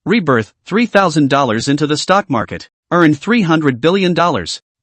Rebirth, $3,000 into the stock market. Earn $300 billion.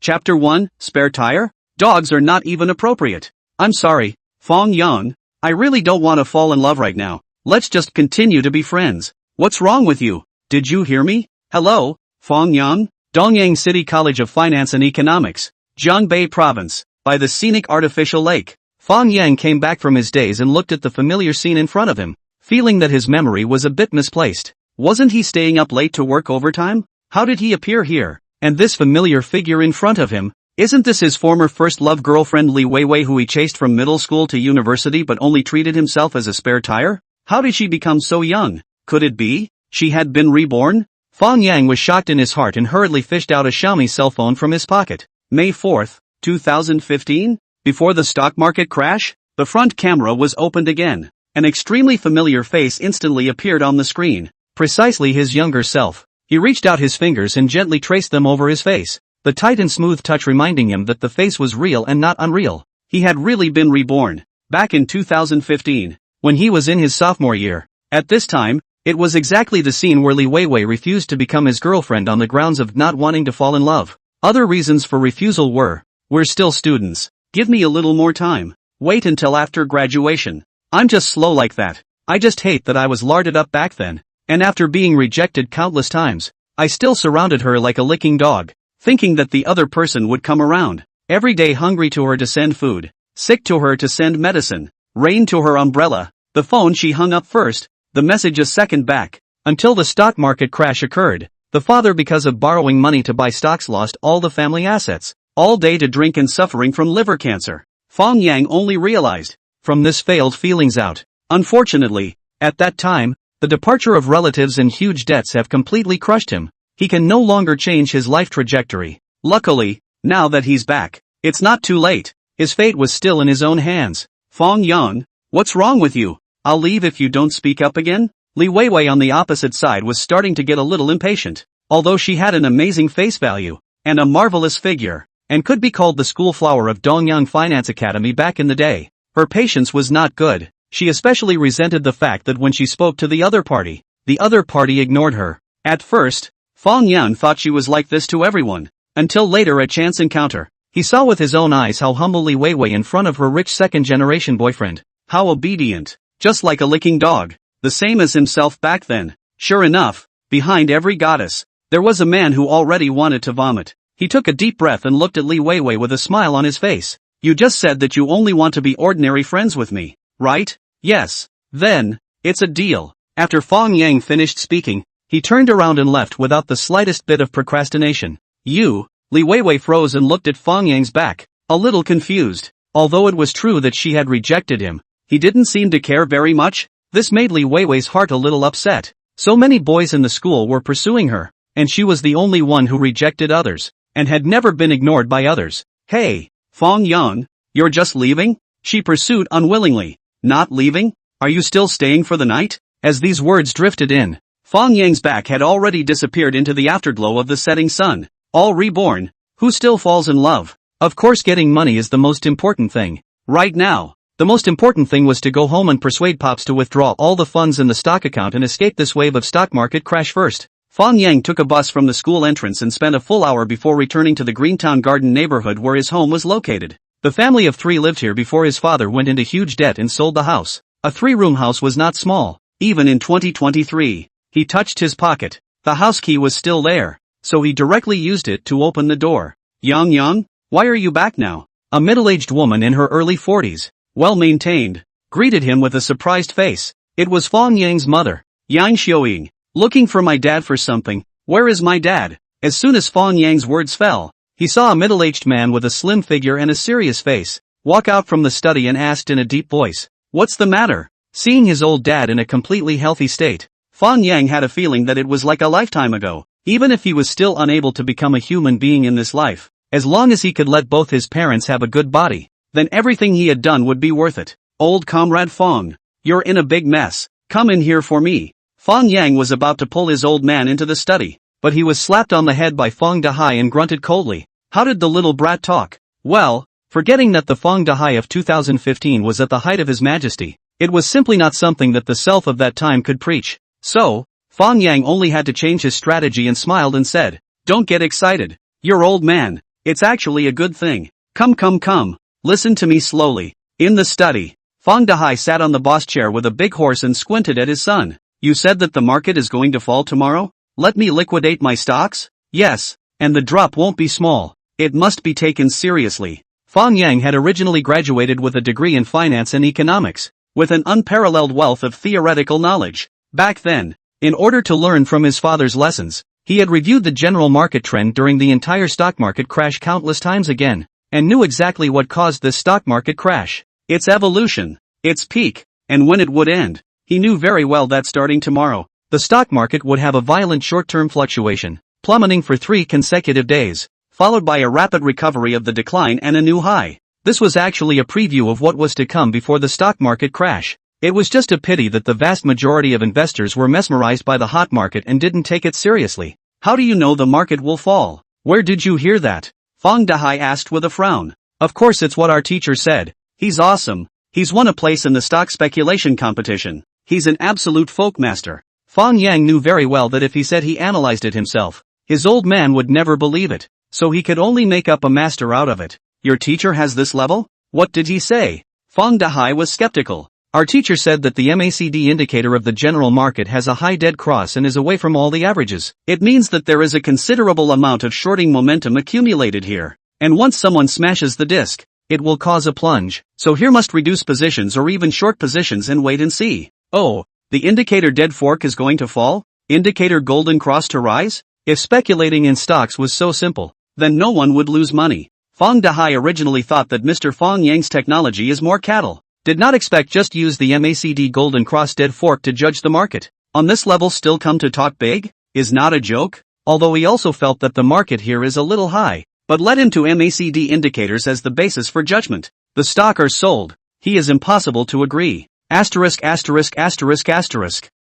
Chapter 1, Spare tire? Dogs are not even appropriate. I'm sorry, Fang Yang. I really don't want to fall in love right now. Let's just continue to be friends. What's wrong with you? Did you hear me? Hello, Fang Yang? Dongyang City College of Finance and Economics, Jiangbei Province, by the scenic artificial lake. Fang Yang came back from his daze and looked at the familiar scene in front of him, feeling that his memory was a bit misplaced. Wasn't he staying up late to work overtime? How did he appear here? And this familiar figure in front of him, isn't this his former first love girlfriend Li Weiwei, who he chased from middle school to university but only treated himself as a spare tire? How did she become so young? Could it be she had been reborn? Fang Yang was shocked in his heart and hurriedly fished out a Xiaomi cell phone from his pocket. May 4, 2015? Before the stock market crash? The front camera was opened again. An extremely familiar face instantly appeared on the screen. Precisely his younger self. He reached out his fingers and gently traced them over his face, the tight and smooth touch reminding him that the face was real and not unreal. He had really been reborn. Back in 2015, when he was in his sophomore year. At this time, it was exactly the scene where Li Weiwei refused to become his girlfriend on the grounds of not wanting to fall in love. Other reasons for refusal were, we're still students. Give me a little more time. Wait until after graduation. I'm just slow like that. I just hate that I was larded up back then. And after being rejected countless times, I still surrounded her like a licking dog, thinking that the other person would come around. Every day hungry to her to send food, sick to her to send medicine, rain to her umbrella, the phone she hung up first, the message a second back, until the stock market crash occurred. The father, because of borrowing money to buy stocks, lost all the family assets, all day to drink and suffering from liver cancer. Fang Yang only realized, from this failed feelings out. Unfortunately, at that time, the departure of relatives and huge debts have completely crushed him. He can no longer change his life trajectory. Luckily, now that he's back, it's not too late. His fate was still in his own hands. Fang Yang, what's wrong with you? I'll leave if you don't speak up again? Li Weiwei on the opposite side was starting to get a little impatient. Although she had an amazing face value, and a marvelous figure, and could be called the school flower of Dongyang Finance Academy back in the day, her patience was not good. She especially resented the fact that when she spoke to the other party ignored her. At first, Fang Yang thought she was like this to everyone, until later a chance encounter. He saw with his own eyes how humble Li Weiwei in front of her rich second-generation boyfriend. How obedient, just like a licking dog, the same as himself back then. Sure enough, behind every goddess, there was a man who already wanted to vomit. He took a deep breath and looked at Li Weiwei with a smile on his face. You just said that you only want to be ordinary friends with me, right? Yes. Then, it's a deal. After Fang Yang finished speaking, he turned around and left without the slightest bit of procrastination. You? Li Weiwei froze and looked at Fang Yang's back, a little confused. Although it was true that she had rejected him, he didn't seem to care very much. This made Li Weiwei's heart a little upset. So many boys in the school were pursuing her, and she was the only one who rejected others, and had never been ignored by others. Hey, Fang Yang, you're just leaving? She pursued unwillingly. Not leaving? Are you still staying for the night? As these words drifted in, Fang Yang's back had already disappeared into the afterglow of the setting sun. All reborn, who still falls in love? Of course, getting money is the most important thing. Right now, the most important thing was to go home and persuade Pops to withdraw all the funds in the stock account and escape this wave of stock market crash first. Fang Yang took a bus from the school entrance and spent a full hour before returning to the Greentown Garden neighborhood where his home was located. The family of three lived here before his father went into huge debt and sold the house. A three-room house was not small, even in 2023. He touched his pocket. The house key was still there, so he directly used it to open the door. Yang, why are you back now? A middle-aged woman in her early 40s, well-maintained, greeted him with a surprised face. It was Fang Yang's mother, Yang Xiaoying. Looking for my dad for something. Where is my dad? As soon as Fang Yang's words fell, he saw a middle-aged man with a slim figure and a serious face walk out from the study and asked in a deep voice, "What's the matter?" Seeing his old dad in a completely healthy state, Fang Yang had a feeling that it was like a lifetime ago. Even if he was still unable to become a human being in this life, as long as he could let both his parents have a good body, then everything he had done would be worth it. Old comrade Fang, you're in a big mess. Come in here for me. Fang Yang was about to pull his old man into the study, but he was slapped on the head by Fang Dahai and grunted coldly. How did the little brat talk? Well, forgetting that the Fang Dahai of 2015 was at the height of his majesty, it was simply not something that the self of that time could preach. So, Fang Yang only had to change his strategy and smiled and said, "Don't get excited. You're old man. It's actually a good thing. Come. Listen to me slowly." In the study, Fang Dahai sat on the boss chair with a big horse and squinted at his son. "You said that the market is going to fall tomorrow? Let me liquidate my stocks?" "Yes, and the drop won't be small. It must be taken seriously." Fang Yang had originally graduated with a degree in finance and economics, with an unparalleled wealth of theoretical knowledge. Back then, in order to learn from his father's lessons, he had reviewed the general market trend during the entire stock market crash countless times again, and knew exactly what caused this stock market crash, its evolution, its peak, and when it would end. He knew very well that starting tomorrow, the stock market would have a violent short-term fluctuation, plummeting for 3 consecutive days, followed by a rapid recovery of the decline and a new high. This was actually a preview of what was to come before the stock market crash. It was just a pity that the vast majority of investors were mesmerized by the hot market and didn't take it seriously. "How do you know the market will fall? Where did you hear that?" Fang Dahai asked with a frown. "Of course it's what our teacher said. He's awesome. He's won a place in the stock speculation competition. He's an absolute folk master." Fang Yang knew very well that if he said he analyzed it himself, his old man would never believe it, so he could only make up a master out of it. "Your teacher has this level? What did he say?" Fang Dahai was skeptical. "Our teacher said that the MACD indicator of the general market has a high dead cross and is away from all the averages. It means that there is a considerable amount of shorting momentum accumulated here, and once someone smashes the disc, it will cause a plunge, so here must reduce positions or even short positions and wait and see." "Oh, the indicator dead fork is going to fall? Indicator golden cross to rise?" If speculating in stocks was so simple, then no one would lose money. Fang Dahai originally thought that Mr. Fang Yang's technology is more cattle. Did not expect just use the MACD golden cross dead fork to judge the market. On this level still come to talk big? Is not a joke? Although he also felt that the market here is a little high, but led him to MACD indicators as the basis for judgment. The stock are sold. He is impossible to agree. Asterisk.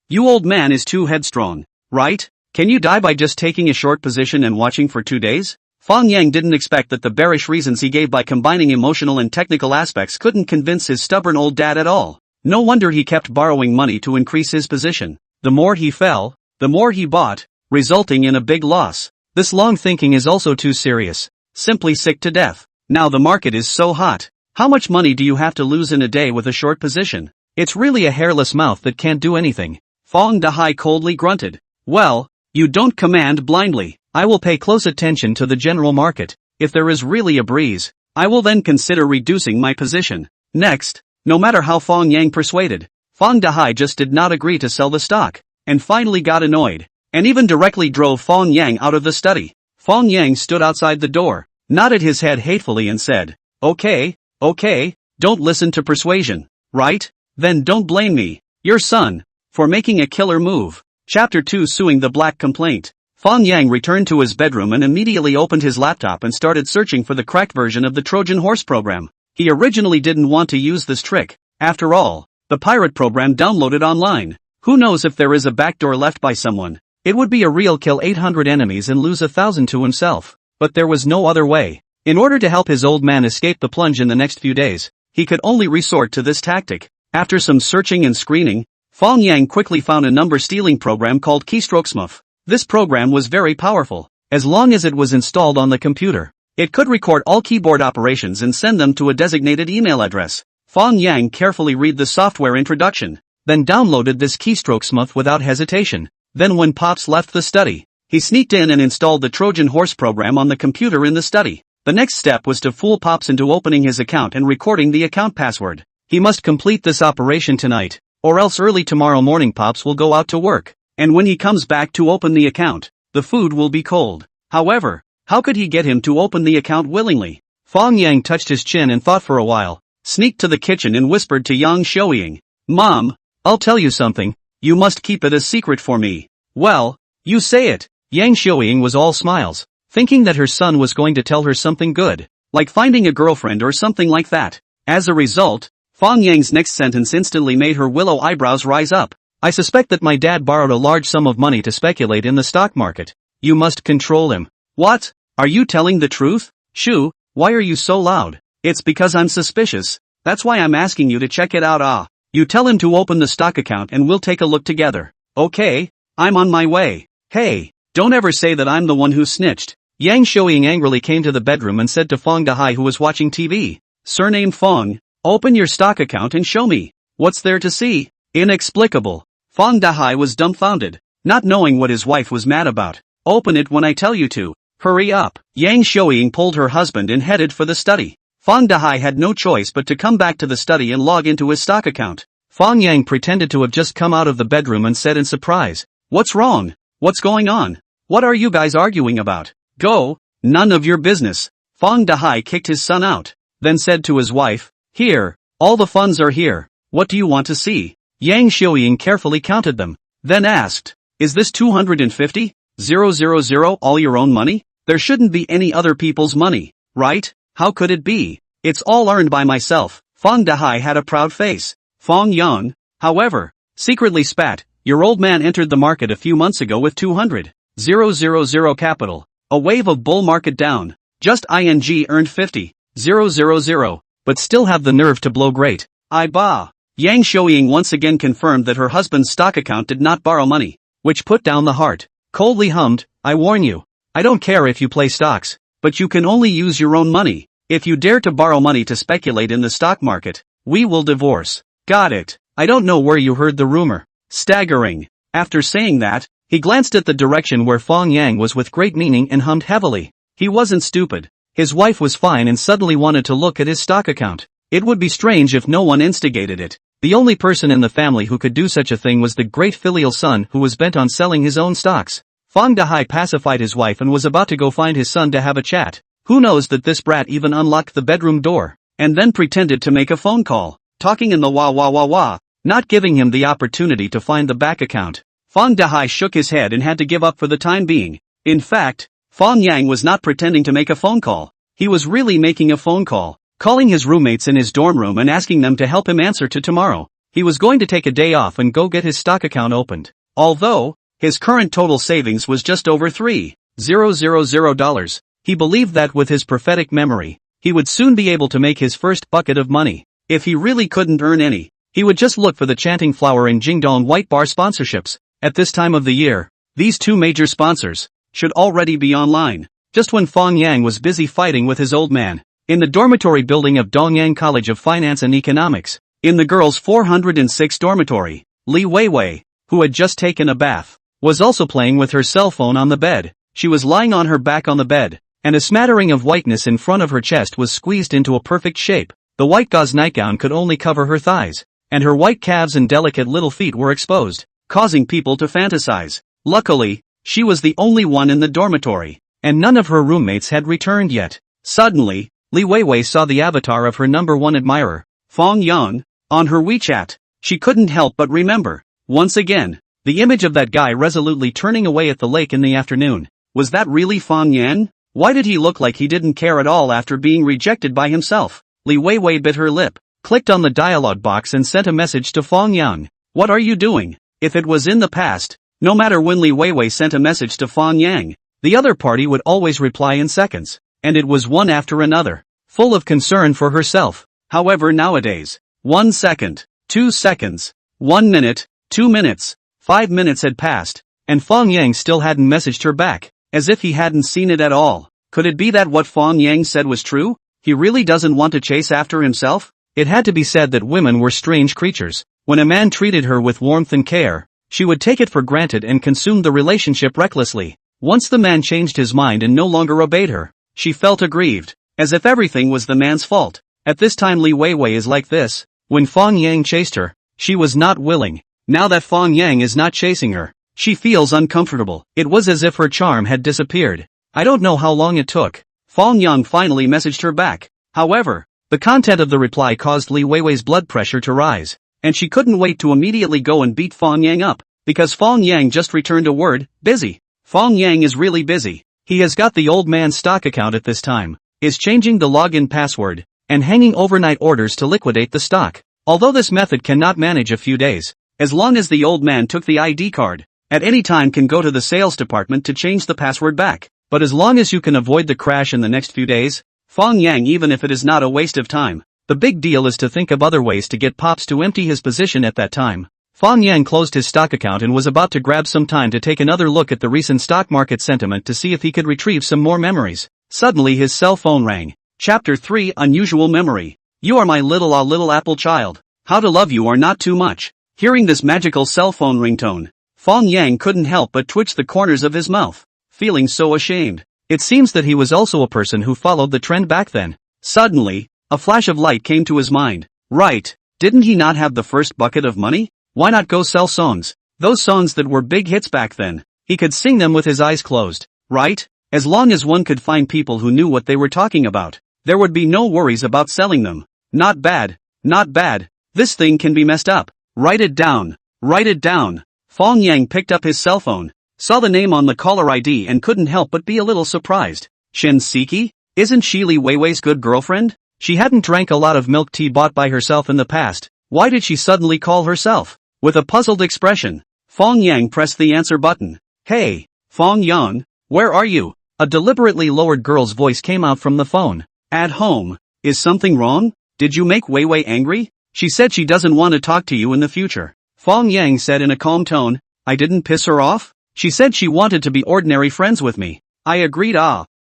You old man is too headstrong, right? Can you die by just taking a short position and watching for 2 days? Fang Yang didn't expect that the bearish reasons he gave by combining emotional and technical aspects couldn't convince his stubborn old dad at all. No wonder he kept borrowing money to increase his position. The more he fell, the more he bought, resulting in a big loss. This long thinking is also too serious. Simply sick to death. Now the market is so hot. How much money do you have to lose in a day with a short position? It's really a hairless mouth that can't do anything. Fang Dahai coldly grunted. "Well, you don't command blindly. I will pay close attention to the general market. If there is really a breeze, I will then consider reducing my position." Next, no matter how Fang Yang persuaded, Fang Dahai just did not agree to sell the stock, and finally got annoyed, and even directly drove Fang Yang out of the study. Fang Yang stood outside the door, nodded his head hatefully and said, Okay, don't listen to persuasion, right? Then don't blame me, your son, for making a killer move. Chapter 2 Suing the Black Complaint. Fang Yang returned to his bedroom and immediately opened his laptop and started searching for the cracked version of the Trojan Horse program. He originally didn't want to use this trick. After all, the pirate program downloaded online. Who knows if there is a backdoor left by someone? It would be a real kill 800 enemies and lose 1,000 to himself. But there was no other way. In order to help his old man escape the plunge in the next few days, he could only resort to this tactic. After some searching and screening, Fang Yang quickly found a number stealing program called KeystrokesMuff. This program was very powerful. As long as it was installed on the computer, it could record all keyboard operations and send them to a designated email address. Fang Yang carefully read the software introduction, then downloaded this KeystrokesMuff without hesitation. Then when Pops left the study, he sneaked in and installed the Trojan Horse program on the computer in the study. The next step was to fool Pops into opening his account and recording the account password. He must complete this operation tonight, or else early tomorrow morning Pops will go out to work. And when he comes back to open the account, the food will be cold. However, how could he get him to open the account willingly? Fang Yang touched his chin and thought for a while, sneaked to the kitchen and whispered to Yang Shouying, "Mom, I'll tell you something, you must keep it a secret for me." "Well, you say it." Yang Shouying was all smiles, thinking that her son was going to tell her something good, like finding a girlfriend or something like that. As a result, Fang Yang's next sentence instantly made her willow eyebrows rise up. "I suspect that my dad borrowed a large sum of money to speculate in the stock market. You must control him." "What? Are you telling the truth? Shu, why are you so loud?" "It's because I'm suspicious. That's why I'm asking you to check it out." "Ah. You tell him to open the stock account and we'll take a look together." "Okay, I'm on my way. Hey, don't ever say that I'm the one who snitched. Yang Shuoying angrily came to the bedroom and said to Fang Dahai, who was watching TV. Surname Fang, open your stock account and show me. What's there to see? Inexplicable. Fang Dahai was dumbfounded, not knowing what his wife was mad about. Open it when I tell you to. Hurry up. Yang Shuoying pulled her husband and headed for the study. Fang Dahai had no choice but to come back to the study and log into his stock account. Fang Yang pretended to have just come out of the bedroom and said in surprise, "What's wrong? What's going on? What are you guys arguing about? Go, none of your business." Fang Dahai kicked his son out, then said to his wife, "Here, all the funds are here. What do you want to see?" Yang Shuoying carefully counted them, then asked, "Is this 250,000 all your own money? There shouldn't be any other people's money, right? How could it be? It's all earned by myself." Fang Dahai had a proud face. Fang Yang, however, secretly spat. "Your old man entered the market a few months ago with 200,000 capital. A wave of bull market down. Just ing earned 50,000, but still have the nerve to blow great. I bah." Yang Shuoying once again confirmed that her husband's stock account did not borrow money, which put down the heart. Coldly hummed, "I warn you. I don't care if you play stocks, but you can only use your own money. If you dare to borrow money to speculate in the stock market, we will divorce." Got it. I don't know where you heard the rumor. Staggering. After saying that, he glanced at the direction where Fang Yang was with great meaning and hummed heavily. He wasn't stupid. His wife was fine and suddenly wanted to look at his stock account. It would be strange if no one instigated it. The only person in the family who could do such a thing was the great filial son, who was bent on selling his own stocks. Fang Dahai pacified his wife and was about to go find his son to have a chat. Who knows that this brat even unlocked the bedroom door, and then pretended to make a phone call, talking in the wah, not giving him the opportunity to find the back account. Fang Dahai shook his head and had to give up for the time being. In fact, Fang Yang was not pretending to make a phone call. He was really making a phone call, calling his roommates in his dorm room and asking them to help him answer to tomorrow. He was going to take a day off and go get his stock account opened. Although his current total savings was just over $3,000, he believed that with his prophetic memory, he would soon be able to make his first bucket of money. If he really couldn't earn any, he would just look for the Chanting Flower and Jingdong White Bar sponsorships. At this time of the year, these two major sponsors should already be online. Just when Fang Yang was busy fighting with his old man, in the dormitory building of Dongyang College of Finance and Economics, in the girls' 406 dormitory, Li Weiwei, who had just taken a bath, was also playing with her cell phone on the bed. She was lying on her back on the bed, and a smattering of whiteness in front of her chest was squeezed into a perfect shape. The white gauze nightgown could only cover her thighs, and her white calves and delicate little feet were exposed, causing people to fantasize. Luckily, she was the only one in the dormitory, and none of her roommates had returned yet. Suddenly, Li Weiwei saw the avatar of her number one admirer, Fang Yang, on her WeChat. She couldn't help but remember, once again, the image of that guy resolutely turning away at the lake in the afternoon. Was that really Fang Yang? Why did he look like he didn't care at all after being rejected by himself? Li Weiwei bit her lip, clicked on the dialog box and sent a message to Fang Yang. What are you doing? If it was in the past, no matter when Li Weiwei sent a message to Fang Yang, the other party would always reply in seconds, and it was one after another, full of concern for herself. However, nowadays, 1 second, 2 seconds, 1 minute, 2 minutes, 5 minutes had passed, and Fang Yang still hadn't messaged her back, as if he hadn't seen it at all. Could it be that what Fang Yang said was true? He really doesn't want to chase after himself? It had to be said that women were strange creatures. When a man treated her with warmth and care, she would take it for granted and consume the relationship recklessly. Once the man changed his mind and no longer obeyed her, she felt aggrieved, as if everything was the man's fault. At this time Li Weiwei is like this. When Fang Yang chased her, she was not willing. Now that Fang Yang is not chasing her, she feels uncomfortable. It was as if her charm had disappeared. I don't know how long it took. Fang Yang finally messaged her back. However, the content of the reply caused Li Weiwei's blood pressure to rise, and she couldn't wait to immediately go and beat Fang Yang up, because Fang Yang just returned a word, busy. Fang Yang is really busy. He has got the old man's stock account at this time, is changing the login password, and hanging overnight orders to liquidate the stock. Although this method cannot manage a few days, as long as the old man took the ID card, at any time can go to the sales department to change the password back. But as long as you can avoid the crash in the next few days, Fang Yang, even if it is not a waste of time, the big deal is to think of other ways to get Pops to empty his position at that time. Fang Yang closed his stock account and was about to grab some time to take another look at the recent stock market sentiment to see if he could retrieve some more memories. Suddenly his cell phone rang. Chapter 3 Unusual Memory. You are my little apple child. How to love you or not too much. Hearing this magical cell phone ringtone, Fang Yang couldn't help but twitch the corners of his mouth, feeling so ashamed. It seems that he was also a person who followed the trend back then. Suddenly, a flash of light came to his mind. Right, didn't he not have the first bucket of money? Why not go sell songs? Those songs that were big hits back then. He could sing them with his eyes closed, right? As long as one could find people who knew what they were talking about, there would be no worries about selling them. Not bad, not bad. This thing can be messed up. Write it down. Write it down. Fang Yang picked up his cell phone, saw the name on the caller ID and couldn't help but be a little surprised. Shinseki? Isn't she Li Weiwei's good girlfriend? She hadn't drank a lot of milk tea bought by herself in the past. Why did she suddenly call herself? With a puzzled expression, Fang Yang pressed the answer button. Hey, Fang Yang, where are you? A deliberately lowered girl's voice came out from the phone. At home. Is something wrong? Did you make Weiwei angry? She said she doesn't want to talk to you in the future. Fang Yang said in a calm tone. I didn't piss her off? She said she wanted to be ordinary friends with me. I agreed.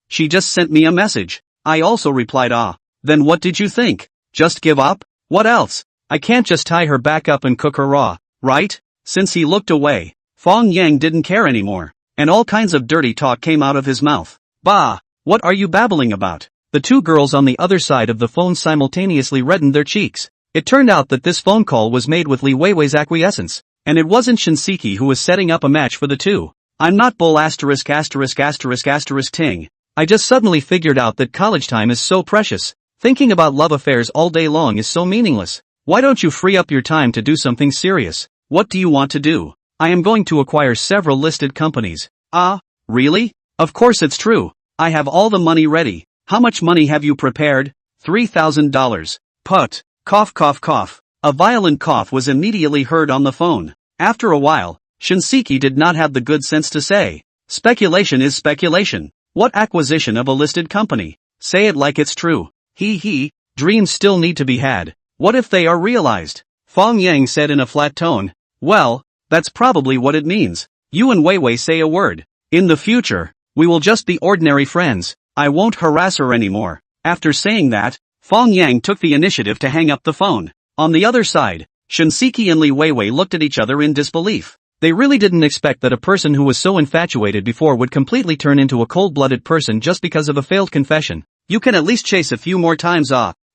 She just sent me a message. I also replied. Then what did you think? Just give up? What else? I can't just tie her back up and cook her raw, right? Since he looked away, Fang Yang didn't care anymore, and all kinds of dirty talk came out of his mouth. Bah! What are you babbling about? The two girls on the other side of the phone simultaneously reddened their cheeks. It turned out that this phone call was made with Li Weiwei's acquiescence, and it wasn't Shinseki who was setting up a match for the two. I'm not bull ******** ting. I just suddenly figured out that college time is so precious. Thinking about love affairs all day long is so meaningless. Why don't you free up your time to do something serious? What do you want to do? I am going to acquire several listed companies. Really? Of course it's true. I have all the money ready. How much money have you prepared? $3,000. Put. Cough cough cough. A violent cough was immediately heard on the phone. After a while, Shinseki did not have the good sense to say. Speculation is speculation. What acquisition of a listed company? Say it like it's true. Dreams still need to be had. What if they are realized? Fang Yang said in a flat tone. Well, that's probably what it means. You and Weiwei say a word. In the future, we will just be ordinary friends. I won't harass her anymore. After saying that, Fang Yang took the initiative to hang up the phone. On the other side, Shinseki and Li Weiwei looked at each other in disbelief. They really didn't expect that a person who was so infatuated before would completely turn into a cold-blooded person just because of a failed confession. You can at least chase a few more times.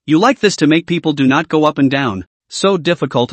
You like this to make people do not go up and down. So difficult.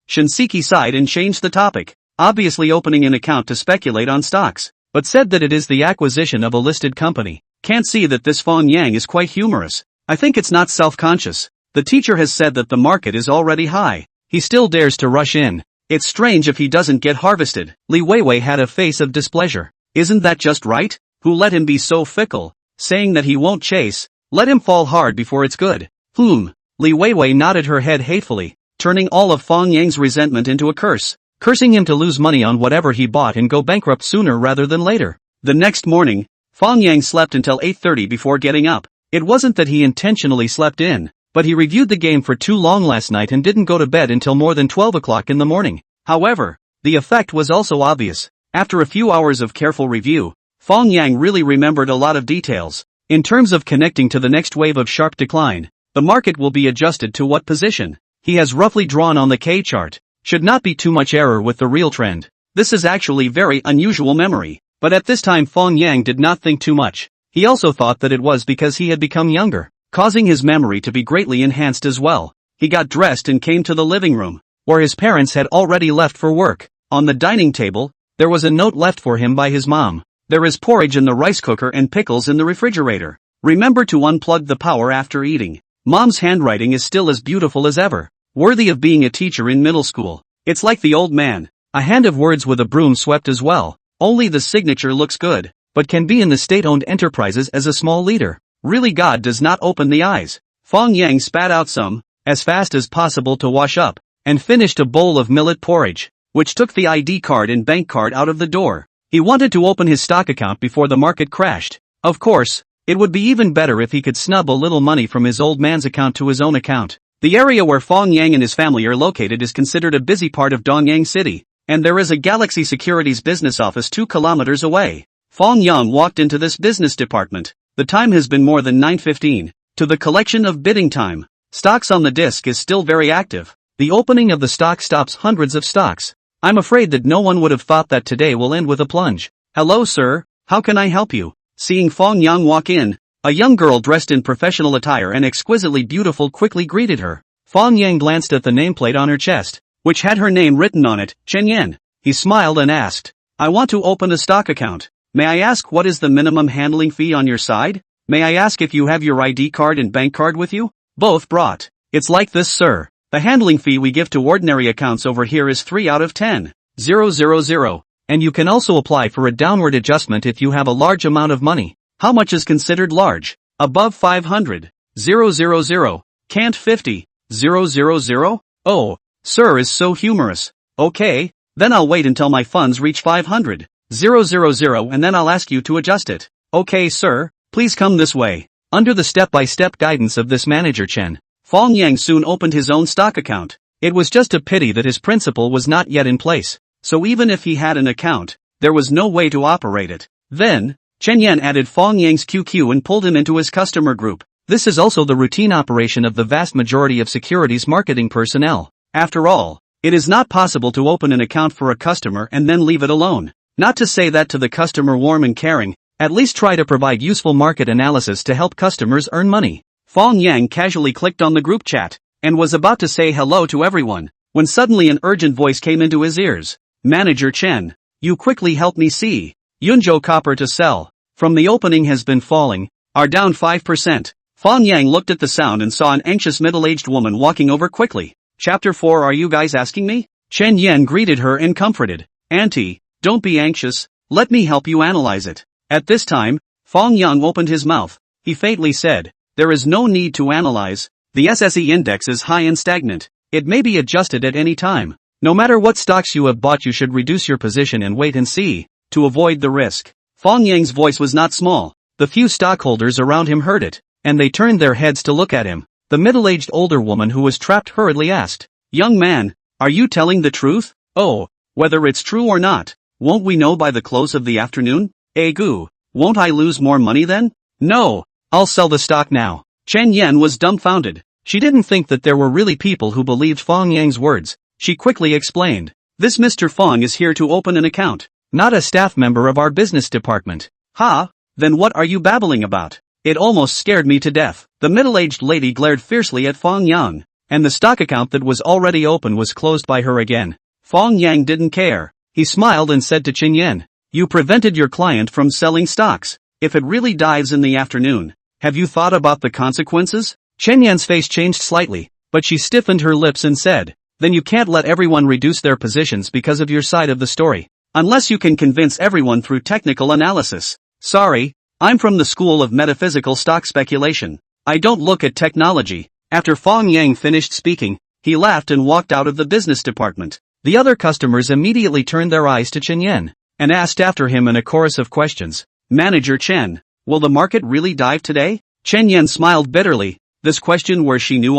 Shinseki sighed and changed the topic, obviously opening an account to speculate on stocks, but said that it is the acquisition of a listed company. Can't see that this Fang Yang is quite humorous. I think it's not self-conscious. The teacher has said that the market is already high. He still dares to rush in. It's strange if he doesn't get harvested. Li Weiwei had a face of displeasure. Isn't that just right? Who let him be so fickle? Saying that he won't chase. Let him fall hard before it's good. Li Weiwei nodded her head hatefully, turning all of Fang Yang's resentment into a curse, cursing him to lose money on whatever he bought and go bankrupt sooner rather than later. The next morning, Fang Yang slept until 8:30 before getting up. It wasn't that he intentionally slept in, but he reviewed the game for too long last night and didn't go to bed until more than 12 o'clock in the morning. However, the effect was also obvious. After a few hours of careful review, Fang Yang really remembered a lot of details. In terms of connecting to the next wave of sharp decline, the market will be adjusted to what position? He has roughly drawn on the K chart. Should not be too much error with the real trend. This is actually very unusual memory. But at this time Fang Yang did not think too much. He also thought that it was because he had become younger, causing his memory to be greatly enhanced as well. He got dressed and came to the living room, where his parents had already left for work. On the dining table, there was a note left for him by his mom. There is porridge in the rice cooker and pickles in the refrigerator. Remember to unplug the power after eating. Mom's handwriting is still as beautiful as ever, worthy of being a teacher in middle school. It's like the old man. A hand of words with a broom swept as well. Only the signature looks good, but can be in the state-owned enterprises as a small leader. Really, God does not open the eyes. Fang Yang spat out some, as fast as possible to wash up, and finished a bowl of millet porridge, which took the ID card and bank card out of the door. He wanted to open his stock account before the market crashed. Of course, it would be even better if he could snub a little money from his old man's account to his own account. The area where Fang Yang and his family are located is considered a busy part of Dongyang City, and there is a Galaxy Securities business office 2 kilometers away. Fang Yang walked into this business department. The time has been more than 9:15. To the collection of bidding time. Stocks on the disk is still very active. The opening of the stock stops hundreds of stocks. I'm afraid that no one would have thought that today will end with a plunge. Hello sir, how can I help you? Seeing Fang Yang walk in, a young girl dressed in professional attire and exquisitely beautiful quickly greeted her. Fang Yang glanced at the nameplate on her chest, which had her name written on it, Chen Yan. He smiled and asked, I want to open a stock account. May I ask what is the minimum handling fee on your side? May I ask if you have your ID card and bank card with you? Both brought. It's like this sir. The handling fee we give to ordinary accounts over here is 3 out of 10. 000. And you can also apply for a downward adjustment if you have a large amount of money. How much is considered large? Above 500. 000. Can't 50. 000. Oh, sir is so humorous. Okay, then I'll wait until my funds reach 500. 000 and then I'll ask you to adjust it. Okay sir, please come this way. Under the step-by-step guidance of this manager Chen, Fang Yang soon opened his own stock account. It was just a pity that his principal was not yet in place, so even if he had an account, there was no way to operate it. Then, Chen Yan added Fang Yang's QQ and pulled him into his customer group. This is also the routine operation of the vast majority of securities marketing personnel. After all, it is not possible to open an account for a customer and then leave it alone. Not to say that to the customer warm and caring, at least try to provide useful market analysis to help customers earn money. Fang Yang casually clicked on the group chat, and was about to say hello to everyone, when suddenly an urgent voice came into his ears. Manager Chen, you quickly help me see. Yunzhou copper to sell. From the opening has been falling, are down 5%. Fang Yang looked at the sound and saw an anxious middle-aged woman walking over quickly. Chapter 4 Are you guys asking me? Chen Yan greeted her and comforted. Auntie, don't be anxious, let me help you analyze it. At this time, Fang Yang opened his mouth. He faintly said, there is no need to analyze. The SSE index is high and stagnant. It may be adjusted at any time. No matter what stocks you have bought, you should reduce your position and wait and see, to avoid the risk. Fang Yang's voice was not small. The few stockholders around him heard it, and they turned their heads to look at him. The middle-aged older woman who was trapped hurriedly asked, young man, are you telling the truth? Oh, whether it's true or not, won't we know by the close of the afternoon? Goo, won't I lose more money then? No, I'll sell the stock now. Chen Yan was dumbfounded. She didn't think that there were really people who believed Fang Yang's words. She quickly explained, this Mr. Fang is here to open an account, not a staff member of our business department. Ha, then what are you babbling about? It almost scared me to death. The middle-aged lady glared fiercely at Fang Yang, and the stock account that was already open was closed by her again. Fang Yang didn't care. He smiled and said to Chen Yan, you prevented your client from selling stocks. If it really dives in the afternoon, have you thought about the consequences? Chen Yan's face changed slightly, but she stiffened her lips and said, then you can't let everyone reduce their positions because of your side of the story. Unless you can convince everyone through technical analysis. Sorry, I'm from the school of metaphysical stock speculation. I don't look at technology. After Fang Yang finished speaking, he laughed and walked out of the business department. The other customers immediately turned their eyes to Chen Yan, and asked after him in a chorus of questions. Manager Chen, will the market really dive today? Chen Yan smiled bitterly. This question where she knew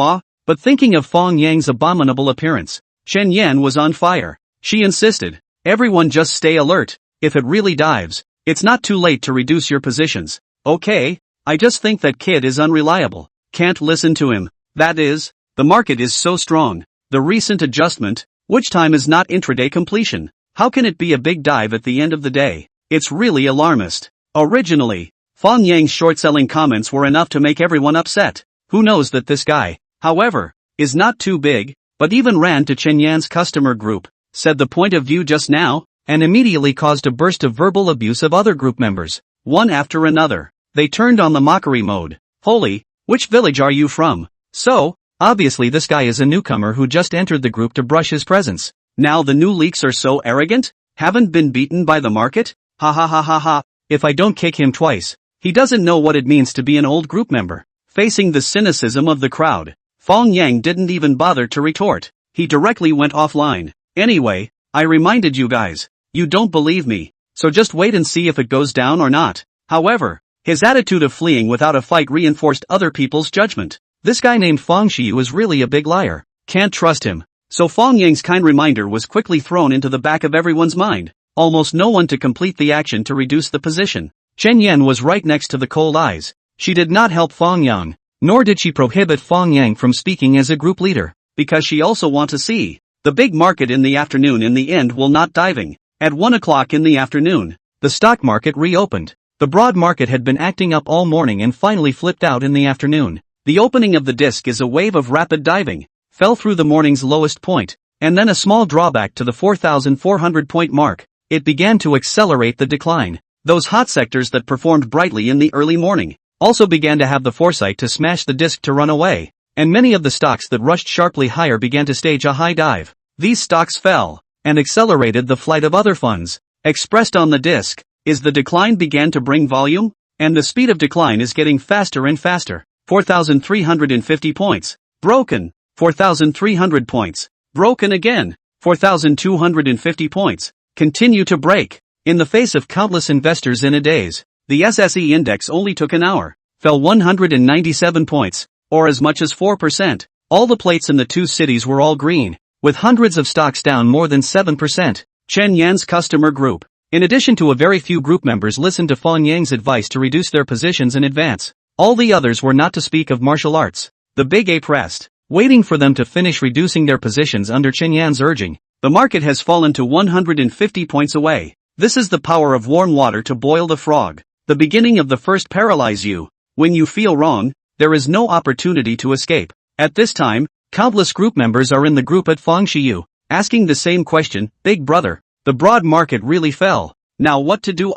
but thinking of Fang Yang's abominable appearance, Chen Yan was on fire. She insisted, everyone just stay alert. If it really dives, it's not too late to reduce your positions. Okay, I just think that kid is unreliable. Can't listen to him. That is, the market is so strong. The recent adjustment, which time is not intraday completion. How can it be a big dive at the end of the day? It's really alarmist. Originally, Fang Yang's short-selling comments were enough to make everyone upset. Who knows that this guy, however, is not too big, but even ran to Chen Yan's customer group, said the point of view just now, and immediately caused a burst of verbal abuse of other group members. One after another, they turned on the mockery mode. Holy, which village are you from? So, obviously this guy is a newcomer who just entered the group to brush his presence. Now the new leaks are so arrogant? Haven't been beaten by the market? Ha ha ha ha ha, if I don't kick him twice, he doesn't know what it means to be an old group member. Facing the cynicism of the crowd, Fang Yang didn't even bother to retort. He directly went offline. Anyway, I reminded you guys, you don't believe me, so just wait and see if it goes down or not. However, his attitude of fleeing without a fight reinforced other people's judgment. This guy named Fang Xiu is really a big liar. Can't trust him. So Fang Yang's kind reminder was quickly thrown into the back of everyone's mind. Almost no one to complete the action to reduce the position. Chen Yan was right next to the cold eyes. She did not help Fang Yang, nor did she prohibit Fang Yang from speaking as a group leader, because she also want to see the big market in the afternoon. In the end will not diving. At 1 o'clock in the afternoon, the stock market reopened. The broad market had been acting up all morning and finally flipped out in the afternoon. The opening of the disc is a wave of rapid diving, fell through the morning's lowest point, and then a small drawback to the 4,400 point mark. It began to accelerate the decline. Those hot sectors that performed brightly in the early morning also began to have the foresight to smash the disc to run away, and many of the stocks that rushed sharply higher began to stage a high dive. These stocks fell and accelerated the flight of other funds. Expressed on the disc is the decline began to bring volume, and the speed of decline is getting faster and faster. 4,350 points. Broken. 4,300 points. Broken again. 4,250 points. Continue to break. In the face of countless investors in a daze, the SSE index only took an hour, fell 197 points, or as much as 4%. All the plates in the two cities were all green, with hundreds of stocks down more than 7%. Chen Yan's customer group. In addition to a very few group members listened to Fang Yang's advice to reduce their positions in advance. All the others were not to speak of martial arts. The big ape rest, waiting for them to finish reducing their positions under Chen Yan's urging. The market has fallen to 150 points away. This is the power of warm water to boil the frog. The beginning of the first paralyze you. When you feel wrong, there is no opportunity to escape. At this time, countless group members are in the group at Fang Xiu, asking the same question, Big Brother, the broad market really fell. Now what to do?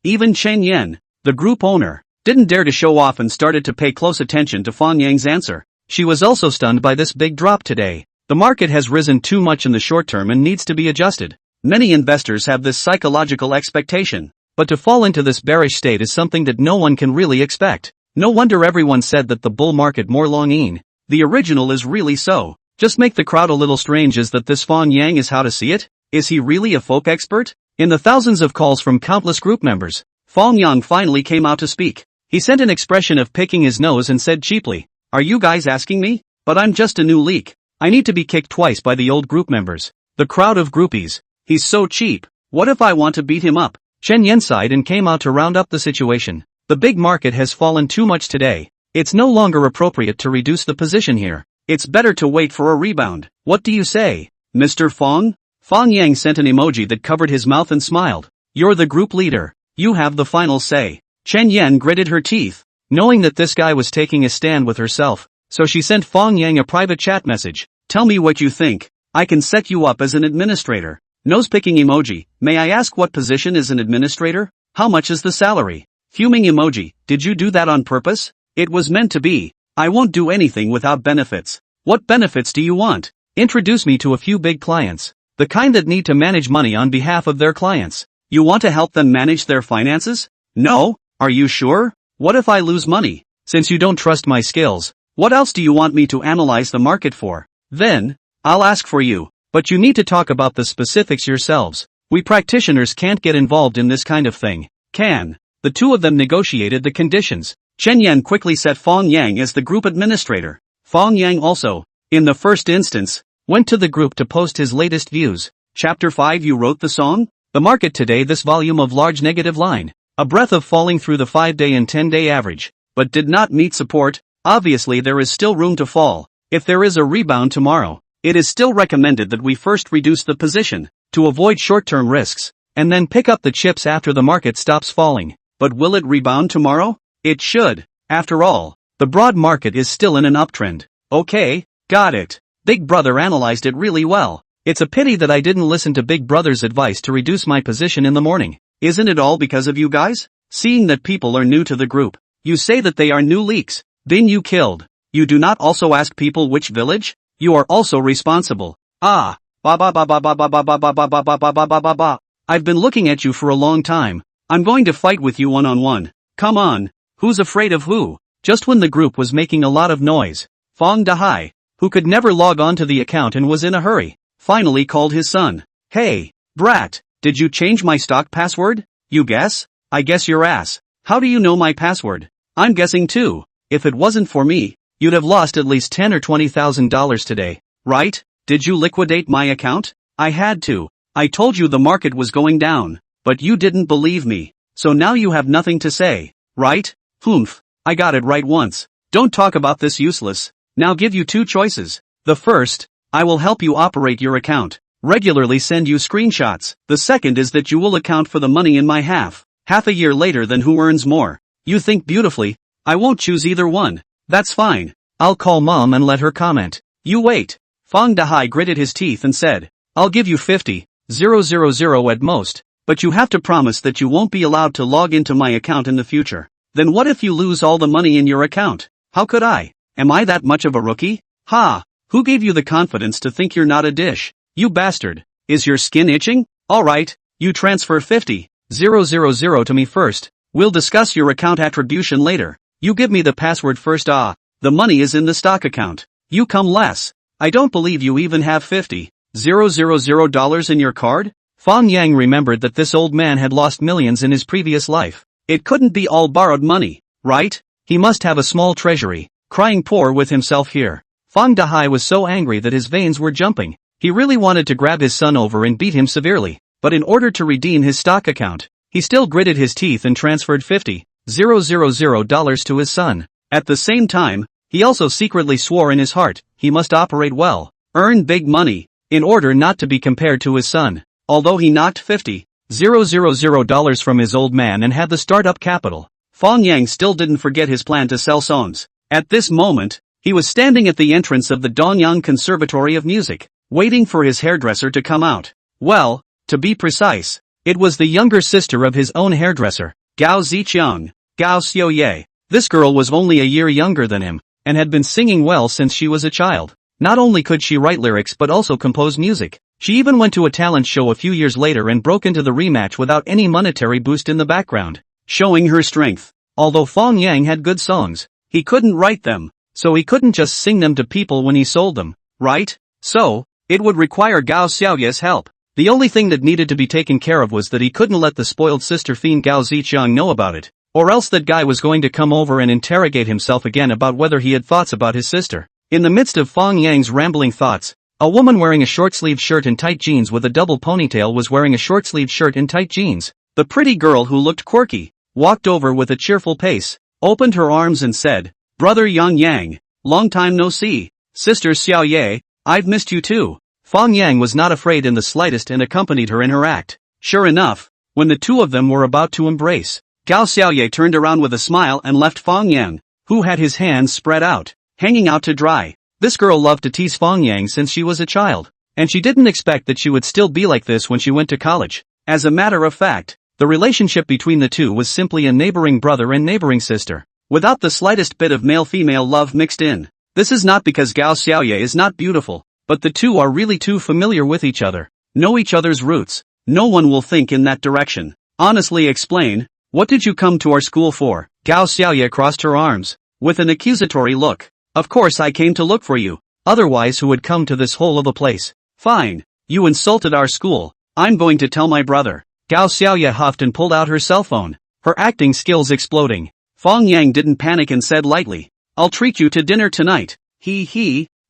Even Chen Yan, the group owner, didn't dare to show off and started to pay close attention to Fang Yang's answer. She was also stunned by this big drop today. The market has risen too much in the short term and needs to be adjusted. Many investors have this psychological expectation, but to fall into this bearish state is something that no one can really expect. No wonder everyone said that the bull market more long-in. The original is really so. Just make the crowd a little strange. Is that this Fang Yang is how to see it? Is he really a folk expert? In the thousands of calls from countless group members, Fang Yang finally came out to speak. He sent an expression of picking his nose and said cheaply, "Are you guys asking me? But I'm just a new leak. I need to be kicked twice by the old group members." The crowd of groupies. He's so cheap. What if I want to beat him up? Chen Yan sighed and came out to round up the situation. The big market has fallen too much today. It's no longer appropriate to reduce the position here. It's better to wait for a rebound. What do you say, Mr. Fang? Fang Yang sent an emoji that covered his mouth and smiled. You're the group leader. You have the final say. Chen Yan gritted her teeth, knowing that this guy was taking a stand with herself, so she sent Fang Yang a private chat message. Tell me what you think. I can set you up as an administrator. Nose-picking emoji. May I ask what position is an administrator? How much is the salary? Fuming emoji. Did you do that on purpose? It was meant to be. I won't do anything without benefits. What benefits do you want? Introduce me to a few big clients. The kind that need to manage money on behalf of their clients. You want to help them manage their finances? No? Are you sure? What if I lose money? Since you don't trust my skills, what else do you want me to analyze the market for? Then, I'll ask for you. But you need to talk about the specifics yourselves. We practitioners can't get involved in this kind of thing. Can. The two of them negotiated the conditions. Chen Yan quickly set Fang Yang as the group administrator. Fang Yang also, in the first instance, went to the group to post his latest views. Chapter 5. You wrote the song? The market today. This volume of large negative line. A breath of falling through the 5-day and 10-day average, but did not meet support. Obviously there is still room to fall. If there is a rebound tomorrow, it is still recommended that we first reduce the position, to avoid short-term risks, and then pick up the chips after the market stops falling. But will it rebound tomorrow? It should. After all, the broad market is still in an uptrend. Okay, got it. Big Brother analyzed it really well. It's a pity that I didn't listen to Big Brother's advice to reduce my position in the morning. Isn't it all because of you guys? Seeing that people are new to the group, you say that they are new leaks. Then you killed. You do not also ask people which village? You are also responsible. Ba ba ba ba ba ba ba ba ba ba ba ba ba ba ba ba ba. I've been looking at you for a long time. I'm going to fight with you one-on-one. Come on. Who's afraid of who? Just when the group was making a lot of noise, Fang Dahai, who could never log on to the account and was in a hurry, finally called his son. Hey, brat, did you change my stock password? You guess? I guess your ass. How do you know my password? I'm guessing too. If it wasn't for me, you'd have lost at least $10 or $20,000 today, right? Did you liquidate my account? I had to. I told you the market was going down, but you didn't believe me. So now you have nothing to say, right? Humph. I got it right once. Don't talk about this useless. Now give you two choices. The first, I will help you operate your account. Regularly send you screenshots. The second is that you will account for the money in my half a year later than who earns more. You think beautifully. I won't choose either one. That's fine. I'll call mom and let her comment. You wait. Fang Dahai gritted his teeth and said, I'll give you 50,000 at most, but you have to promise that you won't be allowed to log into my account in the future. Then what if you lose all the money in your account? How could I? Am I that much of a rookie? Ha! Who gave you the confidence to think you're not a dish? You bastard. Is your skin itching? Alright, you transfer 50,000 to me first. We'll discuss your account attribution later. You give me the password first. The money is in the stock account. You come less. I don't believe you even have $50,000 in your card? Fang Yang remembered that this old man had lost millions in his previous life. It couldn't be all borrowed money, right? He must have a small treasury. Crying poor with himself here. Fang Dahai was so angry that his veins were jumping. He really wanted to grab his son over and beat him severely, but in order to redeem his stock account, he still gritted his teeth and transferred $50,000 to his son. At the same time, he also secretly swore in his heart, he must operate well, earn big money, in order not to be compared to his son. Although he knocked $50,000 from his old man and had the startup capital, Fang Yang still didn't forget his plan to sell songs. At this moment, he was standing at the entrance of the Dongyang Conservatory of Music, waiting for his hairdresser to come out. Well, to be precise, it was the younger sister of his own hairdresser, Gao Ziqiang, Gao Xiaoye. This girl was only a year younger than him, and had been singing well since she was a child. Not only could she write lyrics but also compose music. She even went to a talent show a few years later and broke into the rematch without any monetary boost in the background, showing her strength. Although Fang Yang had good songs, he couldn't write them, so he couldn't just sing them to people when he sold them, right? So, it would require Gao Xiaoye's help. The only thing that needed to be taken care of was that he couldn't let the spoiled sister fiend Gao Ziqiang know about it, or else that guy was going to come over and interrogate himself again about whether he had thoughts about his sister. In the midst of Fang Yang's rambling thoughts, a woman wearing a short-sleeved shirt and tight jeans with a double ponytail was wearing a short-sleeved shirt and tight jeans. The pretty girl who looked quirky, walked over with a cheerful pace, opened her arms and said, Brother Yang, long time no see. Sister Xiaoye, I've missed you too. Fang Yang was not afraid in the slightest and accompanied her in her act. Sure enough, when the two of them were about to embrace, Gao Xiaoye turned around with a smile and left Fang Yang, who had his hands spread out, hanging out to dry. This girl loved to tease Fang Yang since she was a child, and she didn't expect that she would still be like this when she went to college. As a matter of fact, the relationship between the two was simply a neighboring brother and neighboring sister, without the slightest bit of male-female love mixed in. This is not because Gao Xiaoye is not beautiful, but the two are really too familiar with each other, know each other's roots. No one will think in that direction. Honestly explain, what did you come to our school for? Gao Xiaoye crossed her arms, with an accusatory look. Of course I came to look for you, otherwise who would come to this hole of a place? Fine, you insulted our school, I'm going to tell my brother. Gao Xiaoye huffed and pulled out her cell phone, her acting skills exploding. Fang Yang didn't panic and said lightly, I'll treat you to dinner tonight.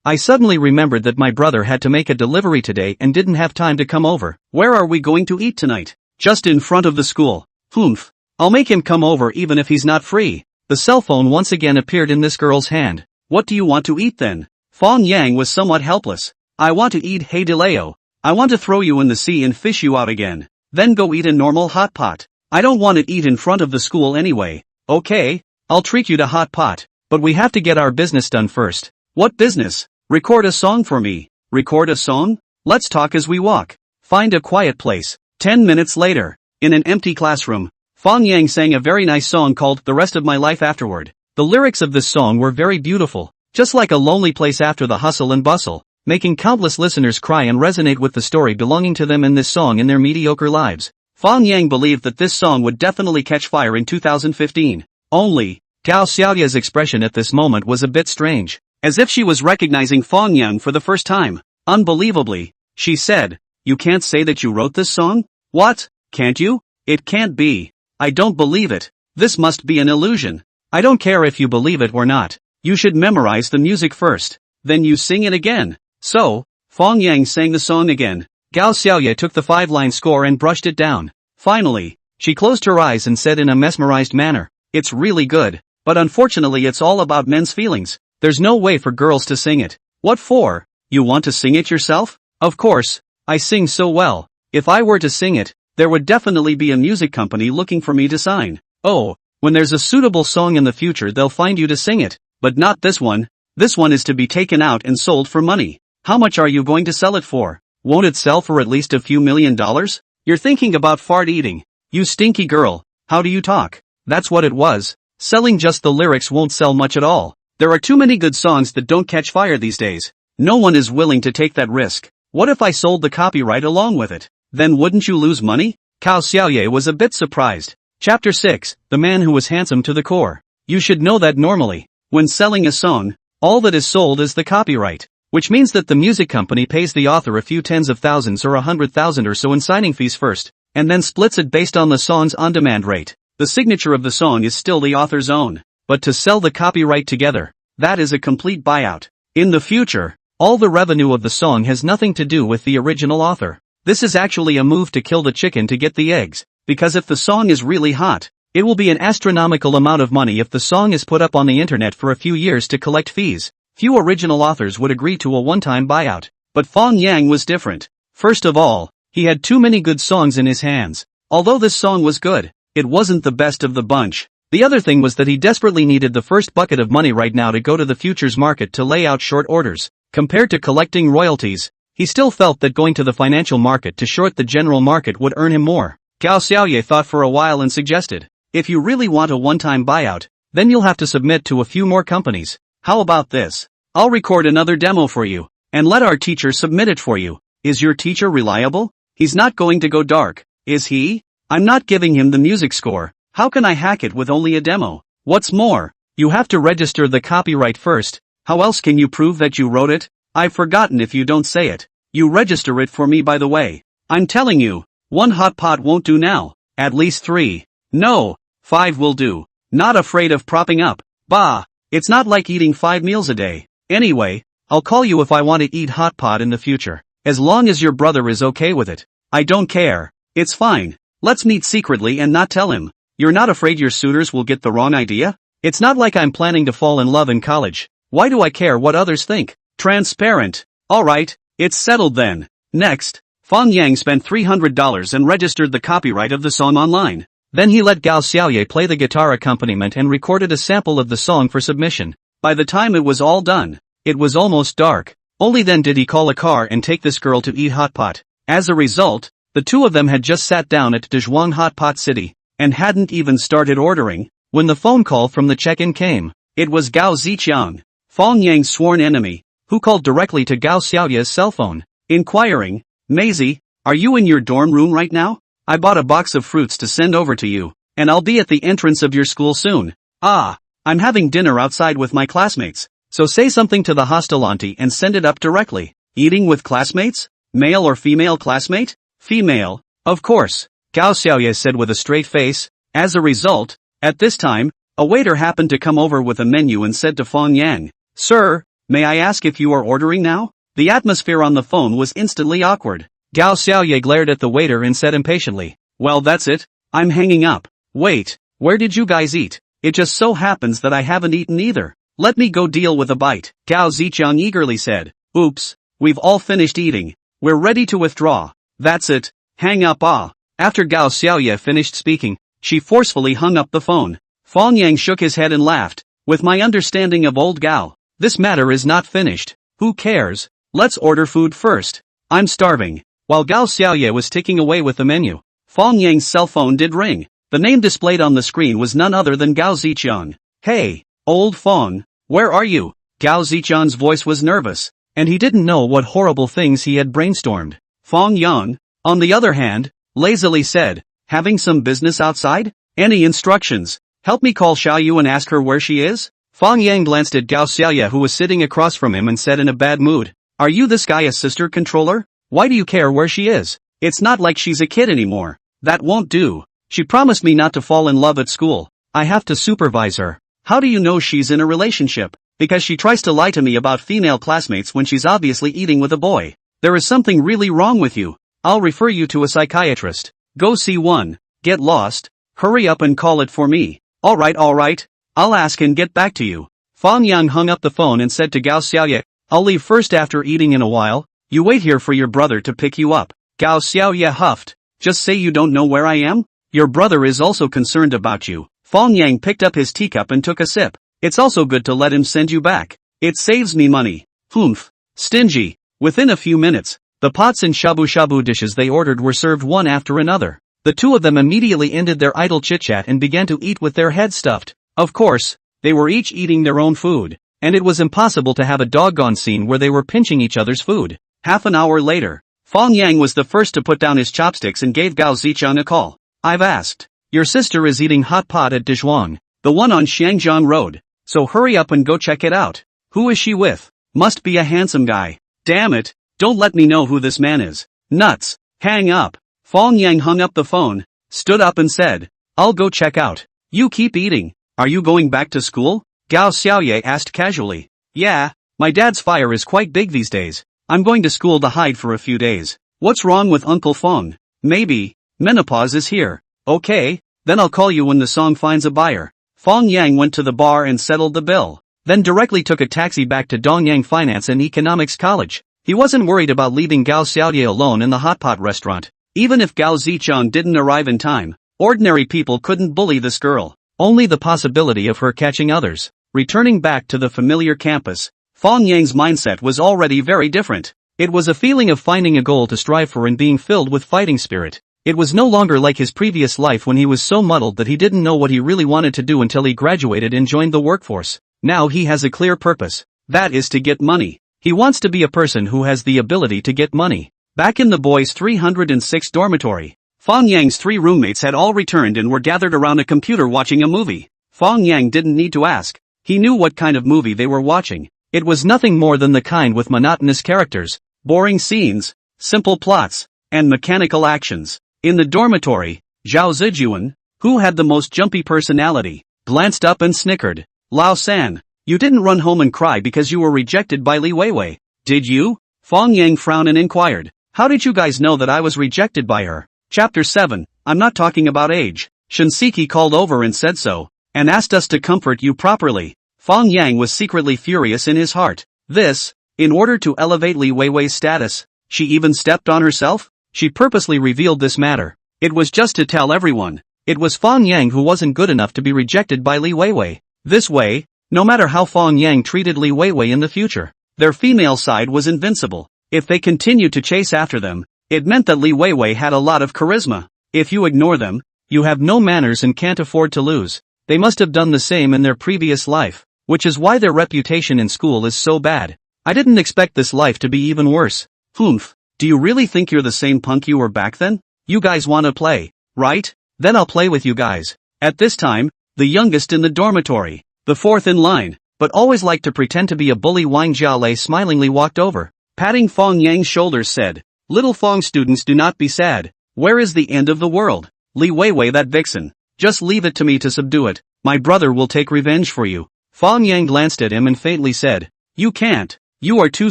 I suddenly remembered that my brother had to make a delivery today and didn't have time to come over. Where are we going to eat tonight? Just in front of the school. Humph. I'll make him come over even if he's not free. The cell phone once again appeared in this girl's hand. What do you want to eat then? Fang Yang was somewhat helpless. I want to eat hay de leo. I want to throw you in the sea and fish you out again. Then go eat a normal hot pot. I don't want to eat in front of the school anyway. Okay, I'll treat you to hot pot, but we have to get our business done first. What business? Record a song for me. Record a song? Let's talk as we walk. Find a quiet place. 10 minutes later, in an empty classroom, Fang Yang sang a very nice song called The Rest of My Life Afterward. The lyrics of this song were very beautiful, just like a lonely place after the hustle and bustle, making countless listeners cry and resonate with the story belonging to them in this song in their mediocre lives. Fang Yang believed that this song would definitely catch fire in 2015. Only, Gao Xiaoye's expression at this moment was a bit strange, as if she was recognizing Fang Yang for the first time. Unbelievably, she said, You can't say that you wrote this song? What? Can't you? It can't be. I don't believe it. This must be an illusion. I don't care if you believe it or not. You should memorize the music first. Then you sing it again. So, Fang Yang sang the song again. Gao Xiaoye took the 5-line score and brushed it down. Finally, she closed her eyes and said in a mesmerized manner, "It's really good. But unfortunately it's all about men's feelings. There's no way for girls to sing it." "What for? You want to sing it yourself?" "Of course. I sing so well. If I were to sing it, there would definitely be a music company looking for me to sign." "Oh, when there's a suitable song in the future they'll find you to sing it. But not this one. This one is to be taken out and sold for money. How much are you going to sell it for? Won't it sell for at least a few $1,000,000? You're thinking about fart eating. You stinky girl, how do you talk?" That's what it was. Selling just the lyrics won't sell much at all. There are too many good songs that don't catch fire these days. No one is willing to take that risk. What if I sold the copyright along with it? Then wouldn't you lose money? Cao Xiaoye was a bit surprised. Chapter 6, The Man Who Was Handsome to the Core. You should know that normally, when selling a song, all that is sold is the copyright, which means that the music company pays the author a few tens of thousands or 100,000 or so in signing fees first, and then splits it based on the song's on-demand rate. The signature of the song is still the author's own, but to sell the copyright together, that is a complete buyout. In the future, all the revenue of the song has nothing to do with the original author. This is actually a move to kill the chicken to get the eggs, because if the song is really hot, it will be an astronomical amount of money if the song is put up on the internet for a few years to collect fees. Few original authors would agree to a one-time buyout, but Fang Yang was different. First of all, he had too many good songs in his hands. Although this song was good, it wasn't the best of the bunch. The other thing was that he desperately needed the first bucket of money right now to go to the futures market to lay out short orders. Compared to collecting royalties, he still felt that going to the financial market to short the general market would earn him more. Gao Xiaoye thought for a while and suggested, "If you really want a one-time buyout, then you'll have to submit to a few more companies. How about this? I'll record another demo for you, and let our teacher submit it for you." "Is your teacher reliable? He's not going to go dark, is he? I'm not giving him the music score. How can I hack it with only a demo? What's more, you have to register the copyright first. How else can you prove that you wrote it? I've forgotten if you don't say it. You register it for me by the way. I'm telling you, 1 hot pot won't do now. At least 3. No, 5 will do. Not afraid of propping up. Bah, it's not like eating 5 meals a day. Anyway, I'll call you if I want to eat hot pot in the future. As long as your brother is okay with it. I don't care. It's fine. Let's meet secretly and not tell him. You're not afraid your suitors will get the wrong idea? It's not like I'm planning to fall in love in college. Why do I care what others think? Transparent. Alright, it's settled then. Next, Fang Yang spent $300 and registered the copyright of the song online. Then he let Gao Xiaoye play the guitar accompaniment and recorded a sample of the song for submission. By the time it was all done, it was almost dark. Only then did he call a car and take this girl to eat hot pot. As a result, the two of them had just sat down at Dezhuang Hot Pot City, and hadn't even started ordering, when the phone call from the check-in came. It was Gao Ziqiang, Fang Yang's sworn enemy, who called directly to Gao Xiaoye's cell phone, inquiring, "Maisie, are you in your dorm room right now? I bought a box of fruits to send over to you, and I'll be at the entrance of your school soon. Ah, I'm having dinner outside with my classmates, so say something to the hostel auntie and send it up directly." Eating with classmates? Male or female classmate? Female, of course, Gao Xiaoye said with a straight face. As a result, at this time, a waiter happened to come over with a menu and said to Fang Yang, "Sir, may I ask if you are ordering now?" The atmosphere on the phone was instantly awkward. Gao Xiaoye glared at the waiter and said impatiently, "Well, that's it, I'm hanging up. Wait, where did you guys eat? It just so happens that I haven't eaten either. Let me go deal with a bite." Gao Ziqiang eagerly said, "Oops, we've all finished eating. We're ready to withdraw. That's it, hang up ah." After Gao Xiaoye finished speaking, she forcefully hung up the phone. Fang Yang shook his head and laughed. "With my understanding of old Gao, this matter is not finished. Who cares? Let's order food first. I'm starving." While Gao Xiaoye was ticking away with the menu, Fang Yang's cell phone did ring. The name displayed on the screen was none other than Gao Ziqiang. "Hey, old Fang, where are you?" Gao Ziqiang's voice was nervous, and he didn't know what horrible things he had brainstormed. Fang Yang, on the other hand, lazily said, "Having some business outside? Any instructions? Help me call Xiaoyu and ask her where she is?" Fang Yang glanced at Gao Xiaoye who was sitting across from him and said in a bad mood, "Are you this guy a sister controller? Why do you care where she is? It's not like she's a kid anymore. That won't do. She promised me not to fall in love at school. I have to supervise her. How do you know she's in a relationship?" because she tries to lie to me about female classmates when she's obviously eating with a boy. There is something really wrong with you. I'll refer you to a psychiatrist. Go see one. Get lost. Hurry up and call it for me. Alright. I'll ask and get back to you. Fang Yang hung up the phone and said to Gao Xiaoye, I'll leave first after eating in a while. You wait here for your brother to pick you up. Gao Xiaoye huffed. Just say you don't know where I am? Your brother is also concerned about you. Fang Yang picked up his teacup and took a sip. It's also good to let him send you back. It saves me money. Humph. Stingy. Within a few minutes, the pots and shabu-shabu dishes they ordered were served one after another. The two of them immediately ended their idle chit-chat and began to eat with their heads stuffed. Of course, they were each eating their own food, and it was impossible to have a doggone scene where they were pinching each other's food. Half an hour later, Fang Yang was the first to put down his chopsticks and gave Gao Zichang a call. I've asked. Your sister is eating hot pot at Dizhuang, the one on Shangjiang Road, so hurry up and go check it out. Who is she with? Must be a handsome guy. Damn it, don't let me know who this man is. Nuts. Hang up. Fang Yang hung up the phone, stood up and said, I'll go check out. You keep eating. Are you going back to school? Gao Xiaoye asked casually. Yeah, my dad's fire is quite big these days. I'm going to school to hide for a few days. What's wrong with Uncle Feng? Maybe. Menopause is here. Okay, then I'll call you when the song finds a buyer. Fang Yang went to the bar and settled the bill, then directly took a taxi back to Dongyang Finance and Economics College. He wasn't worried about leaving Gao Xiaoye alone in the hot pot restaurant. Even if Gao Zichang didn't arrive in time, ordinary people couldn't bully this girl. Only the possibility of her catching others. Returning back to the familiar campus, Fang Yang's mindset was already very different. It was a feeling of finding a goal to strive for and being filled with fighting spirit. It was no longer like his previous life when he was so muddled that he didn't know what he really wanted to do until he graduated and joined the workforce. Now he has a clear purpose. That is to get money. He wants to be a person who has the ability to get money. Back in the boys' 306 dormitory, Fang Yang's three roommates had all returned and were gathered around a computer watching a movie. Fang Yang didn't need to ask. He knew what kind of movie they were watching. It was nothing more than the kind with monotonous characters, boring scenes, simple plots, and mechanical actions. In the dormitory, Zhao Zijuan, who had the most jumpy personality, glanced up and snickered. Lao San, you didn't run home and cry because you were rejected by Li Weiwei, did you? Fang Yang frowned and inquired. How did you guys know that I was rejected by her? Chapter 7, I'm not talking about age. Shinseki called over and said so, and asked us to comfort you properly. Fang Yang was secretly furious in his heart. This, in order to elevate Li Weiwei's status, she even stepped on herself? She purposely revealed this matter. It was just to tell everyone. It was Fang Yang who wasn't good enough to be rejected by Li Weiwei. This way, no matter how Fang Yang treated Li Weiwei in the future, their female side was invincible. If they continued to chase after them, it meant that Li Weiwei had a lot of charisma. If you ignore them, you have no manners and can't afford to lose. They must have done the same in their previous life, which is why their reputation in school is so bad. I didn't expect this life to be even worse. Humph, do you really think you're the same punk you were back then? You guys wanna play, right? Then I'll play with you guys. At this time, the youngest in the dormitory, the fourth in line, but always liked to pretend to be a bully, Wang Jialei smilingly walked over, patting Fang Yang's shoulders said, Little Fang students, do not be sad. Where is the end of the world? Li Weiwei, that vixen. Just leave it to me to subdue it. My brother will take revenge for you. Fang Yang glanced at him and faintly said, You can't. You are too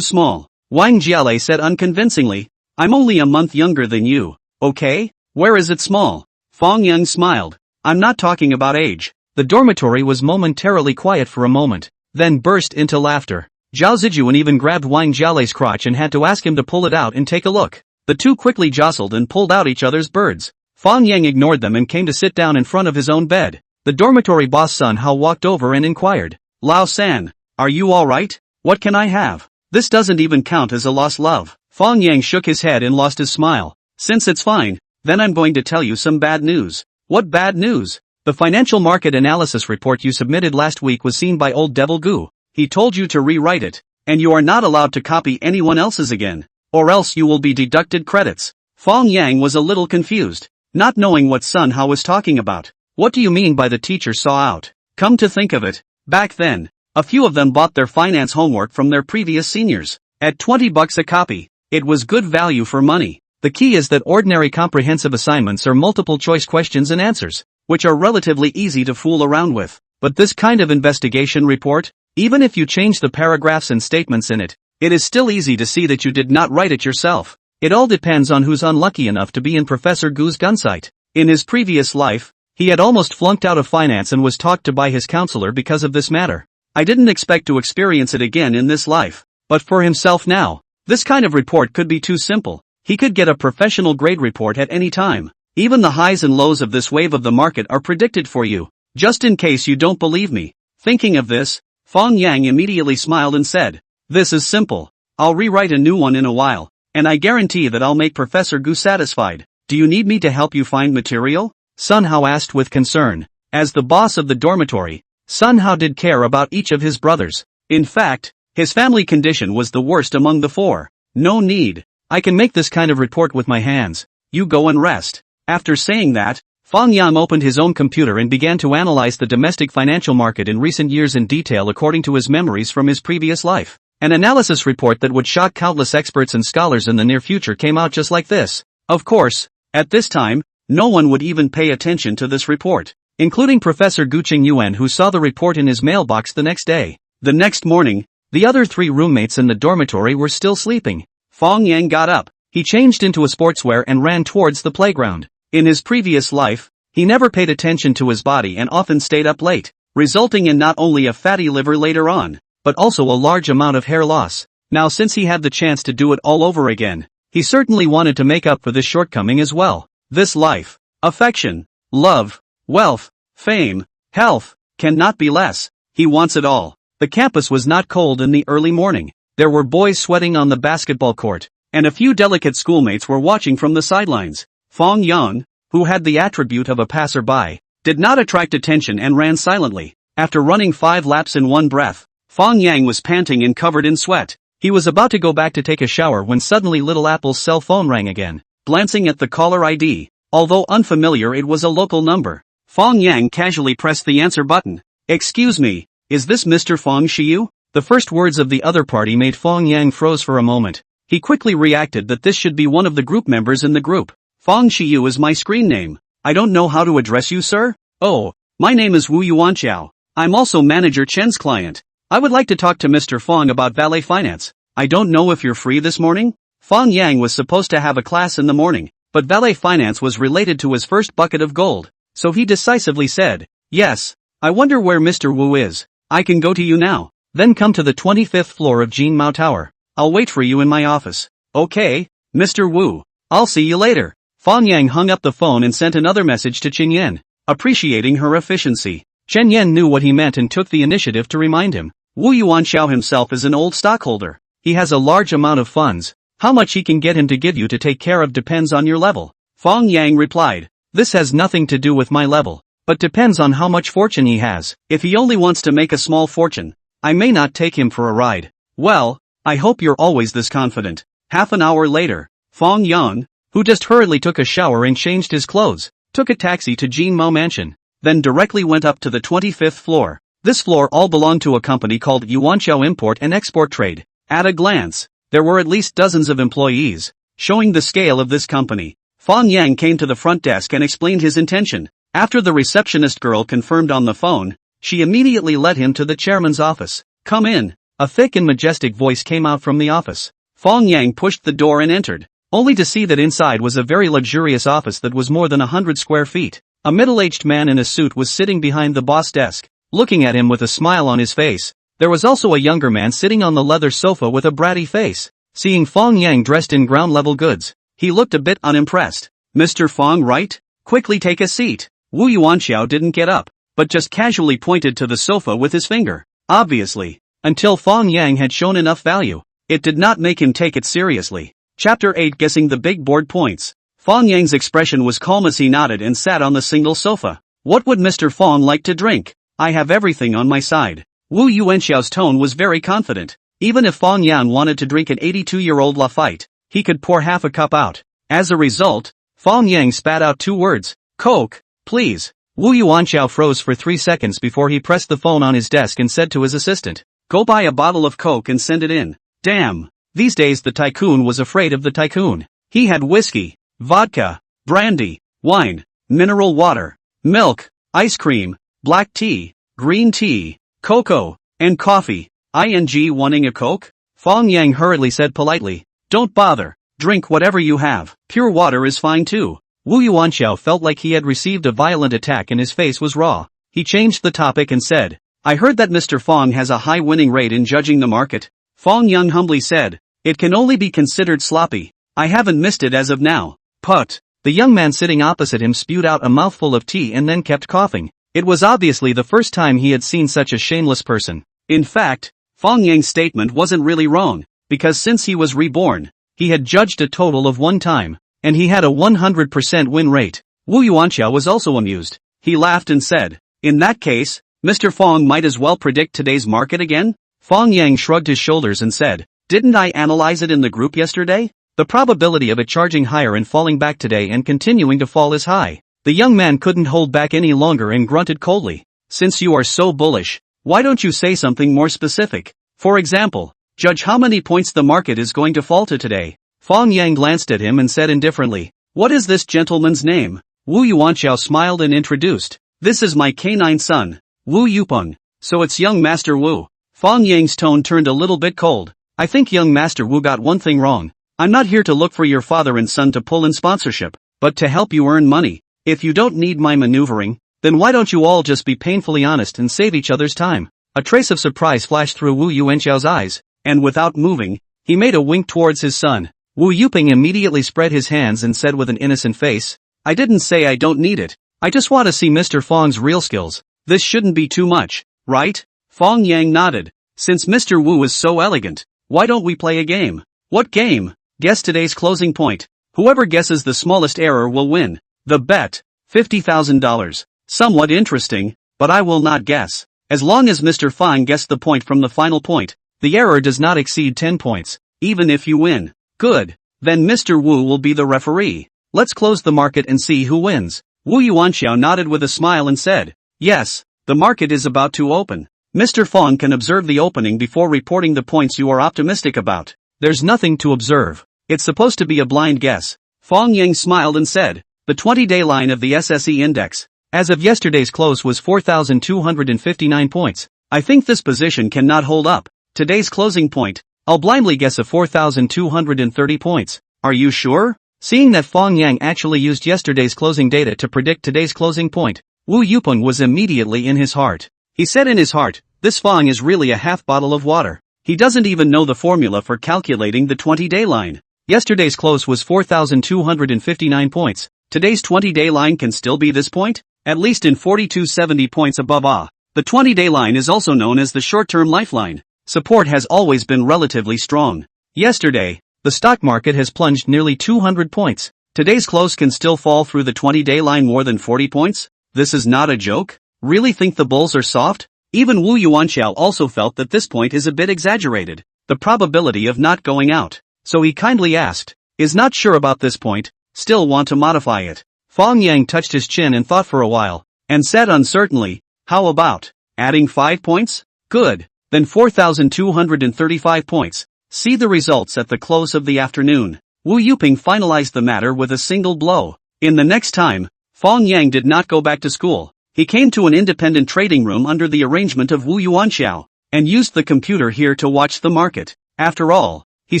small. Wang Jialei said unconvincingly, I'm only a month younger than you, okay? Where is it small? Fang Yang smiled. I'm not talking about age. The dormitory was momentarily quiet for a moment, then burst into laughter. Zhao Zijuan even grabbed Wang Jialei's crotch and had to ask him to pull it out and take a look. The two quickly jostled and pulled out each other's birds. Fang Yang ignored them and came to sit down in front of his own bed. The dormitory boss Sun Hao walked over and inquired, Lao San, are you alright? What can I have? This doesn't even count as a lost love. Fang Yang shook his head and lost his smile. Since it's fine, then I'm going to tell you some bad news. What bad news? The financial market analysis report you submitted last week was seen by old Devil Gu. He told you to rewrite it, and you are not allowed to copy anyone else's again, or else you will be deducted credits. Fang Yang was a little confused, not knowing what Sun Hao was talking about. What do you mean by the teacher saw out? Come to think of it, back then, a few of them bought their finance homework from their previous seniors. At $20 a copy, it was good value for money. The key is that ordinary comprehensive assignments are multiple choice questions and answers, which are relatively easy to fool around with. But this kind of investigation report, Even if you change the paragraphs and statements in it, it is still easy to see that you did not write it yourself. It all depends on who's unlucky enough to be in Professor Gu's gunsight. In his previous life, he had almost flunked out of finance and was talked to by his counselor because of this matter. I didn't expect to experience it again in this life. But for himself now, this kind of report could be too simple. He could get a professional grade report at any time. Even the highs and lows of this wave of the market are predicted for you. Just in case you don't believe me. Thinking of this, Fang Yang immediately smiled and said, "This is simple. I'll rewrite a new one in a while, and I guarantee that I'll make Professor Gu satisfied. Do you need me to help you find material?" Sun Hao asked with concern. As the boss of the dormitory, Sun Hao did care about each of his brothers. In fact, his family condition was the worst among the four. "No need. I can make this kind of report with my hands. You go and rest." After saying that, Fang Yang opened his own computer and began to analyze the domestic financial market in recent years in detail according to his memories from his previous life. An analysis report that would shock countless experts and scholars in the near future came out just like this. Of course, at this time, no one would even pay attention to this report, including Professor Gu Qingyuan, who saw the report in his mailbox the next day. The next morning, the other three roommates in the dormitory were still sleeping. Fang Yang got up. He changed into a sportswear and ran towards the playground. In his previous life, he never paid attention to his body and often stayed up late, resulting in not only a fatty liver later on, but also a large amount of hair loss. Now, since he had the chance to do it all over again, he certainly wanted to make up for this shortcoming as well. This life, affection, love, wealth, fame, health, cannot be less. He wants it all. The campus was not cold in the early morning. There were boys sweating on the basketball court, and a few delicate schoolmates were watching from the sidelines. Fang Yang, who had the attribute of a passerby, did not attract attention and ran silently. After running 5 laps in one breath, Fang Yang was panting and covered in sweat. He was about to go back to take a shower when suddenly Little Apple's cell phone rang again. Glancing at the caller ID, although unfamiliar, it was a local number. Fang Yang casually pressed the answer button. "Excuse me, is this Mr. Fang Shiyu?" The first words of the other party made Fang Yang froze for a moment. He quickly reacted that this should be one of the group members in the group. "Fang Shiyu is my screen name. I don't know how to address you, sir." "Oh, my name is Wu Yuanqiao. I'm also Manager Chen's client. I would like to talk to Mr. Fang about valet finance. I don't know if you're free this morning?" Fang Yang was supposed to have a class in the morning, but valet finance was related to his first bucket of gold, so he decisively said, "Yes, I wonder where Mr. Wu is. I can go to you now. Then come to the 25th floor of Jin Mao Tower. I'll wait for you in my office." "Okay, Mr. Wu. I'll see you later." Fang Yang hung up the phone and sent another message to Chen Yan, appreciating her efficiency. Chen Yan knew what he meant and took the initiative to remind him. Wu Yuanxiao himself is an old stockholder. He has a large amount of funds. How much he can get him to give you to take care of depends on your level. Fang Yang replied, "This has nothing to do with my level, but depends on how much fortune he has. If he only wants to make a small fortune, I may not take him for a ride." "Well, I hope you're always this confident." Half an hour later, Fang Yang, who just hurriedly took a shower and changed his clothes, took a taxi to Jin Mao Mansion, then directly went up to the 25th floor. This floor all belonged to a company called Yuanqiao Import and Export Trade. At a glance, there were at least dozens of employees, showing the scale of this company. Fang Yang came to the front desk and explained his intention. After the receptionist girl confirmed on the phone, she immediately led him to the chairman's office. "Come in." A thick and majestic voice came out from the office. Fang Yang pushed the door and entered, only to see that inside was a very luxurious office that was more than 100 square feet. A middle-aged man in a suit was sitting behind the boss desk, looking at him with a smile on his face. There was also a younger man sitting on the leather sofa with a bratty face. Seeing Fang Yang dressed in ground-level goods, he looked a bit unimpressed. "Mr. Fang, right? Quickly take a seat." Wu Yuanxiao didn't get up, but just casually pointed to the sofa with his finger. Obviously, until Fang Yang had shown enough value, it did not make him take it seriously. Chapter 8, Guessing the Big Board Points. Fang Yang's expression was calm as he nodded and sat on the single sofa. "What would Mr. Fang like to drink? I have everything on my side." Wu Yuanxiao's tone was very confident. Even if Fang Yang wanted to drink an 82-year-old Lafite, he could pour half a cup out. As a result, Fang Yang spat out 2 words, "Coke, please." Wu Yuanxiao froze for 3 seconds before he pressed the phone on his desk and said to his assistant, "Go buy a bottle of Coke and send it in." Damn. These days the tycoon was afraid of the tycoon. He had whiskey, vodka, brandy, wine, mineral water, milk, ice cream, black tea, green tea, cocoa, And coffee. Wanting a Coke? Fang Yang hurriedly said politely. Don't bother. Drink whatever you have. Pure water is fine too. Wu Yuanxiao felt like he had received a violent attack and his face was raw. He changed the topic and said, I heard that Mr. Fang has a high winning rate in judging the market. Fang Yang humbly said, it can only be considered sloppy. I haven't missed it as of now. Put. The young man sitting opposite him spewed out a mouthful of tea and then kept coughing. It was obviously the first time he had seen such a shameless person. In fact, Fang Yang's statement wasn't really wrong, because since he was reborn, he had judged a total of 1 time, and he had a 100% win rate. Wu Yuanxiao was also amused. He laughed and said, in that case, Mr. Fang might as well predict today's market again? Fang Yang shrugged his shoulders and said, didn't I analyze it in the group yesterday? The probability of it charging higher and falling back today and continuing to fall is high. The young man couldn't hold back any longer and grunted coldly. Since you are so bullish, why don't you say something more specific? For example, judge how many points the market is going to fall to today. Fang Yang glanced at him and said indifferently, what is this gentleman's name? Wu Yuanxiao smiled and introduced, this is my canine son, Wu Yupeng. So it's young Master Wu. Fang Yang's tone turned a little bit cold. I think young Master Wu got one thing wrong. I'm not here to look for your father and son to pull in sponsorship, but to help you earn money. If you don't need my maneuvering, then why don't you all just be painfully honest and save each other's time? A trace of surprise flashed through Wu Yuanxiao's eyes, and without moving, he made a wink towards his son. Wu Yupeng immediately spread his hands and said with an innocent face, I didn't say I don't need it. I just want to see Mr. Fang's real skills. This shouldn't be too much, right? Fang Yang nodded. Since Mr. Wu is so elegant, why don't we play a game? What game? Guess today's closing point. Whoever guesses the smallest error will win. The bet, $50,000. Somewhat interesting, but I will not guess. As long as Mr. Fang guessed the point from the final point, the error does not exceed 10 points, even if you win. Good. Then Mr. Wu will be the referee. Let's close the market and see who wins. Wu Yuanxiao nodded with a smile and said, yes, the market is about to open. Mr. Fang can observe the opening before reporting the points you are optimistic about. There's nothing to observe. It's supposed to be a blind guess. Fang Yang smiled and said, the 20-day line of the SSE index, as of yesterday's close was 4,259 points. I think this position cannot hold up. Today's closing point, I'll blindly guess a 4,230 points. Are you sure? Seeing that Fang Yang actually used yesterday's closing data to predict today's closing point, Wu Yupeng was immediately in his heart. He said in his heart, this Fang is really a half bottle of water. He doesn't even know the formula for calculating the 20-day line. Yesterday's close was 4,259 points. Today's 20-day line can still be this point? At least in 4,270 points above the 20-day line is also known as the short-term lifeline. Support has always been relatively strong. Yesterday, the stock market has plunged nearly 200 points. Today's close can still fall through the 20-day line more than 40 points? This is not a joke? Really think the bulls are soft? Even Wu Yuanxiao also felt that this point is a bit exaggerated. The probability of not going out. So he kindly asked, is not sure about this point, still want to modify it. Fang Yang touched his chin and thought for a while, and said uncertainly, how about adding 5 points? Good. Then 4,235 points. See the results at the close of the afternoon. Wu Yupeng finalized the matter with a single blow. In the next time, Fang Yang did not go back to school. He came to an independent trading room under the arrangement of Wu Yuanxiao, and used the computer here to watch the market. After all, he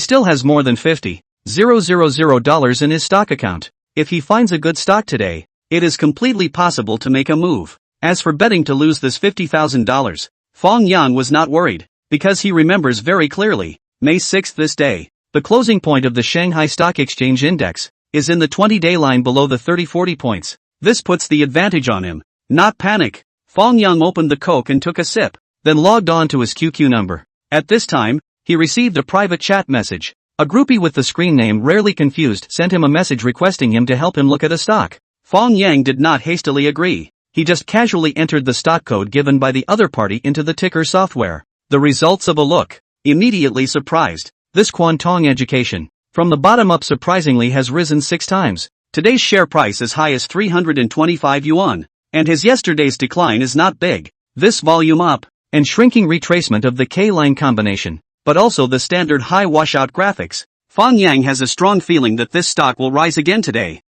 still has more than $50,000 in his stock account. If he finds a good stock today, it is completely possible to make a move. As for betting to lose this $50,000, Fang Yang was not worried, because he remembers very clearly, May 6 this day, the closing point of the Shanghai Stock Exchange Index, is in the 20-day line below the 30-40 points. This puts the advantage on him. Not panic. Fang Yang opened the Coke and took a sip, then logged on to his QQ number. At this time, he received a private chat message. A groupie with the screen name Rarely Confused sent him a message requesting him to help him look at a stock. Fang Yang did not hastily agree. He just casually entered the stock code given by the other party into the ticker software. The results of a look. Immediately surprised. This Quantong education, from the bottom up surprisingly has risen 6 times. Today's share price as high as 325 yuan. And his yesterday's decline is not big. This volume up, and shrinking retracement of the K-line combination, but also the standard high washout graphics. Fang Yang has a strong feeling that this stock will rise again today.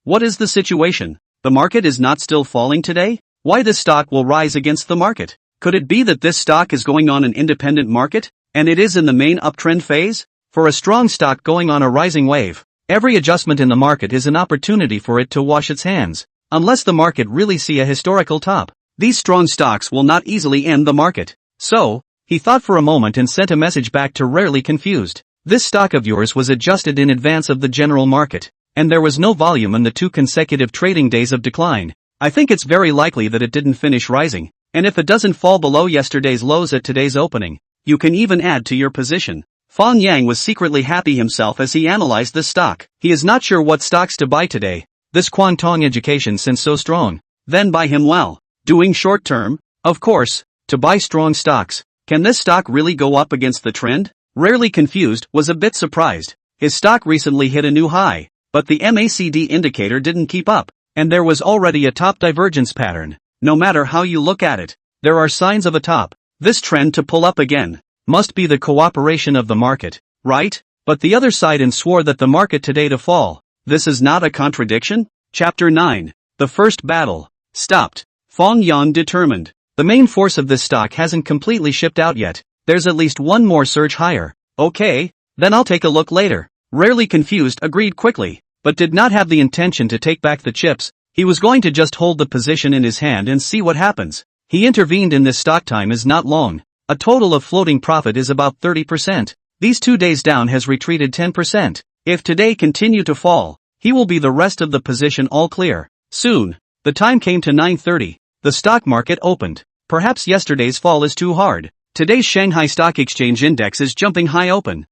What is the situation? The market is not still falling today? Why this stock will rise against the market? Could it be that this stock is going on an independent market, and it is in the main uptrend phase? For a strong stock going on a rising wave, every adjustment in the market is an opportunity for it to wash its hands. Unless the market really see a historical top, these strong stocks will not easily end the market. So, he thought for a moment and sent a message back to Rarely Confused. This stock of yours was adjusted in advance of the general market, and there was no volume in the 2 consecutive trading days of decline. I think it's very likely that it didn't finish rising, and if it doesn't fall below yesterday's lows at today's opening, you can even add to your position. Fang Yang was secretly happy himself as he analyzed this stock. He is not sure what stocks to buy today. This Quantong education since so strong. Then buy him well. Doing short term, of course, to buy strong stocks. Can this stock really go up against the trend? Rarely Confused was a bit surprised. His stock recently hit a new high, but the MACD indicator didn't keep up, and there was already a top divergence pattern. No matter how you look at it, there are signs of a top. This trend to pull up again must be the cooperation of the market, right? But the other side and swore that the market today to fall. This is not a contradiction? Chapter 9. The first battle. Stopped. Fang Yang determined. The main force of this stock hasn't completely shipped out yet. There's at least one more surge higher. Okay, then I'll take a look later. Rarely Confused agreed quickly, but did not have the intention to take back the chips. He was going to just hold the position in his hand and see what happens. He intervened in this stock. Time is not long. A total of floating profit is about 30%. These 2 days down has retreated 10%. If today continue to fall, he will be the rest of the position all clear. Soon, the time came to 9:30. The stock market opened. Perhaps yesterday's fall is too hard. Today's Shanghai Stock Exchange Index is jumping high opened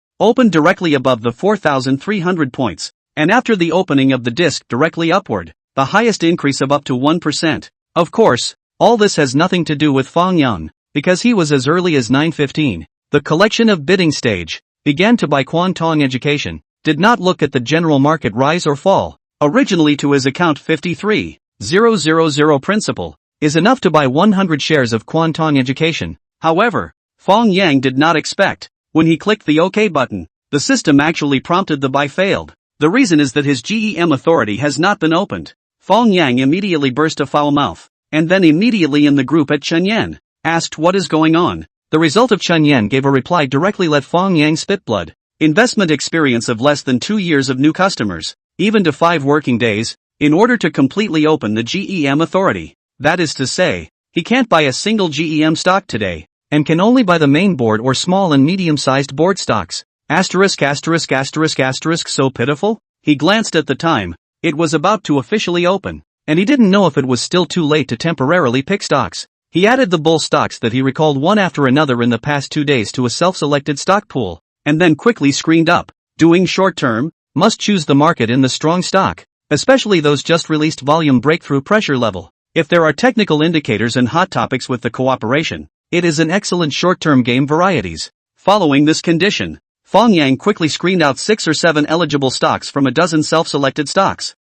directly above the 4,300 points, and after the opening of the disk directly upward, the highest increase of up to 1%. Of course, all this has nothing to do with Fang Yang, because he was as early as 9:15. The collection of bidding stage began to buy Quantong education, did not look at the general market rise or fall. Originally to his account 53,000 principal is enough to buy 100 shares of Quantong education. However, Fang Yang did not expect, when he clicked the OK button, the system actually prompted the buy failed. The reason is that his GEM authority has not been opened. Fang Yang immediately burst a foul mouth, and then immediately in the group at Chenyan, asked what is going on. The result of Chenyan gave a reply directly let Fang Yang spit blood. Investment experience of less than 2 years of new customers, even to 5 working days, in order to completely open the GEM authority. That is to say, he can't buy a single GEM stock today, and can only buy the main board or small and medium-sized board stocks. Asterisk. So pitiful? He glanced at the time. It was about to officially open, and he didn't know if it was still too late to temporarily pick stocks. He added the bull stocks that he recalled one after another in the past 2 days to a self-selected stock pool, and then quickly screened up. Doing short term, must choose the market in the strong stock, especially those just released volume breakthrough pressure level. If there are technical indicators and hot topics with the cooperation, it is an excellent short-term game varieties. Following this condition, Fang Yang quickly screened out 6 or 7 eligible stocks from a dozen self-selected stocks.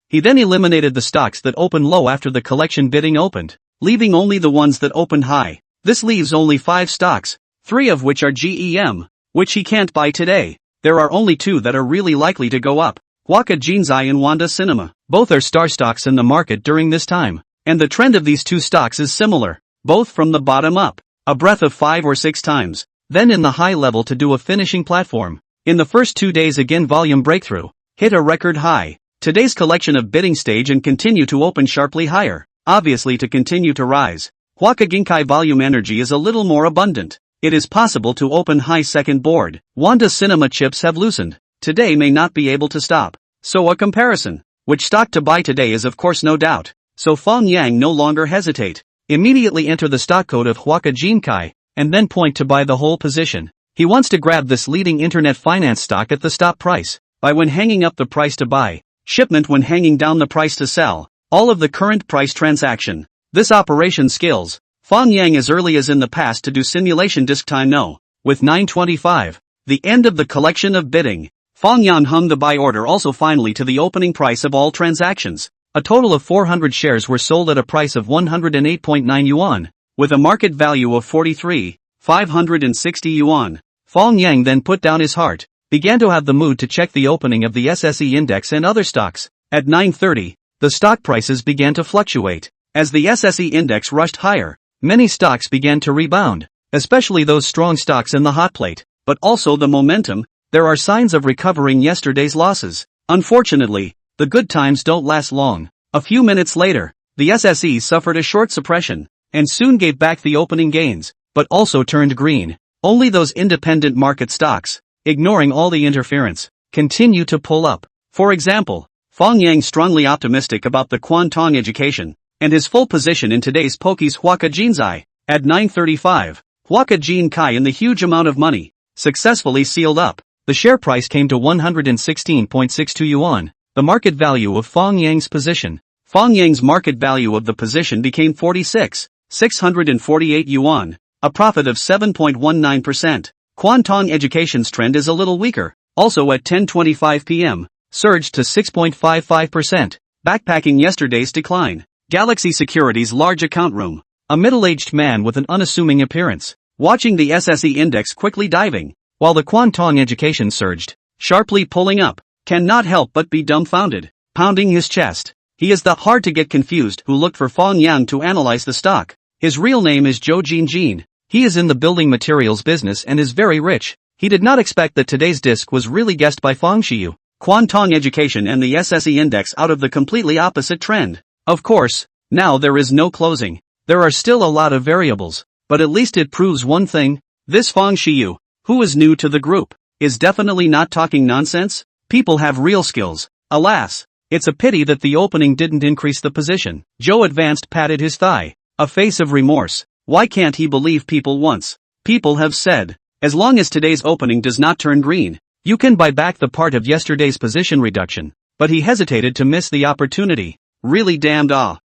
He then eliminated the stocks that opened low after the collection bidding opened, leaving only the ones that opened high. This leaves only 5 stocks, 3 of which are GEM, which he can't buy today. There are only 2 that are really likely to go up. Waka Jinzai and Wanda Cinema. Both are star stocks in the market during this time, and the trend of these 2 stocks is similar, both from the bottom up, a breath of 5 or 6 times, then in the high level to do a finishing platform. In the first 2 days again volume breakthrough, hit a record high. Today's collection of bidding stage and continue to open sharply higher, obviously to continue to rise. Waka Ginkai volume energy is a little more abundant. It is possible to open high second board. Wanda Cinema chips have loosened. Today may not be able to stop. So a comparison. Which stock to buy today is of course no doubt. So Fang Yang no longer hesitate. Immediately enter the stock code of Huaka Jinkai, and then point to buy the whole position. He wants to grab this leading internet finance stock at the stop price. Buy when hanging up the price to buy. Shipment when hanging down the price to sell. All of the current price transaction. This operation skills. Fang Yang as early as in the past to do simulation disk time no. With 9:25. The end of the collection of bidding. Fang Yang hung the buy order also finally to the opening price of all transactions. A total of 400 shares were sold at a price of 108.9 yuan, with a market value of 43,560 yuan. Fang Yang then put down his heart, began to have the mood to check the opening of the SSE index and other stocks. At 9:30, the stock prices began to fluctuate. As the SSE index rushed higher, many stocks began to rebound, especially those strong stocks in the hot plate, but also the momentum. There are signs of recovering yesterday's losses. Unfortunately, the good times don't last long. A few minutes later, the SSE suffered a short suppression, and soon gave back the opening gains, but also turned green. Only those independent market stocks, ignoring all the interference, continue to pull up. For example, Fang Yang strongly optimistic about the Confrontation education, and his full position in today's Poki's Huaka Jinzai, at 9:35, Huaka Jin Kai in the huge amount of money, successfully sealed up. The share price came to 116.62 yuan, the market value of Fang Yang's position. Fang Yang's market value of the position became 46,648 yuan, a profit of 7.19%. Confrontation education's trend is a little weaker, also at 10:25 p.m, surged to 6.55%, backpacking yesterday's decline. Galaxy Securities large account room. A middle-aged man with an unassuming appearance, watching the SSE index quickly diving, while the Confrontation education surged, sharply pulling up, cannot help but be dumbfounded, pounding his chest. He is the hard-to-get-confused who looked for Fang Yang to analyze the stock. His real name is Zhou Jinjin. He is in the building materials business and is very rich. He did not expect that today's disc was really guessed by Fang Xiyu. Confrontation education and the SSE index out of the completely opposite trend. Of course, now there is no closing. There are still a lot of variables, but at least it proves one thing. This Fang Xiyu, who is new to the group, is definitely not talking nonsense. People have real skills. Alas, it's a pity that the opening didn't increase the position. Joe advanced, patted his thigh, a face of remorse. Why can't he believe people once? People have said, as long as today's opening does not turn green, you can buy back the part of yesterday's position reduction. But he hesitated to miss the opportunity. Really damned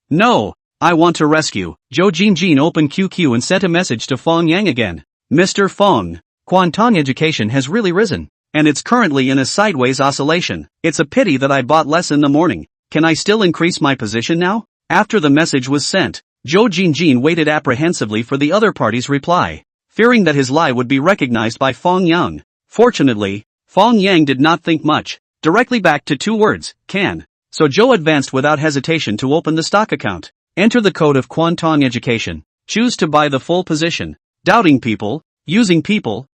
No, I want to rescue. Zhou Jinjin opened QQ and sent a message to Fang Yang again. Mr. Fang, Confrontation education has really risen, and it's currently in a sideways oscillation. It's a pity that I bought less in the morning. Can I still increase my position now? After the message was sent, Zhou Jinjin waited apprehensively for the other party's reply, fearing that his lie would be recognized by Fang Yang. Fortunately, Fang Yang did not think much, directly back to two words, can. So Joe advanced without hesitation to open the stock account. Enter the code of Confrontation education. Choose to buy the full position. Doubting people, using people,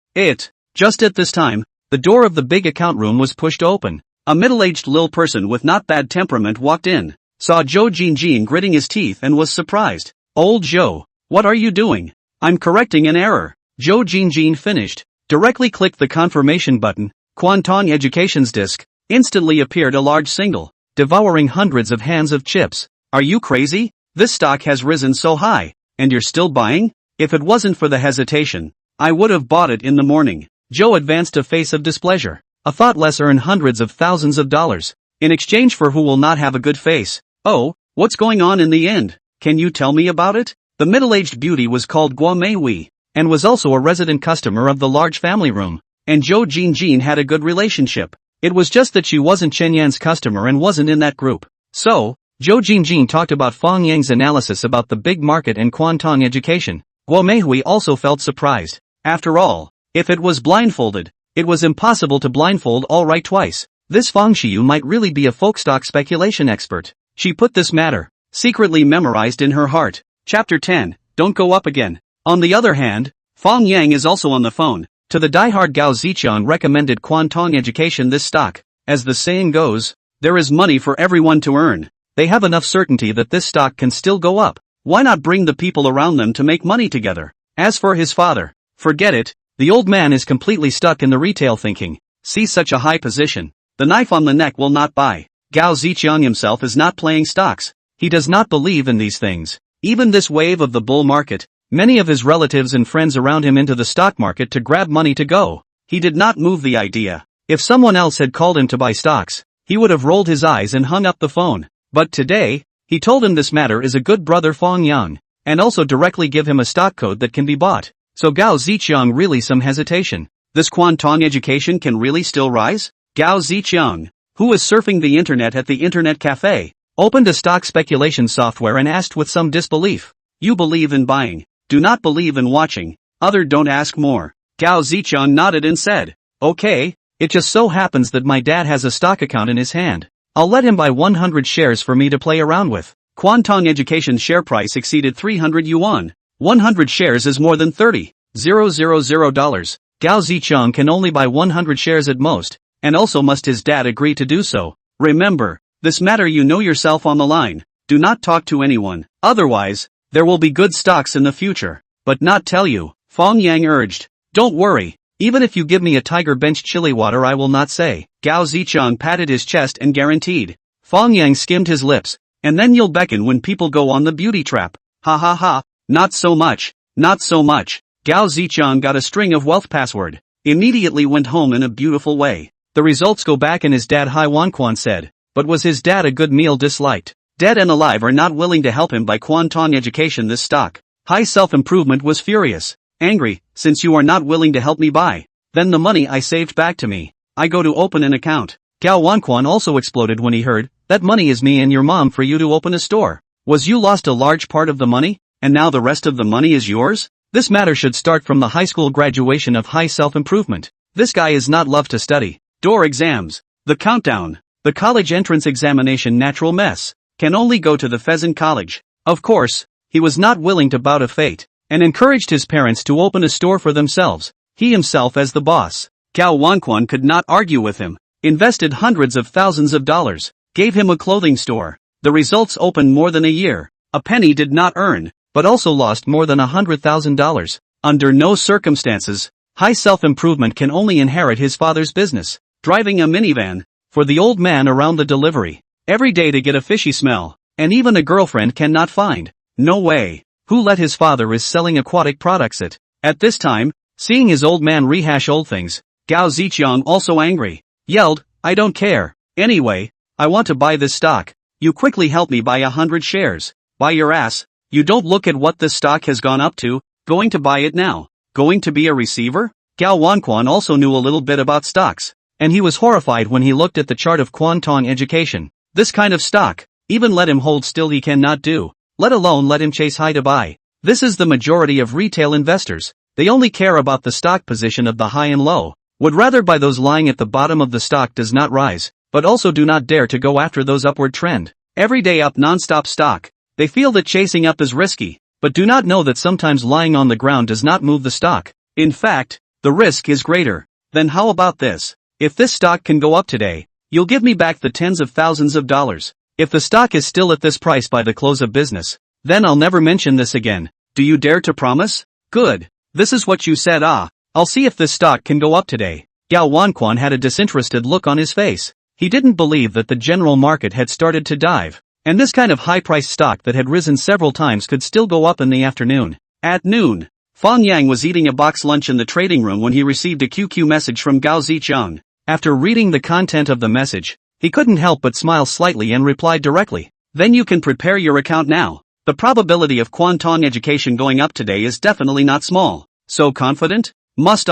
Just at this time, the door of the big account room was pushed open. A middle-aged lil person with not bad temperament walked in, saw Zhou Jinjin gritting his teeth and was surprised. Old Joe, what are you doing? I'm correcting an error. Zhou Jinjin finished, directly clicked the confirmation button. Confrontation education's disc instantly appeared a large single, devouring hundreds of hands of chips. Are you crazy? This stock has risen so high, and you're still buying? If it wasn't for the hesitation, I would have bought it in the morning. Joe advanced a face of displeasure. A thought less earn hundreds of thousands of dollars, in exchange for who will not have a good face. Oh, what's going on in the end? Can you tell me about it? The middle-aged beauty was called Guo Meihui, and was also a resident customer of the large family room, and Zhou Jinjin had a good relationship. It was just that she wasn't Chen Yan's customer and wasn't in that group. So, Zhou Jinjin talked about Fang Yang's analysis about the big market and Confrontation education. Guo Meihui also felt surprised. After all, if it was blindfolded, it was impossible to blindfold all right twice. This Fang Xiyu might really be a folk stock speculation expert. She put this matter, secretly memorized in her heart. Chapter 10, Don't Go Up Again. On the other hand, Fang Yang is also on the phone. To the diehard Gao Zichang recommended Confrontation education this stock. As the saying goes, there is money for everyone to earn. They have enough certainty that this stock can still go up. Why not bring the people around them to make money together? As for his father, forget it. The old man is completely stuck in the retail thinking. See such a high position. The knife on the neck will not buy. Gao Zichang himself is not playing stocks. He does not believe in these things. Even this wave of the bull market, many of his relatives and friends around him into the stock market to grab money to go. He did not move the idea. If someone else had called him to buy stocks, he would have rolled his eyes and hung up the phone. But today, he told him this matter is a good brother Fang Yang, and also directly give him a stock code that can be bought. So Gao Zichang really some hesitation. This Confrontation education can really still rise? Gao Zichang, who was surfing the internet at the internet cafe, opened a stock speculation software and asked with some disbelief. You believe in buying, do not believe in watching, other don't ask more. Gao Zichang nodded and said, okay, it just so happens that my dad has a stock account in his hand. I'll let him buy 100 shares for me to play around with. Confrontation education share price exceeded 300 yuan, 100 shares is more than $30,000. Gao Zicheng can only buy 100 shares at most, and also must his dad agree to do so. Remember, this matter you know yourself on the line. Do not talk to anyone, otherwise, there will be good stocks in the future. But not tell you, Fang Yang urged. Don't worry, even if you give me a tiger bench chili water I will not say. Gao Zicheng patted his chest and guaranteed. Fang Yang skimmed his lips, and then you'll beckon when people go on the beauty trap. Ha ha ha, not so much, not so much. Gao Zicheng got a string of wealth password, immediately went home in a beautiful way. The results go back and his dad Hai Wanquan said, but was his dad a good meal disliked? Dead and alive are not willing to help him buy Quanton Education this stock. High self-improvement was furious, angry, since you are not willing to help me buy, then the money I saved back to me. I go to open an account. Gao Wanquan also exploded when he heard, that money is me and your mom for you to open a store. Was you lost a large part of the money, and now the rest of the money is yours? This matter should start from the high school graduation of high self-improvement. This guy is not love to study. Door exams. The countdown. The college entrance examination natural mess. Can only go to the Pheasant College. Of course, he was not willing to bow to fate, and encouraged his parents to open a store for themselves, he himself as the boss. Gao Wanquan could not argue with him, invested hundreds of thousands of dollars, gave him a clothing store. The results opened more than a year. A penny did not earn, but also lost more than $100,000. Under no circumstances, high self-improvement can only inherit his father's business, driving a minivan, for the old man around the delivery, every day to get a fishy smell, and even a girlfriend cannot find. No way. Who let his father is selling aquatic products at this time, seeing his old man rehash old things, Gao Zicheng also angry, yelled, I don't care. Anyway, I want to buy this stock. You quickly help me buy 100 shares. Buy your ass. You don't look at what this stock has gone up to, going to buy it now. Going to be a receiver? Gao Wanquan also knew a little bit about stocks, and he was horrified when he looked at the chart of Quanton Education. This kind of stock, even let him hold still he cannot do, let alone let him chase high to buy. This is the majority of retail investors. They only care about the stock position of the high and low, would rather buy those lying at the bottom of the stock does not rise, but also do not dare to go after those upward trend. Every day up non-stop stock. They feel that chasing up is risky, but do not know that sometimes lying on the ground does not move the stock. In fact, the risk is greater. Then how about this? If this stock can go up today, you'll give me back the tens of thousands of dollars. If the stock is still at this price by the close of business, then I'll never mention this again. Do you dare to promise? Good. This is what you said. I'll see if this stock can go up today. Gao Wanquan had a disinterested look on his face. He didn't believe that the general market had started to dive, and this kind of high-priced stock that had risen several times could still go up in the afternoon. At noon, Fang Yang was eating a box lunch in the trading room when he received a QQ message from Gao Zicheng. After reading the content of the message, he couldn't help but smile slightly and replied directly, then you can prepare your account now. The probability of Quanton Education going up today is definitely not small. So confident? Must.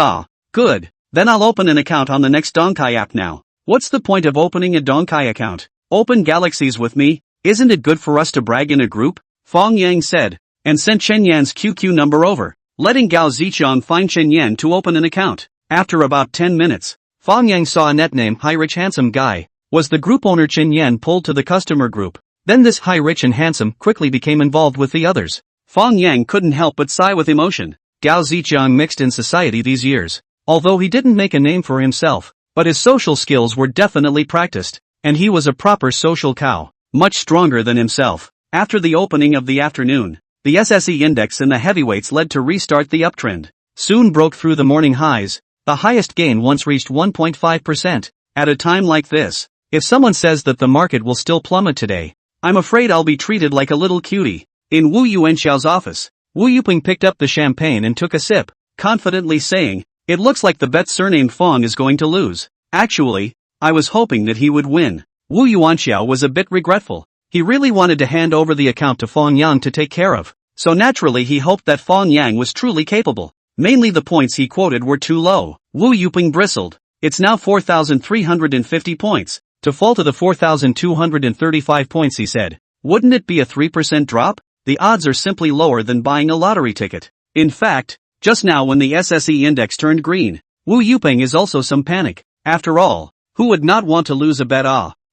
Good. Then I'll open an account on the next Donkai app now. What's the point of opening a Donkai account? Open Galaxies with me. Isn't it good for us to brag in a group? Fang Yang said, and sent Chen Yan's QQ number over, letting Gao Zicheng find Chen Yan to open an account. After about 10 minutes, Fang Yang saw a net name High Rich Handsome Guy. Was the group owner Chen Yan pulled to the customer group? Then this High Rich and Handsome quickly became involved with the others. Fang Yang couldn't help but sigh with emotion. Gao Zicheng mixed in society these years, although he didn't make a name for himself, but his social skills were definitely practiced, and he was a proper social cow, much stronger than himself. After the opening of the afternoon, the SSE index in the heavyweights led to restart the uptrend, soon broke through the morning highs. The highest gain once reached 1.5%. At a time like this, if someone says that the market will still plummet today, I'm afraid I'll be treated like a little cutie. In Wu Yuanxiao's office, Wu Yuping picked up the champagne and took a sip, confidently saying, it looks like the bet surnamed Fang is going to lose. Actually, I was hoping that he would win. Wu Yuanxiao was a bit regretful. He really wanted to hand over the account to Fang Yang to take care of, so naturally he hoped that Fang Yang was truly capable. Mainly the points he quoted were too low. Wu Yuping bristled. It's now 4,350 points. To fall to the 4,235 points, he said. Wouldn't it be a 3% drop? The odds are simply lower than buying a lottery ticket. In fact, just now when the SSE index turned green, Wu Yuping is also some panic. After all, who would not want to lose a bet?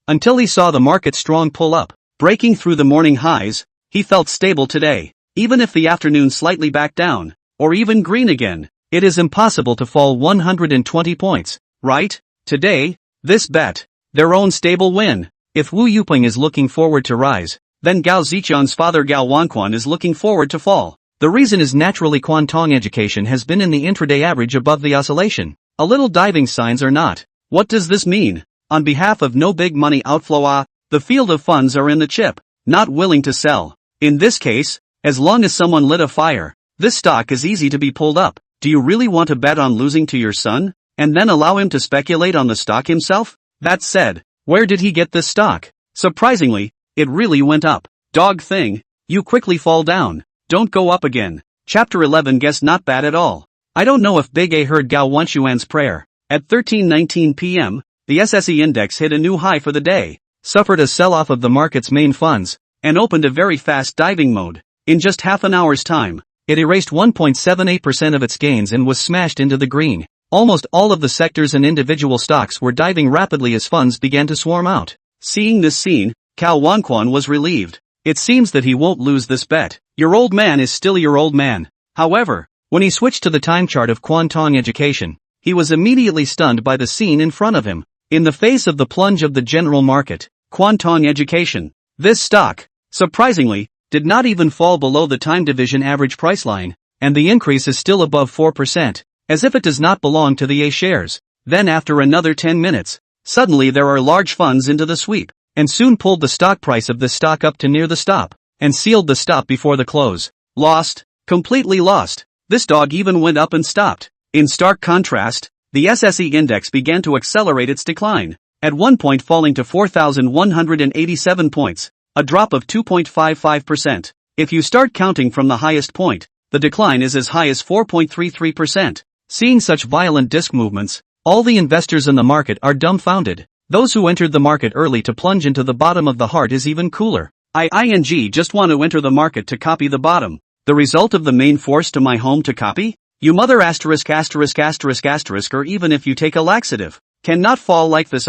Until he saw the market strong pull up, breaking through the morning highs, he felt stable today. Even if the afternoon slightly back down, or even green again, it is impossible to fall 120 points, right? Today, this bet, their own stable win. If Wu Yuping is looking forward to rise, then Gao Ziqian's father Gao Wanquan is looking forward to fall. The reason is naturally Quantong education has been in the intraday average above the oscillation. A little diving signs or not. What does this mean? On behalf of no big money outflow, the field of funds are in the chip, not willing to sell. In this case, as long as someone lit a fire, this stock is easy to be pulled up. Do you really want to bet on losing to your son, and then allow him to speculate on the stock himself? That said, where did he get this stock? Surprisingly, it really went up. Dog thing, you quickly fall down, don't go up again. Chapter 11. Guess not bad at all. I don't know if Big A heard Gao Wanshuan's prayer. At 13:19 p.m., the SSE index hit a new high for the day, suffered a sell-off of the market's main funds, and opened a very fast diving mode. In just half an hour's time, it erased 1.78% of its gains and was smashed into the green. Almost all of the sectors and individual stocks were diving rapidly as funds began to swarm out. Seeing this scene, Cao Wanquan was relieved. It seems that he won't lose this bet. Your old man is still your old man. However, when he switched to the time chart of Quantong education, he was immediately stunned by the scene in front of him. In the face of the plunge of the general market, Quantong education, this stock, surprisingly, did not even fall below the time division average price line, and the increase is still above 4%, as if it does not belong to the A shares. Then after another 10 minutes, suddenly there are large funds into the sweep, and soon pulled the stock price of this stock up to near the stop, and sealed the stop before the close. Lost, completely lost. This dog even went up and stopped. In stark contrast, the SSE index began to accelerate its decline, at one point falling to 4,187 points, a drop of 2.55%. If you start counting from the highest point, the decline is as high as 4.33%. Seeing such violent disk movements, all the investors in the market are dumbfounded. Those who entered the market early to plunge into the bottom of the heart is even cooler. I just want to enter the market to copy the bottom. The result of the main force to my home to copy? You mother asterisk asterisk asterisk asterisk, or even if you take a laxative, cannot fall like this.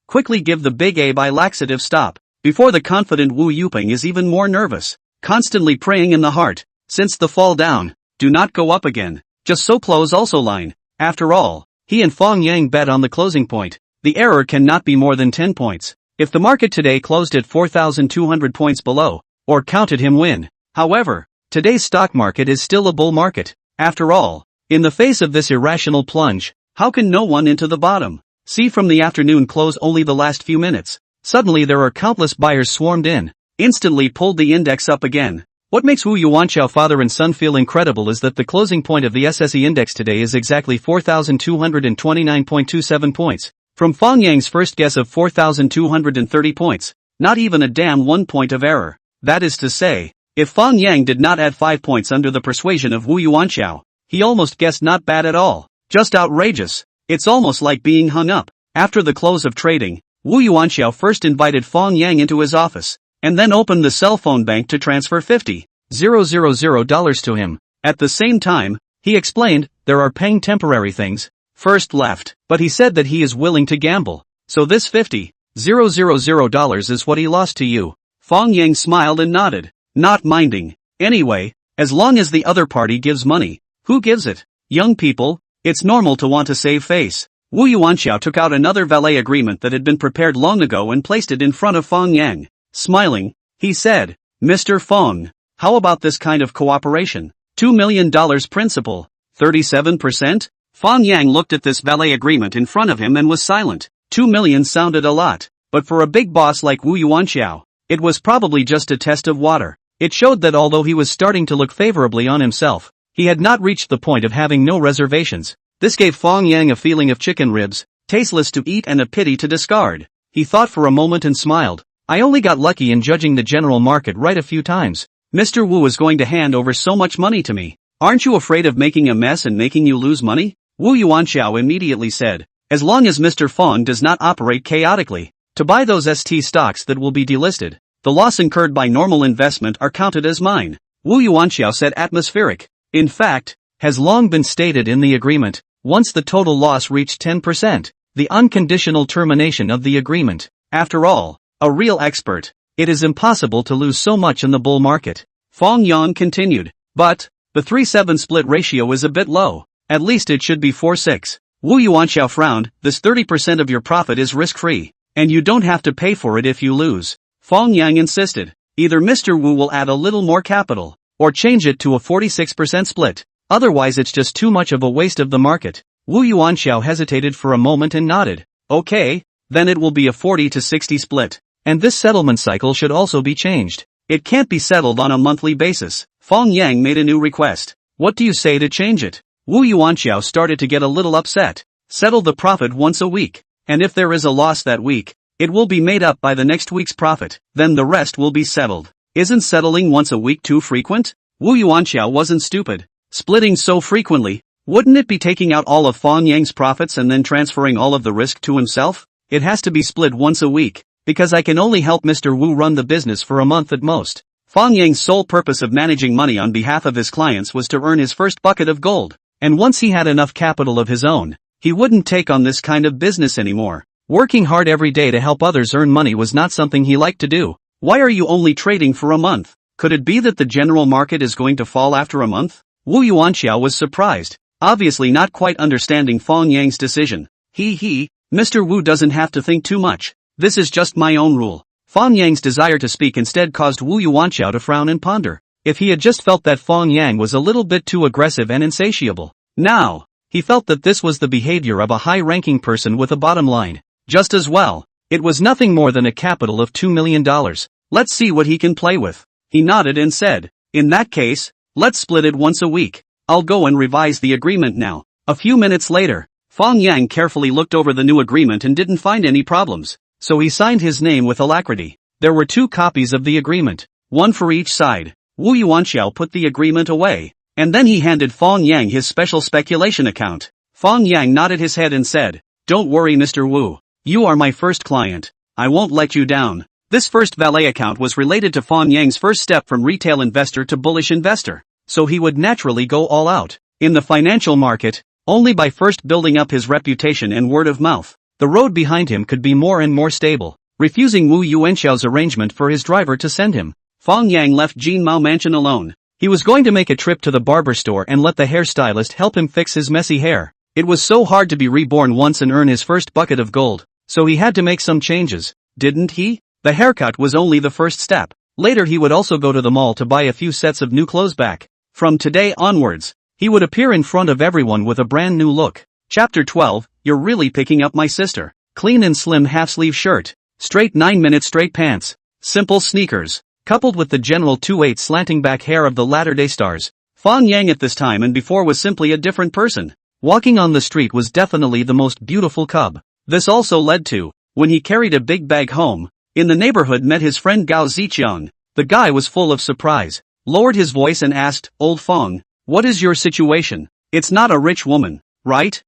Quickly give the big A by laxative stop. Before the confident Wu Yuping is even more nervous, constantly praying in the heart, since the fall down, do not go up again, just so close also line. After all, he and Fang Yang bet on the closing point. The error cannot be more than 10 points. If the market today closed at 4,200 points below, or counted him win. However, today's stock market is still a bull market. After all, in the face of this irrational plunge, how can no one into the bottom? See from the afternoon close only the last few minutes. Suddenly there are countless buyers swarmed in, instantly pulled the index up again. What makes Wu Yuanqiao father and son feel incredible is that the closing point of the SSE index today is exactly 4,229.27 points. From Fang Yang's first guess of 4,230 points, not even a damn 1 point of error. That is to say, if Fang Yang did not add 5 points under the persuasion of Wu Yuanqiao, he almost guessed not bad at all. Just outrageous. It's almost like being hung up. After the close of trading, Wu Yuanqiao first invited Fang Yang into his office, and then opened the cell phone bank to transfer $50,000 to him. At the same time, he explained, there are paying temporary things. First left, but he said that he is willing to gamble. So this $50,000 is what he lost to you. Fang Yang smiled and nodded, not minding. Anyway, as long as the other party gives money, who gives it? Young people, it's normal to want to save face. Wu Yuanqiao took out another valet agreement that had been prepared long ago and placed it in front of Fang Yang. Smiling, he said, Mr. Fang, how about this kind of cooperation? $2 million principal, 37%? Fang Yang looked at this valet agreement in front of him and was silent. 2 million sounded a lot, but for a big boss like Wu Yuanqiao, it was probably just a test of water. It showed that although he was starting to look favorably on himself, he had not reached the point of having no reservations. This gave Fang Yang a feeling of chicken ribs, tasteless to eat and a pity to discard. He thought for a moment and smiled. I only got lucky in judging the general market right a few times. Mr. Wu is going to hand over so much money to me. Aren't you afraid of making a mess and making you lose money? Wu Yuanqiao immediately said, as long as Mr. Fang does not operate chaotically, to buy those ST stocks that will be delisted, the loss incurred by normal investment are counted as mine. Wu Yuanqiao said atmospheric. In fact, has long been stated in the agreement, once the total loss reached 10%, the unconditional termination of the agreement. After all, a real expert, it is impossible to lose so much in the bull market. Fang Yang continued. But, the 3-7 split ratio is a bit low. At least it should be 4-6. Wu Yuanxiao frowned. This 30% of your profit is risk-free. And you don't have to pay for it if you lose. Fang Yang insisted. Either Mr. Wu will add a little more capital, or change it to a 46% split. Otherwise it's just too much of a waste of the market. Wu Yuanxiao hesitated for a moment and nodded. Okay, then it will be a 40-60 split. And this settlement cycle should also be changed. It can't be settled on a monthly basis. Fang Yang made a new request. What do you say to change it? Wu Yuanxiao started to get a little upset. Settle the profit once a week. And if there is a loss that week, it will be made up by the next week's profit. Then the rest will be settled. Isn't settling once a week too frequent? Wu Yuanxiao wasn't stupid. Splitting so frequently, wouldn't it be taking out all of Fang Yang's profits and then transferring all of the risk to himself? It has to be split once a week, because I can only help Mr. Wu run the business for a month at most. Fang Yang's sole purpose of managing money on behalf of his clients was to earn his first bucket of gold. And once he had enough capital of his own, he wouldn't take on this kind of business anymore. Working hard every day to help others earn money was not something he liked to do. Why are you only trading for a month? Could it be that the general market is going to fall after a month? Wu Yuanxiao was surprised, obviously not quite understanding Fang Yang's decision. Mr. Wu doesn't have to think too much. This is just my own rule. Fang Yang's desire to speak instead caused Wu Yuanxiao to frown and ponder. If he had just felt that Fang Yang was a little bit too aggressive and insatiable. Now, he felt that this was the behavior of a high-ranking person with a bottom line. Just as well, it was nothing more than a capital of $2 million. Let's see what he can play with. He nodded and said, in that case, let's split it once a week. I'll go and revise the agreement now. A few minutes later, Fang Yang carefully looked over the new agreement and didn't find any problems, so he signed his name with alacrity. There were 2 copies of the agreement, one for each side. Wu Yuanxiao put the agreement away, and then he handed Fang Yang his special speculation account. Fang Yang nodded his head and said, don't worry Mr. Wu, you are my first client. I won't let you down. This first valet account was related to Fang Yang's first step from retail investor to bullish investor, so he would naturally go all out in the financial market, only by first building up his reputation and word of mouth. The road behind him could be more and more stable. Refusing Wu Yuanxiao's arrangement for his driver to send him, Fang Yang left Jinmao Mansion alone. He was going to make a trip to the barber store and let the hairstylist help him fix his messy hair. It was so hard to be reborn once and earn his first bucket of gold, so he had to make some changes, didn't he? The haircut was only the first step. Later he would also go to the mall to buy a few sets of new clothes back. From today onwards, he would appear in front of everyone with a brand new look. Chapter 12, You're really picking up my sister. Clean and slim half-sleeve shirt, straight 9-minute straight pants, simple sneakers, coupled with the general 2/8 slanting back hair of the latter-day stars. Fang Yang at this time and before was simply a different person. Walking on the street was definitely the most beautiful cub. This also led to, when he carried a big bag home, in the neighborhood met his friend Gao Ziqiang. The guy was full of surprise, lowered his voice and asked, Old Fang, what is your situation? It's not a rich woman, right?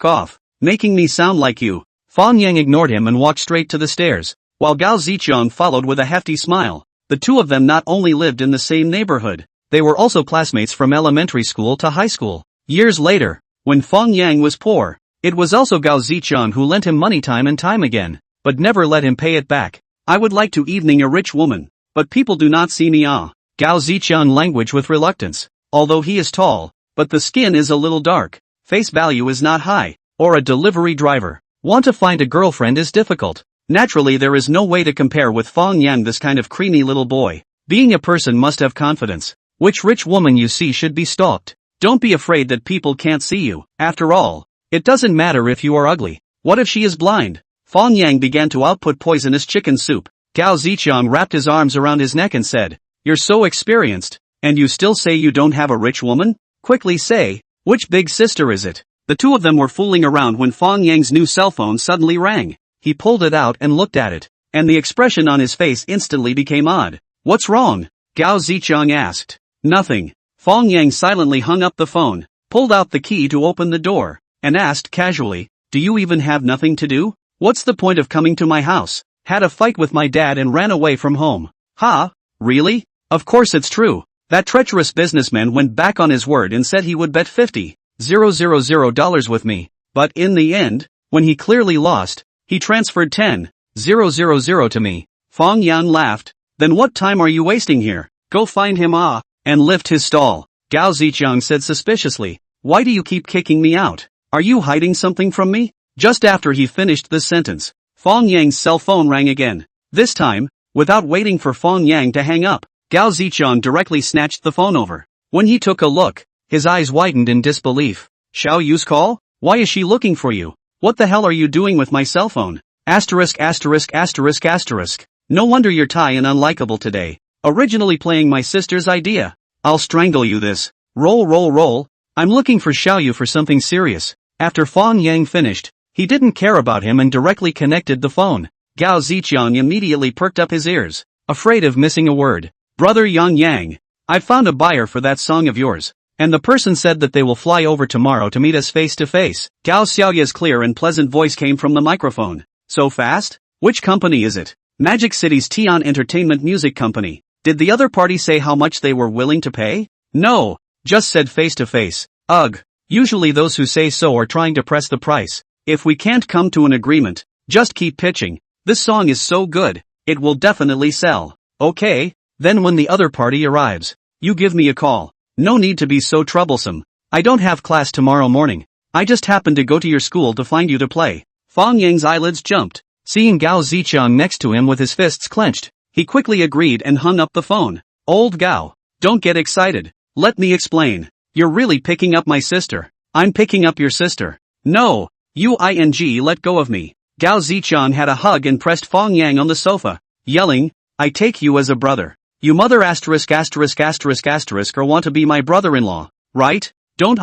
Off. Making me sound like you. Fang Yang ignored him and walked straight to the stairs, while Gao Ziqiang followed with a hefty smile. The two of them not only lived in the same neighborhood, they were also classmates from elementary school to high school. Years later, when Fang Yang was poor, it was also Gao Ziqiang who lent him money time and time again, but never let him pay it back. I would like to evening a rich woman, but people do not see me. Gao Ziqiang language with reluctance, although he is tall, but the skin is a little dark, face value is not high, or a delivery driver. Want to find a girlfriend is difficult. Naturally there is no way to compare with Fang Yang, this kind of creamy little boy. Being a person must have confidence. Which rich woman you see should be stalked. Don't be afraid that people can't see you. After all, it doesn't matter if you are ugly. What if she is blind? Fang Yang began to output poisonous chicken soup. Gao Ziqiang wrapped his arms around his neck and said, You're so experienced, and you still say you don't have a rich woman? Quickly say, which big sister is it? The two of them were fooling around when Fang Yang's new cell phone suddenly rang. He pulled it out and looked at it, and the expression on his face instantly became odd. What's wrong? Gao Ziqiang asked. Nothing. Fang Yang silently hung up the phone, pulled out the key to open the door, and asked casually, Do you even have nothing to do? What's the point of coming to my house? Had a fight with my dad and ran away from home. Ha? Really? Of course it's true. That treacherous businessman went back on his word and said he would bet $50,000 with me, but in the end, when he clearly lost, he transferred $10,000 to me. Fang Yang laughed. Then what time are you wasting here? Go find him and lift his stall. Gao Zichang said suspiciously. Why do you keep kicking me out? Are you hiding something from me? Just after he finished this sentence, Fang Yang's cell phone rang again. This time, without waiting for Fang Yang to hang up, Gao Zichang directly snatched the phone over. When he took a look, his eyes widened in disbelief. Xiao Yu's call? Why is she looking for you? What the hell are you doing with my cell phone? Asterisk asterisk asterisk asterisk. No wonder you're Thai and unlikable today. Originally playing my sister's idea. I'll strangle you this. Roll roll roll. I'm looking for Xiao Yu for something serious. After Fang Yang finished, he didn't care about him and directly connected the phone. Gao Zichang immediately perked up his ears, afraid of missing a word. Brother Yang, I found a buyer for that song of yours. And the person said that they will fly over tomorrow to meet us face to face. Gao Xiaoya's clear and pleasant voice came from the microphone. So fast? Which company is it? Magic City's Tian Entertainment Music Company. Did the other party say how much they were willing to pay? No, just said face to face. Ugh. Usually those who say so are trying to press the price. If we can't come to an agreement, just keep pitching. This song is so good, it will definitely sell. Okay, then when the other party arrives, you give me a call. No need to be so troublesome. I don't have class tomorrow morning. I just happened to go to your school to find you to play. Fang Yang's eyelids jumped. Seeing Gao Zichang next to him with his fists clenched, he quickly agreed and hung up the phone. Old Gao, don't get excited. Let me explain. You're really picking up my sister. I'm picking up your sister. No, let go of me. Gao Zichang had a hug and pressed Fang Yang on the sofa, yelling, I take you as a brother. You mother asterisk asterisk asterisk asterisk or want to be my brother-in-law, right? Don't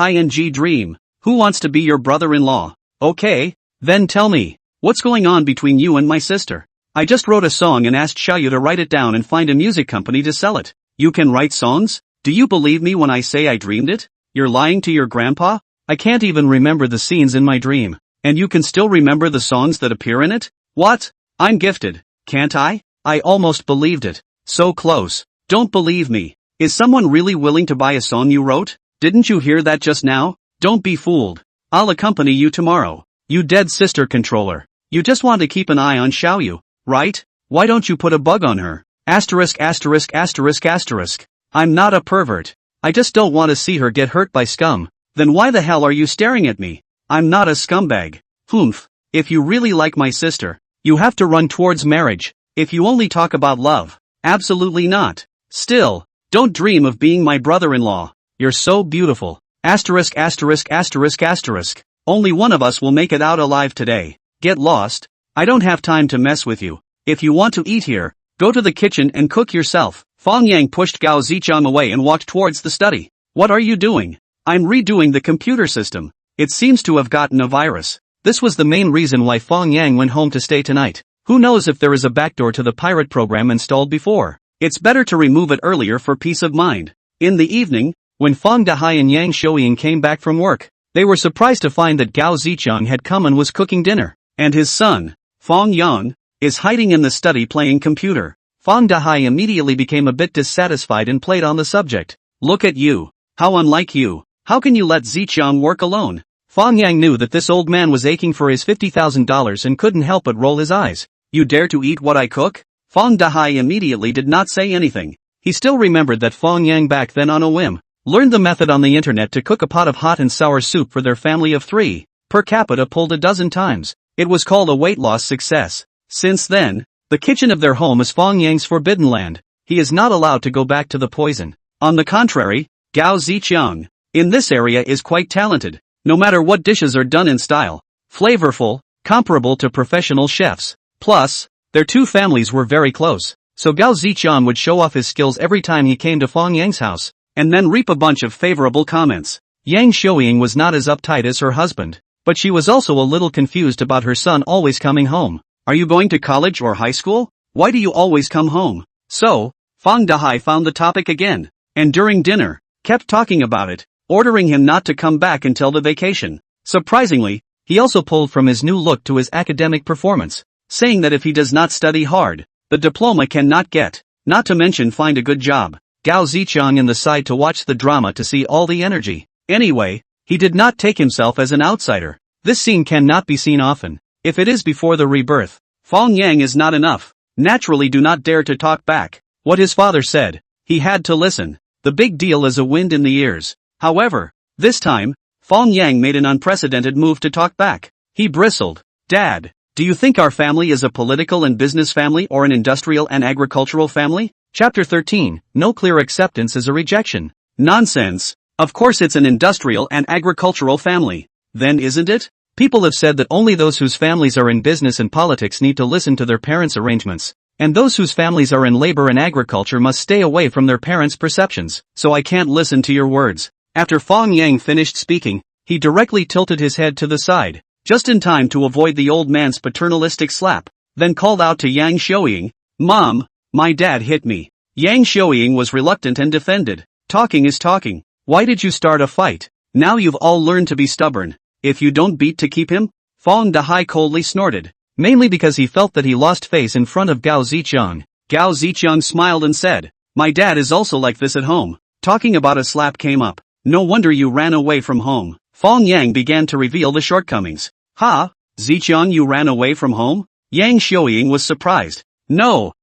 dream. Who wants to be your brother-in-law? Okay, then tell me, what's going on between you and my sister? I just wrote a song and asked Xiao Yu to write it down and find a music company to sell it. You can write songs? Do you believe me when I say I dreamed it? You're lying to your grandpa? I can't even remember the scenes in my dream. And you can still remember the songs that appear in it? What? I'm gifted, can't I? I almost believed it. So close. Don't believe me. Is someone really willing to buy a song you wrote? Didn't you hear that just now? Don't be fooled. I'll accompany you tomorrow. You dead sister controller. You just want to keep an eye on Xiao Yu, right? Why don't you put a bug on her? Asterisk asterisk asterisk asterisk. I'm not a pervert. I just don't want to see her get hurt by scum. Then why the hell are you staring at me? I'm not a scumbag. Humph. If you really like my sister, you have to run towards marriage. If you only talk about love, absolutely not. Still, don't dream of being my brother-in-law. You're so beautiful. Asterisk asterisk asterisk asterisk. Only one of us will make it out alive today. Get lost. I don't have time to mess with you. If you want to eat here, go to the kitchen and cook yourself. Fang Yang pushed Gao Zichang away and walked towards the study. What are you doing? I'm redoing the computer system. It seems to have gotten a virus. This was the main reason why Fang Yang went home to stay tonight. Who knows if there is a backdoor to the pirate program installed before. It's better to remove it earlier for peace of mind. In the evening, when Fang Dahai and Yang Shouying came back from work, they were surprised to find that Gao Zichang had come and was cooking dinner. And his son, Fang Yang, is hiding in the study playing computer. Fang Dahai immediately became a bit dissatisfied and played on the subject. Look at you. How unlike you. How can you let Zichang work alone? Fang Yang knew that this old man was aching for his $50,000 and couldn't help but roll his eyes. You dare to eat what I cook? Fang Dahai immediately did not say anything. He still remembered that Fang Yang back then on a whim learned the method on the internet to cook a pot of hot and sour soup for their family of 3. Per capita pulled a dozen times. It was called a weight loss success. Since then, the kitchen of their home is Fang Yang's forbidden land. He is not allowed to go back to the poison. On the contrary, Gao Zichang, in this area is quite talented. No matter what dishes are done in style, flavorful, comparable to professional chefs. Plus, their two families were very close. So Gao Zichang would show off his skills every time he came to Fang Yang's house, and then reap a bunch of favorable comments. Yang Shouying was not as uptight as her husband, but she was also a little confused about her son always coming home. Are you going to college or high school? Why do you always come home? So, Fang Dahai found the topic again, and during dinner, kept talking about it, ordering him not to come back until the vacation. Surprisingly, he also pulled from his new look to his academic performance, saying that if he does not study hard, the diploma cannot get, not to mention find a good job. Gao Zichang in the side to watch the drama to see all the energy. Anyway, he did not take himself as an outsider. This scene cannot be seen often. If it is before the rebirth, Fang Yang is not enough. Naturally do not dare to talk back. What his father said, he had to listen. The big deal is a wind in the ears. However, this time, Fang Yang made an unprecedented move to talk back. He bristled. Dad, do you think our family is a political and business family or an industrial and agricultural family? Chapter 13, No clear acceptance is a rejection. Nonsense. Of course it's an industrial and agricultural family. Then isn't it? People have said that only those whose families are in business and politics need to listen to their parents' arrangements, and those whose families are in labor and agriculture must stay away from their parents' perceptions. So I can't listen to your words. After Fang Yang finished speaking, he directly tilted his head to the side, just in time to avoid the old man's paternalistic slap, then called out to Yang Xiaoying, Mom, my dad hit me. Yang Xiaoying was reluctant and defended. Talking is talking. Why did you start a fight? Now you've all learned to be stubborn. If you don't beat to keep him? Fang Dahai coldly snorted, mainly because he felt that he lost face in front of Gao Ziqiang. Gao Ziqiang smiled and said, My dad is also like this at home. Talking about a slap came up. No wonder you ran away from home. Fang Yang began to reveal the shortcomings. Ha? Ziqiang, you ran away from home? Yang Xiaoying was surprised. No,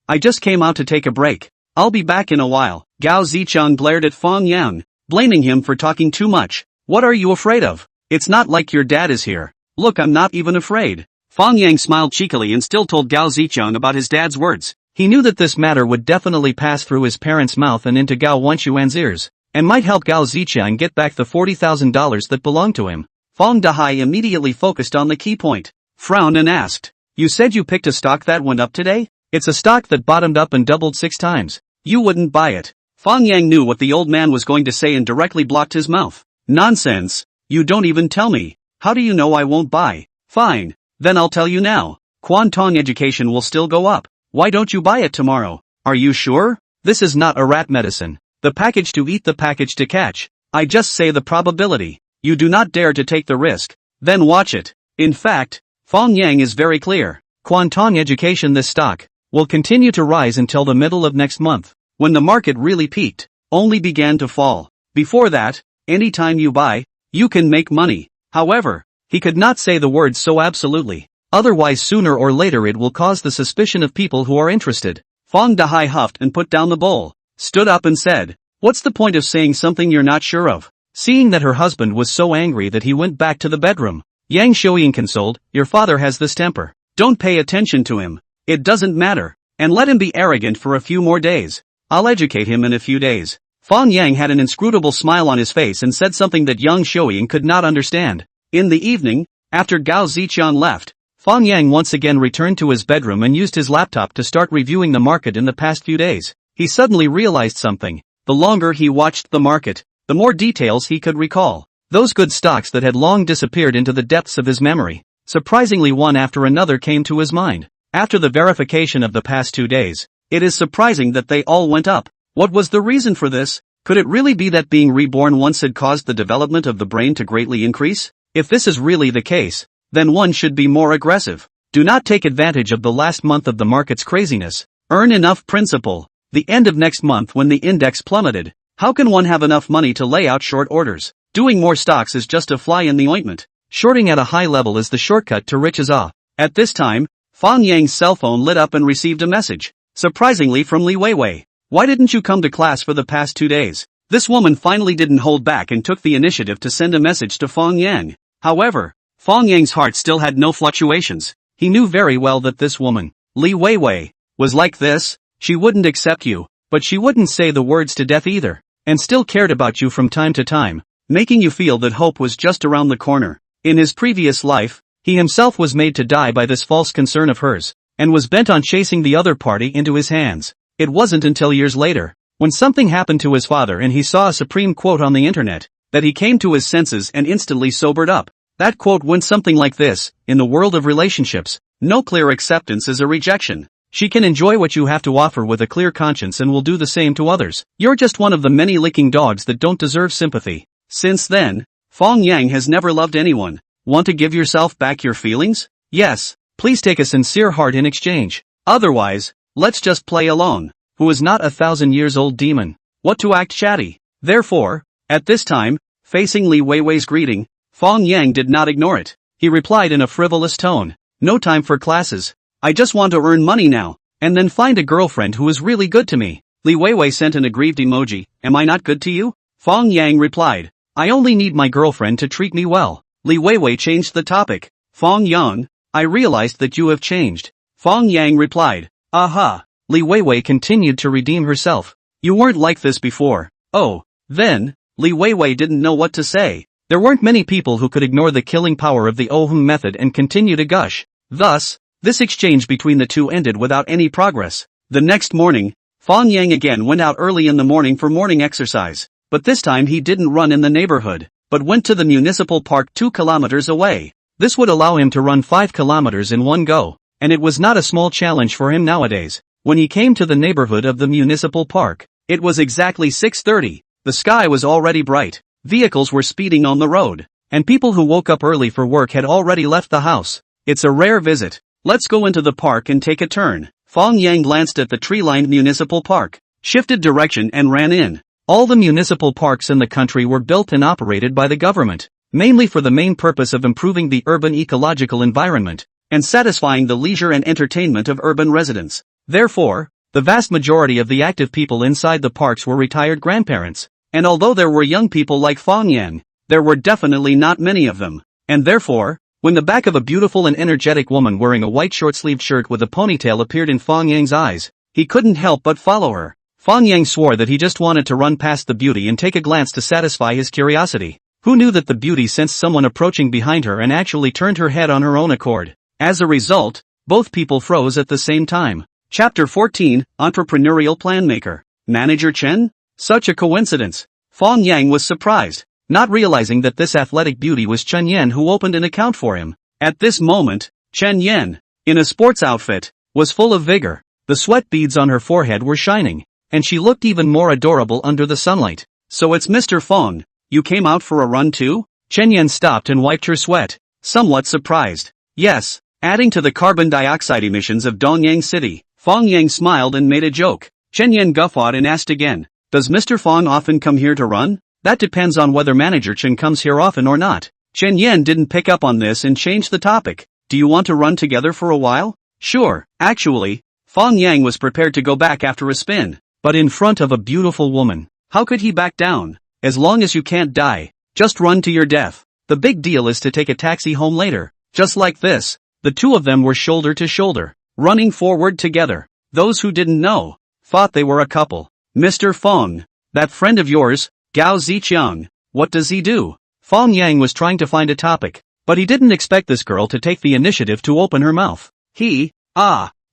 I just came out to take a break. I'll be back in a while. Gao Ziqiang glared at Fang Yang, blaming him for talking too much. What are you afraid of? It's not like your dad is here. Look, I'm not even afraid. Fang Yang smiled cheekily and still told Gao Ziqiang about his dad's words. He knew that this matter would definitely pass through his parents' mouth and into Gao Wenxuan's ears, and might help Gao Ziqiang get back the $40,000 that belonged to him. Fang Dahai immediately focused on the key point, frowned and asked, You said you picked a stock that went up today? It's a stock that bottomed up and doubled 6 times. You wouldn't buy it. Fang Yang knew what the old man was going to say and directly blocked his mouth. Nonsense. You don't even tell me. How do you know I won't buy? Fine. Then I'll tell you now. Quantong education will still go up. Why don't you buy it tomorrow? Are you sure? This is not a rat medicine. The package to eat, the package to catch. I just say the probability. You do not dare to take the risk. Then watch it. In fact, Fang Yang is very clear. Quantong education, this stock will continue to rise until the middle of next month, when the market really peaked, only began to fall. Before that, anytime you buy, you can make money. However, he could not say the words so absolutely. Otherwise sooner or later it will cause the suspicion of people who are interested. Fang Dahai huffed and put down the bowl, stood up and said, What's the point of saying something you're not sure of? Seeing that her husband was so angry that he went back to the bedroom, Yang Xiaoying consoled, Your father has this temper. Don't pay attention to him. It doesn't matter. And let him be arrogant for a few more days. I'll educate him in a few days. Fang Yang had an inscrutable smile on his face and said something that Yang Xiaoying could not understand. In the evening, after Gao Ziqiang left, Fang Yang once again returned to his bedroom and used his laptop to start reviewing the market in the past few days. He suddenly realized something. The longer he watched the market, the more details he could recall. Those good stocks that had long disappeared into the depths of his memory. Surprisingly, one after another came to his mind. After the verification of the past 2 days, it is surprising that they all went up. What was the reason for this? Could it really be that being reborn once had caused the development of the brain to greatly increase? If this is really the case, then one should be more aggressive. Do not take advantage of the last month of the market's craziness. Earn enough principal. The end of next month when the index plummeted. How can one have enough money to lay out short orders? Doing more stocks is just a fly in the ointment. Shorting at a high level is the shortcut to riches. At this time, Fang Yang's cell phone lit up and received a message. Surprisingly from Li Weiwei. Why didn't you come to class for the past 2 days? This woman finally didn't hold back and took the initiative to send a message to Fang Yang. However, Fang Yang's heart still had no fluctuations. He knew very well that this woman, Li Weiwei, was like this. She wouldn't accept you, but she wouldn't say the words to death either, and still cared about you from time to time, making you feel that hope was just around the corner. In his previous life, he himself was made to die by this false concern of hers, and was bent on chasing the other party into his hands. It wasn't until years later, when something happened to his father and he saw a supreme quote on the internet, that he came to his senses and instantly sobered up. That quote went something like this: in the world of relationships, no clear acceptance is a rejection. She can enjoy what you have to offer with a clear conscience and will do the same to others. You're just one of the many licking dogs that don't deserve sympathy. Since then, Fang Yang has never loved anyone. Want to give yourself back your feelings? Yes, please take a sincere heart in exchange. Otherwise, let's just play along. Who is not a 1,000-years-old demon? What to act chatty? Therefore, at this time, facing Li Weiwei's greeting, Fang Yang did not ignore it. He replied in a frivolous tone, "No time for classes. I just want to earn money now, and then find a girlfriend who is really good to me. Li Weiwei sent an aggrieved emoji. Am I not good to you? Fang Yang replied. I only need my girlfriend to treat me well. Li Weiwei changed the topic. Fang Yang, I realized that you have changed. Fang Yang replied. Aha. Li Weiwei continued to redeem herself. You weren't like this before. Oh. Then, Li Weiwei didn't know what to say. There weren't many people who could ignore the killing power of the Ohum method and continue to gush. Thus, this exchange between the two ended without any progress. The next morning, Fang Yang again went out early in the morning for morning exercise, but this time he didn't run in the neighborhood, but went to the municipal park 2 kilometers away. This would allow him to run 5 kilometers in one go, and it was not a small challenge for him nowadays. When he came to the neighborhood of the municipal park, it was exactly 6:30. The sky was already bright, vehicles were speeding on the road, and people who woke up early for work had already left the house. It's a rare visit. Let's go into the park and take a turn. Fang Yang glanced at the tree-lined municipal park, shifted direction and ran in. All the municipal parks in the country were built and operated by the government, mainly for the main purpose of improving the urban ecological environment, and satisfying the leisure and entertainment of urban residents. Therefore, the vast majority of the active people inside the parks were retired grandparents, and although there were young people like Fang Yang, there were definitely not many of them, and therefore, when the back of a beautiful and energetic woman wearing a white short-sleeved shirt with a ponytail appeared in Fang Yang's eyes, he couldn't help but follow her. Fang Yang swore that he just wanted to run past the beauty and take a glance to satisfy his curiosity. Who knew that the beauty sensed someone approaching behind her and actually turned her head on her own accord? As a result, both people froze at the same time. Chapter 14, Entrepreneurial Planmaker. Manager Chen? Such a coincidence. Fang Yang was surprised, not realizing that this athletic beauty was Chen Yan who opened an account for him. At this moment, Chen Yan, in a sports outfit, was full of vigor. The sweat beads on her forehead were shining, and she looked even more adorable under the sunlight. So it's Mr. Fang, you came out for a run too? Chen Yan stopped and wiped her sweat, somewhat surprised. Yes, adding to the carbon dioxide emissions of Dongyang City. Fang Yang smiled and made a joke. Chen Yan guffawed and asked again, does Mr. Fang often come here to run? That depends on whether Manager Chen comes here often or not. Chen Yan didn't pick up on this and changed the topic. Do you want to run together for a while? Sure. Actually, Fang Yang was prepared to go back after a spin, but in front of a beautiful woman, how could he back down? As long as you can't die, just run to your death. The big deal is to take a taxi home later. Just like this, the two of them were shoulder to shoulder, running forward together. Those who didn't know, thought they were a couple. Mr. Fang, that friend of yours, Gao Ziqiang, what does he do? Fang Yang was trying to find a topic, but he didn't expect this girl to take the initiative to open her mouth. He,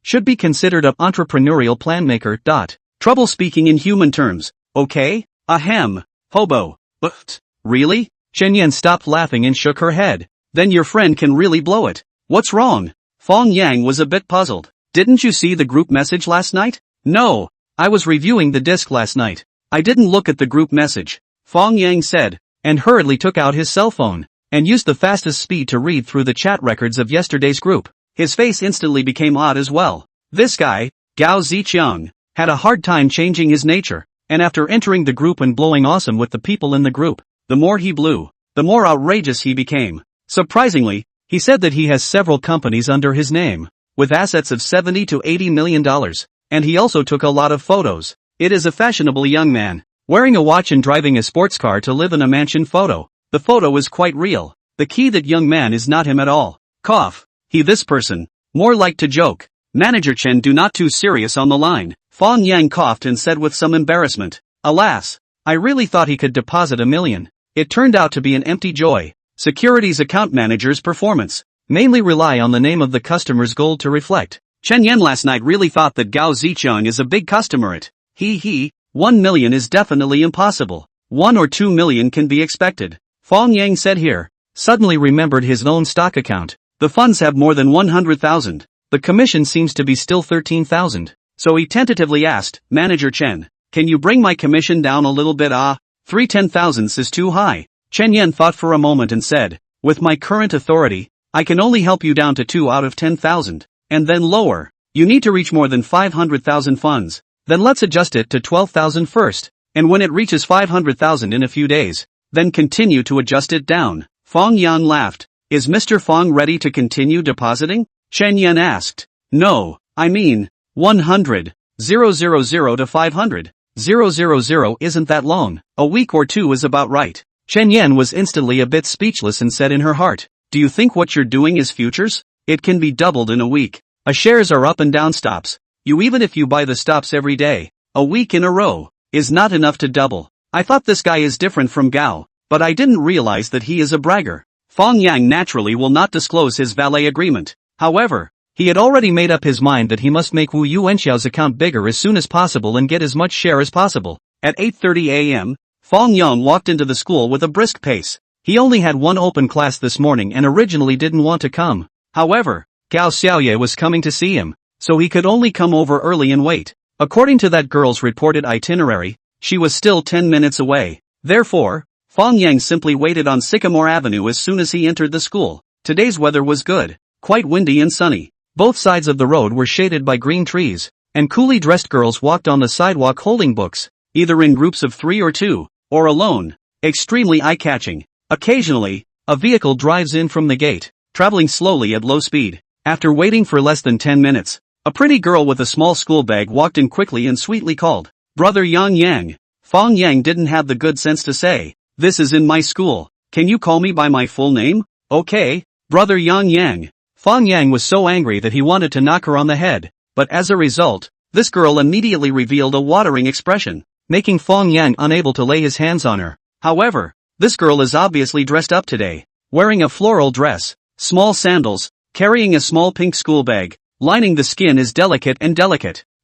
should be considered an entrepreneurial planmaker. Trouble speaking in human terms, okay? Ahem, hobo. But, really? Chen Yan stopped laughing and shook her head. Then your friend can really blow it. What's wrong? Fang Yang was a bit puzzled. Didn't you see the group message last night? No, I was reviewing the disc last night. I didn't look at the group message, Fang Yang said, and hurriedly took out his cell phone, and used the fastest speed to read through the chat records of yesterday's group. His face instantly became odd as well. This guy, Gao Ziqiang, had a hard time changing his nature, and after entering the group and blowing awesome with the people in the group, the more he blew, the more outrageous he became. Surprisingly, he said that he has several companies under his name, with assets of $70 to $80 million, and he also took a lot of photos. It is a fashionable young man, wearing a watch and driving a sports car to live in a mansion photo. The photo is quite real. The key that young man is not him at all. Cough. He this person. More like to joke. Manager Chen do not too serious on the line. Fang Yang coughed and said with some embarrassment. Alas, I really thought he could deposit $1 million. It turned out to be an empty joy. Securities account managers' performance mainly rely on the name of the customer's gold to reflect. Chen Yan last night really thought that Gao Ziqiang is a big customer. $1 million is definitely impossible. 1 or 2 million can be expected. Fang Yang said here, suddenly remembered his own stock account. The funds have more than 100,000. The commission seems to be still 13,000. So he tentatively asked, Manager Chen, can you bring my commission down a little bit? 3/10,000 is too high. Chen Yan thought for a moment and said, with my current authority, I can only help you down to 2 out of 10,000, and then lower. You need to reach more than 500,000 funds. Then let's adjust it to 12,000 first, and when it reaches 500,000 in a few days, then continue to adjust it down. Fang Yang laughed. Is Mr. Fang ready to continue depositing? Chen Yan asked. No, I mean, 100. 000 to 500. 000 isn't that long. A week or two is about right. Chen Yan was instantly a bit speechless and said in her heart, do you think what you're doing is futures? It can be doubled in a week. Shares are up and down stops. Even if you buy the stops every day, a week in a row, is not enough to double. I thought this guy is different from Gao, but I didn't realize that he is a bragger. Fang Yang naturally will not disclose his valet agreement. However, he had already made up his mind that he must make Wu Yuanxiao's account bigger as soon as possible and get as much share as possible. At 8:30 a.m., Fang Yang walked into the school with a brisk pace. He only had one open class this morning and originally didn't want to come. However, Gao Xiaoye was coming to see him, so he could only come over early and wait. According to that girl's reported itinerary, she was still 10 minutes away. Therefore, Fang Yang simply waited on Sycamore Avenue as soon as he entered the school. Today's weather was good, quite windy and sunny. Both sides of the road were shaded by green trees, and coolly dressed girls walked on the sidewalk holding books, either in groups of 3 or 2, or alone. Extremely eye-catching. Occasionally, a vehicle drives in from the gate, traveling slowly at low speed. After waiting for less than 10 minutes, a pretty girl with a small school bag walked in quickly and sweetly called, Brother Yang. Fang Yang didn't have the good sense to say, this is in my school, can you call me by my full name? Okay, Brother Yang. Fang Yang was so angry that he wanted to knock her on the head, but as a result, this girl immediately revealed a watering expression, making Fang Yang unable to lay his hands on her. However, this girl is obviously dressed up today, wearing a floral dress, small sandals, carrying a small pink school bag. Lining the skin is delicate,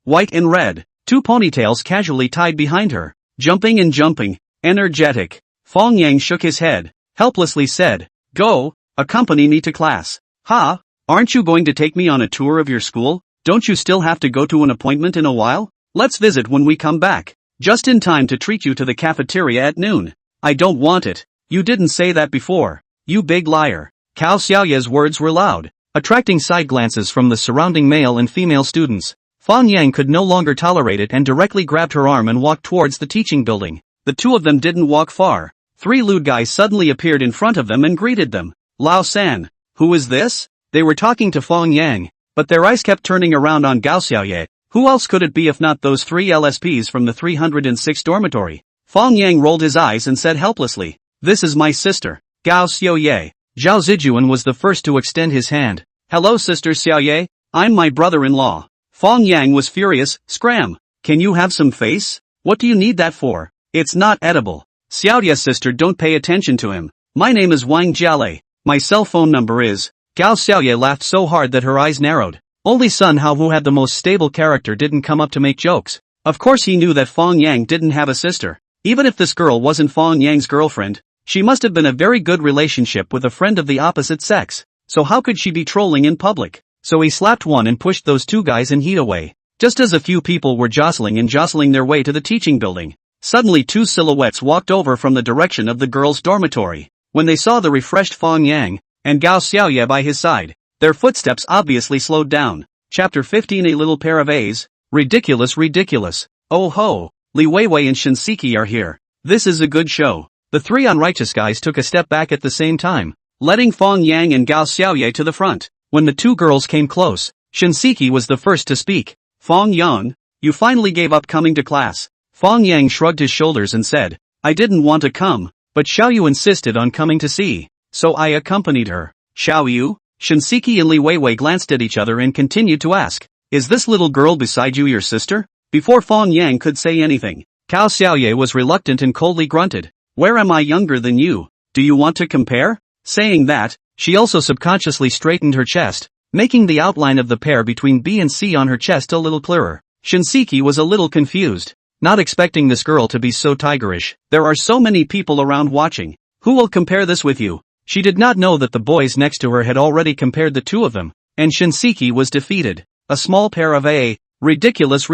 white and red, 2 ponytails casually tied behind her, jumping, energetic. Fang Yang shook his head, helplessly said, go, accompany me to class. Ha, aren't you going to take me on a tour of your school? Don't you still have to go to an appointment in a while? Let's visit when we come back, just in time to treat you to the cafeteria at noon. I don't want it, you didn't say that before, you big liar. Cao Xiaoye's words were loud, attracting side glances from the surrounding male and female students. Fang Yang could no longer tolerate it and directly grabbed her arm and walked towards the teaching building. The two of them didn't walk far. 3 lewd guys suddenly appeared in front of them and greeted them. Lao San, who is this? They were talking to Fang Yang, but their eyes kept turning around on Gao Xiaoye. Who else could it be if not those 3 LSPs from the 306 dormitory? Fang Yang rolled his eyes and said helplessly, this is my sister, Gao Xiaoye. Zhao Zijuan was the first to extend his hand. Hello Sister Xiaoye, I'm my brother-in-law. Fang Yang was furious, scram. Can you have some face? What do you need that for? It's not edible. Xiaoye's sister, don't pay attention to him. My name is Wang Jiale. My cell phone number is. Gao Xiaoye laughed so hard that her eyes narrowed. Only Sun Hao, who had the most stable character, didn't come up to make jokes. Of course he knew that Fang Yang didn't have a sister. Even if this girl wasn't Fang Yang's girlfriend, she must have been a very good relationship with a friend of the opposite sex. So how could she be trolling in public? So he slapped one and pushed those 2 guys in heat away. Just as a few people were jostling their way to the teaching building, suddenly 2 silhouettes walked over from the direction of the girls' dormitory. When they saw the refreshed Fang Yang, and Gao Xiaoye by his side, their footsteps obviously slowed down. Chapter 15. A little pair of A's. Ridiculous. Oh ho, Li Weiwei and Shinseki are here. This is a good show. The 3 unrighteous guys took a step back at the same time, letting Fang Yang and Gao Xiaoye to the front. When the 2 girls came close, Shinseki was the first to speak. Fang Yang, you finally gave up coming to class. Fang Yang shrugged his shoulders and said, I didn't want to come, but Xiaoyu insisted on coming to see, so I accompanied her. Xiaoyu? Shinseki and Li Weiwei glanced at each other and continued to ask, is this little girl beside you your sister? Before Fang Yang could say anything, Cao Xiaoye was reluctant and coldly grunted, where am I younger than you? Do you want to compare? Saying that, she also subconsciously straightened her chest, making the outline of the pair between B and C on her chest a little clearer. Shinseki was a little confused, not expecting this girl to be so tigerish. There are so many people around watching. Who will compare this with you? She did not know that the boys next to her had already compared the 2 of them, and Shinseki was defeated. A small pair of A. Ridiculous.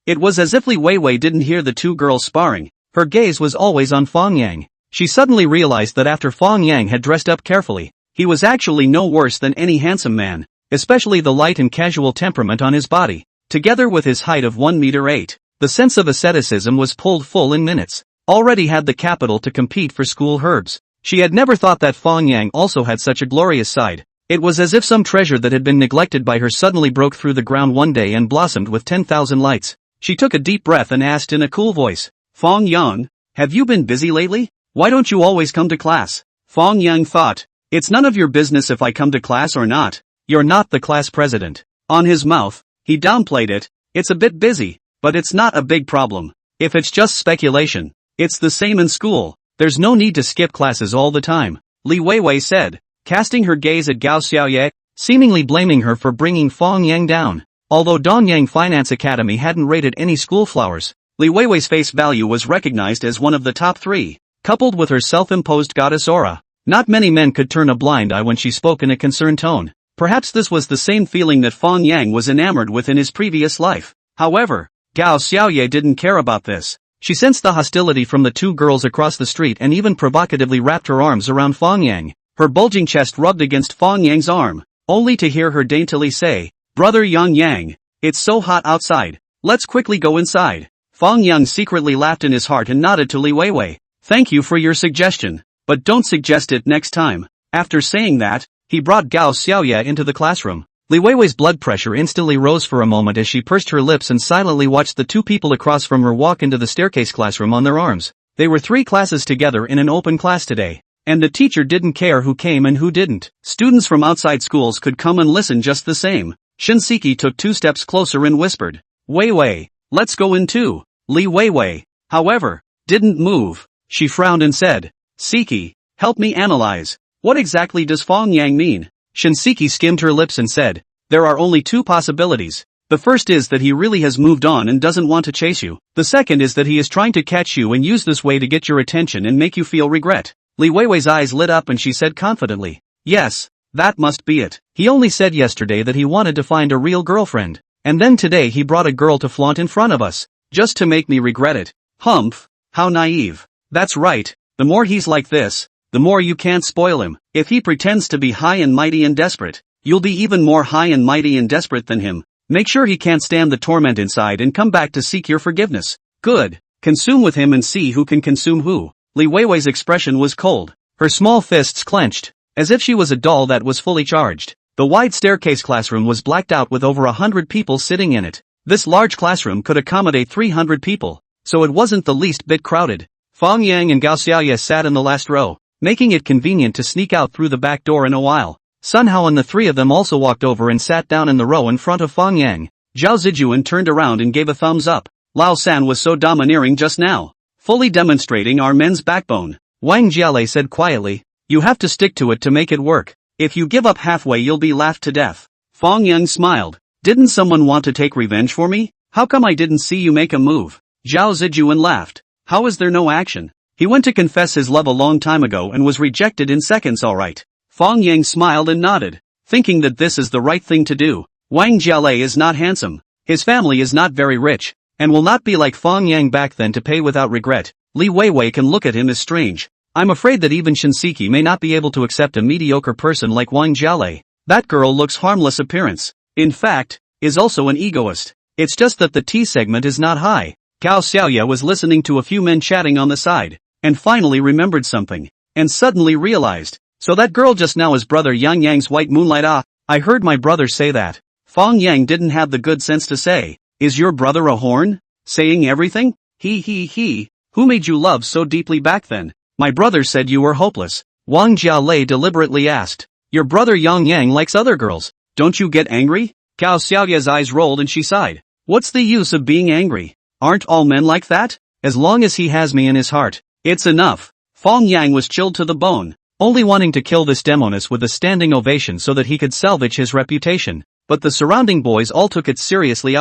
It was as if Li Weiwei didn't hear the 2 girls sparring. Her gaze was always on Fang Yang. She suddenly realized that after Fang Yang had dressed up carefully, he was actually no worse than any handsome man, especially the light and casual temperament on his body. Together with his height of 1 meter 8, the sense of asceticism was pulled full in minutes. Already had the capital to compete for school herbs. She had never thought that Fang Yang also had such a glorious side. It was as if some treasure that had been neglected by her suddenly broke through the ground one day and blossomed with 10,000 lights. She took a deep breath and asked in a cool voice, Fang Yang, have you been busy lately? Why don't you always come to class? Fang Yang thought, it's none of your business if I come to class or not. You're not the class president. On his mouth, he downplayed it, it's a bit busy, but it's not a big problem. If it's just speculation, it's the same in school. There's no need to skip classes all the time, Li Weiwei said, casting her gaze at Gao Xiaoye, seemingly blaming her for bringing Fang Yang down. Although Donyang Finance Academy hadn't rated any school flowers, Li Weiwei's face value was recognized as one of the top 3, coupled with her self-imposed goddess aura. Not many men could turn a blind eye when she spoke in a concerned tone. Perhaps this was the same feeling that Fang Yang was enamored with in his previous life. However, Gao Xiaoye didn't care about this. She sensed the hostility from the 2 girls across the street and even provocatively wrapped her arms around Fang Yang. Her bulging chest rubbed against Fang Yang's arm, only to hear her daintily say, Brother Yang, it's so hot outside, let's quickly go inside. Fang Yang secretly laughed in his heart and nodded to Li Weiwei. Thank you for your suggestion, but don't suggest it next time. After saying that, he brought Gao Xiaoye into the classroom. Li Weiwei's blood pressure instantly rose for a moment as she pursed her lips and silently watched the 2 people across from her walk into the staircase classroom on their arms. They were 3 classes together in an open class today, and the teacher didn't care who came and who didn't. Students from outside schools could come and listen just the same. Shinseki took 2 steps closer and whispered, Weiwei, let's go in too. Li Weiwei, however, didn't move. She frowned and said, Seki, help me analyze. What exactly does Fang Yang mean? Shinseki skimmed her lips and said, there are only 2 possibilities. The first is that he really has moved on and doesn't want to chase you. The second is that he is trying to catch you and use this way to get your attention and make you feel regret. Li Weiwei's eyes lit up and she said confidently, yes, that must be it. He only said yesterday that he wanted to find a real girlfriend. And then today he brought a girl to flaunt in front of us, just to make me regret it. Humph, how naive. That's right, the more he's like this, the more you can't spoil him. If he pretends to be high and mighty and desperate, you'll be even more high and mighty and desperate than him. Make sure he can't stand the torment inside and come back to seek your forgiveness. Good, consume with him and see who can consume who. Li Weiwei's expression was cold, her small fists clenched, as if she was a doll that was fully charged. The wide staircase classroom was blacked out with over 100 people sitting in it. This large classroom could accommodate 300 people, so it wasn't the least bit crowded. Fang Yang and Gao Xiaoye sat in the last row, making it convenient to sneak out through the back door in a while. Sun Hao and the 3 of them also walked over and sat down in the row in front of Fang Yang. Zhao Zijuan turned around and gave a thumbs up. Lao San was so domineering just now, fully demonstrating our men's backbone. Wang Jiale said quietly, you have to stick to it to make it work. If you give up halfway you'll be laughed to death. Fang Yang smiled. Didn't someone want to take revenge for me? How come I didn't see you make a move? Zhao Zijuan laughed. How is there no action? He went to confess his love a long time ago and was rejected in seconds alright. Fang Yang smiled and nodded, thinking that this is the right thing to do. Wang Jiale is not handsome, his family is not very rich, and will not be like Fang Yang back then to pay without regret. Li Weiwei can look at him as strange. I'm afraid that even Shinseki may not be able to accept a mediocre person like Wang Jiale. That girl looks harmless appearance. In fact, is also an egoist. It's just that the T segment is not high. Gao Xiaoye was listening to a few men chatting on the side, and finally remembered something, and suddenly realized, so that girl just now is brother Yang's white moonlight. Ah, I heard my brother say that. Fang Yang didn't have the good sense to say, is your brother a horn? Saying everything? He. Who made you love so deeply back then? My brother said you were hopeless. Wang Jiale deliberately asked. Your brother Yang likes other girls. Don't you get angry? Gao Xiaoye's eyes rolled and she sighed. What's the use of being angry? Aren't all men like that? As long as he has me in his heart, it's enough. Fang Yang was chilled to the bone, only wanting to kill this demoness with a standing ovation so that he could salvage his reputation. But the surrounding boys all took it seriously.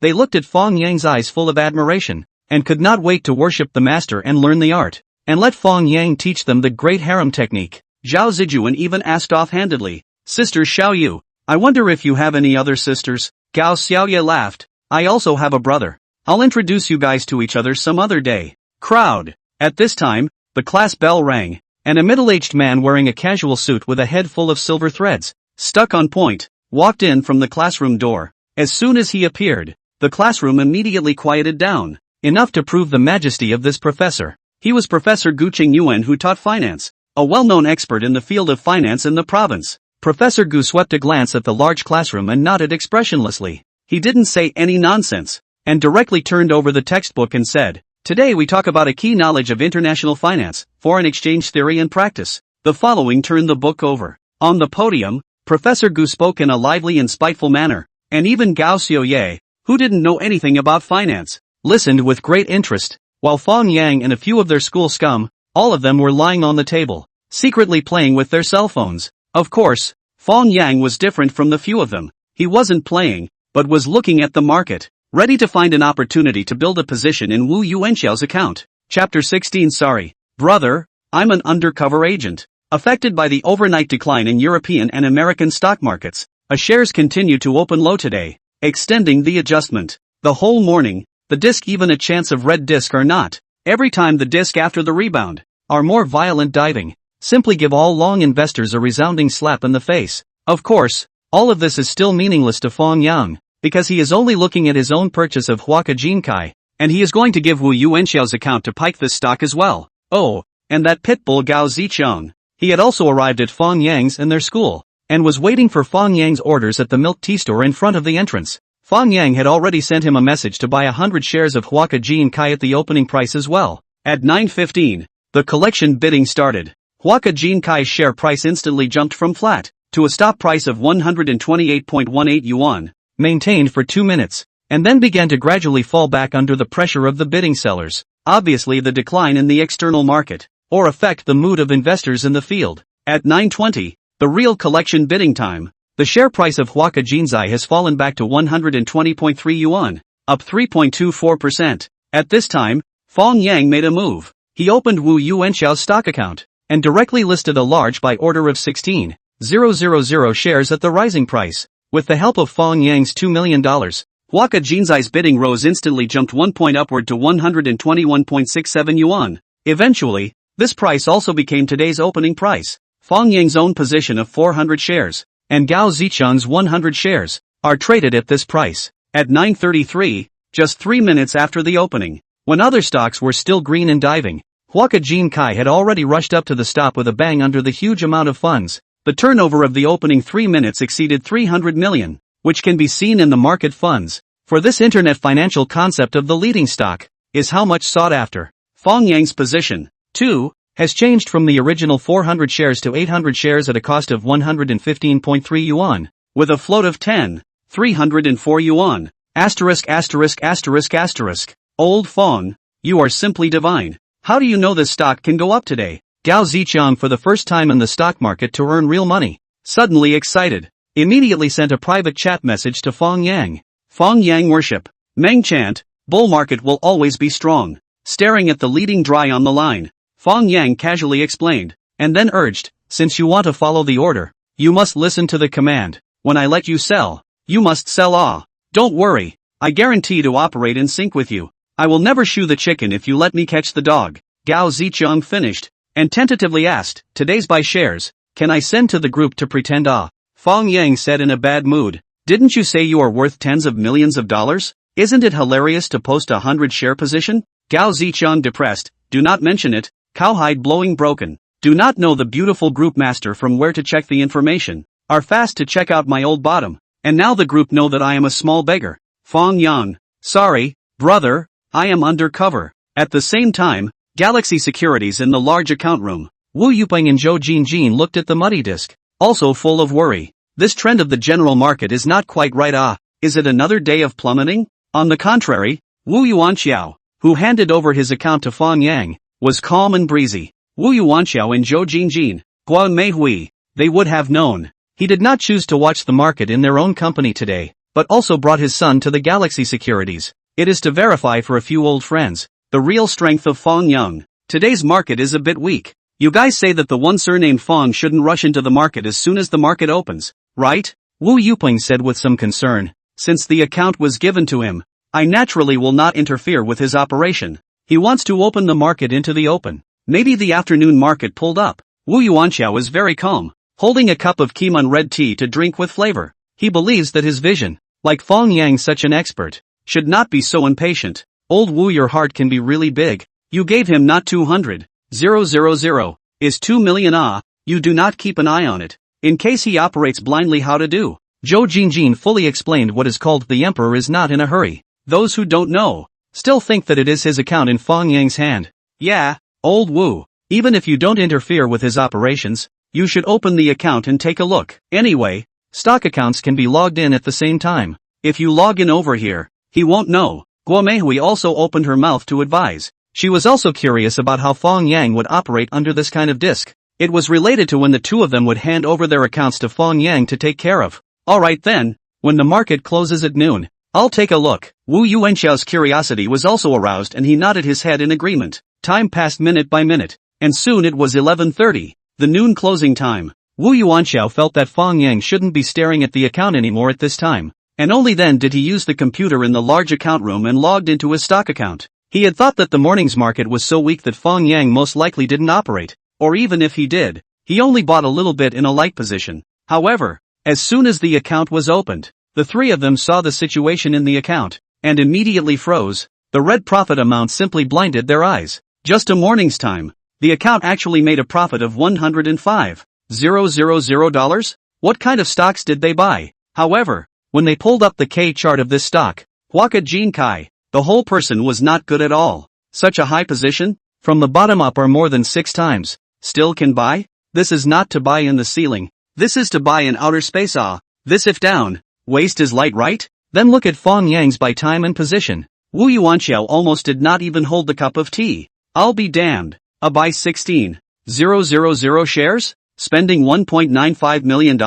They looked at Fang Yang's eyes full of admiration, and could not wait to worship the master and learn the art, and let Fang Yang teach them the great harem technique. Zhao Zijuan even asked offhandedly, Sister Xiaoyu, I wonder if you have any other sisters? Gao Xiaoye laughed. I also have a brother. I'll introduce you guys to each other some other day. Crowd. At this time, the class bell rang, and a middle-aged man wearing a casual suit with a head full of silver threads, stuck on point, walked in from the classroom door. As soon as he appeared, the classroom immediately quieted down, enough to prove the majesty of this professor. He was Professor Guqing Yuan, who taught finance, a well-known expert in the field of finance in the province. Professor Gu swept a glance at the large classroom and nodded expressionlessly. He didn't say any nonsense, and directly turned over the textbook and said, "Today we talk about a key knowledge of international finance, foreign exchange theory and practice." The following turned the book over. On the podium, Professor Gu spoke in a lively and spiteful manner, and even Gao Xiaoye, who didn't know anything about finance, listened with great interest, while Fang Yang and a few of their school scum, all of them were lying on the table, secretly playing with their cell phones. Of course, Fang Yang was different from the few of them. He wasn't playing, but was looking at the market, ready to find an opportunity to build a position in Wu Yuanxiao's account. Chapter 16. Sorry, brother, I'm an undercover agent. Affected by the overnight decline in European and American stock markets, shares continue to open low today, extending the adjustment. The whole morning, the disc even a chance of red disc or not. Every time the disc after the rebound are more violent diving. Simply give all long investors a resounding slap in the face. Of course, all of this is still meaningless to Fang Yang, because he is only looking at his own purchase of Huaka Jinkai, and he is going to give Wu Yuanxiao's account to pike this stock as well. Oh, and that pitbull Gao Zicheng. He had also arrived at Fang Yang's and their school, and was waiting for Fang Yang's orders at the milk tea store in front of the entrance. Fang Yang had already sent him a message to buy 100 shares of Huaka Jinkai at the opening price as well. At 9:15, the collection bidding started. Huaka Jinkai's share price instantly jumped from flat to a stop price of 128.18 yuan, maintained for 2 minutes, and then began to gradually fall back under the pressure of the bidding sellers. Obviously the decline in the external market, or affect the mood of investors in the field. At 9:20, the real collection bidding time, the share price of Huaka Jinzai has fallen back to 120.3 yuan, up 3.24%. At this time, Fang Yang made a move. He opened Wu Yuanxiao's stock account, and directly listed a large buy order of 16,000 shares at the rising price. With the help of Fang Yang's $2 million, Huaka Jinzai's bidding rose instantly jumped 1 point upward to 121.67 yuan. Eventually, this price also became today's opening price. Fang Yang's own position of 400 shares, and Gao Zicheng's 100 shares, are traded at this price. At 9:33, just 3 minutes after the opening, when other stocks were still green and diving, Huaka Jinkai had already rushed up to the stop with a bang under the huge amount of funds. The turnover of the opening 3 minutes exceeded 300 million, which can be seen in the market funds. For this internet financial concept of the leading stock, is how much sought after. Fang Yang's position, too, has changed from the original 400 shares to 800 shares at a cost of 115.3 yuan, with a float of 10,304 yuan. Asterisk. Old Fang, you are simply divine. How do you know this stock can go up today? Gao Zicheng, for the first time in the stock market to earn real money, suddenly excited, immediately sent a private chat message to Fang Yang. Fang Yang worship. Meng chant, bull market will always be strong. Staring at the leading dry on the line, Fang Yang casually explained, and then urged, since you want to follow the order, you must listen to the command. When I let you sell, you must sell. Don't worry, I guarantee to operate in sync with you. I will never shoe the chicken if you let me catch the dog. Gao Zicheng finished, and tentatively asked, today's buy shares, can I send to the group to pretend? Fang Yang said in a bad mood, didn't you say you are worth tens of millions of dollars? Isn't it hilarious to post 100 share position? Gao Zicheng depressed, do not mention it, cowhide blowing broken. Do not know the beautiful group master from where to check the information. Are fast to check out my old bottom. And now the group know that I am a small beggar. Fang Yang, sorry, brother, I am undercover. At the same time, Galaxy Securities in the large account room, Wu Yupeng and Zhou Jinjin looked at the muddy disk, also full of worry. This trend of the general market is not quite right. Is it another day of plummeting? On the contrary, Wu Yuanxiao, who handed over his account to Fang Yang, was calm and breezy. Wu Yuanxiao and Zhou Jinjin, Guan Meihui, they would have known. He did not choose to watch the market in their own company today, but also brought his son to the Galaxy Securities. It is to verify for a few old friends, the real strength of Fang Yang. Today's market is a bit weak. You guys say that the one surnamed Fang shouldn't rush into the market as soon as the market opens, right? Wu Yupeng said with some concern. Since the account was given to him, I naturally will not interfere with his operation. He wants to open the market into the open. Maybe the afternoon market pulled up. Wu Yuanxiao is very calm, holding a cup of Kimon red tea to drink with flavor. He believes that his vision, like Fang Yang such an expert, should not be so impatient. Old Wu, your heart can be really big. You gave him not 200,000, is 2 million. You do not keep an eye on it. in case he operates blindly how to do. Zhou Jinjin fully explained what is called the emperor is not in a hurry. Those who don't know still think that it is his account in Fang Yang's hand. Yeah, old Wu. Even if you don't interfere with his operations, you should open the account and take a look. Anyway, stock accounts can be logged in at the same time. If you log in over here, he won't know. Guomehui also opened her mouth to advise. She was also curious about how Fang Yang would operate under this kind of disc. It was related to when the two of them would hand over their accounts to Fang Yang to take care of. Alright then, when the market closes at noon, I'll take a look. Wu Yuanxiao's curiosity was also aroused and he nodded his head in agreement. Time passed minute by minute, and soon it was 11:30, the noon closing time. Wu Yuanxiao felt that Fang Yang shouldn't be staring at the account anymore at this time, and only then did he use the computer in the large account room and logged into his stock account. He had thought that the morning's market was so weak that Fang Yang most likely didn't operate, or even if he did, he only bought a little bit in a light position. However, as soon as the account was opened, the three of them saw the situation in the account, and immediately froze. The red profit amount simply blinded their eyes. Just a morning's time, the account actually made a profit of $105,000. What kind of stocks did they buy? However, when they pulled up the K chart of this stock, Huaka Jinkai, the whole person was not good at all. Such a high position? From the bottom up or more than 6 times. Still can buy? This is not to buy in the ceiling. This is to buy in outer space. This if down. Waste is light, right? Then look at Fang Yang's buy time and position. Wu Yuanxiao almost did not even hold the cup of tea. I'll be damned. A buy 16,000 shares? Spending $1.95 million?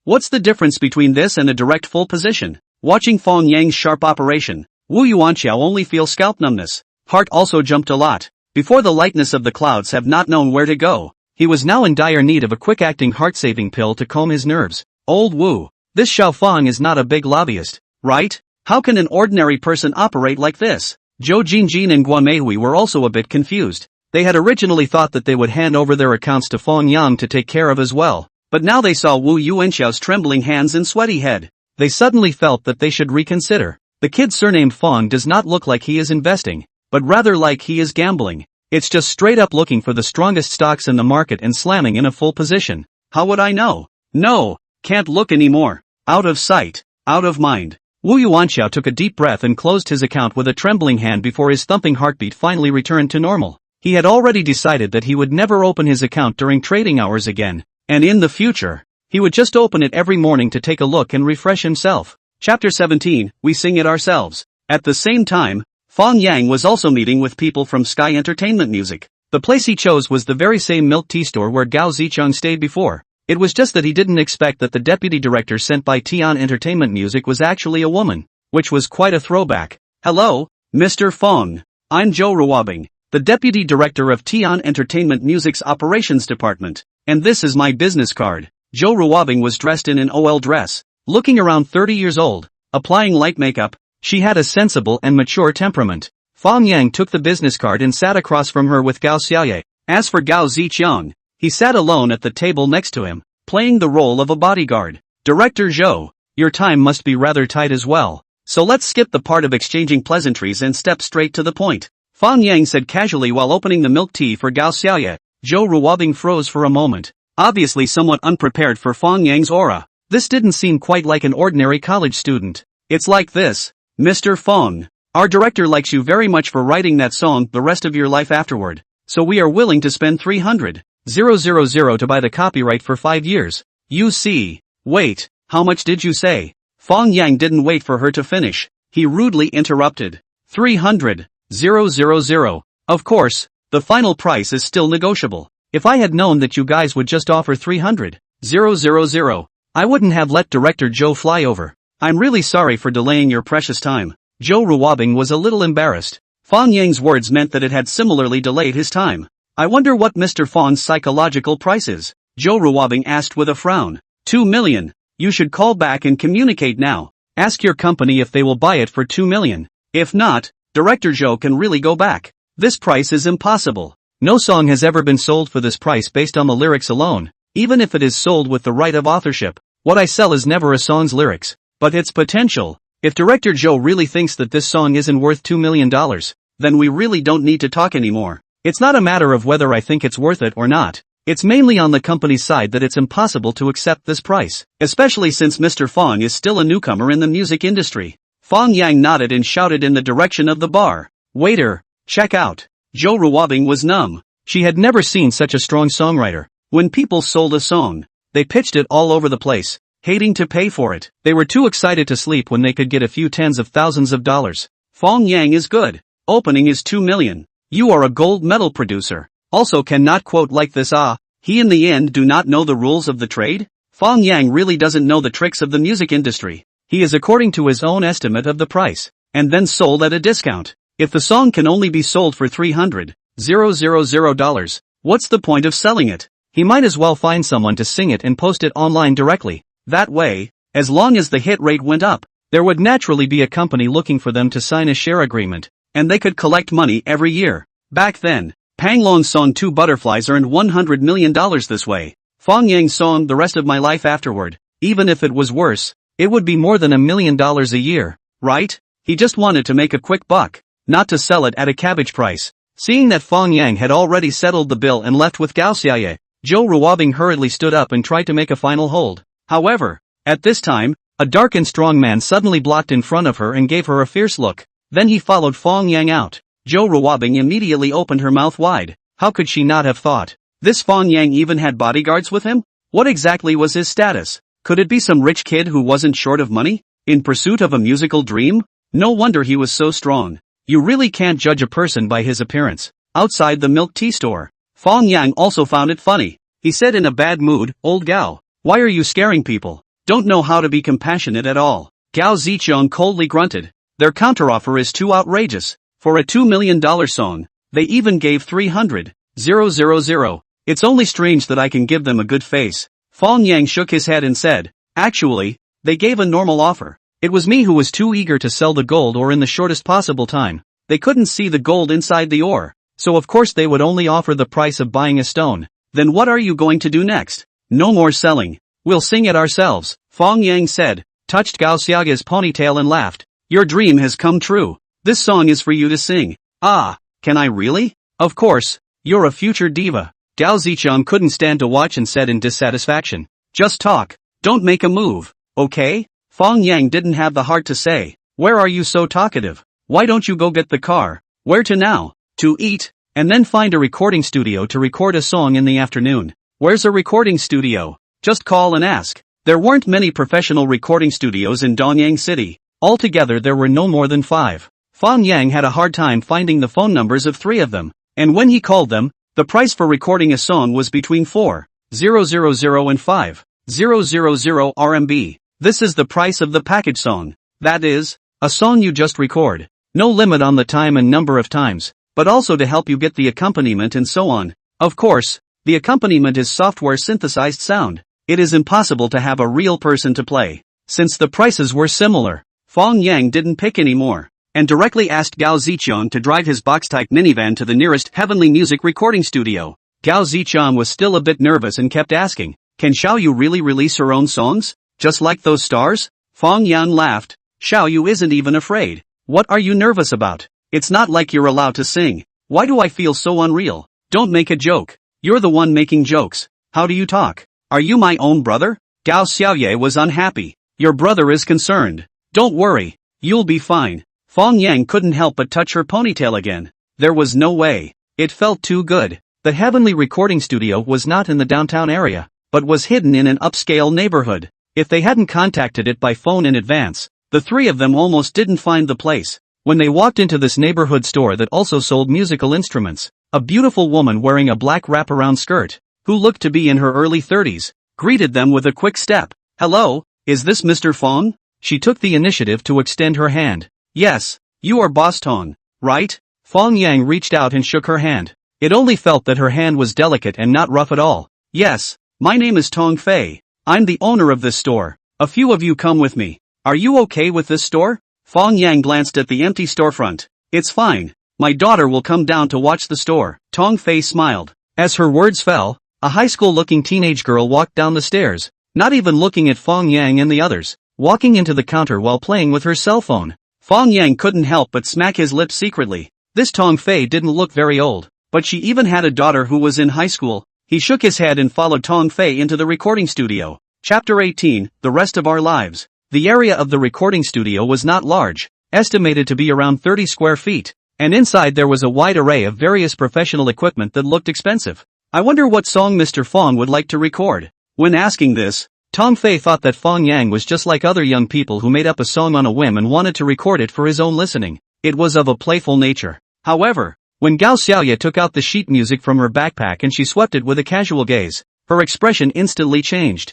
What's the difference between this and a direct full position? Watching Fang Yang's sharp operation, Wu Yuanxiao only feels scalp numbness. Heart also jumped a lot. Before the lightness of the clouds have not known where to go, he was now in dire need of a quick-acting heart-saving pill to calm his nerves. Old Wu, this Xiao Fang is not a big lobbyist, right? How can an ordinary person operate like this? Zhou Jinjin and Guomehui were also a bit confused. They had originally thought that they would hand over their accounts to Fang Yang to take care of as well, but now they saw Wu Yuanxiao's trembling hands and sweaty head. They suddenly felt that they should reconsider. The kid surnamed Fang does not look like he is investing, but rather like he is gambling. It's just straight up looking for the strongest stocks in the market and slamming in a full position. How would I know? No, can't look anymore. Out of sight, out of mind. Wu Yuanxiao took a deep breath and closed his account with a trembling hand before his thumping heartbeat finally returned to normal. He had already decided that he would never open his account during trading hours again, and in the future, he would just open it every morning to take a look and refresh himself. Chapter 17, We Sing It Ourselves. At the same time, Fang Yang was also meeting with people from Sky Entertainment Music. The place he chose was the very same milk tea store where Gao Zicheng stayed before. It was just that he didn't expect that the deputy director sent by Tian Entertainment Music was actually a woman, which was quite a throwback. Hello, Mr. Fang. I'm Zhou Ruobing, the deputy director of Tian Entertainment Music's operations department, and this is my business card. Zhou Ruobing was dressed in an OL dress, looking around 30 years old, applying light makeup. She had a sensible and mature temperament. Fang Yang took the business card and sat across from her with Gao Xiaoye. As for Gao Zicheng, he sat alone at the table next to him, playing the role of a bodyguard. Director Zhou, your time must be rather tight as well, so let's skip the part of exchanging pleasantries and step straight to the point. Fang Yang said casually while opening the milk tea for Gao Xiaoye. Zhou Ruobing froze for a moment, obviously somewhat unprepared for Fang Yang's aura. This didn't seem quite like an ordinary college student. It's like this, Mr. Fang. Our director likes you very much for writing that song the rest of your life afterward, so we are willing to spend 300,000 to buy the copyright for 5 years. You see. Wait, how much did you say? Fang Yang didn't wait for her to finish. He rudely interrupted. 300,000. Of course, the final price is still negotiable. If I had known that you guys would just offer 300,000, I wouldn't have let Director Zhou fly over. I'm really sorry for delaying your precious time. Zhou Ruobing was a little embarrassed. Fang Yang's words meant that it had similarly delayed his time. I wonder what Mr. Fang's psychological price is? Zhou Ruobing asked with a frown. 2 million. You should call back and communicate now. Ask your company if they will buy it for 2 million. If not, Director Zhou can really go back. This price is impossible. No song has ever been sold for this price based on the lyrics alone, even if it is sold with the right of authorship. What I sell is never a song's lyrics, but its potential. If Director Zhou really thinks that this song isn't worth $2 million, then we really don't need to talk anymore. It's not a matter of whether I think it's worth it or not. It's mainly on the company's side that it's impossible to accept this price, especially since Mr. Fang is still a newcomer in the music industry. Fang Yang nodded and shouted in the direction of the bar. Waiter, check out. Zhou Ruobing was numb. She had never seen such a strong songwriter. When people sold a song, they pitched it all over the place, hating to pay for it. They were too excited to sleep when they could get a few tens of thousands of dollars. Fang Yang is good. Opening is 2 million. You are a gold medal producer. Also cannot quote like this. He in the end do not know the rules of the trade? Fang Yang really doesn't know the tricks of the music industry. He is according to his own estimate of the price, and then sold at a discount. If the song can only be sold for $300,000, what's the point of selling it? He might as well find someone to sing it and post it online directly. That way, as long as the hit rate went up, there would naturally be a company looking for them to sign a share agreement, and they could collect money every year. Back then, Panglong's song Two Butterflies earned $100 million this way. Fang Yang's song The Rest of My Life Afterward, even if it was worse, it would be more than $1 million a year, right? He just wanted to make a quick buck, not to sell it at a cabbage price. Seeing that Fang Yang had already settled the bill and left with Gao Xiaoye, Zhou Ruobing hurriedly stood up and tried to make a final hold. However, at this time, a dark and strong man suddenly blocked in front of her and gave her a fierce look. Then he followed Fang Yang out. Zhou Ruobing immediately opened her mouth wide. How could she not have thought? This Fang Yang even had bodyguards with him? What exactly was his status? Could it be some rich kid who wasn't short of money? In pursuit of a musical dream? No wonder he was so strong. You really can't judge a person by his appearance. Outside the milk tea store, Fang Yang also found it funny. He said in a bad mood, "Old Gao, why are you scaring people? Don't know how to be compassionate at all." Gao Zichong coldly grunted. Their counteroffer is too outrageous. For a $2 million song, they even gave 300,000. It's only strange that I can give them a good face. Fang Yang shook his head and said, actually, they gave a normal offer. It was me who was too eager to sell the gold ore in the shortest possible time. They couldn't see the gold inside the ore, so of course they would only offer the price of buying a stone. Then what are you going to do next? No more selling. We'll sing it ourselves, Fang Yang said, touched Gao Xiaoge's ponytail and laughed. Your dream has come true. This song is for you to sing. Ah, can I really? Of course, you're a future diva. Gao Zichong couldn't stand to watch and said in dissatisfaction. Just talk, don't make a move, okay? Fang Yang didn't have the heart to say, where are you so talkative? Why don't you go get the car? Where to now? To eat, and then find a recording studio to record a song in the afternoon. Where's a recording studio? Just call and ask. There weren't many professional recording studios in Donyang City. Altogether there were no more than 5. Fang Yang had a hard time finding the phone numbers of 3 of them, and when he called them, the price for recording a song was between 4,000 and 5,000 RMB. This is the price of the package song. That is, a song you just record. No limit on the time and number of times, but also to help you get the accompaniment and so on. Of course, the accompaniment is software synthesized sound. It is impossible to have a real person to play. Since the prices were similar, Fang Yang didn't pick any more, and directly asked Gao Zichong to drive his box-type minivan to the nearest Heavenly Music recording studio. Gao Zichong was still a bit nervous and kept asking, can Xiao Yu really release her own songs? Just like those stars? Fang Yang laughed. Xiao Yu isn't even afraid. What are you nervous about? It's not like you're allowed to sing. Why do I feel so unreal? Don't make a joke. You're the one making jokes. How do you talk? Are you my own brother? Gao Xiaoye was unhappy. Your brother is concerned. Don't worry. You'll be fine. Fang Yang couldn't help but touch her ponytail again. There was no way. It felt too good. The Heavenly recording studio was not in the downtown area, but was hidden in an upscale neighborhood. If they hadn't contacted it by phone in advance, the 3 of them almost didn't find the place. When they walked into this neighborhood store that also sold musical instruments, a beautiful woman wearing a black wraparound skirt, who looked to be in her early 30s, greeted them with a quick step. Hello, is this Mr. Fang? She took the initiative to extend her hand. Yes, you are Boss Tong, right? Fang Yang reached out and shook her hand. It only felt that her hand was delicate and not rough at all. Yes, my name is Tong Fei. I'm the owner of this store. A few of you come with me. Are you okay with this store? Fang Yang glanced at the empty storefront. It's fine. My daughter will come down to watch the store. Tong Fei smiled. As her words fell, a high school-looking teenage girl walked down the stairs, not even looking at Fang Yang and the others, walking into the counter while playing with her cell phone. Fang Yang couldn't help but smack his lips secretly. This Tong Fei didn't look very old, but she even had a daughter who was in high school. He shook his head and followed Tong Fei into the recording studio. Chapter 18, The Rest of Our Lives. The area of the recording studio was not large, estimated to be around 30 square feet, and inside there was a wide array of various professional equipment that looked expensive. I wonder what song Mr. Fang would like to record. When asking this, Tong Fei thought that Fang Yang was just like other young people who made up a song on a whim and wanted to record it for his own listening. It was of a playful nature. However, when Gao Xiaoye took out the sheet music from her backpack and she swept it with a casual gaze, her expression instantly changed.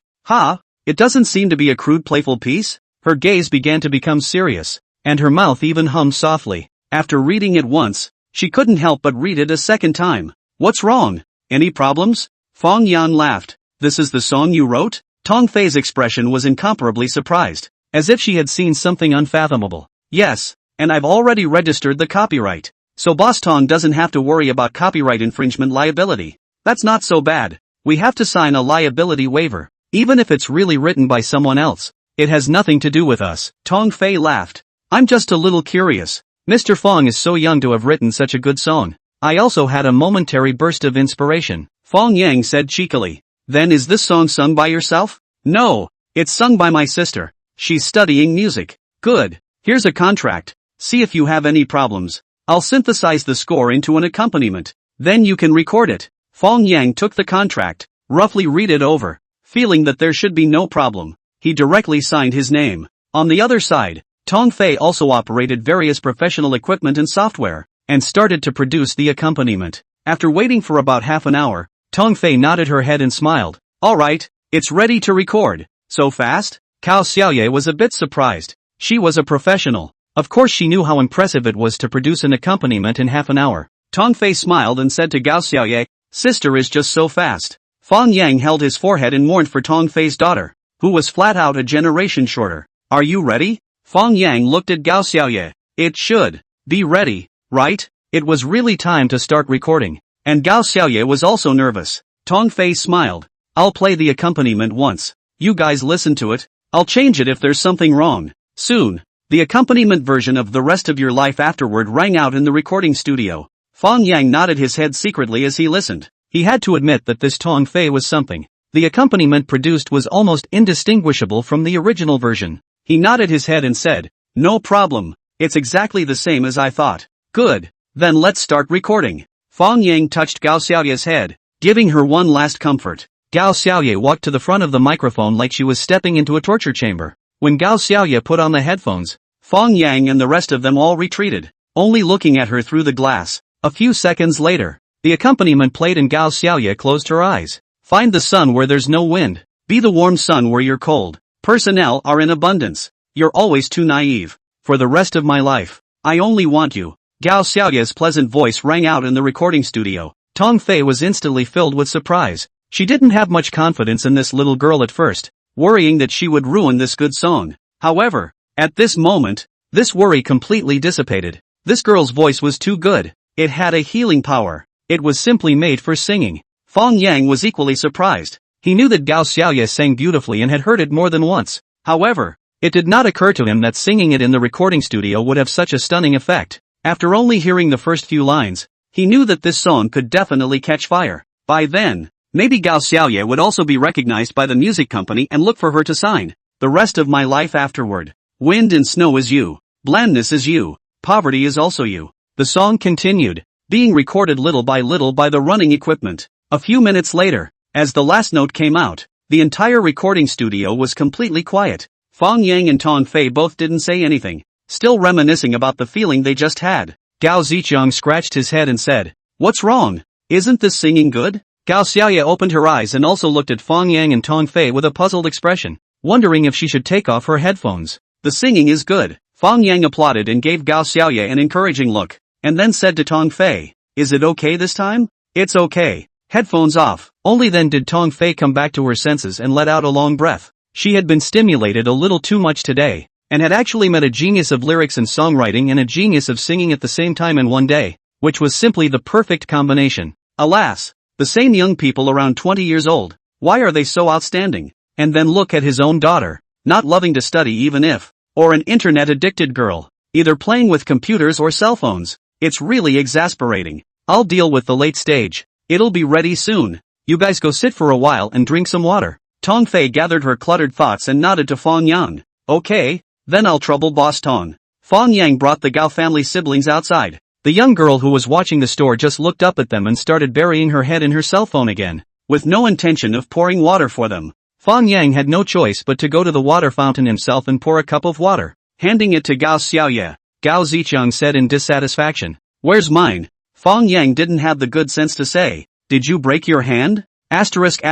It doesn't seem to be a crude playful piece? Her gaze began to become serious, and her mouth even hummed softly. After reading it once, she couldn't help but read it a second time. What's wrong? Any problems? Fang Yang laughed. This is the song you wrote? Tong Fei's expression was incomparably surprised, as if she had seen something unfathomable. Yes, and I've already registered the copyright. So Boss Tong doesn't have to worry about copyright infringement liability. That's not so bad. We have to sign a liability waiver. Even if it's really written by someone else, it has nothing to do with us. Tong Fei laughed. I'm just a little curious. Mr. Fang is so young to have written such a good song. I also had a momentary burst of inspiration. Fang Yang said cheekily. Then is this song sung by yourself? No, it's sung by my sister. She's studying music. Good. Here's a contract. See if you have any problems. I'll synthesize the score into an accompaniment. Then you can record it. Fang Yang took the contract, roughly read it over. Feeling that there should be no problem, he directly signed his name. On the other side, Tong Fei also operated various professional equipment and software, and started to produce the accompaniment. After waiting for about half an hour, Tong Fei nodded her head and smiled. Alright, it's ready to record. So fast? Cao Xiaoye was a bit surprised. She was a professional. Of course she knew how impressive it was to produce an accompaniment in half an hour. Tong Fei smiled and said to Gao Xiaoye, Sister is just so fast. Fang Yang held his forehead and mourned for Tong Fei's daughter, who was flat out a generation shorter. Are you ready? Fang Yang looked at Gao Xiaoye. It should be ready, right? It was really time to start recording, and Gao Xiaoye was also nervous. Tong Fei smiled. I'll play the accompaniment once. You guys listen to it. I'll change it if there's something wrong. Soon, the accompaniment version of The Rest of Your Life Afterward rang out in the recording studio. Fang Yang nodded his head secretly as he listened. He had to admit that this Tong Fei was something. The accompaniment produced was almost indistinguishable from the original version. He nodded his head and said, No problem. It's exactly the same as I thought. Good. Then let's start recording. Fang Yang touched Gao Xiaoye's head, giving her one last comfort. Gao Xiaoye walked to the front of the microphone like she was stepping into a torture chamber. When Gao Xiaoye put on the headphones, Fang Yang and the rest of them all retreated, only looking at her through the glass. A few seconds later, the accompaniment played and Gao Xiaoye closed her eyes. Find the sun where there's no wind. Be the warm sun where you're cold. Personnel are in abundance. You're always too naive. For the rest of my life, I only want you. Gao Xiaoye's pleasant voice rang out in the recording studio. Tong Fei was instantly filled with surprise. She didn't have much confidence in this little girl at first, worrying that she would ruin this good song. However, at this moment, this worry completely dissipated. This girl's voice was too good. It had a healing power. It was simply made for singing. Fang Yang was equally surprised. He knew that Gao Xiaoye sang beautifully and had heard it more than once. However, it did not occur to him that singing it in the recording studio would have such a stunning effect. After only hearing the first few lines, he knew that this song could definitely catch fire. By then, maybe Gao Xiaoye would also be recognized by the music company and look for her to sign. The rest of my life afterward. Wind and snow is you. Blandness is you. Poverty is also you. The song continued, being recorded little by the running equipment. A few minutes later, as the last note came out, the entire recording studio was completely quiet. Fang Yang and Tong Fei both didn't say anything, still reminiscing about the feeling they just had. Gao Zicheng scratched his head and said, What's wrong? Isn't this singing good? Gao Xiaoye opened her eyes and also looked at Fang Yang and Tong Fei with a puzzled expression, wondering if she should take off her headphones. The singing is good. Fang Yang applauded and gave Gao Xiaoye an encouraging look, and then said to Tong Fei, Is it okay this time? It's okay. Headphones off. Only then did Tong Fei come back to her senses and let out a long breath. She had been stimulated a little too much today, and had actually met a genius of lyrics and songwriting and a genius of singing at the same time in one day, which was simply the perfect combination. Alas, the same young people around 20 years old, why are they so outstanding? And then look at his own daughter, not loving to study even if, or an internet-addicted girl, either playing with computers or cell phones. It's really exasperating. I'll deal with the late stage. It'll be ready soon. You guys go sit for a while and drink some water. Tong Fei gathered her cluttered thoughts and nodded to Fang Yang. Okay, then I'll trouble Boss Tong. Fang Yang brought the Gao family siblings outside. The young girl who was watching the store just looked up at them and started burying her head in her cell phone again, with no intention of pouring water for them. Fang Yang had no choice but to go to the water fountain himself and pour a cup of water, handing it to Gao Xiaoye. Gao Zicheng said in dissatisfaction. Where's mine? Fang Yang didn't have the good sense to say, did you break your hand? Despise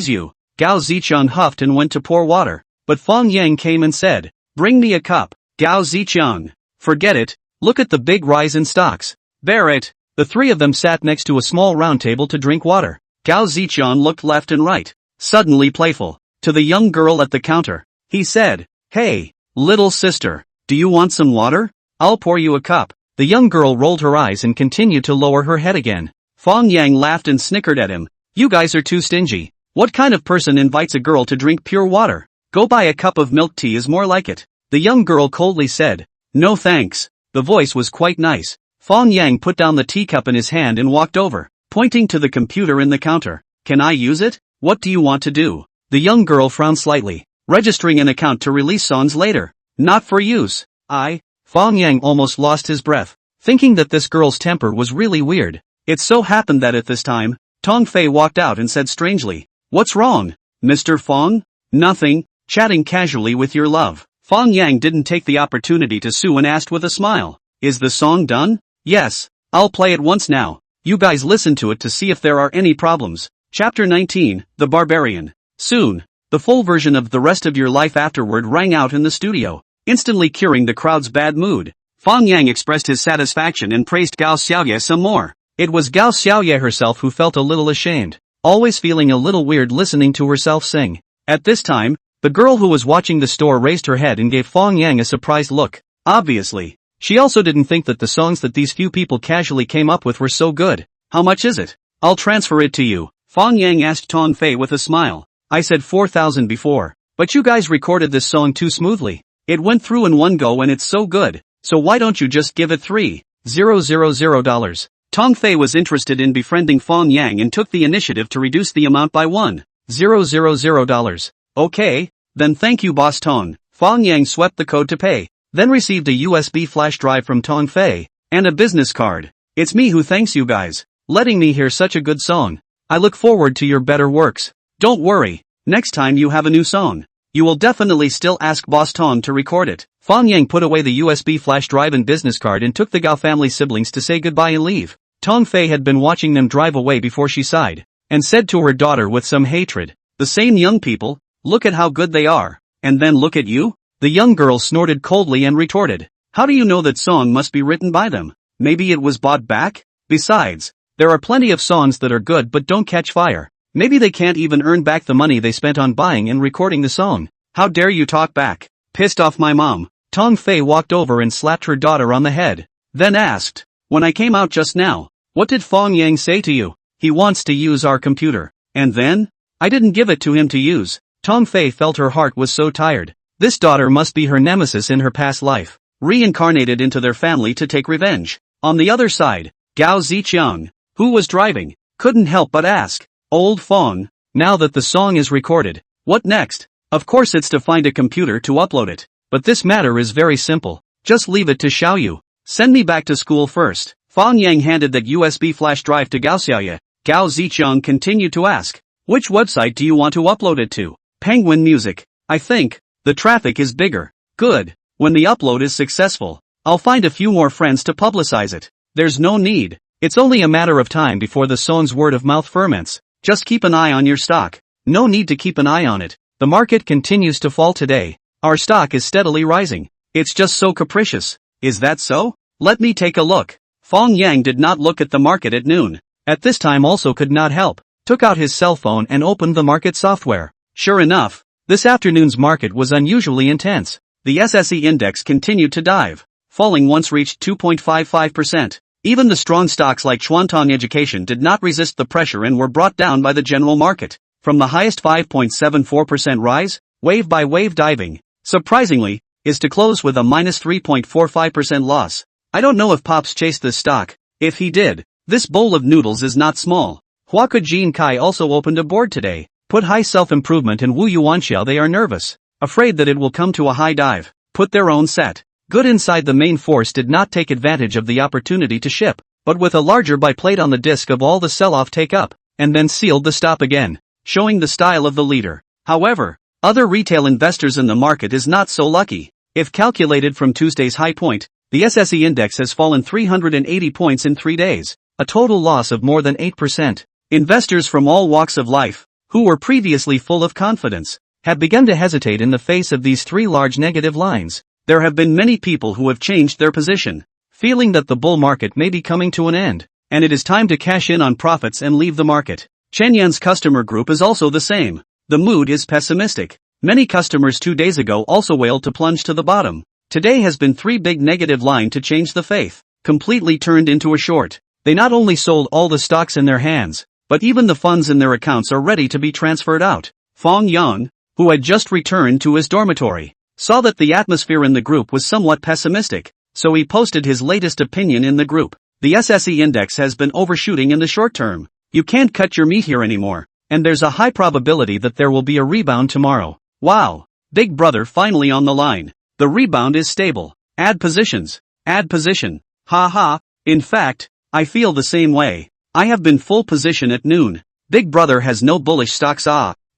you. Gao Zicheng huffed and went to pour water, but Fang Yang came and said, bring me a cup. Gao Zicheng. Forget it, look at the big rise in stocks. Bear it. The three of them sat next to a small round table to drink water. Gao Zicheng looked left and right, suddenly playful, to the young girl at the counter. He said, hey, little sister, do you want some water? I'll pour you a cup. The young girl rolled her eyes and continued to lower her head again. Fang Yang laughed and snickered at him. You guys are too stingy. What kind of person invites a girl to drink pure water? Go buy a cup of milk tea is more like it. The young girl coldly said, no thanks. The voice was quite nice. Fang Yang put down the teacup in his hand and walked over, pointing to the computer in the counter. Can I use it? What do you want to do? The young girl frowned slightly, registering an account to release songs later. Not for use. Fang Yang almost lost his breath, thinking that this girl's temper was really weird. It so happened that at this time, Tong Fei walked out and said strangely, what's wrong, Mr. Fang? Nothing, chatting casually with your love. Fang Yang didn't take the opportunity to sue and asked with a smile, is the song done? Yes, I'll play it once now. You guys listen to it to see if there are any problems. Chapter 19, The Barbarian. Soon, the full version of The Rest of Your Life Afterward rang out in the studio, instantly curing the crowd's bad mood. Fang Yang expressed his satisfaction and praised Gao Xiaoye some more. It was Gao Xiaoye herself who felt a little ashamed, always feeling a little weird listening to herself sing. At this time, the girl who was watching the store raised her head and gave Fang Yang a surprised look. Obviously, she also didn't think that the songs that these few people casually came up with were so good. How much is it? I'll transfer it to you. Fang Yang asked Tong Fei with a smile. I said 4,000 before, but you guys recorded this song too smoothly. It went through in one go and it's so good, so why don't you just give it $3,000? Tong Fei was interested in befriending Fang Yang and took the initiative to reduce the amount by $1,000. Okay, then thank you Boss Tong. Fang Yang swept the code to pay, then received a USB flash drive from Tong Fei, and a business card. It's me who thanks you guys, letting me hear such a good song. I look forward to your better works. Don't worry, next time you have a new song, you will definitely still ask Boss Tong to record it. Fang Yang put away the USB flash drive and business card and took the Gao family siblings to say goodbye and leave. Tong Fei had been watching them drive away before she sighed, and said to her daughter with some hatred, the same young people, look at how good they are, and then look at you? The young girl snorted coldly and retorted, how do you know that song must be written by them? Maybe it was bought back? Besides, there are plenty of songs that are good but don't catch fire. Maybe they can't even earn back the money they spent on buying and recording the song. How dare you talk back? Pissed off my mom. Tong Fei walked over and slapped her daughter on the head, then asked, when I came out just now, what did Fang Yang say to you? He wants to use our computer. And then? I didn't give it to him to use. Tong Fei felt her heart was so tired. This daughter must be her nemesis in her past life, reincarnated into their family to take revenge. On the other side, Gao Zicheng, who was driving, couldn't help but ask, Old Fang, now that the song is recorded, what next? Of course it's to find a computer to upload it. But this matter is very simple. Just leave it to Xiaoyu. Send me back to school first. Fang Yang handed that USB flash drive to Gao Xiaoye. Gao Zicheng continued to ask, which website do you want to upload it to? Penguin Music. I think, the traffic is bigger. Good. When the upload is successful, I'll find a few more friends to publicize it. There's no need. It's only a matter of time before the song's word of mouth ferments. Just keep an eye on your stock. No need to keep an eye on it. The market continues to fall today. Our stock is steadily rising. It's just so capricious. Is that so? Let me take a look. Fang Yang did not look at the market at noon. At this time also could not help. Took out his cell phone and opened the market software. Sure enough, this afternoon's market was unusually intense. The SSE index continued to dive, falling once reached 2.55%. Even the strong stocks like Chuantong Education did not resist the pressure and were brought down by the general market. From the highest 5.74% rise, wave by wave diving, surprisingly, is to close with a minus 3.45% loss. I don't know if Pops chased this stock. If he did, This bowl of noodles is not small. Huaka Jin Kai also opened a board today. Put high self-improvement in Wu Yuanxiao. They are nervous, afraid that it will come to a high dive. Put their own set. Good inside the main force did not take advantage of the opportunity to ship, but with a larger buy played on the disc of all the sell-off take up, and then sealed the stop again, showing the style of the leader. However, other retail investors in the market is not so lucky. If calculated from Tuesday's high point, the SSE index has fallen 380 points in 3 days, a total loss of more than 8%. Investors from all walks of life, who were previously full of confidence, have begun to hesitate in the face of these 3 large negative lines. There have been many people who have changed their position, feeling that the bull market may be coming to an end, and it is time to cash in on profits and leave the market. Chen Yan's customer group is also the same. The mood is pessimistic. Many customers 2 days ago also wailed to plunge to the bottom. Today has been 3 big negative line to change the faith, completely turned into a short. They not only sold all the stocks in their hands, but even the funds in their accounts are ready to be transferred out. Fang Yang, who had just returned to his dormitory, saw that the atmosphere in the group was somewhat pessimistic, so he posted his latest opinion in the group. The SSE index has been overshooting in the short term. You can't cut your meat here anymore, and there's a high probability that there will be a rebound tomorrow. Wow! Big brother finally on the line. The rebound is stable. Add positions. Add position. Ha ha. In fact, I feel the same way. I have been full position at noon. Big brother has no bullish stocks.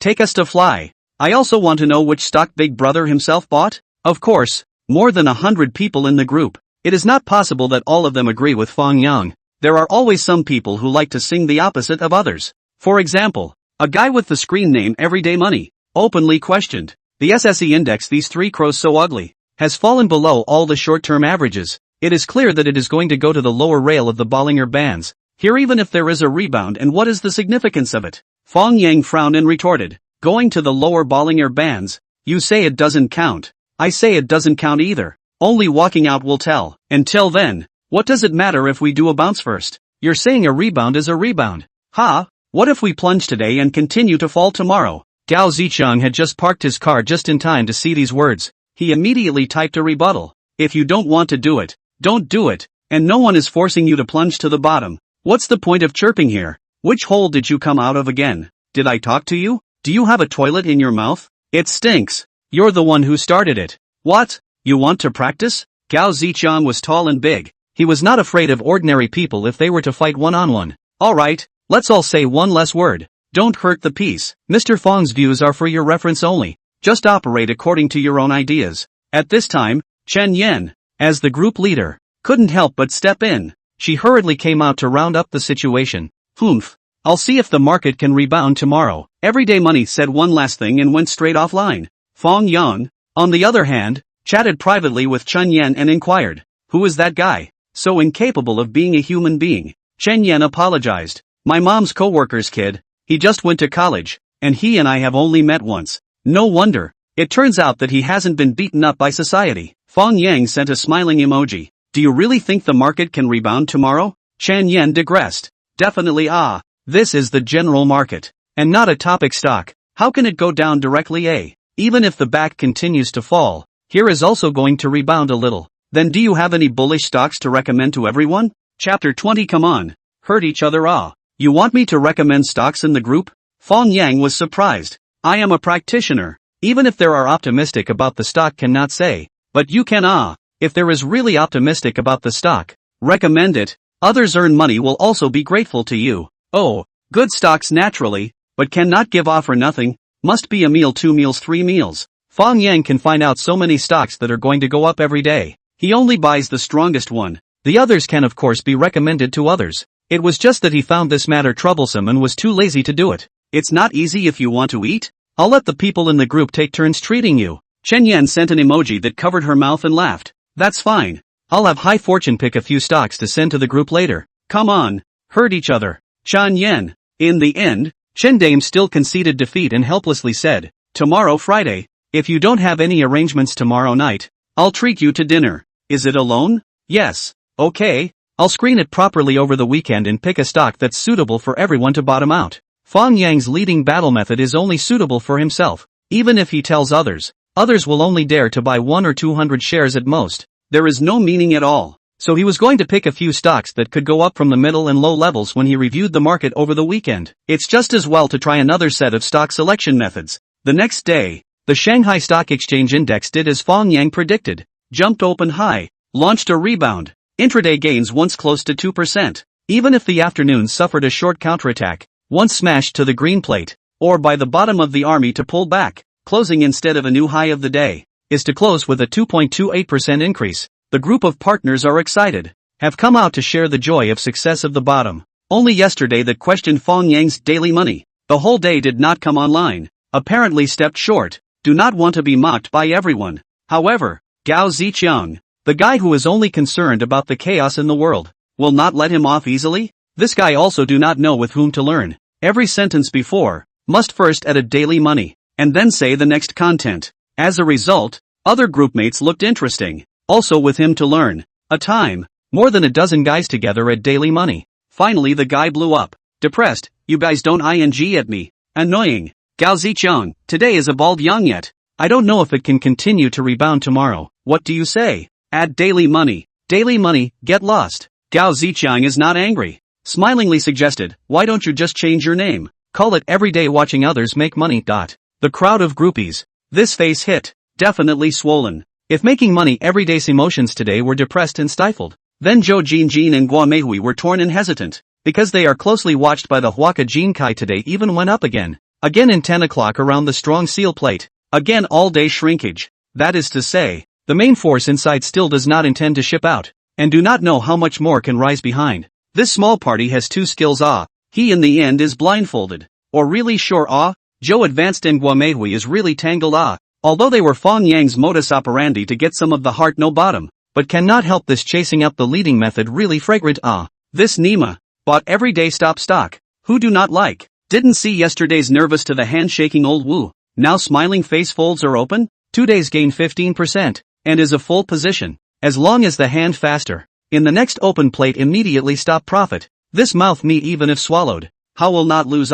Take us to fly. I also want to know which stock Big Brother himself bought. Of course, more than 100 people in the group. It is not possible that all of them agree with Fang Yang. There are always some people who like to sing the opposite of others. For example, a guy with the screen name Everyday Money, openly questioned the SSE index. These 3 crows so ugly, has fallen below all the short-term averages. It is clear that it is going to go to the lower rail of the Bollinger Bands. Here even if there is a rebound, and what is the significance of it? Fang Yang frowned and retorted, going to the lower Bollinger Bands? You say it doesn't count. I say it doesn't count either. Only walking out will tell. Until then, what does it matter if we do a bounce first? You're saying a rebound is a rebound. What if we plunge today and continue to fall tomorrow? Gao Zicheng had just parked his car just in time to see these words. He immediately typed a rebuttal. If you don't want to do it, don't do it, and no one is forcing you to plunge to the bottom. What's the point of chirping here? Which hole did you come out of again? Did I talk to you? Do you have a toilet in your mouth? It stinks. You're the one who started it. What? You want to practice? Gao Zicheng was tall and big. He was not afraid of ordinary people if they were to fight one-on-one. Alright, let's all say one less word. Don't hurt the peace. Mr. Fang's views are for your reference only. Just operate according to your own ideas. At this time, Chen Yan, as the group leader, couldn't help but step in. She hurriedly came out to round up the situation. I'll see if the market can rebound tomorrow. Everyday Money said one last thing and went straight offline. Fang Yang, on the other hand, chatted privately with Chen Yan and inquired, who is that guy? So incapable of being a human being. Chen Yan apologized. My mom's co-worker's kid. He just went to college, and he and I have only met once. No wonder. It turns out that he hasn't been beaten up by society. Fang Yang sent a smiling emoji. Do you really think the market can rebound tomorrow? Chen Yan digressed. Definitely. This is the general market, and not a topic stock. How can it go down directly? Even if the back continues to fall, here is also going to rebound a little. Then do you have any bullish stocks to recommend to everyone? Chapter 20. Come on. Hurt each other. You want me to recommend stocks in the group? Fang Yang was surprised. I am a practitioner. Even if there are optimistic about the stock cannot say, but you can. If there is really optimistic about the stock, recommend it. Others earn money will also be grateful to you. Oh, good stocks naturally, but cannot give off or nothing. Must be a meal, 2 meals, 3 meals. Fang Yang can find out so many stocks that are going to go up every day. He only buys the strongest one. The others can of course be recommended to others. It was just that he found this matter troublesome and was too lazy to do it. It's not easy if you want to eat. I'll let the people in the group take turns treating you. Chen Yan sent an emoji that covered her mouth and laughed. That's fine. I'll have High Fortune pick a few stocks to send to the group later. Come on. Hurt each other. Chen Yan. In the end, Chen Dame still conceded defeat and helplessly said, tomorrow Friday, if you don't have any arrangements tomorrow night, I'll treat you to dinner. Is it alone? Yes. Okay. I'll screen it properly over the weekend and pick a stock that's suitable for everyone to bottom out. Fang Yang's leading battle method is only suitable for himself. Even if he tells others, others will only dare to buy 1 or 200 shares at most. There is no meaning at all. so he was going to pick a few stocks that could go up from the middle and low levels when he reviewed the market over the weekend. It's just as well to try another set of stock selection methods. The next day, the Shanghai Stock Exchange Index did as Fang Yang predicted, jumped open high, launched a rebound, intraday gains once close to 2%, even if the afternoon suffered a short counterattack, once smashed to the green plate, or by the bottom of the army to pull back, closing instead of a new high of the day, is to close with a 2.28% increase. The group of partners are excited, have come out to share the joy of success of the bottom. Only yesterday that questioned Fang Yang's daily money, the whole day did not come online, apparently stepped short, do not want to be mocked by everyone. However, Gao Ziqiang, the guy who is only concerned about the chaos in the world, will not let him off easily. This guy also do not know with whom to learn. Every sentence before, must first add a daily money, and then say the next content. As a result, other groupmates looked interesting, also with him to learn. A time, more than a dozen guys together at daily money. Finally the guy blew up. Depressed, you guys don't ing at me. Annoying. Gao Ziqiang, today is a bald yang yet. I don't know if it can continue to rebound tomorrow. What do you say? Add daily money. Daily money, get lost. Gao Ziqiang is not angry. Smilingly suggested, why don't you just change your name? Call it everyday watching others make money. The crowd of groupies. This face hit. Definitely swollen. If making money everyday's emotions today were depressed and stifled, then Zhou Jinjin and Guo Meihui were torn and hesitant, because they are closely watched by the Huaka Jinkai today even went up again. Again in 10 o'clock around the strong seal plate. Again all day shrinkage. That is to say, the main force inside still does not intend to ship out, and do not know how much more can rise behind. This small party has two skills. He in the end is blindfolded. Or really sure. Zhou advanced and Guo Meihui is really tangled. Although they were Fang Yang's modus operandi to get some of the heart no bottom, but cannot help this chasing up the leading method really fragrant. This Nima, bought everyday stop stock, who do not like, didn't see yesterday's nervous to the hand-shaking old Wu, now smiling face folds are open, 2 days gain 15%, and is a full position, as long as the hand faster, in the next open plate immediately stop profit, this mouth meat even if swallowed, how will not lose.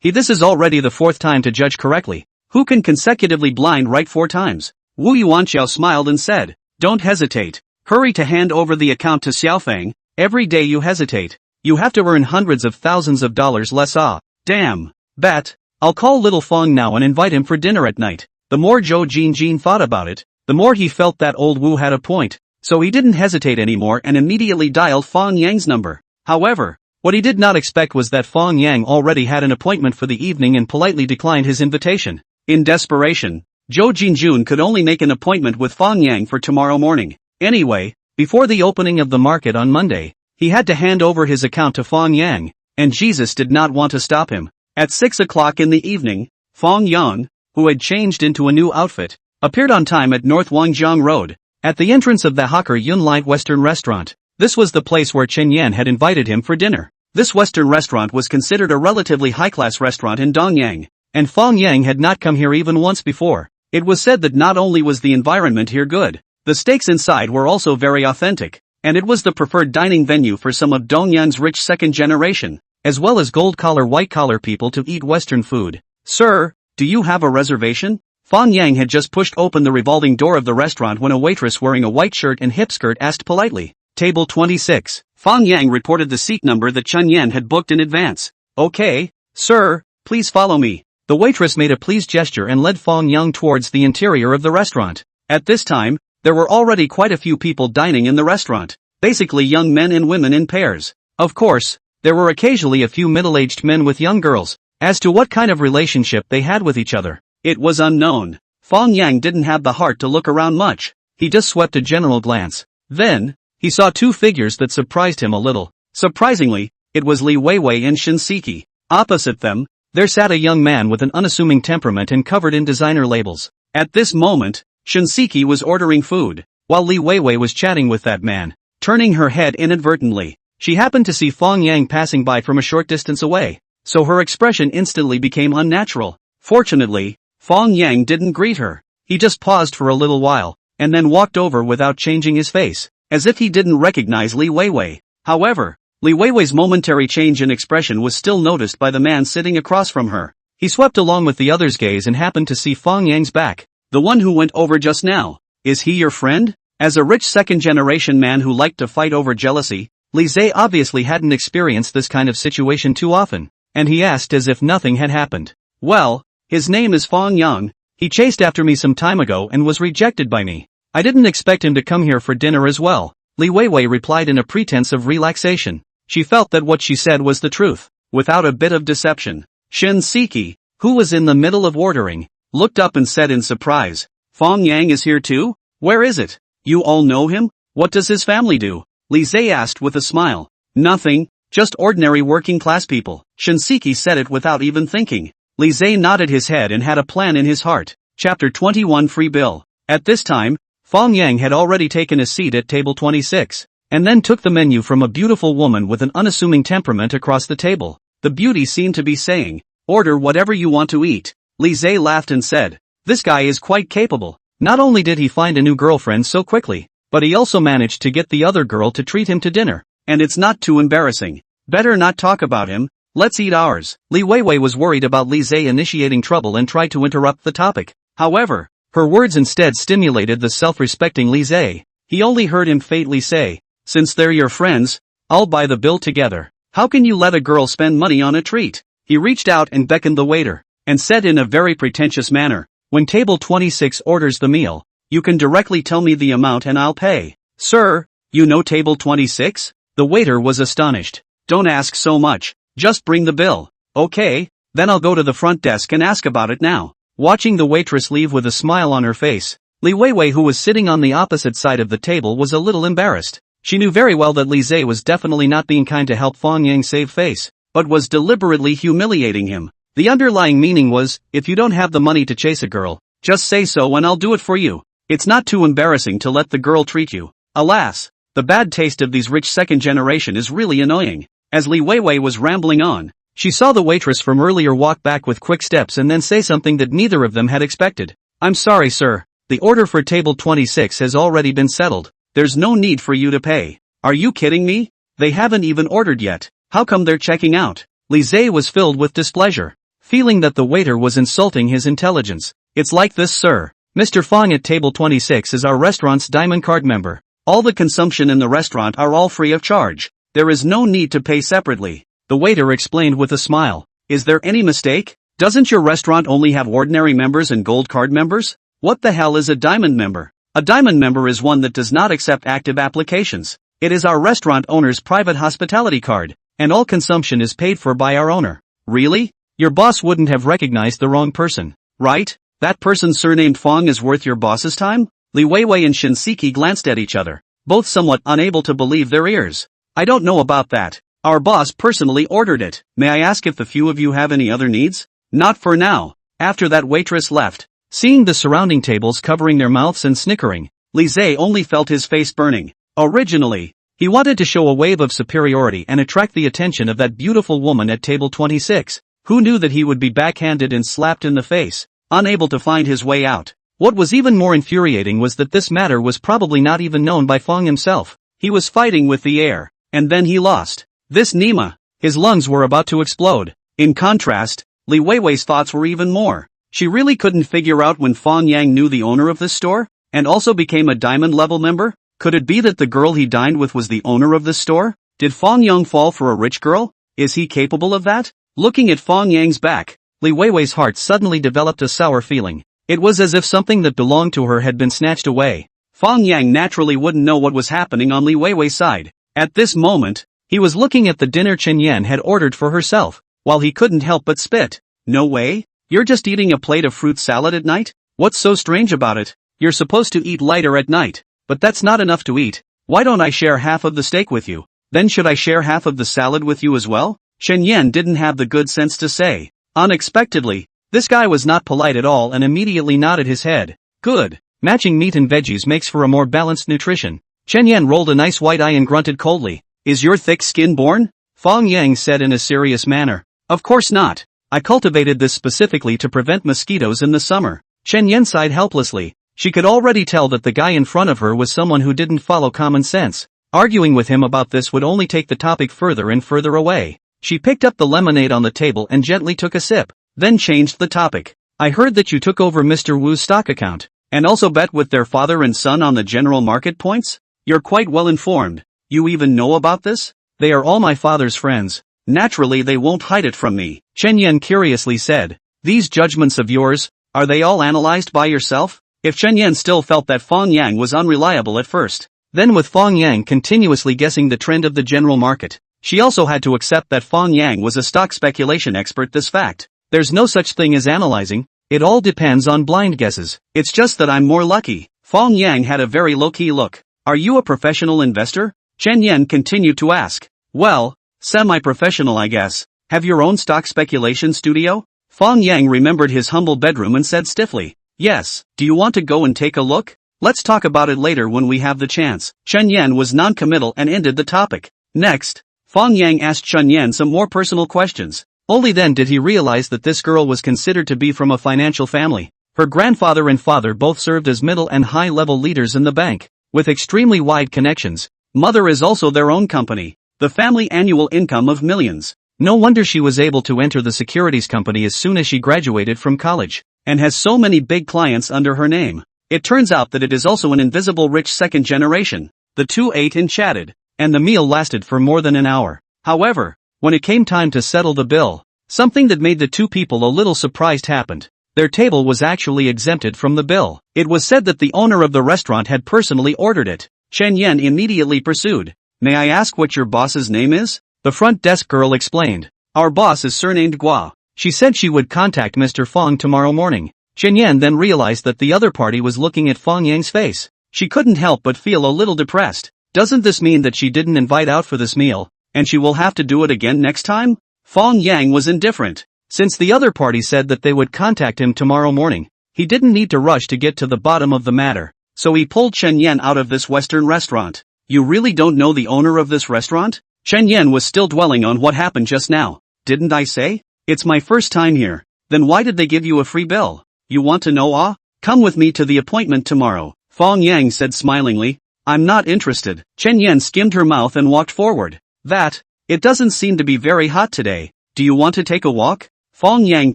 This is already the fourth time to judge correctly. Who can consecutively blind right 4 times? Wu Yuanqiao smiled and said, don't hesitate. Hurry to hand over the account to Xiaofang. Every day you hesitate, you have to earn hundreds of thousands of dollars less. Damn. Bet. I'll call little Fang now and invite him for dinner at night. The more Zhou Jinjin thought about it, the more he felt that old Wu had a point, so he didn't hesitate anymore and immediately dialed Fang Yang's number. However, what he did not expect was that Fang Yang already had an appointment for the evening and politely declined his invitation. In desperation, Zhou Jinjun could only make an appointment with Fang Yang for tomorrow morning. Anyway, before the opening of the market on Monday, he had to hand over his account to Fang Yang, and Jesus did not want to stop him. At 6 o'clock in the evening, Fang Yang, who had changed into a new outfit, appeared on time at North Wangjiang Road, at the entrance of the Hawker Yun Light Western Restaurant. This was the place where Chen Yan had invited him for dinner. This Western restaurant was considered a relatively high-class restaurant in Dongyang, and Fang Yang had not come here even once before. It was said that not only was the environment here good, the steaks inside were also very authentic, and it was the preferred dining venue for some of Dongyang's rich second generation, as well as gold-collar white-collar people to eat Western food. Sir, do you have a reservation? Fang Yang had just pushed open the revolving door of the restaurant when a waitress wearing a white shirt and hip skirt asked politely. Table 26. Fang Yang reported the seat number that Chen Yan had booked in advance. Okay, sir, please follow me. The waitress made a pleased gesture and led Fang Yang towards the interior of the restaurant. At this time, there were already quite a few people dining in the restaurant, basically young men and women in pairs. Of course, there were occasionally a few middle-aged men with young girls. As to what kind of relationship they had with each other, it was unknown. Fang Yang didn't have the heart to look around much. He just swept a general glance. Then, he saw two figures that surprised him a little. Surprisingly, it was Li Weiwei and Shinseki. Opposite them, there sat a young man with an unassuming temperament and covered in designer labels. At this moment, Shinseki was ordering food, while Li Weiwei was chatting with that man. Turning her head inadvertently, she happened to see Fang Yang passing by from a short distance away, so her expression instantly became unnatural. Fortunately, Fang Yang didn't greet her. He just paused for a little while, and then walked over without changing his face, as if he didn't recognize Li Weiwei. However, Li Weiwei's momentary change in expression was still noticed by the man sitting across from her. He swept along with the other's gaze and happened to see Fang Yang's back. The one who went over just now. Is he your friend? As a rich second-generation man who liked to fight over jealousy, Li Zhe obviously hadn't experienced this kind of situation too often, and he asked as if nothing had happened. Well, his name is Fang Yang. He chased after me some time ago and was rejected by me. I didn't expect him to come here for dinner as well, Li Weiwei replied in a pretense of relaxation. She felt that what she said was the truth, without a bit of deception. Shin Siki, who was in the middle of ordering, looked up and said in surprise, Fang Yang is here too? Where is it? You all know him? What does his family do? Li Zhe asked with a smile. Nothing, just ordinary working class people. Shinseki said it without even thinking. Li Zhe nodded his head and had a plan in his heart. Chapter 21 Free Bill. At this time, Fang Yang had already taken a seat at table 26, and then took the menu from a beautiful woman with an unassuming temperament across the table. The beauty seemed to be saying, order whatever you want to eat. Li Zhe laughed and said, this guy is quite capable. Not only did he find a new girlfriend so quickly, but he also managed to get the other girl to treat him to dinner. And it's not too embarrassing. Better not talk about him, let's eat ours. Li Weiwei was worried about Li Zhe initiating trouble and tried to interrupt the topic. However, her words instead stimulated the self-respecting Li Zhe. He only heard him faintly say, since they're your friends, I'll buy the bill together. How can you let a girl spend money on a treat? He reached out and beckoned the waiter, and said in a very pretentious manner, when table 26 orders the meal, you can directly tell me the amount and I'll pay. Sir, you know table 26? The waiter was astonished. Don't ask so much, just bring the bill. Okay, then I'll go to the front desk and ask about it now. Watching the waitress leave with a smile on her face, Li Weiwei, who was sitting on the opposite side of the table, was a little embarrassed. She knew very well that Li Zhe was definitely not being kind to help Fang Yang save face, but was deliberately humiliating him. The underlying meaning was, if you don't have the money to chase a girl, just say so and I'll do it for you. It's not too embarrassing to let the girl treat you. Alas, the bad taste of these rich second generation is really annoying. As Li Weiwei was rambling on, she saw the waitress from earlier walk back with quick steps and then say something that neither of them had expected. I'm sorry, sir. The order for table 26 has already been settled. There's no need for you to pay. Are you kidding me? They haven't even ordered yet. How come they're checking out? Li Zhe was filled with displeasure, feeling that the waiter was insulting his intelligence. It's like this, sir. Mr. Fang at table 26 is our restaurant's diamond card member. All the consumption in the restaurant are all free of charge. There is no need to pay separately. The waiter explained with a smile. Is there any mistake? Doesn't your restaurant only have ordinary members and gold card members? What the hell is a diamond member? A diamond member is one that does not accept active applications. It is our restaurant owner's private hospitality card, and all consumption is paid for by our owner. Really? Your boss wouldn't have recognized the wrong person, right? That person surnamed Fang is worth your boss's time? Li Weiwei and Shinseki glanced at each other, both somewhat unable to believe their ears. I don't know about that. Our boss personally ordered it. May I ask if the few of you have any other needs? Not for now. After that waitress left, seeing the surrounding tables covering their mouths and snickering, Li Zhe only felt his face burning. Originally, he wanted to show a wave of superiority and attract the attention of that beautiful woman at table 26. Who knew that he would be backhanded and slapped in the face, unable to find his way out? What was even more infuriating was that this matter was probably not even known by Fang himself. He was fighting with the air, and then he lost. This Nima, his lungs were about to explode. In contrast, Li Weiwei's thoughts were even more. She really couldn't figure out when Fang Yang knew the owner of this store, and also became a diamond level member. Could it be that the girl he dined with was the owner of this store? Did Fang Yang fall for a rich girl? Is he capable of that? Looking at Fang Yang's back, Li Weiwei's heart suddenly developed a sour feeling. It was as if something that belonged to her had been snatched away. Fang Yang naturally wouldn't know what was happening on Li Weiwei's side. At this moment, he was looking at the dinner Chen Yan had ordered for herself, while he couldn't help but spit. No way? You're just eating a plate of fruit salad at night? What's so strange about it? You're supposed to eat lighter at night, but that's not enough to eat. Why don't I share half of the steak with you? Then should I share half of the salad with you as well? Chen Yan didn't have the good sense to say. Unexpectedly, this guy was not polite at all and immediately nodded his head. Good. Matching meat and veggies makes for a more balanced nutrition. Chen Yan rolled a nice white eye and grunted coldly. Is your thick skin born? Fang Yang said in a serious manner. Of course not. I cultivated this specifically to prevent mosquitoes in the summer. Chen Yan sighed helplessly. She could already tell that the guy in front of her was someone who didn't follow common sense. Arguing with him about this would only take the topic further and further away. She picked up the lemonade on the table and gently took a sip, then changed the topic. I heard that you took over Mr. Wu's stock account. And also bet with their father and son on the general market points? You're quite well informed. You even know about this? They are all my father's friends. Naturally they won't hide it from me, Chen Yan curiously said. These judgments of yours, are they all analyzed by yourself? If Chen Yan still felt that Fang Yang was unreliable at first, then with Fang Yang continuously guessing the trend of the general market, she also had to accept that Fang Yang was a stock speculation expert. This fact, there's no such thing as analyzing, it all depends on blind guesses. It's just that I'm more lucky. Fang Yang had a very low-key look. Are you a professional investor? Chen Yan continued to ask. Well, semi-professional I guess. Have your own stock speculation studio? Fang Yang remembered his humble bedroom and said stiffly. Yes, do you want to go and take a look? Let's talk about it later when we have the chance. Chen Yan was non-committal and ended the topic. Next, Fang Yang asked Chen Yan some more personal questions. Only then did he realize that this girl was considered to be from a financial family. Her grandfather and father both served as middle and high-level leaders in the bank, with extremely wide connections. Mother is also their own company, the family annual income of millions. No wonder she was able to enter the securities company as soon as she graduated from college, and has so many big clients under her name. It turns out that it is also an invisible rich second generation. The two ate and chatted, and the meal lasted for more than an hour. However, when it came time to settle the bill, something that made the two people a little surprised happened. Their table was actually exempted from the bill. It was said that the owner of the restaurant had personally ordered it. Chen Yan immediately pursued. May I ask what your boss's name is? The front desk girl explained. Our boss is surnamed Gua. She said she would contact Mr. Fang tomorrow morning. Chen Yan then realized that the other party was looking at Fang Yang's face. She couldn't help but feel a little depressed. Doesn't this mean that she didn't invite out for this meal, and she will have to do it again next time? Fang Yang was indifferent. Since the other party said that they would contact him tomorrow morning, he didn't need to rush to get to the bottom of the matter, so he pulled Chen Yan out of this Western restaurant. You really don't know the owner of this restaurant? Chen Yan was still dwelling on what happened just now. Didn't I say? It's my first time here. Then why did they give you a free bill? You want to know? Come with me to the appointment tomorrow, Fang Yang said smilingly. I'm not interested. Chen Yan skimmed her mouth and walked forward. It doesn't seem to be very hot today. Do you want to take a walk? Fang Yang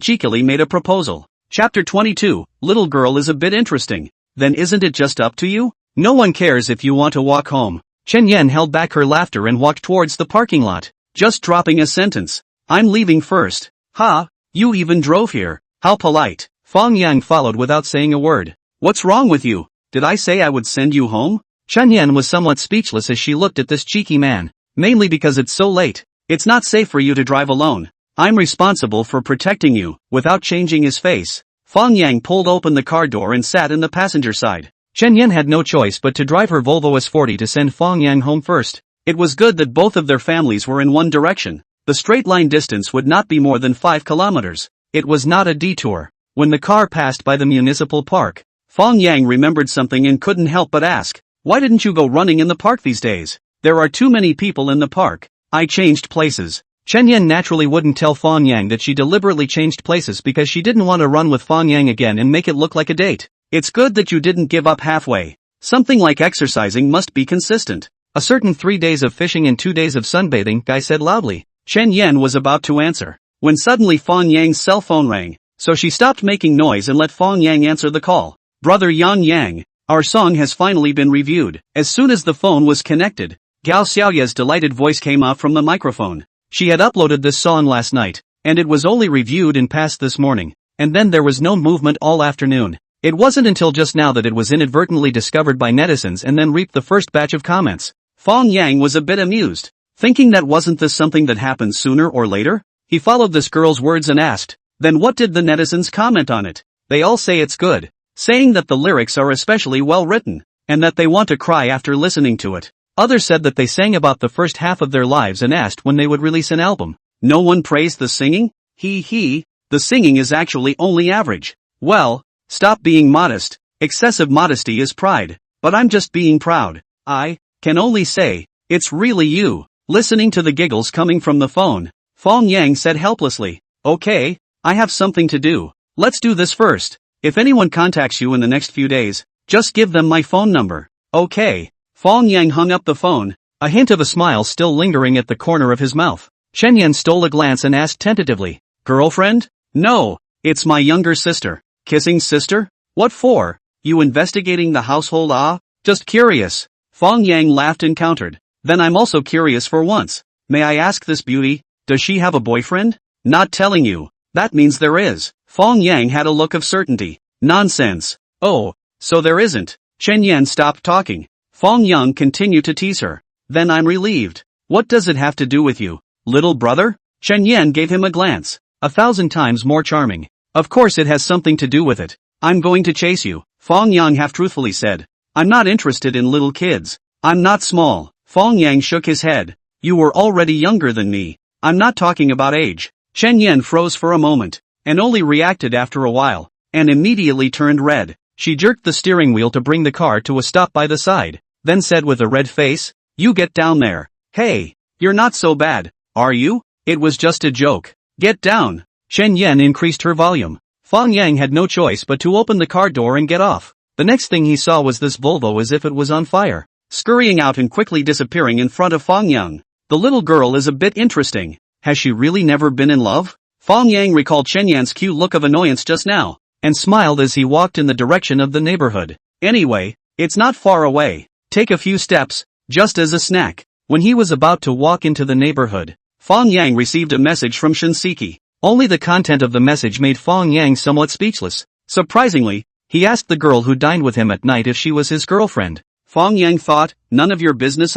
cheekily made a proposal. Chapter 22, Little girl is a bit interesting. Then isn't it just up to you? No one cares if you want to walk home. Chen Yan held back her laughter and walked towards the parking lot, just dropping a sentence. I'm leaving first. Ha, you even drove here. How polite. Fang Yang followed without saying a word. What's wrong with you? Did I say I would send you home? Chen Yan was somewhat speechless as she looked at this cheeky man. Mainly because it's so late. It's not safe for you to drive alone. I'm responsible for protecting you. Without changing his face, Fang Yang pulled open the car door and sat in the passenger side. Chen Yan had no choice but to drive her Volvo S40 to send Fang Yang home first. It was good that both of their families were in one direction. The straight line distance would not be more than 5 kilometers. It was not a detour. When the car passed by the municipal park, Fang Yang remembered something and couldn't help but ask, why didn't you go running in the park these days? There are too many people in the park. I changed places. Chen Yan naturally wouldn't tell Fang Yang that she deliberately changed places because she didn't want to run with Fang Yang again and make it look like a date. It's good that you didn't give up halfway. Something like exercising must be consistent. A certain 3 days of fishing and 2 days of sunbathing, Guy said loudly. Chen Yan was about to answer, when suddenly Fang Yang's cell phone rang, so she stopped making noise and let Fang Yang answer the call. Brother Yang, our song has finally been reviewed. As soon as the phone was connected, Gao Xiaoya's delighted voice came out from the microphone. She had uploaded this song last night, and it was only reviewed and passed this morning, and then there was no movement all afternoon. It wasn't until just now that it was inadvertently discovered by netizens and then reaped the first batch of comments. Fang Yang was a bit amused, thinking that wasn't this something that happened sooner or later? He followed this girl's words and asked, then what did the netizens comment on it? They all say it's good, saying that the lyrics are especially well written, and that they want to cry after listening to it. Others said that they sang about the first half of their lives and asked when they would release an album. No one praised the singing? The singing is actually only average. Well, stop being modest. Excessive modesty is pride. But I'm just being proud. I can only say, it's really you. Listening to the giggles coming from the phone, Fang Yang said helplessly, okay, I have something to do. Let's do this first. If anyone contacts you in the next few days, just give them my phone number. Okay. Fang Yang hung up the phone, a hint of a smile still lingering at the corner of his mouth. Chen Yan stole a glance and asked tentatively, girlfriend? No, it's my younger sister. Kissing sister? What for? You investigating the household? Ah, just curious. Fang Yang laughed and countered. Then I'm also curious for once. May I ask this beauty, does she have a boyfriend? Not telling you. That means there is. Fang Yang had a look of certainty. Nonsense. Oh, so there isn't. Chen Yan stopped talking. Fang Yang continued to tease her. Then I'm relieved. What does it have to do with you, little brother? Chen Yan gave him a glance. 1,000 times more charming. Of course it has something to do with it. I'm going to chase you, Fang Yang half-truthfully said. I'm not interested in little kids. I'm not small. Fang Yang shook his head. You were already younger than me. I'm not talking about age. Chen Yan froze for a moment, and only reacted after a while, and immediately turned red. She jerked the steering wheel to bring the car to a stop by the side, then said with a red face, You get down there. Hey, you're not so bad, are you? It was just a joke. Get down. Chen Yan increased her volume. Fang Yang had no choice but to open the car door and get off. The next thing he saw was this Volvo as if it was on fire, scurrying out and quickly disappearing in front of Fang Yang. The little girl is a bit interesting. Has she really never been in love? Fang Yang recalled Chen Yan's cute look of annoyance just now, and smiled as he walked in the direction of the neighborhood. Anyway, it's not far away. Take a few steps, just as a snack. When he was about to walk into the neighborhood, Fang Yang received a message from Shinseki. Only the content of the message made Fang Yang somewhat speechless. Surprisingly, he asked the girl who dined with him at night if she was his girlfriend. Fang Yang thought, none of your business.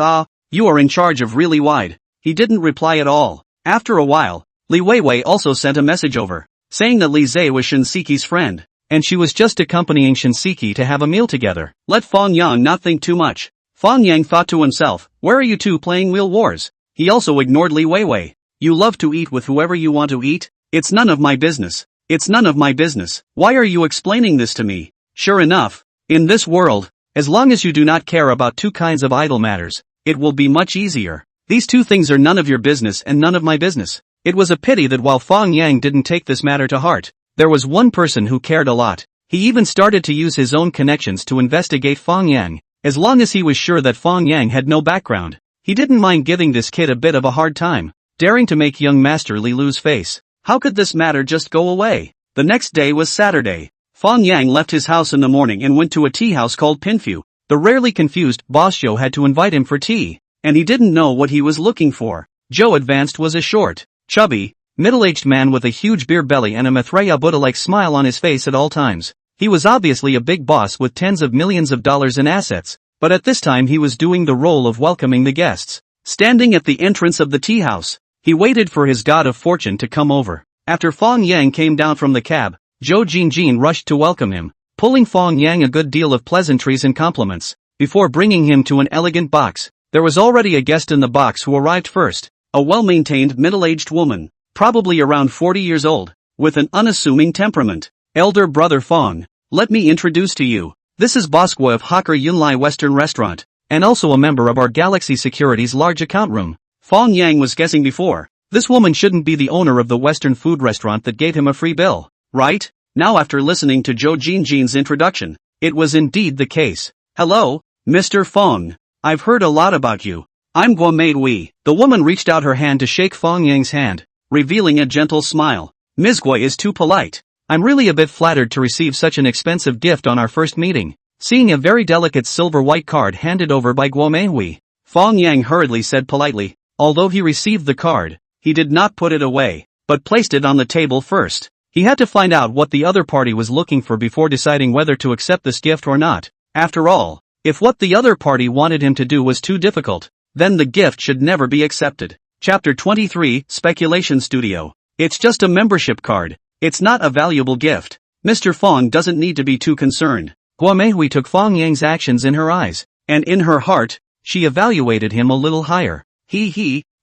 You are in charge of really wide. He didn't reply at all. After a while, Li Weiwei also sent a message over, saying that Li Zhe was Shinseki's friend, and she was just accompanying Shinseki to have a meal together. Let Fang Yang not think too much. Fang Yang thought to himself, where are you two playing wheel wars? He also ignored Li Weiwei. You love to eat with whoever you want to eat? It's none of my business. It's none of my business. Why are you explaining this to me? Sure enough, in this world, as long as you do not care about two kinds of idle matters, it will be much easier. These two things are none of your business and none of my business. It was a pity that while Fang Yang didn't take this matter to heart, there was one person who cared a lot. He even started to use his own connections to investigate Fang Yang. As long as he was sure that Fang Yang had no background, he didn't mind giving this kid a bit of a hard time, daring to make young Master Li lose face. How could this matter just go away? The next day was Saturday. Fang Yang left his house in the morning and went to a tea house called Pinfu. The rarely confused boss Zhou had to invite him for tea, and he didn't know what he was looking for. Zhou advanced was a short, chubby, middle-aged man with a huge beer belly and a Maitreya Buddha-like smile on his face at all times. He was obviously a big boss with tens of millions of dollars in assets, but at this time he was doing the role of welcoming the guests. Standing at the entrance of the tea house, he waited for his god of fortune to come over. After Fang Yang came down from the cab, Zhou Jinjin rushed to welcome him, pulling Fang Yang a good deal of pleasantries and compliments, before bringing him to an elegant box. There was already a guest in the box who arrived first, a well-maintained middle-aged woman, probably around 40 years old, with an unassuming temperament. Elder brother Fang, let me introduce to you. This is Bosqua of Hakka Yunlai Western Restaurant, and also a member of our Galaxy Securities large account room. Fang Yang was guessing before. This woman shouldn't be the owner of the Western food restaurant that gave him a free bill, right? Now after listening to Zhou Jinjin's introduction, it was indeed the case. Hello, Mr. Fang. I've heard a lot about you. I'm Guo Wei. The woman reached out her hand to shake Fang Yang's hand, revealing a gentle smile. Ms. Guo is too polite. I'm really a bit flattered to receive such an expensive gift on our first meeting. Seeing a very delicate silver white card handed over by Guo Wei, Fang Yang hurriedly said politely. Although he received the card, he did not put it away, but placed it on the table first. He had to find out what the other party was looking for before deciding whether to accept this gift or not. After all, if what the other party wanted him to do was too difficult, then the gift should never be accepted. Chapter 23, Speculation Studio. It's just a membership card. It's not a valuable gift. Mr. Fang doesn't need to be too concerned. Guo Meihui took Fang Yang's actions in her eyes, and in her heart, she evaluated him a little higher.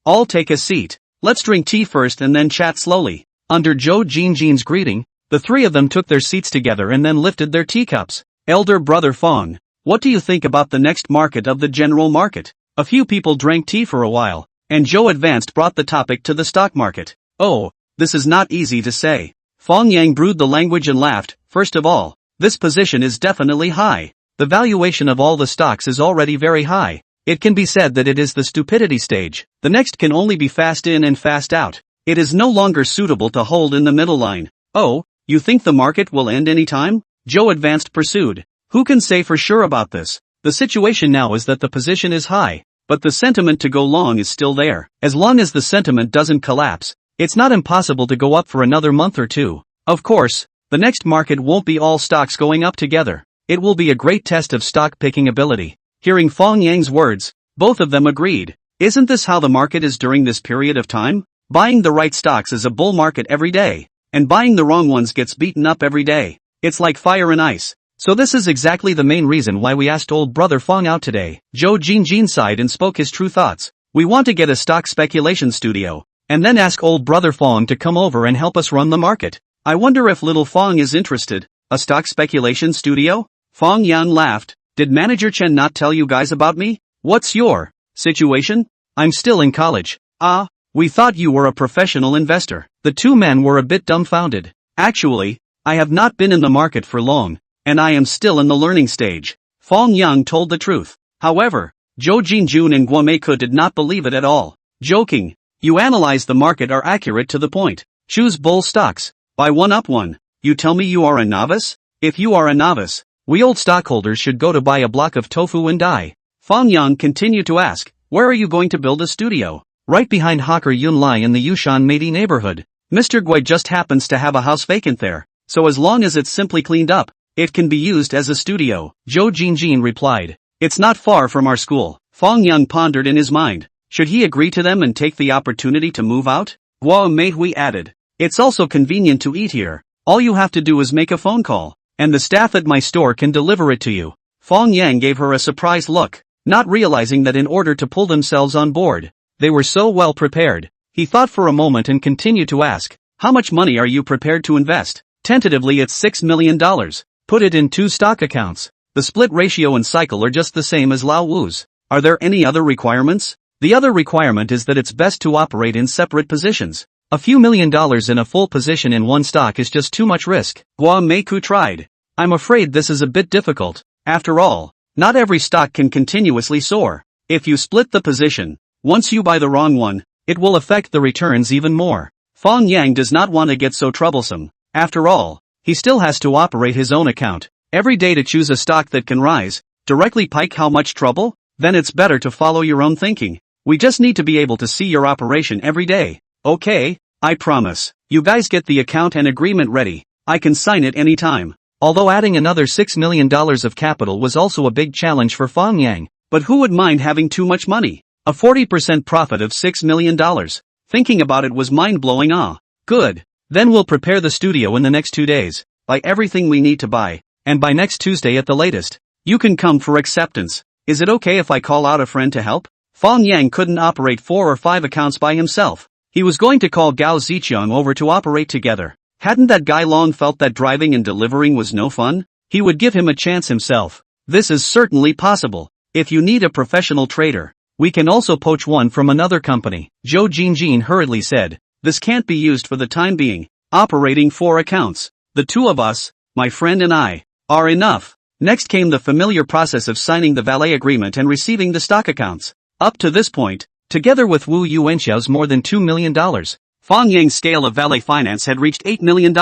I'll take a seat. Let's drink tea first and then chat slowly. Under Zhou Jinjin's greeting, the three of them took their seats together and then lifted their teacups. Elder brother Fang, what do you think about the next market of the general market? A few people drank tea for a while, and Zhou advanced brought the topic to the stock market. Oh, this is not easy to say. Fang Yang brewed the language and laughed. First of all, this position is definitely high. The valuation of all the stocks is already very high. It can be said that it is the stupidity stage. The next can only be fast in and fast out. It is no longer suitable to hold in the middle line. Oh, you think the market will end any time? Zhou advanced pursued. Who can say for sure about this? The situation now is that the position is high, but the sentiment to go long is still there. As long as the sentiment doesn't collapse, it's not impossible to go up for another month or two. Of course, the next market won't be all stocks going up together. It will be a great test of stock picking ability. Hearing Fang Yang's words, both of them agreed. Isn't this how the market is during this period of time? Buying the right stocks is a bull market every day, and buying the wrong ones gets beaten up every day. It's like fire and ice. So this is exactly the main reason why we asked old brother Fang out today. Zhou Jinjin sighed and spoke his true thoughts. We want to get a stock speculation studio, and then ask old brother Fang to come over and help us run the market. I wonder if little Fang is interested. A stock speculation studio? Fang Yang laughed. Did Manager Chen not tell you guys about me? What's your situation? I'm still in college. Ah, we thought you were a professional investor. The two men were a bit dumbfounded. Actually, I have not been in the market for long, and I am still in the learning stage. Fang Yang told the truth. However, Zhou Jinjun and Guomeike did not believe it at all. Joking. You analyze the market are accurate to the point. Choose bull stocks. Buy one up one. You tell me you are a novice? If you are a novice, we old stockholders should go to buy a block of tofu and die. Fang Yang continued to ask, where are you going to build a studio? Right behind Hawker Yunlai in the Yushan Meidi neighborhood. Mr. Gui just happens to have a house vacant there, so as long as it's simply cleaned up, it can be used as a studio. Zhou Jinjin replied. It's not far from our school. Fang Yang pondered in his mind. Should he agree to them and take the opportunity to move out? Guo Meihui added. It's also convenient to eat here. All you have to do is make a phone call, and the staff at my store can deliver it to you. Fang Yang gave her a surprised look, not realizing that in order to pull themselves on board, they were so well prepared. He thought for a moment and continued to ask, how much money are you prepared to invest? Tentatively it's $6 million. Put it in 2 stock accounts. The split ratio and cycle are just the same as Lao Wu's. Are there any other requirements? The other requirement is that it's best to operate in separate positions. A few $1,000,000 in a full position in one stock is just too much risk. Guomeike tried. I'm afraid this is a bit difficult. After all, not every stock can continuously soar. If you split the position, once you buy the wrong one, it will affect the returns even more. Fang Yang does not want to get so troublesome. After all, he still has to operate his own account every day to choose a stock that can rise. Directly pike how much trouble? Then it's better to follow your own thinking. We just need to be able to see your operation every day. Okay, I promise. You guys get the account and agreement ready. I can sign it anytime. Although adding another $6 million of capital was also a big challenge for Fang Yang, but who would mind having too much money? A 40% profit of $6 million. Thinking about it was mind-blowing. Good. Then we'll prepare the studio in the next 2 days, buy everything we need to buy, and by next Tuesday at the latest, you can come for acceptance. Is it okay if I call out a friend to help? Fang Yang couldn't operate 4 or 5 accounts by himself. He was going to call Gao Ziqiang over to operate together. Hadn't that guy long felt that driving and delivering was no fun? He would give him a chance himself. This is certainly possible. If you need a professional trader, we can also poach one from another company. Zhou Jinjin hurriedly said. This can't be used for the time being. Operating 4 accounts. The 2 of us, my friend and I, are enough. Next came the familiar process of signing the valet agreement and receiving the stock accounts. Up to this point, together with Wu Yuanxiao's more than $2 million, Fang Yang's scale of valet finance had reached $8 million.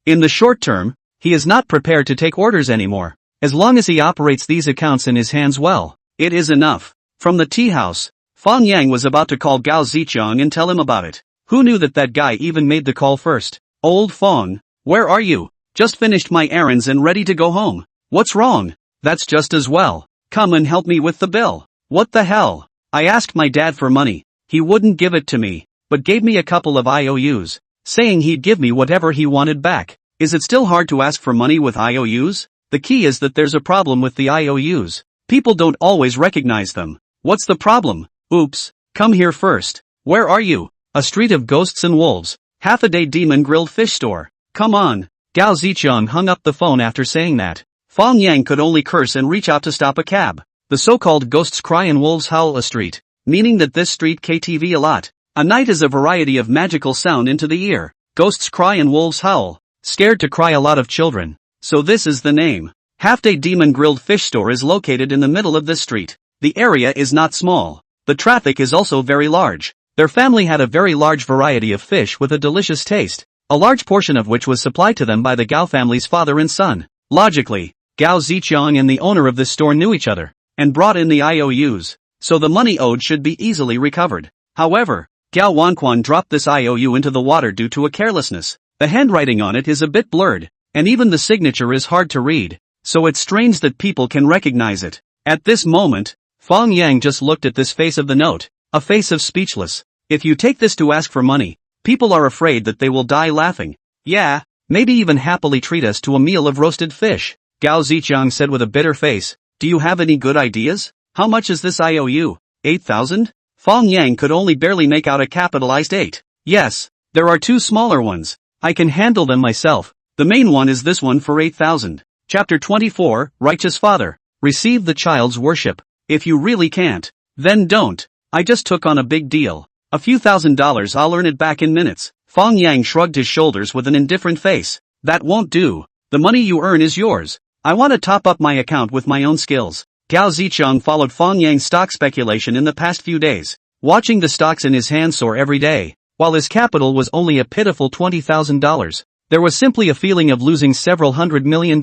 In the short term, he is not prepared to take orders anymore. As long as he operates these accounts in his hands well, it is enough. From the tea house, Fang Yang was about to call Gao Ziqiang and tell him about it. Who knew that guy even made the call first? Old Fang, where are you? Just finished my errands and ready to go home. What's wrong? That's just as well. Come and help me with the bill. What the hell? I asked my dad for money. He wouldn't give it to me, but gave me a couple of IOUs, saying he'd give me whatever he wanted back. Is it still hard to ask for money with IOUs? The key is that there's a problem with the IOUs. People don't always recognize them. What's the problem? Oops. Come here first. Where are you? A street of ghosts and wolves. Half-a-day demon grilled fish store. Come on. Gao Ziqiang hung up the phone after saying that. Fang Yang could only curse and reach out to stop a cab. The so-called ghosts cry and wolves howl a street, meaning that this street KTV a lot. A night is a variety of magical sound into the ear. Ghosts cry and wolves howl. Scared to cry a lot of children. So this is the name. Half-day demon grilled fish store is located in the middle of this street. The area is not small. The traffic is also very large. Their family had a very large variety of fish with a delicious taste, a large portion of which was supplied to them by the Gao family's father and son. Logically, Gao Ziqiang and the owner of this store knew each other, and brought in the IOUs, so the money owed should be easily recovered. However, Gao Wanquan dropped this IOU into the water due to a carelessness. The handwriting on it is a bit blurred, and even the signature is hard to read, so it's strange that people can recognize it. At this moment, Fang Yang just looked at this face of the note, a face of speechless. If you take this to ask for money, people are afraid that they will die laughing. Yeah, maybe even happily treat us to a meal of roasted fish. Gao Ziqiang said with a bitter face. Do you have any good ideas? How much is this IOU? 8,000? Fang Yang could only barely make out a capitalized 8. Yes, there are 2 smaller ones. I can handle them myself. The main one is this one for 8,000. Chapter 24, Righteous Father. Receive the child's worship. If you really can't, then don't. I just took on a big deal. A few $1,000s, I'll earn it back in minutes. Fang Yang shrugged his shoulders with an indifferent face. That won't do. The money you earn is yours. I want to top up my account with my own skills. Gao Ziqiang followed Fang Yang's stock speculation in the past few days, watching the stocks in his hand soar every day. While his capital was only a pitiful $20,000, there was simply a feeling of losing several $100 million,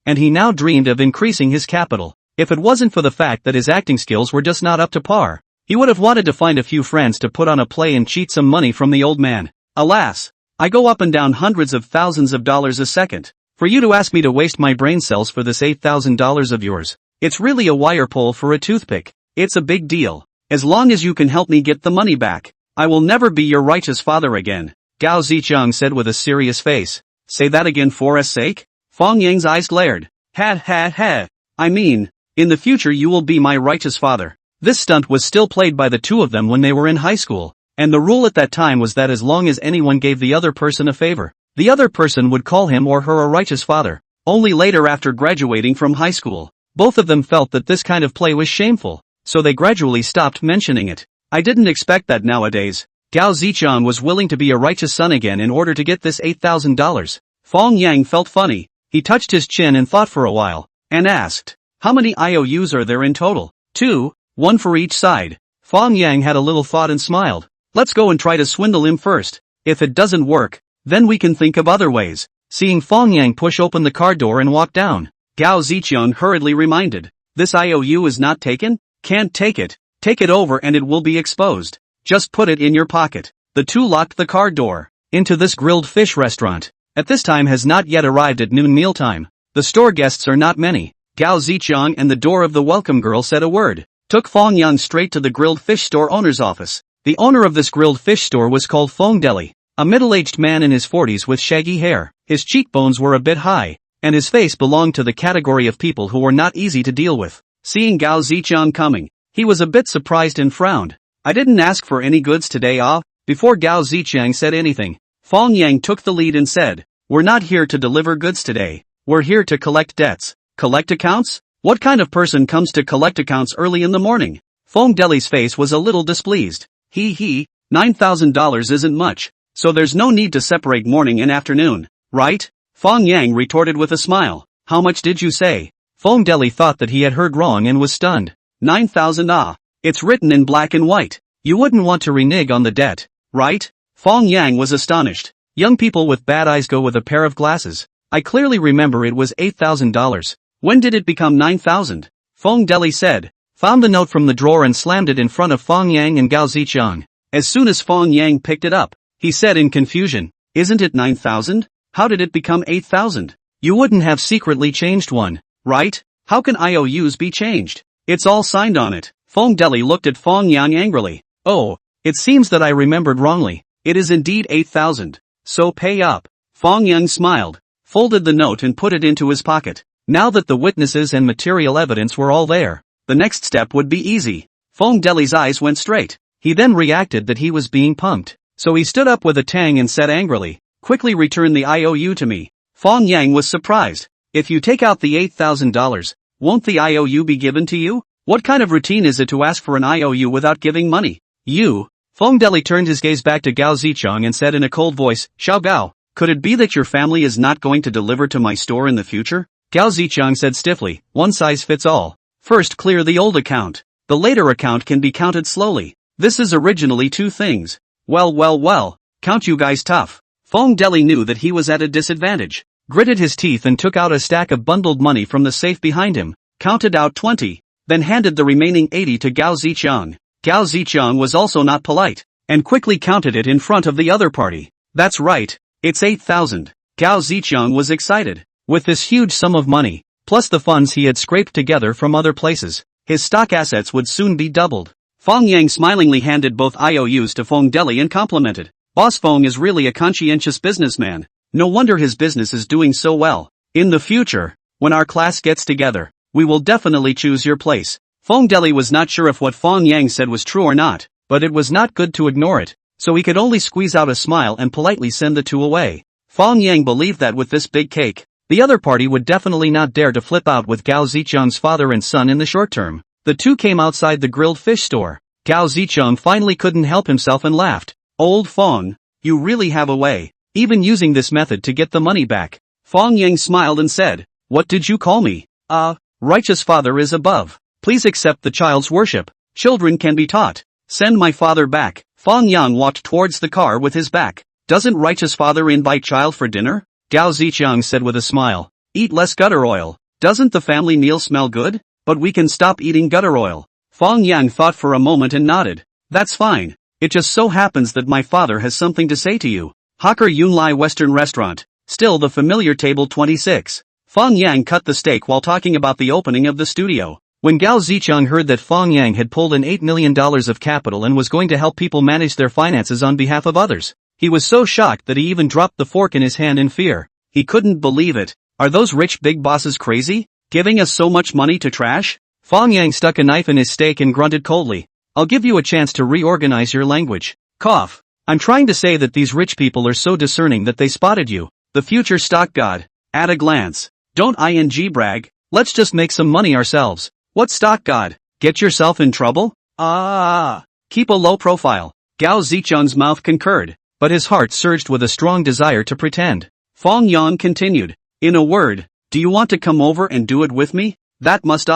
and he now dreamed of increasing his capital. If it wasn't for the fact that his acting skills were just not up to par, he would have wanted to find a few friends to put on a play and cheat some money from the old man. Alas, I go up and down hundreds of thousands of dollars a second. For you to ask me to waste my brain cells for this $8,000 of yours, it's really a wire pull for a toothpick. It's a big deal. As long as you can help me get the money back, I will never be your righteous father again. Gao Ziqiang said with a serious face. Say that again for us sake? Fang Yang's eyes glared. Ha ha ha. I mean, in the future you will be my righteous father. This stunt was still played by the two of them when they were in high school, and the rule at that time was that as long as anyone gave the other person a favor, the other person would call him or her a righteous father. Only later, after graduating from high school, both of them felt that this kind of play was shameful, so they gradually stopped mentioning it. I didn't expect that nowadays. Gao Ziqiang was willing to be a righteous son again in order to get this $8,000. Fang Yang felt funny. He touched his chin and thought for a while, and asked, how many IOUs are there in total? 2, 1 for each side. Fang Yang had a little thought and smiled. Let's go and try to swindle him first. If it doesn't work, then we can think of other ways. Seeing Fang Yang push open the car door and walk down, Gao Ziqiang hurriedly reminded. This IOU is not taken? Can't take it. Take it over and it will be exposed. Just put it in your pocket. The two locked the car door. Into this grilled fish restaurant. At this time has not yet arrived at noon mealtime. The store guests are not many. Gao Ziqiang and the door of the welcome girl said a word. Took Fang Yang straight to the grilled fish store owner's office. The owner of this grilled fish store was called Feng Deli. A middle-aged man in his 40s with shaggy hair. His cheekbones were a bit high, and his face belonged to the category of people who were not easy to deal with. Seeing Gao Ziqiang coming, he was a bit surprised and frowned. I didn't ask for any goods today, ah? Before Gao Ziqiang said anything, Fang Yang took the lead and said, we're not here to deliver goods today. We're here to collect debts. Collect accounts? What kind of person comes to collect accounts early in the morning? Feng Deli's face was a little displeased. $9,000 isn't much. So there's no need to separate morning and afternoon, right? Fang Yang retorted with a smile. How much did you say? Feng Deli thought that he had heard wrong and was stunned. 9,000 ah. It's written in black and white. You wouldn't want to renege on the debt, right? Fang Yang was astonished. Young people with bad eyes go with a pair of glasses. I clearly remember it was $8,000. When did it become 9,000? Feng Deli said. Found the note from the drawer and slammed it in front of Fang Yang and Gao Ziqiang. As soon as Fang Yang picked it up, he said in confusion, isn't it 9,000? How did it become 8,000? You wouldn't have secretly changed one, right? How can IOUs be changed? It's all signed on it. Feng Deli looked at Fang Yang angrily. Oh, it seems that I remembered wrongly. It is indeed 8,000. So pay up. Fang Yang smiled, folded the note and put it into his pocket. Now that the witnesses and material evidence were all there, the next step would be easy. Feng Deli's eyes went straight. He then reacted that he was being punked. So he stood up with a tang and said angrily, quickly return the IOU to me. Fang Yang was surprised. If you take out the $8,000, won't the IOU be given to you? What kind of routine is it to ask for an IOU without giving money? You? Feng Deli turned his gaze back to Gao Ziqiang and said in a cold voice, Xiao Gao, could it be that your family is not going to deliver to my store in the future? Gao Ziqiang said stiffly, one size fits all. First clear the old account. The later account can be counted slowly. This is originally 2 things. Well, count you guys tough. Feng Deli knew that he was at a disadvantage. gritted his teeth and took out a stack of bundled money from the safe behind him, counted out 20, then handed the remaining 80 to Gao Zicheng. Gao Zicheng was also not polite, and quickly counted it in front of the other party. That's right, it's 8,000. Gao Zicheng was excited. With this huge sum of money, plus the funds he had scraped together from other places, his stock assets would soon be doubled. Fang Yang smilingly handed both IOUs to Feng Deli and complimented. Boss Feng is really a conscientious businessman. No wonder his business is doing so well. In the future, when our class gets together, we will definitely choose your place. Feng Deli was not sure if what Fang Yang said was true or not, but it was not good to ignore it, so he could only squeeze out a smile and politely send the two away. Fang Yang believed that with this big cake, the other party would definitely not dare to flip out with Gao Zicheng's father and son in the short term. The two came outside the grilled fish store. Gao Zicheng finally couldn't help himself and laughed. Old Feng, you really have a way, even using this method to get the money back. Fang Yang smiled and said, what did you call me? Righteous father is above. Please accept the child's worship. Children can be taught. Send my father back. Fang Yang walked towards the car with his back. Doesn't righteous father invite child for dinner? Gao Zicheng said with a smile. Eat less gutter oil. Doesn't the family meal smell good? But we can stop eating gutter oil. Fang Yang thought for a moment and nodded. That's fine. It just so happens that my father has something to say to you. Hawker Yunlai Western Restaurant. Still the familiar table 26. Fang Yang cut the steak while talking about the opening of the studio. When Gao Zicheng heard that Fang Yang had pulled in $8 million of capital and was going to help people manage their finances on behalf of others, he was so shocked that he even dropped the fork in his hand in fear. He couldn't believe it. Are those rich big bosses crazy? Giving us so much money to trash? Fang Yang stuck a knife in his steak and grunted coldly. I'll give you a chance to reorganize your language. Cough. I'm trying to say that these rich people are so discerning that they spotted you, the future stock god, at a glance. Don't ing brag, let's just make some money ourselves. What stock god? Get yourself in trouble? Keep a low profile. Gao Zicheng's mouth concurred, but his heart surged with a strong desire to pretend. Fang Yang continued. In a word, do you want to come over and do it with me? That must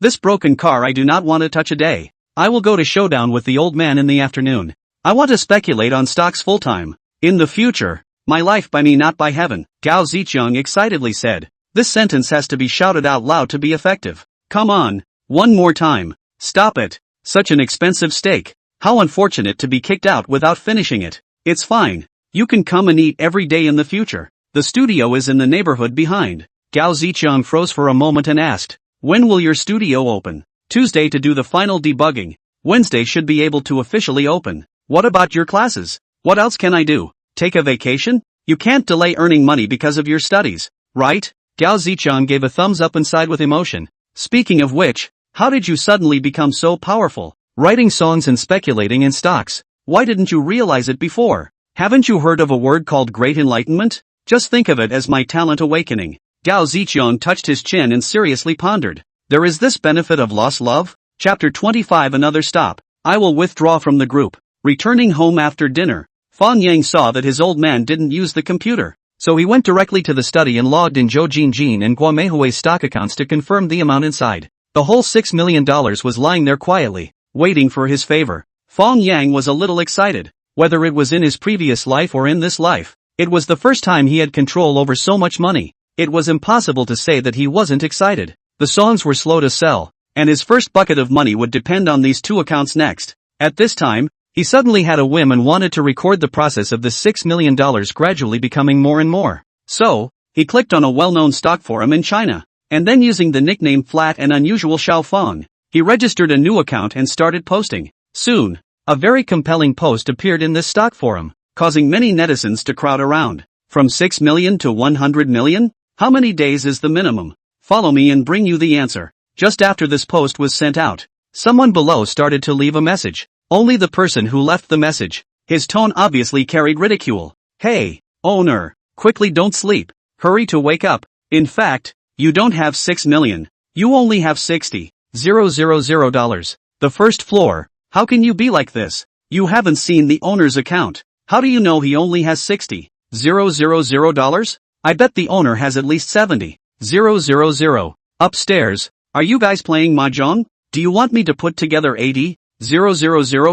This broken car I do not want to touch a day. I will go to showdown with the old man in the afternoon. I want to speculate on stocks full time. In the future, my life by me not by heaven, Gao Zicheng excitedly said. This sentence has to be shouted out loud to be effective. Come on, one more time. Stop it. Such an expensive steak. How unfortunate to be kicked out without finishing it. It's fine. You can come and eat every day in the future. The studio is in the neighborhood behind. Gao Zicheng froze for a moment and asked, when will your studio open? Tuesday to do the final debugging. Wednesday should be able to officially open. What about your classes? What else can I do? Take a vacation? You can't delay earning money because of your studies, right? Gao Zicheng gave a thumbs up and sighed with emotion. Speaking of which, how did you suddenly become so powerful? Writing songs and speculating in stocks. Why didn't you realize it before? Haven't you heard of a word called Great Enlightenment? Just think of it as my talent awakening. Gao Zicheng touched his chin and seriously pondered. There is this benefit of lost love? Chapter 25. Another stop. I will withdraw from the group. Returning home after dinner, Fang Yang saw that his old man didn't use the computer. So he went directly to the study and logged in Zhou Jinjin and Guo Meihui's stock accounts to confirm the amount inside. The whole $6 million was lying there quietly, waiting for his favor. Fang Yang was a little excited. Whether it was in his previous life or in this life, it was the first time he had control over so much money. It was impossible to say that he wasn't excited. The songs were slow to sell, and his first bucket of money would depend on these two accounts next. At this time, he suddenly had a whim and wanted to record the process of the $6 million gradually becoming more and more. So, he clicked on a well-known stock forum in China, and then using the nickname Flat and Unusual Xiao Feng, he registered a new account and started posting. Soon, a very compelling post appeared in this stock forum, causing many netizens to crowd around. From 6 million to 100 million? How many days is the minimum? Follow me and bring you the answer. Just after this post was sent out, someone below started to leave a message. Only the person who left the message. His tone obviously carried ridicule. Hey, owner, quickly don't sleep. Hurry to wake up. In fact, you don't have 6 million. You only have $60,000. The first floor. How can you be like this? You haven't seen the owner's account. How do you know he only has $60,000? I bet the owner has at least 70,000. Upstairs. Are you guys playing mahjong? Do you want me to put together 80,000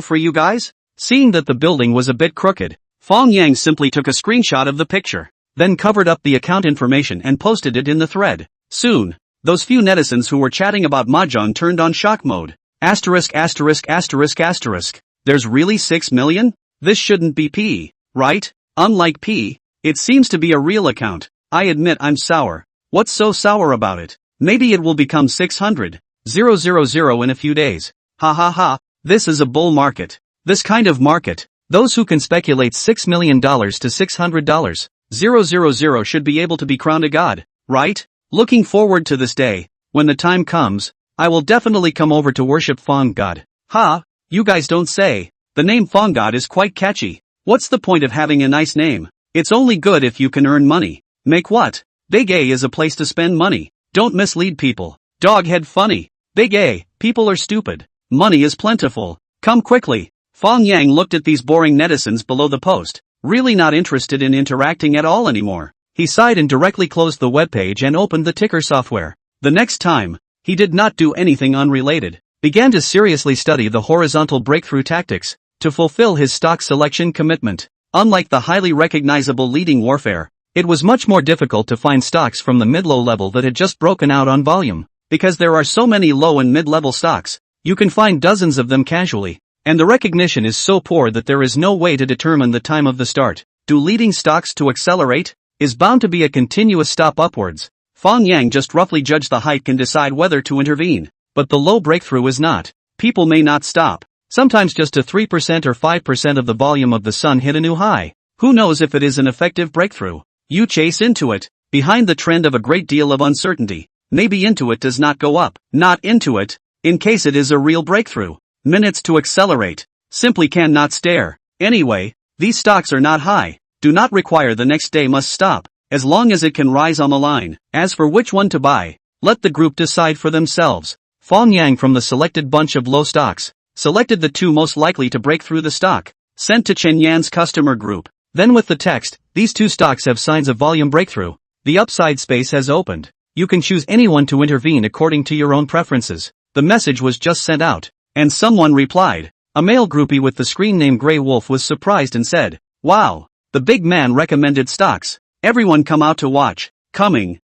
for you guys? Seeing that the building was a bit crooked, Fang Yang simply took a screenshot of the picture. then covered up the account information and posted it in the thread. Soon, those few netizens who were chatting about mahjong turned on shock mode. Asterisk asterisk asterisk asterisk. There's really 6 million? This shouldn't be P, right? Unlike P, it seems to be a real account. I admit I'm sour. What's so sour about it? Maybe it will become 600,000 in a few days. Ha ha ha, this is a bull market. This kind of market, those who can speculate $6 million to $600,000 should be able to be crowned a god, right? Looking forward to this day. When the time comes, I will definitely come over to worship Fang God. Ha, you guys don't say. The name Fang God is quite catchy. What's the point of having a nice name? It's only good if you can earn money. Make what? Big A is a place to spend money. Don't mislead people. Doghead funny. Big A, people are stupid. Money is plentiful. Come quickly. Fang Yang looked at these boring netizens below the post, really not interested in interacting at all anymore. He sighed and directly closed the webpage and opened the ticker software. The next time, he did not do anything unrelated. Began to seriously study the horizontal breakthrough tactics to fulfill his stock selection commitment. Unlike the highly recognizable leading warfare, it was much more difficult to find stocks from the mid-low level that had just broken out on volume. Because there are so many low and mid-level stocks, you can find dozens of them casually, and the recognition is so poor that there is no way to determine the time of the start. Do leading stocks to accelerate? Is bound to be a continuous stop upwards. Fang Yang just roughly judged the height and decide whether to intervene. But the low breakthrough is not. People may not stop. Sometimes just a 3% or 5% of the volume of the sun hit a new high. Who knows if it is an effective breakthrough? You chase into it, behind the trend of a great deal of uncertainty. Maybe into it does not go up, not into it, in case it is a real breakthrough. Minutes to accelerate. Simply cannot stare. Anyway, these stocks are not high, do not require the next day must stop, as long as it can rise on the line. As for which one to buy, let the group decide for themselves. Fang Yang from the selected bunch of low stocks, selected the 2 most likely to break through the stock, sent to Chen Yan's customer group. Then with the text, these 2 stocks have signs of volume breakthrough. The upside space has opened. You can choose anyone to intervene according to your own preferences. The message was just sent out, and someone replied. A male groupie with the screen name Grey Wolf was surprised and said, "Wow, the big man recommended stocks. Everyone come out to watch. Coming.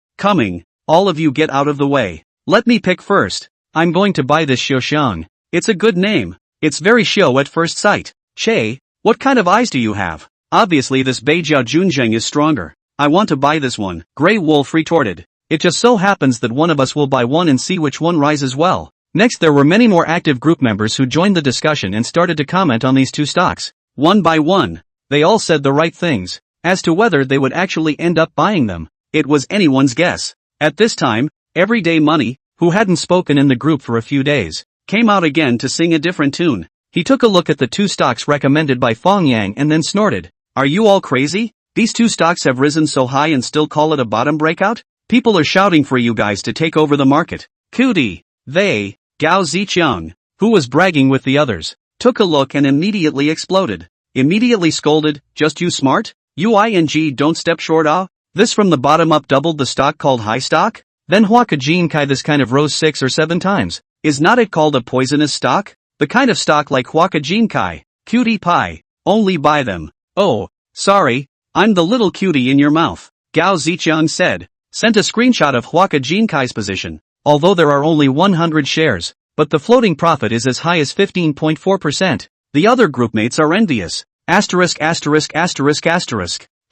All of you get out of the way. Let me pick first. I'm going to buy this Xiaoxiang. It's a good name. It's very Xiao at first sight. Che, what kind of eyes do you have? Obviously this Beijiao Junzheng is stronger. I want to buy this one." Grey Wolf retorted. "It just so happens that one of us will buy one and see which one rises well." Next there were many more active group members who joined the discussion and started to comment on these 2 stocks. One by one, they all said the right things. As to whether they would actually end up buying them, it was anyone's guess. At this time, Everyday Money, who hadn't spoken in the group for a few days, came out again to sing a different tune. He took a look at the 2 stocks recommended by Fang Yang and then snorted. "Are you all crazy? These 2 stocks have risen so high and still call it a bottom breakout? People are shouting for you guys to take over the market." Cootie. They, Gao Ziqiang, who was bragging with the others, took a look and immediately exploded. Immediately scolded, "Just you smart? UING don't step short ah? This from the bottom up doubled the stock called high stock? Then Huaka Jinkai this kind of rose 6 or 7 times. Is not it called a poisonous stock? The kind of stock like Huaka Jinkai. Cutie pie. Only buy them." "Oh, sorry, I'm the little cutie in your mouth," Gao Ziqiang said. Sent a screenshot of Huaka Jinkai's position. Although there are only 100 shares, but the floating profit is as high as 15.4%. The other groupmates are envious. Asterisk.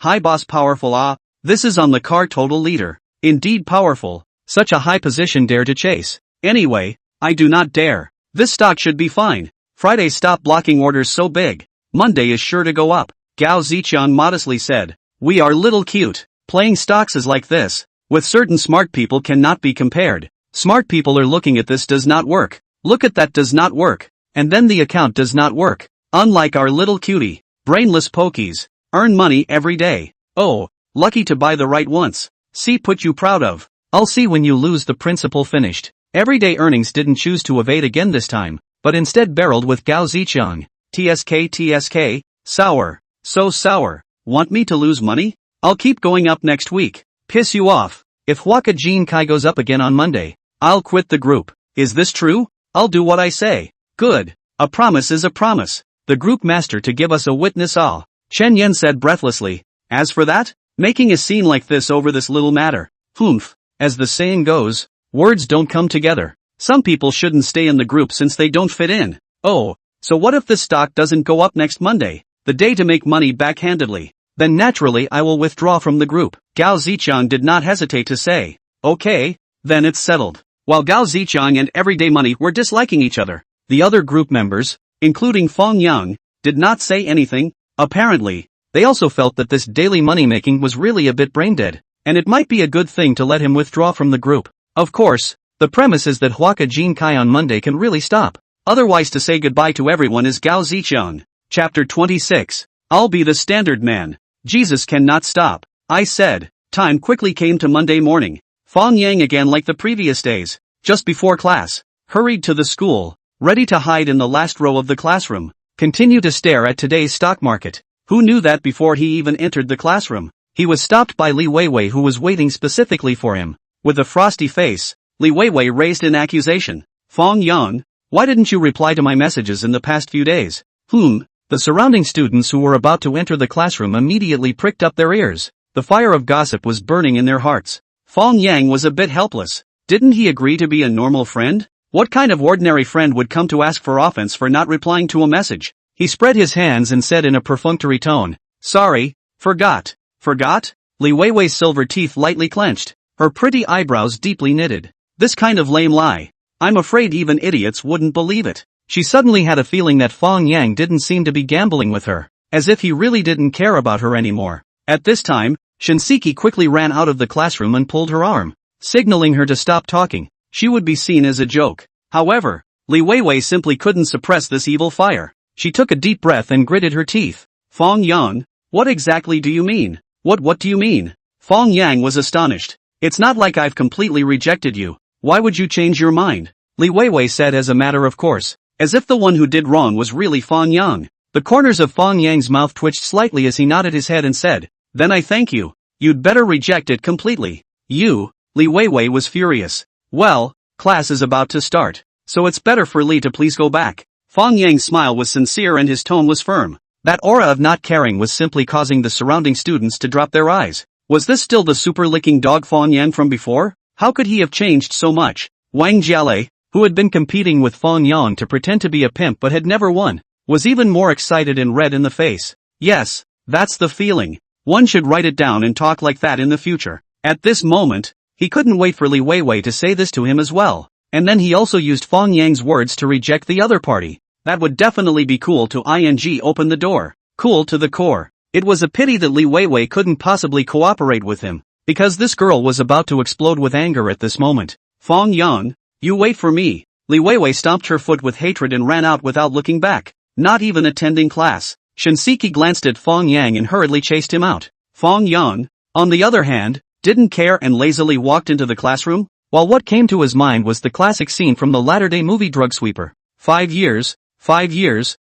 High boss powerful ah, this is on the car total leader. Indeed powerful. Such a high position dare to chase. Anyway, I do not dare. This stock should be fine. Friday stop blocking orders so big. Monday is sure to go up. Gao Ziqiang modestly said. We are little cute. Playing stocks is like this. With certain smart people cannot be compared. Smart people are looking at this does not work. Look at that does not work. And then the account does not work. Unlike our little cutie. Brainless pokies. Earn money every day. Oh, lucky to buy the right once. See put you proud of. I'll see when you lose the principal finished. Everyday earnings didn't choose to evade again this time, but instead barreled with Gao Ziqiang. TSK, sour. So sour. Want me to lose money? I'll keep going up next week. Piss you off. If Huaka Jinkai goes up again on Monday, I'll quit the group. Is this true? I'll do what I say. Good. A promise is a promise. The group master to give us a witness all. Chen Yan said breathlessly. As for that, Making a scene like this over this little matter. Humph. As the saying goes, words don't come together. Some people shouldn't stay in the group since they don't fit in. Oh, so what if the stock doesn't go up next Monday? The day to make money backhandedly. Then naturally I will withdraw from the group. Gao Zichang did not hesitate to say. Okay, then it's settled. While Gao Zichang and Everyday Money were disliking each other, the other group members, including Fang Yang, did not say anything. Apparently, they also felt that this daily money-making was really a bit brain-dead, and it might be a good thing to let him withdraw from the group. Of course, the premise is that Huaka Jin Kai on Monday can really stop. Otherwise to say goodbye to everyone is Gao Zichang. Chapter 26. I'll be the standard man. Jesus cannot stop. I said. Time quickly came to Monday morning. Fang Yang again like the previous days, just before class, hurried to the school, ready to hide in the last row of the classroom, continue to stare at today's stock market. Who knew that before he even entered the classroom? He was stopped by Li Weiwei who was waiting specifically for him. With a frosty face, Li Weiwei raised an accusation. Fang Yang, why didn't you reply to my messages in the past few days? The surrounding students who were about to enter the classroom immediately pricked up their ears. The fire of gossip was burning in their hearts. Fang Yang was a bit helpless. Didn't he agree to be a normal friend? What kind of ordinary friend would come to ask for offense for not replying to a message? He spread his hands and said in a perfunctory tone, sorry, forgot. Forgot? Li Weiwei's silver teeth lightly clenched, her pretty eyebrows deeply knitted. This kind of lame lie. I'm afraid even idiots wouldn't believe it. She suddenly had a feeling that Fang Yang didn't seem to be gambling with her, as if he really didn't care about her anymore. At this time, Shinseki quickly ran out of the classroom and pulled her arm, signaling her to stop talking. She would be seen as a joke. However, Li Weiwei simply couldn't suppress this evil fire. She took a deep breath and gritted her teeth. Fang Yang, what exactly do you mean? What do you mean? Fang Yang was astonished. It's not like I've completely rejected you. Why would you change your mind? Li Weiwei said as a matter of course, as if the one who did wrong was really Fang Yang. The corners of Fang Yang's mouth twitched slightly as he nodded his head and said, then I thank you. You'd better reject it completely. You, Li Weiwei was furious. Well, class is about to start, so it's better for Li to please go back. Fang Yang's smile was sincere and his tone was firm. That aura of not caring was simply causing the surrounding students to drop their eyes. Was this still the super-licking dog Fang Yang from before? How could he have changed so much? Wang Jialei, who had been competing with Fang Yang to pretend to be a pimp but had never won, was even more excited and red in the face. Yes, that's the feeling. One should write it down and talk like that in the future. At this moment, he couldn't wait for Li Weiwei to say this to him as well. And then he also used Fang Yang's words to reject the other party. That would definitely be cool to open the door. Cool to the core. It was a pity that Li Weiwei couldn't possibly cooperate with him, because this girl was about to explode with anger at this moment. Fang Yang, you wait for me. Li Weiwei stomped her foot with hatred and ran out without looking back, not even attending class. Shinseki glanced at Fang Yang and hurriedly chased him out. Fang Yang, on the other hand, didn't care and lazily walked into the classroom, while what came to his mind was the classic scene from the latter-day movie Drug Sweeper. 5 years,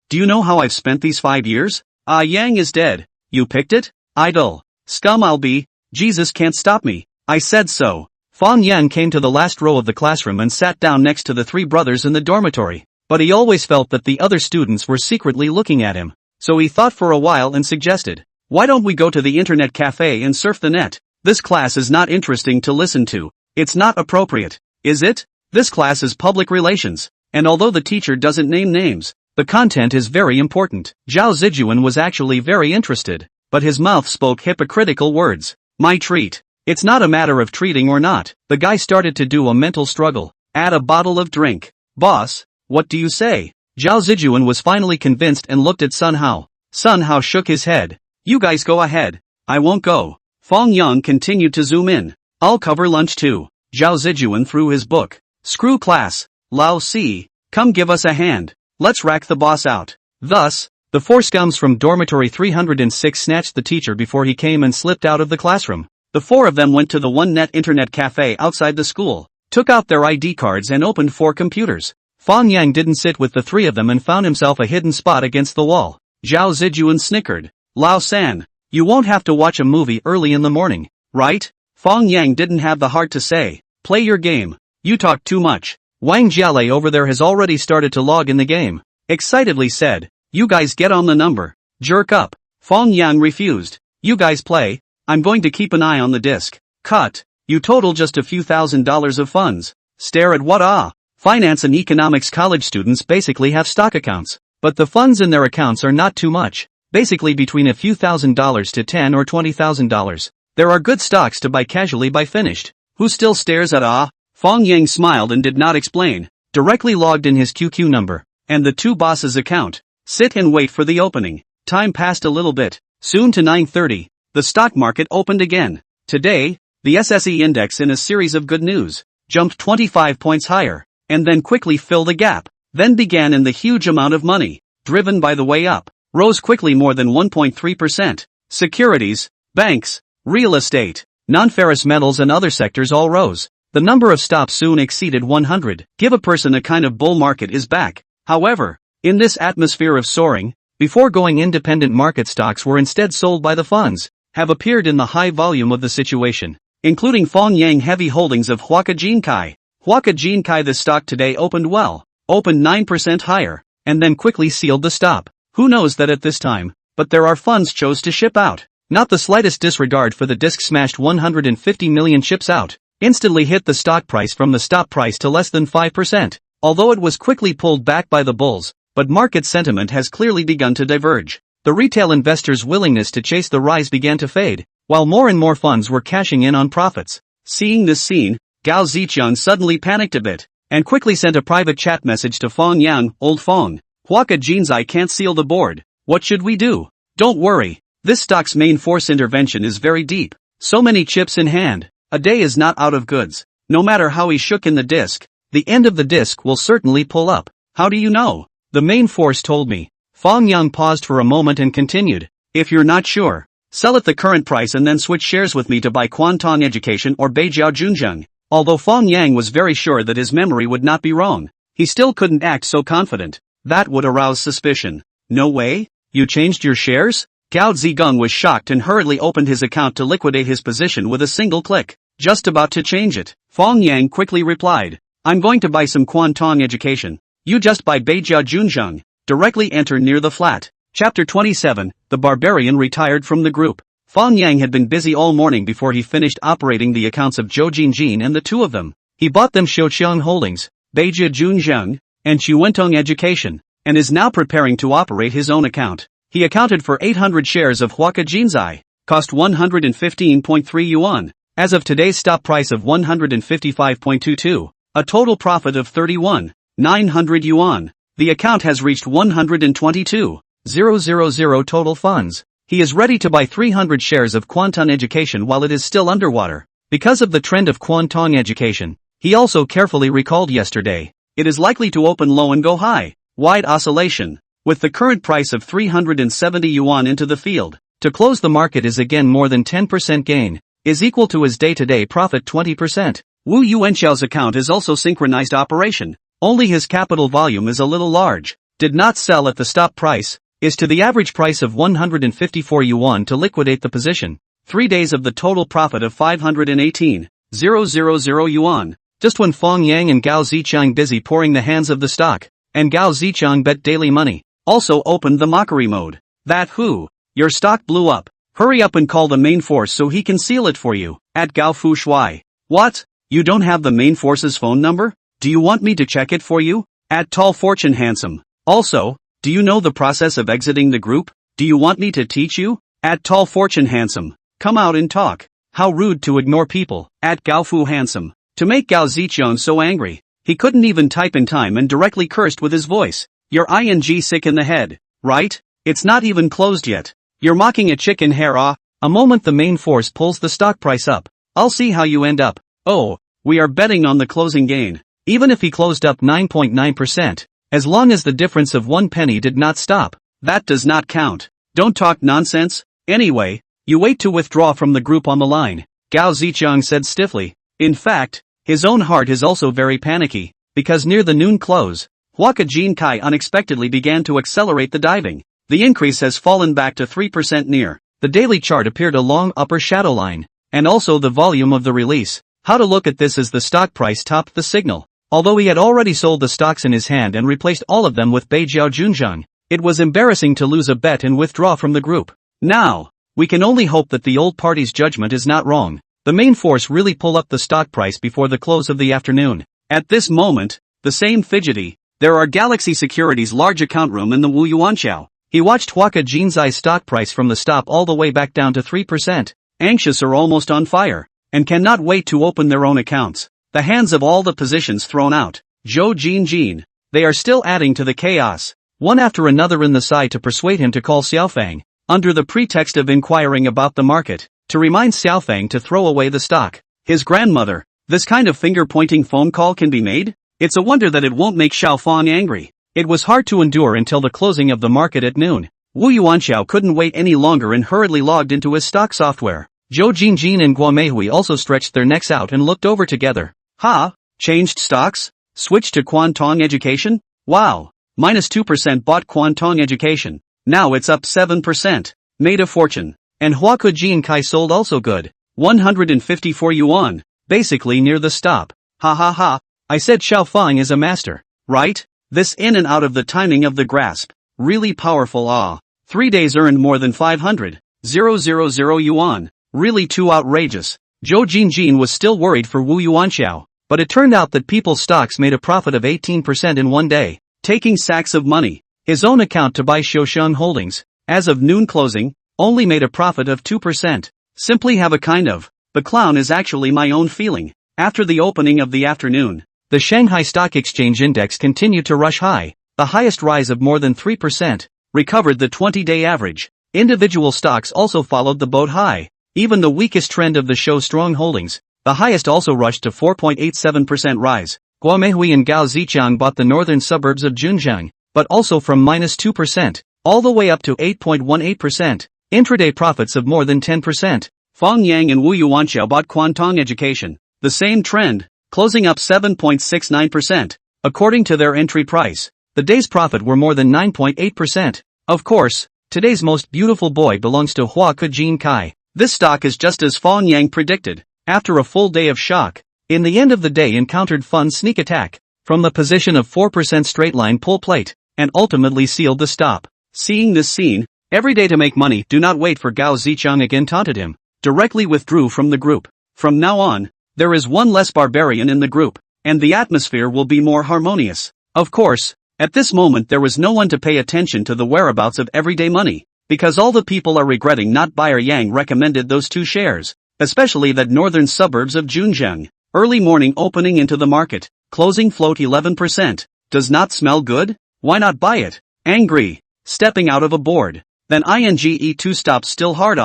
do you know how I've spent these 5 years? Yang is dead. You picked it? Idle. Scum I'll be. Jesus can't stop me. I said so. Fang Yang came to the last row of the classroom and sat down next to the three brothers in the dormitory, but he always felt that the other students were secretly looking at him. So he thought for a while and suggested, why don't we go to the internet cafe and surf the net? This class is not interesting to listen to. It's not appropriate, is it? This class is public relations, and although the teacher doesn't name names, the content is very important. Zhao Zijuan was actually very interested, but his mouth spoke hypocritical words. My treat. It's not a matter of treating or not. The guy started to do a mental struggle. Add a bottle of drink. Boss, what do you say? Zhao Zijuan was finally convinced and looked at Sun Hao. Sun Hao shook his head. You guys go ahead. I won't go. Fang Yang continued to zoom in. I'll cover lunch too. Zhao Zijuan threw his book. Screw class. Lao Si, come give us a hand. Let's rack the boss out. Thus, the four scums from dormitory 306 snatched the teacher before he came and slipped out of the classroom. The four of them went to the OneNet internet cafe outside the school, took out their ID cards and opened 4 computers. Fang Yang didn't sit with the 3 of them and found himself a hidden spot against the wall. Zhao Zijuan snickered. Lao San, you won't have to watch a movie early in the morning, right? Fang Yang didn't have the heart to say, play your game. You talk too much. Wang Jialei over there has already started to log in the game. Excitedly said, you guys get on the number. Jerk up. Fang Yang refused. You guys play. I'm going to keep an eye on the disc. Cut. You total just a few $1,000s of funds. Stare at what? Finance and economics college students basically have stock accounts. But the funds in their accounts are not too much. Basically between a few $1,000s to $10,000 or $20,000. There are good stocks to buy casually by finished. Who still stares at Fang Yang smiled and did not explain. Directly logged in his QQ number. And the two bosses' account. Sit and wait for the opening. Time passed a little bit. Soon to 9:30. The stock market opened again. Today, the SSE index in a series of good news, jumped 25 points higher, and then quickly filled the gap. Then began in the huge amount of money, driven by the way up, rose quickly more than 1.3%. Securities, banks, real estate, non-ferrous metals and other sectors all rose. The number of stops soon exceeded 100. Give a person a kind of bull market is back. However, in this atmosphere of soaring, before going independent market stocks were instead sold by the funds, have appeared in the high volume of the situation, including Fang Yang heavy holdings of Huaka Jinkai. Huaka Jinkai the stock today opened 9% higher, and then quickly sealed the stop. Who knows that at this time, but there are funds chose to ship out. Not the slightest disregard for the disc smashed 150 million ships out, instantly hit the stock price from the stop price to less than 5%, although it was quickly pulled back by the bulls, but market sentiment has clearly begun to diverge. The retail investors' willingness to chase the rise began to fade, while more and more funds were cashing in on profits. Seeing this scene, Gao Zicheng suddenly panicked a bit, and quickly sent a private chat message to Fang Yang. Old Fang, Huaka Jinzai can't seal the board. What should we do? Don't worry, this stock's main force intervention is very deep. So many chips in hand, a day is not out of goods. No matter how he shook in the disc, the end of the disc will certainly pull up. How do you know? The main force told me. Fang Yang paused for a moment and continued. If you're not sure, sell at the current price and then switch shares with me to buy Quantong Education or Beijiao Junzheng. Although Fang Yang was very sure that his memory would not be wrong, he still couldn't act so confident. That would arouse suspicion. No way? You changed your shares? Gao Zigong was shocked and hurriedly opened his account to liquidate his position with a single click. Just about to change it. Fang Yang quickly replied. I'm going to buy some Quantong Education. You just buy Beijiao Junzheng. Directly enter near the flat. Chapter 27, The Barbarian retired from the group. Fang Yang had been busy all morning before he finished operating the accounts of Zhou Jinjin and the two of them. He bought them Shouqiang Holdings, Beijia Junzheng, and Chuentong Education, and is now preparing to operate his own account. He accounted for 800 shares of Huaka Jinzai, cost 115.3 yuan, as of today's stop price of 155.22, a total profit of 31,900 yuan. The account has reached 122,000 total funds. He is ready to buy 300 shares of Quantong Education while it is still underwater. Because of the trend of Quantong Education, he also carefully recalled yesterday, it is likely to open low and go high. Wide oscillation. With the current price of 370 yuan into the field, to close the market is again more than 10% gain, is equal to his day-to-day profit 20%. Wu Yuanxiao's account is also synchronized operation. Only his capital volume is a little large, did not sell at the stop price, is to the average price of 154 yuan to liquidate the position. 3 days of the total profit of 518,000 yuan, just when Fang Yang and Gao Zicheng busy pouring the hands of the stock, and Gao Zicheng bet daily money, also opened the mockery mode. That who? Your stock blew up. Hurry up and call the main force so he can seal it for you. At Gao Fu Shui. What? You don't have the main force's phone number? Do you want me to check it for you? At Tall Fortune Handsome. Also, do you know the process of exiting the group? Do you want me to teach you? At Tall Fortune Handsome. Come out and talk. How rude to ignore people. At Gao Fu Handsome. To make Gao Zicheng so angry, he couldn't even type in time and directly cursed with his voice. You're ing sick in the head, right? It's not even closed yet. You're mocking a chicken hair A moment the main force pulls the stock price up. I'll see how you end up. Oh, we are betting on the closing gain. Even if he closed up 9.9%, as long as the difference of 1 penny did not stop, that does not count. Don't talk nonsense. Anyway, you wait to withdraw from the group on the line, Gao Zicheng said stiffly. In fact, his own heart is also very panicky, because near the noon close, Huaka Jinkai unexpectedly began to accelerate the diving. The increase has fallen back to 3% near. The daily chart appeared a long upper shadow line, and also the volume of the release. How to look at this as the stock price topped the signal. Although he had already sold the stocks in his hand and replaced all of them with Beijiao Junzheng, it was embarrassing to lose a bet and withdraw from the group. Now, We can only hope that the old party's judgment is not wrong. The main force really pull up the stock price before the close of the afternoon. At this moment, the same fidgety, there are Galaxy Securities' large account room in the Wu Yuanxiao. He watched Huaka Jinzai's stock price from the stop all the way back down to 3%, anxious or almost on fire, and cannot wait to open their own accounts. The hands of all the positions thrown out. Zhou Jinjin. They are still adding to the chaos, one after another in the side to persuade him to call Xiaofang, under the pretext of inquiring about the market, to remind Xiaofang to throw away the stock. His grandmother. This kind of finger-pointing phone call can be made? It's a wonder that it won't make Xiaofang angry. It was hard to endure until the closing of the market at noon. Wu Yuanxiao couldn't wait any longer and hurriedly logged into his stock software. Zhou Jinjin and Guo Meihui also stretched their necks out and looked over together. Ha! Changed stocks? Switched to Quantong Education? Wow! Minus 2% bought Quantong Education. Now it's up 7%. Made a fortune. And Huaka Jin Kai sold also good. 154 yuan. Basically near the stop. Ha ha ha. I said Xiaofang is a master, right? This in and out of the timing of the grasp. Really powerful. 3 days earned more than 500,000 yuan. Really too outrageous. Zhou Jinjin was still worried for Wu Yuanxiao, but it turned out that people's stocks made a profit of 18% in one day, taking sacks of money. His own account to buy Shousheng Holdings, as of noon closing, only made a profit of 2%. Simply have a kind of, the clown is actually my own feeling. After the opening of the afternoon, the Shanghai Stock Exchange Index continued to rush high, the highest rise of more than 3%, recovered the 20-day average. Individual stocks also followed the boat high. Even the weakest trend of the show strong holdings, the highest also rushed to 4.87% rise. Guo Meihui and Gao Zichang bought the northern suburbs of Zhengzheng, but also from minus 2%, all the way up to 8.18%. Intraday profits of more than 10%. Fang Yang and Wu Yuanxiao bought Quantong Education. The same trend, closing up 7.69%. According to their entry price, the day's profit were more than 9.8%. Of course, today's most beautiful boy belongs to Huaka Jin Kai. This stock is just as Fang Yang predicted. After a full day of shock, in the end of the day encountered fun sneak attack, from the position of 4% straight line pull plate, and ultimately sealed the stop. Seeing this scene, every day to make money, do not wait for Gao Zichang again taunted him, directly withdrew from the group. From now on, there is one less barbarian in the group, and the atmosphere will be more harmonious. Of course, at this moment there was no one to pay attention to the whereabouts of everyday money, because all the people are regretting not buyer Yang recommended those two shares, especially that northern suburbs of Zhengzheng. Early morning opening into the market, closing float 11%. Does not smell good? Why not buy it? Angry. Stepping out of a board. Then INGE2 stops still hard.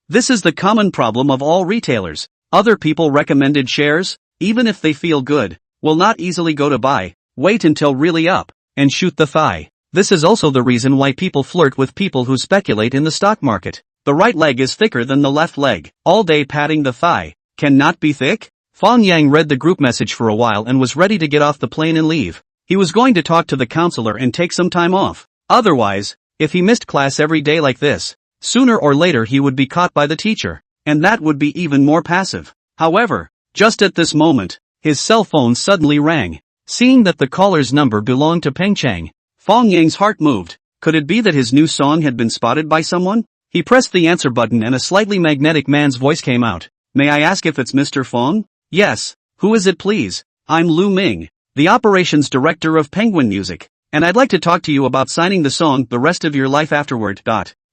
This is the common problem of all retailers. Other people recommended shares, even if they feel good, will not easily go to buy, wait until really up, and shoot the thigh. This is also the reason why people flirt with people who speculate in the stock market. The right leg is thicker than the left leg. All day patting the thigh. Can not be thick? Fang Yang read the group message for a while and was ready to get off the plane and leave. He was going to talk to the counselor and take some time off. Otherwise, if he missed class every day like this, sooner or later he would be caught by the teacher, and that would be even more passive. However, just at this moment, his cell phone suddenly rang. Seeing that the caller's number belonged to Peng Chang, Fang Yang's heart moved. Could it be that his new song had been spotted by someone? He pressed the answer button and a slightly magnetic man's voice came out. May I ask if it's Mr. Fang? Yes. Who is it please? I'm Lu Ming, the operations director of Penguin Music, and I'd like to talk to you about signing the song The Rest of Your Life Afterward.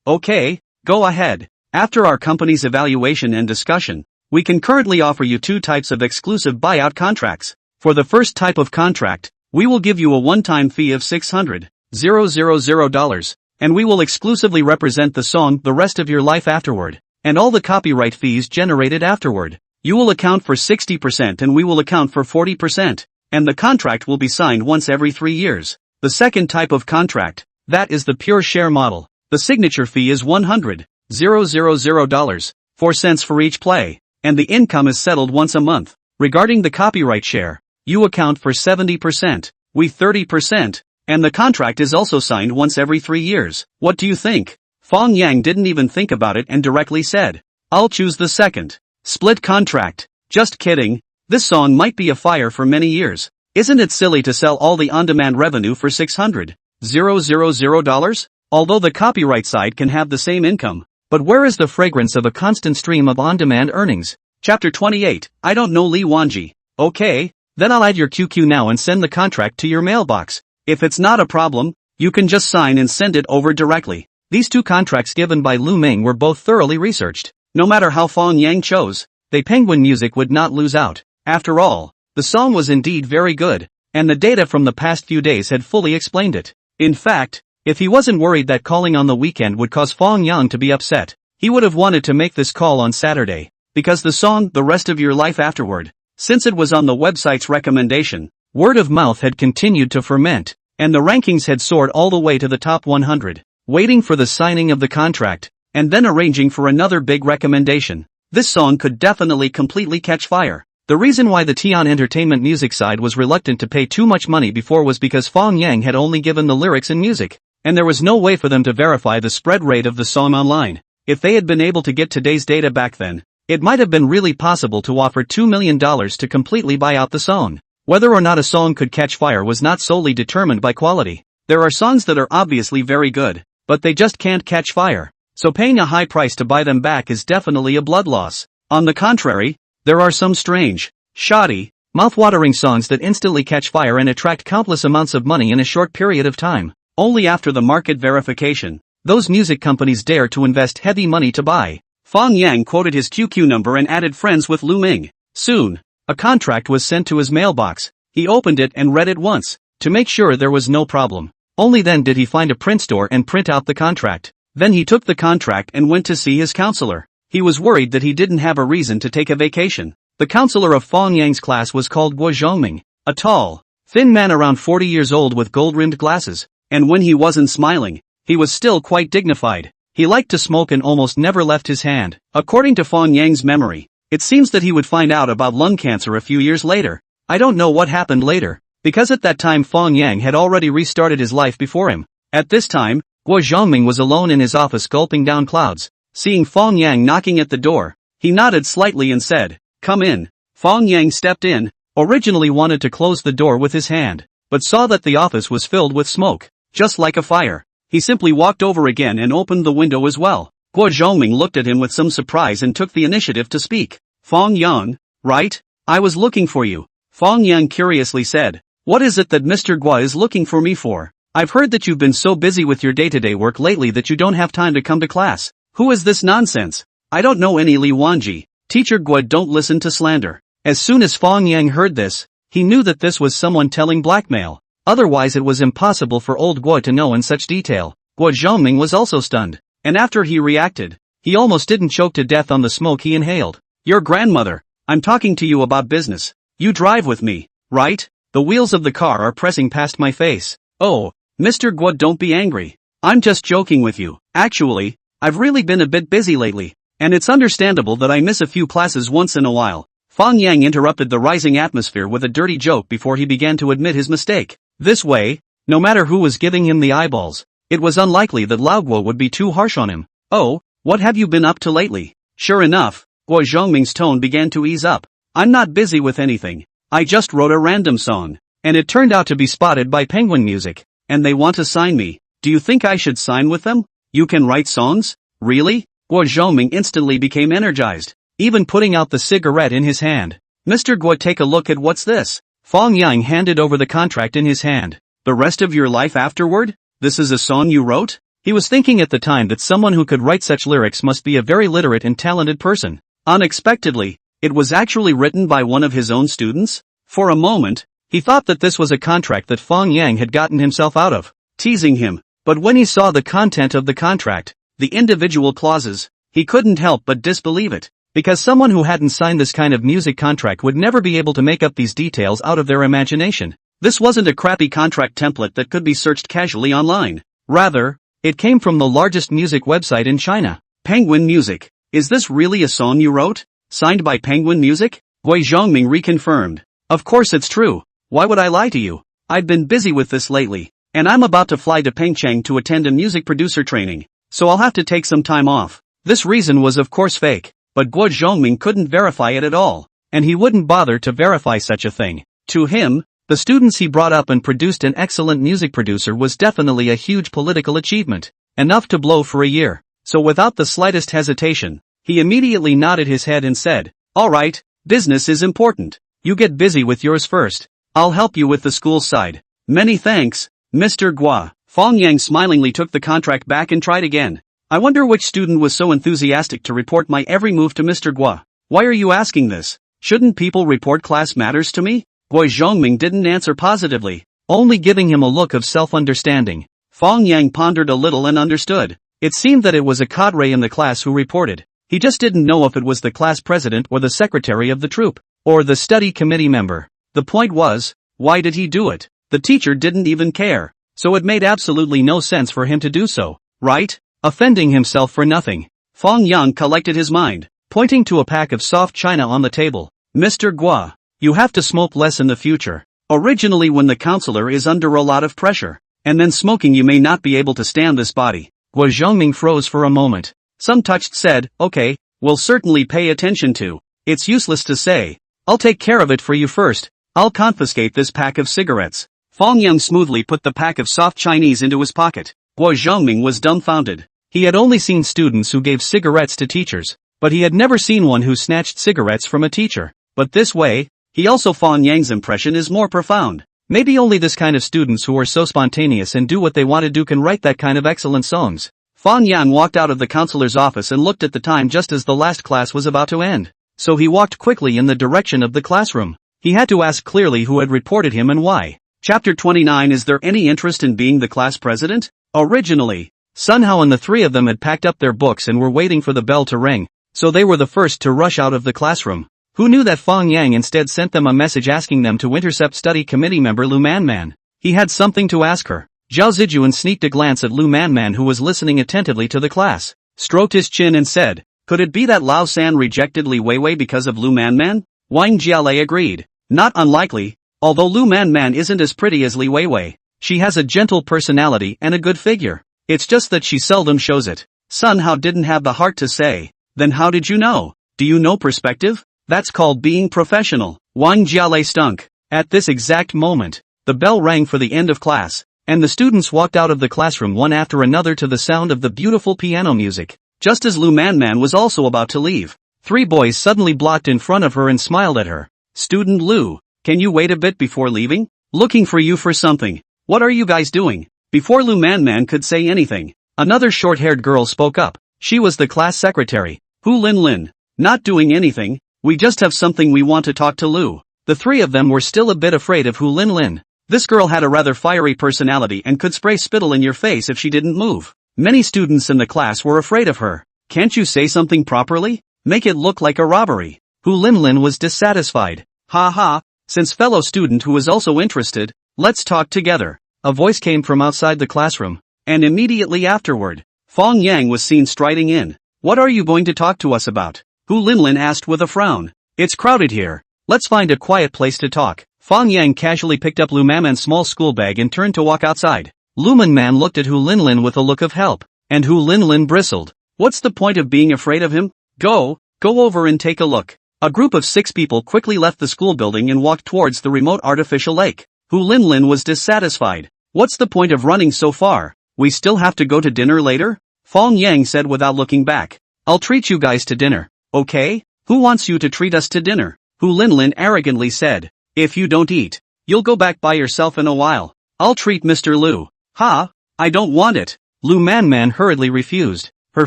Okay, go ahead. After our company's evaluation and discussion, we can currently offer you two types of exclusive buyout contracts. For the first type of contract, we will give you a one-time fee of $600,000, and we will exclusively represent the song The Rest of Your Life Afterward, and all the copyright fees generated afterward. You will account for 60% and we will account for 40%, and the contract will be signed once every 3 years. The second type of contract, that is the pure share model. The signature fee is $100,000, 4 cents for each play, and the income is settled once a month. Regarding the copyright share, you account for 70%, we 30%, and the contract is also signed once every 3 years. What do you think? Fang Yang didn't even think about it and directly said, I'll choose the second. Split contract. Just kidding. This song might be a fire for many years. Isn't it silly to sell all the on-demand revenue for $600,000? Although the copyright side can have the same income, But where is the fragrance of a constant stream of on-demand earnings? Chapter 28, I don't know Li Wanji. Okay, then I'll add your QQ now and send the contract to your mailbox. If it's not a problem, you can just sign and send it over directly. These two contracts given by Lu Ming were both thoroughly researched. No matter how Fang Yang chose, Penguin Music would not lose out. After all, the song was indeed very good, and the data from the past few days had fully explained it. In fact, if he wasn't worried that calling on the weekend would cause Fang Yang to be upset, he would have wanted to make this call on Saturday, because the song, The Rest of Your Life Afterward, since it was on the website's recommendation, word of mouth had continued to ferment, and the rankings had soared all the way to the top 100, waiting for the signing of the contract, and then arranging for another big recommendation. This song could definitely completely catch fire. The reason why the Tian Entertainment music side was reluctant to pay too much money before was because Fang Yang had only given the lyrics and music, and there was no way for them to verify the spread rate of the song online. If they had been able to get today's data back then, it might have been really possible to offer $2 million to completely buy out the song. Whether or not a song could catch fire was not solely determined by quality. There are songs that are obviously very good, but they just can't catch fire, so paying a high price to buy them back is definitely a blood loss. On the contrary, there are some strange, shoddy, mouth-watering songs that instantly catch fire and attract countless amounts of money in a short period of time. Only after the market verification, those music companies dare to invest heavy money to buy. Fang Yang quoted his QQ number and added friends with Lu Ming. Soon, a contract was sent to his mailbox. He opened it and read it once, to make sure there was no problem. Only then did he find a print store and print out the contract. Then he took the contract and went to see his counselor. He was worried that he didn't have a reason to take a vacation. The counselor of Fang Yang's class was called Guo Zhongming, a tall, thin man around 40 years old with gold-rimmed glasses, and when he wasn't smiling, he was still quite dignified. He liked to smoke and almost never left his hand. According to Fang Yang's memory, it seems that he would find out about lung cancer a few years later. I don't know what happened later, because at that time Fang Yang had already restarted his life before him. At this time, Guo Zhongming was alone in his office gulping down clouds. Seeing Fang Yang knocking at the door, he nodded slightly and said, "Come in." Fang Yang stepped in, originally wanted to close the door with his hand, but saw that the office was filled with smoke, just like a fire. He simply walked over again and opened the window as well. Guo Zhongming looked at him with some surprise and took the initiative to speak. "Fang Yang, right? I was looking for you." Fang Yang curiously said, "What is it that Mr. Guo is looking for me for? I've heard that you've been so busy with your day-to-day work lately that you don't have time to come to class. Who is this nonsense? I don't know any Li Wanji. Teacher Guo, don't listen to slander." As soon as Fang Yang heard this, he knew that this was someone telling blackmail. Otherwise it was impossible for old Guo to know in such detail. Guo Zhongming was also stunned, and after he reacted, he almost didn't choke to death on the smoke he inhaled. "Your grandmother, I'm talking to you about business. You drive with me, right? The wheels of the car are pressing past my face." "Oh, Mr. Guo, don't be angry. I'm just joking with you. Actually, I've really been a bit busy lately, and it's understandable that I miss a few classes once in a while." Fang Yang interrupted the rising atmosphere with a dirty joke before he began to admit his mistake. This way, no matter who was giving him the eyeballs, it was unlikely that Lao Guo would be too harsh on him. "Oh, what have you been up to lately?" Sure enough, Guo Zhongming's tone began to ease up. "I'm not busy with anything. I just wrote a random song, and it turned out to be spotted by Penguin Music, and they want to sign me. Do you think I should sign with them? You can write songs? Really?" Guo Zhongming instantly became energized, even putting out the cigarette in his hand. "Mr. Guo, take a look at what's this." Fang Yang handed over the contract in his hand. "The Rest of Your Life Afterward? This is a song you wrote?" He was thinking at the time that someone who could write such lyrics must be a very literate and talented person. Unexpectedly, it was actually written by one of his own students? For a moment, he thought that this was a contract that Fang Yang had gotten himself out of, teasing him, but when he saw the content of the contract, the individual clauses, he couldn't help but disbelieve it. Because someone who hadn't signed this kind of music contract would never be able to make up these details out of their imagination. This wasn't a crappy contract template that could be searched casually online. Rather, it came from the largest music website in China. Penguin Music. "Is this really a song you wrote? Signed by Penguin Music?" Guo Zhongming reconfirmed. "Of course it's true. Why would I lie to you? I've been busy with this lately, and I'm about to fly to Pengcheng to attend a music producer training, so I'll have to take some time off." This reason was of course fake. But Guo Zhongming couldn't verify it at all, and he wouldn't bother to verify such a thing. To him, the students he brought up and produced an excellent music producer was definitely a huge political achievement, enough to blow for a year. so without the slightest hesitation, he immediately nodded his head and said, "All right, business is important. You get busy with yours first. I'll help you with the school side. Many thanks, Mr. Gua." Fang Yang smilingly took the contract back and tried again. "I wonder which student was so enthusiastic to report my every move to Mr. Gua. Why are you asking this? Shouldn't people report class matters to me?" Gui Zhongming didn't answer positively, only giving him a look of self-understanding. Fang Yang pondered a little and understood. It seemed that it was a cadre in the class who reported. He just didn't know if it was the class president or the secretary of the troop, or the study committee member. The point was, why did he do it? The teacher didn't even care, so it made absolutely no sense for him to do so, right? Offending himself for nothing. Fang Yang collected his mind, pointing to a pack of soft china on the table. "Mr. Gua, you have to smoke less in the future. Originally when the counselor is under a lot of pressure, and then smoking you may not be able to stand this body." Gui Zhongming froze for a moment. Some touched said, "Okay, we'll certainly pay attention to. It's useless to say. I'll take care of it for you first. I'll confiscate this pack of cigarettes." Fang Yang smoothly put the pack of soft Chinese into his pocket. Gui Zhongming was dumbfounded. He had only seen students who gave cigarettes to teachers, but he had never seen one who snatched cigarettes from a teacher. But this way, Fang Yang's impression is more profound. Maybe only this kind of students who are so spontaneous and do what they want to do can write that kind of excellent songs. Fang Yang walked out of the counselor's office and looked at the time just as the last class was about to end. So he walked quickly in the direction of the classroom. He had to ask clearly who had reported him and why. Chapter 29. Is there any interest in being the class president? Originally, Sun Hao and the three of them had packed up their books and were waiting for the bell to ring, so they were the first to rush out of the classroom. Who knew that Fang Yang instead sent them a message asking them to intercept study committee member Lu Manman? He had something to ask her. Zhao Zijuan sneaked a glance at Lu Manman, who was listening attentively to the class, stroked his chin and said, "Could it be that Lao San rejected Li Weiwei because of Lu Manman?" Wang Jialei agreed. "Not unlikely, although Lu Manman isn't as pretty as Li Weiwei. She has a gentle personality and a good figure. It's just that she seldom shows it." Sun Hao didn't have the heart to say, "Then how did you know? Do you know perspective? That's called being professional." Wang Jialei stunk. At this exact moment, the bell rang for the end of class, and the students walked out of the classroom one after another to the sound of the beautiful piano music. Just as Lu Manman was also about to leave, three boys suddenly blocked in front of her and smiled at her. "Student Lu, can you wait a bit before leaving? Looking for you for something. What are you guys doing?" Before Lu Manman could say anything, another short-haired girl spoke up. She was the class secretary. "Hu Lin Lin. Not doing anything. We just have something we want to talk to Lu." The three of them were still a bit afraid of Hu Lin Lin. This girl had a rather fiery personality and could spray spittle in your face if she didn't move. Many students in the class were afraid of her. "Can't you say something properly? Make it look like a robbery." Hu Lin Lin was dissatisfied. "Ha ha, since fellow student who is also interested, let's talk together." A voice came from outside the classroom, and immediately afterward, Fang Yang was seen striding in. "What are you going to talk to us about?" Hu Lin Lin asked with a frown. "It's crowded here. Let's find a quiet place to talk." Fang Yang casually picked up Lu Manman's small school bag and turned to walk outside. Lu Manman looked at Hu Lin Lin with a look of help, and Hu Lin Lin bristled. "What's the point of being afraid of him? Go over and take a look." A group of 6 people quickly left the school building and walked towards the remote artificial lake. Hu Lin Lin was dissatisfied. "What's the point of running so far? We still have to go to dinner later?" Fang Yang said without looking back. "I'll treat you guys to dinner, okay? Who wants you to treat us to dinner?" Hu Lin Lin arrogantly said. "If you don't eat, you'll go back by yourself in a while. I'll treat Mr. Lu." "Ha, I don't want it." Lu Manman hurriedly refused, her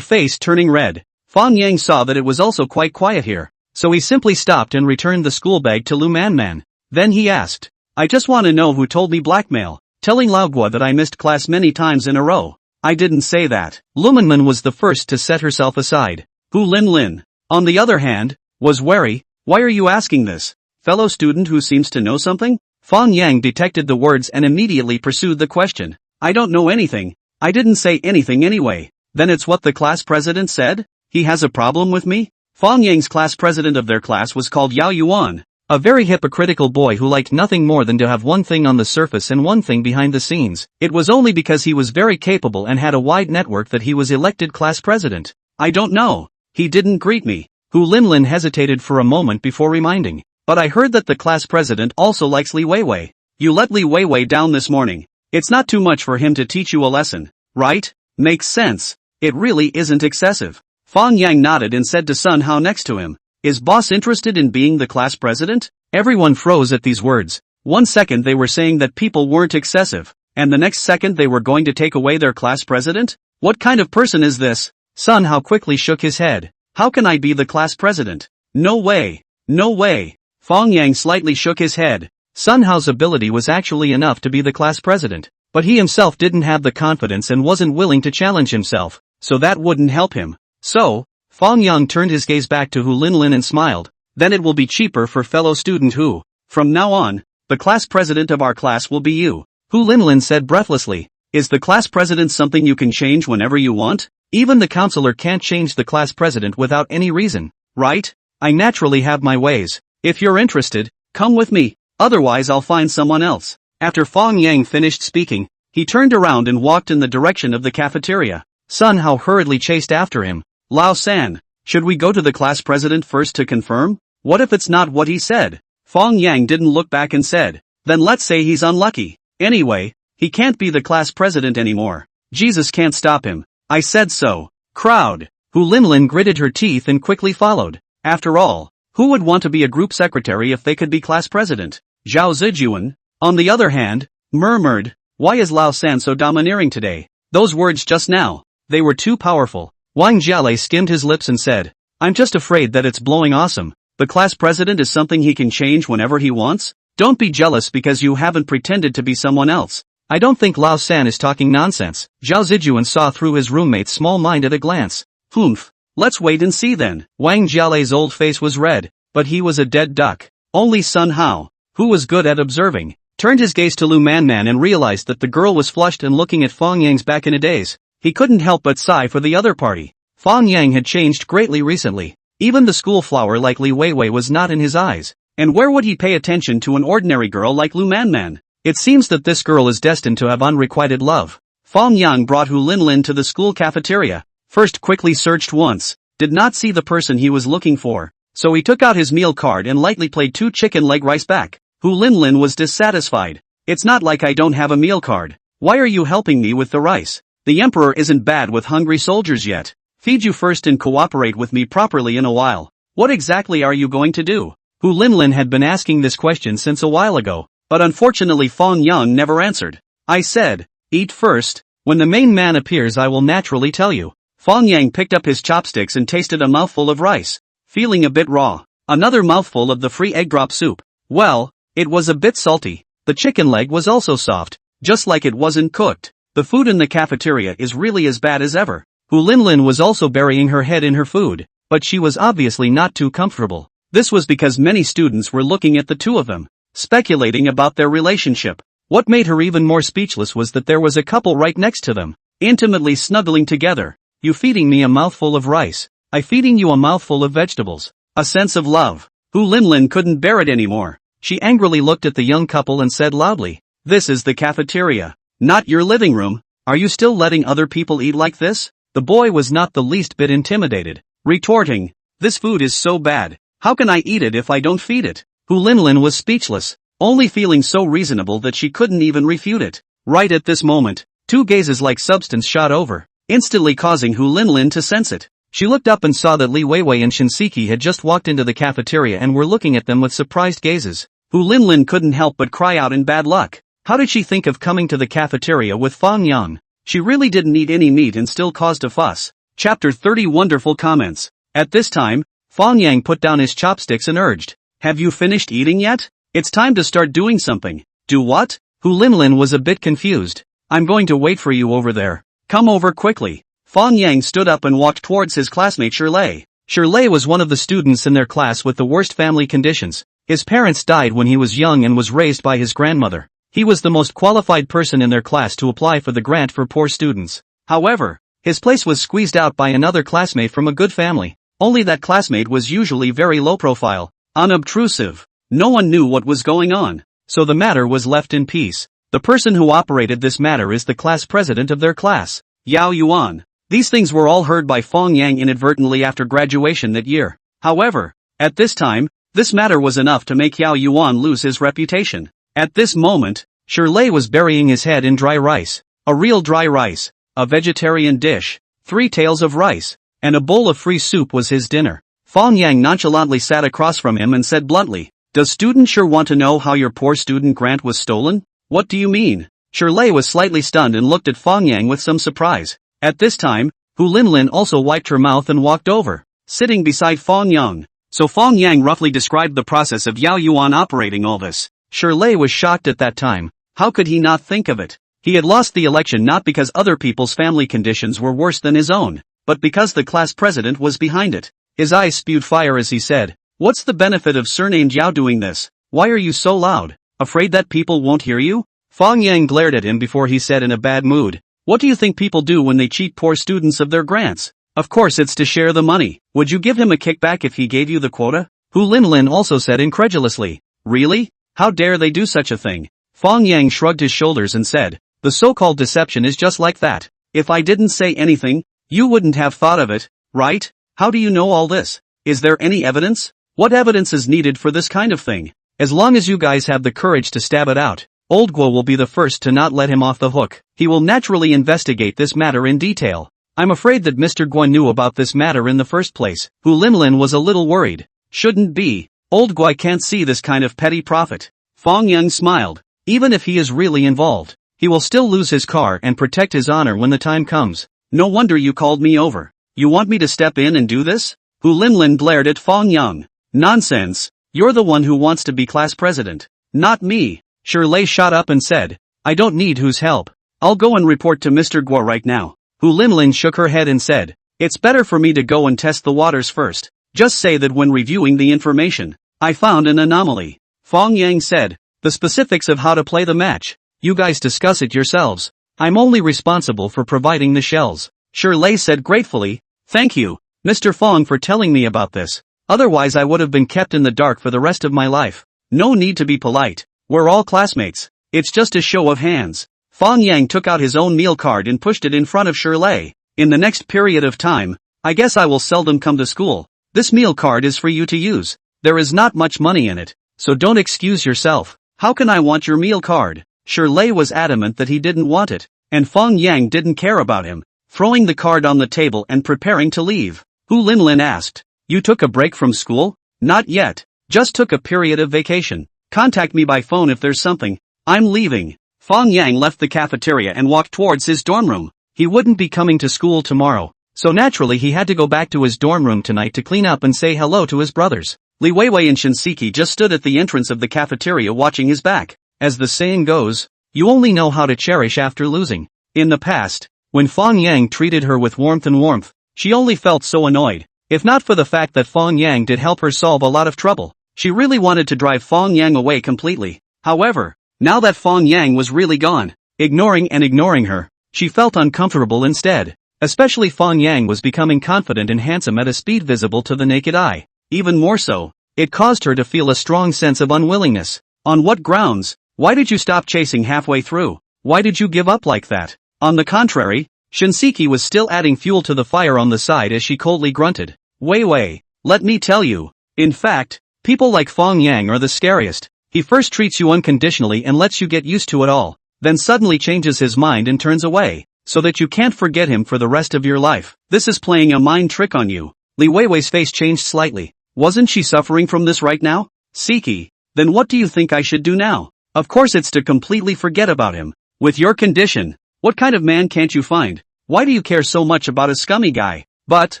face turning red. Fang Yang saw that it was also quite quiet here, so he simply stopped and returned the school bag to Lu Manman. Then he asked, "I just want to know who told me blackmail, telling Lao Gua that I missed class many times in a row." "I didn't say that." Lu Manman was the first to set herself aside. Hu Lin Lin, on the other hand, was wary. "Why are you asking this? Fellow student who seems to know something?" Fang Yang detected the words and immediately pursued the question. "I don't know anything. I didn't say anything anyway." "Then it's what the class president said? He has a problem with me?" Fang Yang's class president of their class was called Yao Yuan, a very hypocritical boy who liked nothing more than to have one thing on the surface and one thing behind the scenes. It was only because he was very capable and had a wide network that he was elected class president. "I don't know. He didn't greet me." Hu Lin Lin hesitated for a moment before reminding. "But I heard that the class president also likes Li Weiwei. You let Li Weiwei down this morning. It's not too much for him to teach you a lesson, right?" "Makes sense. It really isn't excessive. Fang Yang nodded and said to Sun Hao next to him, "Is boss interested in being the class president?" Everyone froze at these words. 1 second they were saying that people weren't excessive, and the next second they were going to take away their class president? What kind of person is this? Sun Hao quickly shook his head. How can I be the class president? No way. No way. Fang Yang slightly shook his head. Sun Hao's ability was actually enough to be the class president, but he himself didn't have the confidence and wasn't willing to challenge himself, so that wouldn't help him. So, Fang Yang turned his gaze back to Hu Linlin and smiled. Then it will be cheaper for fellow student Hu. From now on, the class president of our class will be you. Hu Linlin said breathlessly. Is the class president something you can change whenever you want? Even the counselor can't change the class president without any reason, right? I naturally have my ways. If you're interested, come with me. Otherwise I'll find someone else. After Fang Yang finished speaking, he turned around and walked in the direction of the cafeteria. Sun Hao hurriedly chased after him. Lao San, should we go to the class president first to confirm? What if it's not what he said? Fang Yang didn't look back and said, then let's say he's unlucky. Anyway, he can't be the class president anymore. Jesus can't stop him. I said so. Crowd. Hu Linlin gritted her teeth and quickly followed. After all, who would want to be a group secretary if they could be class president? Zhao Zijuan, on the other hand, murmured, why is Lao San so domineering today? Those words just now, they were too powerful. Wang Jialei skimmed his lips and said, I'm just afraid that it's blowing awesome. The class president is something he can change whenever he wants? Don't be jealous because you haven't pretended to be someone else. I don't think Lao San is talking nonsense. Zhao Zijuan saw through his roommate's small mind at a glance. Humph. Let's wait and see then. Wang Jialei's old face was red, but he was a dead duck. Only Sun Hao, who was good at observing, turned his gaze to Lu Manman and realized that the girl was flushed and looking at Fang Yang's back in a daze. He couldn't help but sigh for the other party. Fang Yang had changed greatly recently. Even the school flower like Li Weiwei was not in his eyes. And where would he pay attention to an ordinary girl like Lu Manman? It seems that this girl is destined to have unrequited love. Fang Yang brought Hu Linlin to the school cafeteria. First quickly searched once, did not see the person he was looking for, so he took out his meal card and lightly played 2 chicken leg rice back. Hu Linlin was dissatisfied. It's not like I don't have a meal card. Why are you helping me with the rice? The emperor isn't bad with hungry soldiers yet. Feed you first and cooperate with me properly in a while. What exactly are you going to do? Hu Linlin had been asking this question since a while ago, but unfortunately Fang Yang never answered. I said, eat first. When the main man appears I will naturally tell you. Fang Yang picked up his chopsticks and tasted a mouthful of rice, feeling a bit raw. Another mouthful of the free egg drop soup. Well, it was a bit salty. The chicken leg was also soft, just like it wasn't cooked. The food in the cafeteria is really as bad as ever. Hu Linlin was also burying her head in her food, but she was obviously not too comfortable. This was because many students were looking at the two of them, speculating about their relationship. What made her even more speechless was that there was a couple right next to them, intimately snuggling together. You feeding me a mouthful of rice, I feeding you a mouthful of vegetables. A sense of love. Hu Linlin couldn't bear it anymore. She angrily looked at the young couple and said loudly, this is the cafeteria, not your living room. Are you still letting other people eat like this? The boy was not the least bit intimidated, retorting, this food is so bad, how can I eat it if I don't feed it? Hu Linlin was speechless, only feeling so reasonable that she couldn't even refute it. Right at this moment, 2 gazes like substance shot over, instantly causing Hu Linlin to sense it. She looked up and saw that Li Weiwei and Shinseki had just walked into the cafeteria and were looking at them with surprised gazes. Hu Linlin couldn't help but cry out in bad luck. How did she think of coming to the cafeteria with Fang Yang? She really didn't eat any meat and still caused a fuss. Chapter 30 Wonderful Comments. At this time, Fang Yang put down his chopsticks and urged, have you finished eating yet? It's time to start doing something. Do what? Hu Linlin was a bit confused. I'm going to wait for you over there. Come over quickly. Fang Yang stood up and walked towards his classmate Shirlei. Shirlei was one of the students in their class with the worst family conditions. His parents died when he was young and was raised by his grandmother. He was the most qualified person in their class to apply for the grant for poor students. However, his place was squeezed out by another classmate from a good family. Only that classmate was usually very low profile, unobtrusive. No one knew what was going on, so the matter was left in peace. The person who operated this matter is the class president of their class, Yao Yuan. These things were all heard by Fang Yang inadvertently after graduation that year. However, at this time, this matter was enough to make Yao Yuan lose his reputation. At this moment, Shirlei was burying his head in dry rice. A real dry rice, a vegetarian dish. 3 tails of rice, and a bowl of free soup was his dinner. Fang Yang nonchalantly sat across from him and said bluntly, "Does student sure want to know how your poor student grant was stolen?" "What do you mean?" Shirley was slightly stunned and looked at Fang Yang with some surprise. At this time, Hu Linlin also wiped her mouth and walked over, sitting beside Fang Yang. So Fang Yang roughly described the process of Yao Yuan operating all this. Shirley was shocked at that time. How could he not think of it? He had lost the election not because other people's family conditions were worse than his own, but because the class president was behind it. His eyes spewed fire as he said, "What's the benefit of surnamed Yao doing this? Why are you so loud? Afraid that people won't hear you?" Fang Yang glared at him before he said in a bad mood, "What do you think people do when they cheat poor students of their grants? Of course it's to share the money. Would you give him a kickback if he gave you the quota?" Hu Linlin also said incredulously, "Really? How dare they do such a thing?" Fang Yang shrugged his shoulders and said, "The so-called deception is just like that. If I didn't say anything, you wouldn't have thought of it, right? How do you know all this? Is there any evidence? What evidence is needed for this kind of thing? As long as you guys have the courage to stab it out, Old Guo will be the first to not let him off the hook. He will naturally investigate this matter in detail. I'm afraid that Mr. Guo knew about this matter in the first place." Hu Linlin was a little worried. "Shouldn't be. Old Guo can't see this kind of petty profit." Fang Yang smiled. "Even if he is really involved, he will still lose his car and protect his honor when the time comes. No wonder you called me over. You want me to step in and do this?" Hu Linlin glared at Fang Yang. "Nonsense. You're the one who wants to be class president. Not me." Shirley shot up and said, "I don't need Hu's help. I'll go and report to Mr. Guo right now." Hu Linlin shook her head and said, "It's better for me to go and test the waters first. Just say that when reviewing the information, I found an anomaly." Fang Yang said, "The specifics of how to play the match, you guys discuss it yourselves. I'm only responsible for providing the shells." Shirley said gratefully, "Thank you, Mr. Fang, for telling me about this. Otherwise I would have been kept in the dark for the rest of my life." "No need to be polite. We're all classmates. It's just a show of hands." Fang Yang took out his own meal card and pushed it in front of Shirley. "In the next period of time, I guess I will seldom come to school. This meal card is for you to use. There is not much money in it, so don't excuse yourself." "How can I want your meal card?" Shirley was adamant that he didn't want it, and Fang Yang didn't care about him, throwing the card on the table and preparing to leave. Hu Linlin asked, "You took a break from school?" "Not yet. Just took a period of vacation. Contact me by phone if there's something. I'm leaving." Fang Yang left the cafeteria and walked towards his dorm room. He wouldn't be coming to school tomorrow, so naturally he had to go back to his dorm room tonight to clean up and say hello to his brothers. Li Weiwei and Shinseki just stood at the entrance of the cafeteria watching his back. As the saying goes, you only know how to cherish after losing. In the past, when Fang Yang treated her with warmth, she only felt so annoyed. If not for the fact that Fang Yang did help her solve a lot of trouble, she really wanted to drive Fang Yang away completely. However, now that Fang Yang was really gone, ignoring her, she felt uncomfortable instead. Especially Fang Yang was becoming confident and handsome at a speed visible to the naked eye. Even more so, it caused her to feel a strong sense of unwillingness. On what grounds? Why did you stop chasing halfway through? Why did you give up like that? On the contrary, Shinseki was still adding fuel to the fire on the side as she coldly grunted. Wei, let me tell you. In fact, people like Fang Yang are the scariest. He first treats you unconditionally and lets you get used to it all, then suddenly changes his mind and turns away, so that you can't forget him for the rest of your life. This is playing a mind trick on you. Li Weiwei's face changed slightly. Wasn't she suffering from this right now? Seki, then what do you think I should do now? Of course it's to completely forget about him. With your condition, what kind of man can't you find? Why do you care so much about a scummy guy? But,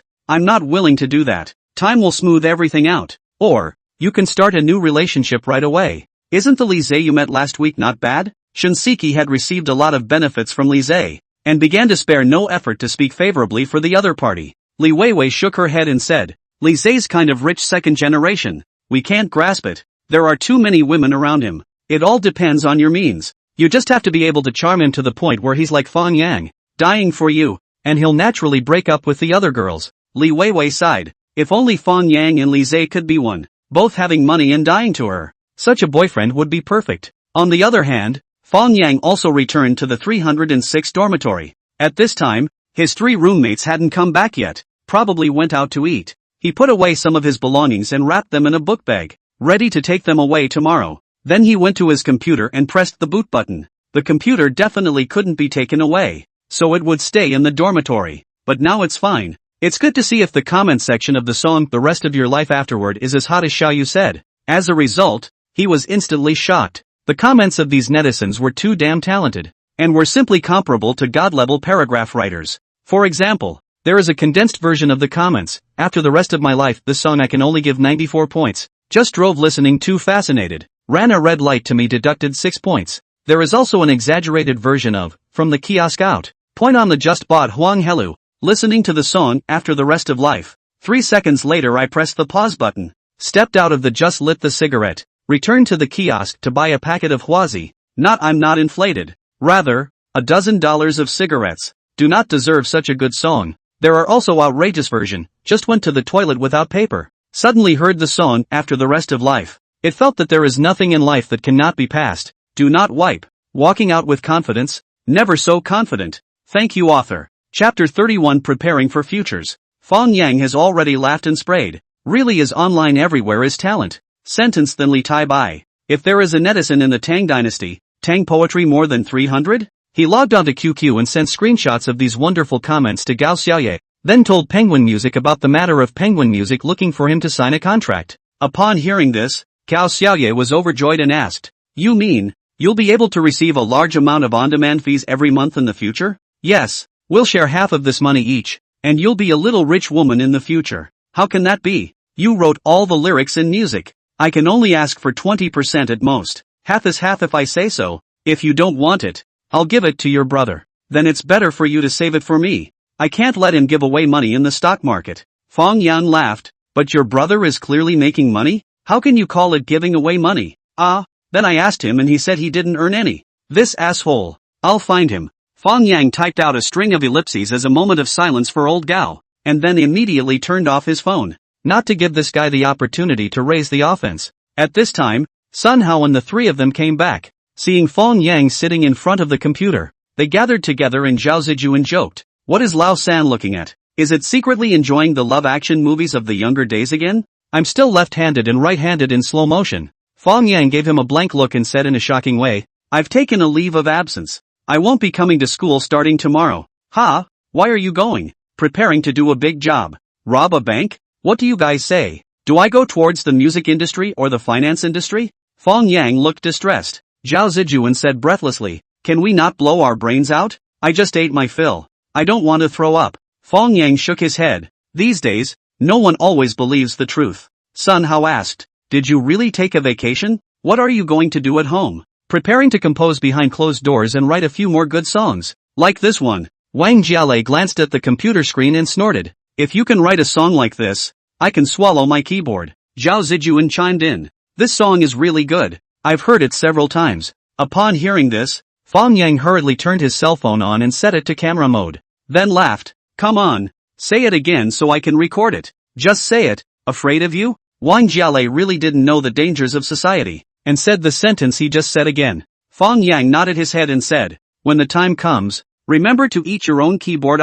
I'm not willing to do that. Time will smooth everything out. Or, you can start a new relationship right away. Isn't the Lise you met last week not bad? Shinseki had received a lot of benefits from Lise, and began to spare no effort to speak favorably for the other party. Li Weiwei shook her head and said, Lise's kind of rich second generation. We can't grasp it. There are too many women around him. It all depends on your means. You just have to be able to charm him to the point where he's like Fang Yang, dying for you, and he'll naturally break up with the other girls. Li Weiwei sighed. If only Fang Yang and Lise could be one, both having money and dying to her. Such a boyfriend would be perfect. On the other hand, Fang Yang also returned to the 306 dormitory. At this time, his 3 roommates hadn't come back yet, probably went out to eat. He put away some of his belongings and wrapped them in a book bag, ready to take them away tomorrow. Then he went to his computer and pressed the boot button. The computer definitely couldn't be taken away, so it would stay in the dormitory. but now it's fine. It's good to see if the comment section of the song The Rest of Your Life Afterward is as hot as Xiaoyu said. As a result, he was instantly shocked. The comments of these netizens were too damn talented, and were simply comparable to god-level paragraph writers. For example, there is a condensed version of the comments. After the rest of my life, this song I can only give 94 points. Just drove listening too fascinated. Ran a red light to me deducted 6 points. There is also an exaggerated version of From the Kiosk Out. Point on the just bought Huang Helu. Listening to the song After the Rest of Life. 3 seconds later I pressed the pause button. Stepped out of the just lit the cigarette. Returned to the kiosk to buy a packet of Huazi. I'm not inflated. Rather, $12 of cigarettes. Do not deserve such a good song. There are also outrageous version. Just went to the toilet without paper. Suddenly heard the song After the Rest of Life. It felt that there is nothing in life that cannot be passed. Do not wipe. Walking out with confidence. Never so confident. Thank you author. Chapter 31 Preparing for Futures. Fang Yang has already laughed and sprayed. Really is online everywhere is talent. Sentence thinly tie by. If there is a netizen in the Tang dynasty, Tang poetry more than 300? He logged onto QQ and sent screenshots of these wonderful comments to Gao Xiaoye, then told Penguin Music about the matter of Penguin Music looking for him to sign a contract. Upon hearing this, Gao Xiaoye was overjoyed and asked, "You mean, you'll be able to receive a large amount of on-demand fees every month in the future?" "Yes. We'll share half of this money each, and you'll be a little rich woman in the future." "How can that be? You wrote all the lyrics and music." "I can only ask for 20% at most. Half is half if I say so. If you don't want it, I'll give it to your brother." "Then it's better for you to save it for me. I can't let him give away money in the stock market." Fang Yang laughed. "But your brother is clearly making money? How can you call it giving away money?" Then I asked him and he said he didn't earn any. This asshole. I'll find him." Fang Yang typed out a string of ellipses as a moment of silence for old Gao, and then immediately turned off his phone. Not to give this guy the opportunity to raise the offense. At this time, Sun Hao and the three of them came back. Seeing Fang Yang sitting in front of the computer, they gathered together and Zhao Zijuan joked, "What is Lao San looking at? Is it secretly enjoying the love action movies of the younger days again? I'm still left-handed and right-handed in slow motion." Fang Yang gave him a blank look and said in a shocking way, "I've taken a leave of absence. I won't be coming to school starting tomorrow." "Ha? Why are you going?" "Preparing to do a big job. Rob a bank? What do you guys say? Do I go towards the music industry or the finance industry?" Fang Yang looked distressed. Zhao Zijuan said breathlessly, "Can we not blow our brains out? I just ate my fill. I don't want to throw up." Fang Yang shook his head. These days, no one always believes the truth. Sun Hao asked, "Did you really take a vacation? What are you going to do at home?" "Preparing to compose behind closed doors and write a few more good songs. Like this one." Wang Jialei glanced at the computer screen and snorted. "If you can write a song like this, I can swallow my keyboard." Zhao Zijuan chimed in. "This song is really good. I've heard it several times." Upon hearing this, Fang Yang hurriedly turned his cell phone on and set it to camera mode. Then laughed. "Come on. Say it again so I can record it." "Just say it. Afraid of you?" Wang Jialei really didn't know the dangers of society, and said the sentence he just said again. Fang Yang nodded his head and said, "When the time comes, remember to eat your own keyboard.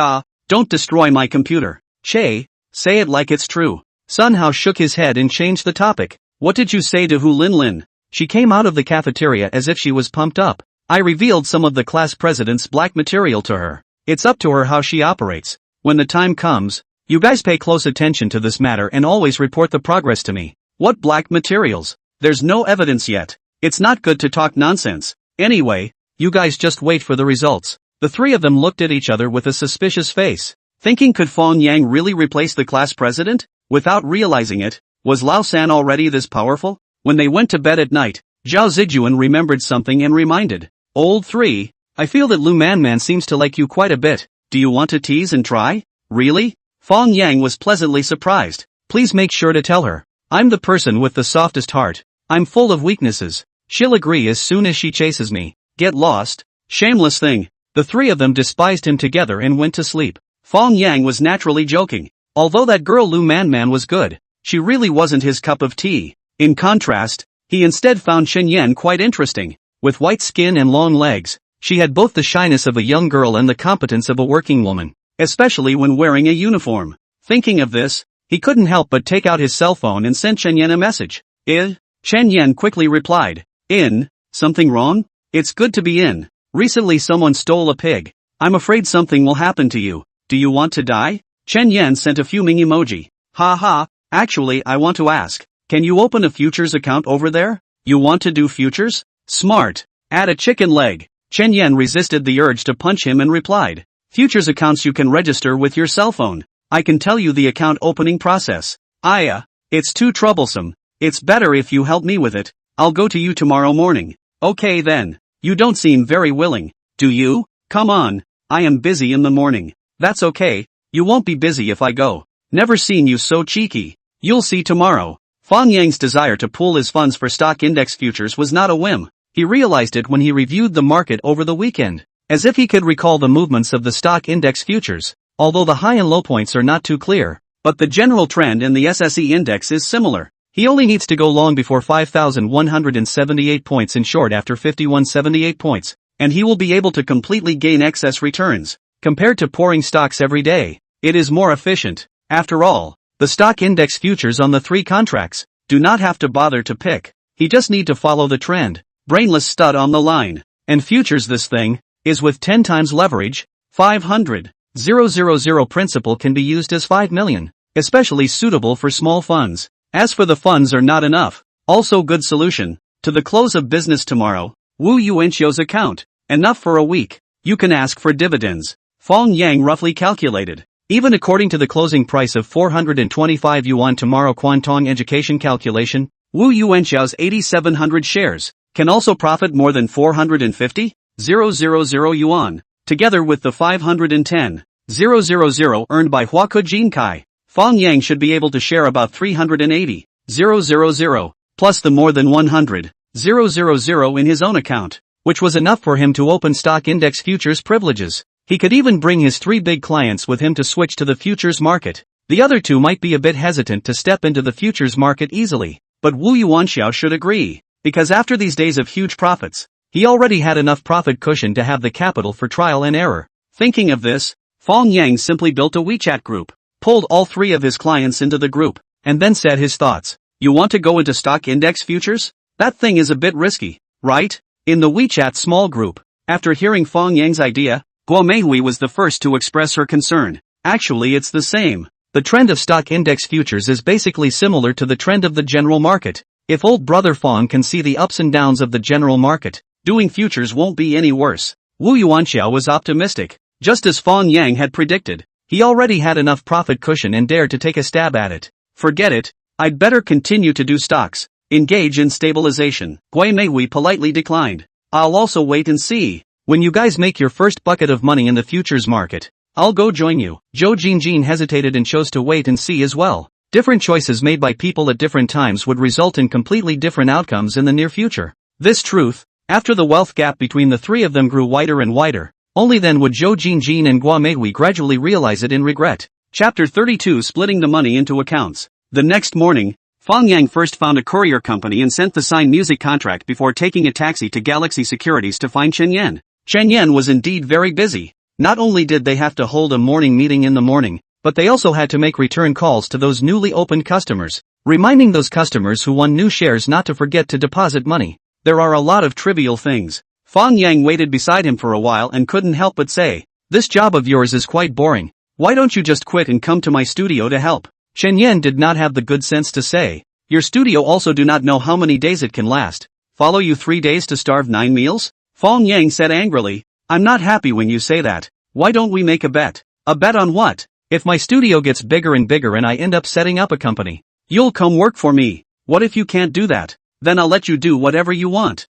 Don't destroy my computer." "Che, say it like it's true." Sun Hao shook his head and changed the topic. "What did you say to Hu Lin Lin?" She came out of the cafeteria as if she was pumped up. I revealed some of the class president's black material to her. It's up to her how she operates. When the time comes, you guys pay close attention to this matter and always report the progress to me. What black materials? There's no evidence yet. It's not good to talk nonsense. Anyway, you guys just wait for the results. The three of them looked at each other with a suspicious face, thinking could Fang Yang really replace the class president? Without realizing it, was Lao San already this powerful? When they went to bed at night, Zhao Zijuan remembered something and reminded, "Old 3, I feel that Lu Man seems to like you quite a bit. Do you want to tease and try?" "Really?" Fang Yang was pleasantly surprised. "Please make sure to tell her. I'm the person with the softest heart. I'm full of weaknesses. She'll agree as soon as she chases me." "Get lost. Shameless thing." The three of them despised him together and went to sleep. Fang Yang was naturally joking. Although that girl Lu Man was good, she really wasn't his cup of tea. In contrast, he instead found Shen Yan quite interesting. With white skin and long legs, she had both the shyness of a young girl and the competence of a working woman, especially when wearing a uniform. Thinking of this, he couldn't help but take out his cell phone and sent Shen Yan a message. Shen Yan quickly replied, "In, something wrong? It's good to be in. Recently someone stole a pig. I'm afraid something will happen to you. Do you want to die? Chen Yan sent a fuming emoji. Ha ha, actually I want to ask, can you open a futures account over there? You want to do futures? Smart. Add a chicken leg. Chen Yan resisted the urge to punch him and replied. Futures accounts you can register with your cell phone. I can tell you the account opening process. It's too troublesome. It's better if you help me with it. I'll go to you tomorrow morning. Okay then. You don't seem very willing. Do you? Come on. I am busy in the morning. That's okay. You won't be busy if I go. Never seen you so cheeky. You'll see tomorrow. Fang Yang's desire to pool his funds for stock index futures was not a whim. He realized it when he reviewed the market over the weekend. As if he could recall the movements of the stock index futures, although the high and low points are not too clear. But the general trend in the SSE index is similar. He only needs to go long before 5,178 points and short after 5,178 points, and he will be able to completely gain excess returns. Compared to pouring stocks every day, it is more efficient. After all, the stock index futures on the 3 contracts do not have to bother to pick. He just need to follow the trend. Brainless stud on the line. And futures, this thing is with 10 times leverage. 500,000 principal can be used as 5 million, especially suitable for small funds. As for the funds are not enough, also good solution. To the close of business tomorrow, Wu Yuanxiao's account, enough for a week. You can ask for dividends. Fang Yang roughly calculated. Even according to the closing price of 425 yuan tomorrow Quantong education calculation, Wu Yuanxiao's 8,700 shares can also profit more than 450,000 yuan, together with the 510,000 earned by Huaku Jinkai. Fang Yang should be able to share about 380,000, plus the more than 100,000 in his own account, which was enough for him to open stock index futures privileges. He could even bring his 3 big clients with him to switch to the futures market. The other 2 might be a bit hesitant to step into the futures market easily, but Wu Yuanxiao should agree, because after these days of huge profits, he already had enough profit cushion to have the capital for trial and error. Thinking of this, Fang Yang simply built a WeChat group, pulled all 3 of his clients into the group, and then said his thoughts. You want to go into stock index futures? That thing is a bit risky, right? In the WeChat small group, after hearing Fang Yang's idea, Guo Meihui was the first to express her concern. Actually, it's the same. The trend of stock index futures is basically similar to the trend of the general market. If old brother Fang can see the ups and downs of the general market, doing futures won't be any worse. Wu Yuanxiao was optimistic. Just as Fang Yang had predicted, he already had enough profit cushion and dared to take a stab at it. Forget it. I'd better continue to do stocks. Engage in stabilization. Guo Meihui politely declined. I'll also wait and see. When you guys make your first bucket of money in the futures market, I'll go join you. Zhou Jinjin hesitated and chose to wait and see as well. Different choices made by people at different times would result in completely different outcomes in the near future. This truth, after the wealth gap between the 3 of them grew wider and wider, only then would Zhou Jinjin and Guo Meihui gradually realize it in regret. Chapter 32 Splitting the money into accounts. The next morning, Fang Yang first found a courier company and sent the signed music contract before taking a taxi to Galaxy Securities to find Chen Yan. Chen Yan was indeed very busy. Not only did they have to hold a morning meeting in the morning, but they also had to make return calls to those newly opened customers, reminding those customers who won new shares not to forget to deposit money. There are a lot of trivial things. Fang Yang waited beside him for a while and couldn't help but say, "This job of yours is quite boring. Why don't you just quit and come to my studio to help?" Chen Yan did not have the good sense to say, "Your studio also do not know how many days it can last. Follow you 3 days to starve 9 meals?" Fang Yang said angrily, "I'm not happy when you say that. Why don't we make a bet?" "A bet on what?" "If my studio gets bigger and bigger and I end up setting up a company, you'll come work for me. What if you can't do that? Then I'll let you do whatever you want.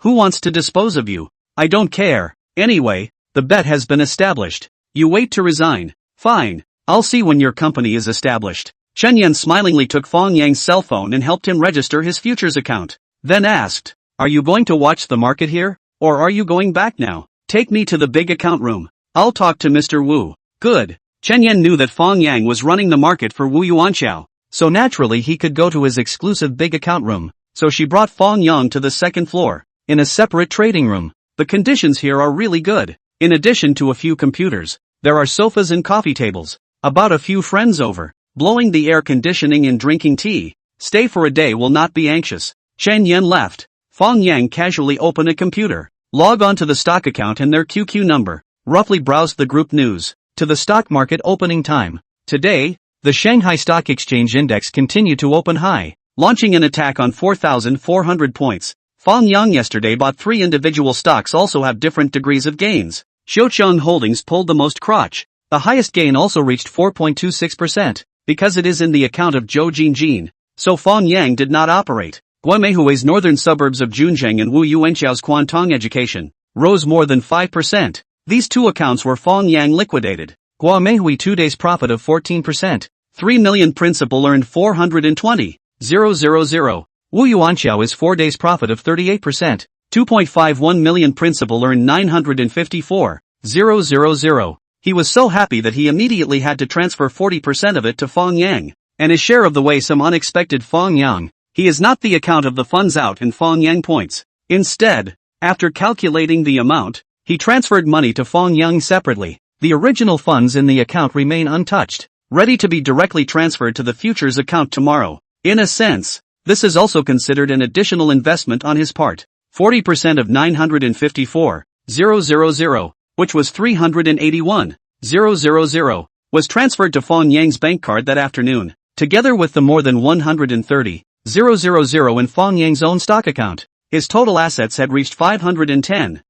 Who wants to dispose of you? I don't care. Anyway, the bet has been established. You wait to resign. Fine. I'll see when your company is established." Chen Yan smilingly took Fang Yang's cell phone and helped him register his futures account. Then asked, "Are you going to watch the market here? Or are you going back now? Take me to the big account room. I'll talk to Mr. Wu." Good. Chen Yan knew that Fang Yang was running the market for Wu Yuanxiao, so naturally he could go to his exclusive big account room. So she brought Fang Yang to the second floor, in a separate trading room. The conditions here are really good. In addition to a few computers, there are sofas and coffee tables. About a few friends over, blowing the air conditioning and drinking tea. Stay for a day will not be anxious. Chen Yan left. Fang Yang casually opened a computer, log on to the stock account and their QQ number, roughly browsed the group news, to the stock market opening time. Today, the Shanghai Stock Exchange Index continued to open high, launching an attack on 4,400 points. Fang Yang yesterday bought 3 individual stocks also have different degrees of gains. Shoucheng Holdings pulled the most crotch. The highest gain also reached 4.26%, because it is in the account of Zhou Jinjin. So Fang Yang did not operate. Guameihui's northern suburbs of Junzheng and Wu Yuanqiao's Quantong Education rose more than 5%. These 2 accounts were Fang Yang liquidated. Guameihui 2 days profit of 14%. 3 million principal earned 420,000. Wu Yuanqiao is 4 days profit of 38%. 2.51 million principal earned 954,000. He was so happy that he immediately had to transfer 40% of it to Fang Yang, and his share of the way some unexpected Fang Yang. He is not the account of the funds out in Fang Yang points. Instead, after calculating the amount, he transferred money to Fang Yang separately. The original funds in the account remain untouched, ready to be directly transferred to the futures account tomorrow. In a sense, this is also considered an additional investment on his part. 40% of 954,000, which was 381,000, was transferred to Fang Yang's bank card that afternoon, together with the more than 130,000 in Fang Yang's own stock account. His total assets had reached 510,000,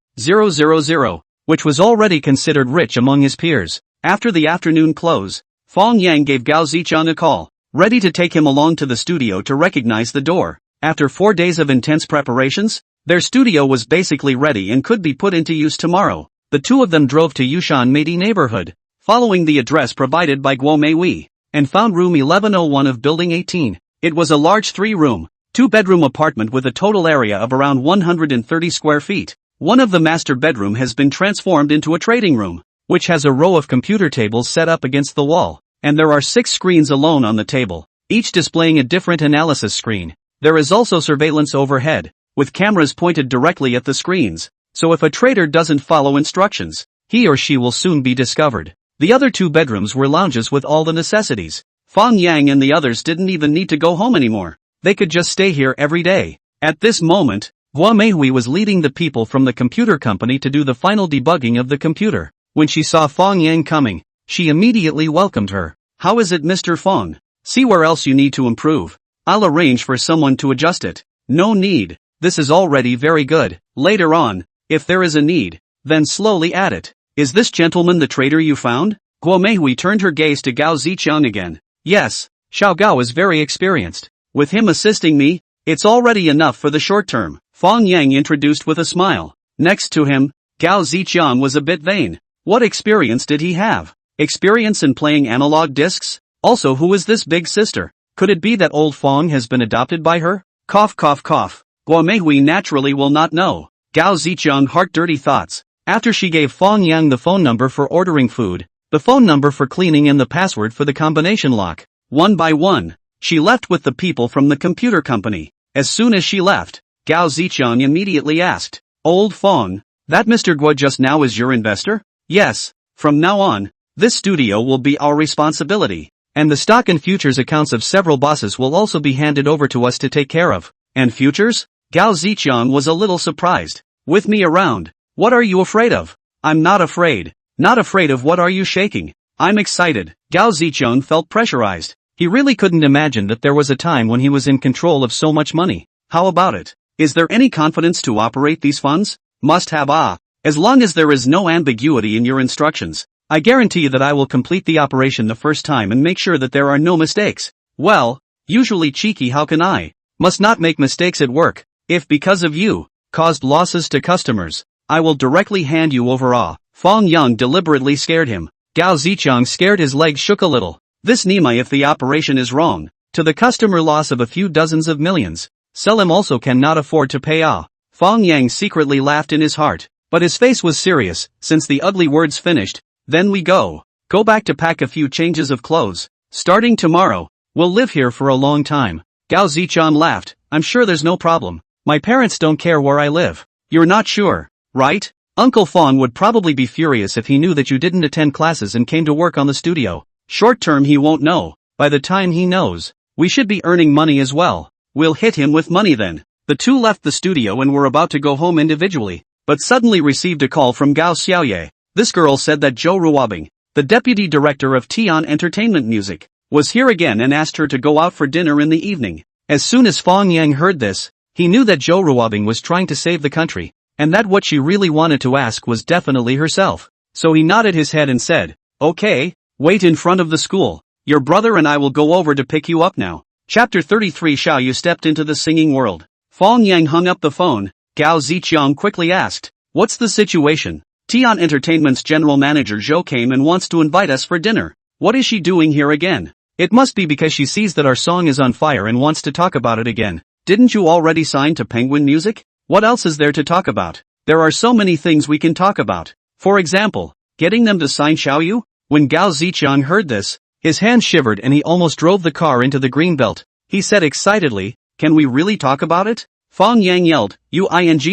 which was already considered rich among his peers. After the afternoon close, Fang Yang gave Gao Zichang a call, ready to take him along to the studio to recognize the door. After 4 days of intense preparations, their studio was basically ready and could be put into use tomorrow. The 2 of them drove to Yushan Meidi neighborhood, following the address provided by Guo Meihui, and found room 1101 of Building 18. It was a large 3-room, 2-bedroom apartment with a total area of around 130 square feet. One of the master bedroom has been transformed into a trading room, which has a row of computer tables set up against the wall, and there are 6 screens alone on the table, each displaying a different analysis screen. There is also surveillance overhead, with cameras pointed directly at the screens, so if a trader doesn't follow instructions, he or she will soon be discovered. The other 2 bedrooms were lounges with all the necessities. Fang Yang and the others didn't even need to go home anymore. They could just stay here every day. At this moment, Guo Meihui was leading the people from the computer company to do the final debugging of the computer. When she saw Fang Yang coming, she immediately welcomed her. "How is it, Mr. Fang? See where else you need to improve. I'll arrange for someone to adjust it." "No need. This is already very good. Later on, if there is a need, then slowly add it." "Is this gentleman the trader you found?" Guo Meihui turned her gaze to Gao Zichang again. "Yes, Xiao Gao is very experienced. With him assisting me, it's already enough for the short term," Fang Yang introduced with a smile. Next to him, Gao Zichang was a bit vain. What experience did he have? Experience in playing analog discs? Also, who is this big sister? Could it be that old Fang has been adopted by her? Cough cough cough. Guo Meihui naturally will not know. Gao Zichang heart-dirty thoughts. After she gave Fang Yang the phone number for ordering food, the phone number for cleaning and the password for the combination lock, one by one, she left with the people from the computer company. As soon as she left, Gao Zichang immediately asked, "Old Fang, that Mr. Guo just now is your investor?" "Yes, from now on, this studio will be our responsibility, and the stock and futures accounts of several bosses will also be handed over to us to take care of." "And futures?" Gao Zichang was a little surprised. "With me around, what are you afraid of?" "I'm not afraid." "Not afraid of what? Are you shaking?" "I'm excited." Gao Zichang felt pressurized. He really couldn't imagine that there was a time when he was in control of so much money. "How about it? Is there any confidence to operate these funds?" "Must have. As long as there is no ambiguity in your instructions, I guarantee that I will complete the operation the first time and make sure that there are no mistakes." "Well, usually cheeky, how can I? Must not make mistakes at work. If because of you, caused losses to customers, I will directly hand you over." Fang Yang deliberately scared him. Gao Zichang scared, his legs shook a little. "This Nima, if the operation is wrong, to the customer loss of a few dozens of millions, Selim also cannot afford to pay off." Fang Yang secretly laughed in his heart, but his face was serious. "Since the ugly words finished, then we go back to pack a few changes of clothes. Starting tomorrow, we'll live here for a long time." Gao Zichang laughed. "I'm sure there's no problem. My parents don't care where I live." "You're not sure, right? Uncle Fang would probably be furious if he knew that you didn't attend classes and came to work on the studio." "Short term he won't know. By the time he knows, we should be earning money as well. We'll hit him with money then." The 2 left the studio and were about to go home individually, but suddenly received a call from Gao Xiaoye. This girl said that Zhou Ruobing, the deputy director of Tian Entertainment Music, was here again and asked her to go out for dinner in the evening. As soon as Fang Yang heard this, he knew that Zhou Ruobing was trying to save the country, and that what she really wanted to ask was definitely herself. So he nodded his head and said, "Okay, wait in front of the school. Your brother and I will go over to pick you up now." Chapter 33 Xiao Yu stepped into the singing world. Fang Yang hung up the phone. Gao Ziqiang quickly asked, "What's the situation?" "Tian Entertainment's general manager Zhou came and wants to invite us for dinner. What is she doing here again? It must be because she sees that our song is on fire and wants to talk about it again. Didn't you already sign to Penguin Music? What else is there to talk about? There are so many things we can talk about. For example, getting them to sign Xiao Yu?" When Gao Ziqiang heard this, his hand shivered and he almost drove the car into the green belt. He said excitedly, "Can we really talk about it?" Fang Yang yelled,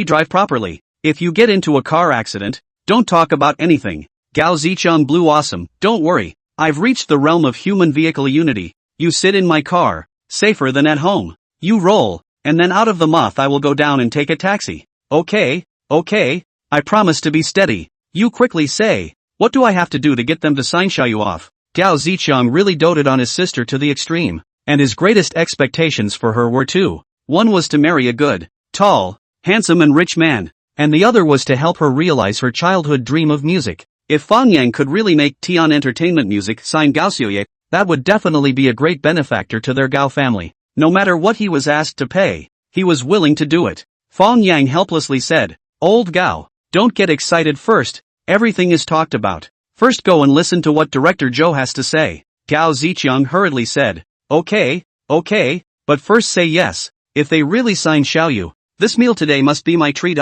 drive properly. If you get into a car accident, don't talk about anything." Gao Ziqiang blew awesome. "Don't worry, I've reached the realm of human vehicle unity. You sit in my car, safer than at home. You roll, and then out of the moth I will go down and take a taxi." Okay, I promise to be steady." You quickly say, "What do I have to do to get them to sign Xiao Yu off?" Gao Ziqiang really doted on his sister to the extreme, and his greatest expectations for her were two. One was to marry a good, tall, handsome and rich man, and the other was to help her realize her childhood dream of music. If Fang Yang could really make Tian Entertainment Music sign Gao Xiaoye, that would definitely be a great benefactor to their Gao family. No matter what he was asked to pay, he was willing to do it. Fang Yang helplessly said, "Old Gao, don't get excited first, everything is talked about. First go and listen to what Director Zhou has to say." Gao Ziqiang hurriedly said, Okay, but first say yes. If they really sign Xiao Yu, this meal today must be my treat.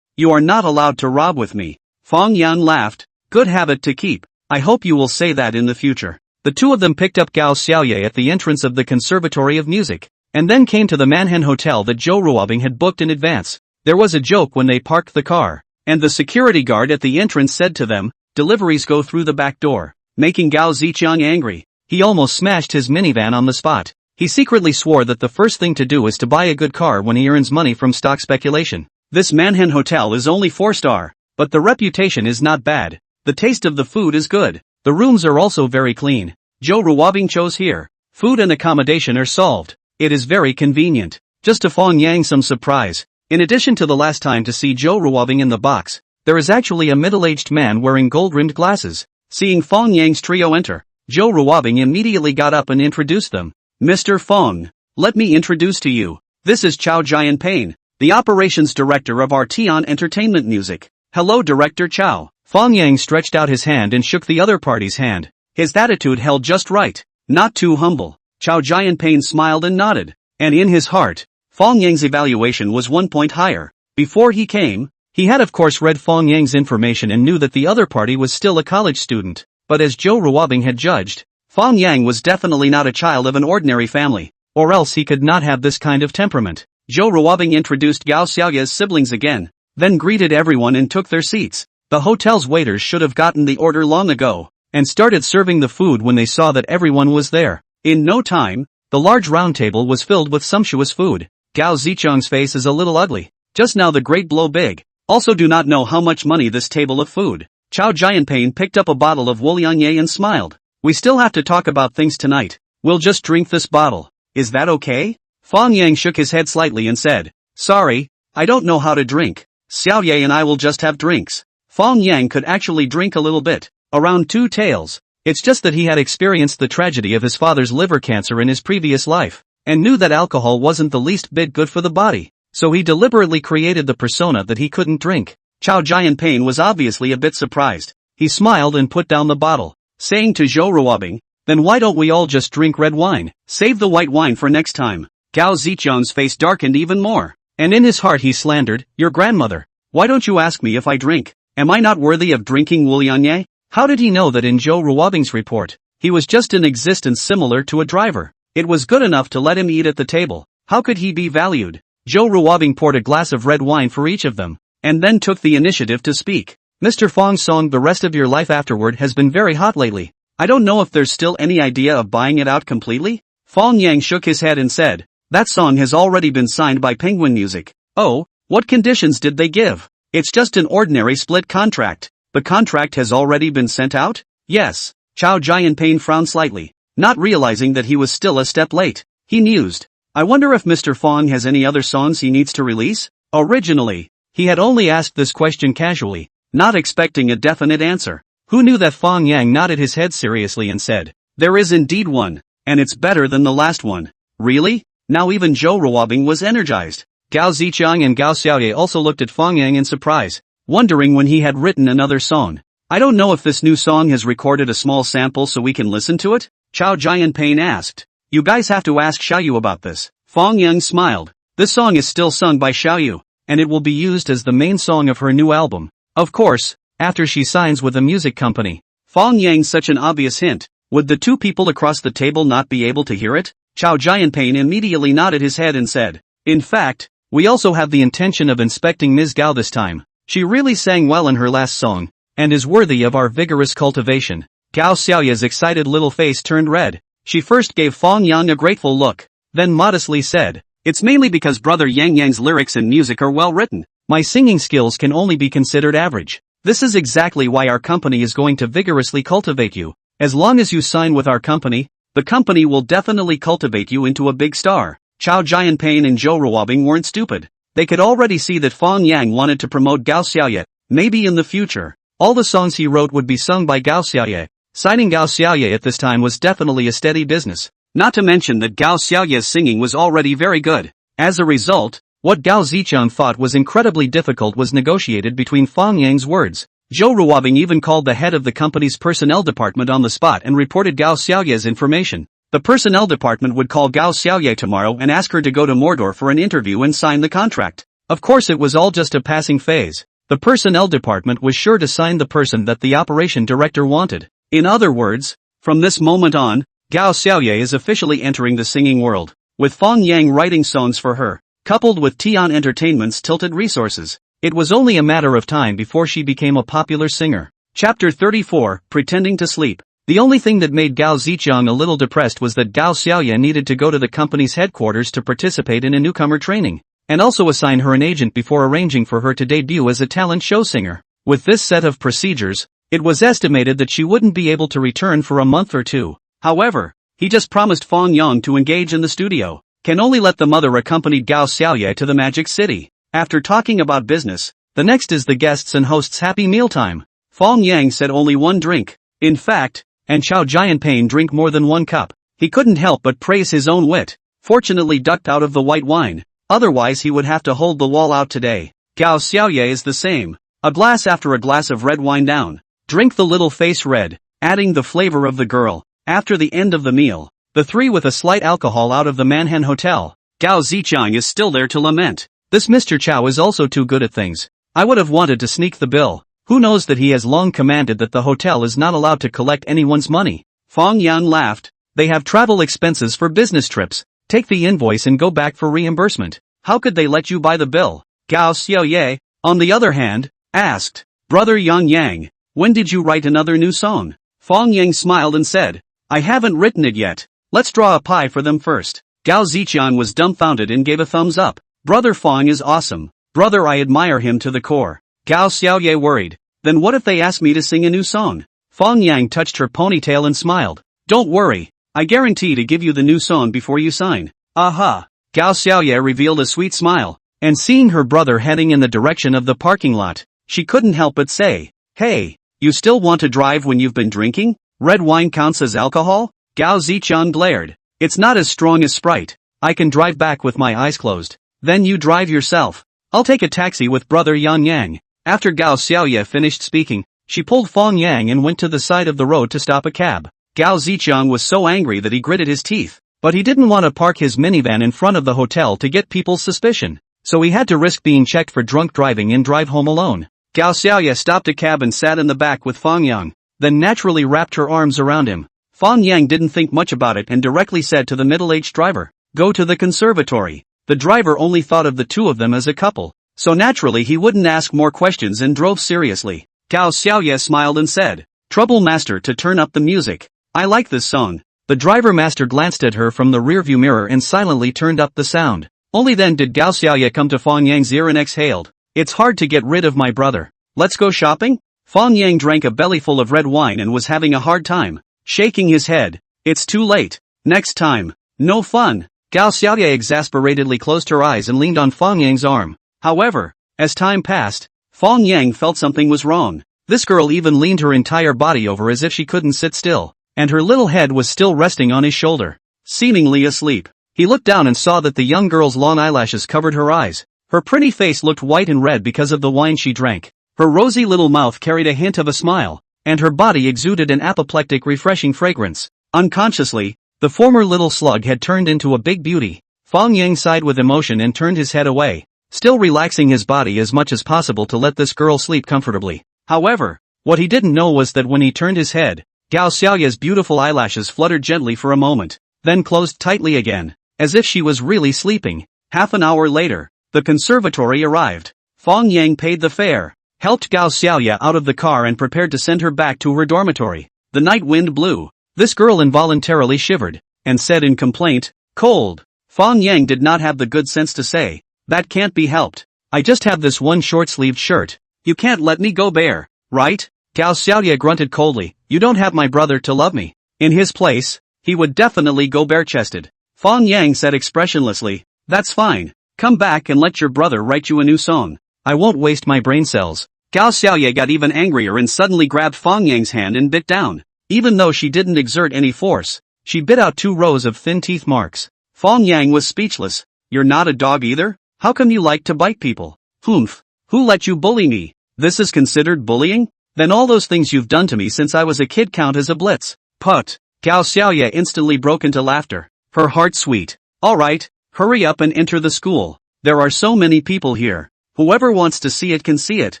You are not allowed to rob with me. Fang Yang laughed. Good habit to keep. I hope you will say that in the future. The two of them picked up Gao Xiaoye at the entrance of the Conservatory of Music, and then came to the Manhan Hotel that Zhou Ruobing had booked in advance. There was a joke when they parked the car, and the security guard at the entrance said to them, "Deliveries go through the back door," making Gao Ziqiang angry. He almost smashed his minivan on the spot. He secretly swore that the first thing to do is to buy a good car when he earns money from stock speculation. This Manhan Hotel is only 4-star, but the reputation is not bad. The taste of the food is good. The rooms are also very clean. Zhou Ruobing chose here. Food and accommodation are solved. It is very convenient. Just to Fang Yang some surprise. In addition to the last time to see Zhou Ruobing in the box, there is actually a middle-aged man wearing gold-rimmed glasses. Seeing Fang Yang's trio enter, Zhou Ruobing immediately got up and introduced them. "Mr. Fang, let me introduce to you. This is Chao Jianpain, the operations director of our Tian Entertainment Music." "Hello Director Chao." Fang Yang stretched out his hand and shook the other party's hand. His attitude held just right, not too humble. Chao Jianpain smiled and nodded, and in his heart, Fang Yang's evaluation was 1 point higher. Before he came, he had of course read Fang Yang's information and knew that the other party was still a college student, but as Zhou Ruobing had judged, Fang Yang was definitely not a child of an ordinary family, or else he could not have this kind of temperament. Zhou Ruobing introduced Gao Xiaoya's siblings again, then greeted everyone and took their seats. The hotel's waiters should have gotten the order long ago, and started serving the food when they saw that everyone was there. In no time, the large round table was filled with sumptuous food. Gao Ziqiang's face is a little ugly. Just now the great blow big. Also do not know how much money this table of food. Chao Jianpain picked up a bottle of Wulianye and smiled. "We still have to talk about things tonight. We'll just drink this bottle. Is that okay?" Fang Yang shook his head slightly and said, "Sorry, I don't know how to drink. Xiaoye and I will just have drinks." Fang Yang could actually drink a little bit, around 2 taels. It's just that he had experienced the tragedy of his father's liver cancer in his previous life, and knew that alcohol wasn't the least bit good for the body, so he deliberately created the persona that he couldn't drink. Chao Jianpain was obviously a bit surprised. He smiled and put down the bottle, saying to Zhou Ruobing, "Then why don't we all just drink red wine? Save the white wine for next time." Gao Ziqiang's face darkened even more, and in his heart he slandered, "Your grandmother. Why don't you ask me if I drink? Am I not worthy of drinking Wulianye?" How did he know that in Zhou Ruobing's report, he was just in existence similar to a driver? It was good enough to let him eat at the table. How could he be valued? Zhou Ruobing poured a glass of red wine for each of them, and then took the initiative to speak. "Mr. Fang Song, the rest of your life afterward has been very hot lately. I don't know if there's still any idea of buying it out completely?" Fang Yang shook his head and said, "That song has already been signed by Penguin Music." "Oh, what conditions did they give?" "It's just an ordinary split contract." "The contract has already been sent out?" "Yes. Chao Jianping frowned slightly, not realizing that he was still a step late. He mused. I wonder if Mr. Fang has any other songs he needs to release? Originally, he had only asked this question casually, not expecting a definite answer. Who knew that Fang Yang nodded his head seriously and said, there is indeed one, and it's better than the last one. Really? Now even Zhou Ruobing was energized. Gao Zichang and Gao Xiaoye also looked at Fang Yang in surprise, wondering when he had written another song. I don't know if this new song has recorded a small sample so we can listen to it? Chao Jianping asked. You guys have to ask Xiaoyu about this. Fang Yang smiled. This song is still sung by Xiaoyu, and it will be used as the main song of her new album. Of course, after she signs with a music company. Fang Yang, such an obvious hint. Would the two people across the table not be able to hear it? Chao Jianping immediately nodded his head and said, in fact, we also have the intention of inspecting Ms. Gao this time. She really sang well in her last song, and is worthy of our vigorous cultivation. Gao Xiaoye's excited little face turned red. She first gave Fang Yang a grateful look, then modestly said, it's mainly because Brother Yang Yang's lyrics and music are well written. My singing skills can only be considered average. This is exactly why our company is going to vigorously cultivate you. As long as you sign with our company, the company will definitely cultivate you into a big star. Chao Jianping and Zhou Ruobing weren't stupid. They could already see that Fang Yang wanted to promote Gao Xiaoye. Maybe in the future, all the songs he wrote would be sung by Gao Xiaoye. Signing Gao Xiaoye at this time was definitely a steady business. Not to mention that Gao Xiaoye's singing was already very good. As a result, what Gao Zichang thought was incredibly difficult was negotiated between Fang Yang's words. Zhou Ruobing even called the head of the company's personnel department on the spot and reported Gao Xiaoye's information. The personnel department would call Gao Xiaoye tomorrow and ask her to go to Mordor for an interview and sign the contract. Of course it was all just a passing phase. The personnel department was sure to sign the person that the operation director wanted. In other words, from this moment on, Gao Xiaoye is officially entering the singing world, with Fang Yang writing songs for her, coupled with Tian Entertainment's tilted resources. It was only a matter of time before she became a popular singer. Chapter 34, Pretending to Sleep. The only thing that made Gao Zichang a little depressed was that Gao Xiaoye needed to go to the company's headquarters to participate in a newcomer training, and also assign her an agent before arranging for her to debut as a talent show singer. With this set of procedures, it was estimated that she wouldn't be able to return for a month or two. However, he just promised Fang Yang to engage in the studio. Can only let the mother accompany Gao Xiaoye to the Magic City. After talking about business, the next is the guests and hosts' happy mealtime. Fang Yang said only one drink. In fact, and Chao Jianping drink more than one cup. He couldn't help but praise his own wit. Fortunately ducked out of the white wine. Otherwise he would have to hold the wall out today. Gao Xiaoye is the same. A glass after a glass of red wine down. Drink the little face red, adding the flavor of the girl. After the end of the meal, the three with a slight alcohol out of the Manhan Hotel. Gao Zichang is still there to lament. This Mr. Chow is also too good at things. I would have wanted to sneak the bill. Who knows that he has long commanded that the hotel is not allowed to collect anyone's money. Fang Yang laughed. They have travel expenses for business trips. Take the invoice and go back for reimbursement. How could they let you buy the bill? Gao Xiaoye, on the other hand, asked, Brother Yang, when did you write another new song? Fang Yang smiled and said, I haven't written it yet. Let's draw a pie for them first. Gao Zichang was dumbfounded and gave a thumbs up. Brother Fang is awesome. Brother, I admire him to the core. Gao Xiaoye worried. Then what if they ask me to sing a new song? Fang Yang touched her ponytail and smiled. Don't worry. I guarantee to give you the new song before you sign. Aha. Gao Xiaoye revealed a sweet smile, and seeing her brother heading in the direction of the parking lot, she couldn't help but say, Hey, you still want to drive when you've been drinking? Red wine counts as alcohol? Gao Zichang glared. It's not as strong as Sprite. I can drive back with my eyes closed. Then you drive yourself. I'll take a taxi with Brother Yang. After Gao Xiaoye finished speaking, she pulled Fang Yang and went to the side of the road to stop a cab. Gao Zichang was so angry that he gritted his teeth, but he didn't want to park his minivan in front of the hotel to get people's suspicion, so he had to risk being checked for drunk driving and drive home alone. Gao Xiaoye stopped a cab and sat in the back with Fang Yang, then naturally wrapped her arms around him. Fang Yang didn't think much about it and directly said to the middle-aged driver, Go to the conservatory. The driver only thought of the two of them as a couple, so naturally he wouldn't ask more questions and drove seriously. Gao Xiaoye smiled and said, Trouble master to turn up the music. I like this song. The driver master glanced at her from the rearview mirror and silently turned up the sound. Only then did Gao Xiaoye come to Fang Yang's ear and exhaled. It's hard to get rid of my brother. Let's go shopping? Fang Yang drank a bellyful of red wine and was having a hard time. shaking his head. It's too late. Next time. No fun. Gao Xiaoya exasperatedly closed her eyes and leaned on Fang Yang's arm. However, as time passed, Fang Yang felt something was wrong. This girl even leaned her entire body over as if she couldn't sit still, and her little head was still resting on his shoulder, seemingly asleep. He looked down and saw that the young girl's long eyelashes covered her eyes. Her pretty face looked white and red because of the wine she drank. Her rosy little mouth carried a hint of a smile, and her body exuded an apoplectic refreshing fragrance. Unconsciously, the former little slug had turned into a big beauty. Fang Yang sighed with emotion and turned his head away, still relaxing his body as much as possible to let this girl sleep comfortably. However, what he didn't know was that when he turned his head, Gao Xiaoya's beautiful eyelashes fluttered gently for a moment, then closed tightly again, as if she was really sleeping. Half an hour later, the conservatory arrived. Fang Yang paid the fare, helped Gao Xiaoya out of the car and prepared to send her back to her dormitory. The night wind blew. This girl involuntarily shivered, and said in complaint, "Cold." Fang Yang did not have the good sense to say, "That can't be helped. I just have this one short-sleeved shirt. You can't let me go bare, right?" Gao Xiaoya grunted coldly, "You don't have my brother to love me. In his place, he would definitely go bare-chested." Fang Yang said expressionlessly, "That's fine. Come back and let your brother write you a new song. I won't waste my brain cells." Gao Xiaoya got even angrier and suddenly grabbed Fang Yang's hand and bit down. Even though she didn't exert any force, she bit out 2 rows of thin teeth marks. Fang Yang was speechless. "You're not a dog either? How come you like to bite people?" "Humph. Who let you bully me? This is considered bullying? Then all those things you've done to me since I was a kid count as a blitz." "Put." Gao Xiaoya instantly broke into laughter, her heart sweet. "Alright, hurry up and enter the school. There are so many people here. Whoever wants to see it can see it.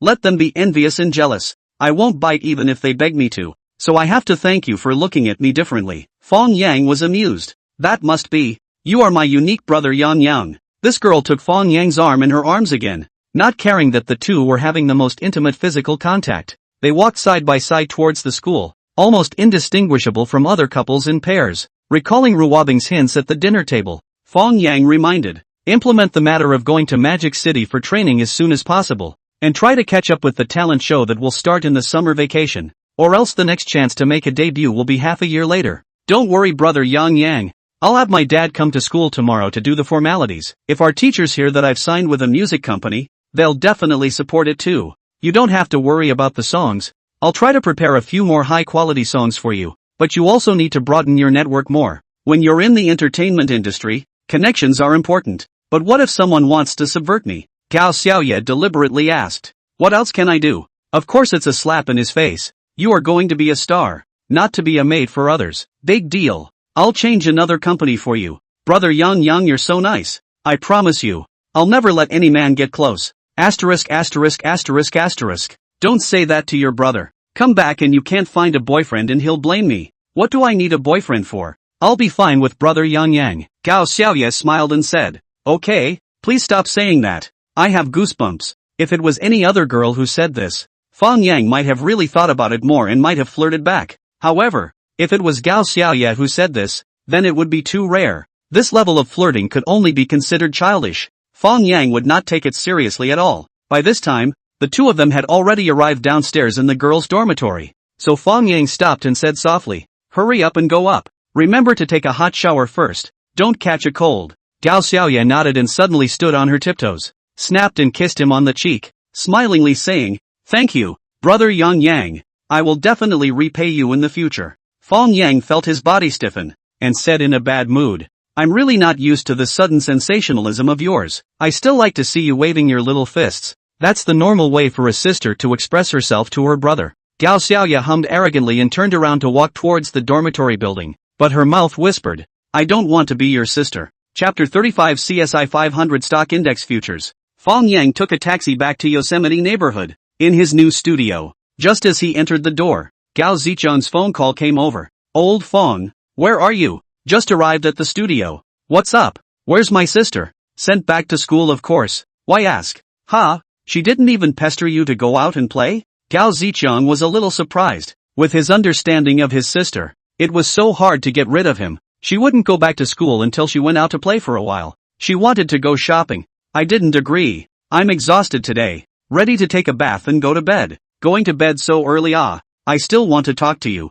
Let them be envious and jealous. I won't bite even if they beg me to. So I have to thank you for looking at me differently." Fang Yang was amused. "That must be. You are my unique brother Yang Yang." This girl took Fang Yang's arm in her arms again, not caring that the two were having the most intimate physical contact. They walked side by side towards the school, almost indistinguishable from other couples in pairs. Recalling Ruobing's hints at the dinner table, Fang Yang reminded, "Implement the matter of going to Magic City for training as soon as possible, and try to catch up with the talent show that will start in the summer vacation. Or else the next chance to make a debut will be half a year later. Don't worry brother Yang Yang. I'll have my dad come to school tomorrow to do the formalities. If our teachers hear that I've signed with a music company, they'll definitely support it too. You don't have to worry about the songs. I'll try to prepare a few more high-quality songs for you, but you also need to broaden your network more. When you're in the entertainment industry, connections are important. But what if someone wants to subvert me?" Gao Xiaoya deliberately asked. "What else can I do?" Of course it's a slap in his face. "You are going to be a star, not to be a maid for others. Big deal. I'll change another company for you. Brother Yang Yang, you're so nice. I promise you, I'll never let any man get close. Asterisk asterisk asterisk asterisk. Don't say that to your brother. Come back and you can't find a boyfriend and he'll blame me. What do I need a boyfriend for? I'll be fine with brother Yang Yang." Gao Xiaoya smiled and said, "Okay, please stop saying that. I have goosebumps." If it was any other girl who said this, Fang Yang might have really thought about it more and might have flirted back. However, if it was Gao Xiaoya who said this, then it would be too rare. This level of flirting could only be considered childish. Fang Yang would not take it seriously at all. By this time, the two of them had already arrived downstairs in the girls' dormitory. So Fang Yang stopped and said softly, "Hurry up and go up. Remember to take a hot shower first. Don't catch a cold." Gao Xiaoya nodded and suddenly stood on her tiptoes, snapped and kissed him on the cheek, smilingly saying, "Thank you, brother Yang Yang. I will definitely repay you in the future." Fang Yang felt his body stiffen, and said in a bad mood, "I'm really not used to the sudden sensationalism of yours. I still like to see you waving your little fists. That's the normal way for a sister to express herself to her brother." Gao Xiaoya hummed arrogantly and turned around to walk towards the dormitory building, but her mouth whispered, "I don't want to be your sister." Chapter 35 CSI 500 Stock Index Futures. Fang Yang took a taxi back to Yosemite neighborhood. In his new studio, just as he entered the door, Gao Zicheng's phone call came over. "Old Fang, where are you?" "Just arrived at the studio." "What's up? Where's my sister?" "Sent back to school of course. Why ask?" "Ha, she didn't even pester you to go out and play?" Gao Zicheng was a little surprised. With his understanding of his sister, it was so hard to get rid of him. She wouldn't go back to school until she went out to play for a while. She wanted to go shopping. "I didn't agree. I'm exhausted today. Ready to take a bath and go to bed." "Going to bed so early? I still want to talk to you."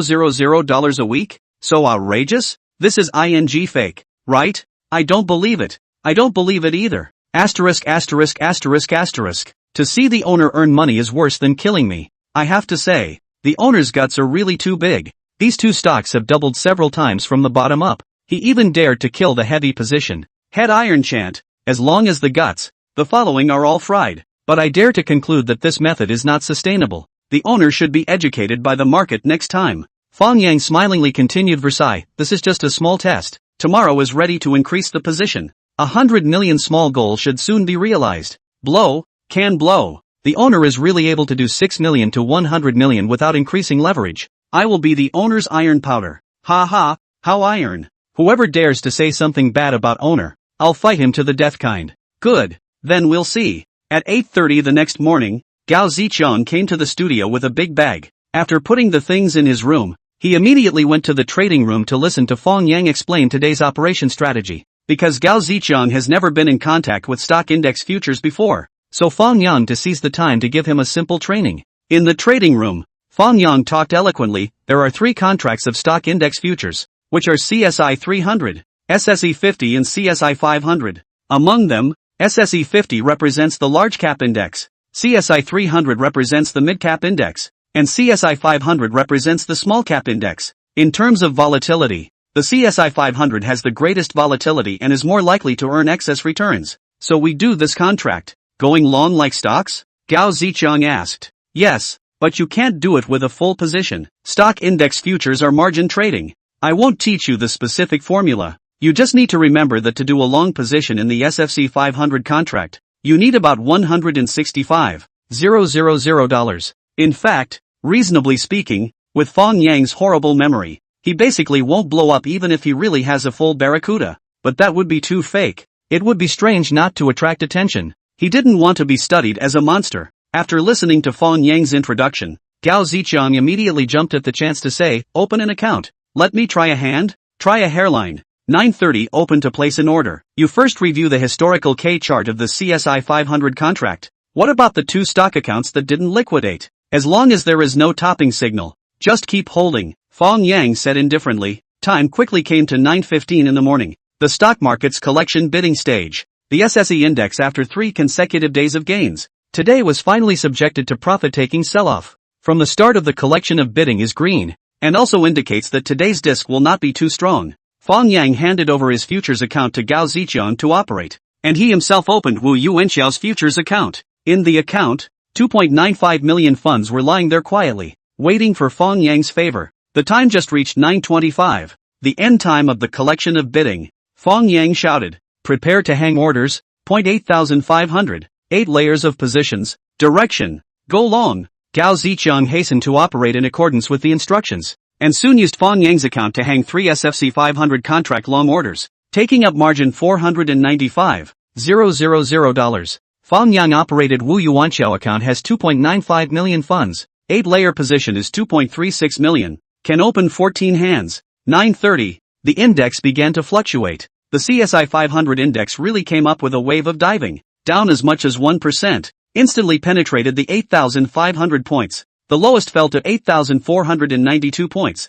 $000 a week? So outrageous? This is ing fake, right? I don't believe it. I don't believe it either. Asterisk asterisk asterisk asterisk. To see the owner earn money is worse than killing me. I have to say, the owner's guts are really too big. These two stocks have doubled several times from the bottom up. He even dared to kill the heavy position. Head iron chant. As long as the guts, the following are all fried. But I dare to conclude that this method is not sustainable. The owner should be educated by the market next time. Fang Yang smilingly continued. Versailles, this is just a small test. Tomorrow is ready to increase the position. 100 million small goal should soon be realized. Blow, can blow. The owner is really able to do 6 million to 100 million without increasing leverage. I will be the owner's iron powder. Ha ha, how iron. Whoever dares to say something bad about owner, I'll fight him to the death kind. Good, then we'll see. At 8:30 the next morning, Gao Zicheng came to the studio with a big bag. After putting the things in his room, he immediately went to the trading room to listen to Fang Yang explain today's operation strategy. Because Gao Zicheng has never been in contact with stock index futures before, so Fang Yang to seize the time to give him a simple training. In the trading room, Fang Yang talked eloquently. There are 3 contracts of stock index futures, which are CSI 300, SSE 50 and CSI 500. Among them, SSE 50 represents the large cap index, CSI 300 represents the mid cap index, and CSI 500 represents the small cap index. In terms of volatility, the CSI 500 has the greatest volatility and is more likely to earn excess returns. So we do this contract. Going long like stocks? Gao Zicheng asked. Yes, but you can't do it with a full position. Stock index futures are margin trading. I won't teach you the specific formula. You just need to remember that to do a long position in the SFC 500 contract, you need about $165,000. In fact, reasonably speaking, with Fang Yang's horrible memory, he basically won't blow up even if he really has a full barracuda. But that would be too fake. It would be strange not to attract attention. He didn't want to be studied as a monster. After listening to Fang Yang's introduction, Gao Zicheng immediately jumped at the chance to say, open an account. Let me try a hand, try a hairline. 9:30 open to place an order. You first review the historical K chart of the CSI 500 contract. What about the 2 stock accounts that didn't liquidate? As long as there is no topping signal, just keep holding, Fang Yang said indifferently. Time quickly came to 9:15 in the morning. The stock market's collection bidding stage. The SSE index after 3 consecutive days of gains, today was finally subjected to profit-taking sell-off. From the start of the collection of bidding is green, and also indicates that today's disc will not be too strong. Fang Yang handed over his futures account to Gao Zicheng to operate, and he himself opened Wu Yuanxiao's futures account. In the account, 2.95 million funds were lying there quietly, waiting for Fang Yang's favor. The time just reached 9:25, the end time of the collection of bidding. Fang Yang shouted, prepare to hang orders, 8,500, 8 layers of positions, direction, go long. Gao Zicheng hastened to operate in accordance with the instructions, and soon used Fang Yang's account to hang 3 SFC 500 contract long orders, taking up margin $495,000. Fang Yang operated Wu Yuanxiao account has 2.95 million funds, 8-layer position is 2.36 million, can open 14 hands. 9:30, the index began to fluctuate. The CSI 500 index really came up with a wave of diving, down as much as 1%, instantly penetrated the 8,500 points. The lowest fell to 8,492 points.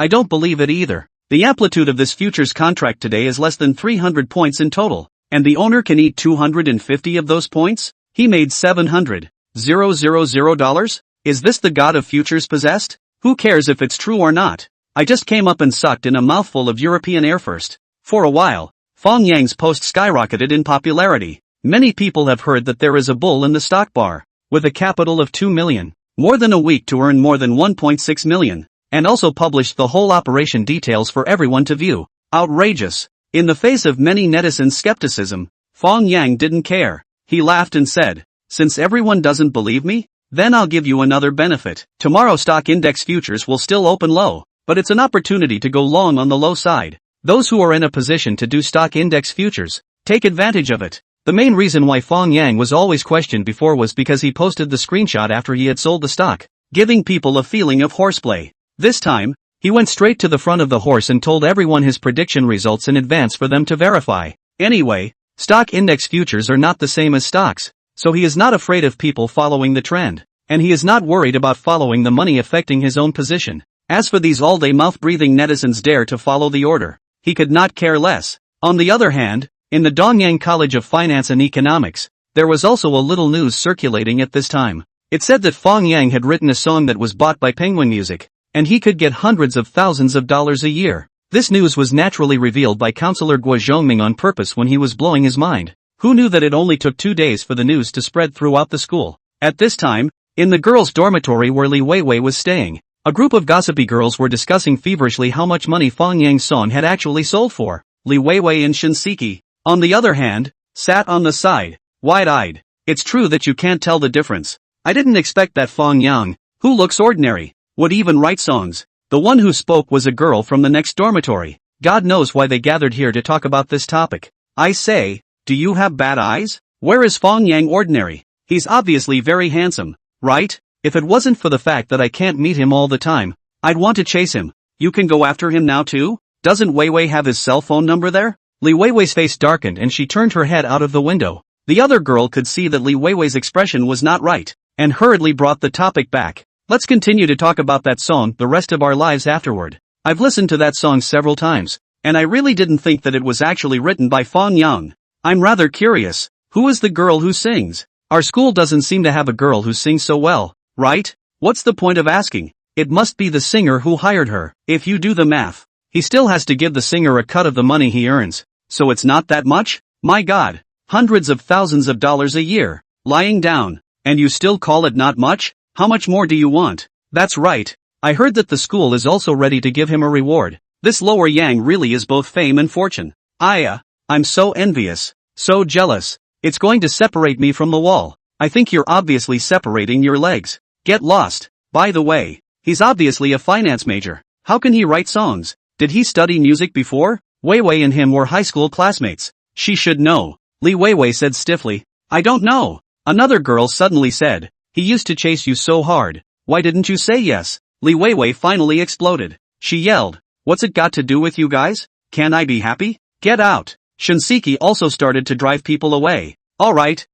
I don't believe it either. The amplitude of this futures contract today is less than 300 points in total, and the owner can eat 250 of those points? He made $700,000? Is this the god of futures possessed? Who cares if it's true or not? I just came up and sucked in a mouthful of European air first. For a while, Fang Yang's post skyrocketed in popularity. Many people have heard that there is a bull in the stock bar, with a capital of 2 million, more than a week to earn more than 1.6 million, and also published the whole operation details for everyone to view. Outrageous. In the face of many netizens' skepticism, Fang Yang didn't care. He laughed and said, "Since everyone doesn't believe me, then I'll give you another benefit. Tomorrow stock index futures will still open low, but it's an opportunity to go long on the low side. Those who are in a position to do stock index futures, take advantage of it." The main reason why Fang Yang was always questioned before was because he posted the screenshot after he had sold the stock, giving people a feeling of horseplay. This time, he went straight to the front of the horse and told everyone his prediction results in advance for them to verify. Anyway, stock index futures are not the same as stocks, so he is not afraid of people following the trend, and he is not worried about following the money affecting his own position. As for these all-day mouth-breathing netizens dare to follow the order, he could not care less. On the other hand, in the Dongyang College of Finance and Economics, there was also a little news circulating at this time. It said that Fang Yang had written a song that was bought by Penguin Music, and he could get hundreds of thousands of dollars a year. This news was naturally revealed by Counselor Guo Zhongming on purpose when he was blowing his mind. Who knew that it only took 2 days for the news to spread throughout the school? At this time, in the girls' dormitory where Li Weiwei was staying, a group of gossipy girls were discussing feverishly how much money Fang Yang's song had actually sold for. Li Weiwei and Shinseki, on the other hand, sat on the side, wide-eyed. It's true that you can't tell the difference. I didn't expect that Fang Yang, who looks ordinary, would even write songs. The one who spoke was a girl from the next dormitory. God knows why they gathered here to talk about this topic. I say, do you have bad eyes? Where is Fang Yang ordinary? He's obviously very handsome, right? If it wasn't for the fact that I can't meet him all the time, I'd want to chase him. You can go after him now too? Doesn't Weiwei have his cell phone number there? Li Weiwei's face darkened and she turned her head out of the window. The other girl could see that Li Weiwei's expression was not right, and hurriedly brought the topic back. Let's continue to talk about that song the rest of our lives afterward. I've listened to that song several times, and I really didn't think that it was actually written by Fang Yang. I'm rather curious. Who is the girl who sings? Our school doesn't seem to have a girl who sings so well, right? What's the point of asking? It must be the singer who hired her. If you do the math, he still has to give the singer a cut of the money he earns. So it's not that much? My God. Hundreds of thousands of dollars a year. Lying down. And you still call it not much? How much more do you want? That's right. I heard that the school is also ready to give him a reward. This lower Yang really is both fame and fortune. I'm so envious. So jealous. It's going to separate me from the wall. I think you're obviously separating your legs. Get lost. By the way, he's obviously a finance major. How can he write songs? Did he study music before? Weiwei and him were high school classmates. She should know. Li Weiwei said stiffly. I don't know. Another girl suddenly said. He used to chase you so hard. Why didn't you say yes? Li Weiwei finally exploded. She yelled. What's it got to do with you guys? Can I be happy? Get out. Shinseki also started to drive people away. Alright,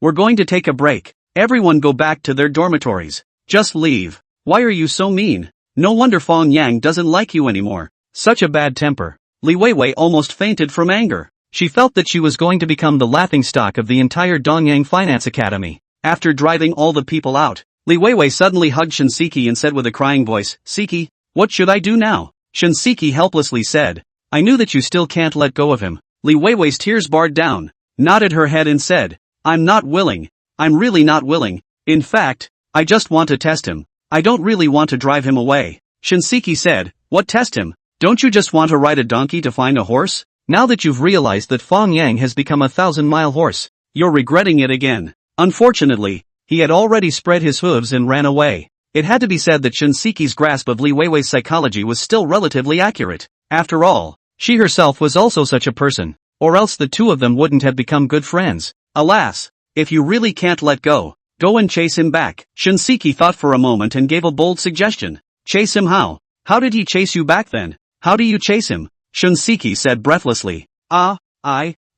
we're going to take a break. Everyone go back to their dormitories. Just leave. Why are you so mean? No wonder Fang Yang doesn't like you anymore. Such a bad temper. Li Weiwei almost fainted from anger. She felt that she was going to become the laughingstock of the entire Dongyang Finance Academy. After driving all the people out, Li Weiwei suddenly hugged Shinseki and said with a crying voice, Seki, what should I do now? Shinseki helplessly said, I knew that you still can't let go of him. Li Weiwei's tears barred down, nodded her head and said, I'm not willing. I'm really not willing. In fact, I just want to test him. I don't really want to drive him away. Shinseki said, what test him? Don't you just want to ride a donkey to find a horse? Now that you've realized that Fang Yang has become a 1,000-mile horse, you're regretting it again. Unfortunately, he had already spread his hooves and ran away. It had to be said that Shinseki's grasp of Li Weiwei's psychology was still relatively accurate. After all, she herself was also such a person, or else the two of them wouldn't have become good friends. Alas, if you really can't let go and chase him back. Shinseki thought for a moment and gave a bold suggestion. Chase him how? How did he chase you back then? How do you chase him? Shinseki said breathlessly. I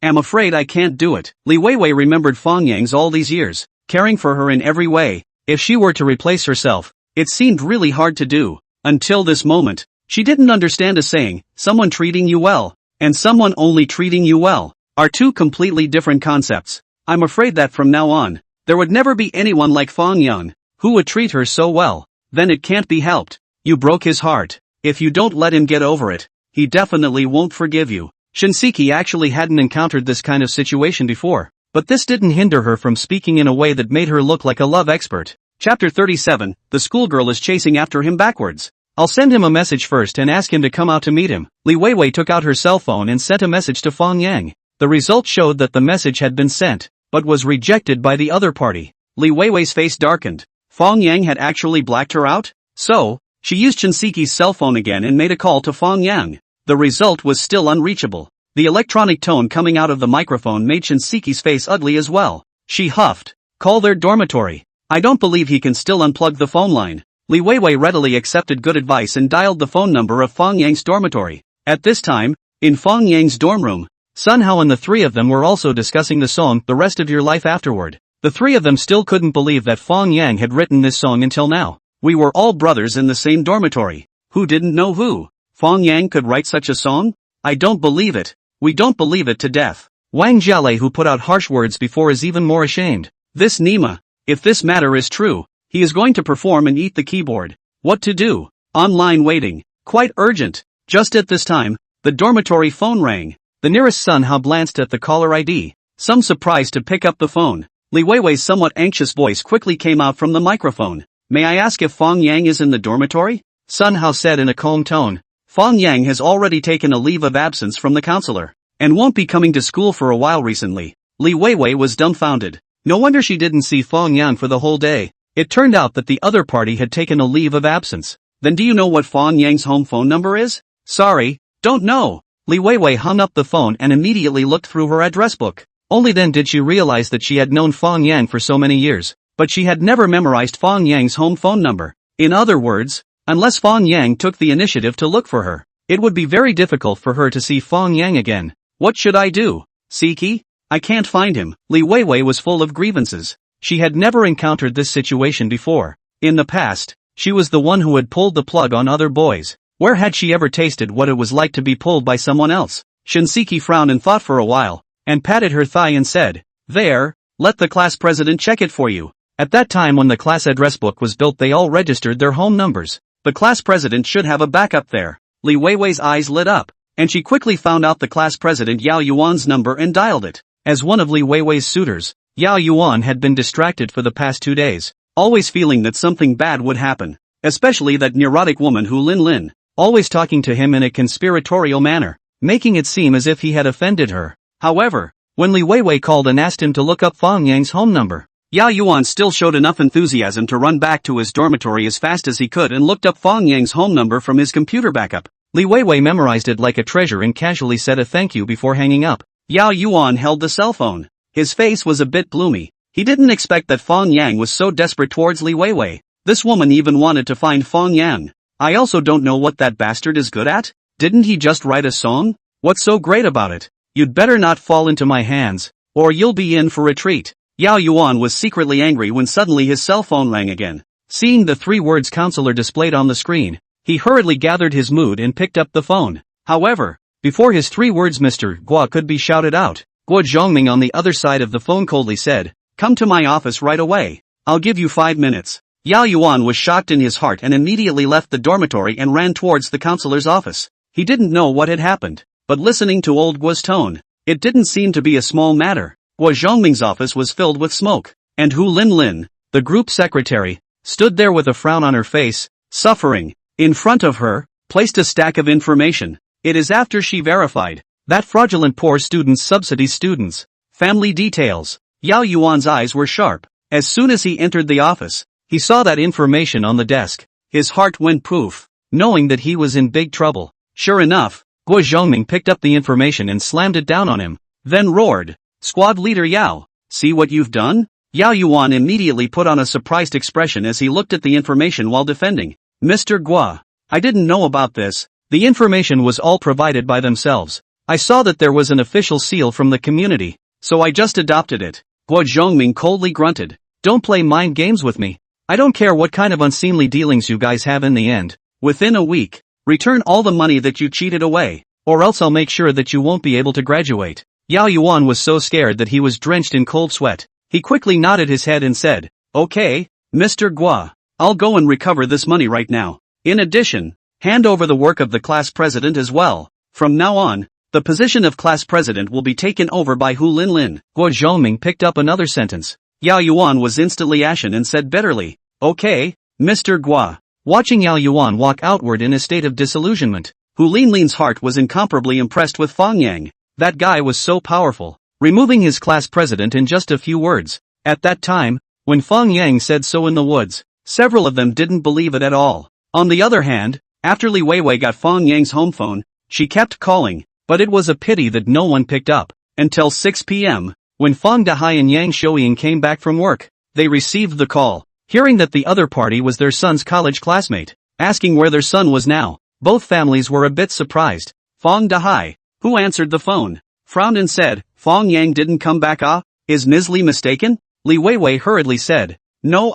am afraid I can't do it. Li Weiwei remembered Fang Yang's all these years, caring for her in every way. If she were to replace herself, it seemed really hard to do. Until this moment, she didn't understand a saying, someone treating you well, and someone only treating you well, are two completely different concepts. I'm afraid that from now on, there would never be anyone like Fang Yang, who would treat her so well. Then it can't be helped. You broke his heart. If you don't let him get over it, he definitely won't forgive you. Shinseki actually hadn't encountered this kind of situation before, but this didn't hinder her from speaking in a way that made her look like a love expert. Chapter 37, the schoolgirl is chasing after him backwards. I'll send him a message first and ask him to come out to meet him. Li Weiwei took out her cell phone and sent a message to Fang Yang. The result showed that the message had been sent, but was rejected by the other party. Li Weiwei's face darkened. Fang Yang had actually blacked her out? So, she used Shinseki's cell phone again and made a call to Fang Yang. The result was still unreachable. The electronic tone coming out of the microphone made Shinseki's face ugly as well. She huffed. Call their dormitory. I don't believe he can still unplug the phone line. Li Weiwei readily accepted good advice and dialed the phone number of Fang Yang's dormitory. At this time, in Fang Yang's dorm room, Sun Hao and the three of them were also discussing the song The Rest of Your Life Afterward. The three of them still couldn't believe that Fang Yang had written this song until now. We were all brothers in the same dormitory. Who didn't know who? Fang Yang could write such a song? I don't believe it. We don't believe it to death. Wang Jialei, who put out harsh words before, is even more ashamed. This Nima. If this matter is true, he is going to perform and eat the keyboard. What to do? Online waiting. Quite urgent. Just at this time, the dormitory phone rang. The nearest Sun Hao glanced at the caller ID. Some surprise to pick up the phone. Li Weiwei's somewhat anxious voice quickly came out from the microphone. May I ask if Fang Yang is in the dormitory? Sun Hao said in a calm tone. Fang Yang has already taken a leave of absence from the counselor. and won't be coming to school for a while recently. Li Weiwei was dumbfounded. No wonder she didn't see Fang Yang for the whole day. It turned out that the other party had taken a leave of absence. Then do you know what Fang Yang's home phone number is? Sorry, don't know. Li Weiwei hung up the phone and immediately looked through her address book. Only then did she realize that she had known Fang Yang for so many years, but she had never memorized Fang Yang's home phone number. In other words, unless Fang Yang took the initiative to look for her, it would be very difficult for her to see Fang Yang again. What should I do? Siki? I can't find him. Li Weiwei was full of grievances. She had never encountered this situation before. In the past, she was the one who had pulled the plug on other boys. Where had she ever tasted what it was like to be pulled by someone else? Shinseki frowned and thought for a while, and patted her thigh and said, "There, let the class president check it for you." At that time when the class address book was built they all registered their home numbers. The class president should have a backup there. Li Weiwei's eyes lit up, and she quickly found out the class president Yao Yuan's number and dialed it. As one of Li Weiwei's suitors, Yao Yuan had been distracted for the past 2 days, always feeling that something bad would happen, especially that neurotic woman Hu Lin, always talking to him in a conspiratorial manner, making it seem as if he had offended her. However, when Li Weiwei called and asked him to look up Fang Yang's home number, Yao Yuan still showed enough enthusiasm to run back to his dormitory as fast as he could and looked up Fang Yang's home number from his computer backup. Li Weiwei memorized it like a treasure and casually said a thank you before hanging up. Yao Yuan held the cell phone. His face was a bit gloomy. He didn't expect that Fang Yang was so desperate towards Li Weiwei. This woman even wanted to find Fang Yang. I also don't know what that bastard is good at. Didn't he just write a song? What's so great about it? You'd better not fall into my hands, or you'll be in for a treat. Yao Yuan was secretly angry when suddenly his cell phone rang again. Seeing the 3 words counselor displayed on the screen, he hurriedly gathered his mood and picked up the phone. However, before his 3 words Mr. Gua could be shouted out, Guo Zhongming on the other side of the phone coldly said, "Come to my office right away. I'll give you 5 minutes. Yao Yuan was shocked in his heart and immediately left the dormitory and ran towards the counselor's office. He didn't know what had happened, but listening to old Guo's tone, it didn't seem to be a small matter. Guo Zhongming's office was filled with smoke, and Hu Lin, the group secretary, stood there with a frown on her face, suffering. In front of her, placed a stack of information. It is after she verified that fraudulent poor students subsidies students. Family details. Yao Yuan's eyes were sharp. As soon as he entered the office, he saw that information on the desk. His heart went poof, knowing that he was in big trouble. Sure enough, Guo Zhongming picked up the information and slammed it down on him, then roared, "Squad leader Yao, see what you've done?" Yao Yuan immediately put on a surprised expression as he looked at the information while defending. "Mr. Gua, I didn't know about this. The information was all provided by themselves. I saw that there was an official seal from the community, so I just adopted it." Guo Zhongming coldly grunted, "Don't play mind games with me. I don't care what kind of unseemly dealings you guys have in the end. Within a week, return all the money that you cheated away, or else I'll make sure that you won't be able to graduate." Yao Yuan was so scared that he was drenched in cold sweat. He quickly nodded his head and said, "Okay, Mr. Gua, I'll go and recover this money right now. In addition, hand over the work of the class president as well. From now on, the position of class president will be taken over by Hu Lin. Guo Zhongming picked up another sentence. Yao Yuan was instantly ashen and said bitterly, "Okay, Mr. Gua." Watching Yao Yuan walk outward in a state of disillusionment, Hu Lin's heart was incomparably impressed with Fang Yang. That guy was so powerful, removing his class president in just a few words. At that time, when Fang Yang said so in the woods, several of them didn't believe it at all. On the other hand, after Li Weiwei got Fang Yang's home phone, she kept calling, but it was a pity that no one picked up. Until 6 p.m., when Fang Dahai and Yang Shouying came back from work, they received the call, hearing that the other party was their son's college classmate, asking where their son was now. Both families were a bit surprised. Fang Dahai, who answered the phone, frowned and said, "Fang Yang didn't come back ah? Is Ms. Li mistaken?" Li Weiwei hurriedly said, "No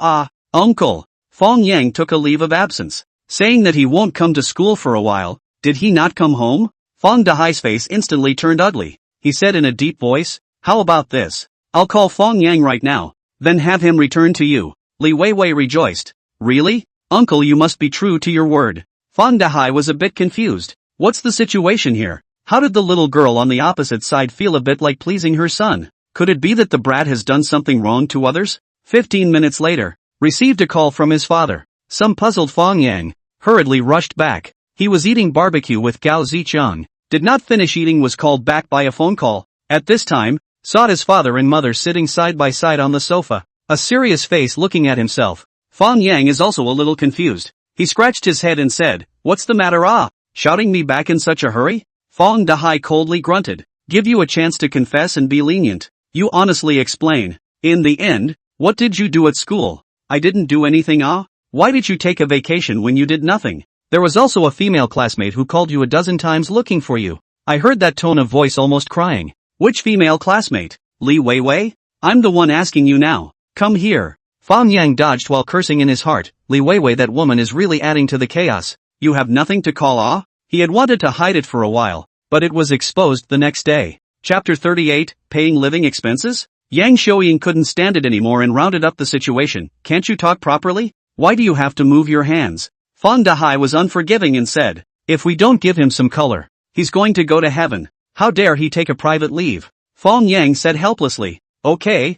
uncle. Fang Yang took a leave of absence, saying that he won't come to school for a while. Did he not come home?" Fang Dahai's face instantly turned ugly. He said in a deep voice, "How about this? I'll call Fang Yang right now, then have him return to you." Li Weiwei rejoiced. "Really? Uncle, you must be true to your word." Fang Dahai was a bit confused. What's the situation here? How did the little girl on the opposite side feel a bit like pleasing her son? Could it be that the brat has done something wrong to others? 15 minutes later, received a call from his father. Some puzzled Fang Yang hurriedly rushed back. He was eating barbecue with Gao Zichang. did not finish eating was called back by a phone call. At this time, saw his father and mother sitting side by side on the sofa, a serious face looking at himself. Fang Yang is also a little confused. He scratched his head and said, "What's the matter shouting me back in such a hurry?" Fang Dahai coldly grunted, "Give you a chance to confess and be lenient. You honestly explain. In the end, what did you do at school?" "I didn't do anything Why did you take a vacation when you did nothing? There was also a female classmate who called you a dozen times looking for you." I heard that tone of voice almost crying. "Which female classmate? Li Weiwei? I'm the one asking you now. Come here." Fang Yang dodged while cursing in his heart. "Li Weiwei, that woman is really adding to the chaos. You have nothing to call He had wanted to hide it for a while, but it was exposed the next day. Chapter 38, Paying Living Expenses? Yang Shouying couldn't stand it anymore and rounded up the situation. "Can't you talk properly? Why do you have to move your hands?" Fang Dahai was unforgiving and said, "If we don't give him some color, he's going to go to heaven. How dare he take a private leave?" Fang Yang said helplessly, Okay,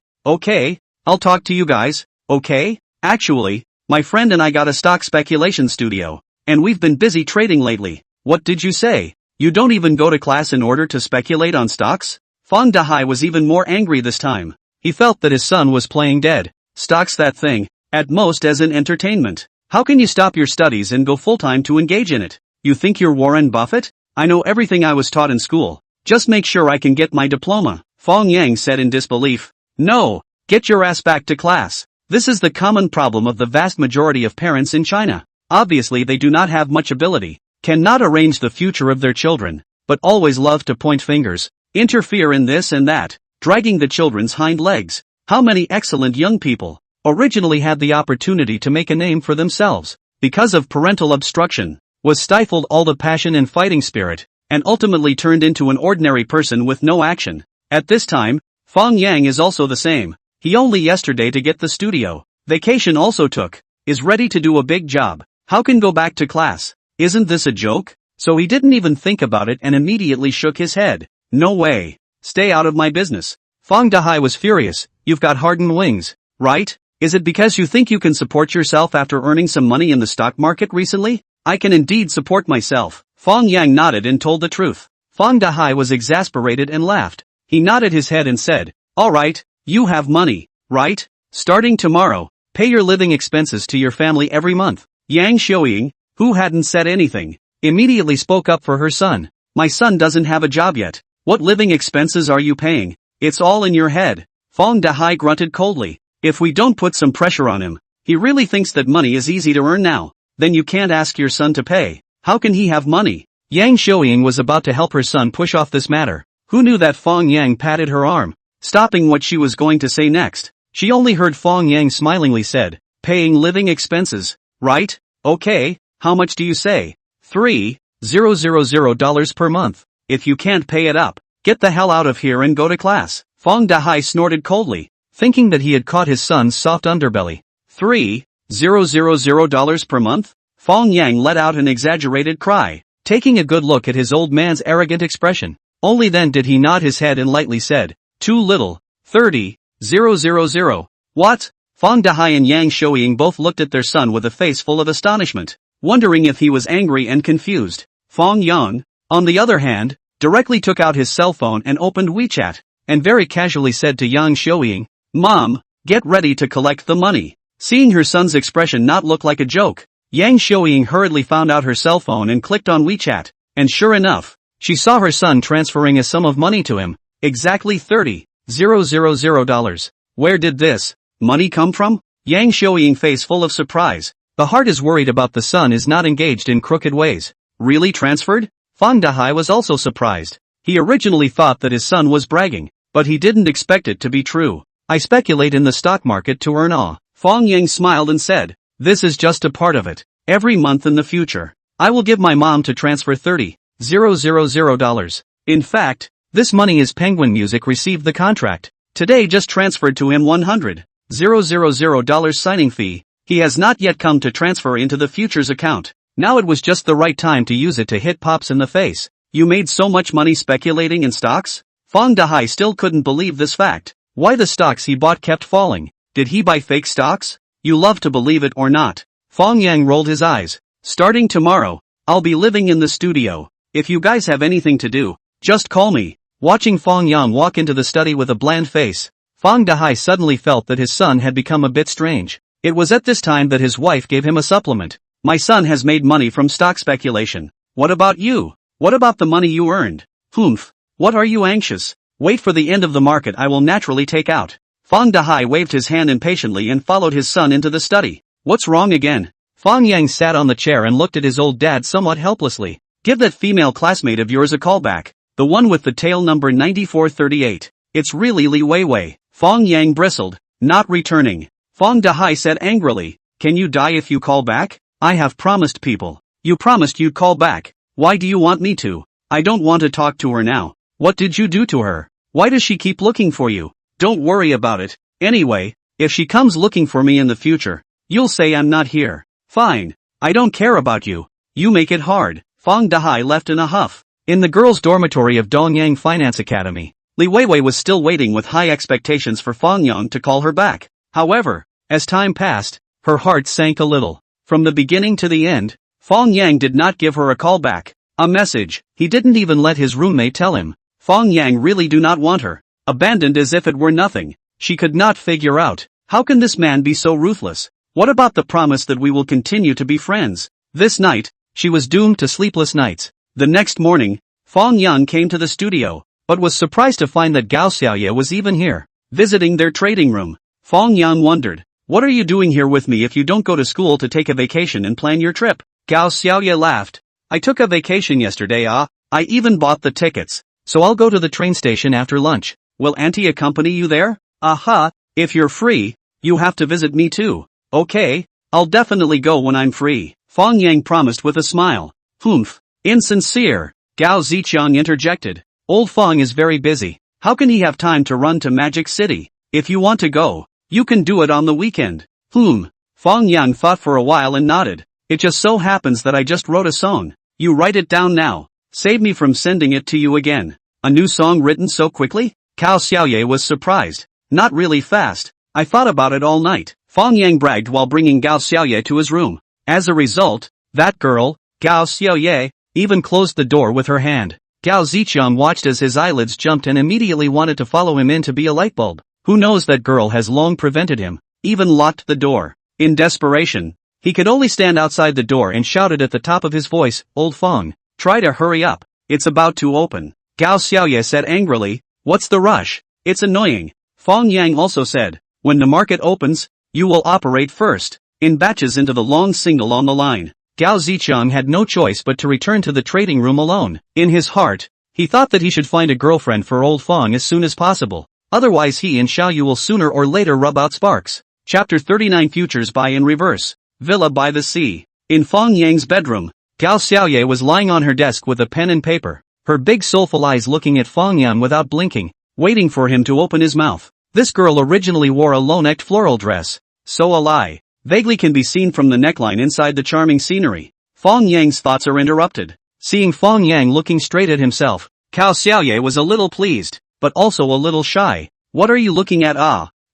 I'll talk to you guys, okay? Actually, my friend and I got a stock speculation studio, and we've been busy trading lately." "What did you say? You don't even go to class in order to speculate on stocks?" Fang Dahai was even more angry this time. He felt that his son was playing dead. Stocks, that thing, at most as an entertainment. How can you stop your studies and go full-time to engage in it? You think you're Warren Buffett? "I know everything I was taught in school. Just make sure I can get my diploma," Fang Yang said in disbelief. "No, get your ass back to class." This is the common problem of the vast majority of parents in China. Obviously they do not have much ability, cannot arrange the future of their children, but always love to point fingers, interfere in this and that, dragging the children's hind legs. How many excellent young people originally had the opportunity to make a name for themselves, because of parental obstruction, was stifled all the passion and fighting spirit, and ultimately turned into an ordinary person with no action. At this time, Fang Yang is also the same. He only yesterday to get the studio vacation also took, is ready to do a big job. How can go back to class? Isn't this a joke? So he didn't even think about it and immediately shook his head. "No way. Stay out of my business." Fang Dahai was furious. "You've got hardened wings, right? Is it because you think you can support yourself after earning some money in the stock market recently?" "I can indeed support myself." Fang Yang nodded and told the truth. Fang Dahai was exasperated and laughed. He nodded his head and said, "All right, you have money, right? Starting tomorrow, pay your living expenses to your family every month." Yang Shouying, who hadn't said anything, immediately spoke up for her son. "My son doesn't have a job yet. What living expenses are you paying? It's all in your head." Fang Dahai grunted coldly. "If we don't put some pressure on him, he really thinks that money is easy to earn now. Then you can't ask your son to pay. How can he have money?" Yang Shouying was about to help her son push off this matter. Who knew that Fang Yang patted her arm, stopping what she was going to say next. She only heard Fang Yang smilingly said, "Paying living expenses, right? Okay, how much do you say?" $3,000 per month. "If you can't pay it up, get the hell out of here and go to class." Fang Dahai snorted coldly, thinking that he had caught his son's soft underbelly. $3,000 per month? Fang Yang let out an exaggerated cry, taking a good look at his old man's arrogant expression. Only then did he nod his head and lightly said, "Too little. 30,000. What?" Fang Dahai and Yang Shouying both looked at their son with a face full of astonishment, wondering if he was angry and confused. Fang Yang, on the other hand, directly took out his cell phone and opened WeChat, and very casually said to Yang Shouying, "Mom, get ready to collect the money." Seeing her son's expression not look like a joke, Yang Shouying hurriedly found out her cell phone and clicked on WeChat, and sure enough, she saw her son transferring a sum of money to him, exactly $30,000. Where did this money come from? Yang Shouying face full of surprise. The heart is worried about the son is not engaged in crooked ways. Really transferred? Fang Dahai was also surprised. He originally thought that his son was bragging, but he didn't expect it to be true. "I speculate in the stock market to earn awe." Fang Yang smiled and said, "This is just a part of it. Every month in the future, I will give my mom to transfer $30,000. In fact, this money is Penguin Music received the contract. Today just transferred to him $100,000 signing fee. He has not yet come to transfer into the futures account. Now it was just the right time to use it to hit Pops in the face." "You made so much money speculating in stocks?" Fang Dahai still couldn't believe this fact. Why the stocks he bought kept falling? Did he buy fake stocks? You love to believe it or not. Fang Yang rolled his eyes. "Starting tomorrow, I'll be living in the studio. If you guys have anything to do, just call me. Watching Fang Yang walk into the study with a bland face, Fang Dahai suddenly felt that his son had become a bit strange. It was at this time that his wife gave him a supplement. My son has made money from stock speculation. What about you? What about the money you earned? Humph. What are you anxious? Wait for the end of the market, I will naturally take out. Fang Dahai waved his hand impatiently and followed his son into the study. What's wrong again? Fang Yang sat on the chair and looked at his old dad somewhat helplessly. Give that female classmate of yours a call back. The one with the tail number 9438. It's really Li Weiwei. Fang Yang bristled. Not returning. Fang Dahai said angrily. Can you die if you call back? I have promised people. You promised you'd call back. Why do you want me to? I don't want to talk to her now. What did you do to her? Why does she keep looking for you? Don't worry about it. Anyway, if she comes looking for me in the future, you'll say I'm not here. Fine. I don't care about you. You make it hard. Fang Dahai left in a huff. In the girls' dormitory of Dongyang Finance Academy, Li Weiwei was still waiting with high expectations for Fang Yang to call her back. However, as time passed, her heart sank a little. From the beginning to the end, Fang Yang did not give her a call back. A message. He didn't even let his roommate tell him. Fang Yang really do not want her. Abandoned as if it were nothing. She could not figure out. How can this man be so ruthless? What about the promise that we will continue to be friends? This night, she was doomed to sleepless nights. The next morning, Fang Yang came to the studio, but was surprised to find that Gao Xiaoye was even here, visiting their trading room. Fang Yang wondered, what are you doing here with me if you don't go to school to take a vacation and plan your trip? Gao Xiaoye laughed. I took a vacation yesterday, I even bought the tickets, so I'll go to the train station after lunch. Will Auntie accompany you there? Aha, if you're free, you have to visit me too. Okay, I'll definitely go when I'm free, Fang Yang promised with a smile. Humph. Insincere, Gao Ziqiang interjected. Old Fang is very busy. How can he have time to run to Magic City? If you want to go, you can do it on the weekend. Fang Yang thought for a while and nodded. It just so happens that I just wrote a song. You write it down now. Save me from sending it to you again. A new song written so quickly? Gao Xiaoye was surprised. Not really fast. I thought about it all night. Fang Yang bragged while bringing Gao Xiaoye to his room. As a result, that girl, Gao Xiaoye, even closed the door with her hand. Gao Ziqiang watched as his eyelids jumped and immediately wanted to follow him in to be a light bulb. Who knows, that girl has long prevented him, even locked the door. In desperation, he could only stand outside the door and shouted at the top of his voice, Old Fang, try to hurry up, it's about to open. Gao Xiaoye said angrily, what's the rush? It's annoying. Fang Yang also said, when the market opens, you will operate first, in batches into the long signal on the line. Gao Ziqiang had no choice but to return to the trading room alone. In his heart, he thought that he should find a girlfriend for Old Fang as soon as possible. Otherwise he and Xiaoyu will sooner or later rub out sparks. Chapter 39 Futures Buy in Reverse. Villa by the Sea. In Fang Yang's bedroom, Gao Xiaoye was lying on her desk with a pen and paper, her big soulful eyes looking at Fang Yang without blinking, waiting for him to open his mouth. This girl originally wore a low-necked floral dress. So a lie. Vaguely can be seen from the neckline inside the charming scenery. Fang Yang's thoughts are interrupted. Seeing Fang Yang looking straight at himself, Gao Xiaoye was a little pleased, but also a little shy. What are you looking at?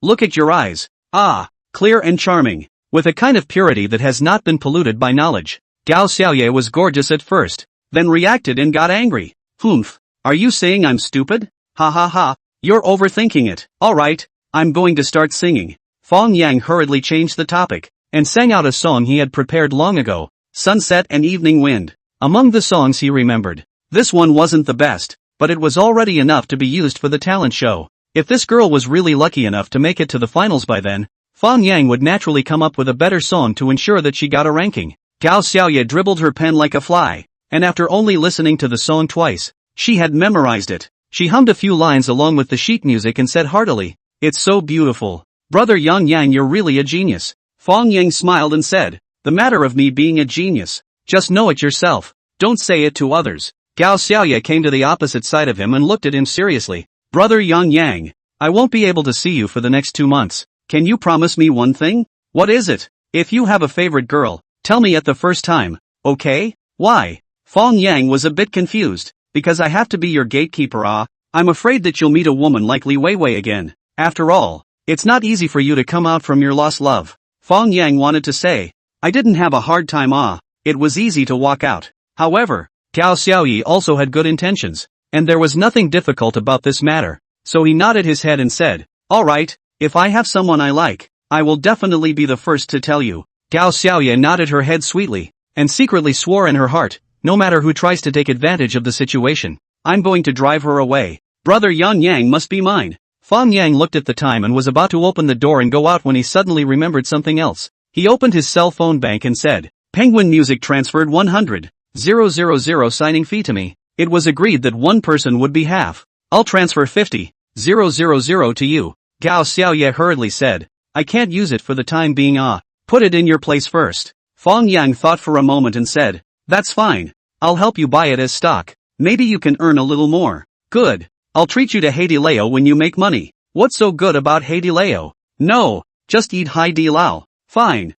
Look at your eyes. Clear and charming, with a kind of purity that has not been polluted by knowledge. Gao Xiaoye was gorgeous at first, then reacted and got angry. Are you saying I'm stupid? Ha ha ha, you're overthinking it. Alright, I'm going to start singing. Fang Yang hurriedly changed the topic, and sang out a song he had prepared long ago, Sunset and Evening Wind. Among the songs he remembered, this one wasn't the best, but it was already enough to be used for the talent show. If this girl was really lucky enough to make it to the finals by then, Fang Yang would naturally come up with a better song to ensure that she got a ranking. Gao Xiaoye dribbled her pen like a fly, and after only listening to the song twice, she had memorized it. She hummed a few lines along with the sheet music and said heartily, it's so beautiful. Brother Yang, you're really a genius. Fang Yang smiled and said, the matter of me being a genius, just know it yourself, don't say it to others. Gao Xiaoye came to the opposite side of him and looked at him seriously. Brother Yang, I won't be able to see you for the next 2 months. Can you promise me one thing? What is it? If you have a favorite girl, tell me at the first time, okay? Why? Fang Yang was a bit confused. Because I have to be your gatekeeper. I'm afraid that you'll meet a woman like Li Weiwei again. After all, it's not easy for you to come out from your lost love. Fang Yang wanted to say, I didn't have a hard time. It was easy to walk out. However, Gao Xiaoyi also had good intentions, and there was nothing difficult about this matter, so he nodded his head and said, "Alright, if I have someone I like, I will definitely be the first to tell you." Gao Xiaoye nodded her head sweetly, and secretly swore in her heart, no matter who tries to take advantage of the situation, I'm going to drive her away. Brother Yan Yang must be mine. Fang Yang looked at the time and was about to open the door and go out when he suddenly remembered something else. He opened his cell phone bank and said, Penguin Music transferred 100,000 signing fee to me. It was agreed that one person would be half. I'll transfer 50,000 to you. Gao Xiaoye hurriedly said, I can't use it for the time being. Put it in your place first. Fang Yang thought for a moment and said, that's fine. I'll help you buy it as stock. Maybe you can earn a little more. Good. I'll treat you to Haidilao when you make money. What's so good about Haidilao? No, just eat Haidilao. Fine,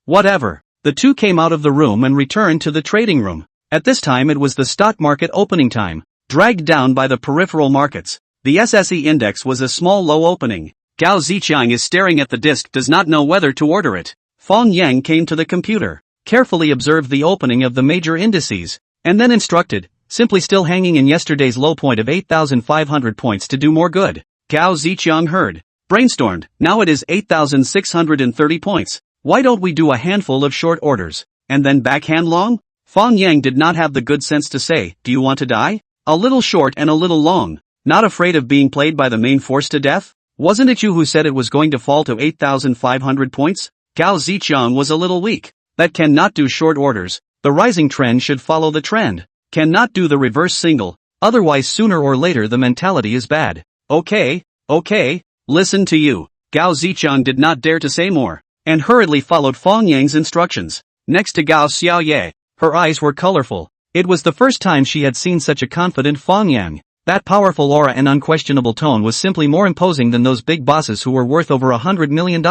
whatever. The two came out of the room and returned to the trading room. At this time it was the stock market opening time, dragged down by the peripheral markets. The SSE index was a small low opening. Gao Ziqiang is staring at the disk, does not know whether to order it. Fang Yang came to the computer, carefully observed the opening of the major indices, and then instructed, simply still hanging in yesterday's low point of 8,500 points to do more good. Gao Ziqiang heard, brainstormed, now it is 8,630 points. Why don't we do a handful of short orders, and then backhand long? Fang Yang did not have the good sense to say, do you want to die? A little short and a little long. Not afraid of being played by the main force to death? Wasn't it you who said it was going to fall to 8,500 points? Gao Ziqiang was a little weak. That cannot do short orders. The rising trend should follow the trend. Cannot do the reverse single. Otherwise sooner or later the mentality is bad. Okay, listen to you. Gao Ziqiang did not dare to say more, and hurriedly followed Fang Yang's instructions. Next to Gao Xiaoye, her eyes were colorful. It was the first time she had seen such a confident Fang Yang. That powerful aura and unquestionable tone was simply more imposing than those big bosses who were worth over $100 million.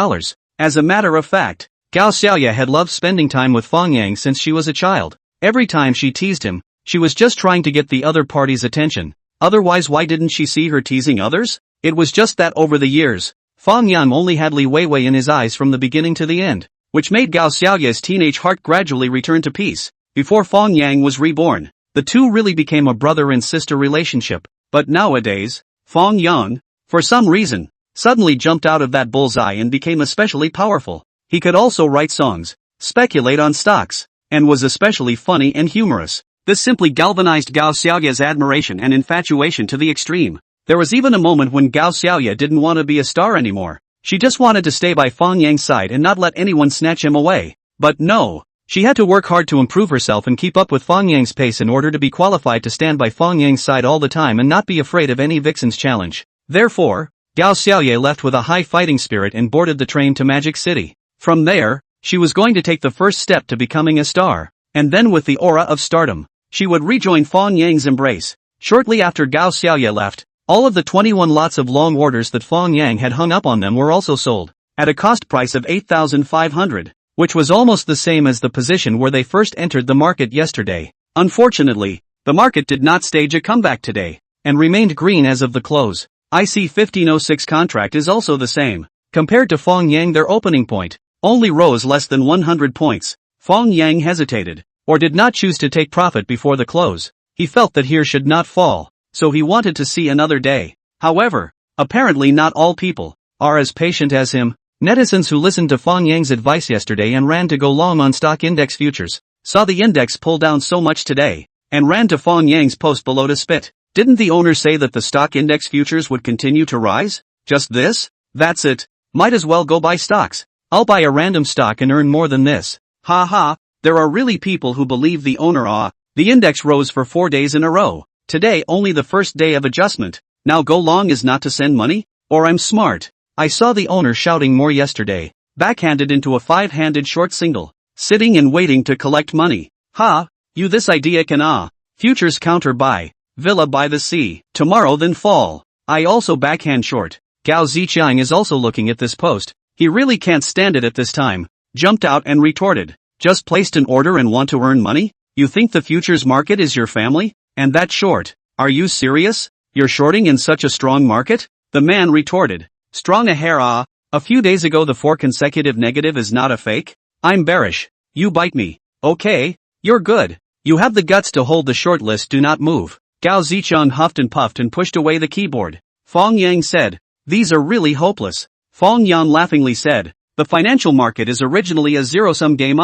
As a matter of fact, Gao Xiaoye had loved spending time with Fang Yang since she was a child. Every time she teased him, she was just trying to get the other party's attention. Otherwise, why didn't she see her teasing others? It was just that over the years, Fang Yang only had Li Weiwei in his eyes from the beginning to the end, which made Gao Xiaoye's teenage heart gradually return to peace. Before Fang Yang was reborn, the two really became a brother and sister relationship. But nowadays, Fang Yang, for some reason, suddenly jumped out of that bullseye and became especially powerful. He could also write songs, speculate on stocks, and was especially funny and humorous. This simply galvanized Gao Xiaoye's admiration and infatuation to the extreme. There was even a moment when Gao Xiaoye didn't want to be a star anymore. She just wanted to stay by Fang Yang's side and not let anyone snatch him away. But no. She had to work hard to improve herself and keep up with Fang Yang's pace in order to be qualified to stand by Fang Yang's side all the time and not be afraid of any vixen's challenge. Therefore, Gao Xiaoye left with a high fighting spirit and boarded the train to Magic City. From there, she was going to take the first step to becoming a star, and then with the aura of stardom, she would rejoin Fang Yang's embrace. Shortly after Gao Xiaoye left, all of the 21 lots of long orders that Fang Yang had hung up on them were also sold, at a cost price of 8,500. Which was almost the same as the position where they first entered the market yesterday. Unfortunately, the market did not stage a comeback today, and remained green as of the close. IC 1506 contract is also the same. Compared to Fang Yang, their opening point only rose less than 100 points. Fang Yang hesitated, or did not choose to take profit before the close. He felt that here should not fall, so he wanted to see another day. However, apparently not all people are as patient as him. Netizens who listened to Fang Yang's advice yesterday and ran to go long on stock index futures, saw the index pull down so much today, and ran to Fang Yang's post below to spit. Didn't the owner say that the stock index futures would continue to rise? Just this? That's it. Might as well go buy stocks. I'll buy a random stock and earn more than this. Ha ha, there are really people who believe the owner. The index rose for 4 days in a row. Today only the first day of adjustment. Now go long is not to send money? Or I'm smart. I saw the owner shouting more yesterday, backhanded into a 5-handed short single, sitting and waiting to collect money. Ha, you this idea can futures counter buy, villa by the sea, tomorrow then fall. I also backhand short. Gao Ziqiang is also looking at this post. He really can't stand it at this time. Jumped out and retorted. Just placed an order and want to earn money? You think the futures market is your family? And that short? Are you serious? You're shorting in such a strong market? The man retorted. Strong a hair A few days ago the 4 consecutive negative is not a fake? I'm bearish. You bite me. Okay, you're good. You have the guts to hold the shortlist, do not move. Gao Zicheng huffed and puffed and pushed away the keyboard. Fang Yang said, these are really hopeless. Fang Yang laughingly said, the financial market is originally a zero-sum game.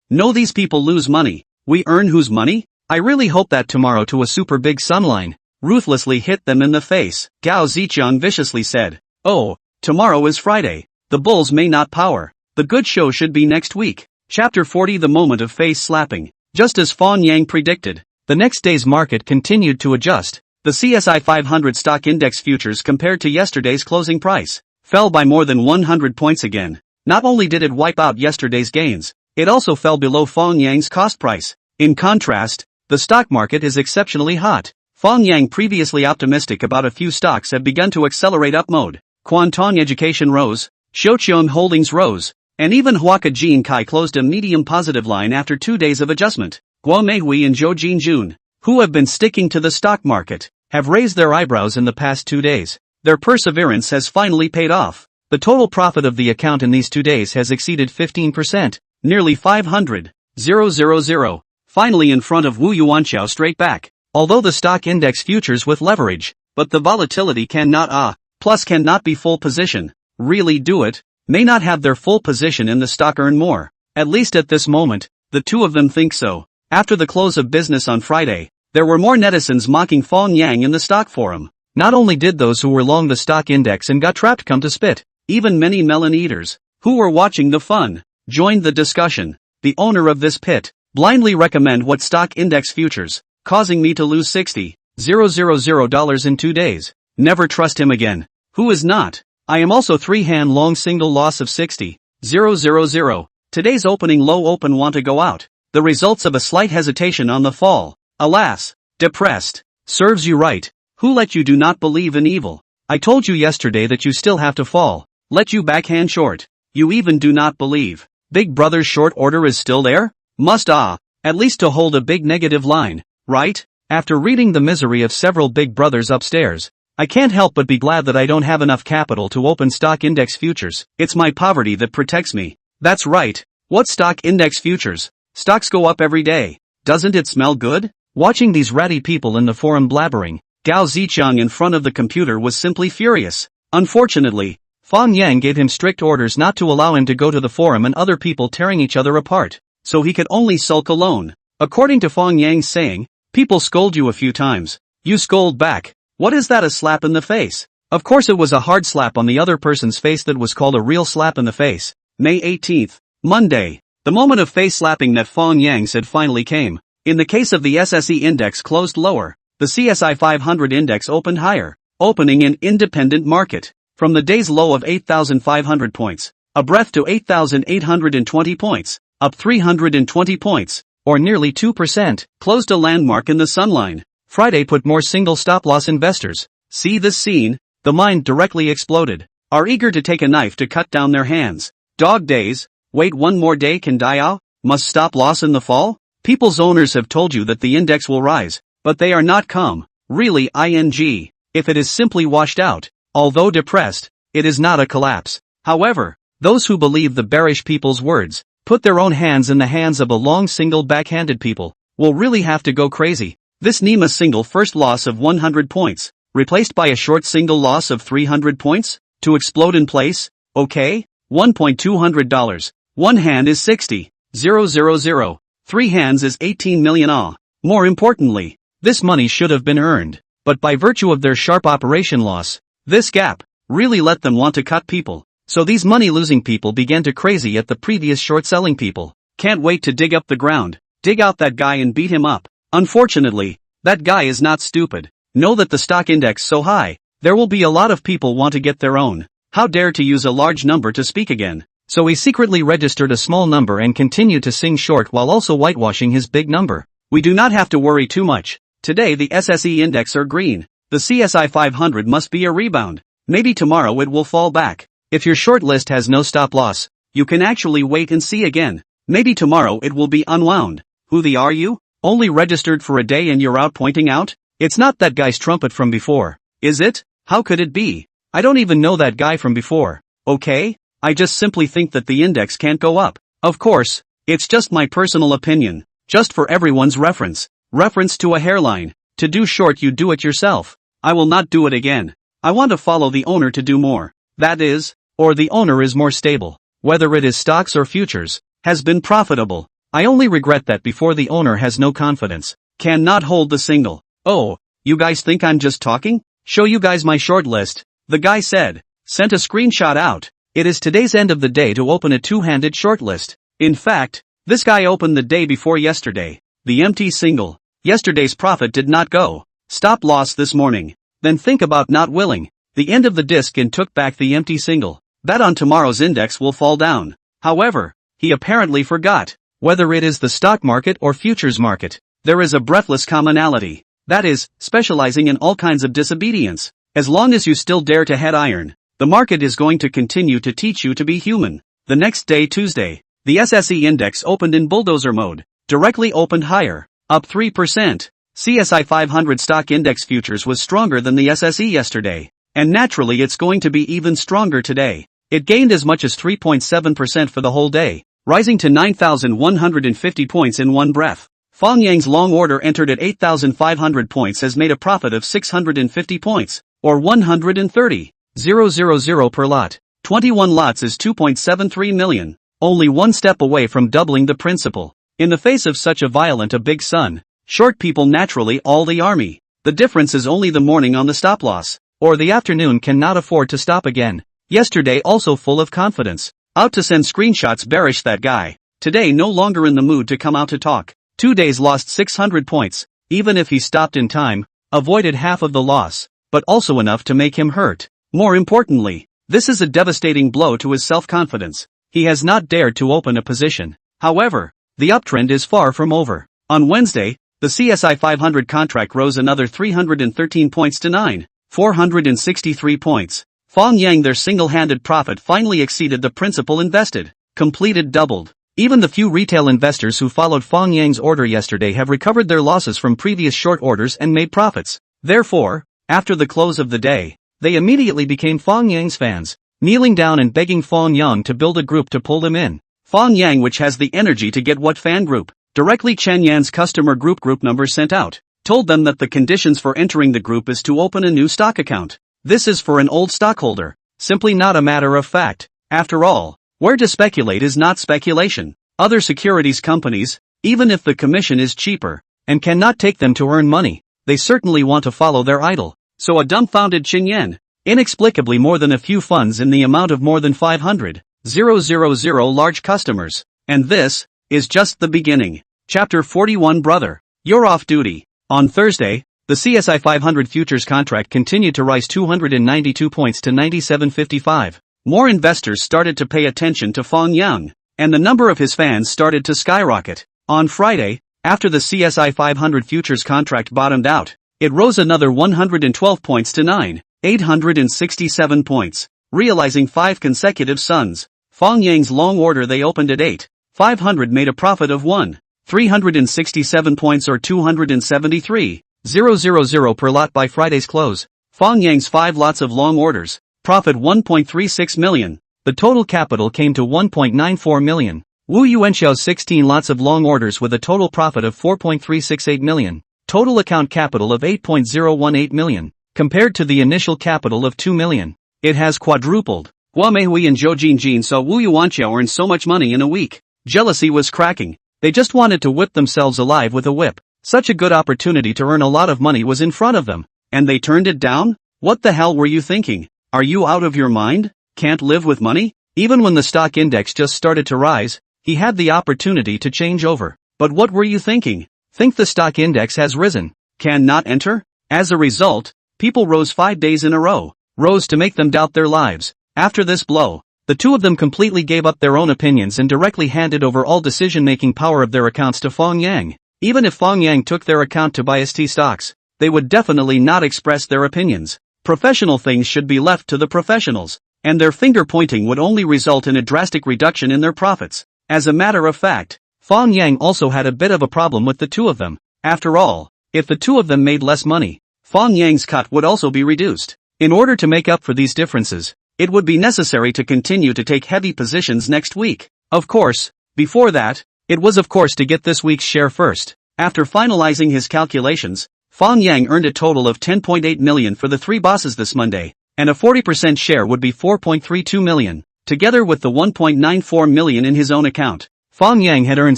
No, these people lose money. We earn whose money? I really hope that tomorrow to a super big sunline ruthlessly hit them in the face. Gao Zicheng viciously said, oh, tomorrow is Friday. The bulls may not power. The good show should be next week. Chapter 40. The moment of face slapping. Just as Fang Yang predicted, the next day's market continued to adjust. The CSI 500 stock index futures compared to yesterday's closing price fell by more than 100 points again. Not only did it wipe out yesterday's gains, it also fell below Fang Yang's cost price. In contrast, the stock market is exceptionally hot. Fang Yang, previously optimistic about a few stocks, have begun to accelerate up mode. Quantong Education rose, Shouchun Holdings rose, and even Huaka Jinkai closed a medium positive line after 2 days of adjustment. Guo Meihui and Zhou Jinjun, who have been sticking to the stock market, have raised their eyebrows in the past 2 days. Their perseverance has finally paid off. The total profit of the account in these 2 days has exceeded 15%, nearly 500,000, finally in front of Wu Yuanqiao straight back. Although the stock index futures with leverage, but the volatility cannot be full position, really do it, may not have their full position in the stock earn more. At least at this moment, the two of them think so. After the close of business on Friday, there were more netizens mocking Fang Yang in the stock forum. Not only did those who were long the stock index and got trapped come to spit, even many melon eaters, who were watching the fun, joined the discussion. The owner of this pit blindly recommend what stock index futures, causing me to lose $60,000 in 2 days. Never trust him again. Who is not? I am also 3-hand long single loss of 60,000. Today's opening low open want to go out. The results of a slight hesitation on the fall. Alas, depressed. Serves you right. Who let you do not believe in evil? I told you yesterday that you still have to fall. Let you backhand short. You even do not believe. Big Brother's short order is still there? Must at least to hold a big negative line, right? After reading the misery of several Big Brothers upstairs, I can't help but be glad that I don't have enough capital to open stock index futures. It's my poverty that protects me. That's right. What stock index futures? Stocks go up every day. Doesn't it smell good? Watching these ratty people in the forum blabbering, Gao Zicheng in front of the computer was simply furious. Unfortunately, Fang Yang gave him strict orders not to allow him to go to the forum and other people tearing each other apart, so he could only sulk alone. According to Fang Yang's saying, people scold you a few times. You scold back. What is that, a slap in the face? Of course it was a hard slap on the other person's face that was called a real slap in the face. May 18th, Monday. The moment of face slapping that Fang Yang said finally came. In the case of the SSE index closed lower, the CSI 500 index opened higher, opening an independent market. From the day's low of 8,500 points, a breath to 8,820 points, up 320 points, or nearly 2%, closed a landmark in the sunline. Friday put more single stop-loss investors. See this scene? The mind directly exploded. Are eager to take a knife to cut down their hands. Dog days. Wait one more day, can die out? Must stop loss in the fall? People's owners have told you that the index will rise, but they are not calm. Really, ing. If it is simply washed out, although depressed, it is not a collapse. However, those who believe the bearish people's words, put their own hands in the hands of a long single backhanded people, will really have to go crazy. This Nima single first loss of 100 points, replaced by a short single loss of 300 points, to explode in place, okay? $1,200. One hand is 60,000. 3 hands is 18 million. More importantly, this money should have been earned, but by virtue of their sharp operation loss, this gap really let them want to cut people. So these money-losing people began to crazy at the previous short-selling people. Can't wait to dig up the ground, dig out that guy and beat him up. Unfortunately, that guy is not stupid. Know that the stock index so high, there will be a lot of people want to get their own. How dare to use a large number to speak again. So he secretly registered a small number and continued to sing short while also whitewashing his big number. We do not have to worry too much. Today the SSE index are green. The CSI 500 must be a rebound. Maybe tomorrow it will fall back. If your short list has no stop loss, you can actually wait and see again. Maybe tomorrow it will be unwound. Who the are you? Only registered for a day and you're out pointing out? It's not that guy's trumpet from before, is it? How could it be? I don't even know that guy from before. Okay? I just simply think that the index can't go up. Of course, it's just my personal opinion. Just for everyone's reference. Reference to a hairline. To do short, you do it yourself. I will not do it again. I want to follow the owner to do more. That is, or the owner is more stable. Whether it is stocks or futures, has been profitable. I only regret that before the owner has no confidence. Cannot hold the single. Oh, you guys think I'm just talking? Show you guys my short list. The guy said. Sent a screenshot out. It is today's end of the day to open a two-handed short list. In fact, this guy opened the day before yesterday. The empty single. Yesterday's profit did not go. Stop loss this morning. Then think about not willing. The end of the disc and took back the empty single. Bet on tomorrow's index will fall down. However, he apparently forgot. Whether it is the stock market or futures market, there is a breathless commonality. That is, specializing in all kinds of disobedience. As long as you still dare to head iron, the market is going to continue to teach you to be human. The next day, Tuesday, the SSE index opened in bulldozer mode. Directly opened higher, up 3%. CSI 500 stock index futures was stronger than the SSE yesterday. And naturally it's going to be even stronger today. It gained as much as 3.7% for the whole day, rising to 9,150 points in one breath. Fang Yang's long order entered at 8,500 points has made a profit of 650 points, or 130,000 per lot. 21 lots is 2.73 million, only one step away from doubling the principal. In the face of such a violent a big sun, short people naturally all the army. The difference is only the morning on the stop loss, or the afternoon cannot afford to stop again. Yesterday also full of confidence, out to send screenshots bearish that guy. Today no longer in the mood to come out to talk. 2 days lost 600 points, even if he stopped in time, avoided half of the loss, but also enough to make him hurt. More importantly, this is a devastating blow to his self-confidence. He has not dared to open a position. However, the uptrend is far from over. On Wednesday, the CSI 500 contract rose another 313 points to 9,463 points. Fang Yang, their single-handed profit finally exceeded the principal invested. Completed doubled. Even the few retail investors who followed Fang Yang's order yesterday have recovered their losses from previous short orders and made profits. Therefore, after the close of the day, they immediately became Fang Yang's fans, kneeling down and begging Fang Yang to build a group to pull them in. Fang Yang, which has the energy to get what fan group? Directly Chen Yan's customer group number sent out, told them that the conditions for entering the group is to open a new stock account. This is for an old stockholder, simply not a matter of fact. After all, where to speculate is not speculation. Other securities companies, even if the commission is cheaper, and cannot take them to earn money, they certainly want to follow their idol. So a dumbfounded Chen Yan, inexplicably more than a few funds in the amount of more than 500,000 large customers. And this is just the beginning. Chapter 41. Brother, you're off duty. On Thursday, the CSI 500 futures contract continued to rise 292 points to 97.55. More investors started to pay attention to Fang Yang, and the number of his fans started to skyrocket. On Friday, after the CSI 500 futures contract bottomed out, it rose another 112 points to 9,867 points, realizing 5 consecutive suns. Fang Yang's long order they opened at 8,500 made a profit of 1,367 points or 273,000 per lot by Friday's close. Fang Yang's 5 lots of long orders, profit 1.36 million. The total capital came to 1.94 million. Wu Yuanxiao's 16 lots of long orders with a total profit of 4.368 million. Total account capital of 8.018 million, compared to the initial capital of 2 million. It has quadrupled. Hua Meihui and Zhou Jinjin saw Wu Yuanxiao earn so much money in a week. Jealousy was cracking. They just wanted to whip themselves alive with a whip. Such a good opportunity to earn a lot of money was in front of them. And they turned it down? What the hell were you thinking? Are you out of your mind? Can't live with money? Even when the stock index just started to rise, he had the opportunity to change over. But what were you thinking? Think the stock index has risen. Can not enter? As a result, people rose 5 days in a row. Rose to make them doubt their lives. After this blow, the two of them completely gave up their own opinions and directly handed over all decision-making power of their accounts to Fang Yang. Even if Fang Yang took their account to buy ST stocks, they would definitely not express their opinions. Professional things should be left to the professionals, and their finger-pointing would only result in a drastic reduction in their profits. As a matter of fact, Fang Yang also had a bit of a problem with the two of them. After all, if the two of them made less money, Fang Yang's cut would also be reduced. In order to make up for these differences, it would be necessary to continue to take heavy positions next week. Of course, before that, It was of course to get this week's share first. After finalizing his calculations, Fang Yang earned a total of 10.8 million for the 3 bosses this Monday, and a 40% share would be 4.32 million. Together with the 1.94 million in his own account, Fang Yang had earned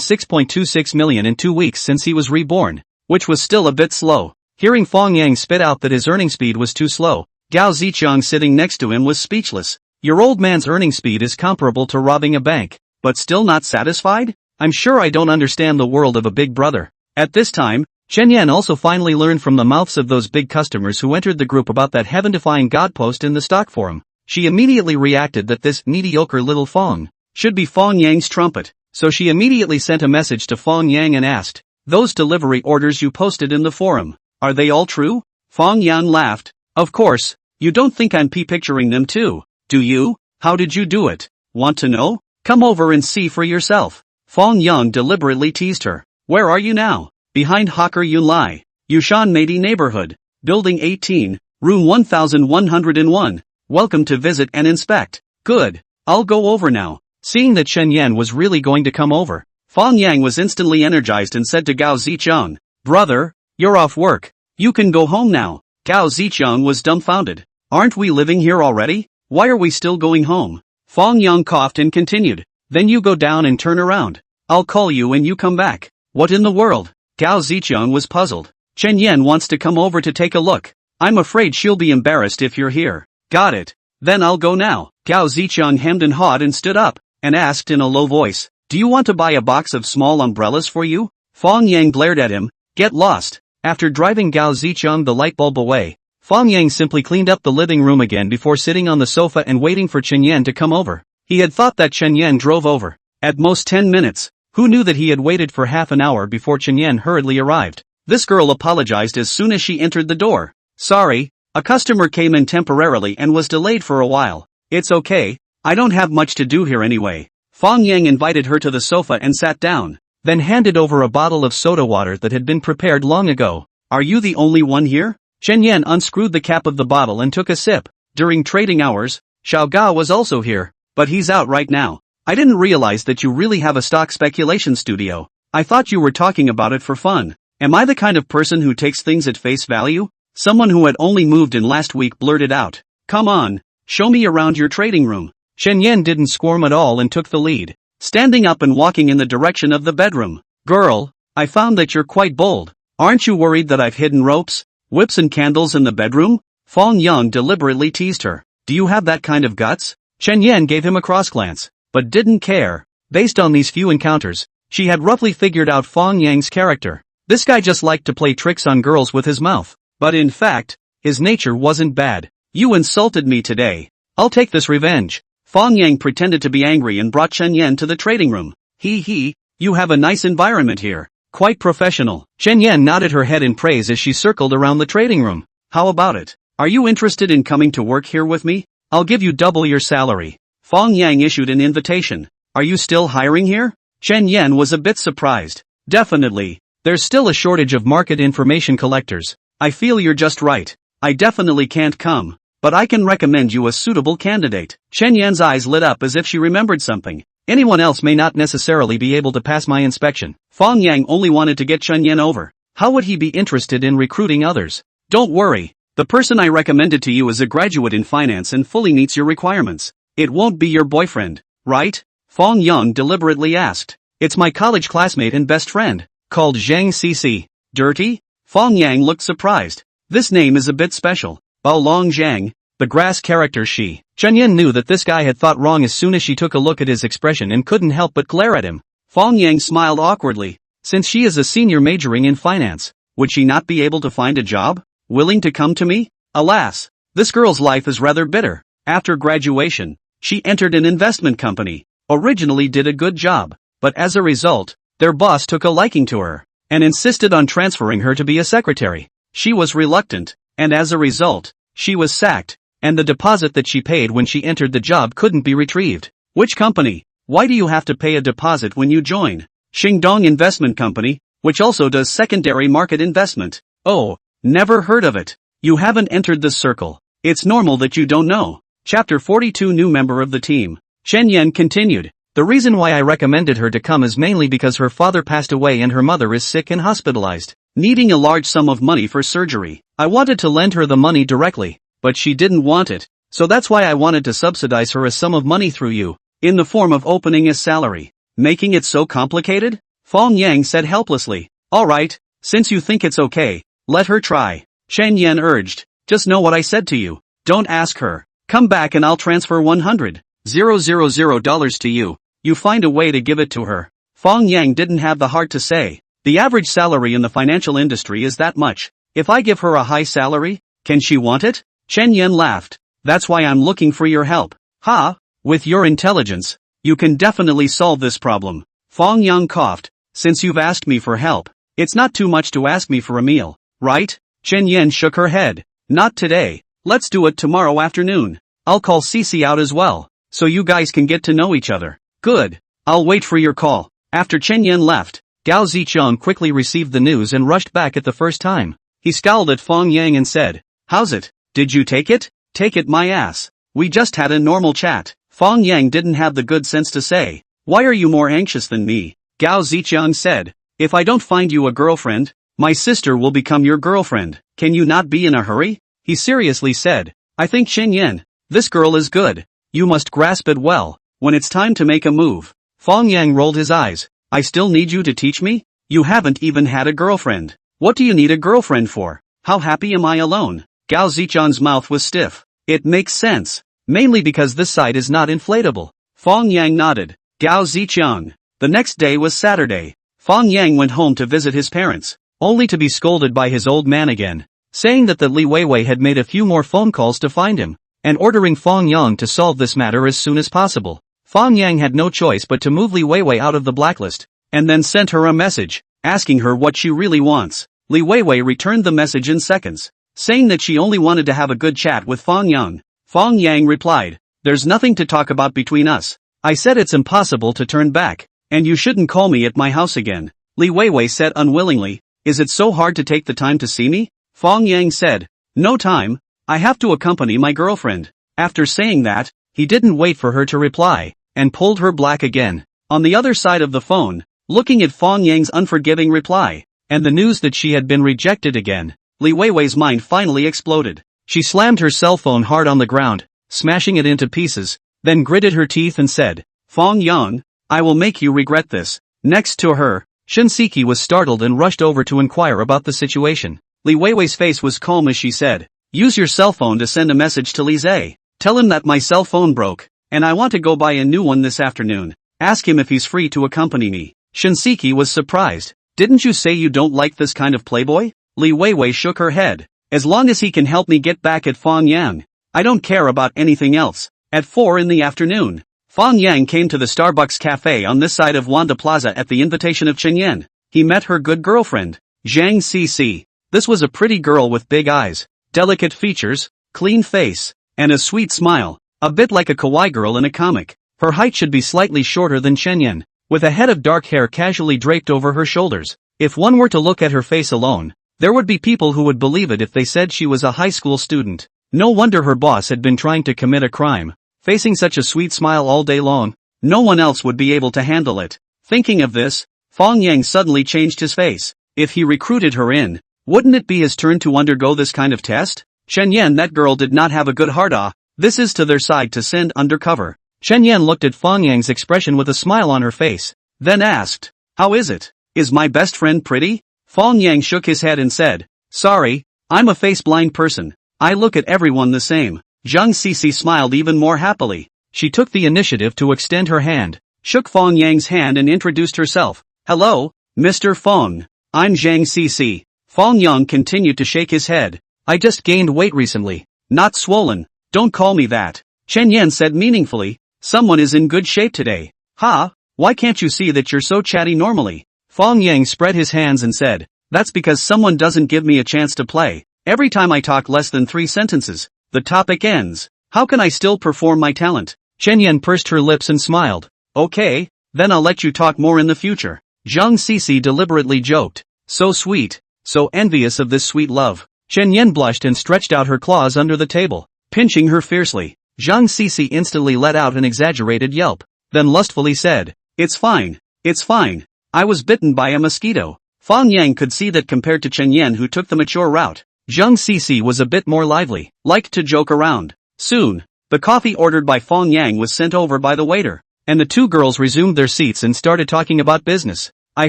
6.26 million in 2 weeks since he was reborn, which was still a bit slow. Hearing Fang Yang spit out that his earning speed was too slow, Gao Zichang sitting next to him was speechless. Your old man's earning speed is comparable to robbing a bank, but still not satisfied? I'm sure I don't understand the world of a big brother. At this time, Chen Yan also finally learned from the mouths of those big customers who entered the group about that heaven-defying God post in the stock forum. She immediately reacted that this mediocre little Fang should be Fang Yang's trumpet, so she immediately sent a message to Fang Yang and asked, "Those delivery orders you posted in the forum, are they all true?" Fang Yang laughed. "Of course, you don't think I'm picturing them too, do you? How did you do it? Want to know? Come over and see for yourself." Fang Yang deliberately teased her. "Where are you now?" "Behind Hawker Yunlai, Yushan Meidi neighborhood, building 18, room 1101. Welcome to visit and inspect." "Good, I'll go over now." Seeing that Chen Yan was really going to come over, Fang Yang was instantly energized and said to Gao Zichang, "Brother, you're off work. You can go home now." Gao Zichang was dumbfounded. "Aren't we living here already? Why are we still going home?" Fang Yang coughed and continued, "Then you go down and turn around. I'll call you when you come back." "What in the world?" Gao Zichang was puzzled. "Chen Yan wants to come over to take a look. I'm afraid she'll be embarrassed if you're here." "Got it. Then I'll go now." Gao Zichang hemmed and hawed and stood up, and asked in a low voice, "Do you want to buy a box of small umbrellas for you?" Fang Yang glared at him. "Get lost." After driving Gao Zichang the light bulb away, Fang Yang simply cleaned up the living room again before sitting on the sofa and waiting for Chen Yan to come over. He had thought that Chen Yan drove over, at most 10 minutes. Who knew that he had waited for half an hour before Chen Yan hurriedly arrived? This girl apologized as soon as she entered the door. "Sorry, a customer came in temporarily and was delayed for a while." "It's okay, I don't have much to do here anyway." Fang Yang invited her to the sofa and sat down, then handed over a bottle of soda water that had been prepared long ago. "Are you the only one here?" Chen Yan unscrewed the cap of the bottle and took a sip. "During trading hours, Xiao Gao was also here, but he's out right now." "I didn't realize that you really have a stock speculation studio. I thought you were talking about it for fun." "Am I the kind of person who takes things at face value?" Someone who had only moved in last week blurted out. "Come on, show me around your trading room." Chen Yan didn't squirm at all and took the lead, standing up and walking in the direction of the bedroom. "Girl, I found that you're quite bold. Aren't you worried that I've hidden ropes, whips and candles in the bedroom?" Fang Yang deliberately teased her. "Do you have that kind of guts?" Chen Yan gave him a cross glance, but didn't care. Based on these few encounters, she had roughly figured out Fang Yang's character. This guy just liked to play tricks on girls with his mouth. But in fact, his nature wasn't bad. "You insulted me today. I'll take this revenge." Fang Yang pretended to be angry and brought Chen Yan to the trading room. He, you have a nice environment here. Quite professional." Chen Yan nodded her head in praise as she circled around the trading room. "How about it? Are you interested in coming to work here with me? I'll give you double your salary." Fang Yang issued an invitation. "Are you still hiring here?" Chen Yan was a bit surprised. "Definitely. There's still a shortage of market information collectors." "I feel you're just right. I definitely can't come, but I can recommend you a suitable candidate." Chen Yan's eyes lit up as if she remembered something. "Anyone else may not necessarily be able to pass my inspection." Fang Yang only wanted to get Chen Yan over. How would he be interested in recruiting others? "Don't worry, the person I recommended to you is a graduate in finance and fully meets your requirements. It won't be your boyfriend, right?" Fang Yang deliberately asked. "It's my college classmate and best friend, called Zhang Cc. Dirty?" Fang Yang looked surprised. This name is a bit special. Baolong Zhang, the grass character she. Chen Yan knew that this guy had thought wrong as soon as she took a look at his expression and couldn't help but glare at him. Fang Yang smiled awkwardly. Since she is a senior majoring in finance, would she not be able to find a job? Willing to come to me? Alas, this girl's life is rather bitter. After graduation, she entered an investment company, originally did a good job, but as a result, their boss took a liking to her, and insisted on transferring her to be a secretary. She was reluctant, and as a result, she was sacked, and the deposit that she paid when she entered the job couldn't be retrieved. Which company? Why do you have to pay a deposit when you join? Xingdong Investment Company, which also does secondary market investment. Oh, never heard of it. You haven't entered this circle. It's normal that you don't know. Chapter 42. New member of the team. Chen Yan continued. The reason why I recommended her to come is mainly because her father passed away and her mother is sick and hospitalized, needing a large sum of money for surgery. I wanted to lend her the money directly, but she didn't want it, so that's why I wanted to subsidize her a sum of money through you, in the form of opening a salary. Making it so complicated? Fang Yang said helplessly. Alright, since you think it's okay, let her try. Chen Yan urged. Just know what I said to you. Don't ask her. Come back and I'll transfer $100,000 to you. You find a way to give it to her. Fang Yang didn't have the heart to say. The average salary in the financial industry is that much. If I give her a high salary, can she want it? Chen Yan laughed. That's why I'm looking for your help. Ha! With your intelligence, you can definitely solve this problem. Fang Yang coughed. Since you've asked me for help, it's not too much to ask me for a meal, right? Chen Yan shook her head. Not today. Let's do it tomorrow afternoon. I'll call Cece out as well, so you guys can get to know each other. Good. I'll wait for your call. After Chen Yan left, Gao Zicheng quickly received the news and rushed back at the first time. He scowled at Fang Yang and said, "How's it? Did you take it?" "Take it my ass. We just had a normal chat." Fang Yang didn't have the good sense to say, "Why are you more anxious than me?" Gao Zicheng said, "If I don't find you a girlfriend, my sister will become your girlfriend. Can you not be in a hurry?" He seriously said, "I think Chen Yan, this girl is good. You must grasp it well, when it's time to make a move." Fang Yang rolled his eyes. "I still need you to teach me? You haven't even had a girlfriend. What do you need a girlfriend for? How happy am I alone?" Gao Zicheng's mouth was stiff. "It makes sense. Mainly because this side is not inflatable." Fang Yang nodded. Gao Zicheng. The next day was Saturday. Fang Yang went home to visit his parents, only to be scolded by his old man again, saying that Li Weiwei had made a few more phone calls to find him, and ordering Fang Yang to solve this matter as soon as possible. Fang Yang had no choice but to move Li Weiwei out of the blacklist, and then sent her a message, asking her what she really wants. Li Weiwei returned the message in seconds, saying that she only wanted to have a good chat with Fang Yang. Fang Yang replied, "There's nothing to talk about between us. I said it's impossible to turn back, and you shouldn't call me at my house again." Li Weiwei said unwillingly, "Is it so hard to take the time to see me?" Fang Yang said, "No time, I have to accompany my girlfriend." After saying that, he didn't wait for her to reply, and pulled her black again. On the other side of the phone, looking at Fang Yang's unforgiving reply, and the news that she had been rejected again, Li Weiwei's mind finally exploded. She slammed her cell phone hard on the ground, smashing it into pieces, then gritted her teeth and said, "Fang Yang, I will make you regret this." Next to her, Shinseki was startled and rushed over to inquire about the situation. Li Weiwei's face was calm as she said, "Use your cell phone to send a message to Li Zhe. Tell him that my cell phone broke, and I want to go buy a new one this afternoon. Ask him if he's free to accompany me." Shinseki was surprised. "Didn't you say you don't like this kind of playboy?" Li Weiwei shook her head. "As long as he can help me get back at Fang Yang, I don't care about anything else." At 4 in the afternoon, Fang Yang came to the Starbucks cafe on this side of Wanda Plaza at the invitation of Chen Yan. He met her good girlfriend, Zhang Cece. This was a pretty girl with big eyes, delicate features, clean face, and a sweet smile, a bit like a kawaii girl in a comic. Her height should be slightly shorter than Chen Yan, with a head of dark hair casually draped over her shoulders. If one were to look at her face alone, there would be people who would believe it if they said she was a high school student. No wonder her boss had been trying to commit a crime. Facing such a sweet smile all day long, no one else would be able to handle it. Thinking of this, Fang Yang suddenly changed his face. If he recruited her in, wouldn't it be his turn to undergo this kind of test? Chen Yan, that girl did not have a good heart. This is to their side to send undercover. Chen Yan looked at Fang Yang's expression with a smile on her face, then asked, "How is it? Is my best friend pretty?" Fang Yang shook his head and said, "Sorry, I'm a face-blind person. I look at everyone the same." Zhang Cece smiled even more happily. She took the initiative to extend her hand, shook Fang Yang's hand and introduced herself. "Hello, Mr. Fang. I'm Zhang Cece." Fang Yang continued to shake his head. "I just gained weight recently. Not swollen. Don't call me that." Chen Yan said meaningfully, "Someone is in good shape today." "Ha, why can't you see that you're so chatty normally?" Fang Yang spread his hands and said, "That's because someone doesn't give me a chance to play. Every time I talk less than 3 sentences, the topic ends. How can I still perform my talent?" Chen Yan pursed her lips and smiled. "Okay, then I'll let you talk more in the future." Zhang Cece deliberately joked. "So sweet, so envious of this sweet love." Chen Yan blushed and stretched out her claws under the table, pinching her fiercely. Zhang Cece instantly let out an exaggerated yelp. then lustfully said, "It's fine. It's fine. I was bitten by a mosquito." Fang Yang could see that compared to Chen Yan, who took the mature route, Zhang Cece was a bit more lively, liked to joke around. Soon, the coffee ordered by Fang Yang was sent over by the waiter, and the two girls resumed their seats and started talking about business. "I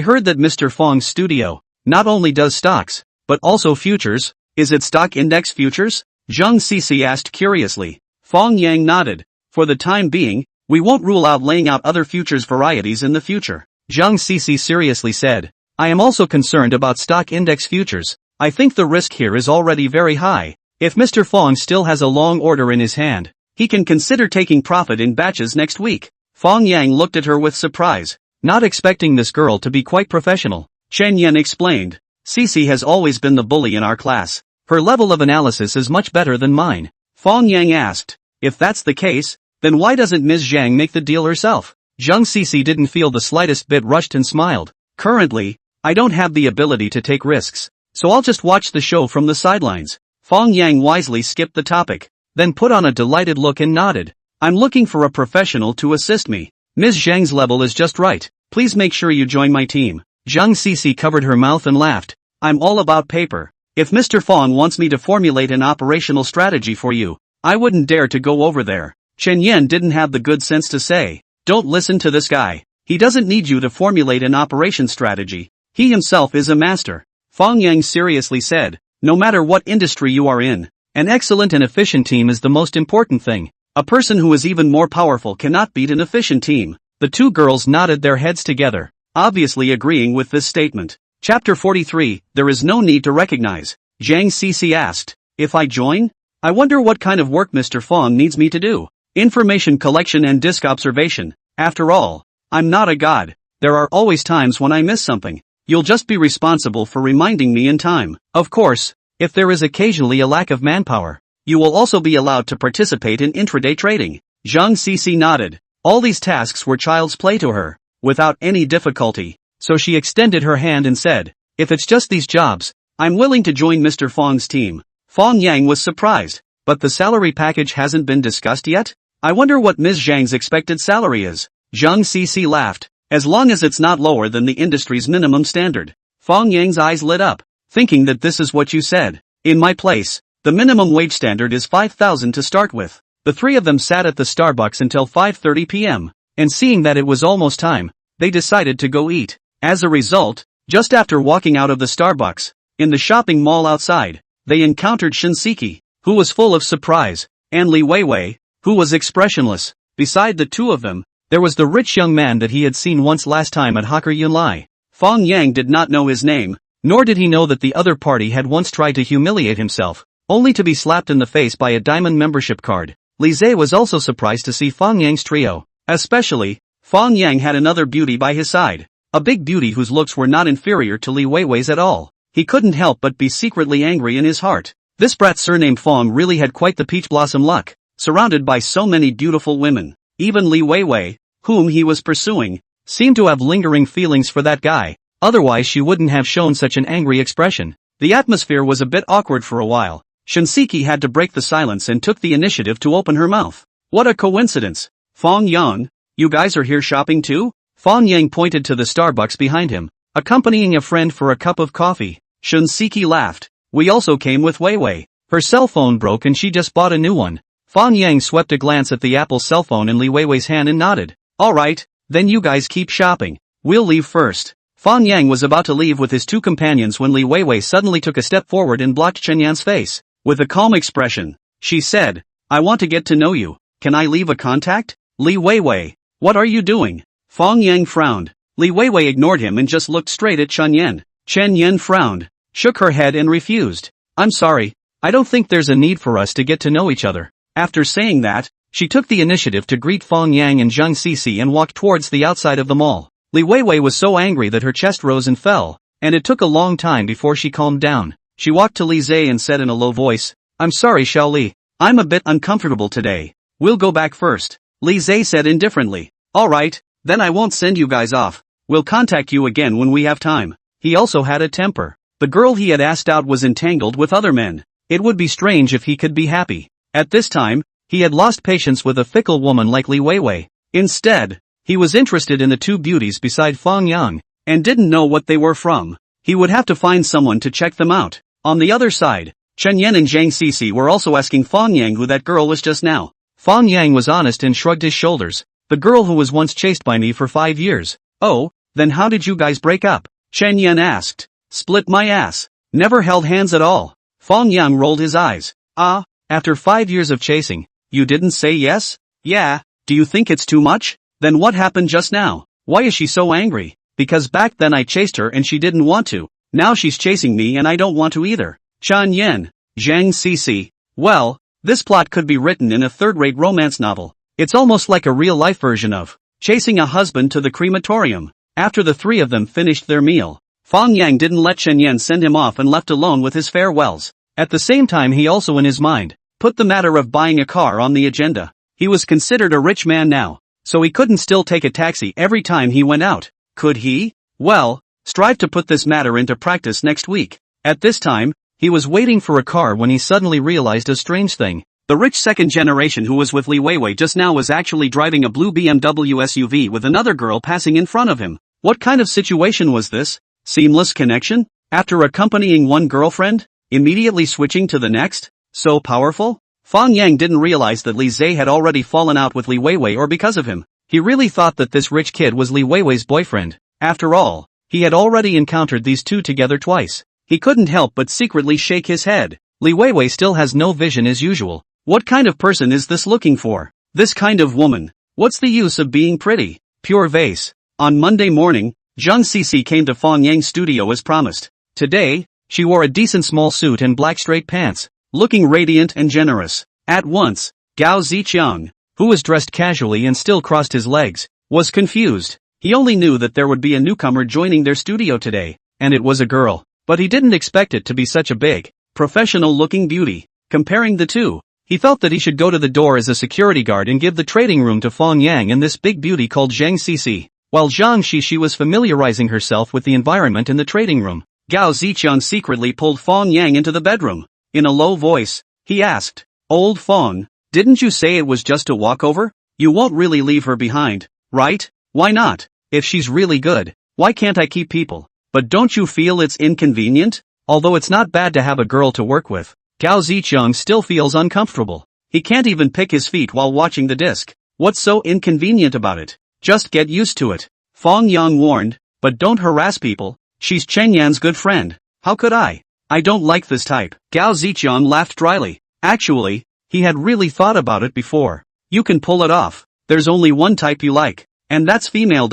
heard that Mr. Fang's studio not only does stocks, but also futures. Is it stock index futures?" Zhang Cece asked curiously. Fang Yang nodded. "For the time being, we won't rule out laying out other futures varieties in the future," Zhang Cece seriously said. "I am also concerned about stock index futures. I think the risk here is already very high. If Mr. Fang still has a long order in his hand, he can consider taking profit in batches next week." Fang Yang looked at her with surprise, not expecting this girl to be quite professional. Chen Yan explained, "Cece has always been the bully in our class. Her level of analysis is much better than mine." Fang Yang asked, "If that's the case, then why doesn't Ms. Zhang make the deal herself?" Zhang Cece didn't feel the slightest bit rushed and smiled. "Currently, I don't have the ability to take risks, so I'll just watch the show from the sidelines." Fang Yang wisely skipped the topic, then put on a delighted look and nodded. "I'm looking for a professional to assist me. Ms. Zhang's level is just right. Please make sure you join my team." Zhang Cece covered her mouth and laughed. "I'm all about paper. If Mr. Fang wants me to formulate an operational strategy for you, I wouldn't dare to go over there." Chen Yan didn't have the good sense to say, "Don't listen to this guy. He doesn't need you to formulate an operation strategy. He himself is a master." Fang Yang seriously said, "No matter what industry you are in, an excellent and efficient team is the most important thing. A person who is even more powerful cannot beat an efficient team." The two girls nodded their heads together, obviously agreeing with this statement. Chapter 43, There is no need to recognize. Zhang Cece asked, "If I join? I wonder what kind of work Mr. Fang needs me to do. Information collection and disk observation. After all, I'm not a god. There are always times when I miss something. You'll just be responsible for reminding me in time. Of course, if there is occasionally a lack of manpower, you will also be allowed to participate in intraday trading." Zhang Cece nodded. All these tasks were child's play to her, without any difficulty, so she extended her hand and said, "If it's just these jobs, I'm willing to join Mr. Fang's team." Fang Yang was surprised, "But the salary package hasn't been discussed yet? I wonder what Ms. Zhang's expected salary is." Zhang Cece laughed, "As long as it's not lower than the industry's minimum standard." Fang Yang's eyes lit up, thinking that this is what you said. "In my place, the minimum wage standard is 5,000 to start with." The three of them sat at the Starbucks until 5:30 p.m., and seeing that it was almost time, they decided to go eat. As a result, just after walking out of the Starbucks, in the shopping mall outside, they encountered Shinseki, who was full of surprise, and Li Weiwei, who was expressionless. Beside the two of them, there was the rich young man that he had seen once last time at Hawker Yunlai. Fang Yang did not know his name, nor did he know that the other party had once tried to humiliate himself, only to be slapped in the face by a diamond membership card. Li Zhe was also surprised to see Fang Yang's trio. Especially, Fang Yang had another beauty by his side, a big beauty whose looks were not inferior to Li Weiwei's at all. He couldn't help but be secretly angry in his heart. This brat surnamed Fang really had quite the peach blossom luck, surrounded by so many beautiful women. Even Li Weiwei, whom he was pursuing, seemed to have lingering feelings for that guy, otherwise she wouldn't have shown such an angry expression. The atmosphere was a bit awkward for a while. Shinseki had to break the silence and took the initiative to open her mouth. "What a coincidence. Fang Yang, you guys are here shopping too?" Fang Yang pointed to the Starbucks behind him, accompanying a friend for a cup of coffee. Shinseki laughed. "We also came with Weiwei. Her cell phone broke and she just bought a new one." Fang Yang swept a glance at the Apple cell phone in Li Weiwei's hand and nodded. "Alright, then you guys keep shopping. We'll leave first." Fang Yang was about to leave with his two companions when Li Weiwei suddenly took a step forward and blocked Chen Yan's face. With a calm expression, she said, "I want to get to know you. Can I leave a contact?" "Li Weiwei, what are you doing?" Fang Yang frowned. Li Weiwei ignored him and just looked straight at Chen Yan. Chen Yan frowned, shook her head and refused. "I'm sorry, I don't think there's a need for us to get to know each other." After saying that, she took the initiative to greet Fang Yang and Zhang Cece and walked towards the outside of the mall. Li Weiwei was so angry that her chest rose and fell, and it took a long time before she calmed down. She walked to Li Zhe and said in a low voice, "I'm sorry Xiaoli, I'm a bit uncomfortable today. We'll go back first." Li Zhe said indifferently, "Alright, then I won't send you guys off. We'll contact you again when we have time." He also had a temper. The girl he had asked out was entangled with other men. It would be strange if he could be happy. At this time, he had lost patience with a fickle woman like Li Weiwei. Instead, He was interested in the two beauties beside Fang Yang, and didn't know what they were from. He would have to find someone to check them out. On the other side, Chen Yan and Zhang Cici were also asking Fang Yang who that girl was just now. Fang Yang was honest and shrugged his shoulders. The girl who was once chased by me for 5 years. Oh, then how did you guys break up? Chen Yan asked. Split my ass. Never held hands at all. Fang Yang rolled his eyes. Ah, after 5 years of chasing, you didn't say yes? Yeah, do you think it's too much? Then what happened just now? Why is she so angry? Because back then I chased her and she didn't want to. Now she's chasing me and I don't want to either. Chen Yan, Zhang Cici. Well, this plot could be written in a third-rate romance novel. It's almost like a real-life version of Chasing a Husband to the Crematorium. After the three of them finished their meal, Fang Yang didn't let Chen Yan send him off and left alone with his farewells. At the same time he also in his mind put the matter of buying a car on the agenda. He was considered a rich man now, so he couldn't still take a taxi every time he went out. Could he? Well, strive to put this matter into practice next week. At this time, he was waiting for a car when he suddenly realized a strange thing. The rich second generation who was with Li Weiwei just now was actually driving a blue BMW SUV with another girl passing in front of him. What kind of situation was this? Seamless connection? After accompanying one girlfriend, immediately switching to the next? So powerful? Fang Yang didn't realize that Li Zai had already fallen out with Li Weiwei or because of him. He really thought that this rich kid was Li Weiwei's boyfriend. After all, he had already encountered these two together twice. He couldn't help but secretly shake his head. Li Weiwei still has no vision as usual. What kind of person is this looking for? This kind of woman. What's the use of being pretty? Pure vase. On Monday morning, Zhang Cici came to Fang Yang's studio as promised. Today, she wore a decent small suit and black straight pants, looking radiant and generous. At once, Gao Ziqiang, who was dressed casually and still crossed his legs, was confused. He only knew that there would be a newcomer joining their studio today, and it was a girl. But he didn't expect it to be such a big, professional-looking beauty. Comparing the two, he felt that he should go to the door as a security guard and give the trading room to Fang Yang and this big beauty called Zhang Cici. While Zhang Cici was familiarizing herself with the environment in the trading room, Gao Ziqiang secretly pulled Fang Yang into the bedroom. In a low voice, he asked, Old Fang, didn't you say it was just a walkover? You won't really leave her behind, right? Why not? If she's really good, why can't I keep people? But don't you feel it's inconvenient? Although it's not bad to have a girl to work with, Gao Ziqiang still feels uncomfortable. He can't even pick his feet while watching the disc. What's so inconvenient about it? Just get used to it. Fang Yang warned, but don't harass people. She's Chen Yan's good friend. How could I? I don't like this type. Gao Ziqiang laughed dryly. Actually, he had really thought about it before. You can pull it off. There's only one type you like, and that's female.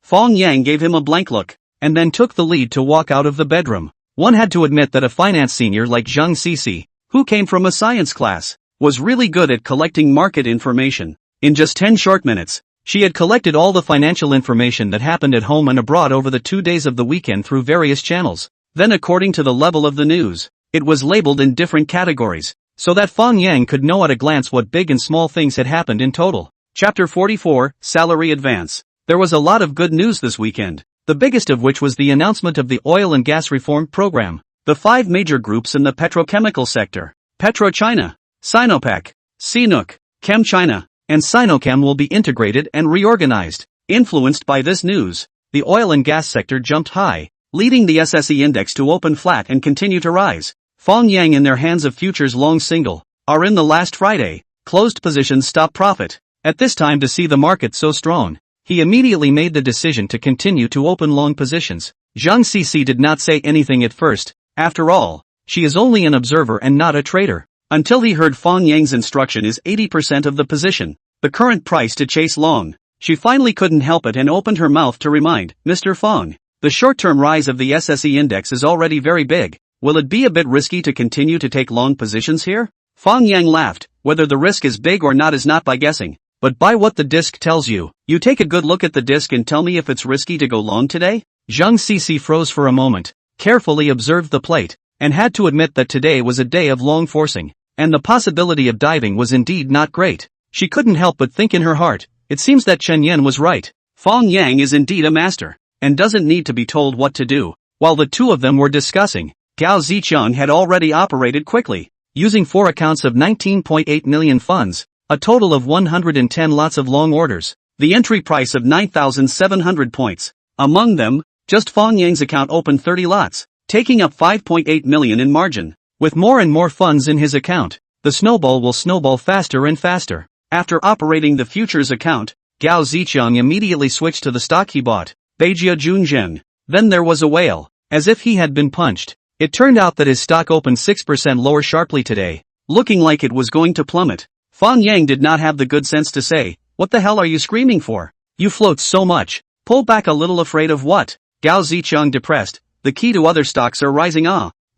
Fang Yang gave him a blank look, and then took the lead to walk out of the bedroom. One had to admit that a finance senior like Zhang Cici, who came from a science class, was really good at collecting market information. In just 10 short minutes, she had collected all the financial information that happened at home and abroad over the 2 days of the weekend through various channels. Then according to the level of the news, it was labeled in different categories, so that Fang Yang could know at a glance what big and small things had happened in total. Chapter 44, Salary Advance. There was a lot of good news this weekend. The biggest of which was the announcement of the oil and gas reform program. The 5 major groups in the petrochemical sector, PetroChina, Sinopec, CNOOC, ChemChina, and Sinochem will be integrated and reorganized. Influenced by this news, the oil and gas sector jumped high, leading the SSE index to open flat and continue to rise. Fang Yang in their hands of futures long single, are in the last Friday, closed positions stop profit. At this time to see the market so strong, he immediately made the decision to continue to open long positions. Zhang Cici did not say anything at first. After all, she is only an observer and not a trader. Until he heard Fang Yang's instruction is 80% of the position, the current price to chase long. She finally couldn't help it and opened her mouth to remind, Mr. Fang, the short-term rise of the SSE index is already very big. Will it be a bit risky to continue to take long positions here? Fang Yang laughed. Whether the risk is big or not is not by guessing, but by what the disc tells you. You take a good look at the disc and tell me if it's risky to go long today? Zhang Cici froze for a moment, carefully observed the plate, and had to admit that today was a day of long forcing, and the possibility of diving was indeed not great. She couldn't help but think in her heart, it seems that Chen Yan was right. Fang Yang is indeed a master, and doesn't need to be told what to do. While the two of them were discussing, Gao Ziqiang had already operated quickly, using 4 accounts of 19.8 million funds, a total of 110 lots of long orders. the entry price of 9,700 points. Among them, just Fang Yang's account opened 30 lots, taking up 5.8 million in margin. With more and more funds in his account, the snowball will snowball faster and faster. After operating the futures account, Gao Zicheng immediately switched to the stock he bought, Beijia Junzheng. Then there was a wail, as if he had been punched. It turned out that his stock opened 6% lower sharply today, looking like it was going to plummet. Fang Yang did not have the good sense to say, "What the hell are you screaming for? You float so much. Pull back a little." Afraid of what? Gao Zicheng depressed. The key to other stocks are rising.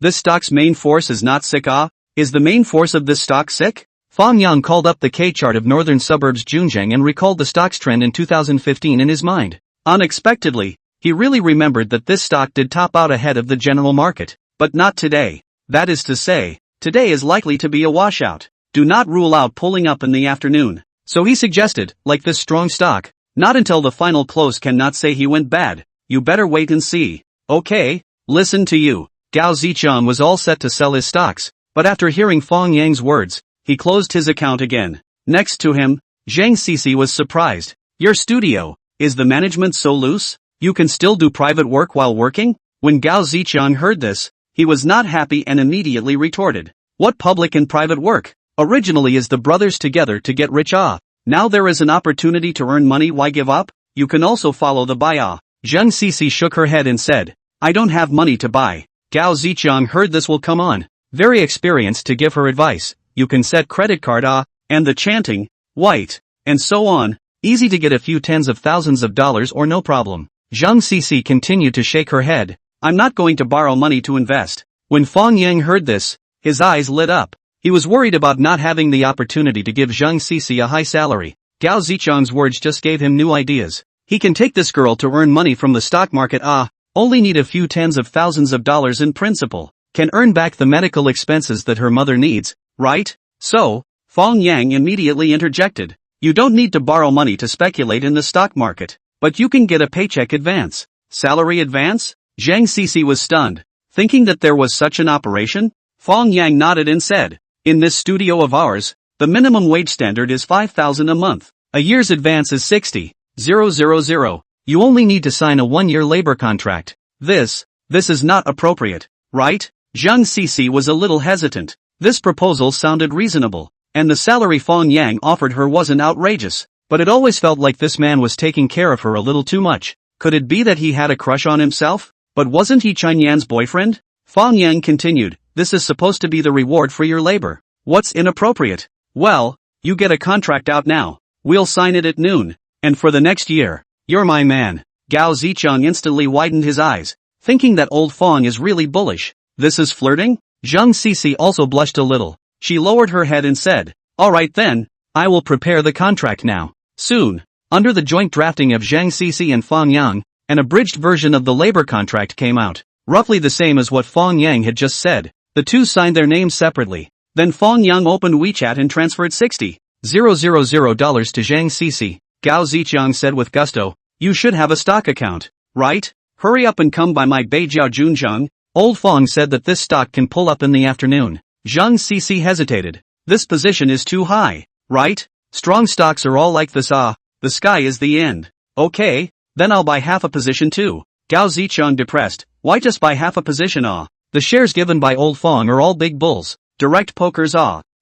This stock's main force is not sick. Is the main force of this stock sick? Fang Yang called up the K-chart of northern suburbs Junzheng and recalled the stock's trend in 2015 in his mind. Unexpectedly, he really remembered that this stock did top out ahead of the general market. But not today. That is to say, today is likely to be a washout. Do not rule out pulling up in the afternoon. So he suggested, like this strong stock, not until the final close cannot say he went bad. You better wait and see. Okay, listen to you. Gao Zicheng was all set to sell his stocks, but after hearing Fang Yang's words, he closed his account again. Next to him, Zhang Cici was surprised. Your studio, is the management so loose? You can still do private work while working? When Gao Zicheng heard this, he was not happy and immediately retorted. What public and private work? Originally is the brothers together to get rich. Now there is an opportunity to earn money. Why give up? You can also follow the buy. Zhang Cici shook her head and said, I don't have money to buy. Gao Zicheng heard this will come on. Very experienced to give her advice. You can set credit card and the chanting, white, and so on. Easy to get a few tens of thousands of dollars or no problem. Zhang Cici continued to shake her head. I'm not going to borrow money to invest. When Fang Yang heard this, his eyes lit up. He was worried about not having the opportunity to give Zhang Cici a high salary. Gao Zicheng's words just gave him new ideas. He can take this girl to earn money from the stock market. Only need a few tens of thousands of dollars in principal. Can earn back the medical expenses that her mother needs, right? So, Fang Yang immediately interjected. You don't need to borrow money to speculate in the stock market, but you can get a paycheck advance. Salary advance? Zhang Cici was stunned. Thinking that there was such an operation, Fang Yang nodded and said, in this studio of ours, the minimum wage standard is 5,000 a month. A year's advance is 60,000. You only need to sign a 1-year labor contract. This is not appropriate, right? Zhang Cici was a little hesitant. This proposal sounded reasonable, and the salary Fang Yang offered her wasn't outrageous, but it always felt like this man was taking care of her a little too much. Could it be that he had a crush on himself? But wasn't he Chen Yan's boyfriend? Fang Yang continued, this is supposed to be the reward for your labor. What's inappropriate? Well, you get a contract out now. We'll sign it at noon. And for the next year, you're my man. Gao Zicheng instantly widened his eyes, thinking that old Fang is really bullish. This is flirting? Zhang Cici also blushed a little. She lowered her head and said, alright then, I will prepare the contract now. Soon, under the joint drafting of Zhang Cici and Fang Yang, an abridged version of the labor contract came out, roughly the same as what Fang Yang had just said. The two signed their names separately. Then Fang Yang opened WeChat and transferred $60,000 to Zhang Cici. Gao Zicheng said with gusto, you should have a stock account, right? Hurry up and come by my Beijia Junzheng. Old Fang said that this stock can pull up in the afternoon. Zhang Cici hesitated. This position is too high, right? Strong stocks are all like this. The sky is the end. Okay, then I'll buy half a position too. Gao Zicheng depressed. Why just buy half a position? The shares given by old Fang are all big bulls. Direct pokers.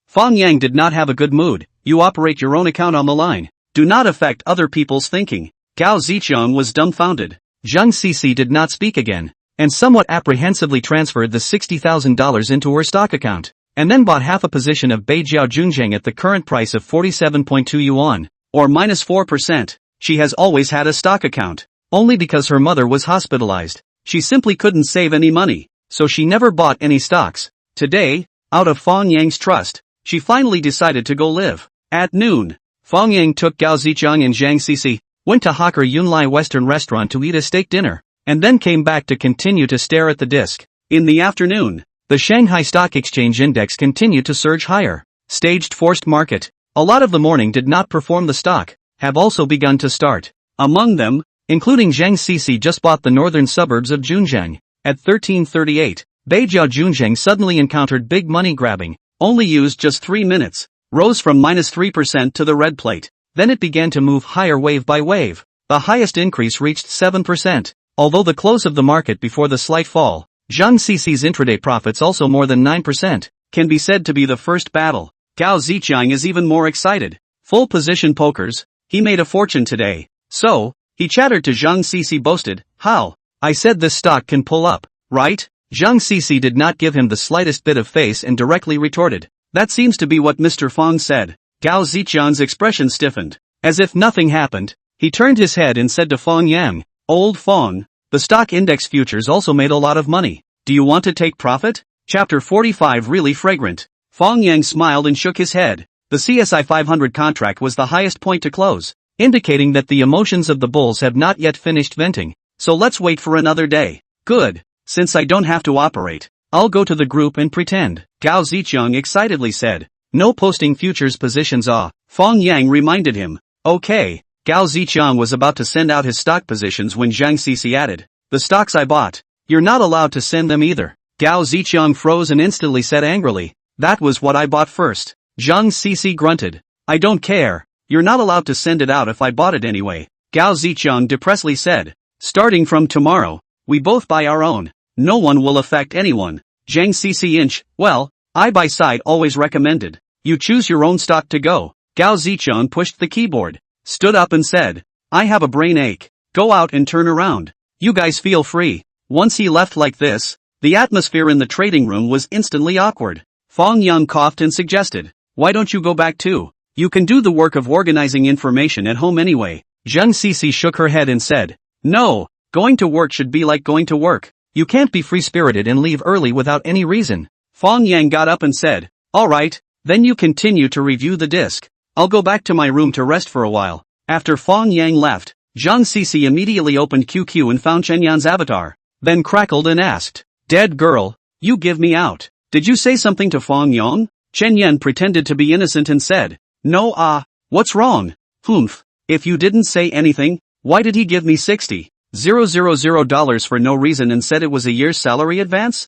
Fang Yang did not have a good mood. You operate your own account on the line. Do not affect other people's thinking. Gao Zicheng was dumbfounded. Zhang Cici did not speak again, and somewhat apprehensively transferred the $60,000 into her stock account, and then bought half a position of Beijia Junzheng at the current price of 47.2 yuan, or minus 4%. She has always had a stock account. Only because her mother was hospitalized, she simply couldn't save any money, so she never bought any stocks. Today, out of Fang Yang's trust, she finally decided to go live. At noon, Fang Yang took Gao Zicheng and Zhang Cici, went to Hawker Yunlai Western restaurant to eat a steak dinner, and then came back to continue to stare at the disk. In the afternoon, the Shanghai Stock Exchange Index continued to surge higher. Staged forced market. A lot of the morning did not perform. The stock have also begun to start. Among them, including Zhang Cici just bought the northern suburbs of Junzheng. At 1338, Beijia Junzheng suddenly encountered big money grabbing. Only used just 3 minutes. Rose from -3% to the red plate. Then it began to move higher wave by wave. The highest increase reached 7%. Although the close of the market before the slight fall, Zhang Cici's intraday profits also more than 9%, can be said to be the first battle. Gao Ziqiang is even more excited. Full position pokers, he made a fortune today. So, he chattered to Zhang Cici boasted, how? I said this stock can pull up, right? Zhang Cici did not give him the slightest bit of face and directly retorted. That seems to be what Mr. Fang said. Gao Ziqiang's expression stiffened. As if nothing happened, he turned his head and said to Fang Yang, Old Fang, the stock index futures also made a lot of money. Do you want to take profit? Chapter 45 Really fragrant. Fang Yang smiled and shook his head. The CSI 500 contract was the highest point to close, indicating that the emotions of the bulls have not yet finished venting. So let's wait for another day. Good. Since I don't have to operate, I'll go to the group and pretend. Gao Ziqiang excitedly said. No posting futures positions Fang Yang reminded him. Okay. Gao Ziqiang was about to send out his stock positions when Zhang Cici added. The stocks I bought. You're not allowed to send them either. Gao Ziqiang froze and instantly said angrily. That was what I bought first. Zhang Cici grunted. I don't care. You're not allowed to send it out if I bought it anyway. Gao Ziqiang depressedly said. Starting from tomorrow, we both buy our own. No one will affect anyone. Zhang Cici well, I buy side always recommended. You choose your own stock to go. Gao Ziqiang pushed the keyboard, stood up and said. I have a brain ache. Go out and turn around. You guys feel free. Once he left like this, the atmosphere in the trading room was instantly awkward. Fang Yang coughed and suggested. Why don't you go back too? You can do the work of organizing information at home anyway. Zhang Cici shook her head and said. No, going to work should be like going to work. You can't be free-spirited and leave early without any reason. Fang Yang got up and said. Alright, then you continue to review the disc. I'll go back to my room to rest for a while. After Fang Yang left, Zhang Cici immediately opened QQ and found Chen Yan's avatar, then crackled and asked. Dead girl, you give me out. Did you say something to Fang Yang? Chen Yan pretended to be innocent and said. No what's wrong? Humph, if you didn't say anything, why did he give me $60,000 for no reason and said it was a year's salary advance?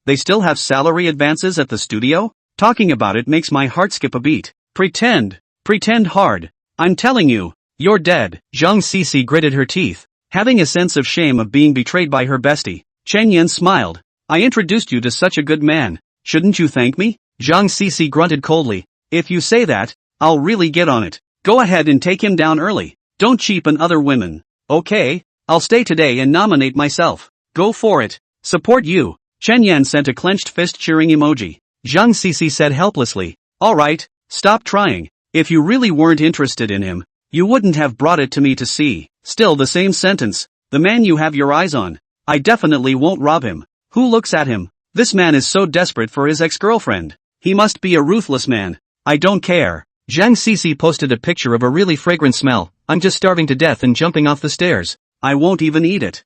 They still have salary advances at the studio? Talking about it makes my heart skip a beat. Pretend hard. I'm telling you, you're dead. Zhang Cici gritted her teeth, having a sense of shame of being betrayed by her bestie. Chen Yan smiled. I introduced you to such a good man. Shouldn't you thank me? Zhang Cici grunted coldly. If you say that, I'll really get on it. Go ahead and take him down early. Don't cheapen other women. Okay, I'll stay today and nominate myself. Go for it. Support you. Chen Yan sent a clenched fist cheering emoji. Zhang Cici said helplessly. Alright, stop trying. If you really weren't interested in him, you wouldn't have brought it to me to see. Still the same sentence. The man you have your eyes on. I definitely won't rob him. Who looks at him? This man is so desperate for his ex-girlfriend. He must be a ruthless man. I don't care. Zhang Cici posted a picture of a really fragrant smell. I'm just starving to death and jumping off the stairs. I won't even eat it.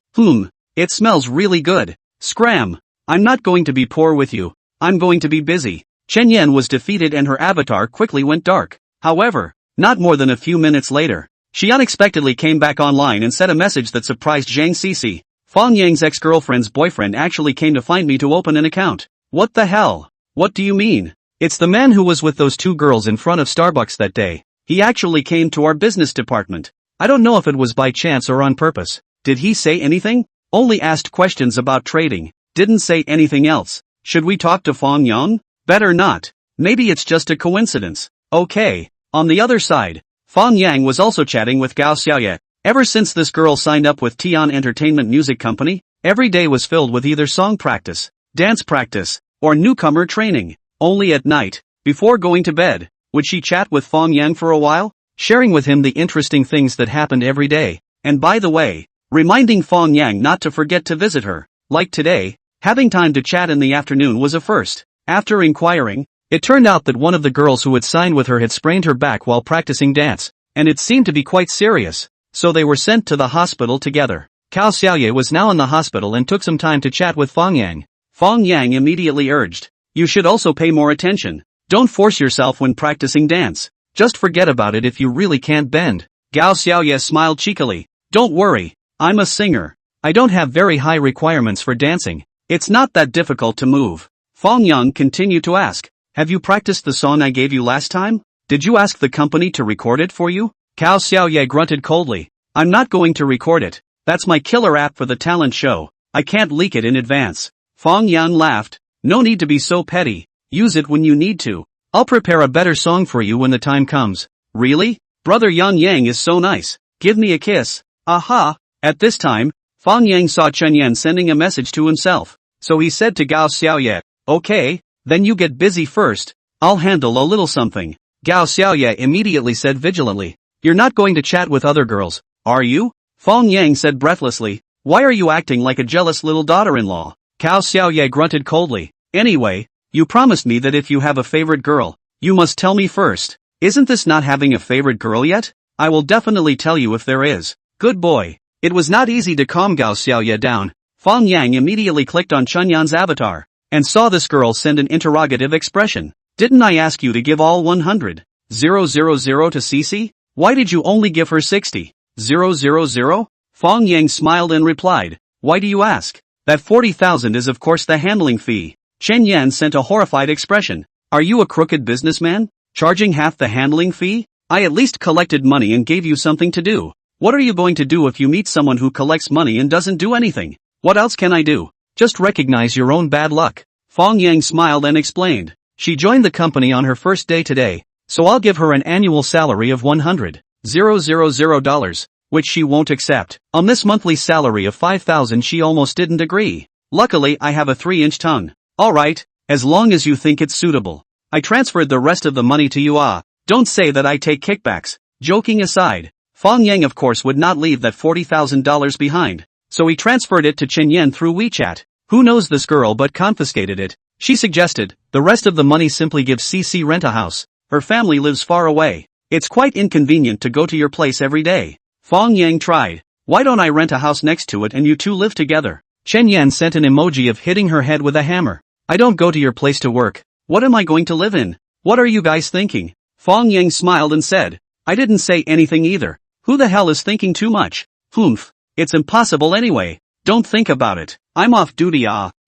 It smells really good. Scram. I'm not going to be poor with you. I'm going to be busy. Chen Yan was defeated and her avatar quickly went dark. However, not more than a few minutes later, she unexpectedly came back online and sent a message that surprised Zhang Cici. Fang Yang's ex-girlfriend's boyfriend actually came to find me to open an account. What the hell? What do you mean? It's the man who was with those two girls in front of Starbucks that day. He actually came to our business department. I don't know if it was by chance or on purpose. Did he say anything? Only asked questions about trading. Didn't say anything else. Should we talk to Fang Yang? Better not. Maybe it's just a coincidence. Okay. On the other side, Fang Yang was also chatting with Gao Xiaoye. Ever since this girl signed up with Tian Entertainment Music Company, every day was filled with either song practice, dance practice, or newcomer training. Only at night, before going to bed, would she chat with Fang Yang for a while, sharing with him the interesting things that happened every day, and by the way, reminding Fang Yang not to forget to visit her. Like today, having time to chat in the afternoon was a first. After inquiring, it turned out that one of the girls who had signed with her had sprained her back while practicing dance, and it seemed to be quite serious. So they were sent to the hospital together. Cao Xiaoye was now in the hospital and took some time to chat with Fang Yang. Fang Yang immediately urged, you should also pay more attention. Don't force yourself when practicing dance. Just forget about it if you really can't bend. Gao Xiaoye smiled cheekily. Don't worry, I'm a singer. I don't have very high requirements for dancing. It's not that difficult to move. Fang Yang continued to ask, have you practiced the song I gave you last time? Did you ask the company to record it for you? Cao Xiaoye grunted coldly. I'm not going to record it. That's my killer app for the talent show. I can't leak it in advance. Fang Yang laughed. No need to be so petty. Use it when you need to. I'll prepare a better song for you when the time comes. Really? Brother Yang is so nice. Give me a kiss. Aha! At this time, Fang Yang saw Chen Yan sending a message to himself. So he said to Gao Xiaoye, okay, then you get busy first. I'll handle a little something. Gao Xiaoye immediately said vigilantly. You're not going to chat with other girls, are you? Fang Yang said breathlessly. Why are you acting like a jealous little daughter-in-law? Cao Xiaoye grunted coldly. Anyway, you promised me that if you have a favorite girl, you must tell me first. Isn't this not having a favorite girl yet? I will definitely tell you if there is. Good boy. It was not easy to calm Gao Xiaoye down. Fang Yang immediately clicked on Chen Yan's avatar, and saw this girl send an interrogative expression. Didn't I ask you to give all 100,000 to Cici? Why did you only give her 60,000? Fang Yang smiled and replied, why do you ask? That 40,000 is of course the handling fee. Chen Yan sent a horrified expression. Are you a crooked businessman? Charging half the handling fee? I at least collected money and gave you something to do. What are you going to do if you meet someone who collects money and doesn't do anything? What else can I do? Just recognize your own bad luck. Fang Yang smiled and explained. She joined the company on her first day today, so I'll give her an annual salary of $100,000, which she won't accept. On this monthly salary of 5,000 she almost didn't agree. Luckily I have a 3-inch tongue. Alright, as long as you think it's suitable. I transferred the rest of the money to you. Don't say that I take kickbacks. Joking aside, Fang Yang of course would not leave that $40,000 behind, so he transferred it to Chen Yan through WeChat. Who knows this girl but confiscated it? She suggested, the rest of the money simply give CC rent a house. Her family lives far away. It's quite inconvenient to go to your place every day. Fang Yang tried. Why don't I rent a house next to it and you two live together? Chen Yan sent an emoji of hitting her head with a hammer. I don't go to your place to work. What am I going to live in? What are you guys thinking? Fang Yang smiled and said, I didn't say anything either. Who the hell is thinking too much? Humph. It's impossible anyway. Don't think about it. I'm off duty.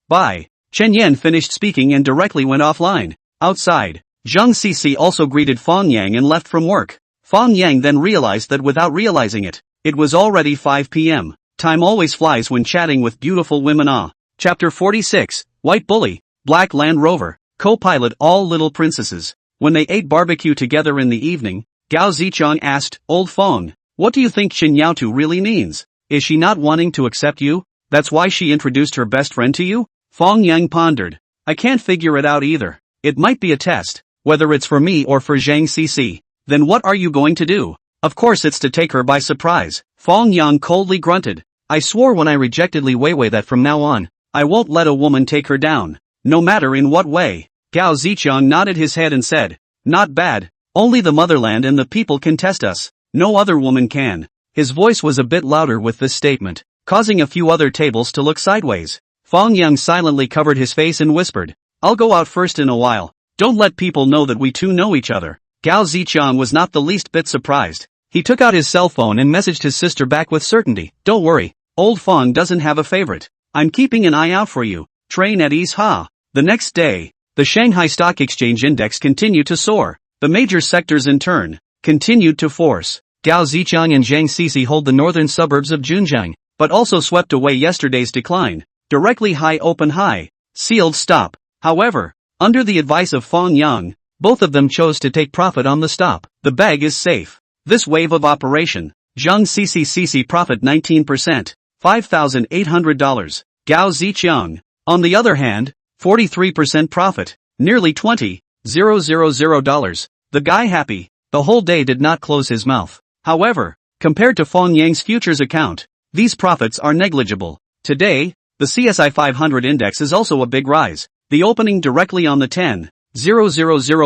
Bye. Chen Yan finished speaking and directly went offline. Outside, Zhang Cici also greeted Fang Yang and left from work. Fang Yang then realized that without realizing it, it was already 5 p.m. Time always flies when chatting with beautiful women. Chapter 46, White Bully, Black Land Rover, co-pilot all little princesses. When they ate barbecue together in the evening, Gao Zichang asked, Old Feng, what do you think Xin Yaotu really means? Is she not wanting to accept you? That's why she introduced her best friend to you? Fang Yang pondered. I can't figure it out either. It might be a test, whether it's for me or for Zhang Cici. Then what are you going to do? Of course it's to take her by surprise. Fang Yang coldly grunted. I swore when I rejected Li Weiwei that from now on, I won't let a woman take her down, no matter in what way. Gao Zichang nodded his head and said, not bad. Only the motherland and the people can test us. No other woman can. His voice was a bit louder with this statement, causing a few other tables to look sideways. Fang Yang silently covered his face and whispered, I'll go out first in a while. Don't let people know that we two know each other. Gao Zichang was not the least bit surprised. He took out his cell phone and messaged his sister back with certainty. Don't worry, old Fang doesn't have a favorite. I'm keeping an eye out for you. Train at ease. The next day, the Shanghai Stock Exchange Index continued to soar. The major sectors in turn continued to force. Gao Zichang and Zhang Cici hold the northern suburbs of Zhejiang, but also swept away yesterday's decline. Directly high open high. Sealed stop. However, under the advice of Fang Yang, both of them chose to take profit on the stop. The bag is safe. This wave of operation, Zhang Cici profit 19%, $5,800. Gao Zichang, on the other hand, 43% profit, nearly $20,000. The guy happy. The whole day did not close his mouth. However, compared to Fang Yang's futures account, these profits are negligible. Today, the CSI 500 index is also a big rise. The opening directly on the 10,000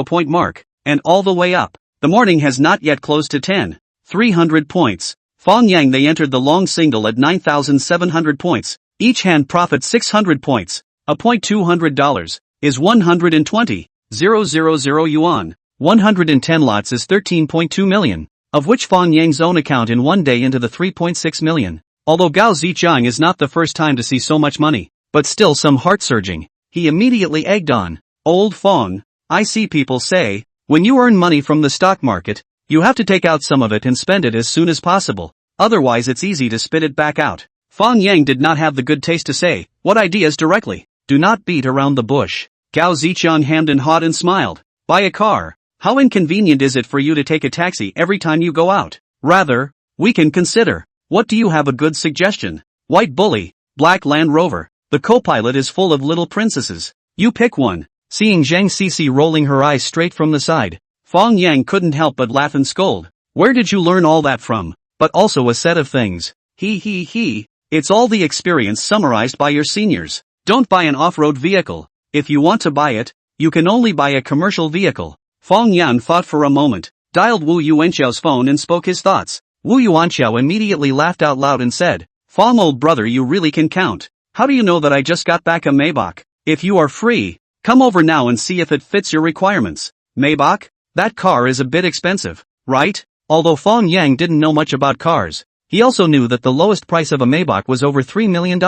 point mark, and all the way up. The morning has not yet closed to 10,300 points. Fang Yang they entered the long single at 9,700 points. Each hand profit 600 points. A point $200 is 120,000 yuan. 110 lots is 13.2 million, of which Fang Yang's own account in one day into the 3.6 million. Although Gao Zichang is not the first time to see so much money, but still some heart-surging, he immediately egged on. Old Fang, I see people say, When you earn money from the stock market, you have to take out some of it and spend it as soon as possible. Otherwise it's easy to spit it back out. Fang Yang did not have the good taste to say what ideas directly. Do not beat around the bush. Gao Zichang hemmed and hawed and smiled. Buy a car. How inconvenient is it for you to take a taxi every time you go out? Rather, we can consider. What do you have a good suggestion? White Bully, Black Land Rover. The co-pilot is full of little princesses. You pick one. Seeing Zhang Cici rolling her eyes straight from the side, Fang Yang couldn't help but laugh and scold. Where did you learn all that from? But also a set of things. He. It's all the experience summarized by your seniors. Don't buy an off-road vehicle. If you want to buy it, you can only buy a commercial vehicle. Fang Yang thought for a moment, dialed Wu Yuanxiao's phone and spoke his thoughts. Wu Yuanxiao immediately laughed out loud and said, Fang old brother, you really can count. How do you know that I just got back a Maybach? If you are free, come over now and see if it fits your requirements. Maybach? That car is a bit expensive, right? Although Fang Yang didn't know much about cars, he also knew that the lowest price of a Maybach was over $3 million.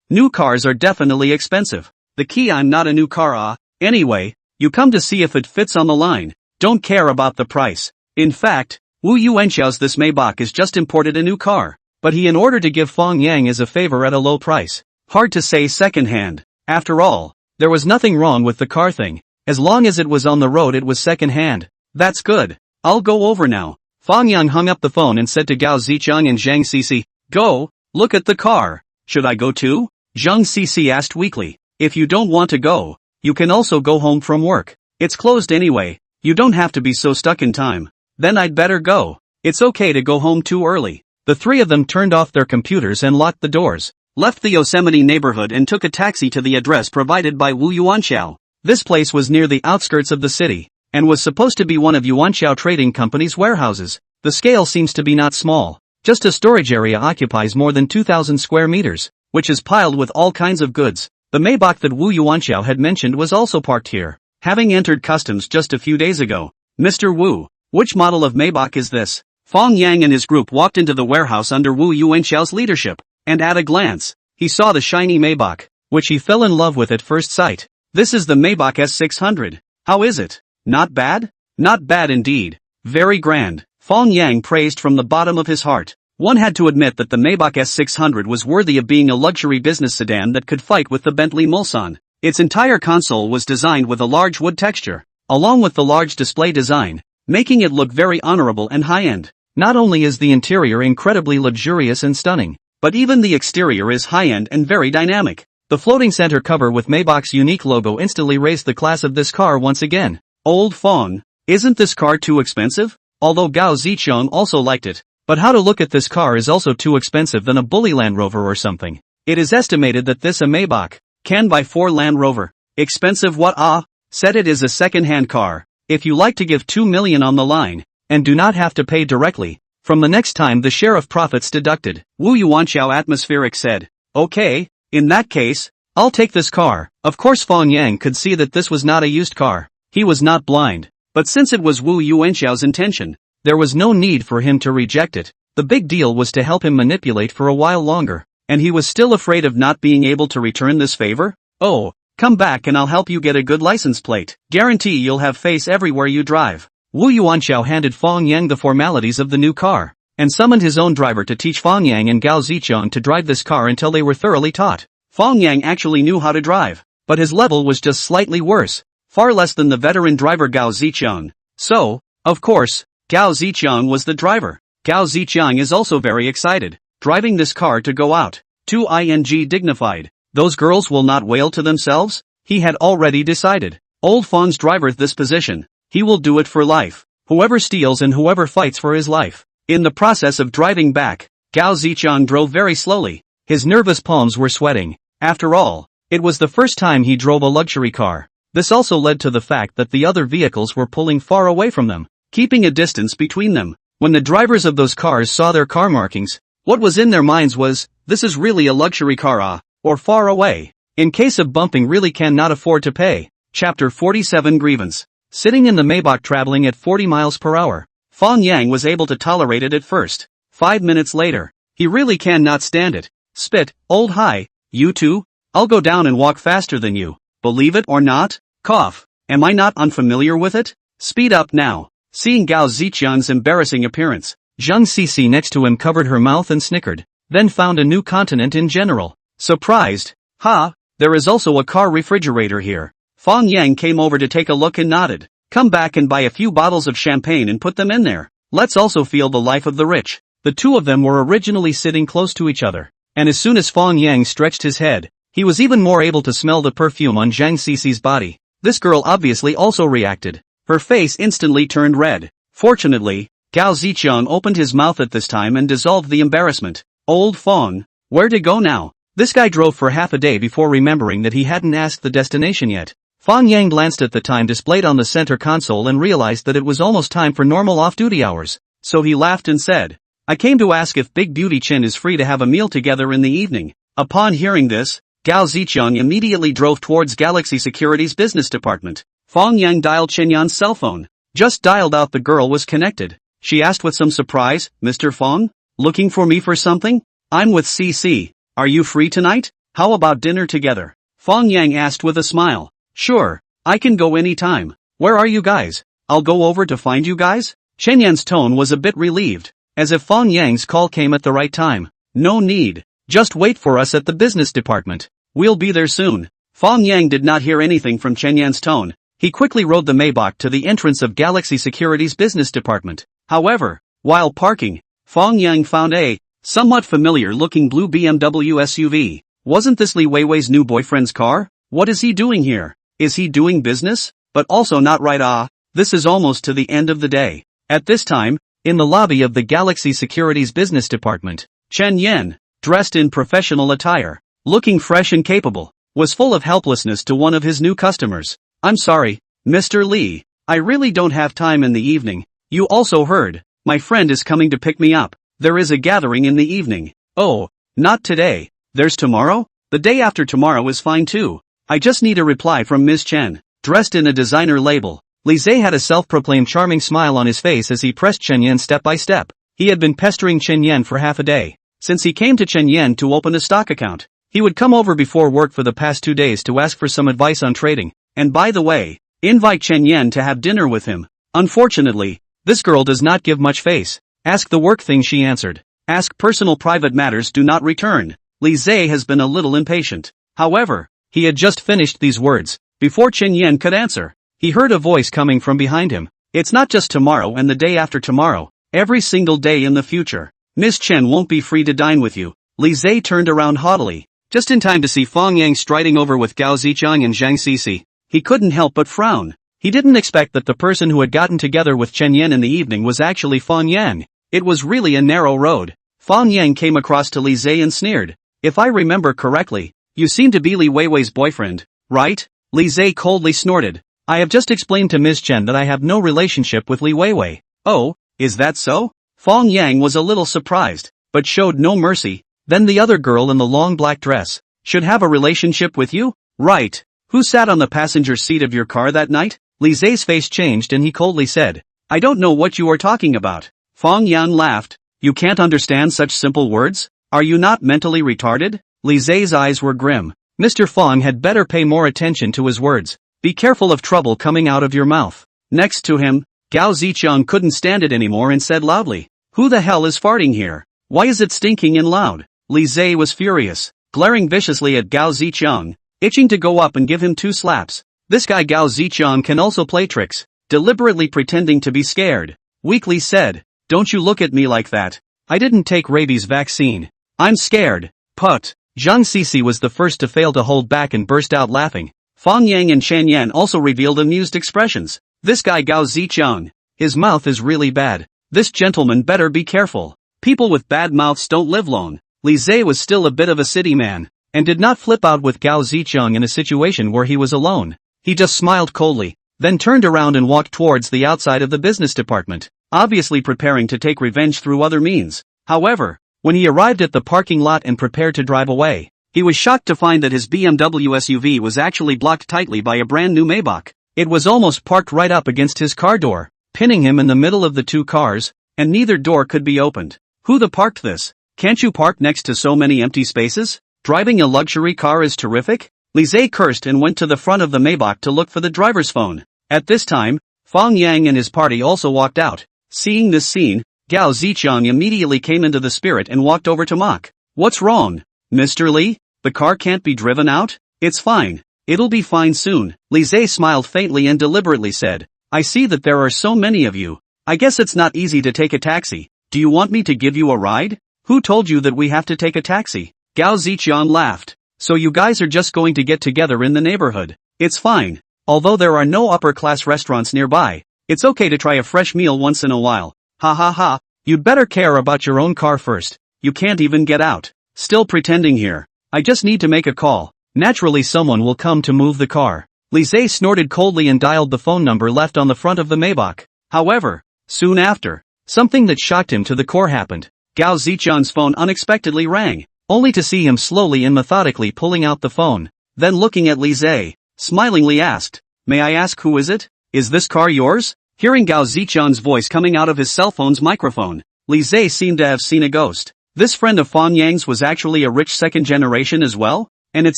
New cars are definitely expensive. The key, I'm not a new car. Anyway, you come to see if it fits on the line. Don't care about the price. In fact, Wu Yuanxiao's this Maybach is just imported a new car, but he in order to give Fang Yang as a favor at a low price. Hard to say second-hand. After all, there was nothing wrong with the car thing. As long as it was on the road it was second-hand. That's good. I'll go over now. Fang Yang hung up the phone and said to Gao Zichang and Zhang Cici, go, look at the car. Should I go too? Zhang Cici asked weakly. If you don't want to go, you can also go home from work. It's closed anyway. You don't have to be so stuck in time. Then I'd better go. It's okay to go home too early. The three of them turned off their computers and locked the doors, left the Yosemite neighborhood and took a taxi to the address provided by Wu Yuanxiao. This place was near the outskirts of the city, and was supposed to be one of Yuanxiao Trading Company's warehouses. The scale seems to be not small. Just a storage area occupies more than 2,000 square meters, which is piled with all kinds of goods. The Maybach that Wu Yuanxiao had mentioned was also parked here, having entered customs just a few days ago. Mr. Wu, which model of Maybach is this? Fang Yang and his group walked into the warehouse under Wu Yuanxiao's leadership, and at a glance, he saw the shiny Maybach, which he fell in love with at first sight. This is the Maybach S600. How is it? Not bad? Not bad indeed. Very grand. Fang Yang praised from the bottom of his heart. One had to admit that the Maybach S600 was worthy of being a luxury business sedan that could fight with the Bentley Mulsanne. Its entire console was designed with a large wood texture, along with the large display design, making it look very honorable and high-end. Not only is the interior incredibly luxurious and stunning, but even the exterior is high-end and very dynamic. The floating center cover with Maybach's unique logo instantly raised the class of this car once again. Old Fang, isn't this car too expensive? Although Gao Zichang also liked it, but how to look at this car is also too expensive than a bully Land Rover or something. It is estimated that this a Maybach can buy 4 Land Rover. Expensive what? Said it is a second-hand car. If you like to give 2 million on the line, and do not have to pay directly, from the next time the share of profits deducted. Wu Yuanxiao atmospheric said, okay, in that case, I'll take this car. Of course Fang Yang could see that this was not a used car. He was not blind. But since it was Wu Yuanxiao's intention, there was no need for him to reject it. The big deal was to help him manipulate for a while longer, and he was still afraid of not being able to return this favor? Oh, come back and I'll help you get a good license plate. Guarantee you'll have face everywhere you drive. Wu Yuanxiao handed Fang Yang the formalities of the new car, and summoned his own driver to teach Fang Yang and Gao Zichang to drive this car until they were thoroughly taught. Fang Yang actually knew how to drive, but his level was just slightly worse, far less than the veteran driver Gao Zichang. So, of course, Gao Zichang was the driver. Gao Zichang is also very excited, driving this car to go out. Dignified. Those girls will not wail to themselves? He had already decided. Old Fang's driver this position. He will do it for life. Whoever steals and whoever fights for his life. In the process of driving back, Gao Zichang drove very slowly. His nervous palms were sweating. After all, it was the first time he drove a luxury car. This also led to the fact that the other vehicles were pulling far away from them, keeping a distance between them. When the drivers of those cars saw their car markings, what was in their minds was, this is really a luxury car, or far away. In case of bumping really cannot afford to pay. Chapter 47 Grievance. Sitting in the Maybach traveling at 40 miles per hour, Fang Yang was able to tolerate it at first. 5 minutes later, he really cannot stand it. Spit, old hi, you too? I'll go down and walk faster than you. Believe it or not? Cough. Am I not unfamiliar with it? Speed up now. Seeing Gao Ziqiang's embarrassing appearance, Zhang Cece next to him covered her mouth and snickered, then found a new continent in general. Surprised? Ha, there is also a car refrigerator here. Fang Yang came over to take a look and nodded. Come back and buy a few bottles of champagne and put them in there. Let's also feel the life of the rich. The two of them were originally sitting close to each other, and as soon as Fang Yang stretched his head, he was even more able to smell the perfume on Zhang Cece's body. This girl obviously also reacted. Her face instantly turned red. Fortunately, Gao Ziqiang opened his mouth at this time and dissolved the embarrassment. Old Fang, where to go now? This guy drove for half a day before remembering that he hadn't asked the destination yet. Fang Yang glanced at the time displayed on the center console and realized that it was almost time for normal off-duty hours. So he laughed and said, I came to ask if Big Beauty Chen is free to have a meal together in the evening. Upon hearing this, Gao Ziqiang immediately drove towards Galaxy Security's business department. Fang Yang dialed Chen Yan's cell phone. Just dialed out the girl was connected. She asked with some surprise, Mr. Fang? Looking for me for something? I'm with CC. Are you free tonight? How about dinner together? Fang Yang asked with a smile. Sure, I can go anytime. Where are you guys? I'll go over to find you guys? Chen Yan's tone was a bit relieved, as if Fang Yang's call came at the right time. No need. Just wait for us at the business department. We'll be there soon. Fang Yang did not hear anything from Chen Yan's tone. He quickly rode the Maybach to the entrance of Galaxy Security's business department. However, while parking, Fang Yang found a somewhat familiar-looking blue BMW SUV. Wasn't this Li Weiwei's new boyfriend's car? What is he doing here? Is he doing business? But also not right. This is almost to the end of the day. At this time, in the lobby of the Galaxy Security's business department, Chen Yan, dressed in professional attire, looking fresh and capable, was full of helplessness to one of his new customers. I'm sorry, Mr. Li, I really don't have time in the evening. You also heard, my friend is coming to pick me up. There is a gathering in the evening. Oh, not today. There's tomorrow? The day after tomorrow is fine too. I just need a reply from Ms. Chen. Dressed in a designer label, Li Zhe had a self-proclaimed charming smile on his face as he pressed Chen Yan step by step. He had been pestering Chen Yan for half a day. Since he came to Chen Yan to open a stock account, he would come over before work for the past 2 days to ask for some advice on trading. And by the way, invite Chen Yan to have dinner with him. Unfortunately, this girl does not give much face. Ask the work thing, she answered. Ask personal private matters, do not return. Li Zhe has been a little impatient. However, he had just finished these words. Before Chen Yan could answer, he heard a voice coming from behind him. It's not just tomorrow and the day after tomorrow. Every single day in the future. Miss Chen won't be free to dine with you. Li Zhe turned around haughtily, just in time to see Fang Yang striding over with Gao Ziqiang and Zhang Cece. He couldn't help but frown. He didn't expect that the person who had gotten together with Chen Yan in the evening was actually Fang Yang. It was really a narrow road. Fang Yang came across to Li Zhe and sneered. If I remember correctly, you seem to be Li Weiwei's boyfriend, right? Li Zhe coldly snorted. I have just explained to Ms. Chen that I have no relationship with Li Weiwei. Oh, is that so? Fang Yang was a little surprised, but showed no mercy. Then the other girl in the long black dress should have a relationship with you? Right. Who sat on the passenger seat of your car that night? Li Zhe's face changed and he coldly said, I don't know what you are talking about. Fang Yang laughed. You can't understand such simple words? Are you not mentally retarded? Li Zhe's eyes were grim. Mr. Fang had better pay more attention to his words. Be careful of trouble coming out of your mouth. Next to him, Gao Ziqiang couldn't stand it anymore and said loudly, Who the hell is farting here? Why is it stinking and loud? Li Zhe was furious, glaring viciously at Gao Ziqiang, itching to go up and give him 2 slaps. This guy Gao Ziqiang can also play tricks, deliberately pretending to be scared. Weakly said, Don't you look at me like that. I didn't take rabies vaccine. I'm scared. Put. Zhang Cece was the first to fail to hold back and burst out laughing. Fang Yang and Chen Yan also revealed amused expressions. This guy Gao Ziqiang, his mouth is really bad. This gentleman better be careful. People with bad mouths don't live long. Li Zhe was still a bit of a city man, and did not flip out with Gao Ziqiang in a situation where he was alone. He just smiled coldly, then turned around and walked towards the outside of the business department, obviously preparing to take revenge through other means. However, when he arrived at the parking lot and prepared to drive away, he was shocked to find that his BMW SUV was actually blocked tightly by a brand new Maybach. It was almost parked right up against his car door, pinning him in the middle of the 2 cars, and neither door could be opened. Who the parked this? Can't you park next to so many empty spaces? Driving a luxury car is terrific? Li Zhe cursed and went to the front of the Maybach to look for the driver's phone. At this time, Fang Yang and his party also walked out. Seeing this scene, Gao Zichang immediately came into the spirit and walked over to Mok. What's wrong, Mr. Li? The car can't be driven out? It's fine. It'll be fine soon. Li Zhe smiled faintly and deliberately said, I see that there are so many of you. I guess it's not easy to take a taxi. Do you want me to give you a ride? Who told you that we have to take a taxi? Gao Zichang laughed. So you guys are just going to get together in the neighborhood. It's fine. Although there are no upper-class restaurants nearby, it's okay to try a fresh meal once in a while. Ha ha ha. You'd better care about your own car first. You can't even get out. Still pretending here. I just need to make a call. Naturally someone will come to move the car. Li Zhe snorted coldly and dialed the phone number left on the front of the Maybach. However, soon after, something that shocked him to the core happened. Gao Zichang's phone unexpectedly rang, only to see him slowly and methodically pulling out the phone, then looking at Li Zhe, smilingly asked, May I ask who is it? Is this car yours? Hearing Gao Zichang's voice coming out of his cell phone's microphone, Li Zhe seemed to have seen a ghost. This friend of Fang Yang's was actually a rich second generation as well, and it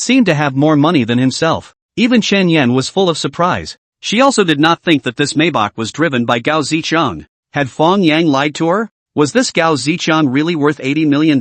seemed to have more money than himself. Even Chen Yan was full of surprise. She also did not think that this Maybach was driven by Gao Zichang. Had Fang Yang lied to her? Was this Gao Zichang really worth $80 million?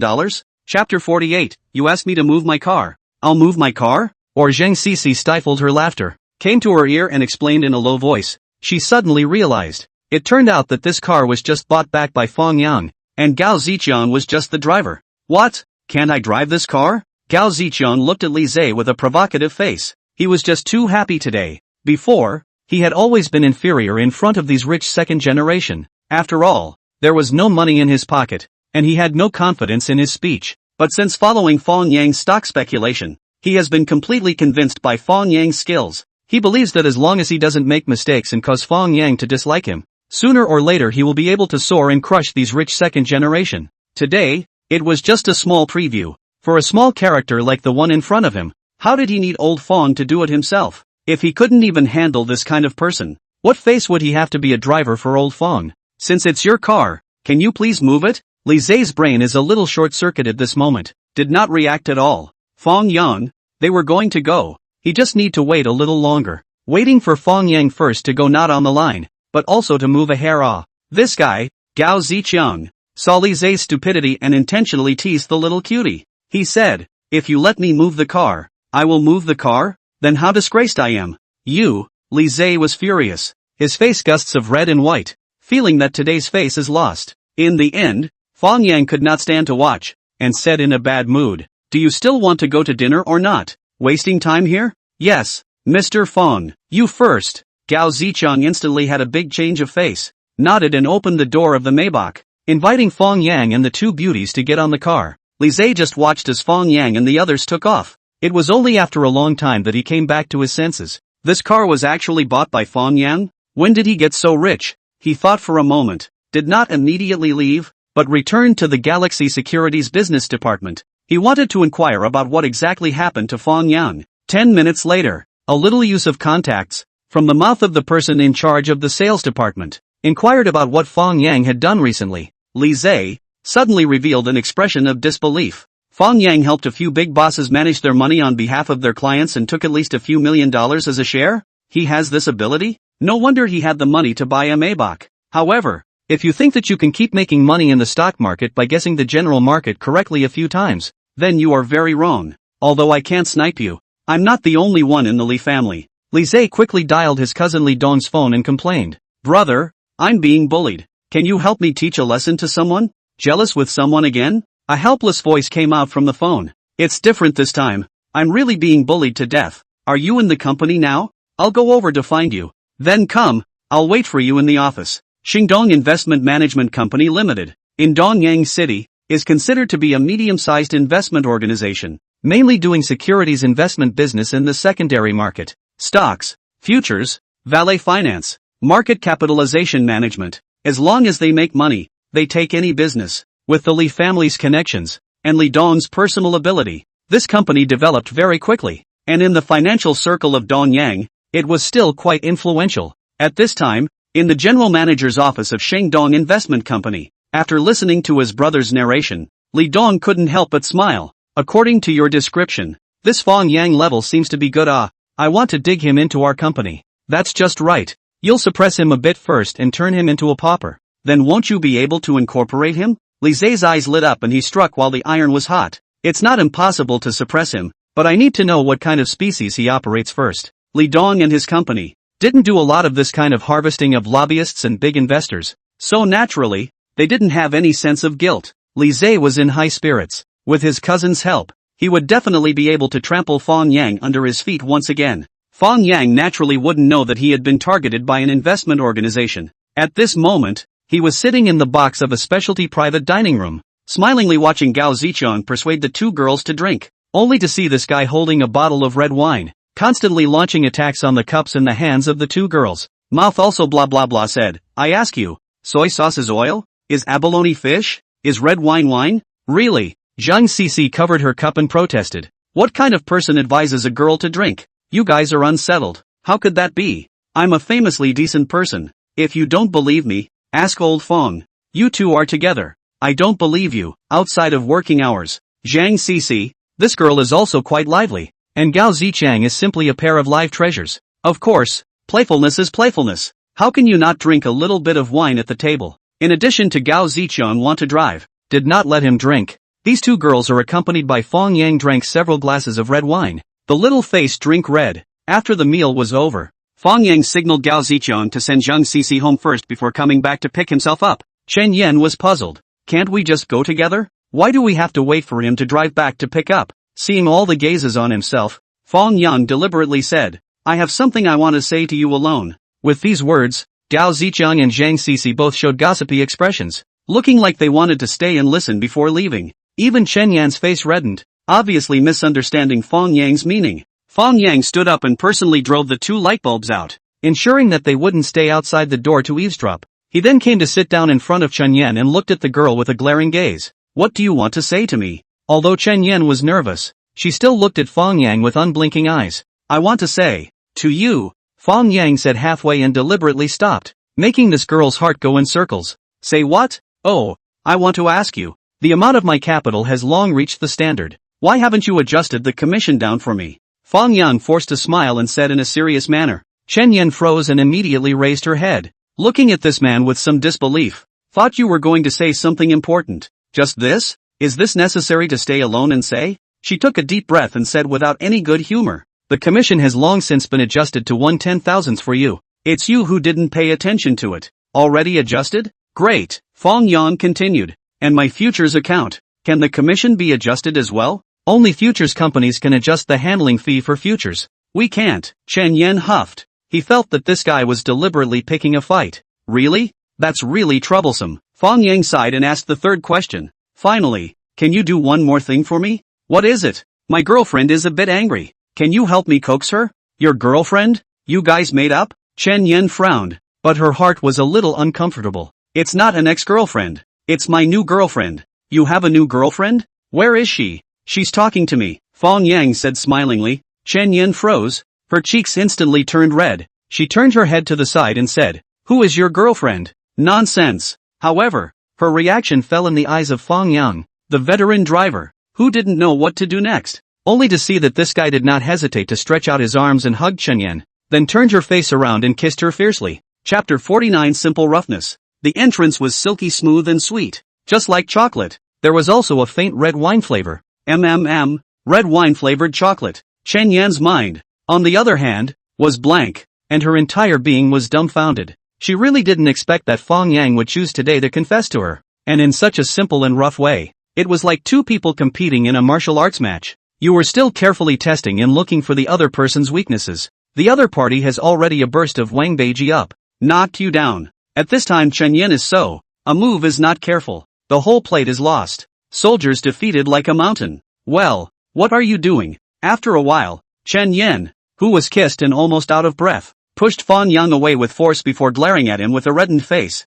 Chapter 48, You asked me to move my car. I'll move my car? Or Zheng Sisi stifled her laughter, came to her ear and explained in a low voice. She suddenly realized. It turned out that this car was just bought back by Fang Yang, and Gao Zichang was just the driver. What? Can't I drive this car? Gao Zichang looked at Li Zhe with a provocative face. He was just too happy today. Before, he had always been inferior in front of these rich second generation. After all, there was no money in his pocket, and he had no confidence in his speech. But since following Fang Yang's stock speculation, he has been completely convinced by Fang Yang's skills. He believes that as long as he doesn't make mistakes and cause Fang Yang to dislike him, sooner or later he will be able to soar and crush these rich second generation. Today, it was just a small preview. For a small character like the one in front of him, how did he need old Fang to do it himself? If he couldn't even handle this kind of person, what face would he have to be a driver for old Fang? Since it's your car, can you please move it? Li Zhe's brain is a little short-circuited this moment, did not react at all. Fang Yang, they were going to go. He just need to wait a little longer. Waiting for Fang Yang first to go not on the line, but also to move a hair off. This guy, Gao Zichang, saw Li Zhe's stupidity and intentionally teased the little cutie. He said, if you let me move the car, I will move the car? Then how disgraced I am. You, Li Zhe was furious. His face gusts of red and white, feeling that today's face is lost. In the end, Fang Yang could not stand to watch, and said in a bad mood, do you still want to go to dinner or not? Wasting time here? Yes, Mr. Fang, you first. Gao Zichang instantly had a big change of face, nodded and opened the door of the Maybach, inviting Fang Yang and the two beauties to get on the car. Li Zhe just watched as Fang Yang and the others took off. It was only after a long time that he came back to his senses. This car was actually bought by Fang Yang? When did he get so rich? He thought for a moment, did not immediately leave, but returned to the Galaxy Securities Business Department. He wanted to inquire about what exactly happened to Fang Yang. 10 minutes later, a little use of contacts, from the mouth of the person in charge of the sales department, inquired about what Fang Yang had done recently. Li Zhe suddenly revealed an expression of disbelief. Fang Yang helped a few big bosses manage their money on behalf of their clients and took at least a few $1 million as a share? He has this ability? No wonder he had the money to buy a Maybach. However, if you think that you can keep making money in the stock market by guessing the general market correctly a few times, then you are very wrong. Although I can't snipe you, I'm not the only one in the Li family. Li Zhe quickly dialed his cousin Li Dong's phone and complained. Brother, I'm being bullied. Can you help me teach a lesson to someone? Jealous with someone again? A helpless voice came out from the phone. It's different this time. I'm really being bullied to death. Are you in the company now? I'll go over to find you. Then come, I'll wait for you in the office. Xingdong Investment Management Company Limited, in Dongyang City, is considered to be a medium-sized investment organization, mainly doing securities investment business in the secondary market, stocks, futures, valet finance, market capitalization management. As long as they make money, they take any business. With the Li family's connections, and Li Dong's personal ability, this company developed very quickly, and in the financial circle of Dongyang, it was still quite influential. At this time, in the general manager's office of Shengdong Investment Company, after listening to his brother's narration, Li Dong couldn't help but smile. According to your description, this Fang Yang level seems to be good. I want to dig him into our company. That's just right. You'll suppress him a bit first and turn him into a pauper. Then won't you be able to incorporate him? Li Zhe's eyes lit up and he struck while the iron was hot. It's not impossible to suppress him, but I need to know what kind of species he operates first. Li Dong and his company didn't do a lot of this kind of harvesting of lobbyists and big investors, so naturally, they didn't have any sense of guilt. Li Zhe was in high spirits. With his cousin's help, he would definitely be able to trample Fang Yang under his feet once again. Fang Yang naturally wouldn't know that he had been targeted by an investment organization. At this moment, he was sitting in the box of a specialty private dining room, smilingly watching Gao Zichang persuade the two girls to drink, only to see this guy holding a bottle of red wine, constantly launching attacks on the cups in the hands of the two girls. Mouth also blah blah blah said, I ask you, soy sauce is oil? Is abalone fish? Is red wine wine? Really? Zhang Cici covered her cup and protested. What kind of person advises a girl to drink? You guys are unsettled. How could that be? I'm a famously decent person. If you don't believe me, ask old Fang. You two are together. I don't believe you, outside of working hours. Zhang Cici, this girl is also quite lively. And Gao Zichang is simply a pair of live treasures. Of course, playfulness is playfulness. How can you not drink a little bit of wine at the table? In addition to Gao Zichang want to drive, did not let him drink. These two girls are accompanied by Fang Yang drank several glasses of red wine. The little face drink red. After the meal was over, Fang Yang signaled Gao Zichang to send Zhang Cici home first before coming back to pick himself up. Chen Yan was puzzled. Can't we just go together? Why do we have to wait for him to drive back to pick up? Seeing all the gazes on himself, Fang Yang deliberately said, I have something I want to say to you alone. With these words, Gao Zichang and Zhang Cici both showed gossipy expressions, looking like they wanted to stay and listen before leaving. Even Chen Yan's face reddened, obviously misunderstanding Fang Yang's meaning. Fang Yang stood up and personally drove the two light bulbs out, ensuring that they wouldn't stay outside the door to eavesdrop. He then came to sit down in front of Chen Yan and looked at the girl with a glaring gaze. What do you want to say to me? Although Chen Yan was nervous, she still looked at Fang Yang with unblinking eyes. I want to say, to you, Fang Yang said halfway and deliberately stopped, making this girl's heart go in circles. Say what? Oh, I want to ask you. The amount of my capital has long reached the standard. Why haven't you adjusted the commission down for me? Fang Yang forced a smile and said in a serious manner. Chen Yan froze and immediately raised her head, looking at this man with some disbelief. Thought you were going to say something important. Just this? Is this necessary to stay alone and say? She took a deep breath and said without any good humor. The commission has long since been adjusted to 1/10,000th for you. It's you who didn't pay attention to it. Already adjusted? Great. Fang Yang continued. And my futures account. Can the commission be adjusted as well? Only futures companies can adjust the handling fee for futures. We can't. Chen Yan huffed. He felt that this guy was deliberately picking a fight. Really? That's really troublesome. Fang Yang sighed and asked the third question. Finally, can you do one more thing for me? What is it? My girlfriend is a bit angry. Can you help me coax her? Your girlfriend? You guys made up? Chen Yan frowned, but her heart was a little uncomfortable. It's not an ex-girlfriend. It's my new girlfriend. You have a new girlfriend? Where is she? She's talking to me, Fang Yang said smilingly. Chen Yan froze. Her cheeks instantly turned red. She turned her head to the side and said, Who is your girlfriend? Nonsense. However, her reaction fell in the eyes of Fang Yang, the veteran driver, who didn't know what to do next, only to see that this guy did not hesitate to stretch out his arms and hug Chen Yan, then turned her face around and kissed her fiercely. Chapter 49 Simple Roughness. The entrance was silky smooth and sweet, just like chocolate. There was also a faint red wine flavor. Red wine flavored chocolate. Chen Yan's mind, on the other hand, was blank, and her entire being was dumbfounded. She really didn't expect that Fang Yang would choose today to confess to her, and in such a simple and rough way. It was like two people competing in a martial arts match. You were still carefully testing and looking for the other person's weaknesses. The other party has already a burst of Wang Beiji up, knocked you down. At this time Chen Yan is so, a move is not careful, the whole plate is lost. Soldiers defeated like a mountain. Well, what are you doing? After a while, Chen Yan, who was kissed and almost out of breath, pushed Fang Yang away with force before glaring at him with a reddened face.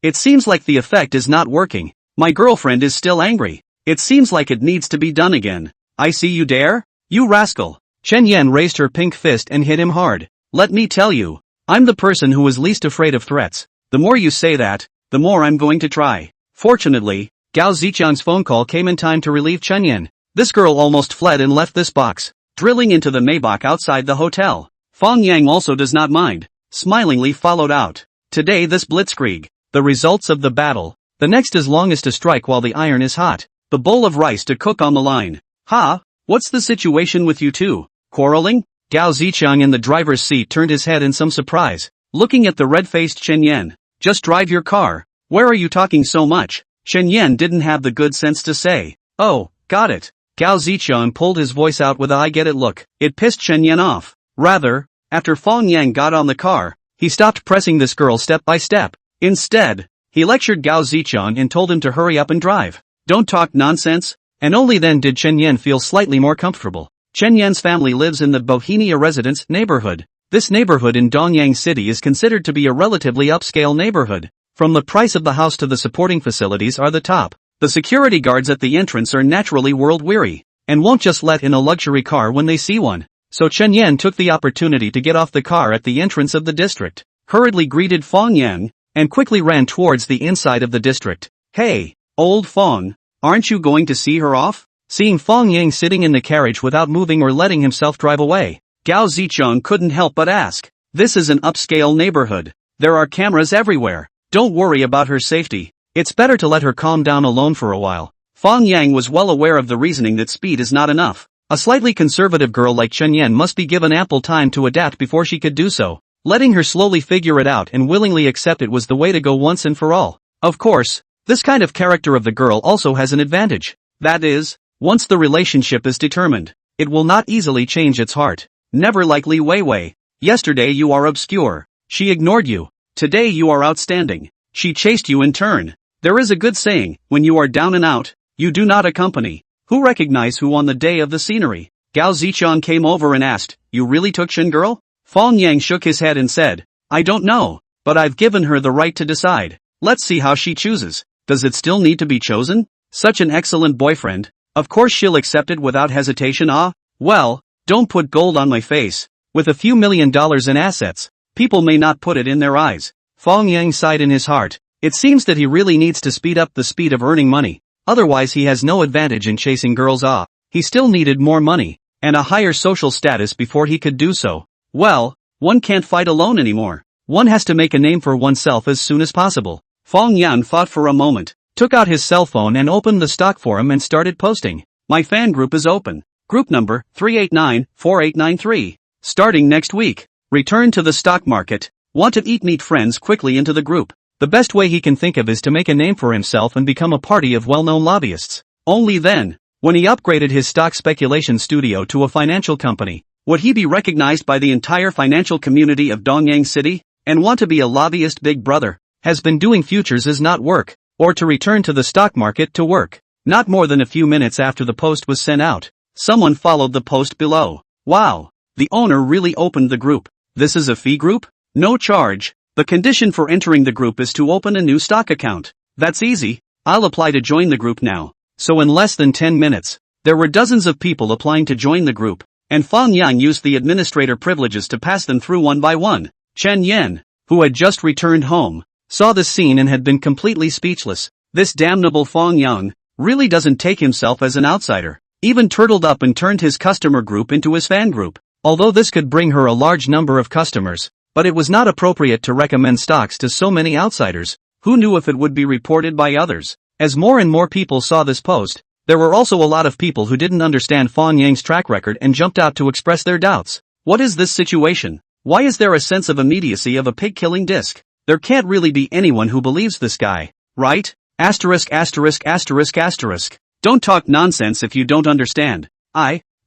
It seems like the effect is not working. My girlfriend is still angry. It seems like it needs to be done again. I see you dare? You rascal. Chen Yan raised her pink fist and hit him hard. Let me tell you, I'm the person who is least afraid of threats. The more you say that, the more I'm going to try. Fortunately, Gao Zichang's phone call came in time to relieve Chen Yan. This girl almost fled and left this box, drilling into the Maybach outside the hotel. Fang Yang also does not mind. smilingly followed out. Today this blitzkrieg. The results of the battle. The next is longest to strike while the iron is hot. The bowl of rice to cook on the line. Ha! What's the situation with you two? Quarreling? Gao Zicheng in the driver's seat turned his head in some surprise, looking at the red-faced Chen Yan. Just drive your car. Where are you talking so much? Chen Yan didn't have the good sense to say. Oh, got it. Gao Zicheng pulled his voice out with a I get it look. It pissed Chen Yan off. Rather, after Fang Yang got on the car, he stopped pressing this girl step by step. Instead, he lectured Gao Zicheng and told him to hurry up and drive. Don't talk nonsense. And only then did Chen Yan feel slightly more comfortable. Chen Yan's family lives in the Bohemia Residence neighborhood. This neighborhood in Dongyang City is considered to be a relatively upscale neighborhood. From the price of the house to the supporting facilities are the top. The security guards at the entrance are naturally world-weary, and won't just let in a luxury car when they see one. So Chen Yan took the opportunity to get off the car at the entrance of the district, hurriedly greeted Fang Yang, and quickly ran towards the inside of the district. Hey, old Fang, aren't you going to see her off? Seeing Fang Yang sitting in the carriage without moving or letting himself drive away, Gao Zicheng couldn't help but ask. This is an upscale neighborhood. There are cameras everywhere. Don't worry about her safety. It's better to let her calm down alone for a while. Fang Yang was well aware of the reasoning that speed is not enough. A slightly conservative girl like Chen Yan must be given ample time to adapt before she could do so. Letting her slowly figure it out and willingly accept it was the way to go once and for all. Of course, this kind of character of the girl also has an advantage. That is, once the relationship is determined, it will not easily change its heart. Never like Li Weiwei. Yesterday you are obscure. She ignored you. Today you are outstanding. She chased you in turn. There is a good saying, when you are down and out, you do not accompany. Who recognize who on the day of the scenery? Gao Zicheng came over and asked, you really took Shen girl? Fang Yang shook his head and said, I don't know, but I've given her the right to decide. Let's see how she chooses. Does it still need to be chosen? Such an excellent boyfriend. Of course she'll accept it without hesitation. Ah, well, don't put gold on my face. With a few $1 million in assets, people may not put it in their eyes. Fang Yang sighed in his heart. It seems that he really needs to speed up the speed of earning money. Otherwise he has no advantage in chasing girls. He still needed more money, and a higher social status before he could do so. Well, one can't fight alone anymore. One has to make a name for oneself as soon as possible. Fang Yang thought for a moment, took out his cell phone and opened the stock forum and started posting. My fan group is open. Group number 3894893. Starting next week. Return to the stock market. Want to meet friends quickly into the group. The best way he can think of is to make a name for himself and become a party of well-known lobbyists. Only then, when he upgraded his stock speculation studio to a financial company, would he be recognized by the entire financial community of Dongyang City, and want to be a lobbyist big brother, has been doing futures is not work, or to return to the stock market to work. Not more than a few minutes after the post was sent out, someone followed the post below. Wow, the owner really opened the group. This is a fee group? No charge. The condition for entering the group is to open a new stock account. That's easy. I'll apply to join the group now. So in less than 10 minutes, there were dozens of people applying to join the group, and Fang Yang used the administrator privileges to pass them through one by one. Chen Yan, who had just returned home, saw the scene and had been completely speechless. This damnable Fang Yang really doesn't take himself as an outsider. Even turtled up and turned his customer group into his fan group. Although this could bring her a large number of customers, but it was not appropriate to recommend stocks to so many outsiders. Who knew if it would be reported by others? As more and more people saw this post, there were also a lot of people who didn't understand Fang Yang's track record and jumped out to express their doubts. What is this situation? Why is there a sense of immediacy of a pig-killing disc? There can't really be anyone who believes this guy, right? Asterisk asterisk asterisk asterisk. Don't talk nonsense if you don't understand.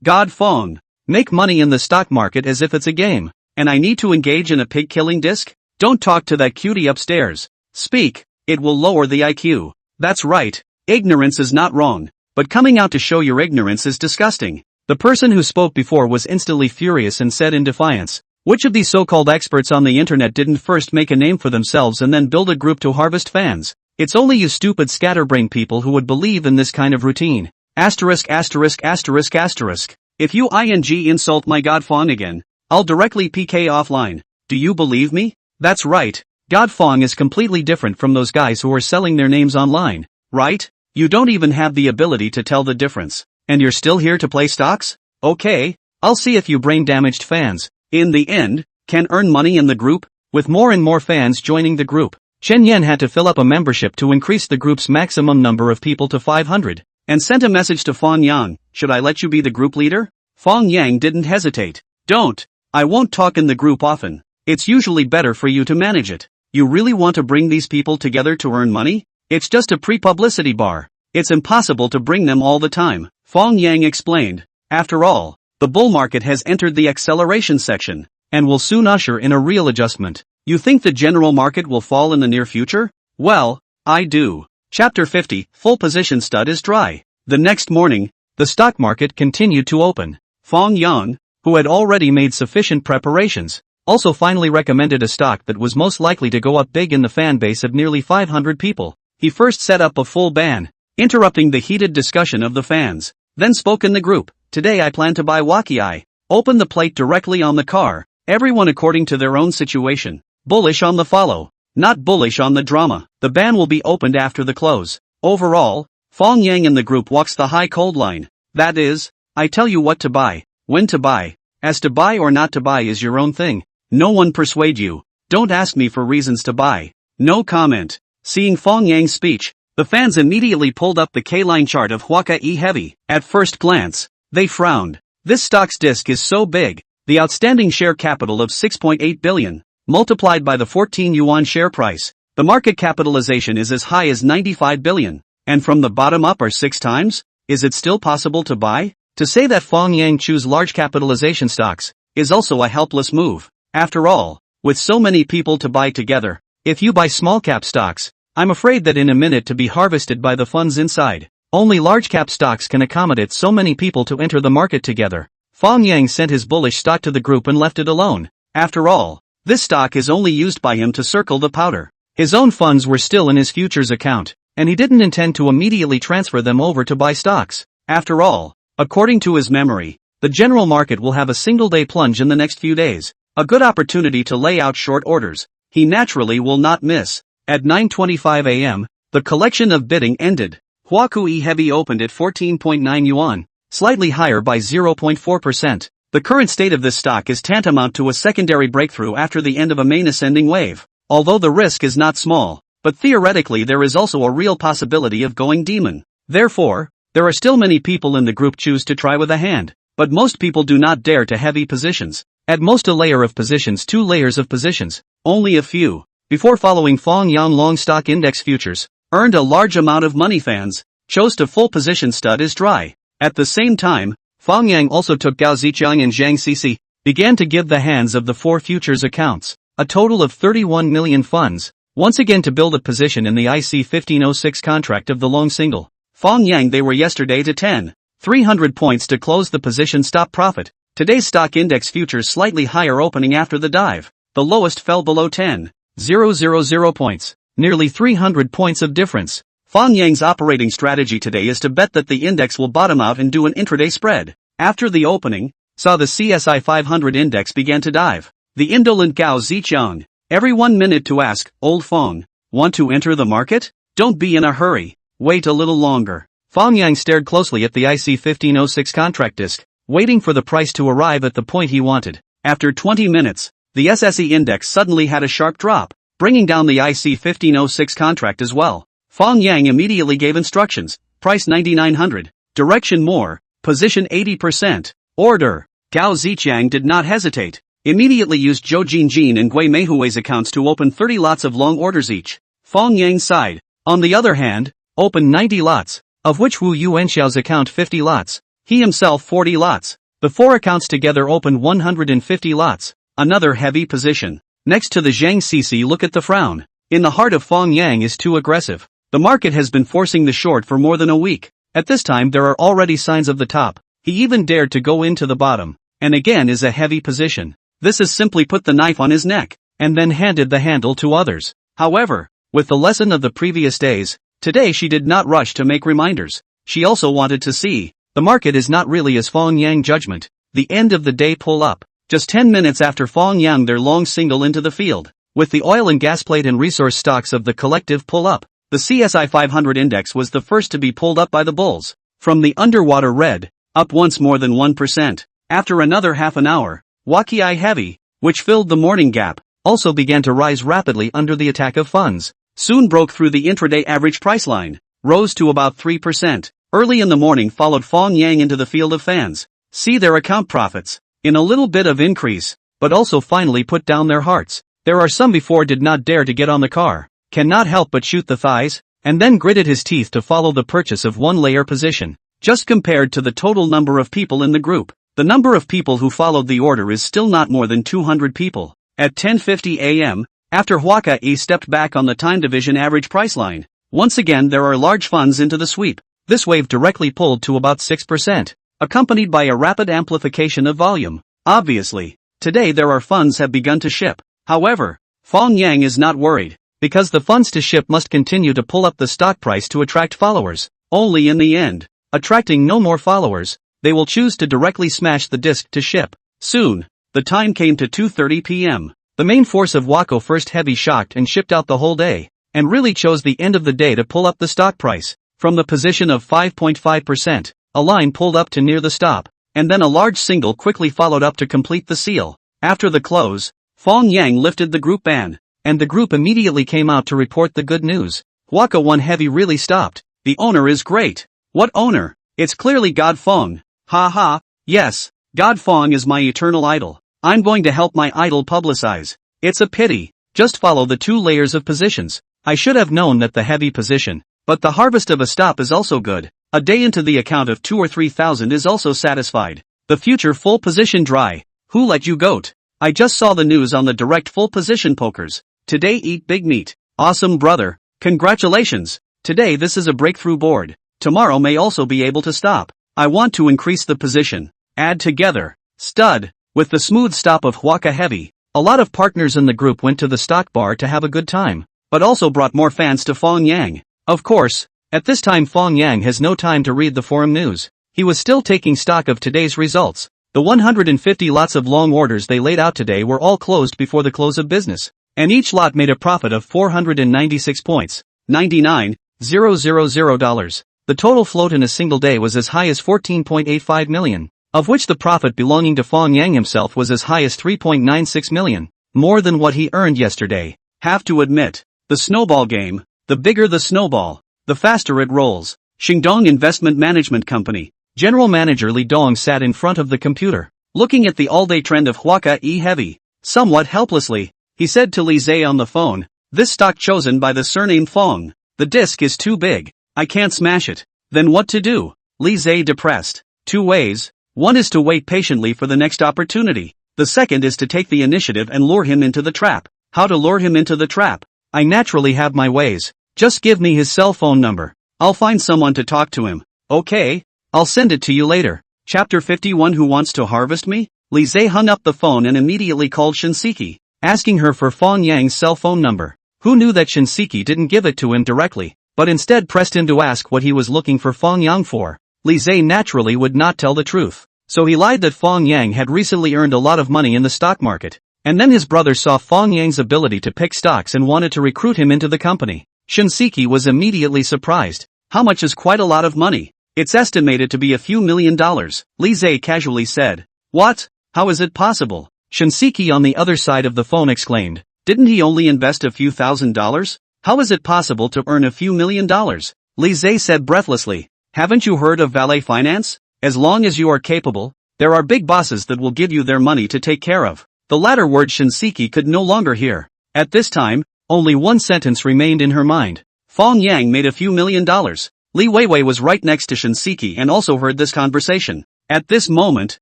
God Fang, make money in the stock market as if it's a game. And I need to engage in a pig-killing disc? Don't talk to that cutie upstairs. Speak, it will lower the IQ. That's right, ignorance is not wrong, but coming out to show your ignorance is disgusting. The person who spoke before was instantly furious and said in defiance, which of these so-called experts on the internet didn't first make a name for themselves and then build a group to harvest fans? It's only you stupid scatterbrain people who would believe in this kind of routine. Asterisk asterisk asterisk asterisk. If you insult my God Fang again, I'll directly PK offline. Do you believe me? That's right. God Fang is completely different from those guys who are selling their names online, right? You don't even have the ability to tell the difference. And you're still here to play stocks? Okay, I'll see if you brain-damaged fans. In the end, can earn money in the group? With more and more fans joining the group, Chen Yan had to fill up a membership to increase the group's maximum number of people to 500, and sent a message to Fang Yang, should I let you be the group leader? Fang Yang didn't hesitate. Don't. I won't talk in the group often. It's usually better for you to manage it. You really want to bring these people together to earn money? It's just a pre-publicity bar. It's impossible to bring them all the time, Fang Yang explained. After all, the bull market has entered the acceleration section, and will soon usher in a real adjustment. You think the general market will fall in the near future? Well, I do. Chapter 50, Full Position Stud is Dry. The next morning, the stock market continued to open. Fang Yang, who had already made sufficient preparations, also finally recommended a stock that was most likely to go up big in the fan base of nearly 500 people. He first set up a full ban, interrupting the heated discussion of the fans, then spoke in the group. Today I plan to buy Wakiai. Open the plate directly on the car, everyone according to their own situation. Bullish on the follow, not bullish on the drama. The ban will be opened after the close. Overall, Fang Yang in the group walks the high cold line. That is, I tell you what to buy, when to buy. As to buy or not to buy is your own thing. No one persuade you. Don't ask me for reasons to buy. No comment. Seeing Fang Yang's speech, the fans immediately pulled up the K-line chart of Huakai Heavy. At first glance, they frowned. This stock's disk is so big, the outstanding share capital of 6.8 billion, multiplied by the 14 yuan share price, the market capitalization is as high as 95 billion, and from the bottom up are 6 times? Is it still possible to buy? To say that Fang Yang choose large capitalization stocks, is also a helpless move. After all, with so many people to buy together, if you buy small cap stocks, I'm afraid that in a minute to be harvested by the funds inside. Only large cap stocks can accommodate so many people to enter the market together. Fang Yang sent his bullish stock to the group and left it alone. After all, this stock is only used by him to circle the powder. His own funds were still in his futures account, and he didn't intend to immediately transfer them over to buy stocks. After all, according to his memory, the general market will have a single-day plunge in the next few days, a good opportunity to lay out short orders. He naturally will not miss. At 9:25 a.m., the collection of bidding ended. Huakui Heavy opened at 14.9 yuan, slightly higher by 0.4%. The current state of this stock is tantamount to a secondary breakthrough after the end of a main ascending wave. Although the risk is not small, but theoretically there is also a real possibility of going demon. Therefore, there are still many people in the group choose to try with a hand, but most people do not dare to heavy positions. At most a layer of positions, 2 layers of positions, only a few. Before following Fang Yang long stock index futures, earned a large amount of money. Fans chose to full position stud is dry. At the same time, Fang Yang also took Gao Zichang and Zhang Cici, began to give the hands of the 4 futures accounts, a total of 31 million funds, once again to build a position in the IC 1506 contract of the long single. Fang Yang they were yesterday to 10,300 points to close the position stop profit. Today's stock index futures slightly higher opening after the dive. The lowest fell below 10,000 points, nearly 300 points of difference. Fang Yang's operating strategy today is to bet that the index will bottom out and do an intraday spread. After the opening, saw the CSI 500 index began to dive. The indolent Gao Zichang, every 1 minute to ask, old Fang, want to enter the market? Don't be in a hurry, wait a little longer. Fang Yang stared closely at the IC 1506 contract disk, waiting for the price to arrive at the point he wanted. After 20 minutes, the SSE index suddenly had a sharp drop, bringing down the IC 1506 contract as well. Fang Yang immediately gave instructions, price 9900, direction more, position 80%, order. Gao Zichang did not hesitate, immediately used Zhou Jinjin and Gui Meihui's accounts to open 30 lots of long orders each. Fang Yang's side, on the other hand, opened 90 lots, of which Wu Yuanxiao's account 50 lots, he himself 40 lots. The 4 accounts together opened 150 lots, another heavy position. Next to the Zhang Cici, look at the frown. In the heart of Fang Yang is too aggressive. The market has been forcing the short for more than a week. At this time there are already signs of the top. He even dared to go into the bottom, and again is a heavy position. This is simply put the knife on his neck, and then handed the handle to others. However, with the lesson of the previous days, today she did not rush to make reminders. She also wanted to see. The market is not really as Fang Yang judgment. The end of the day pull up. Just 10 minutes after Fang Yang their long single into the field. With the oil and gas plate and resource stocks of the collective pull up, the CSI 500 index was the first to be pulled up by the bulls. From the underwater red, up once more than 1%. After another half an hour, Wakiai Heavy, which filled the morning gap, also began to rise rapidly under the attack of funds. Soon broke through the intraday average price line, rose to about 3%. Early in the morning followed Fang Yang into the field of fans. See their account profits. In a little bit of increase, but also finally put down their hearts. There are some before did not dare to get on the car, cannot help but shoot the thighs, and then gritted his teeth to follow the purchase of one layer position. Just compared to the total number of people in the group, the number of people who followed the order is still not more than 200 people. At 10:50 a.m., after Huaka stepped back on the time division average price line, once again there are large funds into the sweep. This wave directly pulled to about 6%, accompanied by a rapid amplification of volume. Obviously, today there are funds have begun to ship. However, Fang Yang is not worried, because the funds to ship must continue to pull up the stock price to attract followers. Only in the end, attracting no more followers, they will choose to directly smash the disc to ship. Soon, the time came to 2:30 p.m. The main force of Wako first heavy shocked and shipped out the whole day, and really chose the end of the day to pull up the stock price. From the position of 5.5%, a line pulled up to near the stop, and then a large single quickly followed up to complete the seal. After the close, Fang Yang lifted the group ban, and the group immediately came out to report the good news. Waka 1 Heavy really stopped. The owner is great. What owner? It's clearly God Fang. Ha ha, yes, God Fang is my eternal idol. I'm going to help my idol publicize. It's a pity. Just follow the 2 layers of positions. I should have known that the heavy position, but the harvest of a stop is also good. A day into the account of 2 or 3,000 is also satisfied. The future full position dry. Who let you goat? I just saw the news on the direct full position pokers. Today eat big meat. Awesome brother. Congratulations. Today this is a breakthrough board. Tomorrow may also be able to stop. I want to increase the position. Add together. Stud. With the smooth stop of Huaka Heavy, a lot of partners in the group went to the stock bar to have a good time, but also brought more fans to Fang Yang. Of course, at this time Fang Yang has no time to read the forum news. He was still taking stock of today's results. The 150 lots of long orders they laid out today were all closed before the close of business, and each lot made a profit of 496 points, $99,000. The total float in a single day was as high as 14.85 million, of which the profit belonging to Fang Yang himself was as high as 3.96 million, more than what he earned yesterday. Have to admit, the snowball game, the bigger the snowball, the faster it rolls. Shingdong Investment Management Company. General Manager Li Dong sat in front of the computer, looking at the all-day trend of Huaka Heavy. Somewhat helplessly, he said to Li Zhe on the phone, "This stock chosen by the surname Fang. The disc is too big. I can't smash it." Then what to do? Li Zhe depressed. 2 ways. One is to wait patiently for the next opportunity. The second is to take the initiative and lure him into the trap. How to lure him into the trap? I naturally have my ways. Just give me his cell phone number. I'll find someone to talk to him. Okay? I'll send it to you later. Chapter 51 Who Wants to Harvest Me? Li Zhe hung up the phone and immediately called Shinseki, asking her for Fang Yang's cell phone number. Who knew that Shinseki didn't give it to him directly, but instead pressed him to ask what he was looking for Fang Yang for? Li Zhe naturally would not tell the truth, so he lied that Fang Yang had recently earned a lot of money in the stock market, and then his brother saw Fang Yang's ability to pick stocks and wanted to recruit him into the company. Shinseki was immediately surprised. How much is quite a lot of money? It's estimated to be a few $1,000,000, Li Zhe casually said. What? How is it possible? Shinseki on the other side of the phone exclaimed. Didn't he only invest a few $1,000s? How is it possible to earn a few $1,000,000? Li Zhe said breathlessly. Haven't you heard of valet finance? As long as you are capable, there are big bosses that will give you their money to take care of. The latter word Shinseki could no longer hear. At this time, only one sentence remained in her mind. Fang Yang made a few $1,000,000. Li Weiwei was right next to Shinseki and also heard this conversation. At this moment,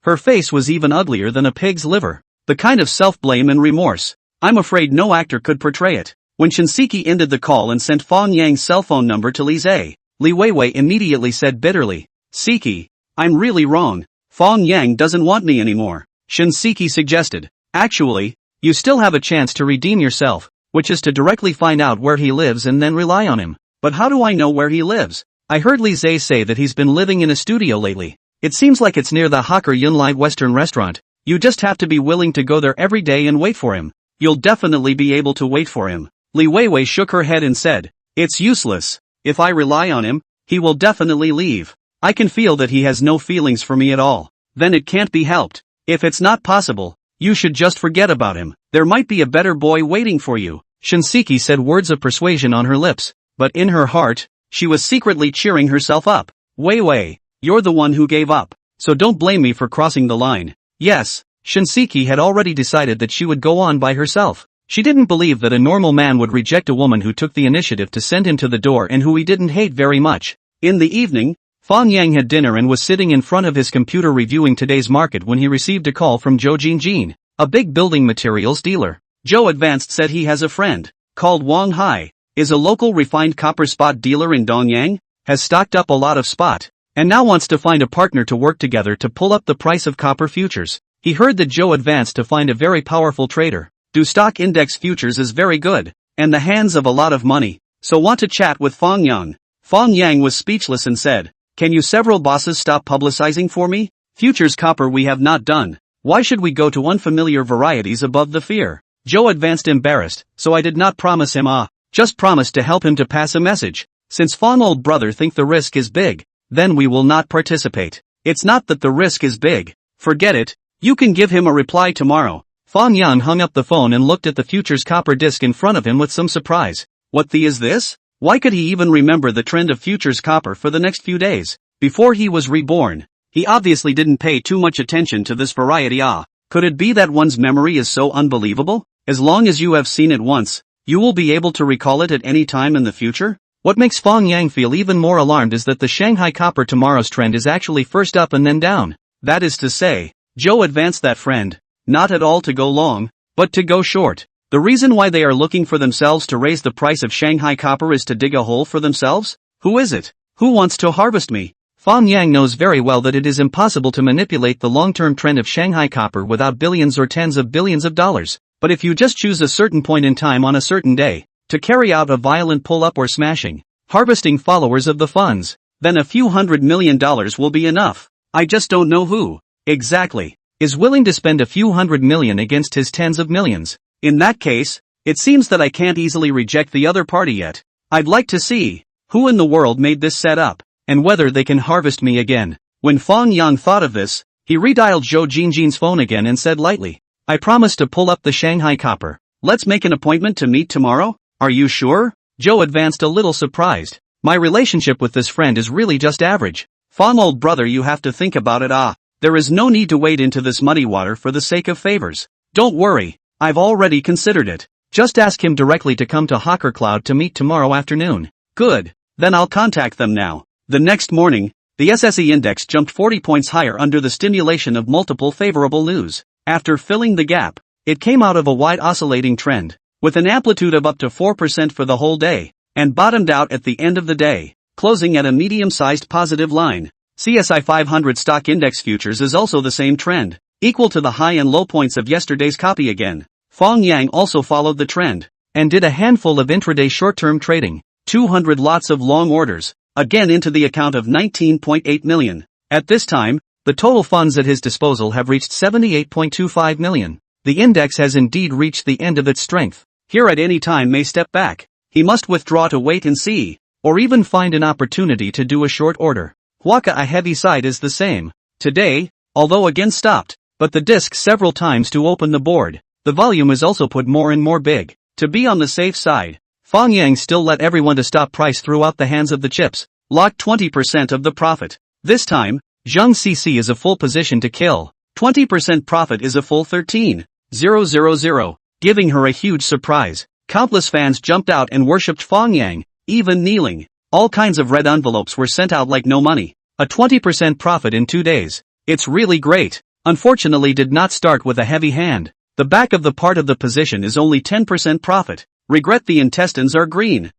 her face was even uglier than a pig's liver. The kind of self-blame and remorse. I'm afraid no actor could portray it. When Shinseki ended the call and sent Fang Yang's cell phone number to Li Zhe, Li Weiwei immediately said bitterly, Seki, I'm really wrong. Fang Yang doesn't want me anymore. Shinseki suggested. Actually, you still have a chance to redeem yourself, which is to directly find out where he lives and then rely on him. But how do I know where he lives? I heard Li Zhe say that he's been living in a studio lately. It seems like it's near the Hawker Yunlai Western restaurant. You just have to be willing to go there every day and wait for him. You'll definitely be able to wait for him. Li Weiwei shook her head and said, it's useless. If I rely on him, he will definitely leave. I can feel that he has no feelings for me at all. Then it can't be helped. If it's not possible, You should just forget about him. There might be a better boy waiting for you. Shinseki said words of persuasion on her lips, but in her heart, she was secretly cheering herself up. Wei, you're the one who gave up, so don't blame me for crossing the line. Yes, Shinseki had already decided that she would go on by herself. She didn't believe that a normal man would reject a woman who took the initiative to send him to the door and who he didn't hate very much. In the evening, Fang Yang had dinner and was sitting in front of his computer reviewing today's market when he received a call from Zhou Jinjin, a big building materials dealer. Zhou advanced said he has a friend, called Wang Hai, is a local refined copper spot dealer in Dongyang, has stocked up a lot of spot, and now wants to find a partner to work together to pull up the price of copper futures. He heard that Zhou advanced to find a very powerful trader. Do stock index futures is very good, and the hands of a lot of money, so want to chat with Fang Yang. Fang Yang was speechless and said, can you several bosses stop publicizing for me? Futures copper we have not done. Why should we go to unfamiliar varieties above the fear? Zhou advanced embarrassed, so I did not promise him just promised to help him to pass a message. Since Fang old brother think the risk is big, then we will not participate. It's not that the risk is big. Forget it, you can give him a reply tomorrow. Fang Yang hung up the phone and looked at the futures copper disc in front of him with some surprise. What the is this? Why could he even remember the trend of futures copper for the next few days? Before he was reborn, he obviously didn't pay too much attention to this variety. Could it be that one's memory is so unbelievable? As long as you have seen it once, you will be able to recall it at any time in the future? What makes Fang Yang feel even more alarmed is that the Shanghai copper tomorrow's trend is actually first up and then down. That is to say, Zhou advanced that friend. Not at all to go long, but to go short. The reason why they are looking for themselves to raise the price of Shanghai copper is to dig a hole for themselves? Who is it? Who wants to harvest me? Fang Yang knows very well that it is impossible to manipulate the long-term trend of Shanghai copper without billions or tens of billions of dollars. But if you just choose a certain point in time on a certain day, to carry out a violent pull-up or smashing, harvesting followers of the funds, then a few $100 million will be enough. I just don't know who, exactly, is willing to spend a few $100 million against his tens of millions. In that case, it seems that I can't easily reject the other party yet. I'd like to see who in the world made this setup, and whether they can harvest me again. When Fang Yang thought of this, he redialed Zhou Jinjin's phone again and said lightly, I promise to pull up the Shanghai copper. Let's make an appointment to meet tomorrow? Are you sure? Zhou advanced a little surprised. My relationship with this friend is really just average. Fang old brother, you have to think about it. There is no need to wade into this muddy water for the sake of favors. Don't worry, I've already considered it. Just ask him directly to come to Hawker Cloud to meet tomorrow afternoon. Good, then I'll contact them now. The next morning, the SSE index jumped 40 points higher under the stimulation of multiple favorable news. After filling the gap, it came out of a wide oscillating trend, with an amplitude of up to 4% for the whole day, and bottomed out at the end of the day, closing at a medium-sized positive line. CSI 500 stock index futures is also the same trend, equal to the high and low points of yesterday's copy again. Fang Yang also followed the trend, and did a handful of intraday short-term trading, 200 lots of long orders, again into the account of 19.8 million. At this time, the total funds at his disposal have reached 78.25 million. The index has indeed reached the end of its strength. Here at any time may step back. He must withdraw to wait and see, or even find an opportunity to do a short order. Huaka a heavy side is the same. Today, although again stopped, but the disc several times to open the board. The volume is also put more and more big. To be on the safe side, Fang Yang still let everyone to stop price throughout the hands of the chips, locked 20% of the profit. This time, Zheng CC is a full position to kill. 20% profit is a full 13,000, giving her a huge surprise. Countless fans jumped out and worshipped Fang Yang, even kneeling. All kinds of red envelopes were sent out like no money. A 20% profit in 2 days. It's really great. Unfortunately did not start with a heavy hand. The back of the part of the position is only 10% profit. Regret the intestines are green.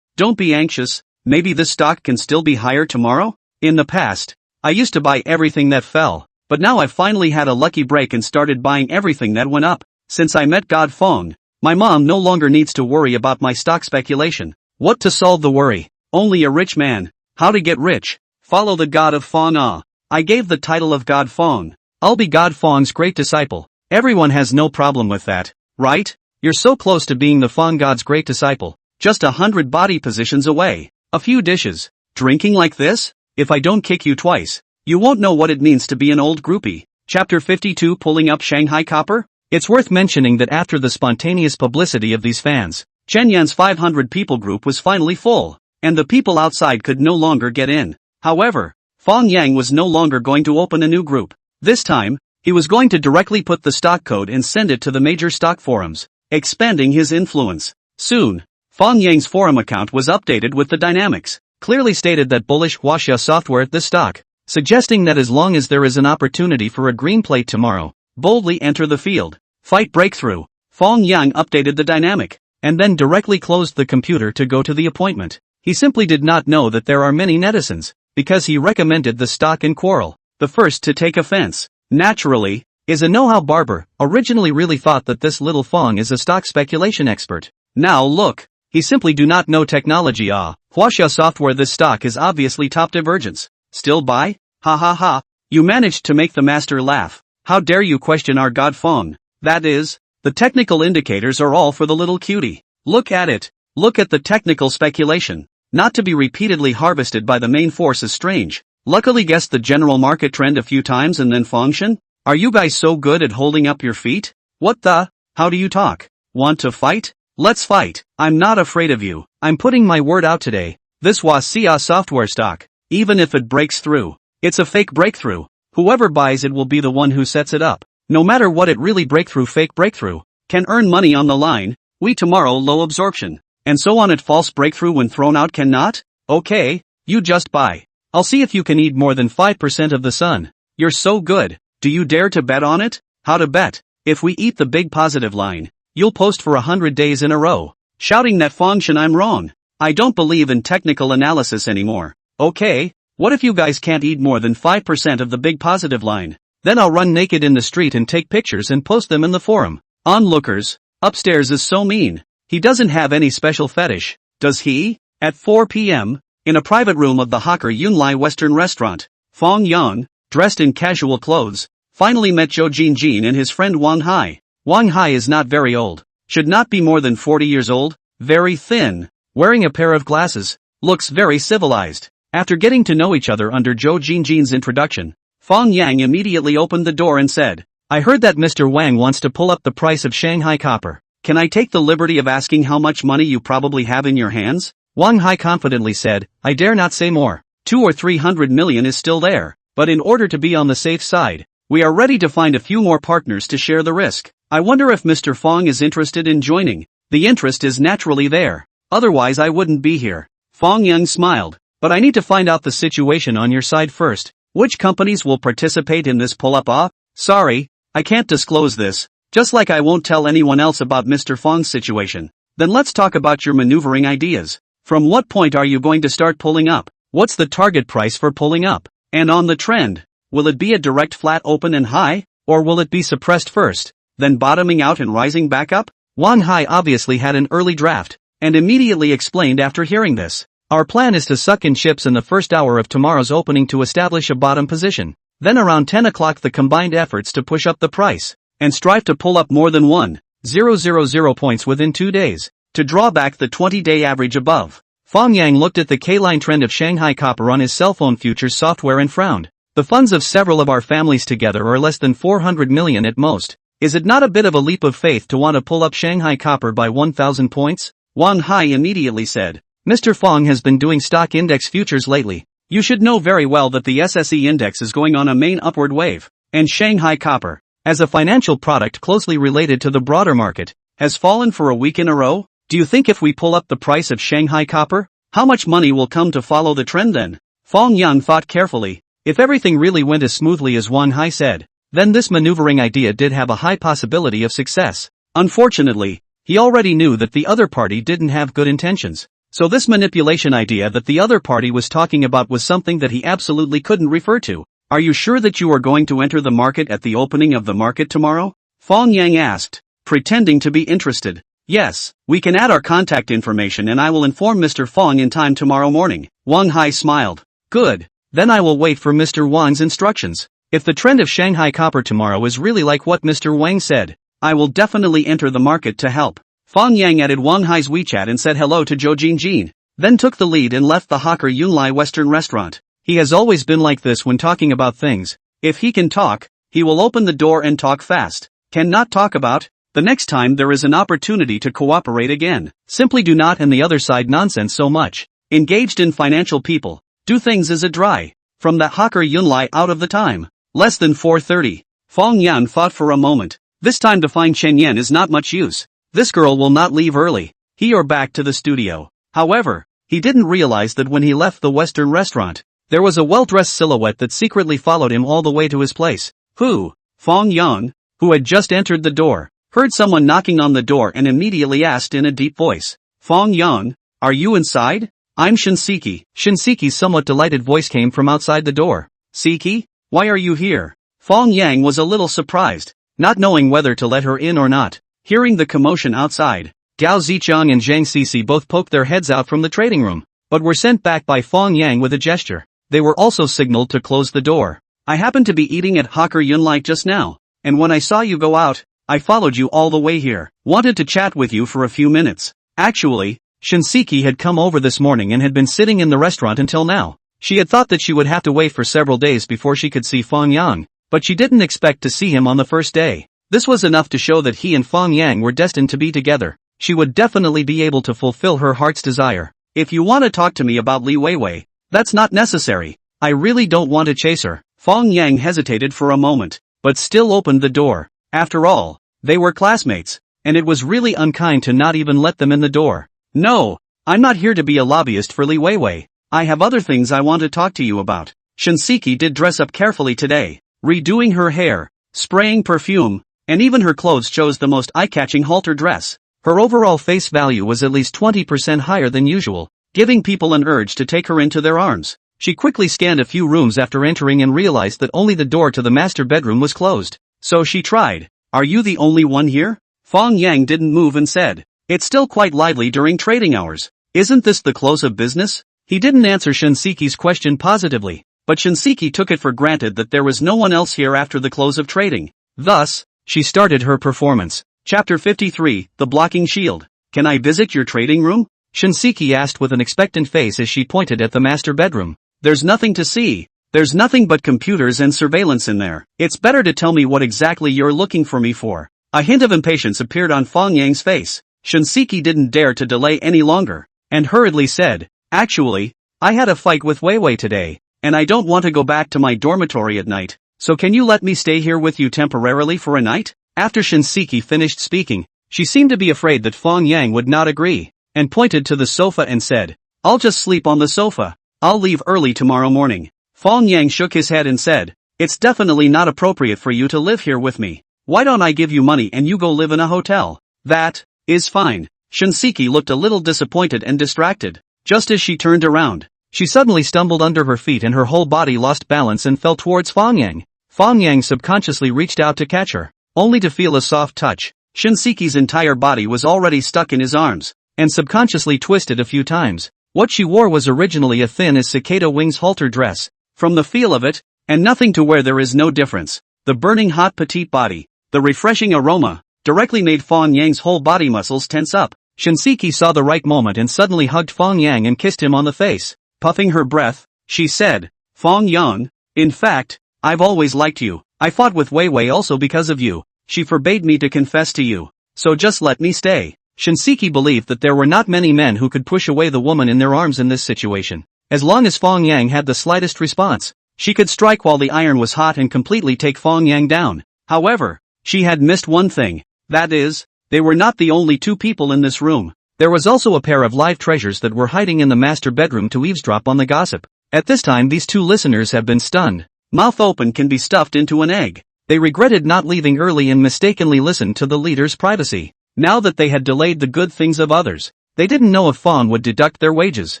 Don't be anxious, maybe this stock can still be higher tomorrow? In the past, I used to buy everything that fell, but now I've finally had a lucky break and started buying everything that went up. Since I met God Feng, my mom no longer needs to worry about my stock speculation. What to solve the worry? Only a rich man. How to get rich? Follow the God of Feng. I gave the title of God Feng. I'll be God Feng's great disciple. Everyone has no problem with that, right? You're so close to being the Feng God's great disciple. Just 100 body positions away. A few dishes. Drinking like this? If I don't kick you twice, you won't know what it means to be an old groupie. Chapter 52 Pulling Up Shanghai Copper? It's worth mentioning that after the spontaneous publicity of these fans, Chen Yan's 500 people group was finally full, and the people outside could no longer get in. However, Fang Yang was no longer going to open a new group. This time, he was going to directly put the stock code and send it to the major stock forums, expanding his influence. Soon, Fang Yang's forum account was updated with the dynamics, clearly stated that bullish Huaxia software the stock, suggesting that as long as there is an opportunity for a green plate tomorrow, boldly enter the field. Fight breakthrough. Fang Yang updated the dynamic, and then directly closed the computer to go to the appointment. He simply did not know that there are many netizens, because he recommended the stock and quarrel, the first to take offense. Naturally, is a know-how barber, originally really thought that this little Fang is a stock speculation expert. Now look, he simply do not know technology. Huaxia software this stock is obviously top divergence. Still buy? Ha ha ha, you managed to make the master laugh. How dare you question our god Fang? That is, the technical indicators are all for the little cutie. Look at it. Look at the technical speculation. Not to be repeatedly harvested by the main force is strange. Luckily guessed the general market trend a few times and then function? Are you guys so good at holding up your feet? What the? How do you talk? Want to fight? Let's fight. I'm not afraid of you. I'm putting my word out today. This Huaxia software stock, even if it breaks through, it's a fake breakthrough. Whoever buys it will be the one who sets it up. No matter what it really fake breakthrough, can earn money on the line, we tomorrow low absorption, and so on it false breakthrough when thrown out cannot? Okay, you just buy. I'll see if you can eat more than 5% of the sun. You're so good. Do you dare to bet on it? How to bet? If we eat the big positive line, you'll post for 100 days in a row, shouting that function I'm wrong. I don't believe in technical analysis anymore. Okay, what if you guys can't eat more than 5% of the big positive line? Then I'll run naked in the street and take pictures and post them in the forum. Onlookers, upstairs is so mean. He doesn't have any special fetish, does he? At 4 p.m., in a private room of the Hawker Yunlai Western restaurant, Fang Yang, dressed in casual clothes, finally met Zhou Jinjin and his friend Wang Hai. Wang Hai is not very old, should not be more than 40 years old, very thin, wearing a pair of glasses, looks very civilized. After getting to know each other under Zhou Jinjin's introduction, Fang Yang immediately opened the door and said, I heard that Mr. Wang wants to pull up the price of Shanghai copper. Can I take the liberty of asking how much money you probably have in your hands? Wang Hai confidently said, I dare not say more. 200 or 300 million is still there, but in order to be on the safe side, we are ready to find a few more partners to share the risk. I wonder if Mr. Fang is interested in joining. The interest is naturally there. Otherwise I wouldn't be here. Fang Yang smiled, but I need to find out the situation on your side first. Which companies will participate in this pull-up? Sorry, I can't disclose this, just like I won't tell anyone else about Mr. Fang's situation. Then let's talk about your maneuvering ideas. From what point are you going to start pulling up? What's the target price for pulling up? And on the trend, will it be a direct flat open and high, or will it be suppressed first, then bottoming out and rising back up? Wang Hai obviously had an early draft, and immediately explained after hearing this. Our plan is to suck in chips in the first hour of tomorrow's opening to establish a bottom position. Then around 10 o'clock the combined efforts to push up the price, and strive to pull up more than 1,000 points within 2 days, to draw back the 20-day average above. Fang Yang looked at the K-line trend of Shanghai copper on his cell phone futures software and frowned. The funds of several of our families together are less than 400 million at most. Is it not a bit of a leap of faith to want to pull up Shanghai copper by 1,000 points? Wang Hai immediately said, Mr. Fang has been doing stock index futures lately. You should know very well that the SSE index is going on a main upward wave, and Shanghai copper, as a financial product closely related to the broader market, has fallen for a week in a row. Do you think if we pull up the price of Shanghai copper, how much money will come to follow the trend then? Fang Yang thought carefully. If everything really went as smoothly as Wang Hai said, then this maneuvering idea did have a high possibility of success. Unfortunately, he already knew that the other party didn't have good intentions. So this manipulation idea that the other party was talking about was something that he absolutely couldn't refer to. Are you sure that you are going to enter the market at the opening of the market tomorrow? Fang Yang asked, pretending to be interested. Yes, we can add our contact information and I will inform Mr. Fang in time tomorrow morning. Wang Hai smiled. Good. Then I will wait for Mr. Wang's instructions. If the trend of Shanghai copper tomorrow is really like what Mr. Wang said, I will definitely enter the market to help. Fang Yang added Wang Hai's WeChat and said hello to Zhou Jinjin, then took the lead and left the Hawker Yunlai Western restaurant. He has always been like this when talking about things. If he can talk, He will open the door and talk fast. Cannot talk about. The next time there is an opportunity to cooperate again, simply do not and the other side nonsense so much. Engaged in financial people. Do things as a dry. From the hawker Yunlai out of the time. Less than 4:30. Fang Yang thought for a moment. This time to find Chen Yan is not much use. This girl will not leave early. He or back to the studio. However, he didn't realize that when he left the Western restaurant, there was a well-dressed silhouette that secretly followed him all the way to his place. Who? Fang Yang, who had just entered the door, heard someone knocking on the door and immediately asked in a deep voice. Fang Yang, are you inside? I'm Shinseki. Shinseki's somewhat delighted voice came from outside the door. Seki? Why are you here? Fang Yang was a little surprised, not knowing whether to let her in or not. Hearing the commotion outside, Gao Zichang and Zhang Sisi both poked their heads out from the trading room, but were sent back by Fang Yang with a gesture. They were also signaled to close the door. I happened to be eating at Hawker Yunlai just now, and when I saw you go out, I followed you all the way here. Wanted to chat with you for a few minutes. Actually, Shinseki had come over this morning and had been sitting in the restaurant until now. She had thought that she would have to wait for several days before she could see Fang Yang, but she didn't expect to see him on the first day. This was enough to show that he and Fang Yang were destined to be together. She would definitely be able to fulfill her heart's desire. If you want to talk to me about Li Weiwei, that's not necessary. I really don't want to chase her. Fang Yang hesitated for a moment, but still opened the door. After all, they were classmates, and it was really unkind to not even let them in the door. No, I'm not here to be a lobbyist for Li Weiwei. I have other things I want to talk to you about. Shinseki did dress up carefully today, redoing her hair, spraying perfume, and even her clothes chose the most eye-catching halter dress. Her overall face value was at least 20% higher than usual, giving people an urge to take her into their arms. She quickly scanned a few rooms after entering and realized that only the door to the master bedroom was closed. So she tried. Are you the only one here? Fang Yang didn't move and said, it's still quite lively during trading hours. Isn't this the close of business? He didn't answer Shinseki's question positively, but Shinseki took it for granted that there was no one else here after the close of trading. Thus, she started her performance. Chapter 53, The Blocking Shield. Can I visit your trading room? Shinseki asked with an expectant face as she pointed at the master bedroom. There's nothing to see. There's nothing but computers and surveillance in there. It's better to tell me what exactly you're looking for me for. A hint of impatience appeared on Fang Yang's face. Shinseki didn't dare to delay any longer, and hurriedly said, actually, I had a fight with Weiwei today, and I don't want to go back to my dormitory at night, so can you let me stay here with you temporarily for a night? After Shinseki finished speaking, she seemed to be afraid that Fang Yang would not agree, and pointed to the sofa and said, I'll just sleep on the sofa. I'll leave early tomorrow morning. Fang Yang shook his head and said, it's definitely not appropriate for you to live here with me. Why don't I give you money and you go live in a hotel? That is fine. Shinseki looked a little disappointed and distracted. Just as she turned around, she suddenly stumbled under her feet and her whole body lost balance and fell towards Fang Yang. Fang Yang subconsciously reached out to catch her, only to feel a soft touch. Shinseki's entire body was already stuck in his arms, and subconsciously twisted a few times. What she wore was originally a thin as cicada wings halter dress. From the feel of it, and nothing to where there is no difference. The burning hot petite body, the refreshing aroma, directly made Fang Yang's whole body muscles tense up. Shinseki saw the right moment and suddenly hugged Fang Yang and kissed him on the face. Puffing her breath, she said, Fang Yang, in fact, I've always liked you. I fought with Weiwei also because of you. She forbade me to confess to you. So just let me stay. Shinseki believed that there were not many men who could push away the woman in their arms in this situation. As long as Fang Yang had the slightest response, she could strike while the iron was hot and completely take Fang Yang down. However, she had missed one thing. That is, they were not the only two people in this room. There was also a pair of live treasures that were hiding in the master bedroom to eavesdrop on the gossip. At this time these two listeners have been stunned. Mouth open can be stuffed into an egg. They regretted not leaving early and mistakenly listened to the leader's privacy. Now that they had delayed the good things of others, they didn't know if Fang would deduct their wages.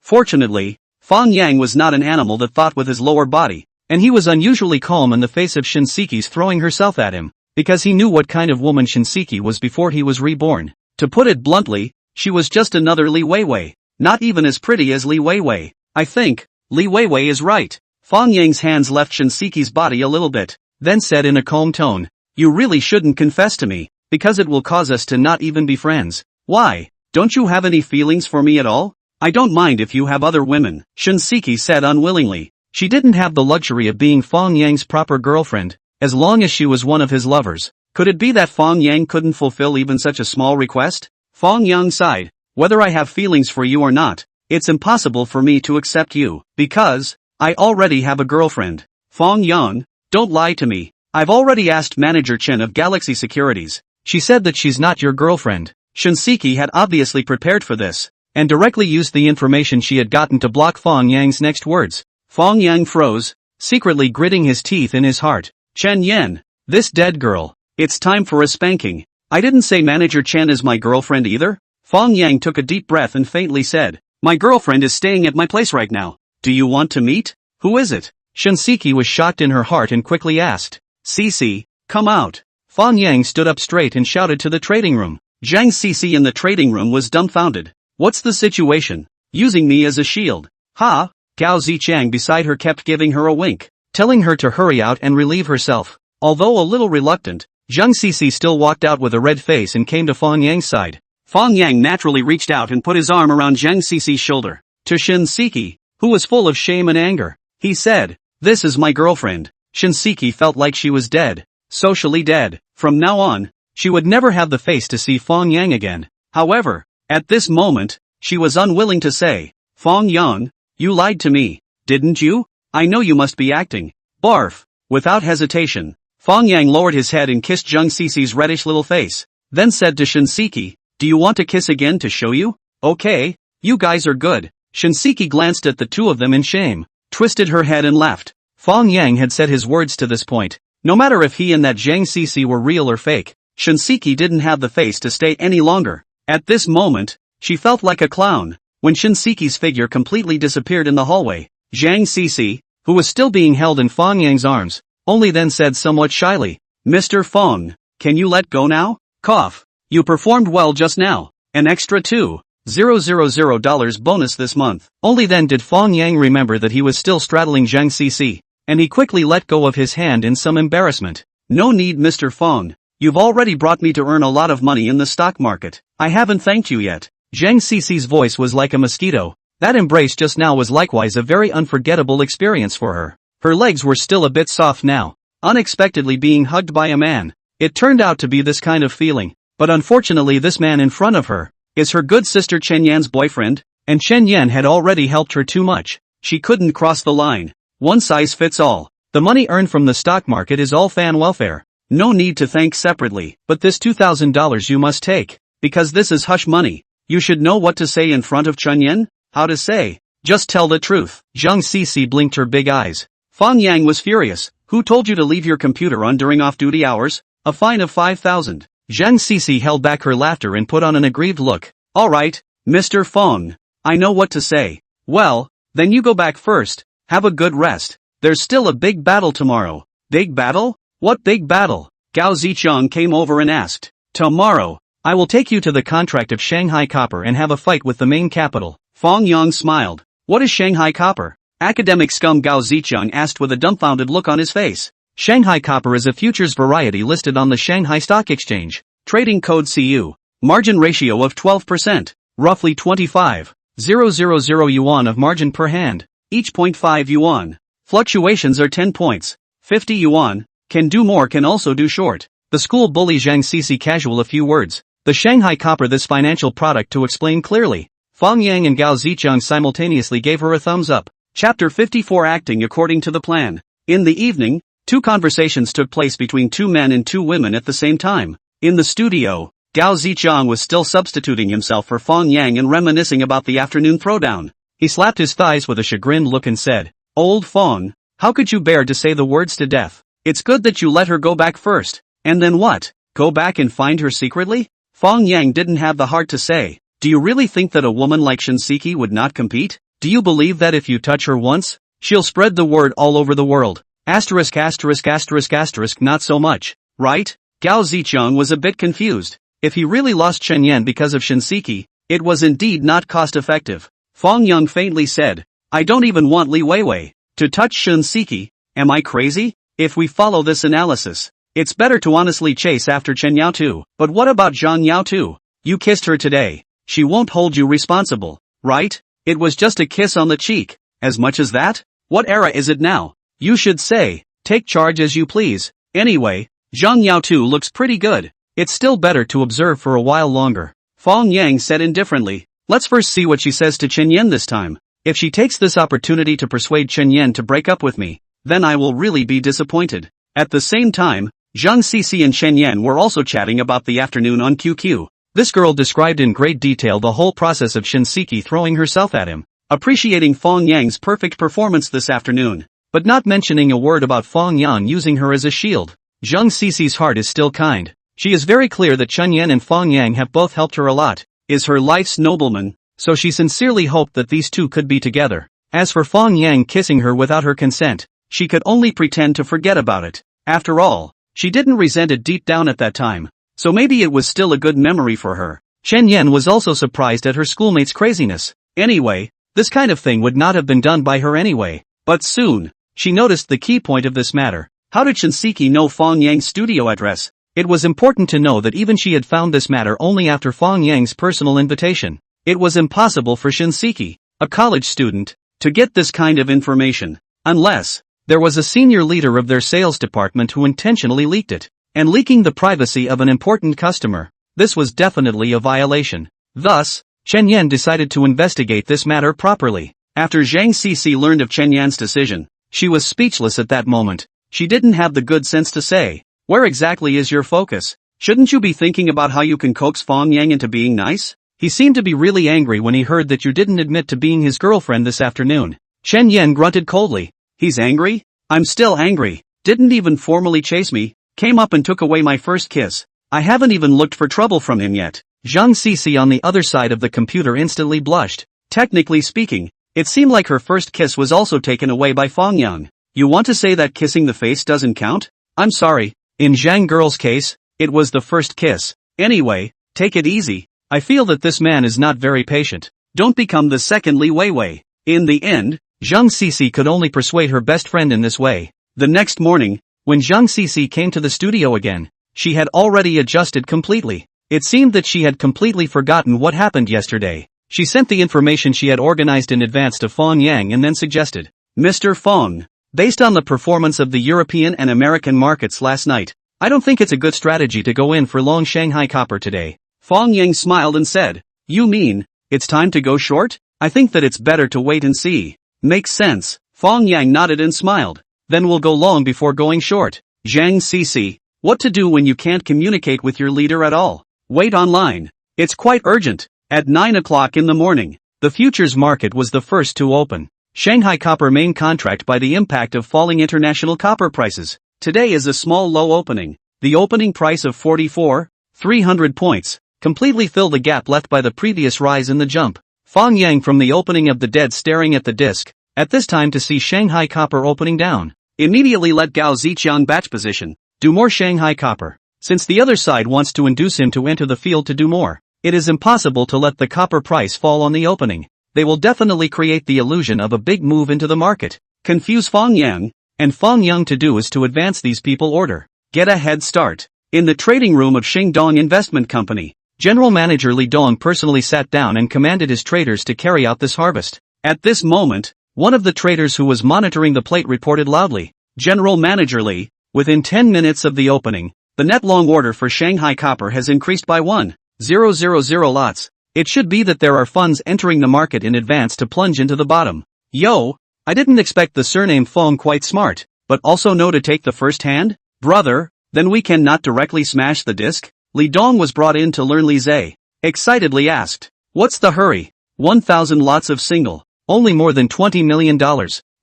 Fortunately, Fang Yang was not an animal that thought with his lower body, and he was unusually calm in the face of Shinseki's throwing herself at him, because he knew what kind of woman Shinseki was before he was reborn. To put it bluntly, she was just another Li Weiwei, not even as pretty as Li Weiwei. I think, Li Weiwei is right. Fang Yang's hands left Shinseki's body a little bit, then said in a calm tone, you really shouldn't confess to me, because it will cause us to not even be friends. Why, don't you have any feelings for me at all? I don't mind if you have other women, Shinseki said unwillingly. She didn't have the luxury of being Fang Yang's proper girlfriend, as long as she was one of his lovers. Could it be that Fang Yang couldn't fulfill even such a small request? Fang Yang sighed. Whether I have feelings for you or not, it's impossible for me to accept you, because I already have a girlfriend. Fang Yang, don't lie to me. I've already asked Manager Chen of Galaxy Securities. She said that she's not your girlfriend. Shinseki had obviously prepared for this, and directly used the information she had gotten to block Fang Yang's next words. Fang Yang froze, secretly gritting his teeth in his heart. Chen Yen, this dead girl. It's time for a spanking. I didn't say Manager Chen is my girlfriend either. Fang Yang took a deep breath and faintly said, my girlfriend is staying at my place right now. Do you want to meet? Who is it? Shinseki was shocked in her heart and quickly asked, Cici, come out. Fang Yang stood up straight and shouted to the trading room. Zhang Cici in the trading room was dumbfounded. What's the situation? Using me as a shield. Ha! Gao Zichang beside her kept giving her a wink, telling her to hurry out and relieve herself. Although a little reluctant, Zhang Cici still walked out with a red face and came to Fang Yang's side. Fang Yang naturally reached out and put his arm around Zhang Cici's shoulder. To Shinseki, who was full of shame and anger, he said, this is my girlfriend. Shinseki felt like she was dead. Socially dead. From now on, she would never have the face to see Fang Yang again. However, at this moment, she was unwilling to say, Fang Yang, you lied to me, didn't you? I know you must be acting. Barf. Without hesitation, Fang Yang lowered his head and kissed Zhang Cici's reddish little face, then said to Shinseki, do you want to kiss again to show you? Okay, you guys are good. Shinseki glanced at the two of them in shame, twisted her head and laughed. Fang Yang had said his words to this point. No matter if he and that Zhang Cici were real or fake, Shinseki didn't have the face to stay any longer. At this moment, she felt like a clown, when Shinseki's figure completely disappeared in the hallway. Zhang Cici, who was still being held in Fang Yang's arms, only then said somewhat shyly, Mr. Fang, can you let go now? Cough. You performed well just now. An extra $2,000 bonus this month. Only then did Fang Yang remember that he was still straddling Zhang Cici, and he quickly let go of his hand in some embarrassment. No need, Mr. Fang. You've already brought me to earn a lot of money in the stock market. I haven't thanked you yet. Zhang Cici's voice was like a mosquito. That embrace just now was likewise a very unforgettable experience for her. Her legs were still a bit soft now. Unexpectedly being hugged by a man. It turned out to be this kind of feeling. But unfortunately this man in front of her is her good sister Chen Yan's boyfriend, and Chen Yan had already helped her too much. She couldn't cross the line. One size fits all. The money earned from the stock market is all fan welfare. No need to thank separately, but this $2,000 you must take, because this is hush money. You should know what to say in front of Chen Yan? How to say? Just tell the truth. Zhang Cici blinked her big eyes. Fang Yang was furious. Who told you to leave your computer on during off-duty hours? A fine of 5,000. Zhang Cici held back her laughter and put on an aggrieved look. Alright, Mr. Fang. I know what to say. Well, then you go back first. Have a good rest. There's still a big battle tomorrow. Big battle? What big battle? Gao Zichang came over and asked. Tomorrow, I will take you to the contract of Shanghai Copper and have a fight with the main capital. Fang Yang smiled. What is Shanghai Copper? Academic scum Gao Zichang asked with a dumbfounded look on his face. Shanghai Copper is a futures variety listed on the Shanghai Stock Exchange. Trading code CU. Margin ratio of 12%. Roughly 25,000 yuan of margin per hand. Each 0.5 yuan. Fluctuations are 10 points. 50 yuan. Can do more, can also do short. The school bully Zhang Cici casual a few words. The Shanghai Copper this financial product to explain clearly. Fang Yang and Gao Zichang simultaneously gave her a thumbs up. Chapter 54 Acting according to the plan. In the evening, two conversations took place between two men and two women at the same time. In the studio, Gao Zichang was still substituting himself for Fang Yang and reminiscing about the afternoon throwdown. He slapped his thighs with a chagrined look and said, Old Fang, how could you bear to say the words to death? It's good that you let her go back first. And then what? Go back and find her secretly? Fang Yang didn't have the heart to say, do you really think that a woman like Shinseki would not compete? Do you believe that if you touch her once, she'll spread the word all over the world? Asterisk asterisk asterisk asterisk not so much, right? Gao Zichang was a bit confused. If he really lost Chen Yan because of Shinseki, it was indeed not cost-effective. Fang Yang faintly said, I don't even want Li Weiwei to touch Shinseki. Am I crazy? If we follow this analysis, it's better to honestly chase after Chen Yao too. But what about Zhang Yao too? You kissed her today. She won't hold you responsible, right? It was just a kiss on the cheek. As much as that? What era is it now? You should say, take charge as you please. Anyway, Zhang Yao too looks pretty good. It's still better to observe for a while longer. Fang Yang said indifferently. Let's first see what she says to Chen Yan this time. If she takes this opportunity to persuade Chen Yan to break up with me, then I will really be disappointed. At the same time, Zhang Cici and Chen Yan were also chatting about the afternoon on QQ. This girl described in great detail the whole process of Shinseki throwing herself at him, appreciating Fang Yang's perfect performance this afternoon, but not mentioning a word about Fang Yang using her as a shield. Zhang Cici's heart is still kind. She is very clear that Chen Yan and Fang Yang have both helped her a lot, is her life's nobleman, so she sincerely hoped that these two could be together. As for Fang Yang kissing her without her consent, she could only pretend to forget about it. After all, she didn't resent it deep down at that time, so maybe it was still a good memory for her. Chen Yan was also surprised at her schoolmate's craziness. Anyway, this kind of thing would not have been done by her anyway. But soon, she noticed the key point of this matter. How did Shinseki know Fang Yang's studio address? It was important to know that even she had found this matter only after Fang Yang's personal invitation. It was impossible for Shinseki, a college student, to get this kind of information, unless there was a senior leader of their sales department who intentionally leaked it. And leaking the privacy of an important customer, this was definitely a violation. Thus, Chen Yan decided to investigate this matter properly. After Zhang Cici learned of Chen Yan's decision, she was speechless at that moment. She didn't have the good sense to say, where exactly is your focus? Shouldn't you be thinking about how you can coax Fang Yang into being nice? He seemed to be really angry when he heard that you didn't admit to being his girlfriend this afternoon. Chen Yan grunted coldly. He's angry? I'm still angry. Didn't even formally chase me, came up and took away my first kiss. I haven't even looked for trouble from him yet. Zhang Cici on the other side of the computer instantly blushed. Technically speaking, it seemed like her first kiss was also taken away by Fang Yang. You want to say that kissing the face doesn't count? I'm sorry. In Zhang girl's case, it was the first kiss. Anyway, take it easy. I feel that this man is not very patient. Don't become the second Li Weiwei. In the end, Zhang Cici could only persuade her best friend in this way. The next morning, when Zhang Cici came to the studio again, she had already adjusted completely. It seemed that she had completely forgotten what happened yesterday. She sent the information she had organized in advance to Fang Yang and then suggested, Mr. Fang, based on the performance of the European and American markets last night, I don't think it's a good strategy to go in for long Shanghai copper today. Fang Yang smiled and said, You mean, it's time to go short? I think that it's better to wait and see. Makes sense. Fang Yang nodded and smiled. Then we'll go long before going short. Zhang Cici, what to do when you can't communicate with your leader at all? Wait online. It's quite urgent. At 9 o'clock in the morning, the futures market was the first to open. Shanghai copper main contract by the impact of falling international copper prices. Today is a small low opening. The opening price of 44,300 points completely filled the gap left by the previous rise in the jump. Fang Yang from the opening of the dead staring at the disc, at this time to see Shanghai copper opening down. Immediately let Gao Ziqiang batch position, do more Shanghai copper. Since the other side wants to induce him to enter the field to do more, it is impossible to let the copper price fall on the opening. They will definitely create the illusion of a big move into the market. Confuse Fang Yang, and Fang Yang to do is to advance these people order. Get a head start. In the trading room of Xingdong Investment Company, General Manager Li Dong personally sat down and commanded his traders to carry out this harvest. At this moment, one of the traders who was monitoring the plate reported loudly, General Manager Li, within 10 minutes of the opening, the net long order for Shanghai copper has increased by 1,000 lots. It should be that there are funds entering the market in advance to plunge into the bottom. Yo, I didn't expect the surname Fong quite smart, but also know to take the first hand? Brother, then we can not directly smash the disc? Li Dong was brought in to learn. Li Zhe excitedly asked, What's the hurry? 1,000 lots of single, only more than $20 million.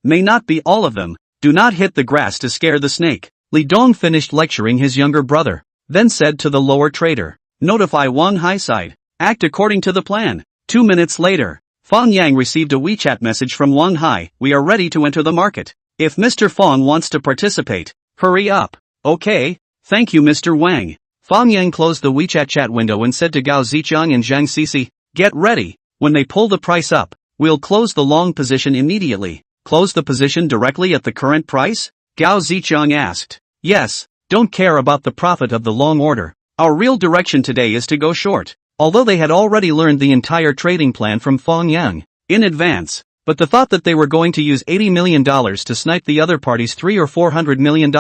May not be all of them. Do not hit the grass to scare the snake. Li Dong finished lecturing his younger brother, then said to the lower trader, Notify Wang Hai side. Act according to the plan. 2 minutes later, Fang Yang received a WeChat message from Wang Hai. We are ready to enter the market. If Mr. Fang wants to participate, hurry up. Okay, thank you Mr. Wang. Fang Yang closed the WeChat chat window and said to Gao Ziqiang and Zhang Cici, Get ready. When they pull the price up, we'll close the long position immediately. Close the position directly at the current price? Gao Ziqiang asked. Yes, don't care about the profit of the long order. Our real direction today is to go short. Although they had already learned the entire trading plan from Fang Yang in advance, but the thought that they were going to use $80 million to snipe the other party's $300 or $400 million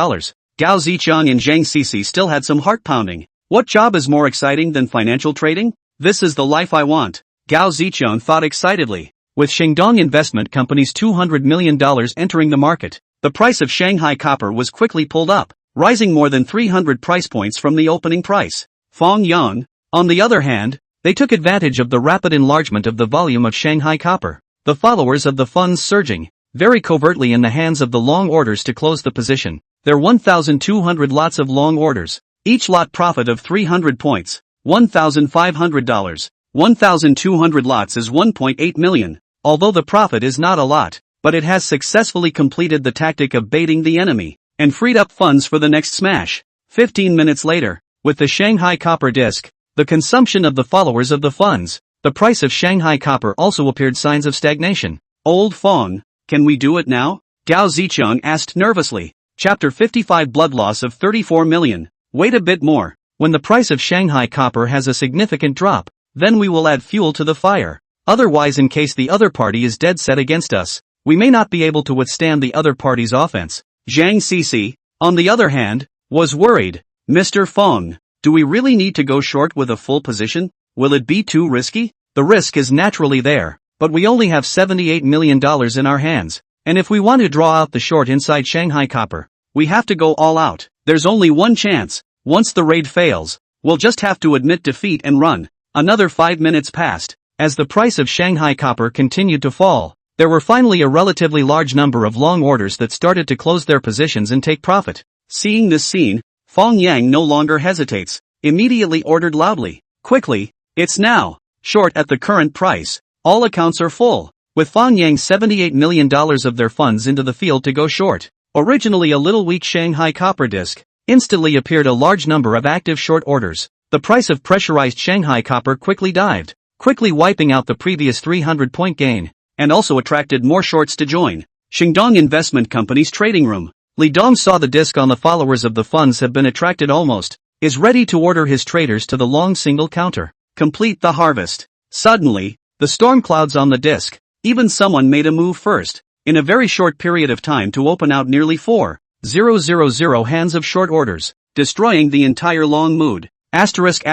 Gao Zicheng and Zhang Cici still had some heart-pounding. What job is more exciting than financial trading? This is the life I want, Gao Zicheng thought excitedly. With Shandong Investment Company's $200 million entering the market, the price of Shanghai copper was quickly pulled up, rising more than 300 price points from the opening price. Fang Yang, on the other hand, they took advantage of the rapid enlargement of the volume of Shanghai copper, the followers of the funds surging, very covertly in the hands of the long orders to close the position. There 1,200 lots of long orders, each lot profit of 300 points, $1,500. 1,200 lots is 1.8 million, although the profit is not a lot, but it has successfully completed the tactic of baiting the enemy, and freed up funds for the next smash. 15 minutes later, with the Shanghai copper disc, the consumption of the followers of the funds, the price of Shanghai copper also appeared signs of stagnation. Old Fang, can we do it now? Gao Zicheng asked nervously. Chapter 55 Blood loss of 34 million. Wait a bit more. When the price of Shanghai copper has a significant drop, then we will add fuel to the fire. Otherwise, in case the other party is dead set against us, we may not be able to withstand the other party's offense. Zhang Cici, on the other hand, was worried. Mr. Fang, do we really need to go short with a full position? Will it be too risky? The risk is naturally there, but we only have $78 million in our hands, and if we want to draw out the short inside Shanghai copper, we have to go all out. There's only one chance. Once the raid fails, we'll just have to admit defeat and run. Another 5 minutes passed. As the price of Shanghai copper continued to fall, there were finally a relatively large number of long orders that started to close their positions and take profit. Seeing this scene, Fang Yang no longer hesitates, immediately ordered loudly, quickly, it's now, short at the current price, all accounts are full, with Fang Yang $78 million of their funds into the field to go short. Originally a little weak Shanghai copper disc, instantly appeared a large number of active short orders. The price of pressurized Shanghai copper quickly dived, quickly wiping out the previous 300-point gain, and also attracted more shorts to join. Shandong Investment Company's trading room. Li Dong saw the disc on the followers of the funds have been attracted almost, is ready to order his traders to the long single counter. Complete the harvest. Suddenly, the storm clouds on the disc, even someone made a move first, in a very short period of time to open out nearly 4,000 hands of short orders, destroying the entire long mood. Asterisk.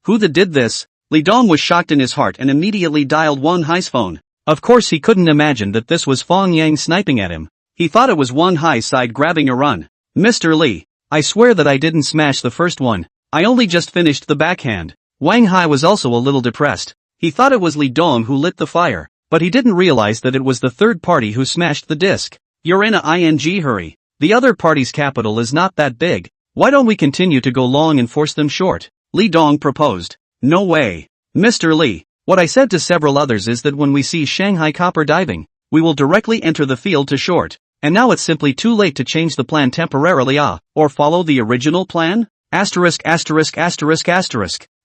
Who did this? Li Dong was shocked in his heart and immediately dialed Wang Hai's phone. Of course he couldn't imagine that this was Fang Yang sniping at him. He thought it was Wang Hai's side grabbing a run. Mr. Li, I swear that I didn't smash the first one. I only just finished the backhand. Wang Hai was also a little depressed. He thought it was Li Dong who lit the fire, but he didn't realize that it was the third party who smashed the disc. You're in a ing hurry. The other party's capital is not that big. Why don't we continue to go long and force them short? Li Dong proposed. No way. Mr. Li, what I said to several others is that when we see Shanghai copper diving, we will directly enter the field to short, and now it's simply too late to change the plan temporarily or follow the original plan? Asterisk.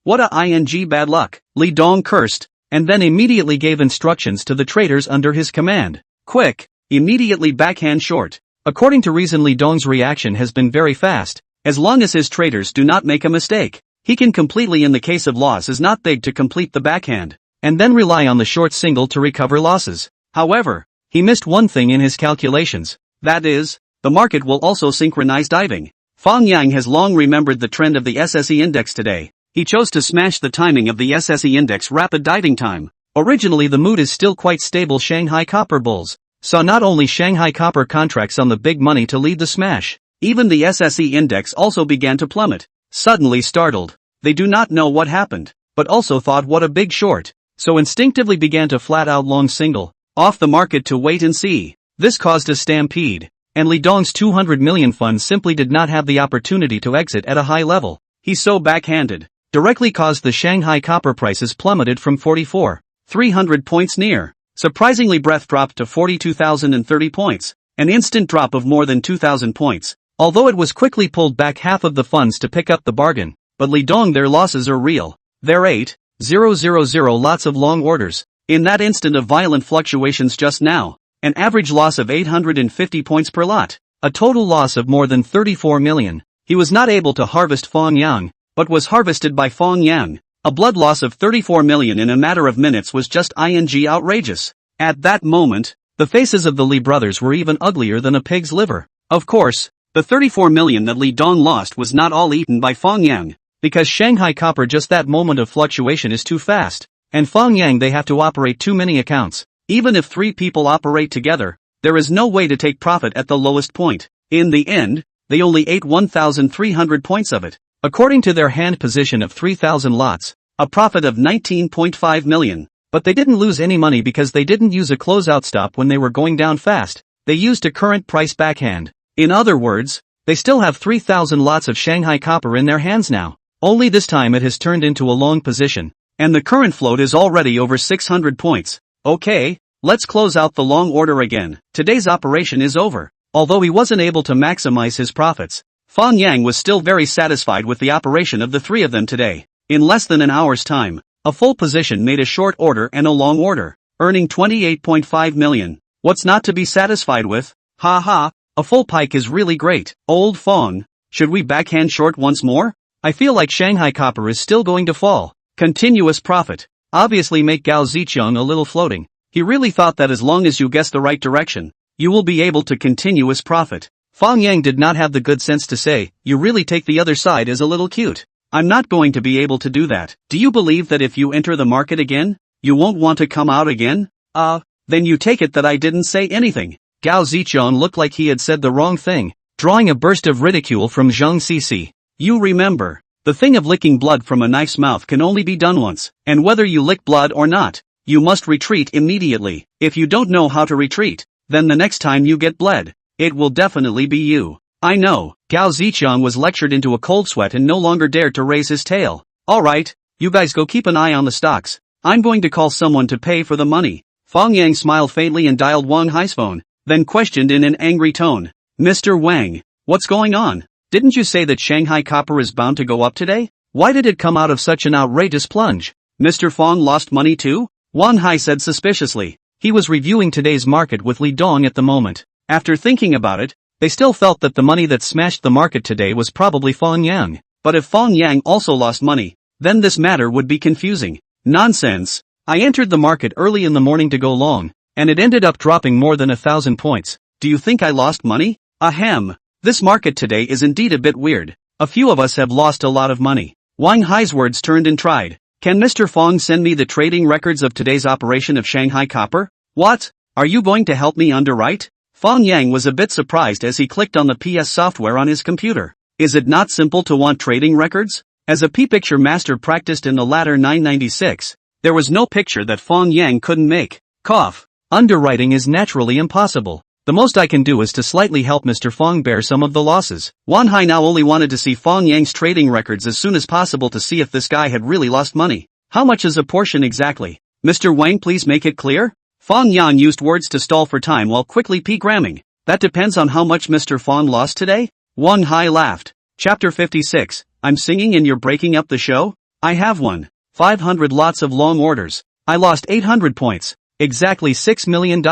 What a ing bad luck. Li Dong cursed, and then immediately gave instructions to the traders under his command. Quick, immediately backhand short. According to reason, Li Dong's reaction has been very fast. As long as his traders do not make a mistake, he can completely, in the case of loss is not big, to complete the backhand, and then rely on the short single to recover losses. However, he missed one thing in his calculations. That is, the market will also synchronize diving. Fang Yang has long remembered the trend of the SSE index today. He chose to smash the timing of the SSE index rapid diving time. Originally the mood is still quite stable. Shanghai copper bulls saw not only Shanghai copper contracts on the big money to lead the smash, even the SSE index also began to plummet. Suddenly startled, they do not know what happened, but also thought what a big short, so instinctively began to flat out long single, off the market to wait and see. This caused a stampede, and Li Dong's 200 million fund simply did not have the opportunity to exit at a high level. He so backhanded, directly caused the Shanghai copper prices plummeted from 44,300 points near, surprisingly breath dropped to 42,030 points, an instant drop of more than 2,000 points. Although it was quickly pulled back half of the funds to pick up the bargain, but Li Dong, their losses are real. There 8,000 lots of long orders. In that instant of violent fluctuations just now, an average loss of 850 points per lot, a total loss of more than 34 million. He was not able to harvest Fang Yang, but was harvested by Fang Yang. A blood loss of 34 million in a matter of minutes was just outrageous. At that moment, the faces of the Li brothers were even uglier than a pig's liver. Of course, the 34 million that Li Dong lost was not all eaten by Fang Yang, because Shanghai Copper just that moment of fluctuation is too fast, and Fang Yang they have to operate too many accounts. Even if 3 people operate together, there is no way to take profit at the lowest point. In the end, they only ate 1,300 points of it. According to their hand position of 3,000 lots, a profit of 19.5 million. But they didn't lose any money because they didn't use a closeout stop when they were going down fast, they used a current price backhand. In other words, they still have 3,000 lots of Shanghai Copper in their hands now. Only this time it has turned into a long position, and the current float is already over 600 points. Okay, let's close out the long order again. Today's operation is over. Although he wasn't able to maximize his profits, Fang Yang was still very satisfied with the operation of the 3 of them today. In less than an hour's time, a full position made a short order and a long order, earning 28.5 million. What's not to be satisfied with? Ha ha, a full pike is really great. Old Fang, should we backhand short once more? I feel like Shanghai Copper is still going to fall. Continuous profit. Obviously make Gao Zicheng a little floating. He really thought that as long as you guess the right direction, you will be able to continuous profit. Fang Yang did not have the good sense to say, you really take the other side as a little cute. I'm not going to be able to do that. Do you believe that if you enter the market again, you won't want to come out again? Then you take it that I didn't say anything. Gao Zicheng looked like he had said the wrong thing, drawing a burst of ridicule from Zhang Cici. You remember, the thing of licking blood from a knife's mouth can only be done once, and whether you lick blood or not, you must retreat immediately. If you don't know how to retreat, then the next time you get bled, it will definitely be you. I know. Gao Zicheng was lectured into a cold sweat and no longer dared to raise his tail. Alright, you guys go keep an eye on the stocks. I'm going to call someone to pay for the money. Fang Yang smiled faintly and dialed Wang Hai's phone, then questioned in an angry tone. Mr. Wang, what's going on? Didn't you say that Shanghai Copper is bound to go up today? Why did it come out of such an outrageous plunge? Mr. Fang lost money too? Wang Hai said suspiciously. He was reviewing today's market with Li Dong at the moment. After thinking about it, they still felt that the money that smashed the market today was probably Fang Yang. But if Fang Yang also lost money, then this matter would be confusing. Nonsense. I entered the market early in the morning to go long, and it ended up dropping more than 1,000 points. Do you think I lost money? Ahem. This market today is indeed a bit weird. A few of us have lost a lot of money. Wang Hai's words turned and tried. Can Mr. Fang send me the trading records of today's operation of Shanghai Copper? What? Are you going to help me underwrite? Fang Yang was a bit surprised as he clicked on the PS software on his computer. Is it not simple to want trading records? As a P-picture master practiced in the latter 996, there was no picture that Fang Yang couldn't make. Cough. Underwriting is naturally impossible. The most I can do is to slightly help Mr. Fang bear some of the losses. Wang Hai now only wanted to see Fang Yang's trading records as soon as possible to see if this guy had really lost money. How much is a portion exactly? Mr. Wang, please make it clear? Fang Yang used words to stall for time while quickly p-gramming. That depends on how much Mr. Fang lost today? Wang Hai laughed. Chapter 56. I'm singing and you're breaking up the show? I have won 500 lots of long orders. I lost 800 points. Exactly $6 million.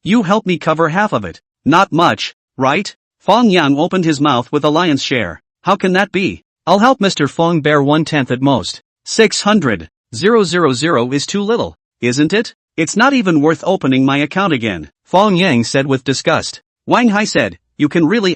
You helped me cover half of it. Not much, right? Fang Yang opened his mouth with a lion's share. How can that be? I'll help Mr. Fang bear 1/10 at most. 600,000 is too little, isn't it? It's not even worth opening my account again, Fang Yang said with disgust. Wang Hai said, you can really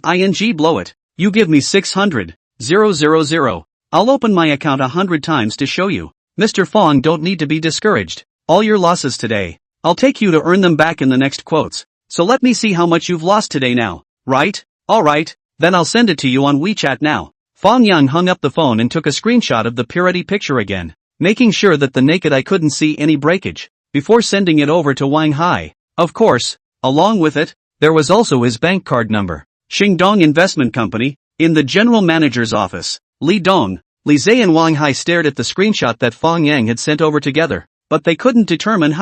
blow it. You give me 600,000. I'll open my account 100 times to show you. Mr. Fang, don't need to be discouraged. All your losses today, I'll take you to earn them back in the next quotes. So let me see how much you've lost today now, right? Alright, then I'll send it to you on WeChat now. Fang Yang hung up the phone and took a screenshot of the purity picture again, making sure that the naked eye couldn't see any breakage, before sending it over to Wang Hai. Of course, along with it, there was also his bank card number. Xingdong Investment Company, in the general manager's office. Li Dong, Li Zhe and Wang Hai stared at the screenshot that Fang Yang had sent over together, but they couldn't determine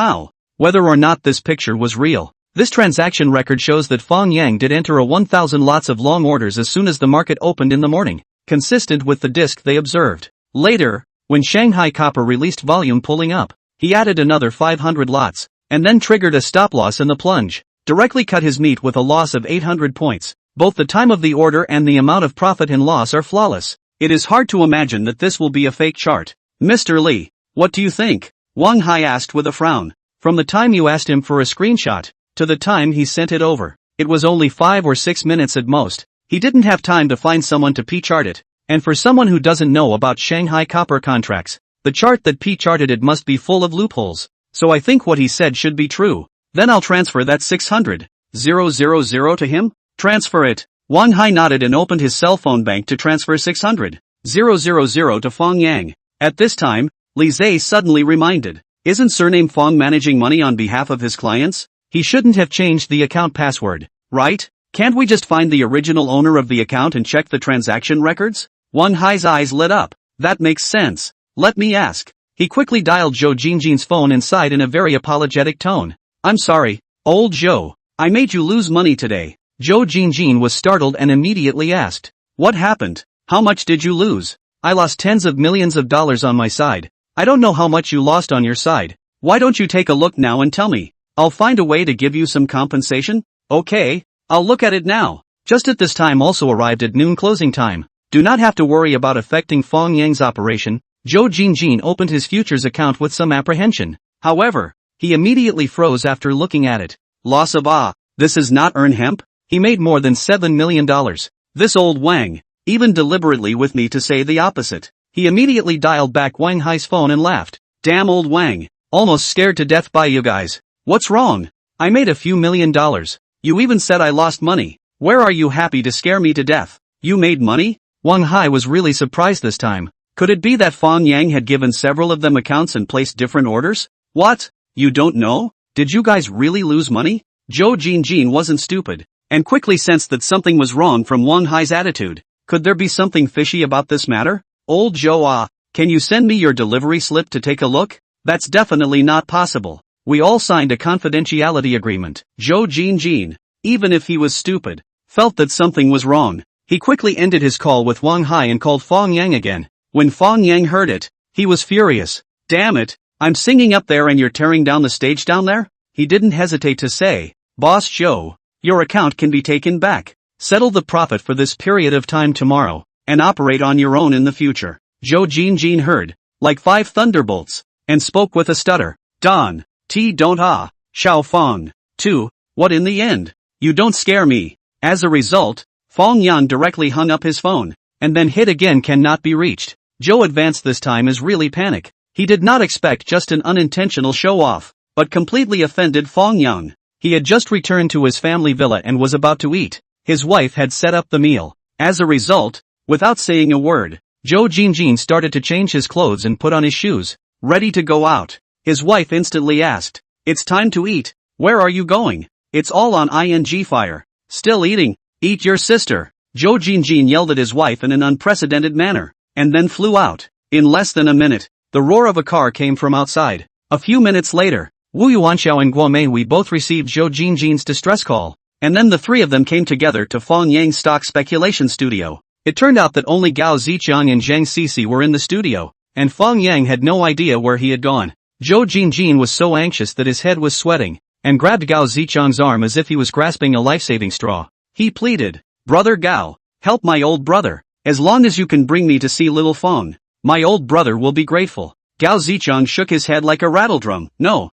whether or not this picture was real. This transaction record shows that Fang Yang did enter a 1,000 lots of long orders as soon as the market opened in the morning, consistent with the disk they observed. Later, when Shanghai Copper released volume pulling up, he added another 500 lots, and then triggered a stop loss in the plunge, directly cut his meat with a loss of 800 points. Both the time of the order and the amount of profit and loss are flawless. It is hard to imagine that this will be a fake chart. Mr. Li, what do you think? Wang Hai asked with a frown. From the time you asked him for a screenshot, to the time he sent it over, It was only 5 or 6 minutes at most. He didn't have time to find someone to P-chart it. And for someone who doesn't know about Shanghai copper contracts, the chart that P-charted it must be full of loopholes. So I think what he said should be true. Then I'll transfer that 600,000 to him? Transfer it. Wang Hai nodded and opened his cell phone bank to transfer 600,000 to Fang Yang. At this time, Li Zhe suddenly reminded, isn't surname Fang managing money on behalf of his clients? He shouldn't have changed the account password, right? Can't we just find the original owner of the account and check the transaction records? Wang Hai's eyes lit up. That makes sense. Let me ask. He quickly dialed Zhou Jinjin's phone inside in a very apologetic tone. I'm sorry, old Zhou. I made you lose money today. Zhou Jinjin was startled and immediately asked. What happened? How much did you lose? I lost tens of millions of dollars on my side. I don't know how much you lost on your side. Why don't you take a look now and tell me? I'll find a way to give you some compensation. Okay, I'll look at it now. Just at this time also arrived at noon closing time. Do not have to worry about affecting Fang Yang's operation. Zhou Jinjin opened his futures account with some apprehension. However, he immediately froze after looking at it. Loss of this is not earn hemp? He made more than $7 million. This old Wang, even deliberately with me to say the opposite. He immediately dialed back Wang Hai's phone and laughed. Damn old Wang, almost scared to death by you guys. What's wrong? I made a few $1,000,000. You even said I lost money. Where are you happy to scare me to death? You made money? Wang Hai was really surprised this time. Could it be that Fang Yang had given several of them accounts and placed different orders? What? You don't know? Did you guys really lose money? Zhou Jinjin wasn't stupid, and quickly sensed that something was wrong from Wang Hai's attitude. Could there be something fishy about this matter? Old Zhou, can you send me your delivery slip to take a look? That's definitely not possible. We all signed a confidentiality agreement. Zhou Jinjin, even if he was stupid, felt that something was wrong. He quickly ended his call with Wang Hai and called Fang Yang again. When Fang Yang heard it, he was furious. Damn it, I'm singing up there and you're tearing down the stage down there? He didn't hesitate to say, Boss Zhou, your account can be taken back. Settle the profit for this period of time tomorrow, and operate on your own in the future. Zhou Jinjin heard, like 5 thunderbolts, and spoke with a stutter. Don, don't Xiao Fang. 2, what in the end? You don't scare me. As a result, Fang Yang directly hung up his phone, and then hit again cannot be reached. Zhou advanced this time is really panic. He did not expect just an unintentional show-off, but completely offended Fang Yang. He had just returned to his family villa and was about to eat. His wife had set up the meal. As a result, without saying a word, Zhou Jinjin started to change his clothes and put on his shoes, ready to go out. His wife instantly asked, It's time to eat. Where are you going? It's all on ing fire. Still eating? Eat your sister. Zhou Jinjin yelled at his wife in an unprecedented manner, and then flew out. In less than a minute, the roar of a car came from outside. A few minutes later, Wu Yuanxiao and Guo Meihui both received Zhou Jinjin's distress call, and then the 3 of them came together to Fang Yang's stock speculation studio. It turned out that only Gao Zichang and Zhang Sisi were in the studio, and Fang Yang had no idea where he had gone. Zhou Jinjin was so anxious that his head was sweating, and grabbed Gao Zichang's arm as if he was grasping a life-saving straw. He pleaded, Brother Gao, help my old brother. As long as you can bring me to see little Fang, my old brother will be grateful. Gao Zichang shook his head like a rattledrum. No,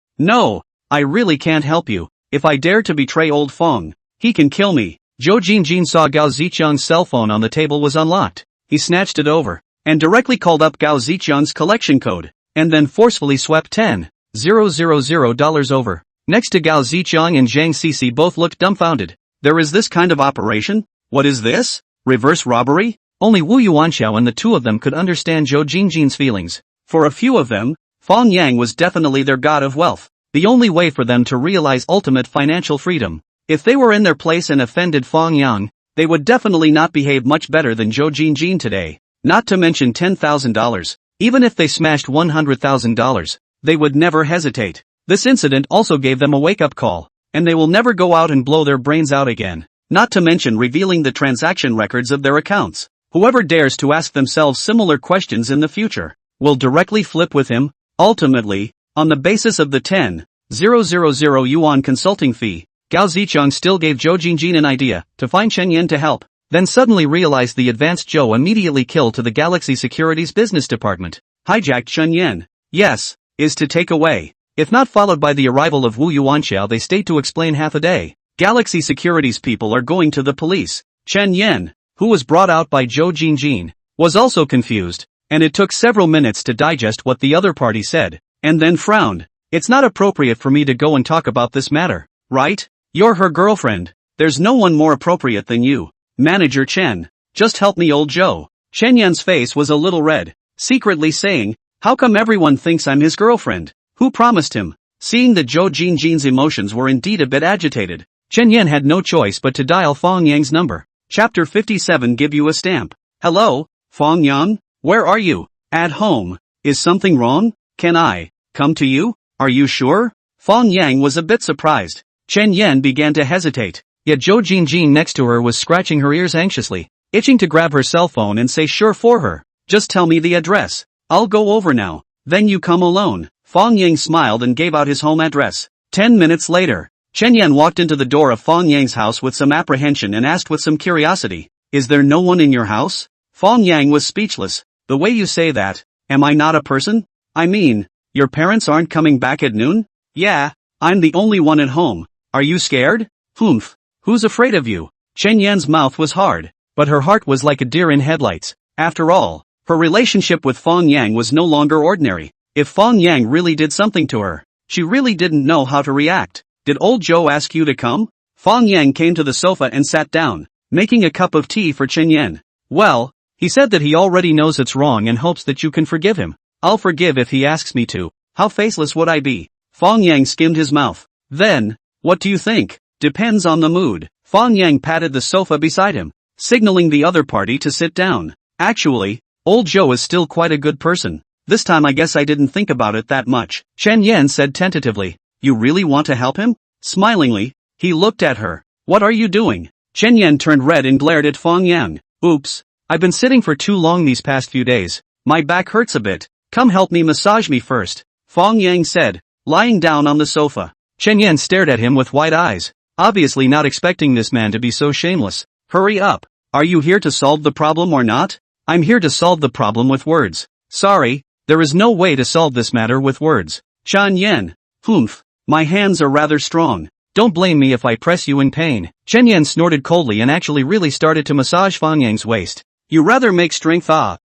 I really can't help you. If I dare to betray old Fang, he can kill me. Zhou Jinjin saw Gao Zichang's cell phone on the table was unlocked. He snatched it over, and directly called up Gao Zichang's collection code, and then forcefully swept $10,000 over. Next to Gao Zichang and Zhang Sisi both looked dumbfounded. There is this kind of operation? What is this? Reverse robbery? Only Wu Yuanxiao and the 2 of them could understand Zhou Jinjin's feelings. For a few of them, Fang Yang was definitely their god of wealth, the only way for them to realize ultimate financial freedom. If they were in their place and offended Fang Yang, they would definitely not behave much better than Zhou Jinjin today. Not to mention $10,000. Even if they smashed $100,000, they would never hesitate. This incident also gave them a wake-up call, and they will never go out and blow their brains out again. Not to mention revealing the transaction records of their accounts. Whoever dares to ask themselves similar questions in the future will directly flip with him. Ultimately, on the basis of the 10,000 yuan consulting fee, Gao Zichang still gave Zhou Jinjin an idea to find Chen Yan to help, then suddenly realized the advanced Zhou immediately killed to the Galaxy Securities Business Department. Hijacked Chen Yan. Yes, is to take away. If not followed by the arrival of Wu Yuanxiao, they stayed to explain half a day. Galaxy Securities people are going to the police. Chen Yan, who was brought out by Zhou Jinjin, was also confused, and it took several minutes to digest what the other party said, and then frowned. It's not appropriate for me to go and talk about this matter, right? You're her girlfriend. There's no one more appropriate than you. Manager Chen. Just help me, old Joe. Chen Yan's face was a little red, secretly saying, how come everyone thinks I'm his girlfriend? Who promised him? Seeing that Zhou Jinjin's emotions were indeed a bit agitated, Chen Yan had no choice but to dial Fang Yang's number. Chapter 57. Give you a stamp. Hello, Fang Yang? Where are you? At home. Is something wrong? Can I come to you? Are you sure? Fang Yang was a bit surprised. Chen Yan began to hesitate, yet Zhou Jinjin next to her was scratching her ears anxiously, itching to grab her cell phone and say sure for her. Just tell me the address. I'll go over now. Then you come alone. Fang Yang smiled and gave out his home address. 10 minutes later, Chen Yan walked into the door of Fang Yang's house with some apprehension and asked with some curiosity, is there no one in your house? Fang Yang was speechless. The way you say that, am I not a person? I mean, your parents aren't coming back at noon? Yeah, I'm the only one at home. Are you scared? Humph. Who's afraid of you? Chen Yan's mouth was hard, but her heart was like a deer in headlights. After all, her relationship with Fang Yang was no longer ordinary. If Fang Yang really did something to her, she really didn't know how to react. Did old Joe ask you to come? Fang Yang came to the sofa and sat down, making a cup of tea for Chen Yan. Well, he said that he already knows it's wrong and hopes that you can forgive him. I'll forgive if he asks me to. How faceless would I be? Fang Yang skimmed his mouth. Then, what do you think? Depends on the mood. Fang Yang patted the sofa beside him, signaling the other party to sit down. Actually, old Joe is still quite a good person. This time I guess I didn't think about it that much. Chen Yan said tentatively. You really want to help him? Smilingly, he looked at her. What are you doing? Chen Yan turned red and glared at Fang Yang. Oops. I've been sitting for too long these past few days. My back hurts a bit. Come help me massage me first. Fang Yang said, lying down on the sofa. Chen Yan stared at him with wide eyes, obviously not expecting this man to be so shameless. Hurry up. Are you here to solve the problem or not? I'm here to solve the problem with words. Sorry, there is no way to solve this matter with words. Chen Yan. Humph. My hands are rather strong. Don't blame me if I press you in pain. Chen Yan snorted coldly and actually really started to massage Fang Yang's waist. You rather make strength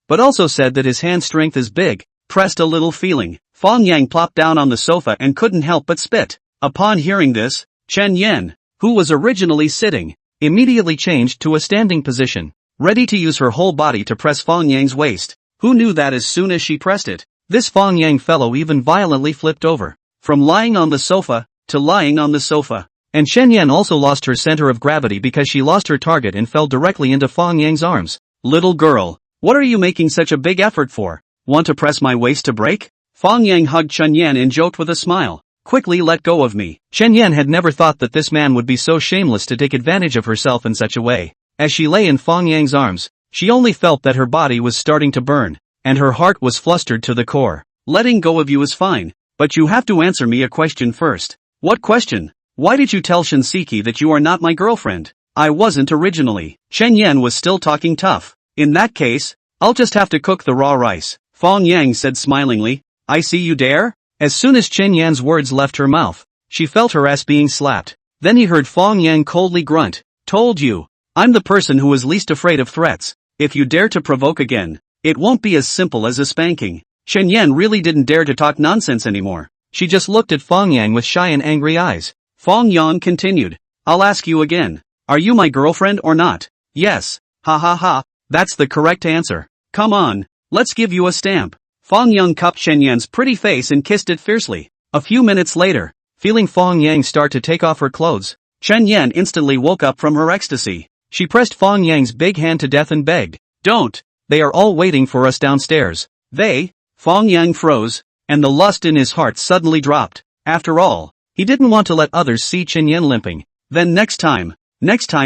but also said that his hand strength is big. Pressed a little feeling. Fang Yang plopped down on the sofa and couldn't help but spit. Upon hearing this, Chen Yan, who was originally sitting, immediately changed to a standing position, ready to use her whole body to press Fang Yang's waist. Who knew that as soon as she pressed it, this Fang Yang fellow even violently flipped over, from lying on the sofa, to lying on the sofa. And Chen Yan also lost her center of gravity because she lost her target and fell directly into Fang Yang's arms. Little girl, what are you making such a big effort for? Want to press my waist to break? Fang Yang hugged Chen Yan and joked with a smile. Quickly let go of me. Chen Yan had never thought that this man would be so shameless to take advantage of herself in such a way. As she lay in Fang Yang's arms, she only felt that her body was starting to burn, and her heart was flustered to the core. Letting go of you is fine, but you have to answer me a question first. What question? Why did you tell Shinseki that you are not my girlfriend? I wasn't originally. Chen Yan was still talking tough. In that case, I'll just have to cook the raw rice. Fang Yang said smilingly. I see you dare? As soon as Chen Yan's words left her mouth, she felt her ass being slapped. Then he heard Fang Yang coldly grunt. Told you. I'm the person who is least afraid of threats. If you dare to provoke again, it won't be as simple as a spanking. Chen Yan really didn't dare to talk nonsense anymore. She just looked at Fang Yang with shy and angry eyes. Fang Yang continued. I'll ask you again. Are you my girlfriend or not? Yes. Ha ha ha. That's the correct answer. Come on. Let's give you a stamp. Fang Yang cupped Chen Yan's pretty face and kissed it fiercely. A few minutes later, feeling Fang Yang start to take off her clothes, Chen Yan instantly woke up from her ecstasy. She pressed Fang Yang's big hand to death and begged. Don't. They are all waiting for us downstairs. Fang Yang froze, and the lust in his heart suddenly dropped. After all, he didn't want to let others see Chen Yan limping. Then next time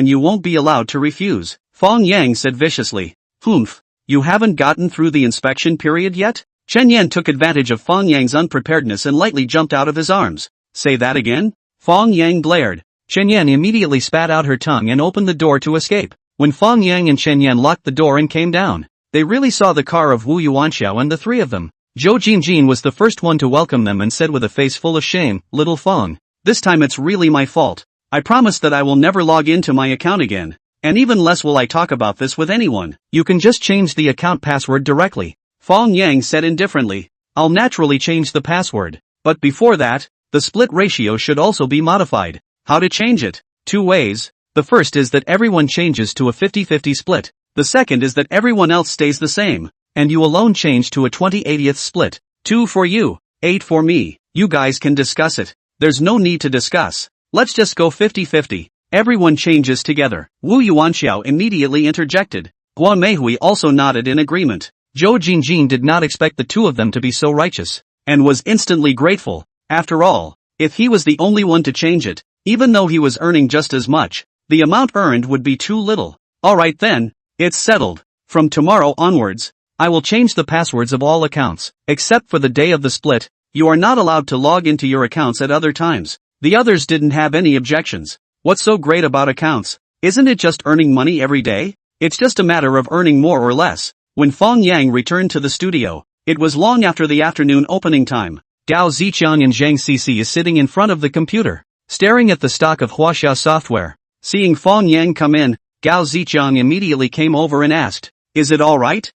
you won't be allowed to refuse, Fang Yang said viciously. Humph. You haven't gotten through the inspection period yet? Chen Yan took advantage of Fang Yang's unpreparedness and lightly jumped out of his arms. Say that again? Fang Yang glared. Chen Yan immediately spat out her tongue and opened the door to escape. When Fang Yang and Chen Yan locked the door and came down, they really saw the car of Wu Yuanxiao and the three of them. Zhou Jinjin was the first one to welcome them and said with a face full of shame, Little Fang, this time it's really my fault. I promise that I will never log into my account again. And even less will I talk about this with anyone. You can just change the account password directly. Fang Yang said indifferently. I'll naturally change the password. But before that, the split ratio should also be modified. How to change it? 2 ways. The first is that everyone changes to a 50-50 split. The second is that everyone else stays the same. And you alone change to a 20/80th split. 2 for you, 8 for me. You guys can discuss it. There's no need to discuss. Let's just go 50-50. Everyone changes together. Wu Yuanxiao immediately interjected. Guan Meihui also nodded in agreement. Zhou Jinjin did not expect the two of them to be so righteous, and was instantly grateful. After all, if he was the only one to change it, even though he was earning just as much, the amount earned would be too little. Alright then, it's settled. From tomorrow onwards, I will change the passwords of all accounts, except for the day of the split. You are not allowed to log into your accounts at other times. The others didn't have any objections. What's so great about accounts? Isn't it just earning money every day? It's just a matter of earning more or less. When Fang Yang returned to the studio, it was long after the afternoon opening time. Gao Ziqiang and Zhang Cici is sitting in front of the computer, staring at the stock of Huaxia software. Seeing Fang Yang come in, Gao Ziqiang immediately came over and asked, "Is it alright?"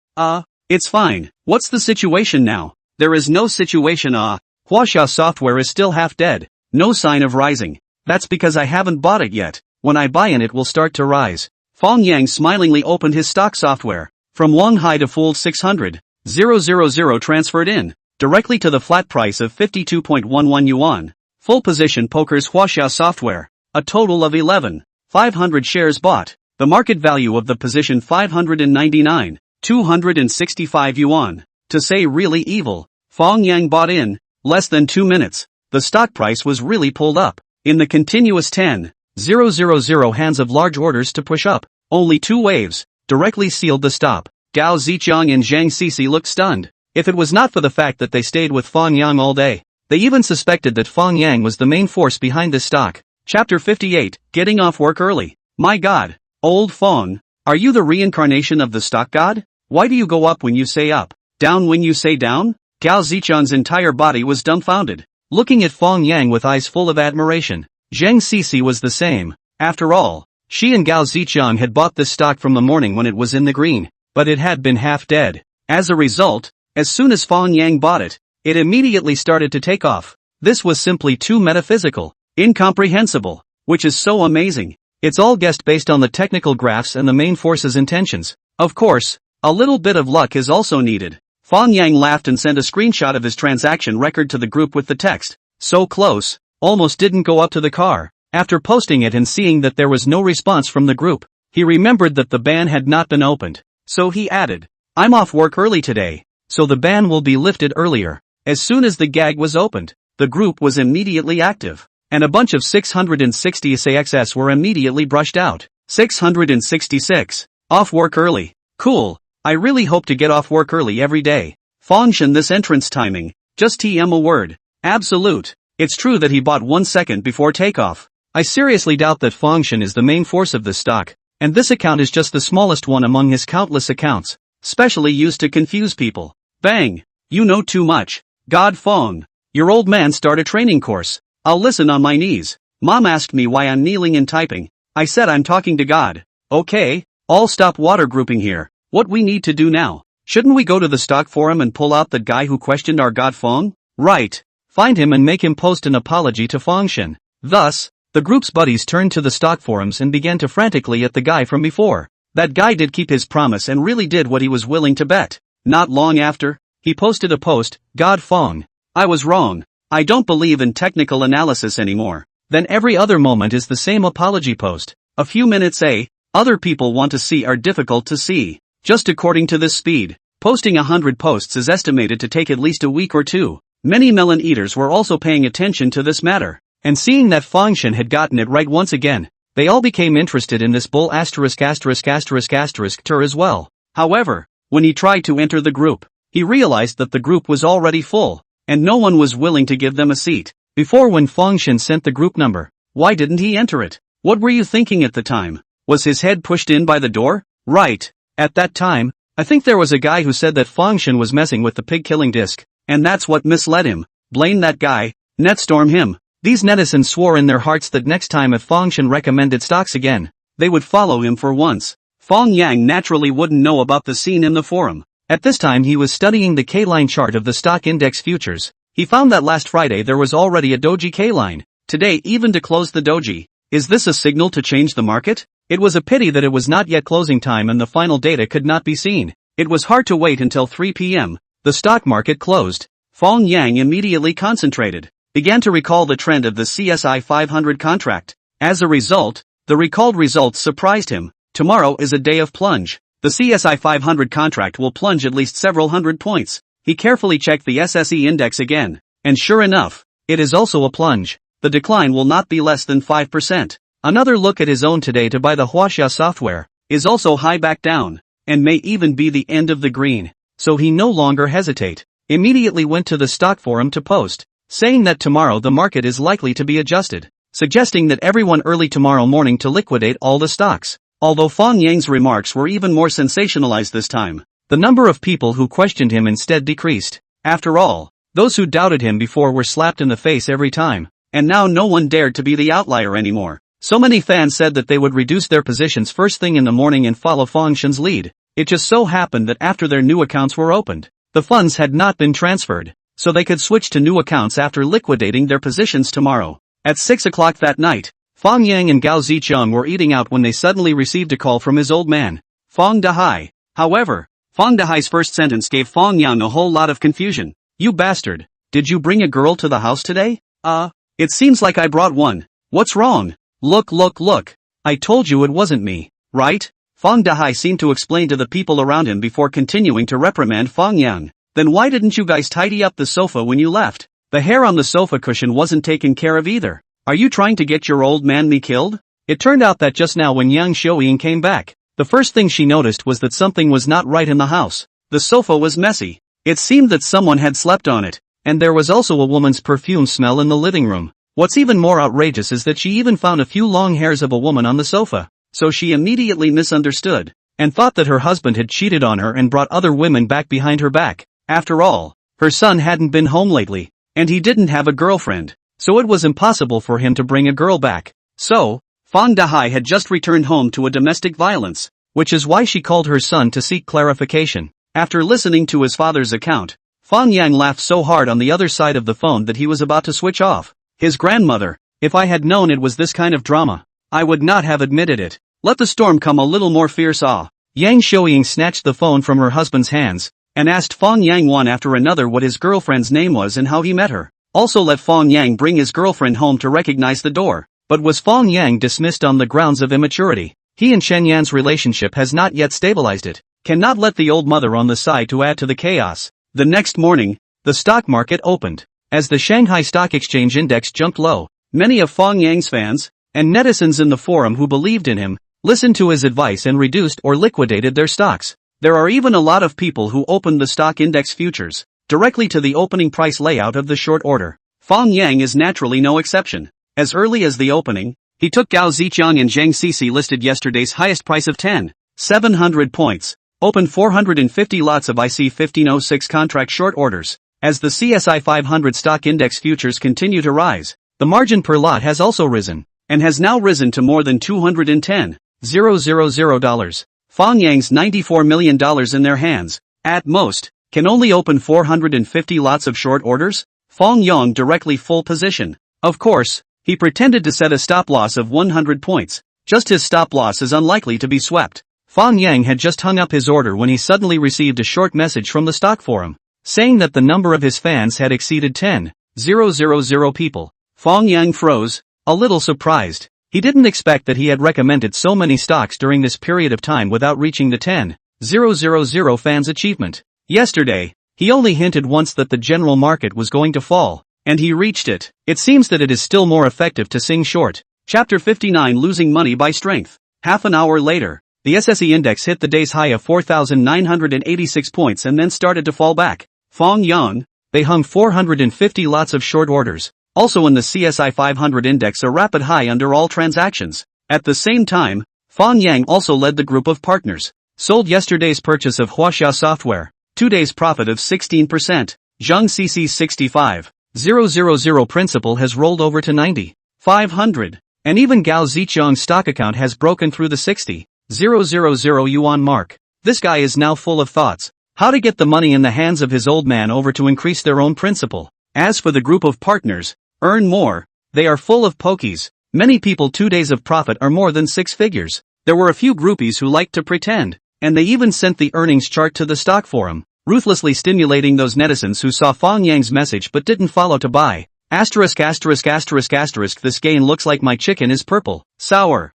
It's fine. What's the situation now?" "There is no situation. Huaxia software is still half dead. No sign of rising." "That's because I haven't bought it yet. When I buy it will start to rise." Fang Yang smilingly opened his stock software. From Wanghai to Fold 600,000 transferred in, directly to the flat price of 52.11 yuan. Full position pokers Huaxia software. A total of 11,500 shares bought. The market value of the position 599,265 yuan. To say really evil, Fang Yang bought in less than 2 minutes. The stock price was really pulled up. In the continuous 10,000 hands of large orders to push up, only 2 waves directly sealed the stop. Gao Ziqiang and Zhang Cici looked stunned. If it was not for the fact that they stayed with Fang Yang all day, they even suspected that Fang Yang was the main force behind this stock. Chapter 58, Getting Off Work Early. My God, old Fang, are you the reincarnation of the stock god? Why do you go up when you say up, down when you say down? Gao Ziqiang's entire body was dumbfounded, looking at Fang Yang with eyes full of admiration. Zhang Cici was the same. After all, she and Gao Ziqiang had bought this stock from the morning when it was in the green, but it had been half dead. As a result, as soon as Fang Yang bought it, it immediately started to take off. This was simply too metaphysical, incomprehensible, which is so amazing. It's all guessed based on the technical graphs and the main force's intentions. Of course, a little bit of luck is also needed. Fang Yang laughed and sent a screenshot of his transaction record to the group with the text, "So close, almost didn't go up to the car." After posting it and seeing that there was no response from the group, he remembered that the ban had not been opened. So he added, "I'm off work early today, so the ban will be lifted earlier." As soon as the gag was opened, the group was immediately active, and a bunch of 660 SAXS were immediately brushed out. 666. Off work early. Cool. I really hope to get off work early every day. Fangshan this entrance timing, just TM a word. Absolute. It's true that he bought 1 second before takeoff. I seriously doubt that Fangshan is the main force of this stock, and this account is just the smallest one among his countless accounts, specially used to confuse people. Bang! You know too much. God Fang. Your old man start a training course. I'll listen on my knees. Mom asked me why I'm kneeling and typing. I said I'm talking to God. Okay, all stop water grouping here. What we need to do now? Shouldn't we go to the stock forum and pull out that guy who questioned our God Fang? Right. Find him and make him post an apology to Fangshan. Thus, the group's buddies turned to the stock forums and began to frantically at the guy from before. That guy did keep his promise and really did what he was willing to bet. Not long after, he posted a post, God Fang. I was wrong. I don't believe in technical analysis anymore. Then every other moment is the same apology post. A few minutes other people want to see are difficult to see. Just according to this speed, posting 100 posts is estimated to take at least a week or 2. Many melon eaters were also paying attention to this matter, and seeing that Fangshan had gotten it right once again, they all became interested in this bull ***** tur as well. However, when he tried to enter the group, he realized that the group was already full, and no one was willing to give them a seat. Before when Fangshan sent the group number, why didn't he enter it? What were you thinking at the time? Was his head pushed in by the door? Right. At that time, I think there was a guy who said that Fangshan was messing with the pig killing disc, and that's what misled him. Blame that guy, netstorm him. These netizens swore in their hearts that next time if Fang Shan recommended stocks again, they would follow him for once. Fang Yang naturally wouldn't know about the scene in the forum. At this time he was studying the K-line chart of the stock index futures. He found that last Friday there was already a doji K-line. Today even to close the doji. Is this a signal to change the market? It was a pity that it was not yet closing time and the final data could not be seen. It was hard to wait until 3 p.m. The stock market closed. Fang Yang immediately concentrated, began to recall the trend of the CSI 500 contract. As a result, the recalled results surprised him. Tomorrow is a day of plunge. The CSI 500 contract will plunge at least several hundred points. He carefully checked the SSE index again, and sure enough, it is also a plunge. The decline will not be less than 5%. Another look at his own today to buy the Huaxia software is also high back down, and may even be the end of the green. So he no longer hesitate. Immediately went to the stock forum to post, saying that tomorrow the market is likely to be adjusted, suggesting that everyone early tomorrow morning to liquidate all the stocks. Although Fang Yang's remarks were even more sensationalized this time, the number of people who questioned him instead decreased. After all, those who doubted him before were slapped in the face every time, and now no one dared to be the outlier anymore. So many fans said that they would reduce their positions first thing in the morning and follow Fang Shan's lead. It just so happened that after their new accounts were opened, the funds had not been transferred, so they could switch to new accounts after liquidating their positions tomorrow. At 6 o'clock that night, Fang Yang and Gao Zicheng were eating out when they suddenly received a call from his old man, Fang Dahai. However, Fang Dahai's first sentence gave Fang Yang a whole lot of confusion. You bastard, did you bring a girl to the house today? It seems like I brought one. What's wrong? Look. I told you it wasn't me, right? Fang Dahai seemed to explain to the people around him before continuing to reprimand Fang Yang. Then why didn't you guys tidy up the sofa when you left? The hair on the sofa cushion wasn't taken care of either. Are you trying to get your old man me killed? It turned out that just now when Yang Xiuying came back, the first thing she noticed was that something was not right in the house. The sofa was messy. It seemed that someone had slept on it, and there was also a woman's perfume smell in the living room. What's even more outrageous is that she even found a few long hairs of a woman on the sofa. So she immediately misunderstood, and thought that her husband had cheated on her and brought other women back behind her back. After all, her son hadn't been home lately, and he didn't have a girlfriend, so it was impossible for him to bring a girl back. So, Fang Dahai had just returned home to a domestic violence, which is why she called her son to seek clarification. After listening to his father's account, Fang Yang laughed so hard on the other side of the phone that he was about to switch off. His grandmother, if I had known it was this kind of drama, I would not have admitted it. Let the storm come a little more fierce. Yang Xiuying snatched the phone from her husband's hands, and asked Fang Yang one after another what his girlfriend's name was and how he met her. Also let Fang Yang bring his girlfriend home to recognize the door. But was Fang Yang dismissed on the grounds of immaturity? He and Shen Yan's relationship has not yet stabilized it. Cannot let the old mother on the side to add to the chaos. The next morning, the stock market opened. As the Shanghai Stock Exchange Index jumped low, many of Fang Yang's fans, and netizens in the forum who believed in him, listened to his advice and reduced or liquidated their stocks. There are even a lot of people who opened the stock index futures directly to the opening price layout of the short order. Fang Yang is naturally no exception. As early as the opening, he took Gao Zicheng and Zhang Cici listed yesterday's highest price of 10,700 points, opened 450 lots of IC 1506 contract short orders. As the CSI 500 stock index futures continue to rise, the margin per lot has also risen, and has now risen to more than $210,000. Fang Yang's $94 million in their hands, at most, can only open 450 lots of short orders. Fang Yang directly full position. Of course, he pretended to set a stop loss of 100 points, just his stop loss is unlikely to be swept. Fang Yang had just hung up his order when he suddenly received a short message from the stock forum, saying that the number of his fans had exceeded 10,000 people. Fang Yang froze, a little surprised. He didn't expect that he had recommended so many stocks during this period of time without reaching the 10,000 fans achievement. Yesterday, he only hinted once that the general market was going to fall, and he reached it. It seems that it is still more effective to sing short. Chapter 59 Losing Money by Strength. Half an hour later, the SSE index hit the day's high of 4,986 points and then started to fall back. Fang Yang, they hung 450 lots of short orders. Also in the CSI 500 index a rapid high under all transactions. At the same time, Fang Yang also led the group of partners. Sold yesterday's purchase of Huaxia software. 2 days profit of 16%. Zhang CC 65. 000 principal has rolled over to 90,500. And even Gao Zicheng's stock account has broken through the 60,000 yuan mark. This guy is now full of thoughts. How to get the money in the hands of his old man over to increase their own principal. As for the group of partners, earn more, they are full of pokies. Many people 2 days of profit are more than 6 figures. There were a few groupies who liked to pretend, and they even sent the earnings chart to the stock forum, ruthlessly stimulating those netizens who saw Fang Yang's message but didn't follow to buy. This gain looks like my chicken is purple. Sour.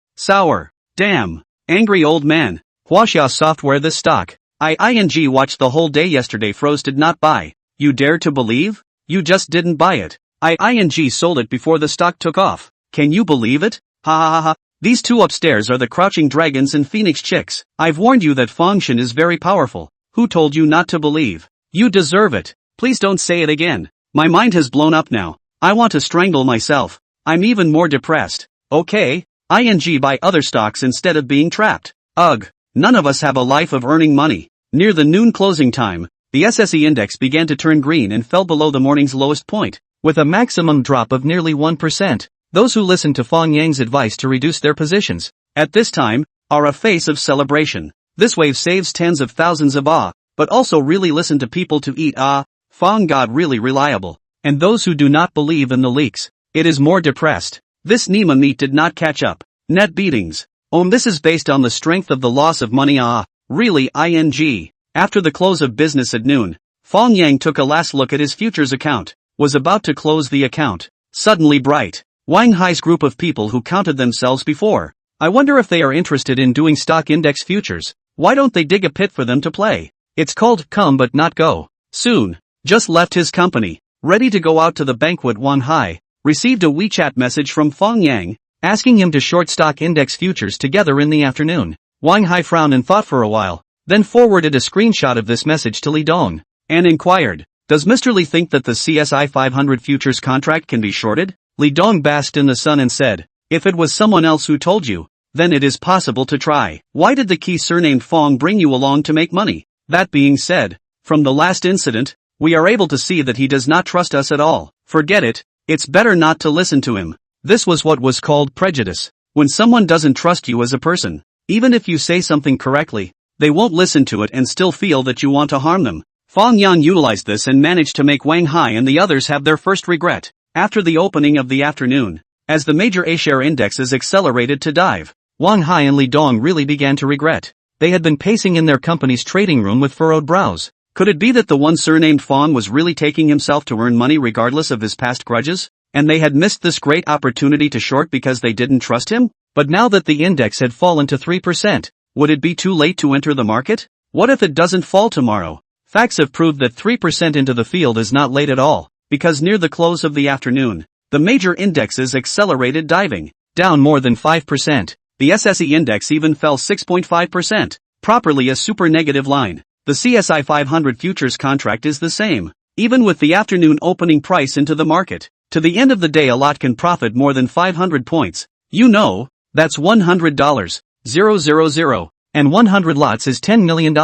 Damn. Angry old man. Huaxia software this stock. ING watched the whole day yesterday froze did not buy. You dare to believe? You just didn't buy it. ING sold it before the stock took off. Can you believe it? Ha ha ha ha. These two upstairs are the crouching dragons and phoenix chicks. I've warned you that Fengshen is very powerful. Who told you not to believe? You deserve it. Please don't say it again. My mind has blown up now. I want to strangle myself. I'm even more depressed. Okay. ING buy other stocks instead of being trapped. Ugh. None of us have a life of earning money. Near the noon closing time, the SSE index began to turn green and fell below the morning's lowest point, with a maximum drop of nearly 1%. Those who listened to Fang Yang's advice to reduce their positions, at this time, are a face of celebration. This wave saves tens of thousands of but also really listen to people to eat Fang God really reliable. And those who do not believe in the leaks, it is more depressed. This Nima meat did not catch up. Net beatings. This is based on the strength of the loss of money really ING. After the close of business at noon, Fang Yang took a last look at his futures account, was about to close the account. Suddenly bright. Wang Hai's group of people who counted themselves before. I wonder if they are interested in doing stock index futures. Why don't they dig a pit for them to play? It's called come but not go. Soon. Just left his company. Ready to go out to the banquet. Wang Hai received a WeChat message from Fang Yang, asking him to short stock index futures together in the afternoon. Wang Hai frowned and thought for a while, then forwarded a screenshot of this message to Li Dong, and inquired, does Mr. Li think that the CSI 500 futures contract can be shorted? Li Dong basked in the sun and said, if it was someone else who told you, then it is possible to try. Why did the key surnamed Fang bring you along to make money? That being said, from the last incident, we are able to see that he does not trust us at all. Forget it, it's better not to listen to him. This was what was called prejudice. When someone doesn't trust you as a person, even if you say something correctly, they won't listen to it and still feel that you want to harm them. Fang Yang utilized this and managed to make Wang Hai and the others have their first regret. After the opening of the afternoon, as the major A-share indexes accelerated to dive, Wang Hai and Li Dong really began to regret. They had been pacing in their company's trading room with furrowed brows. Could it be that the one surnamed Fang was really taking himself to earn money regardless of his past grudges? And they had missed this great opportunity to short because they didn't trust him? But now that the index had fallen to 3%, would it be too late to enter the market? What if it doesn't fall tomorrow? Facts have proved that 3% into the field is not late at all, because near the close of the afternoon, the major indexes accelerated diving, down more than 5%. The SSE index even fell 6.5%, properly a super negative line. The CSI 500 futures contract is the same, even with the afternoon opening price into the market. To the end of the day a lot can profit more than 500 points. You know, that's $100. 000. And 100 lots is $10 million.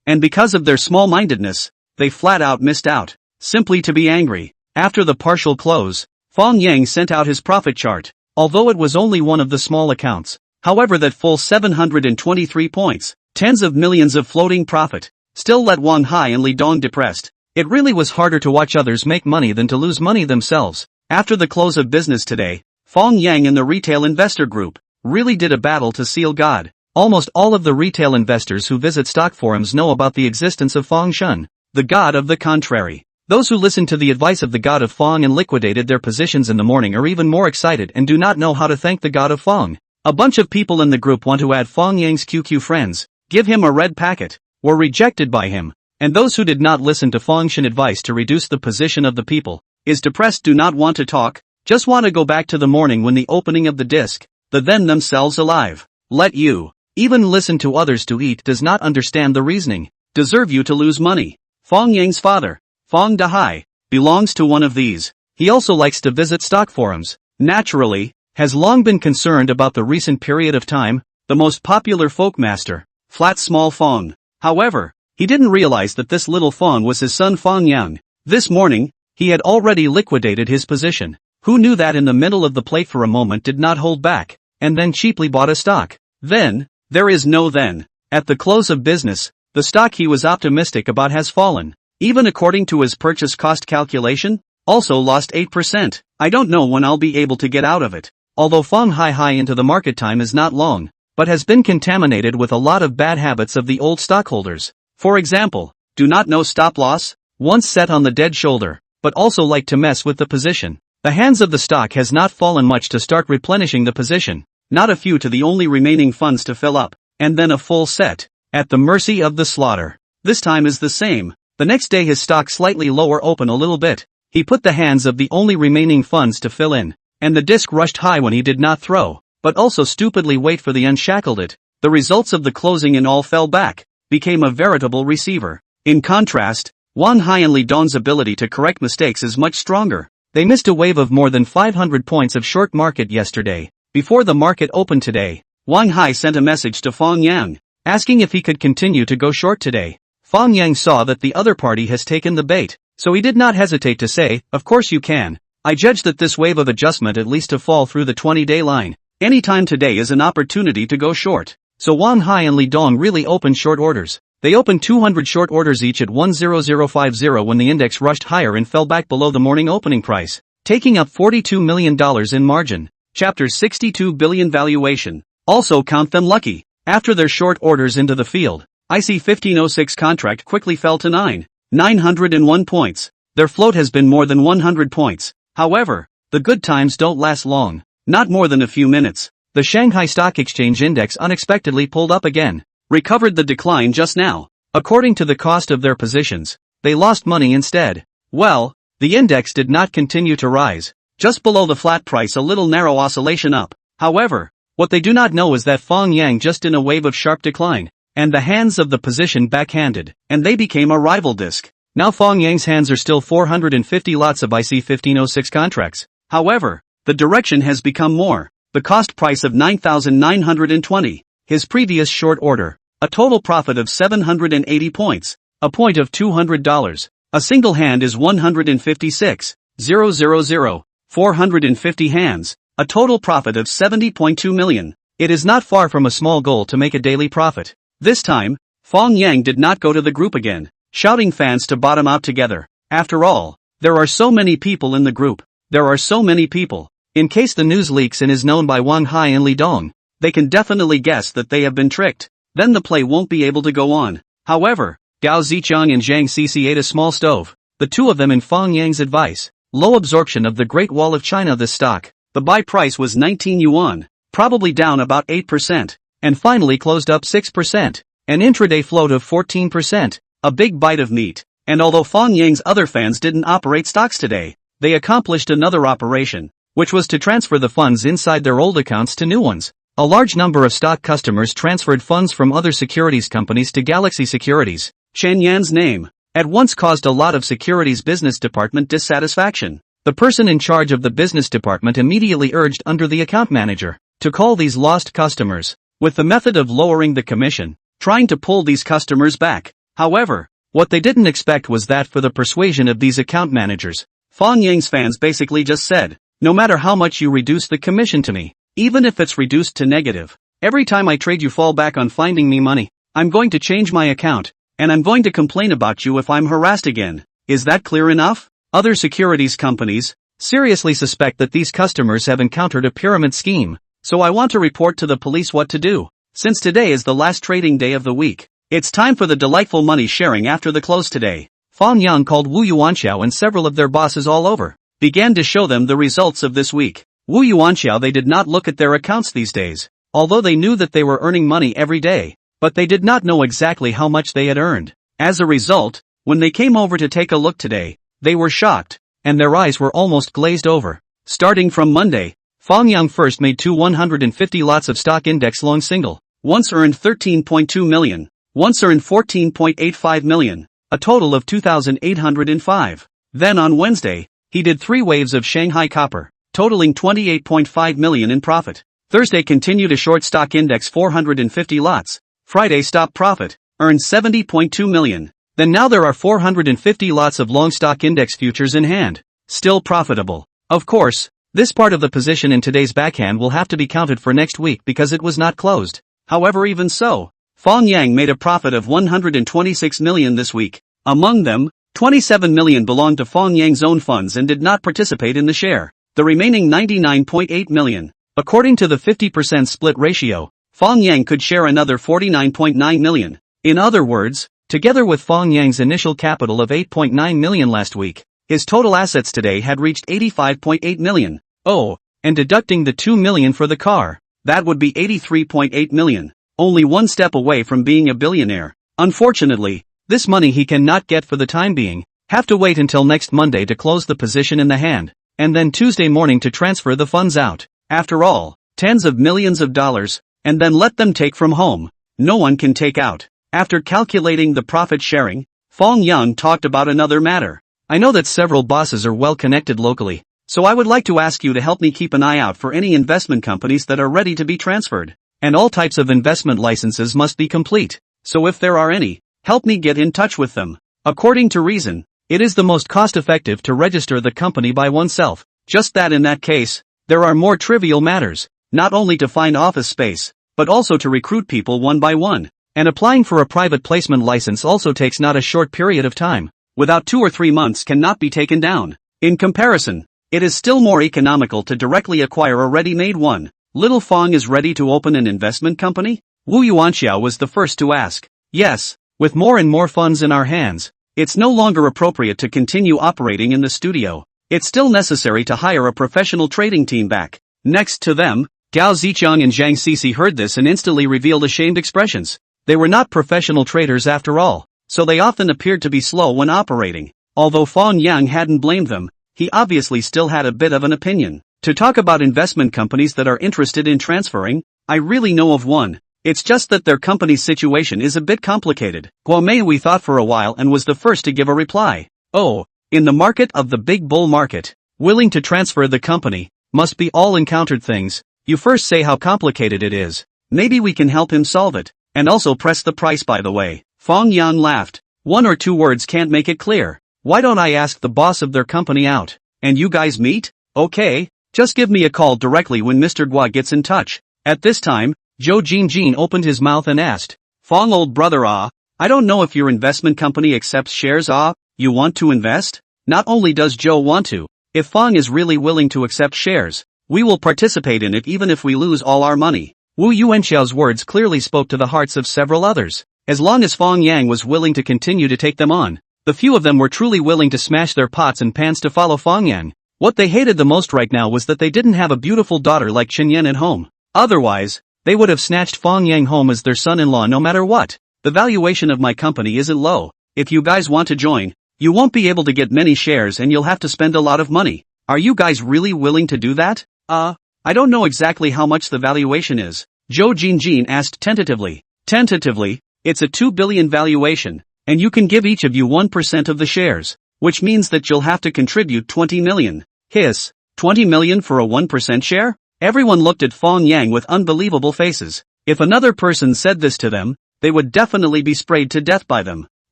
And because of their small-mindedness, they flat out missed out. Simply to be angry. After the partial close, Fang Yang sent out his profit chart, although it was only one of the small accounts. However, that full 723 points, tens of millions of floating profit, still let Wang Hai and Li Dong depressed. It really was harder to watch others make money than to lose money themselves. After the close of business today, Fang Yang and the retail investor group really did a battle to seal God. Almost all of the retail investors who visit stock forums know about the existence of Fang Shen, the god of the contrary. Those who listened to the advice of the god of Fang and liquidated their positions in the morning are even more excited and do not know how to thank the god of Fang. A bunch of people in the group want to add Fang Yang's QQ friends, give him a red packet, were rejected by him. And those who did not listen to Fang Shen's advice to reduce the position of the people, is depressed, do not want to talk, just want to go back to the morning when the opening of the disc, the them themselves alive. Let you even listen to others to eat does not understand the reasoning, deserve you to lose money. Fang Yang's father, Fang Dahai, belongs to one of these. He also likes to visit stock forums. Naturally, has long been concerned about the recent period of time, the most popular folkmaster, Flat Small Fang. However, he didn't realize that this little Fang was his son Fang Yang. This morning, He had already liquidated his position. Who knew that in the middle of the plate for a moment did not hold back, and then cheaply bought a stock? Then, there is no then. At the close of business, the stock he was optimistic about has fallen. Even according to his purchase cost calculation, also lost 8%. I don't know when I'll be able to get out of it. Although Fang Hai into the market time is not long, but has been contaminated with a lot of bad habits of the old stockholders. For example, do not know stop loss, once set on the dead shoulder, but also like to mess with the position. The hands of the stock has not fallen much to start replenishing the position, not a few to the only remaining funds to fill up, and then a full set, at the mercy of the slaughter. This time is the same. The next day his stock slightly lower open a little bit. He put the hands of the only remaining funds to fill in, and the disc rushed high when he did not throw, but also stupidly wait for the unshackled it. The results of the closing and all fell back, became a veritable receiver. In contrast, Wang Hai and Li Dong's ability to correct mistakes is much stronger. They missed a wave of more than 500 points of short market yesterday. Before the market opened today, Wang Hai sent a message to Fang Yang, asking if he could continue to go short today. Fang Yang saw that the other party has taken the bait, so he did not hesitate to say, "Of course you can. I judge that this wave of adjustment at least to fall through the 20-day line. Any time today is an opportunity to go short." So Wang Hai and Li Dong really opened short orders. They opened 200 short orders each at 10050 when the index rushed higher and fell back below the morning opening price, taking up $42 million in margin. Chapter 62 Billion Valuation. Also count them lucky. After their short orders into the field, IC 1506 contract quickly fell to 901 points. Their float has been more than 100 points. However, the good times don't last long. Not more than a few minutes. The Shanghai Stock Exchange Index unexpectedly pulled up again. Recovered the decline just now. According to the cost of their positions, they lost money instead. Well, the index did not continue to rise. Just below the flat price a little narrow oscillation up. However, what they do not know is that Fang Yang just in a wave of sharp decline, and the hands of the position backhanded, and they became a rival disc. Now Fang Yang's hands are still 450 lots of IC 1506 contracts. However, the direction has become more. The cost price of 9,920. His previous short order. A total profit of 780 points. A point of $200. A single hand is 156,000. 450 hands. A total profit of 70.2 million. It is not far from a small goal to make a daily profit. This time, Fang Yang did not go to the group again, shouting fans to bottom out together. After all, there are so many people in the group. There are so many people. In case the news leaks and is known by Wang Hai and Li Dong, they can definitely guess that they have been tricked. Then the play won't be able to go on. However, Gao Zicheng and Zhang Cici ate a small stove. The two of them in Fang Yang's advice. Low absorption of the Great Wall of China. This stock. The buy price was 19 yuan, probably down about 8%, and finally closed up 6%. An intraday float of 14%. A big bite of meat. And although Fang Yang's other fans didn't operate stocks today, they accomplished another operation, which was to transfer the funds inside their old accounts to new ones. A large number of stock customers transferred funds from other securities companies to Galaxy Securities. Chen Yan's name at once caused a lot of securities business department dissatisfaction. The person in charge of the business department immediately urged under the account manager to call these lost customers, with the method of lowering the commission, trying to pull these customers back. However, what they didn't expect was that for the persuasion of these account managers, Fang Yang's fans basically just said, "No matter how much you reduce the commission to me, even if it's reduced to negative, every time I trade you fall back on finding me money, I'm going to change my account, and I'm going to complain about you if I'm harassed again." Is that clear enough? Other securities companies seriously suspect that these customers have encountered a pyramid scheme. So I want to report to the police what to do. Since today is the last trading day of the week, it's time for the delightful money sharing after the close today. Fang Yang called Wu Yuanxiao and several of their bosses all over, began to show them the results of this week. Wu Yuanxiao, they did not look at their accounts these days, although they knew that they were earning money every day, but they did not know exactly how much they had earned. As a result, when they came over to take a look today, they were shocked, and their eyes were almost glazed over. Starting from Monday, Fang Yang first made 150 lots of stock index long single. Once earned 13.2 million. Once earned 14.85 million. A total of 2,805. Then on Wednesday, he did 3 waves of Shanghai copper, totaling 28.5 million in profit. Thursday continued a short stock index 450 lots. Friday stopped profit, earned 70.2 million. Then now there are 450 lots of long stock index futures in hand. Still profitable. Of course, this part of the position in today's backhand will have to be counted for next week because it was not closed. However, even so, Fang Yang made a profit of 126 million this week. Among them, 27 million belonged to Fang Yang's own funds and did not participate in the share. The remaining 99.8 million. According to the 50% split ratio, Fang Yang could share another 49.9 million. In other words, together with Fang Yang's initial capital of 8.9 million last week, his total assets today had reached 85.8 million. Oh, and deducting the 2 million for the car, that would be 83.8 million. Only one step away from being a billionaire. Unfortunately, this money he cannot get for the time being. Have to wait until next Monday to close the position in the hand, and then Tuesday morning to transfer the funds out. After all, tens of millions of dollars, and then let them take from home. No one can take out. After calculating the profit sharing, Fang Yang talked about another matter. I know that several bosses are well connected locally, so I would like to ask you to help me keep an eye out for any investment companies that are ready to be transferred. And all types of investment licenses must be complete. So if there are any, help me get in touch with them. According to reason, it is the most cost-effective to register the company by oneself. Just that in that case, there are more trivial matters, not only to find office space, but also to recruit people one by one. And applying for a private placement license also takes not a short period of time. Without 2 or 3 months cannot be taken down. In comparison, it is still more economical to directly acquire a ready-made one. Little Fang is ready to open an investment company? Wu Yuanxiao was the first to ask. Yes, with more and more funds in our hands, it's no longer appropriate to continue operating in the studio. It's still necessary to hire a professional trading team back. Next to them, Gao Zichang and Zhang Sisi heard this and instantly revealed ashamed expressions. They were not professional traders after all, so they often appeared to be slow when operating. Although Fang Yang hadn't blamed them, he obviously still had a bit of an opinion. To talk about investment companies that are interested in transferring, I really know of one. It's just that their company's situation is a bit complicated. Guomei thought for a while and was the first to give a reply. Oh, in the market of the big bull market, willing to transfer the company, must be all encountered things. You first say how complicated it is. Maybe we can help him solve it. And also press the price by the way. Fang Yang laughed. 1 or 2 words can't make it clear. Why don't I ask the boss of their company out? And you guys meet? Okay, just give me a call directly when Mr. Gua gets in touch. At this time, Zhou Jinjin opened his mouth and asked, Fang old brother I don't know if your investment company accepts shares you want to invest? Not only does Zhou want to, if Fang is really willing to accept shares, we will participate in it even if we lose all our money. Wu Yuanxiao's words clearly spoke to the hearts of several others. As long as Fang Yang was willing to continue to take them on, the few of them were truly willing to smash their pots and pans to follow Fang Yang. What they hated the most right now was that they didn't have a beautiful daughter like Chenyan at home. Otherwise, they would have snatched Fang Yang home as their son-in-law no matter what. The valuation of my company isn't low. If you guys want to join, you won't be able to get many shares and you'll have to spend a lot of money. Are you guys really willing to do that? I don't know exactly how much the valuation is, Zhou Jinjin asked tentatively. Tentatively, it's a 2 billion valuation, and you can give each of you 1% of the shares, which means that you'll have to contribute 20 million. Hiss, 20 million for a 1% share? Everyone looked at Fang Yang with unbelievable faces. If another person said this to them, they would definitely be sprayed to death by them.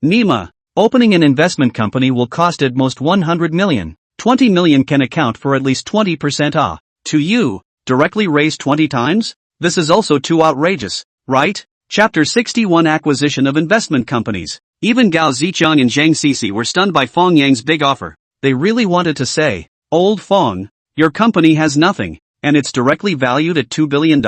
Nima, opening an investment company will cost at most 100 million. 20 million can account for at least 20%. To you, directly raise 20 times? This is also too outrageous, right? Chapter 61 Acquisition of Investment Companies. Even Gao Zichang and Zhang Sisi were stunned by Fang Yang's big offer. They really wanted to say, Old Fang, your company has nothing, and it's directly valued at $2 billion?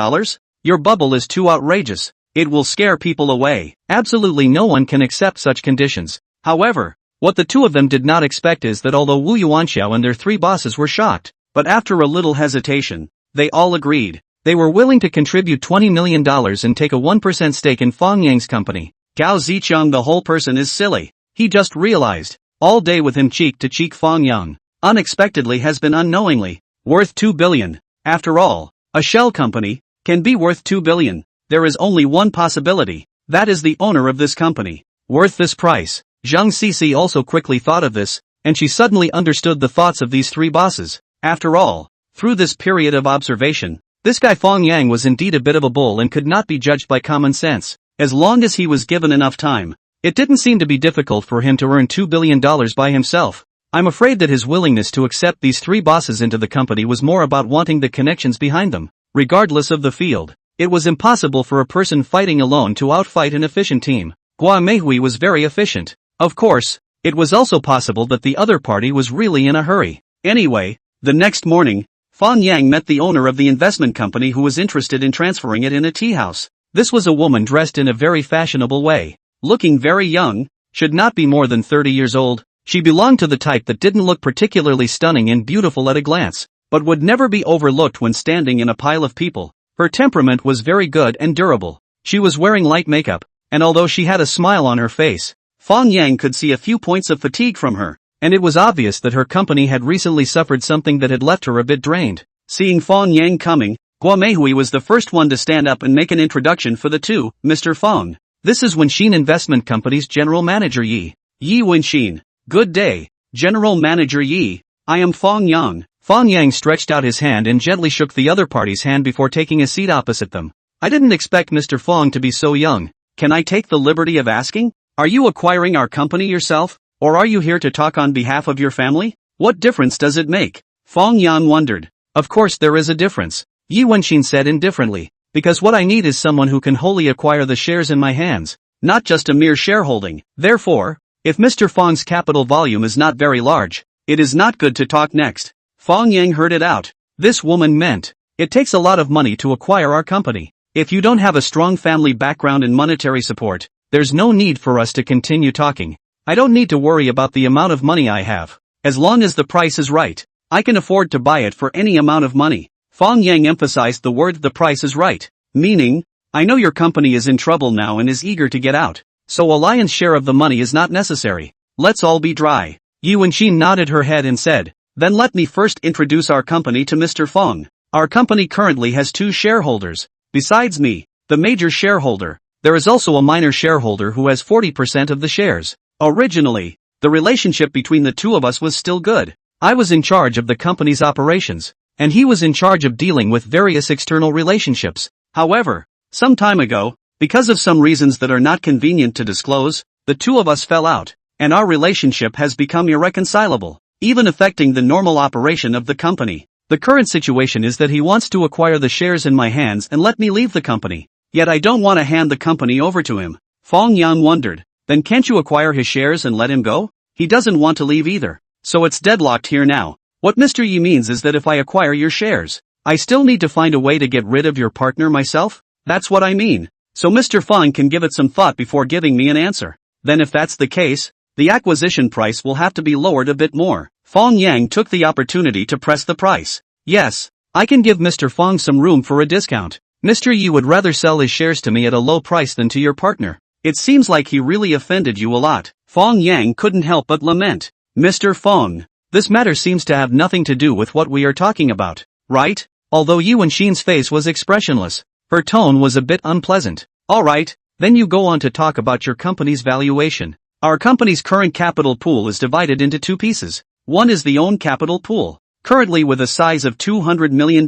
Your bubble is too outrageous. It will scare people away. Absolutely no one can accept such conditions. However, what the two of them did not expect is that although Wu Yuanxiao and their 3 bosses were shocked, but after a little hesitation, they all agreed. They were willing to contribute $20 million and take a 1% stake in Fang Yang's company. Gao Zichang, the whole person is silly. He just realized, all day with him cheek to cheek Fang Yang, unexpectedly has been unknowingly, worth 2 billion. After all, a shell company can be worth 2 billion. There is only one possibility, that is the owner of this company. Worth this price. Zhang Sisi also quickly thought of this, and she suddenly understood the thoughts of these 3 bosses. After all, through this period of observation, this guy Fang Yang was indeed a bit of a bull and could not be judged by common sense. As long as he was given enough time, It didn't seem to be difficult for him to earn $2 billion by himself. I'm afraid that his willingness to accept these three bosses into the company was more about wanting the connections behind them. Regardless of the field, it was impossible for a person fighting alone to outfight an efficient team. Gua Meihui was very efficient. Of course, it was also possible that the other party was really in a hurry. Anyway, the next morning, Fang Yang met the owner of the investment company who was interested in transferring it in a tea house. This was a woman dressed in a very fashionable way. Looking very young, should not be more than 30 years old. She belonged to the type that didn't look particularly stunning and beautiful at a glance, but would never be overlooked when standing in a pile of people. Her temperament was very good and durable. She was wearing light makeup, and although she had a smile on her face, Fang Yang could see a few points of fatigue from her, and it was obvious that her company had recently suffered something that had left her a bit drained. Seeing Fang Yang coming, Gua Meihui was the first one to stand up and make an introduction for the two. Mr. Fang, this is Wenxin Investment Company's General Manager Yi. Yi Wenxin. Good day, General Manager Yi. I am Fang Yang. Fang Yang stretched out his hand and gently shook the other party's hand before taking a seat opposite them. I didn't expect Mr. Fang to be so young. Can I take the liberty of asking? Are you acquiring our company yourself, or are you here to talk on behalf of your family? What difference does it make? Fang Yang wondered. Of course there is a difference, Yi Wenxin said indifferently, because what I need is someone who can wholly acquire the shares in my hands, not just a mere shareholding. Therefore, if Mr. Fang's capital volume is not very large, it is not good to talk next. Fang Yang heard it out. This woman meant, it takes a lot of money to acquire our company. If you don't have a strong family background and monetary support, there's no need for us to continue talking. I don't need to worry about the amount of money I have. As long as the price is right, I can afford to buy it for any amount of money. Fang Yang emphasized the word "the price is right," meaning, I know your company is in trouble now and is eager to get out, so a lion's share of the money is not necessary. Let's all be dry. Yi Wenxin nodded her head and said, then let me first introduce our company to Mr. Fang. Our company currently has 2 shareholders. Besides me, the major shareholder, there is also a minor shareholder who has 40% of the shares. Originally, the relationship between the two of us was still good. I was in charge of the company's operations, and he was in charge of dealing with various external relationships. However, some time ago, because of some reasons that are not convenient to disclose, the two of us fell out, and our relationship has become irreconcilable, even affecting the normal operation of the company. The current situation is that he wants to acquire the shares in my hands and let me leave the company. Yet I don't want to hand the company over to him. Fang Yang wondered, then can't you acquire his shares and let him go? He doesn't want to leave either. So it's deadlocked here now. What Mr. Yi means is that if I acquire your shares, I still need to find a way to get rid of your partner myself? That's what I mean. So Mr. Fang can give it some thought before giving me an answer. Then if that's the case, the acquisition price will have to be lowered a bit more. Fang Yang took the opportunity to press the price. Yes, I can give Mr. Fang some room for a discount. Mr. Yi would rather sell his shares to me at a low price than to your partner. It seems like he really offended you a lot. Fang Yang couldn't help but lament. Mr. Fang, this matter seems to have nothing to do with what we are talking about, right? Although Yi Wenxin's face was expressionless, her tone was a bit unpleasant. Alright, then you go on to talk about your company's valuation. Our company's current capital pool is divided into 2 pieces. One is the own capital pool, currently with a size of $200 million,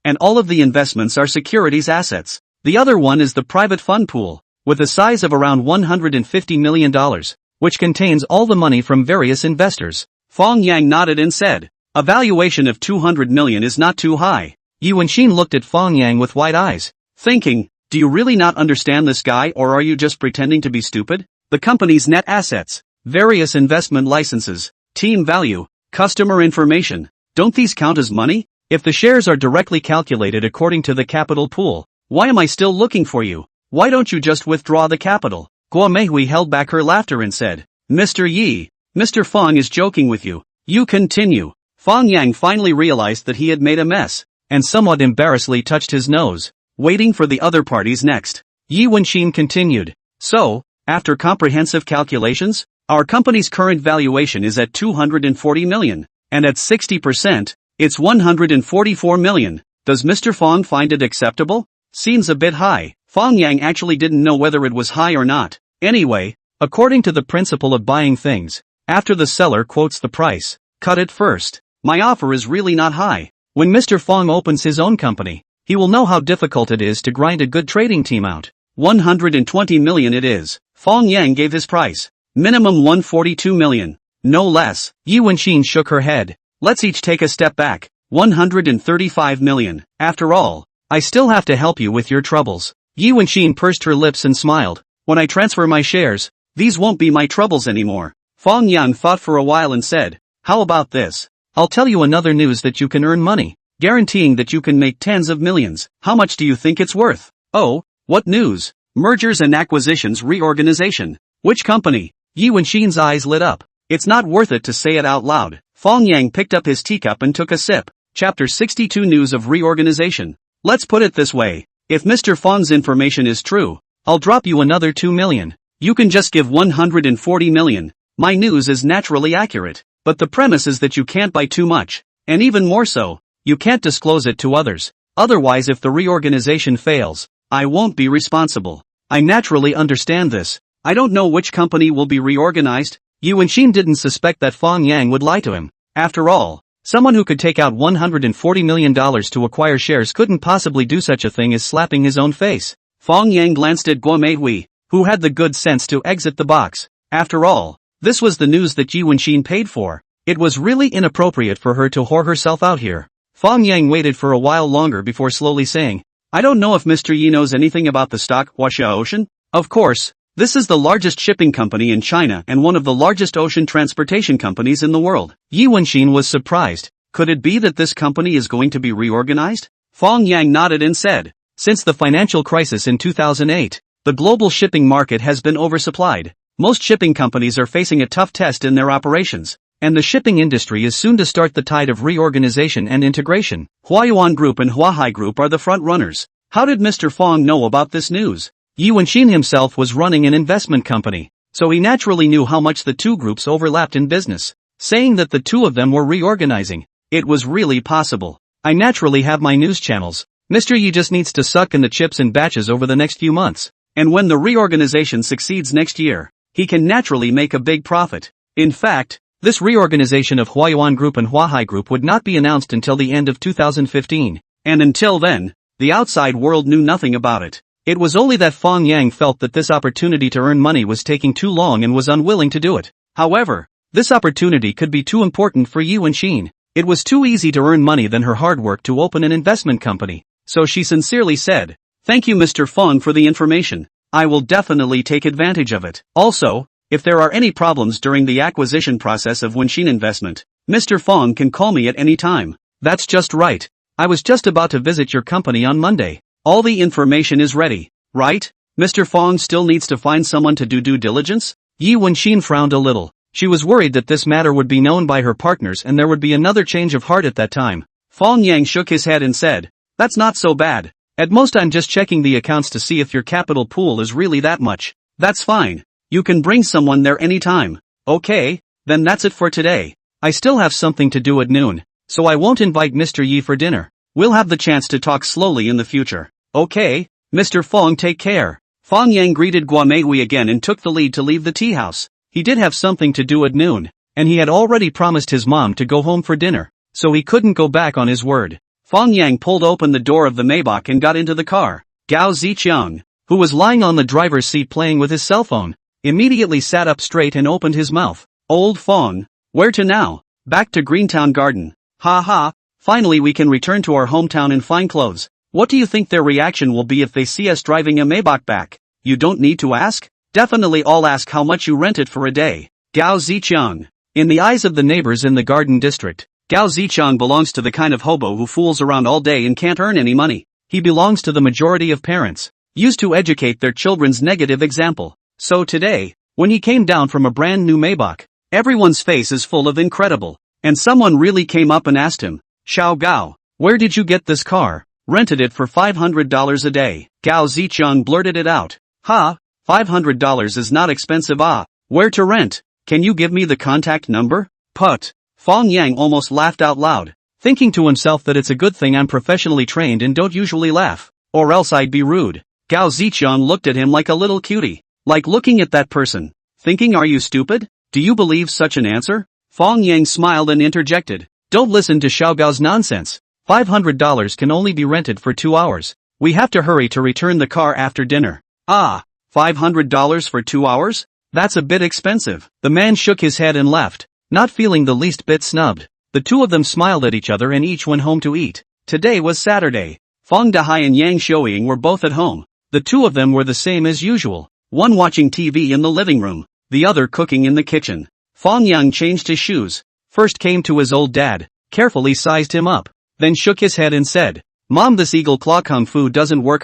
and all of the investments are securities assets. The other one is the private fund pool, with a size of around $150 million, which contains all the money from various investors. Fang Yang nodded and said, a valuation of $200 million is not too high. Yi Wenxin looked at Fang Yang with wide eyes, thinking, do you really not understand this guy or are you just pretending to be stupid? The company's net assets, various investment licenses, team value, customer information, don't these count as money? If the shares are directly calculated according to the capital pool, why am I still looking for you? Why don't you just withdraw the capital? Gua Meihui held back her laughter and said, Mr. Yi, Mr. Fang is joking with you. You continue. Fang Yang finally realized that he had made a mess, and somewhat embarrassedly touched his nose, waiting for the other parties next. Yi Wenxin continued. So, after comprehensive calculations, our company's current valuation is at $240 million, and at 60%, it's $144 million. Does Mr. Fang find it acceptable? Seems a bit high. Fang Yang actually didn't know whether it was high or not. Anyway, according to the principle of buying things, after the seller quotes the price, cut it first. My offer is really not high. When Mr. Fang opens his own company, he will know how difficult it is to grind a good trading team out. $120 million it is. Fang Yang gave his price. Minimum 142 million. No less. Yi Wenxin shook her head. Let's each take a step back. 135 million. After all, I still have to help you with your troubles. Yi Wenxin pursed her lips and smiled. When I transfer my shares, these won't be my troubles anymore. Fang Yang thought for a while and said, how about this? I'll tell you another news that you can earn money, guaranteeing that you can make tens of millions. How much do you think it's worth? Oh, what news? Mergers and acquisitions reorganization. Which company? Yi Wenxin's eyes lit up. It's not worth it to say it out loud. Fang Yang picked up his teacup and took a sip. Chapter 62 News of Reorganization. Let's put it this way. If Mr. Fang's information is true, I'll drop you another 2 million. You can just give 140 million. My news is naturally accurate, but the premise is that you can't buy too much. And even more so, you can't disclose it to others. Otherwise, if the reorganization fails, I won't be responsible. I naturally understand this. I don't know which company will be reorganized. Yi Wenxin didn't suspect that Fang Yang would lie to him. After all, someone who could take out $140 million to acquire shares couldn't possibly do such a thing as slapping his own face. Fang Yang glanced at Guo Meihui, who had the good sense to exit the box. After all, this was the news that Yi Wenxin paid for. It was really inappropriate for her to whore herself out here. Fang Yang waited for a while longer before slowly saying, I don't know if Mr. Yi knows anything about the stock Huaxia Ocean. Of course, this is the largest shipping company in China and one of the largest ocean transportation companies in the world. Yi Wenxin was surprised. Could it be that this company is going to be reorganized? Fang Yang nodded and said, since the financial crisis in 2008, the global shipping market has been oversupplied. Most shipping companies are facing a tough test in their operations, and the shipping industry is soon to start the tide of reorganization and integration. Huayuan Group and Huahai Group are the front runners. How did Mr. Fang know about this news? Yi Wenxin himself was running an investment company, so he naturally knew how much the two groups overlapped in business. Saying that the two of them were reorganizing, it was really possible. I naturally have my news channels. Mr. Yi just needs to suck in the chips in batches over the next few months. And when the reorganization succeeds next year, he can naturally make a big profit. In fact, this reorganization of Huayuan Group and Huahai Group would not be announced until the end of 2015. And until then, the outside world knew nothing about it. It was only that Fang Yang felt that this opportunity to earn money was taking too long and was unwilling to do it. However, this opportunity could be too important for Yi Wenxin. It was too easy to earn money than her hard work to open an investment company. So she sincerely said, thank you Mr. Fang for the information. I will definitely take advantage of it. Also, if there are any problems during the acquisition process of Wenxin Investment, Mr. Fang can call me at any time. That's just right. I was just about to visit your company on Monday. All the information is ready, right? Mr. Fang still needs to find someone to do due diligence? Yi Wenxin frowned a little. She was worried that this matter would be known by her partners and there would be another change of heart at that time. Fang Yang shook his head and said, that's not so bad. At most I'm just checking the accounts to see if your capital pool is really that much. That's fine. You can bring someone there anytime. Okay, then that's it for today. I still have something to do at noon, so I won't invite Mr. Yi for dinner. We'll have the chance to talk slowly in the future. Okay, Mr. Fang, take care. Fang Yang greeted Guo Meihui again and took the lead to leave the tea house. He did have something to do at noon, and he had already promised his mom to go home for dinner, so he couldn't go back on his word. Fang Yang pulled open the door of the Maybach and got into the car. Gao Ziqiang, who was lying on the driver's seat playing with his cell phone, immediately sat up straight and opened his mouth. Old Fang, where to now? Back to Greentown Garden. Ha ha, finally we can return to our hometown in fine clothes. What do you think their reaction will be if they see us driving a Maybach back? You don't need to ask? Definitely I'll ask how much you rent it for a day. Gao Ziqiang. In the eyes of the neighbors in the Garden District, Gao Ziqiang belongs to the kind of hobo who fools around all day and can't earn any money. He belongs to the majority of parents, used to educate their children's negative example. So today, when he came down from a brand new Maybach, everyone's face is full of incredible. And someone really came up and asked him, Xiao Gao, where did you get this car? Rented it for $500 a day. Gao Ziqiang blurted it out. Ha, $500 is not expensive. Ah, where to rent? Can you give me the contact number? Put. Fang Yang almost laughed out loud, thinking to himself that it's a good thing I'm professionally trained and don't usually laugh, or else I'd be rude. Gao Ziqiang looked at him like a little cutie, like looking at that person, thinking, are you stupid? Do you believe such an answer? Fang Yang smiled and interjected, don't listen to Xiao Gao's nonsense. $500 can only be rented for 2 hours. We have to hurry to return the car after dinner. Ah, $500 for 2 hours? That's a bit expensive. The man shook his head and left, not feeling the least bit snubbed. The two of them smiled at each other and each went home to eat. Today was Saturday. Fang Dahai and Yang Xiaoying were both at home. The two of them were the same as usual. One watching TV in the living room, the other cooking in the kitchen. Fang Yang changed his shoes. First came to his old dad, carefully sized him up, then shook his head and said, "Mom, this eagle claw kung fu doesn't work.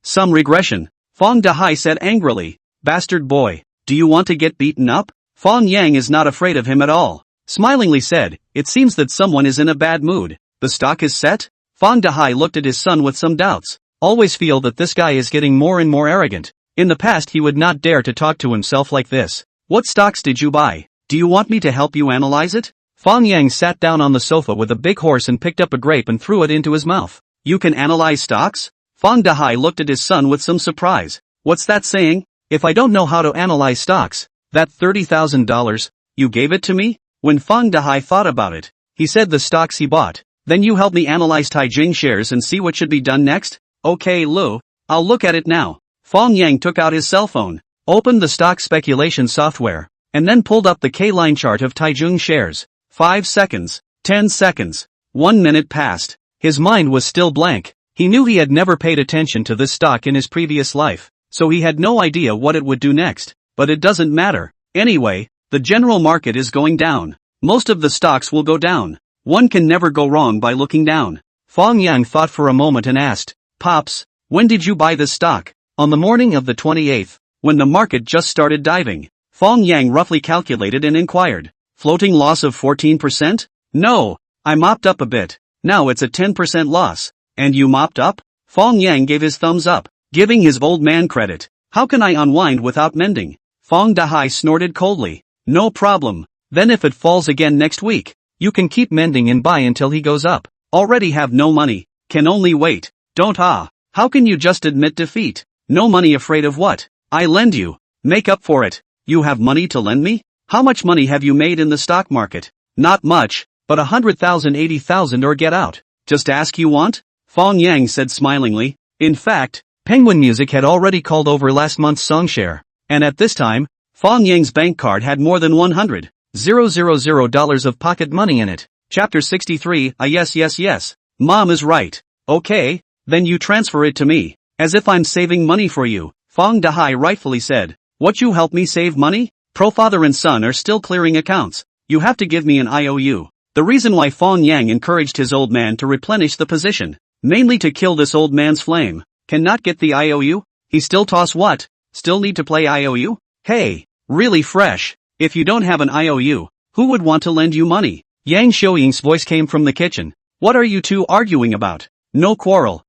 Some regression." Fang Dahai said angrily, "Bastard boy, do you want to get beaten up?" Fang Yang is not afraid of him at all. Smilingly said, "It seems that someone is in a bad mood. The stock is set?" Fang Dahai looked at his son with some doubts. Always feel that this guy is getting more and more arrogant. In the past he would not dare to talk to himself like this. "What stocks did you buy? Do you want me to help you analyze it?" Fang Yang sat down on the sofa with a big horse and picked up a grape and threw it into his mouth. "You can analyze stocks?" Fang Dahai looked at his son with some surprise. "What's that saying? If I don't know how to analyze stocks, that $30,000, you gave it to me?" When Fang Dahai thought about it, he said the stocks he bought. "Then you help me analyze Taijing shares and see what should be done next?" "Okay, Lu, I'll look at it now." Fang Yang took out his cell phone, opened the stock speculation software, and then pulled up the K-line chart of Taijing shares. 5 seconds, 10 seconds, 1 minute passed. His mind was still blank. He knew he had never paid attention to this stock in his previous life, so he had no idea what it would do next. But it doesn't matter. Anyway, the general market is going down. Most of the stocks will go down. One can never go wrong by looking down. Fang Yang thought for a moment and asked, "Pops, when did you buy this stock?" "On the morning of the 28th, when the market just started diving." Fang Yang roughly calculated and inquired, "Floating loss of 14%? "No, I mopped up a bit. Now it's a 10% loss." "And you mopped up?" Fang Yang gave his thumbs up, giving his old man credit. "How can I unwind without mending?" Fang Dahai snorted coldly. "No problem. Then if it falls again next week, you can keep mending and buy until he goes up." "Already have no money. Can only wait." "Don't. How can you just admit defeat?" "No money, afraid of what? I lend you. Make up for it." "You have money to lend me? How much money have you made in the stock market?" "Not much, but 100,000, 80,000 or get out." "Just ask, you want?" Fang Yang said smilingly. In fact, Penguin Music had already called over last month's song share, and at this time, Fang Yang's bank card had more than $100,000 of pocket money in it. Chapter 63. Yes. Mom is right. "Okay, then you transfer it to me, as if I'm saving money for you," Fang Dahai rightfully said. "What, you help me save money? Father and son are still clearing accounts. You have to give me an IOU." The reason why Fang Yang encouraged his old man to replenish the position, mainly to kill this old man's flame. Cannot get the IOU? He still toss what? Still need to play IOU? Hey, really fresh. If you don't have an IOU, who would want to lend you money? Yang Xiaoying's voice came from the kitchen. "What are you two arguing about?" No quarrel.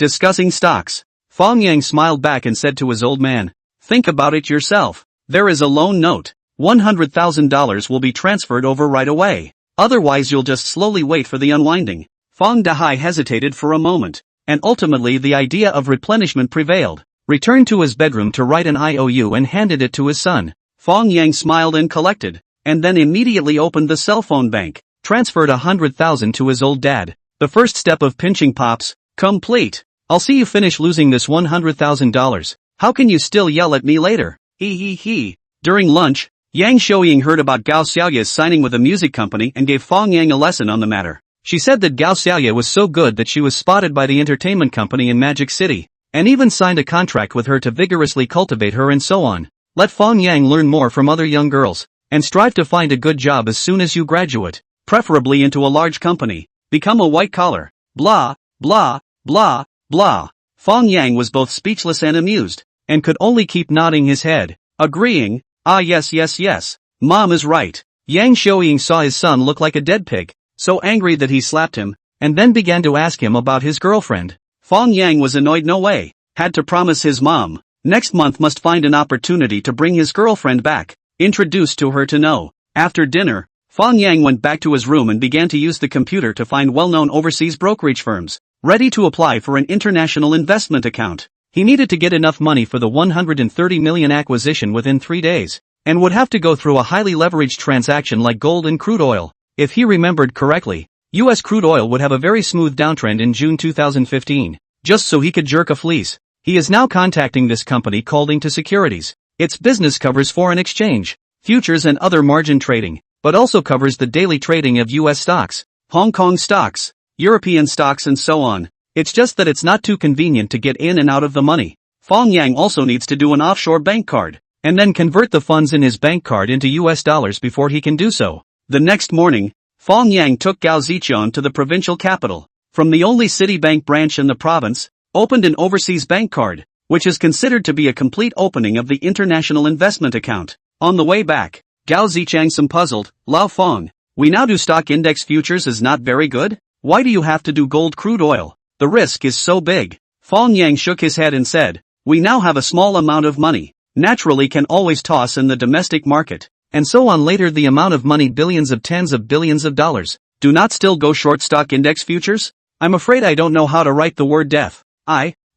Discussing stocks." Fang Yang smiled back and said to his old man, "Think about it yourself. There is a loan note. $100,000 will be transferred over right away. Otherwise you'll just slowly wait for the unwinding." Fang Dahai hesitated for a moment, and ultimately the idea of replenishment prevailed. Returned to his bedroom to write an IOU and handed it to his son. Fang Yang smiled and collected, and then immediately opened the cell phone bank, transferred 100,000 to his old dad. The first step of pinching pops, complete. "I'll see you finish losing this $100,000. How can you still yell at me later?" He. During lunch, Yang Xiaoying heard about Gao Xiaoya's signing with a music company and gave Fang Yang a lesson on the matter. She said that Gao Xiaoya was so good that she was spotted by the entertainment company in Magic City, and even signed a contract with her to vigorously cultivate her and so on. Let Fang Yang learn more from other young girls, and strive to find a good job as soon as you graduate, preferably into a large company. Become a white collar. Blah, blah, blah, blah. Fang Yang was both speechless and amused, and could only keep nodding his head, agreeing, yes. Mom is right. Yang Xiaoying saw his son look like a dead pig, so angry that he slapped him, and then began to ask him about his girlfriend. Fang Yang was annoyed no way, had to promise his mom, next month must find an opportunity to bring his girlfriend back, introduced to her to know. After dinner, Fang Yang went back to his room and began to use the computer to find well-known overseas brokerage firms, ready to apply for an international investment account. He needed to get enough money for the 130 million acquisition within 3 days, and would have to go through a highly leveraged transaction like gold and crude oil. If he remembered correctly, US crude oil would have a very smooth downtrend in June 2015, just so he could jerk a fleece. He is now contacting this company called Into Securities. Its business covers foreign exchange, futures and other margin trading, but also covers the daily trading of US stocks, Hong Kong stocks, European stocks and so on. It's just that it's not too convenient to get in and out of the money. Fang Yang also needs to do an offshore bank card, and then convert the funds in his bank card into US dollars before he can do so. The next morning, Fang Yang took Gao Zichun to the provincial capital. From the only Citibank branch in the province, opened an overseas bank card, which is considered to be a complete opening of the international investment account. On the way back, Gao Zichang some puzzled, Lao Fang, we now do stock index futures is not very good? Why do you have to do gold crude oil? The risk is so big. Fang Yang shook his head and said, we now have a small amount of money, naturally can always toss in the domestic market, and so on later the amount of money billions of tens of billions of dollars. Do not still go short stock index futures? I'm afraid I don't know how to write the word death.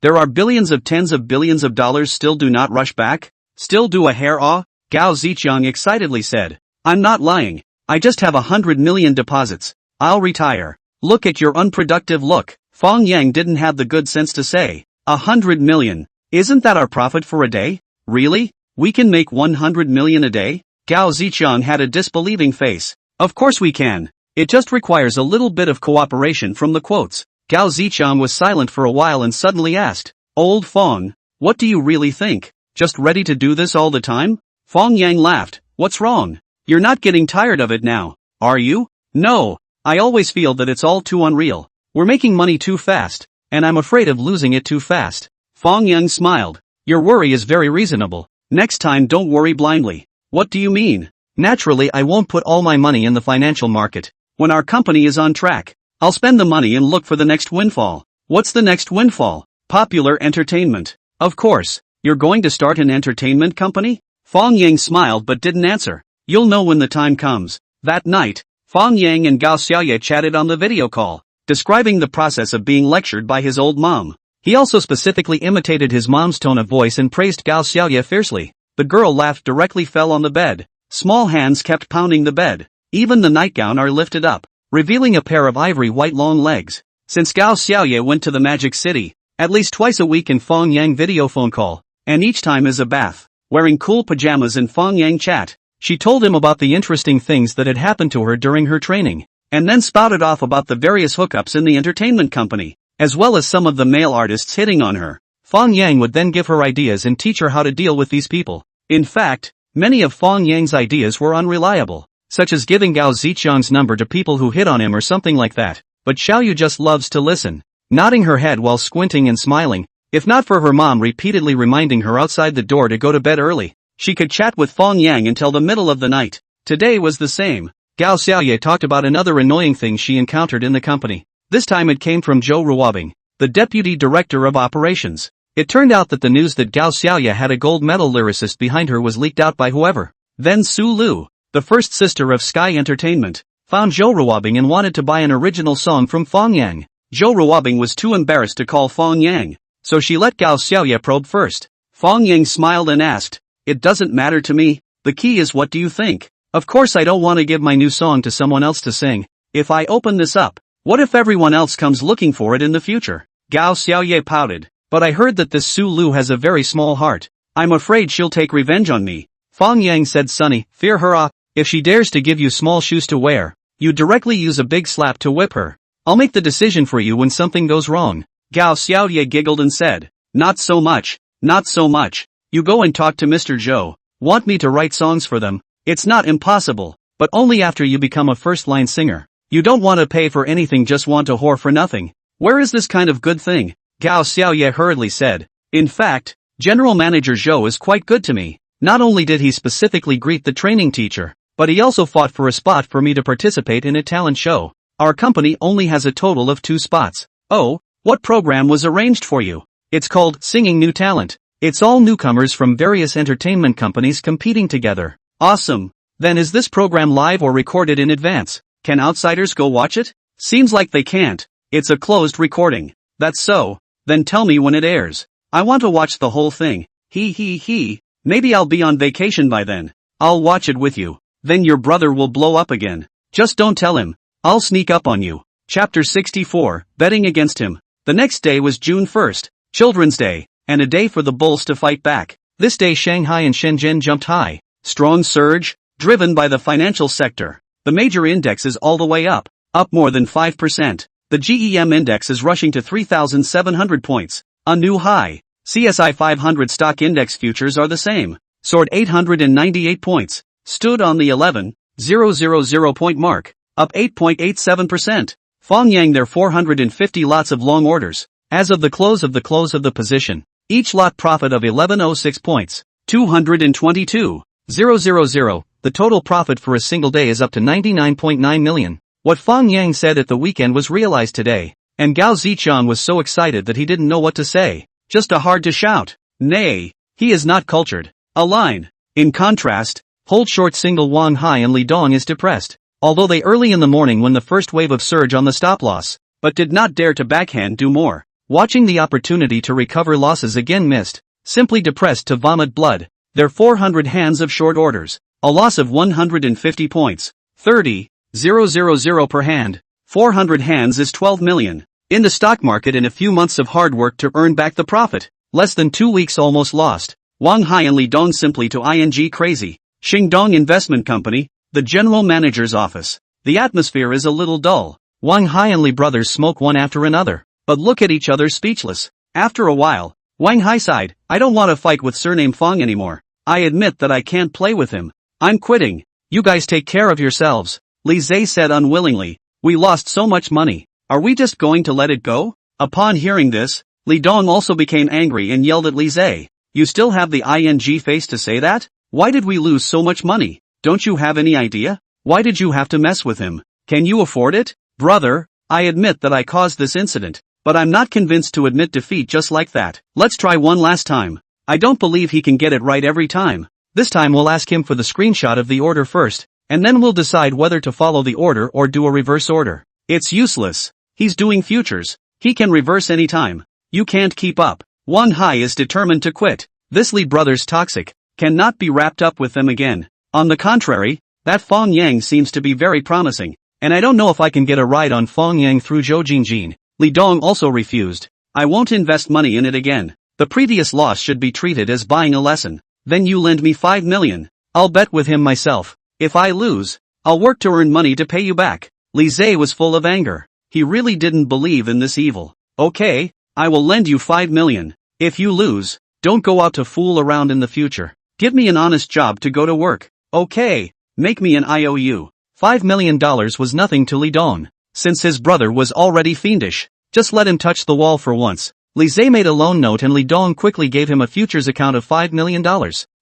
There are billions of tens of billions of dollars still do not rush back? Still do a hair awe? Gao Zichang excitedly said. I'm not lying. I just have 100 million deposits. I'll retire. Look at your unproductive look. Fang Yang didn't have the good sense to say. 100 million. Isn't that our profit for a day? Really? We can make 100 million a day? Gao Zichang had a disbelieving face. Of course we can. It just requires a little bit of cooperation from the quotes. Gao Zichang was silent for a while and suddenly asked, Old Fang, what do you really think? Just ready to do this all the time? Fang Yang laughed. What's wrong? You're not getting tired of it now, are you? No, I always feel that it's all too unreal. We're making money too fast, and I'm afraid of losing it too fast. Fang Yang smiled. Your worry is very reasonable. Next time don't worry blindly. What do you mean? Naturally I won't put all my money in the financial market. When our company is on track, I'll spend the money and look for the next windfall. What's the next windfall? Popular entertainment. Of course, you're going to start an entertainment company? Fang Yang smiled but didn't answer. You'll know when the time comes. That night, Fang Yang and Gao Xiaoye chatted on the video call, describing the process of being lectured by his old mom. He also specifically imitated his mom's tone of voice and praised Gao Xiaoye fiercely. The girl laughed directly fell on the bed. Small hands kept pounding the bed. Even the nightgown are lifted up, revealing a pair of ivory white long legs. Since Gao Xiaoye went to the Magic City, at least twice a week in Fang Yang video phone call, and each time is a bath, wearing cool pajamas in Fang Yang chat, she told him about the interesting things that had happened to her during her training, and then spouted off about the various hookups in the entertainment company, as well as some of the male artists hitting on her. Fang Yang would then give her ideas and teach her how to deal with these people. In fact, many of Fang Yang's ideas were unreliable, such as giving Gao Zichang's number to people who hit on him or something like that. But Xiaoyu just loves to listen, nodding her head while squinting and smiling. If not for her mom repeatedly reminding her outside the door to go to bed early, she could chat with Fang Yang until the middle of the night. Today was the same. Gao Xiaoye talked about another annoying thing she encountered in the company. This time it came from Zhou Ruobing, the deputy director of operations. It turned out that the news that Gao Xiaoye had a gold medal lyricist behind her was leaked out by whoever. Then Su Lu, the first sister of Sky Entertainment, found Zhou Ruobing and wanted to buy an original song from Fang Yang. Zhou Ruobing was too embarrassed to call Fang Yang, so she let Gao Xiaoye probe first. Fang Yang smiled and asked, It doesn't matter to me, the key is what do you think? Of course I don't want to give my new song to someone else to sing. If I open this up, what if everyone else comes looking for it in the future? Gao Xiaoye pouted. But I heard that this Su Lu has a very small heart. I'm afraid she'll take revenge on me. Fang Yang said sunny, fear her off. If she dares to give you small shoes to wear, you directly use a big slap to whip her. I'll make the decision for you when something goes wrong. Gao Xiaoye giggled and said, Not so much, not so much. You go and talk to Mr. Zhou. Want me to write songs for them? It's not impossible, but only after you become a first-line singer. You don't want to pay for anything, just want to whore for nothing. Where is this kind of good thing? Gao Xiaoye hurriedly said. In fact, General Manager Zhou is quite good to me. Not only did he specifically greet the training teacher, but he also fought for a spot for me to participate in a talent show. Our company only has a total of 2 spots. Oh, what program was arranged for you? It's called Singing New Talent. It's all newcomers from various entertainment companies competing together. Awesome. Then is this program live or recorded in advance? Can outsiders go watch it? Seems like they can't. It's a closed recording. That's so. Then tell me when it airs. I want to watch the whole thing. Maybe I'll be on vacation by then. I'll watch it with you. Then your brother will blow up again. Just don't tell him. I'll sneak up on you. Chapter 64, Betting Against Him. The next day was June 1st, Children's Day. and a day for the bulls to fight back. This day Shanghai and Shenzhen jumped high. Strong surge, driven by the financial sector. The major index is all the way up more than 5%. The GEM index is rushing to 3,700 points, a new high. CSI 500 stock index futures are the same, soared 898 points, stood on the 11,000 point mark, up 8.87%. Fang Yang their 450 lots of long orders, as of the close of the position, each lot profit of 1106 points, 222,000. The total profit for a single day is up to 99.9 million. What Fang Yang said at the weekend was realized today, and Gao Zichang was so excited that he didn't know what to say, just a hard to shout. Nay, he is not cultured. A line. In contrast, hold short single Wang Hai and Li Dong is depressed, although they early in the morning when the first wave of surge on the stop loss, but did not dare to backhand do more. Watching the opportunity to recover losses again missed, simply depressed to vomit blood. Their 400 hands of short orders, a loss of 150 points, 30,000 per hand. 400 hands is 12 million. In the stock market in a few months of hard work to earn back the profit, less than 2 weeks almost lost. Wang Hai and Li Dong simply to ing crazy. Xingdong Investment Company, the general manager's office. The atmosphere is a little dull. Wang Hai and Li brothers smoke one after another, but look at each other speechless. After a while, Wang Hai sighed, I don't want to fight with surname Fang anymore. I admit that I can't play with him. I'm quitting. You guys take care of yourselves. Li Zhe said unwillingly. We lost so much money. Are we just going to let it go? Upon hearing this, Li Dong also became angry and yelled at Li Zhe. You still have the ing face to say that? Why did we lose so much money? Don't you have any idea? Why did you have to mess with him? Can you afford it? Brother, I admit that I caused this incident, but I'm not convinced to admit defeat just like that. Let's try one last time. I don't believe he can get it right every time. This time we'll ask him for the screenshot of the order first, and then we'll decide whether to follow the order or do a reverse order. It's useless. He's doing futures. He can reverse anytime. You can't keep up. Wang Hai is determined to quit. This Li brothers toxic, cannot be wrapped up with them again. On the contrary, that Fang Yang seems to be very promising, and I don't know if I can get a ride on Fang Yang through Zhou Jingjin. Li Dong also refused. I won't invest money in it again. The previous loss should be treated as buying a lesson. Then you lend me 5 million. I'll bet with him myself. If I lose, I'll work to earn money to pay you back. Li Zhe was full of anger. He really didn't believe in this evil. Okay, I will lend you 5 million. If you lose, don't go out to fool around in the future. Give me an honest job to go to work. Okay, make me an IOU. $5 million was nothing to Li Dong, since his brother was already fiendish. Just let him touch the wall for once. Li Zhe made a loan note and Li Dong quickly gave him a futures account of $5 million.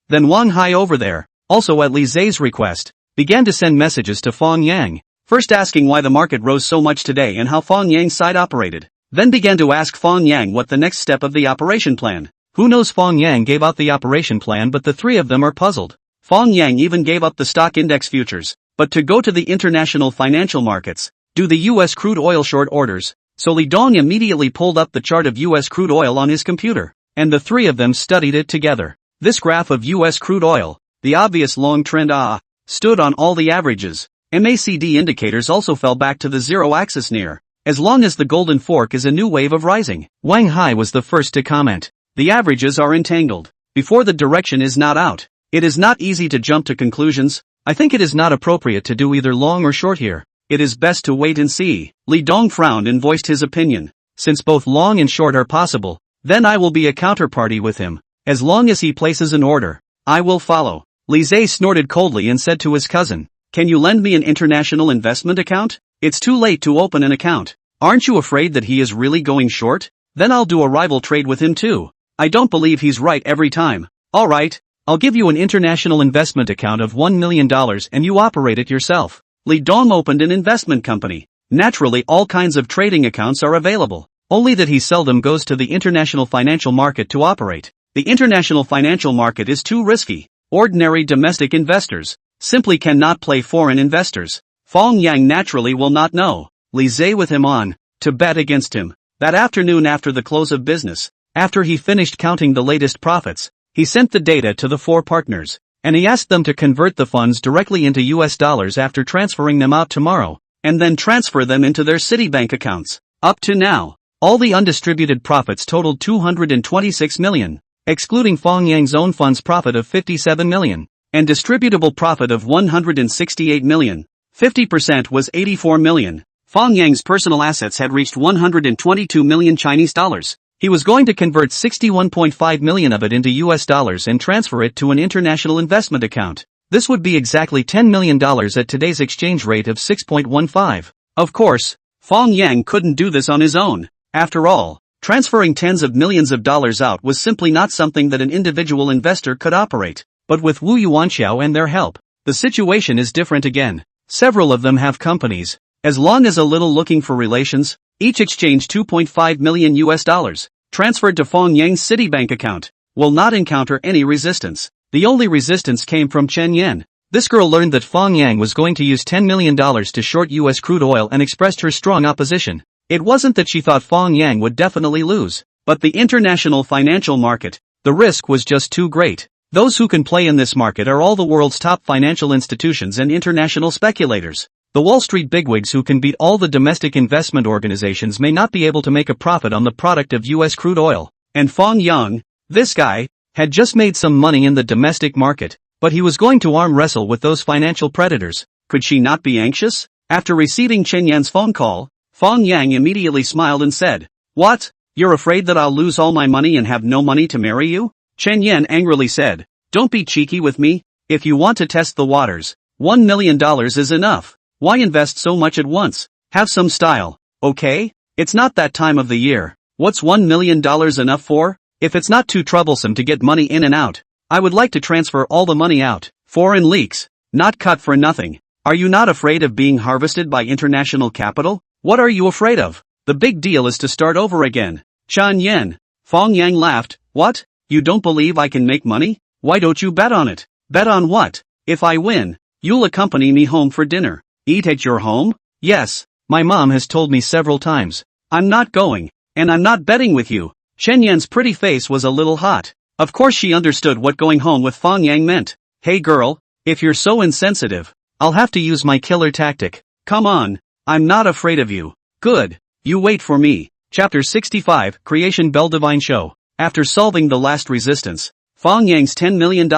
Then Wang Hai over there, also at Li Zhe's request, began to send messages to Fang Yang, first asking why the market rose so much today and how Fang Yang's side operated. Then began to ask Fang Yang what the next step of the operation plan. Who knows? Fang Yang gave out the operation plan, but the three of them are puzzled. Fang Yang even gave up the stock index futures, but to go to the international financial markets, do the US crude oil short orders. So Li Dong immediately pulled up the chart of US crude oil on his computer, and the three of them studied it together. This graph of US crude oil, the obvious long trend stood on all the averages. MACD indicators also fell back to the zero axis near. As long as the golden fork is a new wave of rising. Wang Hai was the first to comment. The averages are entangled. Before the direction is not out. It is not easy to jump to conclusions. I think it is not appropriate to do either long or short here. It is best to wait and see. Li Dong frowned and voiced his opinion. Since both long and short are possible, then I will be a counterparty with him. As long as he places an order, I will follow. Li Zhe snorted coldly and said to his cousin, can you lend me an international investment account? It's too late to open an account. Aren't you afraid that he is really going short? Then I'll do a rival trade with him too. I don't believe he's right every time. Alright, I'll give you an international investment account of $1 million and you operate it yourself. Li Dong opened an investment company. Naturally all kinds of trading accounts are available, only that he seldom goes to the international financial market to operate. The international financial market is too risky. Ordinary domestic investors simply cannot play foreign investors. Fang Yang naturally will not know. Li Zhe with him on, to bet against him. That afternoon after the close of business, after he finished counting the latest profits, he sent the data to the four partners, and he asked them to convert the funds directly into US dollars after transferring them out tomorrow, and then transfer them into their Citibank accounts. Up to now, All the undistributed profits totaled 226 million, excluding Fang Yang's own funds profit of 57 million, and distributable profit of 168 million. 50% was 84 million. Fang Yang's personal assets had reached 122 million Chinese dollars. He was going to convert 61.5 million of it into US dollars and transfer it to an international investment account. This would be exactly $10 million at today's exchange rate of 6.15. Of course, Fang Yang couldn't do this on his own. After all, transferring tens of millions of dollars out was simply not something that an individual investor could operate. But with Wu Yuanxiao and their help, the situation is different again. Several of them have companies. As long as a little looking for relations, each exchange 2.5 million US dollars, transferred to Fang Yang's Citibank account, will not encounter any resistance. The only resistance came from Chen Yan. This girl learned that Fang Yang was going to use $10 million to short US crude oil and expressed her strong opposition. It wasn't that she thought Fang Yang would definitely lose, but the international financial market, the risk was just too great. Those who can play in this market are all the world's top financial institutions and international speculators. The Wall Street bigwigs who can beat all the domestic investment organizations may not be able to make a profit on the product of US crude oil. And Fang Yang, this guy, had just made some money in the domestic market, but he was going to arm wrestle with those financial predators. Could she not be anxious? After receiving Chen Yan's phone call, Fang Yang immediately smiled and said, "What? You're afraid that I'll lose all my money and have no money to marry you?" Chen Yan angrily said, "Don't be cheeky with me. If you want to test the waters, $1 million is enough. Why invest so much at once? Have some style, okay? It's not that time of the year. What's $1 million enough for? If it's not too troublesome to get money in and out, I would like to transfer all the money out. Foreign leaks, not cut for nothing. Are you not afraid of being harvested by international capital? What are you afraid of? The big deal is to start over again." Chen Yan. Fang Yang laughed. "What? You don't believe I can make money? Why don't you bet on it?" "Bet on what? If I win, you'll accompany me home for dinner." "Eat at your home?" "Yes, my mom has told me several times." "I'm not going, and I'm not betting with you." Chen Yan's pretty face was a little hot. Of course she understood what going home with Fang Yang meant. "Hey girl, if you're so insensitive, I'll have to use my killer tactic." "Come on, I'm not afraid of you." "Good, you wait for me." Chapter 65, Creation Bell Divine Show. After solving the last resistance, Fang Yang's $10 million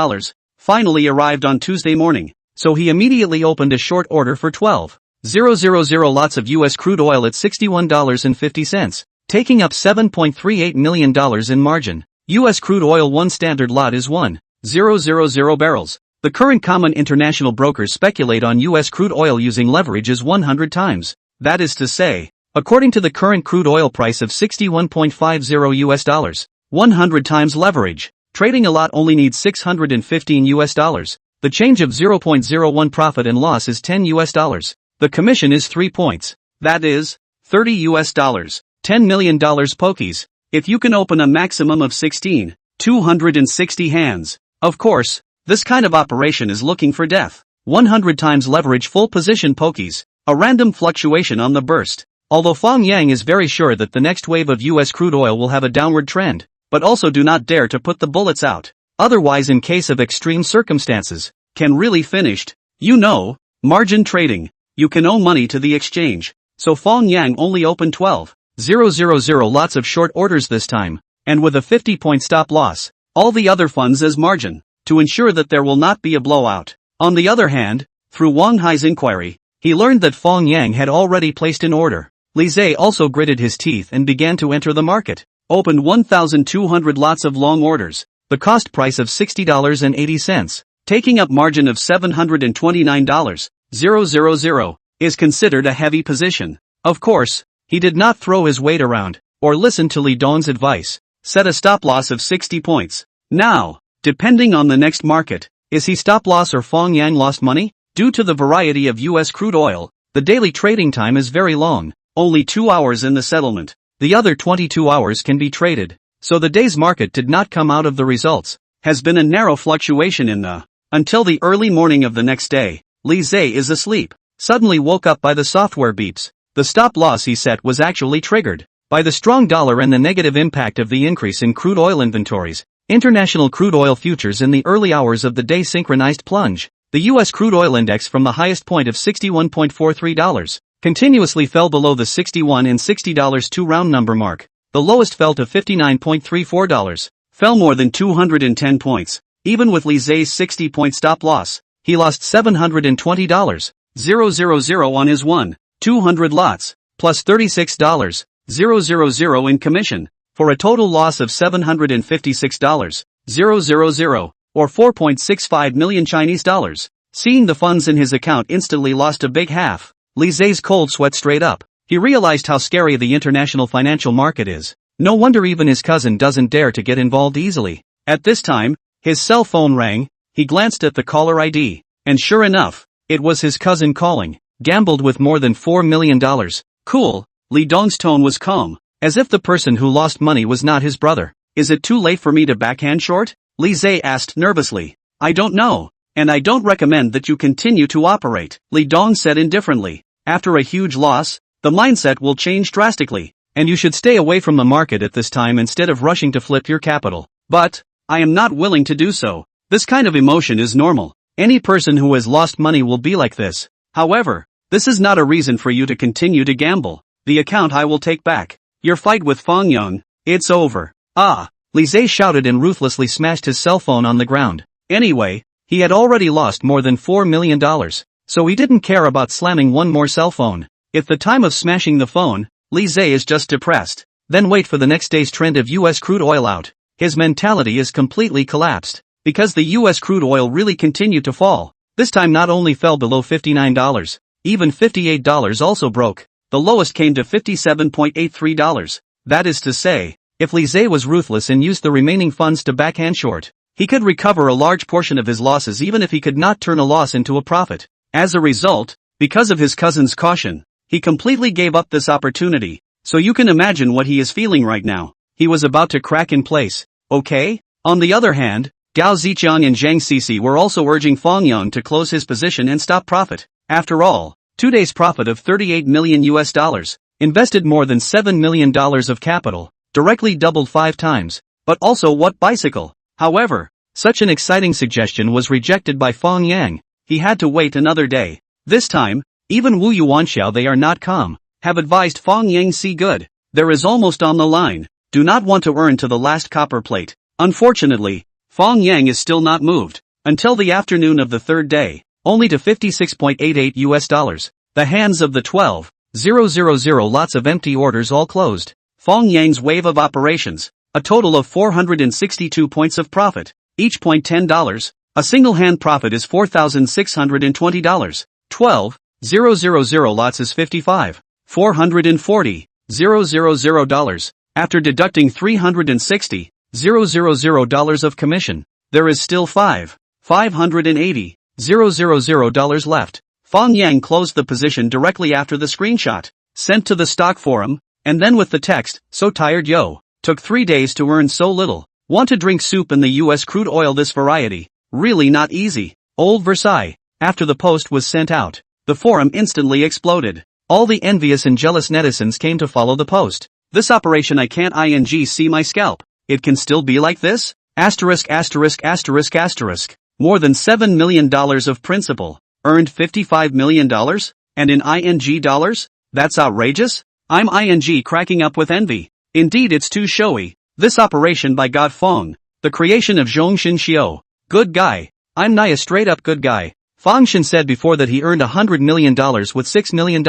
finally arrived on Tuesday morning. So he immediately opened a short order for 12,000 lots of US crude oil at $61.50, taking up $7.38 million in margin. US crude oil 1 standard lot is 1,000 barrels. The current common international brokers speculate on US crude oil using leverage is 100 times. That is to say, according to the current crude oil price of $61.50 US dollars, 100 times leverage. Trading a lot only needs 615 US dollars. The change of 0.01 profit and loss is 10 US dollars. The commission is 3 points. That is 30 US dollars. $10 million pokies. If you can open a maximum of 260 hands. Of course, this kind of operation is looking for death. 100 times leverage full position pokies. A random fluctuation on the burst. Although Fang Yang is very sure that the next wave of US crude oil will have a downward trend, but also do not dare to put the bullets out. Otherwise, in case of extreme circumstances, can really finished. You know, margin trading. You can owe money to the exchange. So Fang Yang only opened 12,000 lots of short orders this time, and with a 50-point stop loss, all the other funds as margin, to ensure that there will not be a blowout. On the other hand, through Wang Hai's inquiry, he learned that Fang Yang had already placed an order. Li Zhe also gritted his teeth and began to enter the market. Opened 1,200 lots of long orders. The cost price of $60.80, taking up margin of $729.000, is considered a heavy position. Of course, he did not throw his weight around, or listen to Li Dong's advice. Set a stop loss of 60 points. Now, depending on the next market, is he stop loss or Fang Yang lost money? Due to the variety of US crude oil, the daily trading time is very long, only 2 hours in the settlement. The other 22 hours can be traded. So the day's market did not come out of the results. Has been a narrow fluctuation in the until the early morning of the next day. Li Zhe is asleep. Suddenly woke up by the software beeps. The stop loss he set was actually triggered by the strong dollar and the negative impact of the increase in crude oil inventories. International crude oil futures in the early hours of the day synchronized plunge. The US crude oil index from the highest point of $61.43 continuously fell below the $61 and $60 two-round number mark. The lowest fell to $59.34. Fell more than 210 points. Even with Li Zay's 60-point stop loss, he lost $720,000 on his 200 lots, plus $36,000 in commission, for a total loss of $756,000, or 4.65 million Chinese dollars. Seeing the funds in his account instantly lost a big half, Li Zay's cold sweat straight up. He realized how scary the international financial market is. No wonder even his cousin doesn't dare to get involved easily. At this time, his cell phone rang. He glanced at the caller ID, and sure enough, it was his cousin calling. Gambled with more than $4 million. Cool. Li Dong's tone was calm, as if the person who lost money was not his brother. Is it too late for me to backhand short? Li Zay asked nervously. I don't know, and I don't recommend that you continue to operate, Li Dong said indifferently. After a huge loss, the mindset will change drastically, and you should stay away from the market at this time instead of rushing to flip your capital. But, I am not willing to do so. This kind of emotion is normal. Any person who has lost money will be like this. However, this is not a reason for you to continue to gamble. The account I will take back. Your fight with Fang Yang, it's over. Ah, Li Zay shouted and ruthlessly smashed his cell phone on the ground. Anyway, he had already lost more than $4 million, so he didn't care about slamming one more cell phone. At the time of smashing the phone, Li Zay is just depressed. Then wait for the next day's trend of US crude oil out. His mentality is completely collapsed. Because the US crude oil really continued to fall. This time not only fell below $59, even $58 also broke. The lowest came to $57.83. That is to say, if Li Zay was ruthless and used the remaining funds to backhand short, he could recover a large portion of his losses even if he could not turn a loss into a profit. As a result, because of his cousin's caution, he completely gave up this opportunity. So you can imagine what he is feeling right now. He was about to crack in place. Okay? On the other hand, Gao Ziqiang and Zhang Cixi were also urging Fang Yang to close his position and stop profit. After all, 2 days profit of $38 million, invested more than $7 million of capital, directly doubled 5 times. But also what bicycle? However, such an exciting suggestion was rejected by Fang Yang. He had to wait another day. This time, even Wu Yuanxiao they are not calm, have advised Fang Yang see good. There is almost on the line. Do not want to earn to the last copper plate. Unfortunately, Fang Yang is still not moved, until the afternoon of the third day, only to $56.88. The hands of the 12,000 lots of empty orders all closed. Fang Yang's wave of operations, a total of 462 points of profit, each point $10. A single hand profit is $4,620. 12,000 lots is $55,440,000. After deducting $360,000 of commission, there is still $580,000 left. Fang Yang closed the position directly after the screenshot, sent to the stock forum, and then with the text, "So tired yo. Took 3 days to earn so little. Want to drink soup in the US crude oil this variety. Really not easy. Old Versailles." After the post was sent out, the forum instantly exploded. All the envious and jealous netizens came to follow the post. This operation I can't see my scalp. It can still be like this? Asterisk. More than $7 million of principal. Earned $55 million? And in ING dollars? That's outrageous? I'm ING cracking up with envy. Indeed it's too showy. This operation by God Feng, the creation of Zhongshin Xiao. Good guy. I'm nigh a straight up good guy. Fang Shen said before that he earned $100 million with $6 million.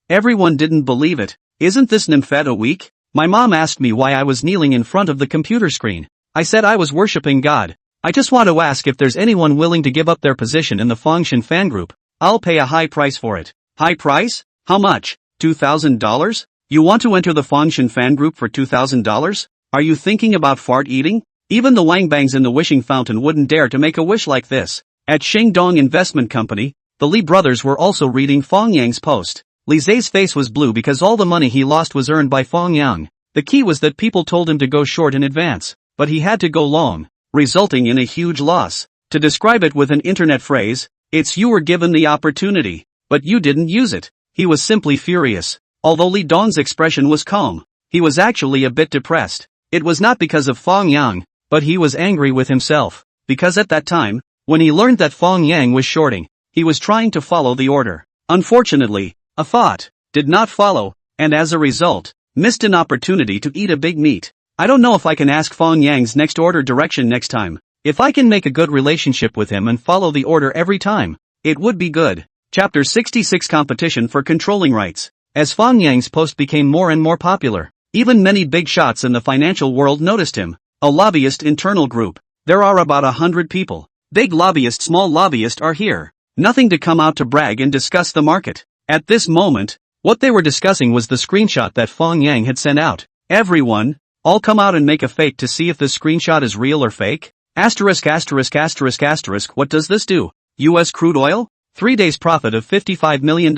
Everyone didn't believe it. Isn't this Nymphetta week? My mom asked me why I was kneeling in front of the computer screen. I said I was worshipping God. I just want to ask if there's anyone willing to give up their position in the Fang Shen fan group. I'll pay a high price for it. High price? How much? $2,000? You want to enter the Fang Shen fan group for $2,000? Are you thinking about fart eating? Even the Wangbangs in the wishing fountain wouldn't dare to make a wish like this. At Shengdong Investment Company, the Li brothers were also reading Fang Yang's post. Li Zay's face was blue because all the money he lost was earned by Fang Yang. The key was that people told him to go short in advance, but he had to go long, resulting in a huge loss. To describe it with an internet phrase, it's you were given the opportunity, but you didn't use it. He was simply furious. Although Li Dong's expression was calm, he was actually a bit depressed. It was not because of Fang Yang, but he was angry with himself, because at that time, when he learned that Fang Yang was shorting, he was trying to follow the order. Unfortunately, A thought did not follow, and as a result, missed an opportunity to eat a big meat. I don't know if I can ask Fang Yang's next order direction next time. If I can make a good relationship with him and follow the order every time, it would be good. Chapter 66 Competition for Controlling Rights. As Fang Yang's post became more and more popular, even many big shots in the financial world noticed him. A lobbyist internal group. There are about 100 people. Big lobbyist, small lobbyist are here. Nothing to come out to brag and discuss the market. At this moment, what they were discussing was the screenshot that Fang Yang had sent out. Everyone, all come out and make a fake to see if this screenshot is real or fake. Asterisk asterisk asterisk asterisk. What does this do? US crude oil? 3 days profit of $55 million.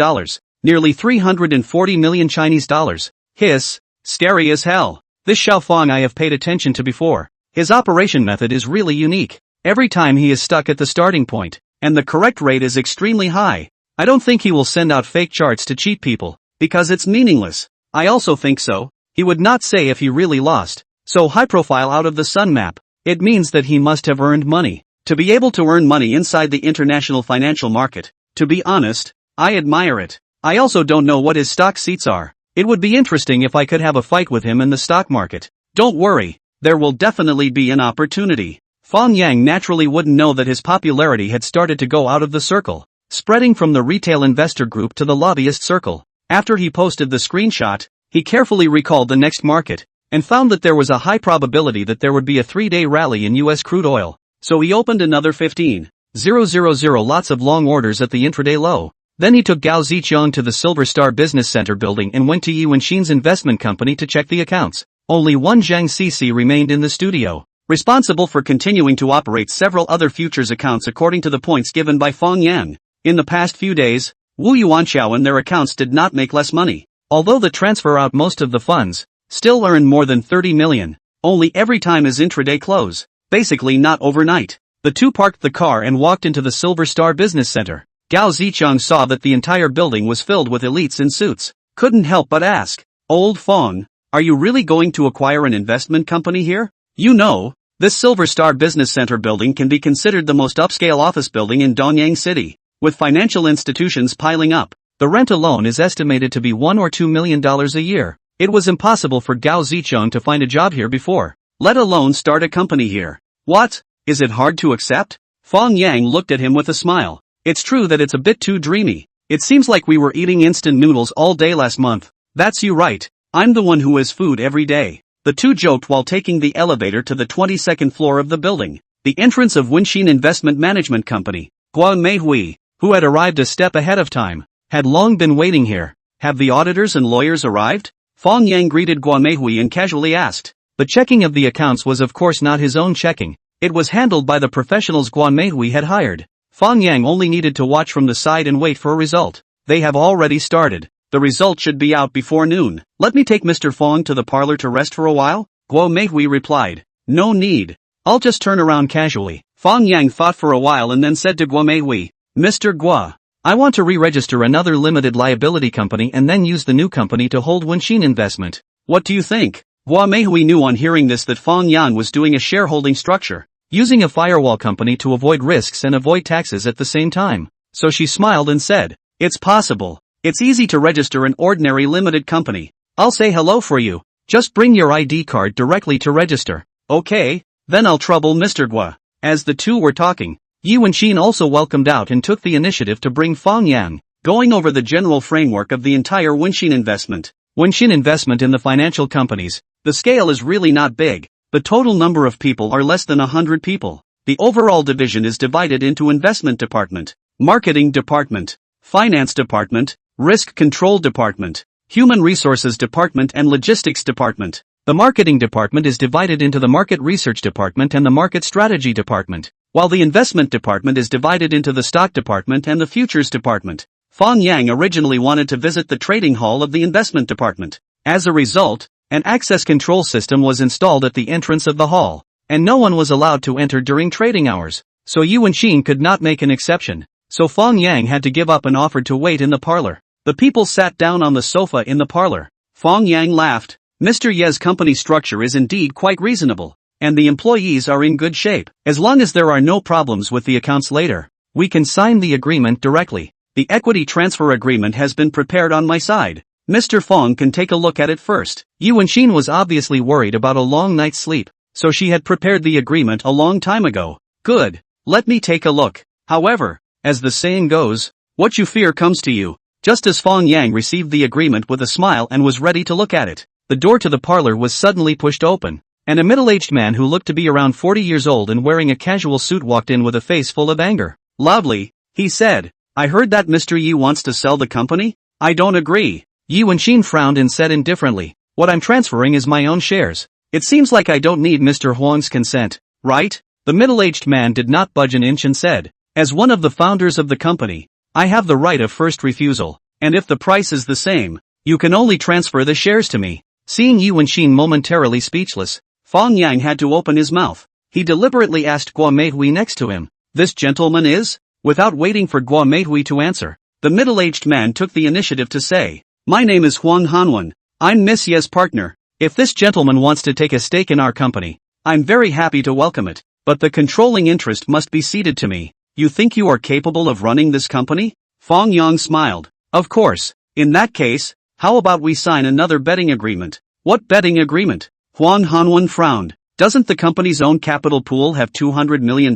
Nearly 340 million Chinese dollars. Hiss. Scary as hell. This Xiao Fang I have paid attention to before. His operation method is really unique. Every time he is stuck at the starting point, and the correct rate is extremely high. I don't think he will send out fake charts to cheat people, because it's meaningless. I also think so. He would not say if he really lost. So high profile out of the sun map. It means that he must have earned money. To be able to earn money inside the international financial market, to be honest, I admire it. I also don't know what his stock seats are. It would be interesting if I could have a fight with him in the stock market. Don't worry, there will definitely be an opportunity. Fang Yang naturally wouldn't know that his popularity had started to go out of the circle, spreading from the retail investor group to the lobbyist circle. After he posted the screenshot, he carefully recalled the next market, and found that there was a high probability that there would be a 3-day rally in US crude oil. So he opened another 15,000 lots of long orders at the intraday low. Then he took Gao Zicheng to the Silver Star Business Center building and went to Yi Wenxin's investment company to check the accounts. Only one Zhang Cici remained in the studio, responsible for continuing to operate several other futures accounts according to the points given by Fang Yang. In the past few days, Wu Yuanxiao and their accounts did not make less money. Although the transfer out most of the funds, still earned more than 30 million, only every time is intraday close, basically not overnight. The two parked the car and walked into the Silver Star Business Center. Gao Zicheng saw that the entire building was filled with elites in suits. Couldn't help but ask, "Old Fang, are you really going to acquire an investment company here? You know, this Silver Star Business Center building can be considered the most upscale office building in Donyang City. With financial institutions piling up, the rent alone is estimated to be $1 or $2 million a year. It was impossible for Gao Zicheng to find a job here before, let alone start a company here. What? Is it hard to accept?" Fang Yang looked at him with a smile. "It's true that it's a bit too dreamy. It seems like we were eating instant noodles all day last month." "That's you right. I'm the one who has food every day." The two joked while taking the elevator to the 22nd floor of the building. The entrance of Wenxin Investment Management Company. Guo Meihui, who had arrived a step ahead of time, had long been waiting here. "Have the auditors and lawyers arrived?" Fang Yang greeted Guo Meihui and casually asked. The checking of the accounts was of course not his own checking. It was handled by the professionals Guo Meihui had hired. Fang Yang only needed to watch from the side and wait for a result. "They have already started. The result should be out before noon. Let me take Mr. Fang to the parlor to rest for a while?" Guo Meihui replied. "No need. I'll just turn around casually." Fang Yang thought for a while and then said to Guo Meihui, "Mr. Guo, I want to re-register another limited liability company and then use the new company to hold Wenxin investment. What do you think?" Guo Meihui knew on hearing this that Fang Yang was doing a shareholding structure, using a firewall company to avoid risks and avoid taxes at the same time. So she smiled and said, "It's possible. It's easy to register an ordinary limited company. I'll say hello for you. Just bring your ID card directly to register." "Okay, then I'll trouble Mr. Guo." As the two were talking, Yi Wenxin also welcomed out and took the initiative to bring Fang Yang, going over the general framework of the entire Wenxin investment. Wenxin investment in the financial companies. The scale is really not big. The total number of people are less than 100 people. The overall division is divided into investment department, marketing department, finance department, risk control department, human resources department and logistics department. The marketing department is divided into the market research department and the market strategy department, while the investment department is divided into the stock department and the futures department. Fang Yang originally wanted to visit the trading hall of the investment department. As a result, an access control system was installed at the entrance of the hall, and no one was allowed to enter during trading hours. So Yi Wenxin could not make an exception. So Fang Yang had to give up and offered to wait in the parlor. The people sat down on the sofa in the parlor. Fang Yang laughed. Mr. Ye's company structure is indeed quite reasonable, and the employees are in good shape. As long as there are no problems with the accounts later, we can sign the agreement directly. The equity transfer agreement has been prepared on my side. Mr. Fang can take a look at it first. Yu Wenxin was obviously worried about a long night's sleep, so she had prepared the agreement a long time ago. Good. Let me take a look. However, as the saying goes, what you fear comes to you. Just as Fang Yang received the agreement with a smile and was ready to look at it, the door to the parlor was suddenly pushed open, and a middle-aged man who looked to be around 40 years old and wearing a casual suit walked in with a face full of anger. Loudly, he said, I heard that Mr. Yi wants to sell the company? I don't agree. Yu Wenxin frowned and said indifferently, what I'm transferring is my own shares. It seems like I don't need Mr. Huang's consent, right? The middle-aged man did not budge an inch and said, as one of the founders of the company, I have the right of first refusal, and if the price is the same, you can only transfer the shares to me. Seeing Yu Wenxin momentarily speechless, Fang Yang had to open his mouth. He deliberately asked Guo Meihui next to him, this gentleman is? Without waiting for Guo Meihui to answer, the middle-aged man took the initiative to say, my name is Huang Hanwen. I'm Miss Ye's partner. If this gentleman wants to take a stake in our company, I'm very happy to welcome it, but the controlling interest must be ceded to me. You think you are capable of running this company? Fang Yang smiled. Of course. In that case, how about we sign another betting agreement? What betting agreement? Huang Hanwen frowned. Doesn't the company's own capital pool have $200 million?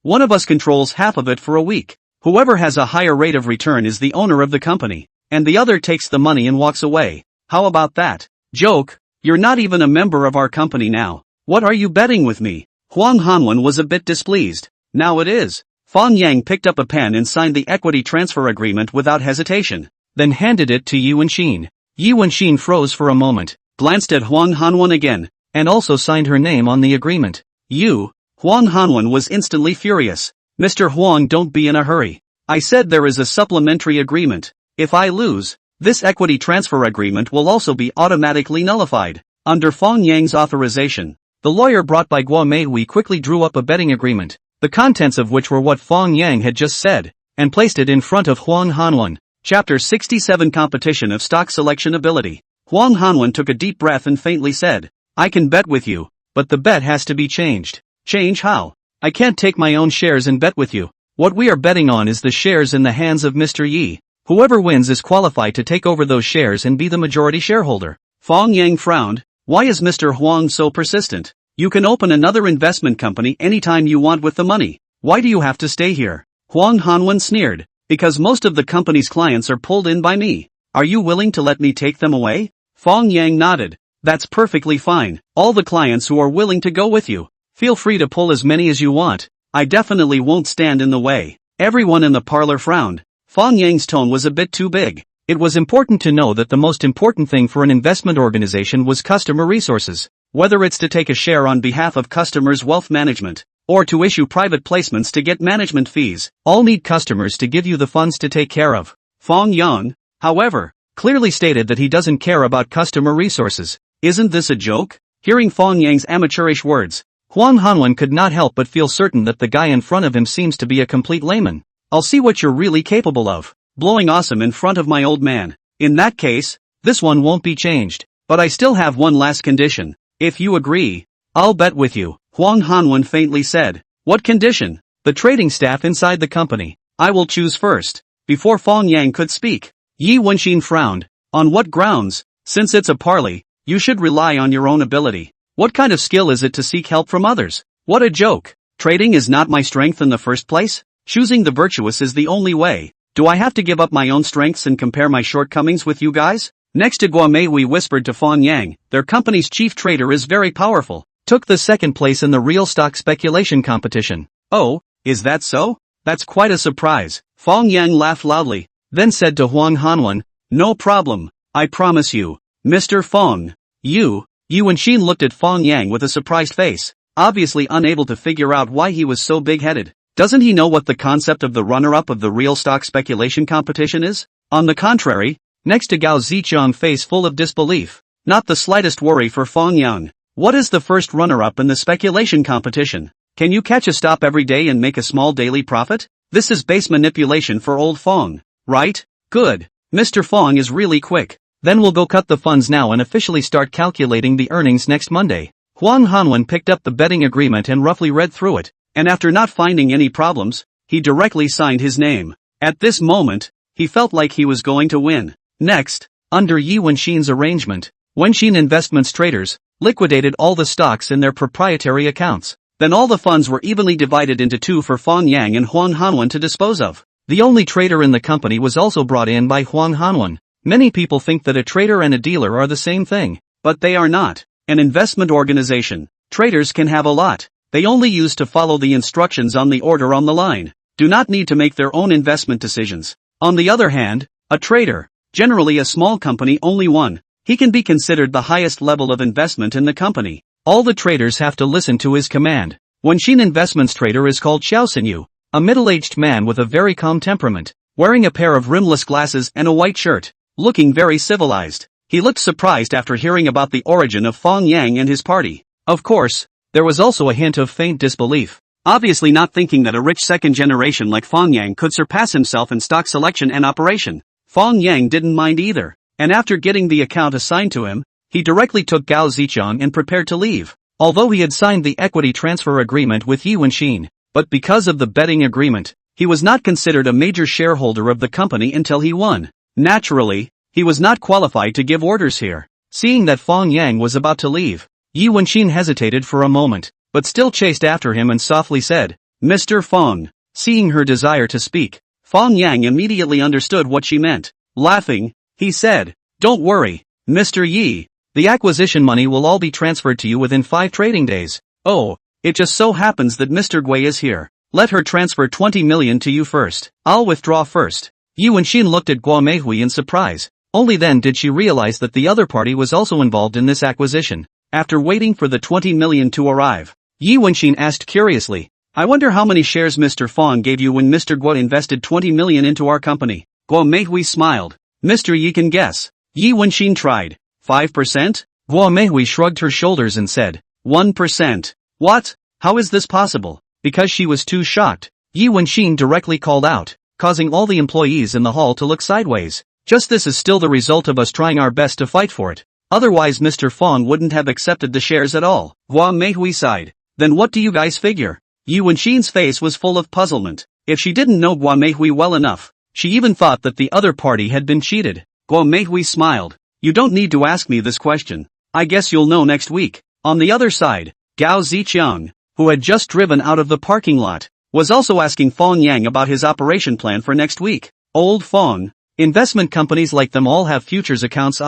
One of us controls half of it for a week. Whoever has a higher rate of return is the owner of the company, and the other takes the money and walks away. How about that? Joke. You're not even a member of our company now. What are you betting with me? Huang Hanwen was a bit displeased. Now it is. Fang Yang picked up a pen and signed the equity transfer agreement without hesitation, then handed it to Yu Wenxin. Yu Wenxin froze for a moment, glanced at Huang Hanwen again, and also signed her name on the agreement. Huang Hanwen was instantly furious. Mr. Huang, don't be in a hurry. I said there is a supplementary agreement. If I lose, this equity transfer agreement will also be automatically nullified. Under Fang Yang's authorization, the lawyer brought by Guo Meihui quickly drew up a betting agreement, the contents of which were what Fang Yang had just said, and placed it in front of Huang Hanwen. Chapter 67 Competition of Stock Selection Ability. Huang Hanwen took a deep breath and faintly said, I can bet with you, but the bet has to be changed. Change how? I can't take my own shares and bet with you. What we are betting on is the shares in the hands of Mr. Yi. Whoever wins is qualified to take over those shares and be the majority shareholder. Fang Yang frowned. Why is Mr. Huang so persistent? You can open another investment company anytime you want with the money. Why do you have to stay here? Huang Hanwen sneered. Because most of the company's clients are pulled in by me. Are you willing to let me take them away? Fang Yang nodded. That's perfectly fine. All the clients who are willing to go with you, feel free to pull as many as you want. I definitely won't stand in the way. Everyone in the parlor frowned. Fang Yang's tone was a bit too big. It was important to know that the most important thing for an investment organization was customer resources. Whether it's to take a share on behalf of customers' wealth management, or to issue private placements to get management fees, all need customers to give you the funds to take care of. Fang Yang, however, clearly stated that he doesn't care about customer resources. Isn't this a joke? Hearing Fang Yang's amateurish words, Huang Hanwen could not help but feel certain that the guy in front of him seems to be a complete layman. I'll see what you're really capable of. Blowing awesome in front of my old man. In that case, this one won't be changed. But I still have one last condition. If you agree, I'll bet with you. Huang Hanwen faintly said. What condition? The trading staff inside the company. I will choose first. Before Fang Yang could speak, Yu Wenxin frowned. On what grounds? Since it's a parley, you should rely on your own ability. What kind of skill is it to seek help from others? What a joke. Trading is not my strength in the first place. Choosing the virtuous is the only way. Do I have to give up my own strengths and compare my shortcomings with you guys? Next to Guo Meihui whispered to Fang Yang, their company's chief trader is very powerful. Took the second place in the real stock speculation competition. Oh, is that so? That's quite a surprise. Fang Yang laughed loudly, then said to Huang Hanwen, no problem, I promise you, Mr. Fang. Yu Wenxin looked at Fang Yang with a surprised face, obviously unable to figure out why he was so big-headed. Doesn't he know what the concept of the runner-up of the real stock speculation competition is? On the contrary, next to Gao Zichang face full of disbelief. Not the slightest worry for Fang Yang. What is the first runner-up in the speculation competition? Can you catch a stop every day and make a small daily profit? This is base manipulation for old Fang, right? Good. Mr. Fang is really quick. Then we'll go cut the funds now and officially start calculating the earnings next Monday. Huang Hanwen picked up the betting agreement and roughly read through it, and after not finding any problems, he directly signed his name. At this moment, he felt like he was going to win. Next, under Yi Wenxin's arrangement, Wenxin Investments traders liquidated all the stocks in their proprietary accounts. Then all the funds were evenly divided into two for Fang Yang and Huang Hanwen to dispose of. The only trader in the company was also brought in by Huang Hanwen. Many people think that a trader and a dealer are the same thing, but they are not. An investment organization, traders can have a lot. They only use to follow the instructions on the order on the line. Do not need to make their own investment decisions. On the other hand, a trader, generally a small company, only one. He can be considered the highest level of investment in the company. All the traders have to listen to his command. Wenxin Investments trader is called Xiao Xinyu, a middle-aged man with a very calm temperament, wearing a pair of rimless glasses and a white shirt, looking very civilized. He looked surprised after hearing about the origin of Fang Yang and his party. Of course, there was also a hint of faint disbelief. Obviously not thinking that a rich second generation like Fang Yang could surpass himself in stock selection and operation. Fang Yang didn't mind either, and after getting the account assigned to him, he directly took Gao Zichang and prepared to leave. Although he had signed the equity transfer agreement with Yi Wenxin, but because of the betting agreement, he was not considered a major shareholder of the company until he won. Naturally, he was not qualified to give orders here. Seeing that Fang Yang was about to leave, Yi Wenxin hesitated for a moment, but still chased after him and softly said, "Mr. Fang." Seeing her desire to speak, Fang Yang immediately understood what she meant. Laughing, he said, "Don't worry, Mr. Yi. The acquisition money will all be transferred to you within 5 trading days. Oh, it just so happens that Mr. Gui is here. Let her transfer 20 million to you first. I'll withdraw first." Yi Wenxin looked at Guo Meihui in surprise. Only then did she realize that the other party was also involved in this acquisition. After waiting for the 20 million to arrive, Yi Wenxin asked curiously, "I wonder how many shares Mr. Fang gave you when Mr. Guo invested 20 million into our company?" Guo Meihui smiled. "Mr. Yi can guess." Yi Wenxin tried. 5%? Guo Meihui shrugged her shoulders and said, 1%. What? How is this possible? Because she was too shocked, Yi Wenxin directly called out, causing all the employees in the hall to look sideways. "Just this is still the result of us trying our best to fight for it. Otherwise Mr. Fang wouldn't have accepted the shares at all." Guo Meihui sighed. "Then what do you guys figure?" Yi Wenxin's face was full of puzzlement. If she didn't know Guo Meihui well enough, she even thought that the other party had been cheated. Guo Meihui smiled. "You don't need to ask me this question. I guess you'll know next week." On the other side, Gao Zichang, who had just driven out of the parking lot, was also asking Fang Yang about his operation plan for next week. "Old Fang, investment companies like them all have futures accounts.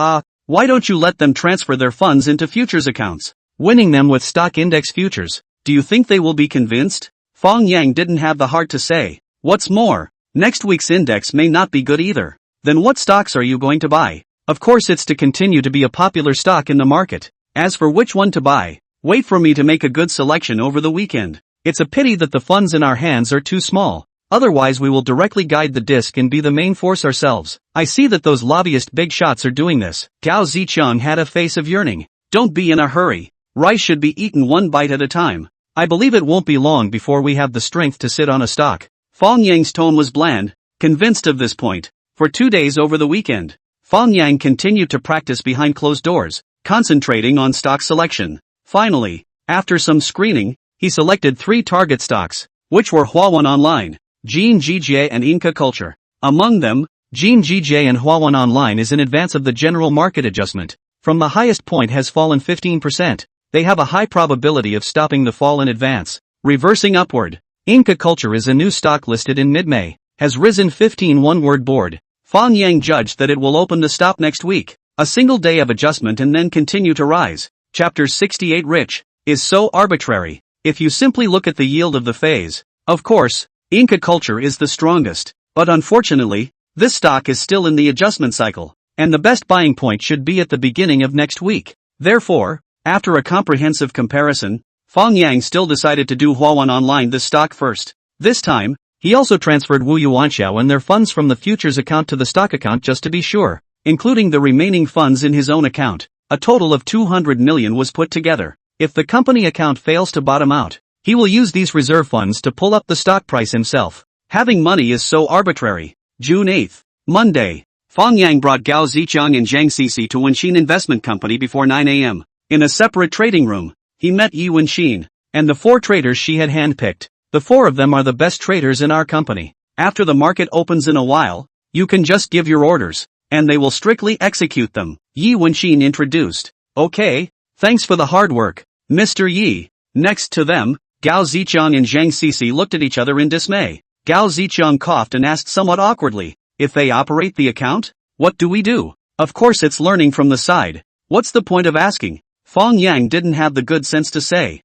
Why don't you let them transfer their funds into futures accounts? Winning them with stock index futures. Do you think they will be convinced?" Fang Yang didn't have the heart to say. "What's more, next week's index may not be good either. Then what stocks are you going to buy?" "Of course it's to continue to be a popular stock in the market. As for which one to buy, wait for me to make a good selection over the weekend. It's a pity that the funds in our hands are too small. Otherwise we will directly guide the disc and be the main force ourselves. I see that those lobbyist big shots are doing this." Gao Zichang had a face of yearning. "Don't be in a hurry. Rice should be eaten one bite at a time. I believe it won't be long before we have the strength to sit on a stock." Fang Yang's tone was bland, convinced of this point. For 2 days over the weekend, Fang Yang continued to practice behind closed doors, concentrating on stock selection. Finally, after some screening, he selected 3 target stocks, which were Huawon Online, Jin Jijie and Inca Culture. Among them, Jin Jijie and Huawon Online is in advance of the general market adjustment. From the highest point has fallen 15%. They have a high probability of stopping the fall in advance, reversing upward. Inca Culture is a new stock listed in mid-May, has risen 15 one-word board. Fang Yang judged that it will open the stop next week, a single day of adjustment and then continue to rise. Chapter 68 Rich is so arbitrary. If you simply look at the yield of the phase, of course, Inca Culture is the strongest, but unfortunately, this stock is still in the adjustment cycle, and the best buying point should be at the beginning of next week. Therefore, after a comprehensive comparison, Fang Yang still decided to do Huawon Online this stock first. This time, he also transferred Wu Yuanxiao and their funds from the futures account to the stock account just to be sure, including the remaining funds in his own account. A total of 200 million was put together. If the company account fails to bottom out, he will use these reserve funds to pull up the stock price himself. Having money is so arbitrary. June 8th, Monday. Fang Yang brought Gao Zichang and Zhang Cici to Wenxin Investment Company before 9 a.m. In a separate trading room, he met Yi Wenxin and the 4 traders she had handpicked. "The 4 of them are the best traders in our company. After the market opens in a while, you can just give your orders, and they will strictly execute them. Yi Wenxin introduced. Okay, thanks for the hard work, Mr. Yi. Next to them, Gao Zichang and Zhang Sisi looked at each other in dismay. Gao Zichang coughed and asked somewhat awkwardly, if they operate the account, what do we do? Of course it's learning from the side. What's the point of asking? Fang Yang didn't have the good sense to say,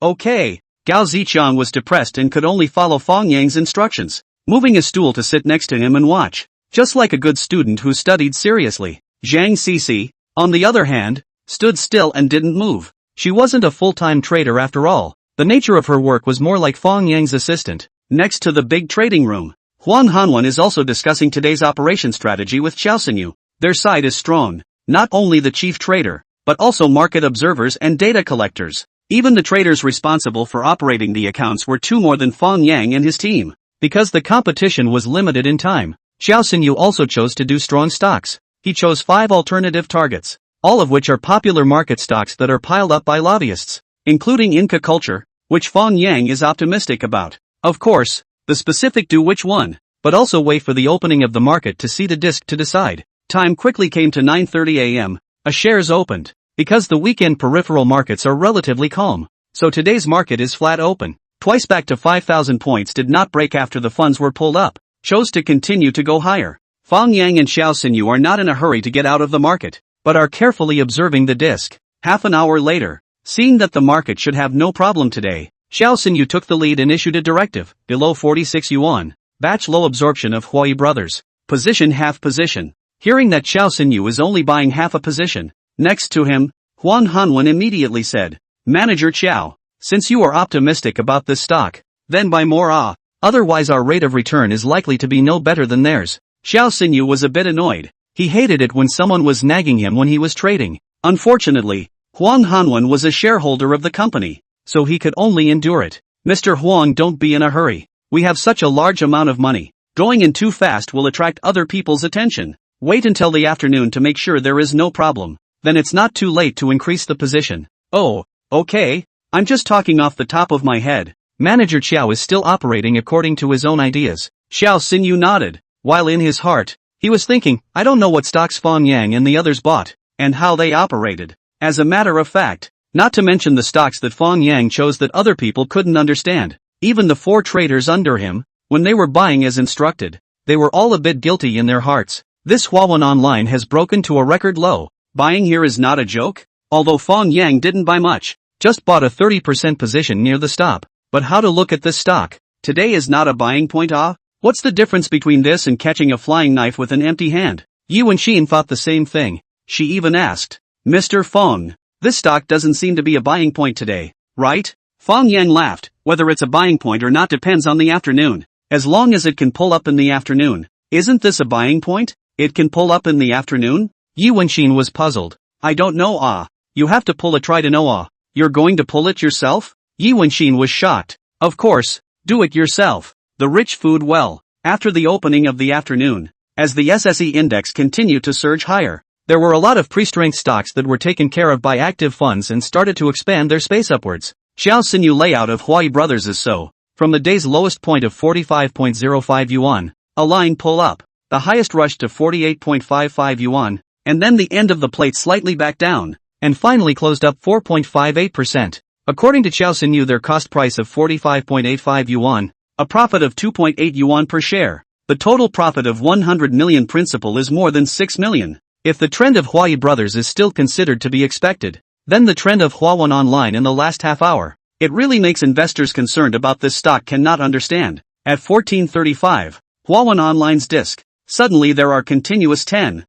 okay. Gao Zichang was depressed and could only follow Fang Yang's instructions, moving a stool to sit next to him and watch, just like a good student who studied seriously. Zhang Sisi, on the other hand, stood still and didn't move. She wasn't a full-time trader after all. The nature of her work was more like Fang Yang's assistant. Next to the big trading room, Huang Hanwen is also discussing today's operation strategy with Xiao Xinyu. Their side is strong, not only the chief trader, but also market observers and data collectors. Even the traders responsible for operating the accounts were two more than Fang Yang and his team. Because the competition was limited in time, Xiao Xinyu also chose to do strong stocks. He chose 5 alternative targets, all of which are popular market stocks that are piled up by lobbyists, including Inca Culture, which Fang Yang is optimistic about. Of course, the specific do which one, but also wait for the opening of the market to see the disc to decide. Time quickly came to 9:30 a.m. Shares opened. Because the weekend peripheral markets are relatively calm, so today's market is flat open. Twice back to 5,000 points did not break after the funds were pulled up, chose to continue to go higher. Fang Yang and Xiao Xinyu are not in a hurry to get out of the market, but are carefully observing the disc. Half an hour later, seeing that the market should have no problem today, Xiao Xinyu took the lead and issued a directive, below 46 yuan, batch low absorption of Huai Brothers, position half position. Hearing that Xiao Xinyu is only buying half a position, next to him, Huang Hanwen immediately said, Manager Qiao, since you are optimistic about this stock, then buy more otherwise our rate of return is likely to be no better than theirs. Xiao Xinyu was a bit annoyed. He hated it when someone was nagging him when he was trading. Unfortunately, Huang Hanwen was a shareholder of the company, so he could only endure it. Mr. Huang, don't be in a hurry. We have such a large amount of money. Going in too fast will attract other people's attention. Wait until the afternoon to make sure there is no problem. Then it's not too late to increase the position. Oh, okay. I'm just talking off the top of my head. Manager Qiao is still operating according to his own ideas. Xiao Xinyu nodded, while in his heart, he was thinking, I don't know what stocks Fang Yang and the others bought, and how they operated. As a matter of fact, not to mention the stocks that Fang Yang chose that other people couldn't understand. Even the 4 traders under him, when they were buying as instructed, they were all a bit guilty in their hearts. This Huawei Online has broken to a record low. Buying here is not a joke? Although Fang Yang didn't buy much, just bought a 30% position near the stop. But how to look at this stock? Today is not a buying point. What's the difference between this and catching a flying knife with an empty hand? Yi Wenxin thought the same thing. She even asked, Mr. Feng, this stock doesn't seem to be a buying point today, right? Fang Yang laughed. Whether it's a buying point or not depends on the afternoon. As long as it can pull up in the afternoon. Isn't this a buying point? It can pull up in the afternoon? Yi Wenxin was puzzled. I don't know. You have to pull a try to know. You're going to pull it yourself? Yi Wenxin was shocked. Of course, do it yourself. The rich food well. After the opening of the afternoon, as the SSE index continued to surge higher, there were a lot of pre-strength stocks that were taken care of by active funds and started to expand their space upwards. Xiao Xinyu layout of Huai Brothers is so. From the day's lowest point of 45.05 yuan, a line pull up, the highest rush to 48.55 yuan, and then the end of the plate slightly back down, and finally closed up 4.58%. According to Xiao Xinyu, their cost price of 45.85 yuan, a profit of 2.8 yuan per share. The total profit of 100 million principal is more than 6 million. If the trend of Huai Brothers is still considered to be expected, then the trend of Huawei Online in the last half hour, it really makes investors concerned about this stock cannot understand. At 14:35, Huawei Online's disc, suddenly there are continuous 10,000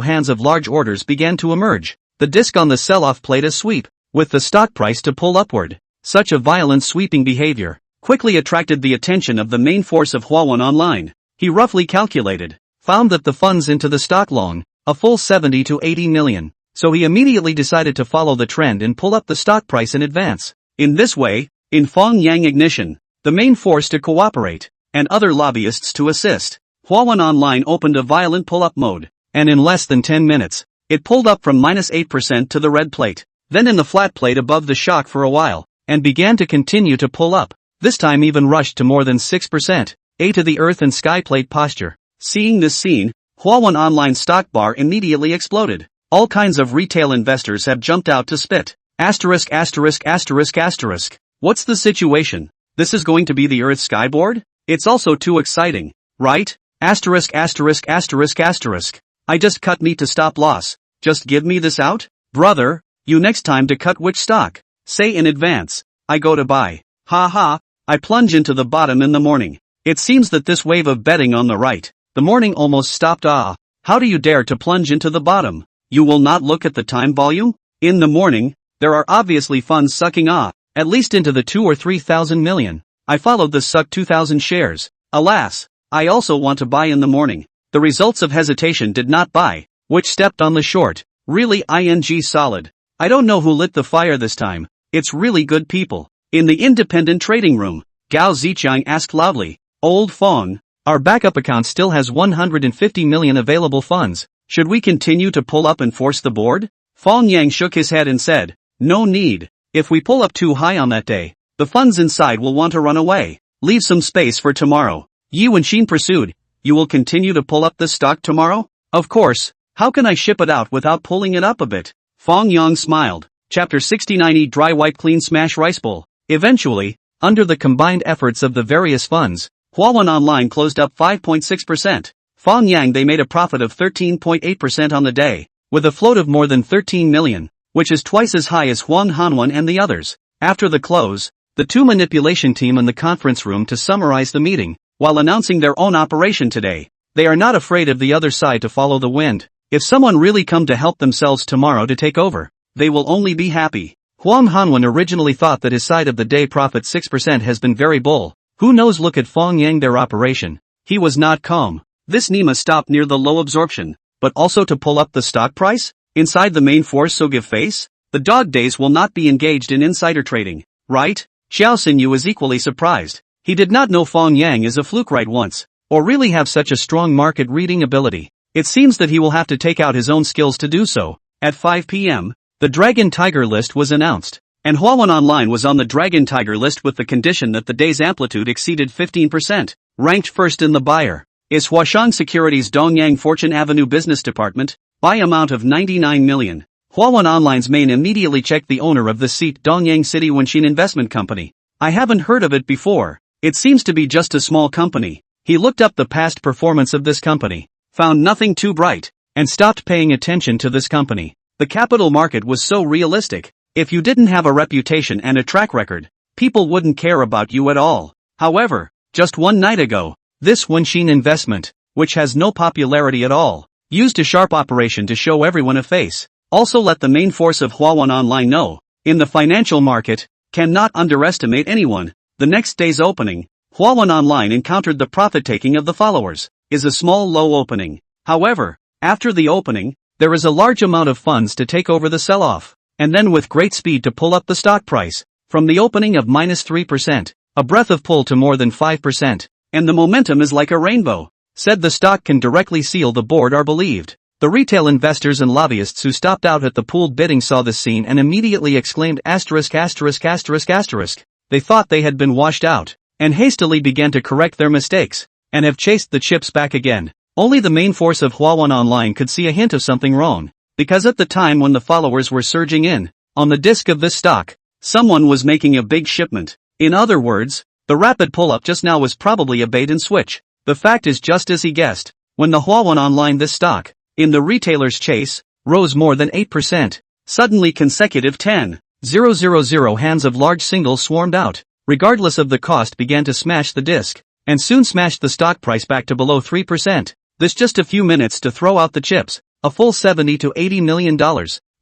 hands of large orders began to emerge. The disc on the sell-off played a sweep, with the stock price to pull upward. Such a violent sweeping behavior quickly attracted the attention of the main force of Huawei Online. He roughly calculated, found that the funds into the stock long, a full 70 to 80 million. So he immediately decided to follow the trend and pull up the stock price in advance. In this way, in Fang Yang ignition, the main force to cooperate, and other lobbyists to assist, Huawei Online opened a violent pull-up mode, and in less than 10 minutes, it pulled up from -8% to the red plate, then in the flat plate above the shock for a while, and began to continue to pull up, this time even rushed to more than 6%. A to the earth and sky plate posture. Seeing this scene, Huawei online stock bar immediately exploded. All kinds of retail investors have jumped out to spit. Asterisk asterisk asterisk asterisk. What's the situation? This is going to be the Earth skyboard? It's also too exciting, right? Asterisk asterisk asterisk asterisk. I just cut me to stop loss. Just give me this out? Brother, you next time to cut which stock? Say in advance. I go to buy. Ha ha, I plunge into the bottom in the morning. It seems that this wave of betting on the right, the morning almost stopped. How do you dare to plunge into the bottom? You will not look at the time volume? In the morning, there are obviously funds sucking at least into the 2 or 3,000 million. I followed the suck 2,000 shares. Alas, I also want to buy in the morning. The results of hesitation did not buy, which stepped on the short. Really ing solid. I don't know who lit the fire this time. It's really good people. In the independent trading room, Gao Ziqiang asked loudly, Old Fang, our backup account still has 150 million available funds. Should we continue to pull up and force the board? Fang Yang shook his head and said, No need. If we pull up too high on that day, the funds inside will want to run away. Leave some space for tomorrow. Yi Wenxin pursued, You will continue to pull up this stock tomorrow? Of course. How can I ship it out without pulling it up a bit? Fang Yang smiled. Chapter 69 Eat Dry Wipe Clean Smash Rice Bowl. Eventually, under the combined efforts of the various funds, Huawei Online closed up 5.6%. Fang Yang they made a profit of 13.8% on the day, with a float of more than 13 million, which is twice as high as Huang Hanwen and the others. After the close, the two manipulation team in the conference room to summarize the meeting, while announcing their own operation today. They are not afraid of the other side to follow the wind. If someone really come to help themselves tomorrow to take over, they will only be happy. Huang Hanwen originally thought that his side of the day profit 6% has been very bull. Who knows? Look at Fang Yang their operation. He was not calm. This Nima stopped near the low absorption, but also to pull up the stock price? Inside the main force so give face? The dog days will not be engaged in insider trading, right? Xiao Xinyu is equally surprised. He did not know Fang Yang is a fluke right once, or really have such a strong market reading ability. It seems that he will have to take out his own skills to do so. At 5 p.m., the Dragon Tiger list was announced, and Huawei Online was on the Dragon Tiger list with the condition that the day's amplitude exceeded 15%. Ranked first in the buyer is Huashang Securities Dongyang Fortune Avenue Business Department, buy amount of 99 million. Huawei Online's main immediately checked the owner of the seat Dongyang City Wenxin Investment Company. I haven't heard of it before. It seems to be just a small company. He looked up the past performance of this company, found nothing too bright, and stopped paying attention to this company. The capital market was so realistic. If you didn't have a reputation and a track record, people wouldn't care about you at all. However, just one night ago, this Wenxin investment, which has no popularity at all, used a sharp operation to show everyone a face. Also let the main force of Huawei Online know, in the financial market, cannot underestimate anyone. The next day's opening, Huawei Online encountered the profit-taking of the followers, is a small low opening. However, after the opening, there is a large amount of funds to take over the sell-off, and then with great speed to pull up the stock price, from the opening of -3%, a breath of pull to more than 5%, and the momentum is like a rainbow. Said the stock can directly seal the board are believed. The retail investors and lobbyists who stopped out at the pooled bidding saw this scene and immediately exclaimed asterisk asterisk asterisk asterisk. They thought they had been washed out, and hastily began to correct their mistakes, and have chased the chips back again. Only the main force of Huawei Online could see a hint of something wrong, because at the time when the followers were surging in, on the disk of this stock, someone was making a big shipment. In other words, the rapid pull-up just now was probably a bait and switch. The fact is just as he guessed. When the Huawei Online this stock, in the retailer's chase, rose more than 8%, suddenly consecutive 10,000 hands of large singles swarmed out, regardless of the cost began to smash the disk, and soon smashed the stock price back to below 3%. This just a few minutes to throw out the chips, a full $70 to $80 million,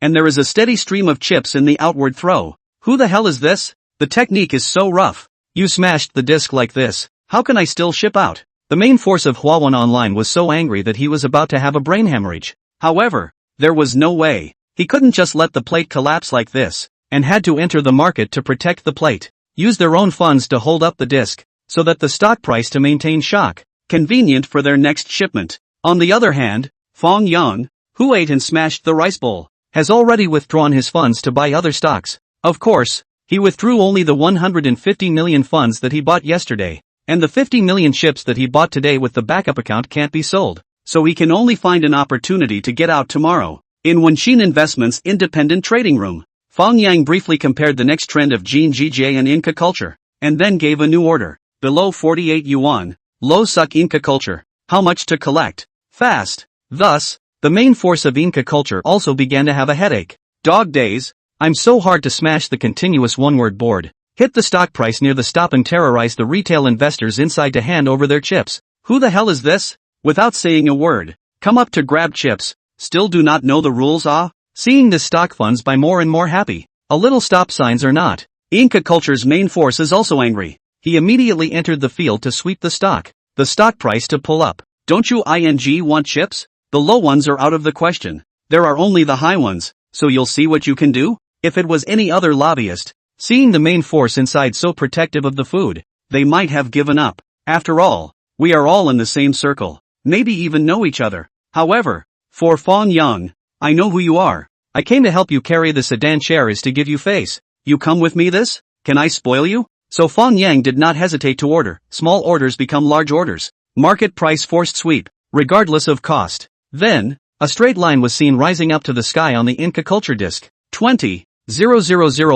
and there is a steady stream of chips in the outward throw. Who the hell is this? The technique is so rough. You smashed the disk like this, how can I still ship out? The main force of Huawei Online was so angry that he was about to have a brain hemorrhage. However, there was no way. He couldn't just let the plate collapse like this, and had to enter the market to protect the plate, use their own funds to hold up the disk, so that the stock price to maintain shock, convenient for their next shipment. On the other hand, Fang Yang, who ate and smashed the rice bowl, has already withdrawn his funds to buy other stocks. Of course, he withdrew only the 150 million funds that he bought yesterday. And the 50 million chips that he bought today with the backup account can't be sold. So he can only find an opportunity to get out tomorrow. In Wenshin Investments' independent trading room, Fang Yang briefly compared the next trend of Jin GJ and Inca culture, and then gave a new order. Below 48 yuan, low suck Inca culture. How much to collect? Fast. Thus, the main force of Inca culture also began to have a headache. Dog days. I'm so hard to smash the continuous one-word board. Hit the stock price near the stop and terrorize the retail investors inside to hand over their chips. Who the hell is this? Without saying a word, come up to grab chips. Still do not know the rules, ah? Seeing this stock funds buy more and more happy. A little stop signs or not. Inca culture's main force is also angry. He immediately entered the field to sweep the stock price to pull up. Don't you want chips? The low ones are out of the question. There are only the high ones, so you'll see what you can do? If it was any other lobbyist, seeing the main force inside so protective of the food, they might have given up. After all, we are all in the same circle, maybe even know each other. However, for Fang Yang, I know who you are. I came to help you carry the sedan chair is to give you face. You come with me this? Can I spoil you? So Fang Yang did not hesitate to order. Small orders become large orders. Market price forced sweep, regardless of cost. Then, a straight line was seen rising up to the sky on the Inca culture disk. 20,000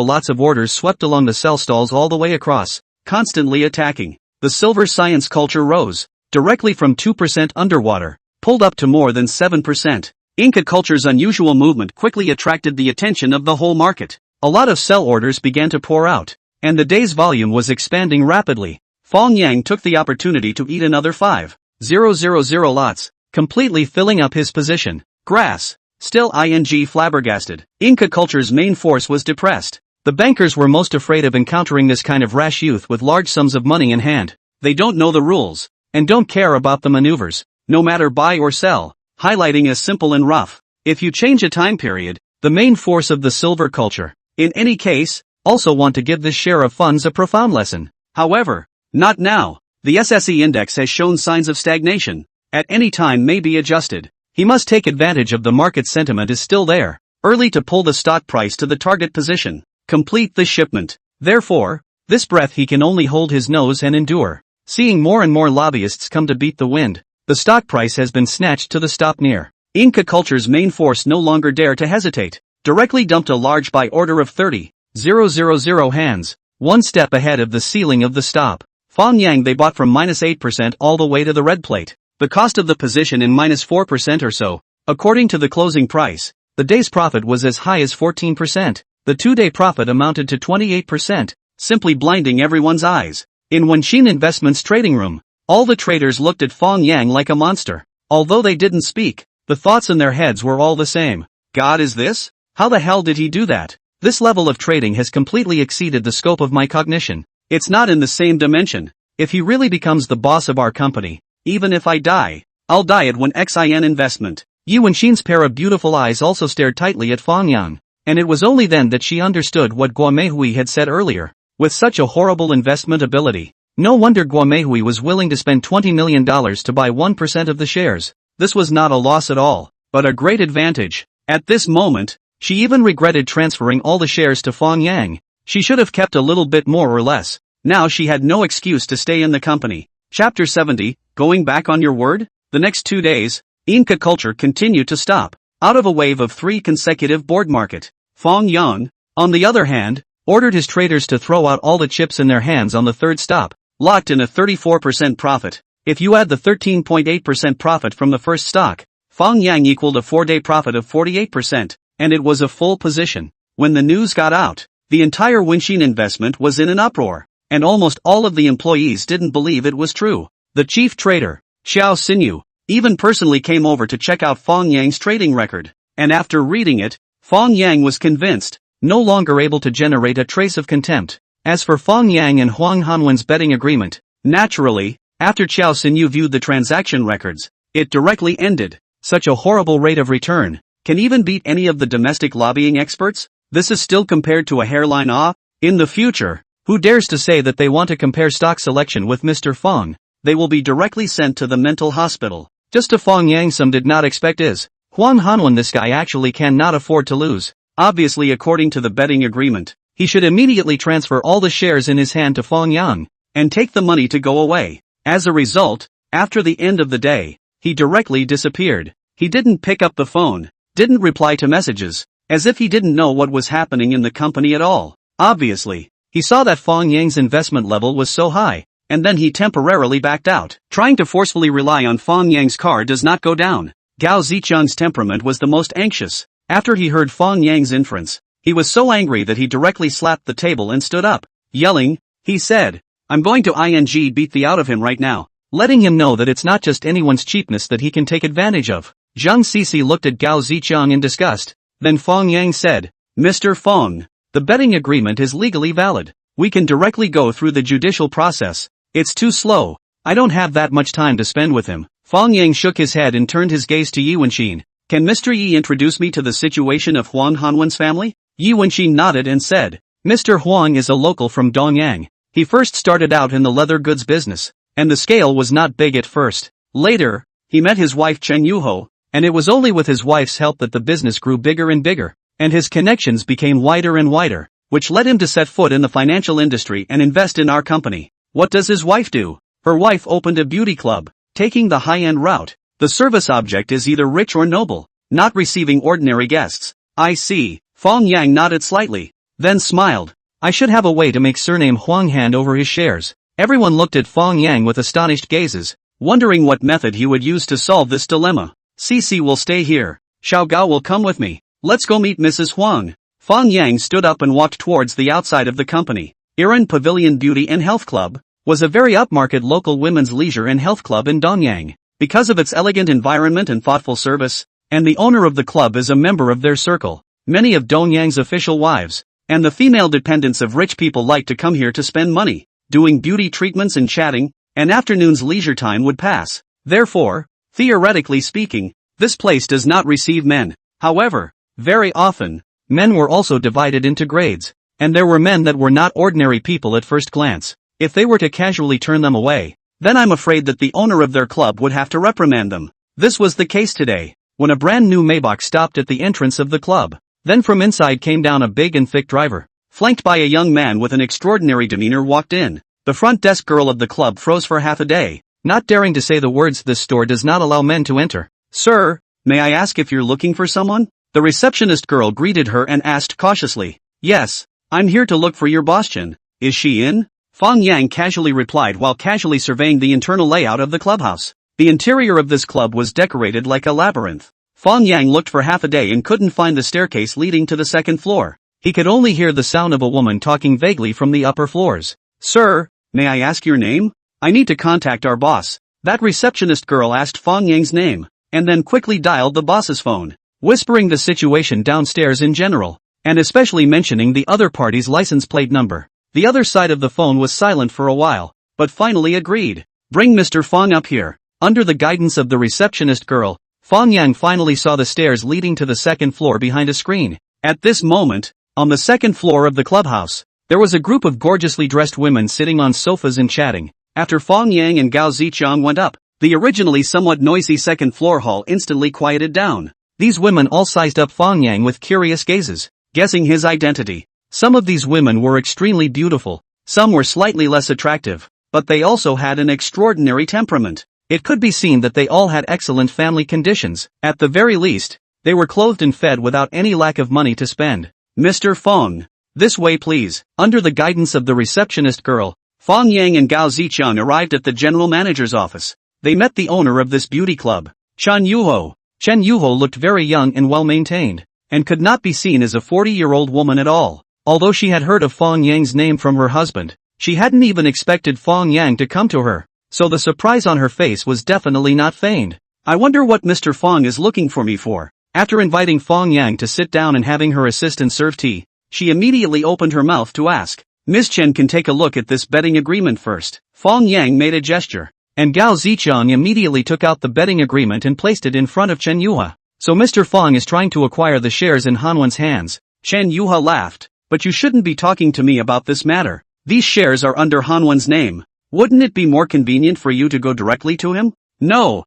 lots of orders swept along the sell stalls all the way across, constantly attacking. The silver science culture rose, directly from 2% underwater, pulled up to more than 7%. Inca culture's unusual movement quickly attracted the attention of the whole market. A lot of sell orders began to pour out, and the day's volume was expanding rapidly. Fang Yang took the opportunity to eat another 5,000 lots, completely filling up his position. Grass. Still flabbergasted. Inca culture's main force was depressed. The bankers were most afraid of encountering this kind of rash youth with large sums of money in hand. They don't know the rules, and don't care about the maneuvers, no matter buy or sell, highlighting as simple and rough. If you change a time period, the main force of the silver culture, in any case, also want to give this share of funds a profound lesson. However, not now. The SSE index has shown signs of stagnation. At any time may be adjusted. He must take advantage of the market sentiment is still there. Early to pull the stock price to the target position. Complete the shipment. Therefore, this breath he can only hold his nose and endure. Seeing more and more lobbyists come to beat the wind, the stock price has been snatched to the stop near. Inca culture's main force no longer dare to hesitate. Directly dumped a large buy order of 30,000 hands, one step ahead of the ceiling of the stop. Fang Yang they bought from -8% all the way to the red plate. The cost of the position in -4% or so. According to the closing price, the day's profit was as high as 14%. The 2-day profit amounted to 28%, simply blinding everyone's eyes. In Wenshin Investments trading room, all the traders looked at Fang Yang like a monster. Although they didn't speak, the thoughts in their heads were all the same. God, is this? How the hell did he do that? This level of trading has completely exceeded the scope of my cognition. It's not in the same dimension. If he really becomes the boss of our company, even if I die, I'll die at Wenshin Investment. Yu Wenshin's pair of beautiful eyes also stared tightly at Fang Yang, and it was only then that she understood what Guo Meihui had said earlier. With such a horrible investment ability, no wonder Guo Meihui was willing to spend $20 million to buy 1% of the shares. This was not a loss at all, but a great advantage. At this moment, she even regretted transferring all the shares to Fang Yang. She should have kept a little bit more or less. Now she had no excuse to stay in the company. Chapter 70, Going Back on Your Word? The next 2 days, Inca culture continued to stop, out of a wave of 3 consecutive board market. Fang Yang, on the other hand, ordered his traders to throw out all the chips in their hands on the third stop, locked in a 34% profit. If you add the 13.8% profit from the first stock, Fang Yang equaled a 4-day profit of 48%, and it was a full position. When the news got out, the entire Wenshin investment was in an uproar, and almost all of the employees didn't believe it was true. The chief trader, Xiao Xinyu, even personally came over to check out Fang Yang's trading record, and after reading it, Fang Yang was convinced, no longer able to generate a trace of contempt. As for Fang Yang and Huang Hanwen's betting agreement, naturally, after Xiao Xinyu viewed the transaction records, it directly ended. Such a horrible rate of return can even beat any of the domestic lobbying experts. This is still compared to a hairline off. In the future, who dares to say that they want to compare stock selection with Mr. Fang? They will be directly sent to the mental hospital. Just a Fang Yang some did not expect is, Huang Hanwen, this guy actually cannot afford to lose. Obviously, according to the betting agreement, he should immediately transfer all the shares in his hand to Fang Yang, and take the money to go away. As a result, after the end of the day, he directly disappeared. He didn't pick up the phone, didn't reply to messages, as if he didn't know what was happening in the company at all. Obviously, he saw that Fang Yang's investment level was so high, and then he temporarily backed out. Trying to forcefully rely on Fang Yang's car does not go down. Gao Zicheng's temperament was the most anxious. After he heard Fang Yang's inference, he was so angry that he directly slapped the table and stood up. Yelling, he said, "I'm going to beat the out of him right now," letting him know that it's not just anyone's cheapness that he can take advantage of. Zhang Sisi looked at Gao Zicheng in disgust. Then Fang Yang said, "Mr. Fang, the betting agreement is legally valid. We can directly go through the judicial process. It's too slow. I don't have that much time to spend with him." Fang Yang shook his head and turned his gaze to Yi Wenxin. "Can Mr. Yi introduce me to the situation of Huang Hanwen's family?" Yi Wenxin nodded and said, "Mr. Huang is a local from Dongyang. He first started out in the leather goods business, and the scale was not big at first. Later, he met his wife Chen Yuho, and it was only with his wife's help that the business grew bigger and bigger, and his connections became wider and wider, which led him to set foot in the financial industry and invest in our company." What does his wife do? Her wife opened a beauty club, taking the high-end route. The service object is either rich or noble, not receiving ordinary guests. I see. Fang Yang nodded slightly, then smiled. I should have a way to make surname Huang hand over his shares. Everyone looked at Fang Yang with astonished gazes, wondering what method he would use to solve this dilemma. Cici will stay here. Xiao Gao will come with me. Let's go meet Mrs. Huang. Fang Yang stood up and walked towards the outside of the company. Iran Pavilion Beauty and Health Club was a very upmarket local women's leisure and health club in Dongyang. Because of its elegant environment and thoughtful service, and the owner of the club is a member of their circle, many of Dongyang's official wives, and the female dependents of rich people like to come here to spend money, doing beauty treatments and chatting, and afternoon's leisure time would pass. Therefore, theoretically speaking, this place does not receive men. However, very often, men were also divided into grades, and there were men that were not ordinary people at first glance. If they were to casually turn them away, then I'm afraid that the owner of their club would have to reprimand them. This was the case today, when a brand new Maybach stopped at the entrance of the club. Then from inside came down a big and thick driver, flanked by a young man with an extraordinary demeanor walked in. The front desk girl of the club froze for half a day, not daring to say the words, "This store does not allow men to enter." "Sir, may I ask if you're looking for someone?" The receptionist girl greeted her and asked cautiously. "Yes, I'm here to look for your boss Chen. Is she in?" Fang Yang casually replied while casually surveying the internal layout of the clubhouse. The interior of this club was decorated like a labyrinth. Fang Yang looked for half a day and couldn't find the staircase leading to the second floor. He could only hear the sound of a woman talking vaguely from the upper floors. "Sir, may I ask your name? I need to contact our boss." That receptionist girl asked Fang Yang's name, and then quickly dialed the boss's phone, whispering the situation downstairs in general, and especially mentioning the other party's license plate number. The other side of the phone was silent for a while, but finally agreed. "Bring Mr. Fang up here." Under the guidance of the receptionist girl, Fang Yang finally saw the stairs leading to the second floor behind a screen. At this moment, on the second floor of the clubhouse, there was a group of gorgeously dressed women sitting on sofas and chatting. After Fang Yang and Gao Zicheng went up, the originally somewhat noisy second floor hall instantly quieted down. These women all sized up Fang Yang with curious gazes, guessing his identity. Some of these women were extremely beautiful, some were slightly less attractive, but they also had an extraordinary temperament. It could be seen that they all had excellent family conditions. At the very least, they were clothed and fed without any lack of money to spend. "Mr. Fang, this way please." Under the guidance of the receptionist girl, Fang Yang and Gao Zicheng arrived at the general manager's office. They met the owner of this beauty club, Chen Yuho. Chen Yuho looked very young and well-maintained, and could not be seen as a 40-year-old woman at all. Although she had heard of Fang Yang's name from her husband, she hadn't even expected Fang Yang to come to her, so the surprise on her face was definitely not feigned. "I wonder what Mr. Fang is looking for me for." After inviting Fang Yang to sit down and having her assistant serve tea, she immediately opened her mouth to ask, "Ms. Chen can take a look at this betting agreement first." Fang Yang made a gesture, and Gao Zicheng immediately took out the betting agreement and placed it in front of Chen Yuha. "So Mr. Fang is trying to acquire the shares in Hanwen's hands." Chen Yuha laughed. "But you shouldn't be talking to me about this matter. These shares are under Hanwen's name. Wouldn't it be more convenient for you to go directly to him?" No.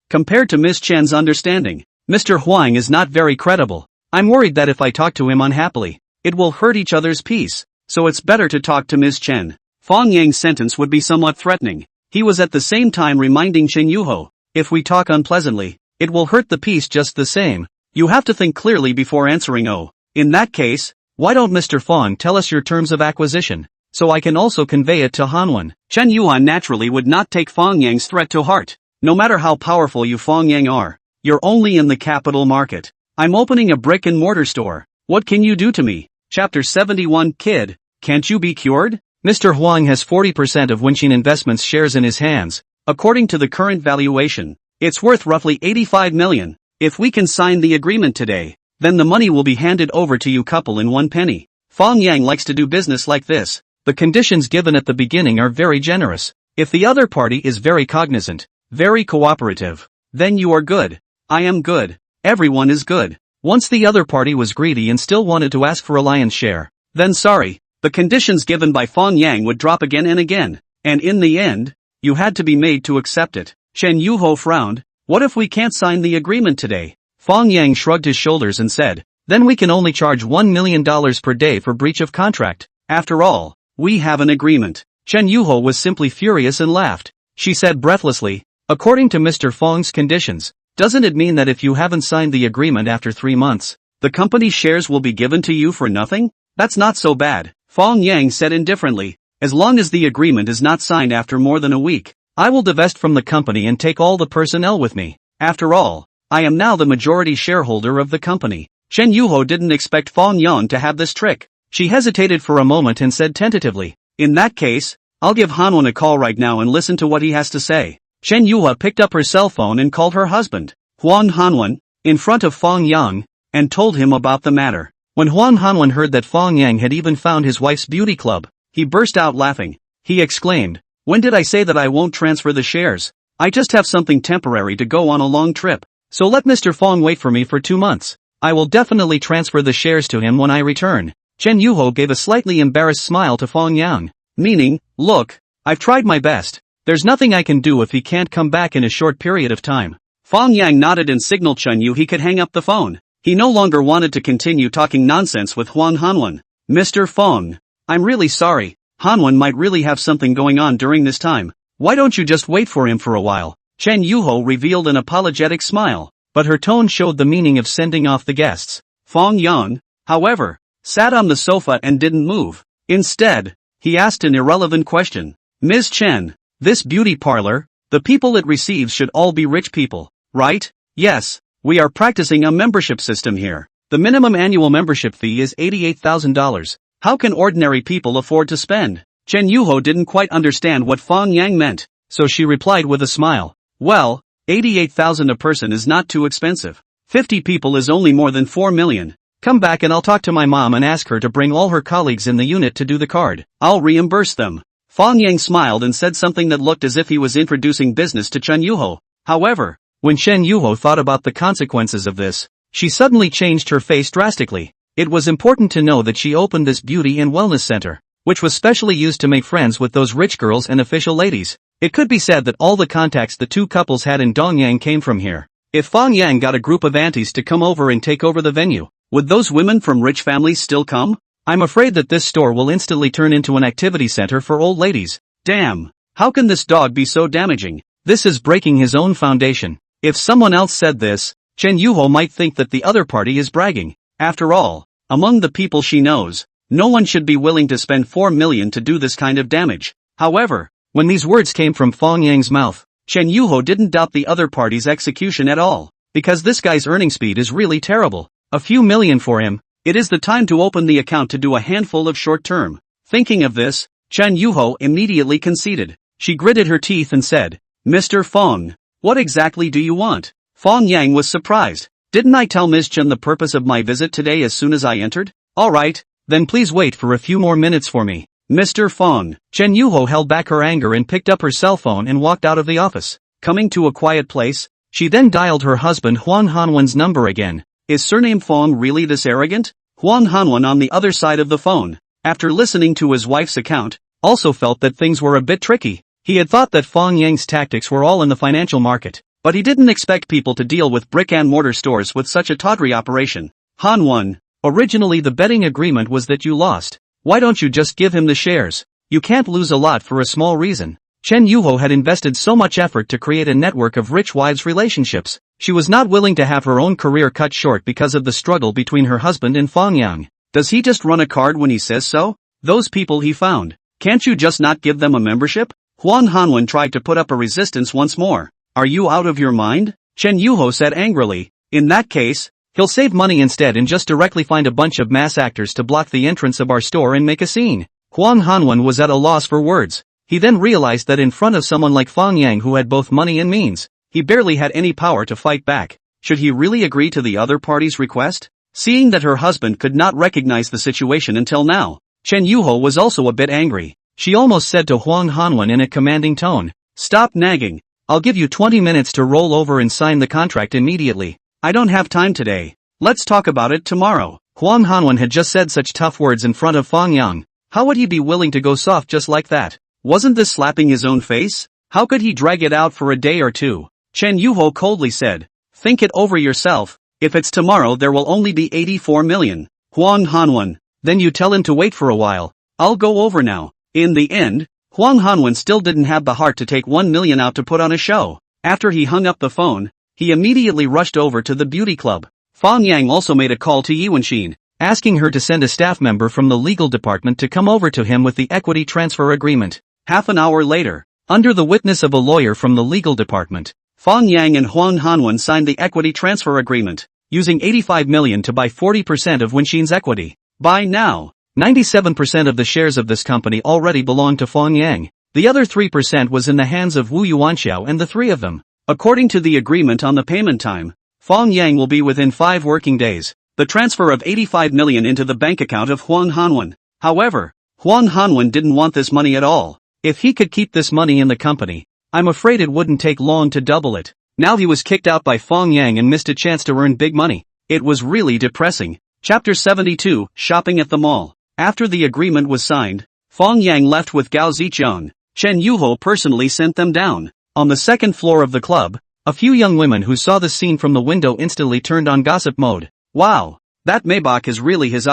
Compared to Miss Chen's understanding, Mr. Huang is not very credible. I'm worried that if I talk to him unhappily, it will hurt each other's peace, so it's better to talk to Miss Chen. Fang Yang's sentence would be somewhat threatening. He was at the same time reminding Chen Yuho, if we talk unpleasantly, it will hurt the peace just the same. You have to think clearly before answering. Oh, in that case, why don't Mr. Fang tell us your terms of acquisition, so I can also convey it to Hanwhan. Chen Yuhan naturally would not take Fang Yang's threat to heart. No matter how powerful you Fang Yang are, you're only in the capital market. I'm opening a brick-and-mortar store. What can you do to me? Chapter 71 Kid, can't you be cured? Mr. Huang has 40% of Wenxin Investments shares in his hands. According to the current valuation, it's worth roughly 85 million. If we can sign the agreement today, then the money will be handed over to you couple in 1 penny. Fang Yang likes to do business like this. The conditions given at the beginning are very generous. If the other party is very cognizant, very cooperative, then you are good. I am good. Everyone is good. Once the other party was greedy and still wanted to ask for a lion's share, then sorry, the conditions given by Fang Yang would drop again and again, and in the end, you had to be made to accept it. Chen Yuho frowned. What if we can't sign the agreement today? Fang Yang shrugged his shoulders and said, then we can only charge $1 million per day for breach of contract. After all, we have an agreement. Chen Yuho was simply furious and laughed. She said breathlessly, according to Mr. Fang's conditions, doesn't it mean that if you haven't signed the agreement after 3 months, the company's shares will be given to you for nothing? That's not so bad, Fang Yang said indifferently. As long as the agreement is not signed after more than a week, I will divest from the company and take all the personnel with me. After all, I am now the majority shareholder of the company. Chen Yuho didn't expect Fang Yang to have this trick. She hesitated for a moment and said tentatively, in that case, I'll give Hanwhan a call right now and listen to what he has to say. Chen Yuho picked up her cell phone and called her husband, Huan Hanwhan, in front of Fang Yang, and told him about the matter. When Huan Hanwhan heard that Fang Yang had even found his wife's beauty club, he burst out laughing. He exclaimed, when did I say that I won't transfer the shares? I just have something temporary to go on a long trip, so let Mr. Fang wait for me for 2 months. I will definitely transfer the shares to him when I return. Chen Yuho gave a slightly embarrassed smile to Fang Yang, meaning, look, I've tried my best. There's nothing I can do if he can't come back in a short period of time. Fang Yang nodded and signaled Chen Yu he could hang up the phone. He no longer wanted to continue talking nonsense with Huan Hanwhan. Mr. Fang, I'm really sorry. Hanwhan might really have something going on during this time. Why don't you just wait for him for a while? Chen Yuho revealed an apologetic smile, but her tone showed the meaning of sending off the guests. Fang Yang, however, sat on the sofa and didn't move. Instead, he asked an irrelevant question. Ms. Chen, this beauty parlor, the people it receives should all be rich people, right? Yes, we are practicing a membership system here. The minimum annual membership fee is $88,000. How can ordinary people afford to spend? Chen Yuho didn't quite understand what Fang Yang meant, so she replied with a smile. Well, 88,000 a person is not too expensive. 50 people is only more than 4 million. Come back and I'll talk to my mom and ask her to bring all her colleagues in the unit to do the card. I'll reimburse them. Fang Yang smiled and said something that looked as if he was introducing business to Chen Yuho. However, when Chen Yuho thought about the consequences of this, she suddenly changed her face drastically. It was important to know that she opened this beauty and wellness center, which was specially used to make friends with those rich girls and official ladies. It could be said that all the contacts the two couples had in Dongyang came from here. If Fang Yang got a group of aunties to come over and take over the venue, would those women from rich families still come? I'm afraid that this store will instantly turn into an activity center for old ladies. Damn, how can this dog be so damaging? This is breaking his own foundation. If someone else said this, Chen Yuho might think that the other party is bragging. After all, among the people she knows, no one should be willing to spend 4 million to do this kind of damage. However, when these words came from Fang Yang's mouth, Chen Yuho didn't doubt the other party's execution at all, because this guy's earning speed is really terrible. A few million for him. It is the time to open the account to do a handful of short-term. Thinking of this, Chen Yuho immediately conceded. She gritted her teeth and said, Mr. Fang, what exactly do you want? Fang Yang was surprised. Didn't I tell Ms. Chen the purpose of my visit today as soon as I entered? Alright, then please wait for a few more minutes for me. Mr. Fang. Chen Yuho held back her anger and picked up her cell phone and walked out of the office. Coming to a quiet place, she then dialed her husband Huan Hanwhan's number again. Is surname Fang really this arrogant? Huan Hanwhan on the other side of the phone, after listening to his wife's account, also felt that things were a bit tricky. He had thought that Fang Yang's tactics were all in the financial market, but he didn't expect people to deal with brick-and-mortar stores with such a tawdry operation. Hanwhan, originally the betting agreement was that you lost. Why don't you just give him the shares? You can't lose a lot for a small reason. Chen Yuho had invested so much effort to create a network of rich wives relationships. She was not willing to have her own career cut short because of the struggle between her husband and Fang Yang. Does he just run a card when he says so? Those people he found, can't you just not give them a membership? Huang Hanwen tried to put up a resistance once more. Are you out of your mind? Chen Yuho said angrily. In that case, he'll save money instead and just directly find a bunch of mass actors to block the entrance of our store and make a scene. Huang Hanwen was at a loss for words. He then realized that in front of someone like Fang Yang who had both money and means, he barely had any power to fight back. Should he really agree to the other party's request? Seeing that her husband could not recognize the situation until now, Chen Yuho was also a bit angry. She almost said to Huang Hanwen in a commanding tone, "Stop nagging. I'll give you 20 minutes to roll over and sign the contract immediately. I don't have time today. Let's talk about it tomorrow." Huang Hanwen had just said such tough words in front of Fang Yang. How would he be willing to go soft just like that? Wasn't this slapping his own face? How could he drag it out for a day or two? Chen Yuho coldly said, "Think it over yourself. If it's tomorrow there will only be 84 million. Huang Hanwen. Then you tell him to wait for a while. I'll go over now." In the end, Huang Hanwen still didn't have the heart to take 1 million out to put on a show. After he hung up the phone, he immediately rushed over to the beauty club. Fang Yang also made a call to Yuanxin, asking her to send a staff member from the legal department to come over to him with the equity transfer agreement. Half an hour later, under the witness of a lawyer from the legal department, Fang Yang and Huang Hanwen signed the equity transfer agreement, using 85 million to buy 40% of Wenxin's equity. By now, 97% of the shares of this company already belonged to Fang Yang. The other 3% was in the hands of Wu Yuanxiao and the three of them. According to the agreement on the payment time, Fang Yang will be within 5 working days. The transfer of 85 million into the bank account of Huang Hanwen. However, Huang Hanwen didn't want this money at all. If he could keep this money in the company, I'm afraid it wouldn't take long to double it. Now he was kicked out by Fang Yang and missed a chance to earn big money. It was really depressing. Chapter 72, Shopping at the Mall. After the agreement was signed, Fang Yang left with Gao Zicheng. Chen Yuho personally sent them down. On the second floor of the club, a few young women who saw the scene from the window instantly turned on gossip mode. Wow, that Maybach is really his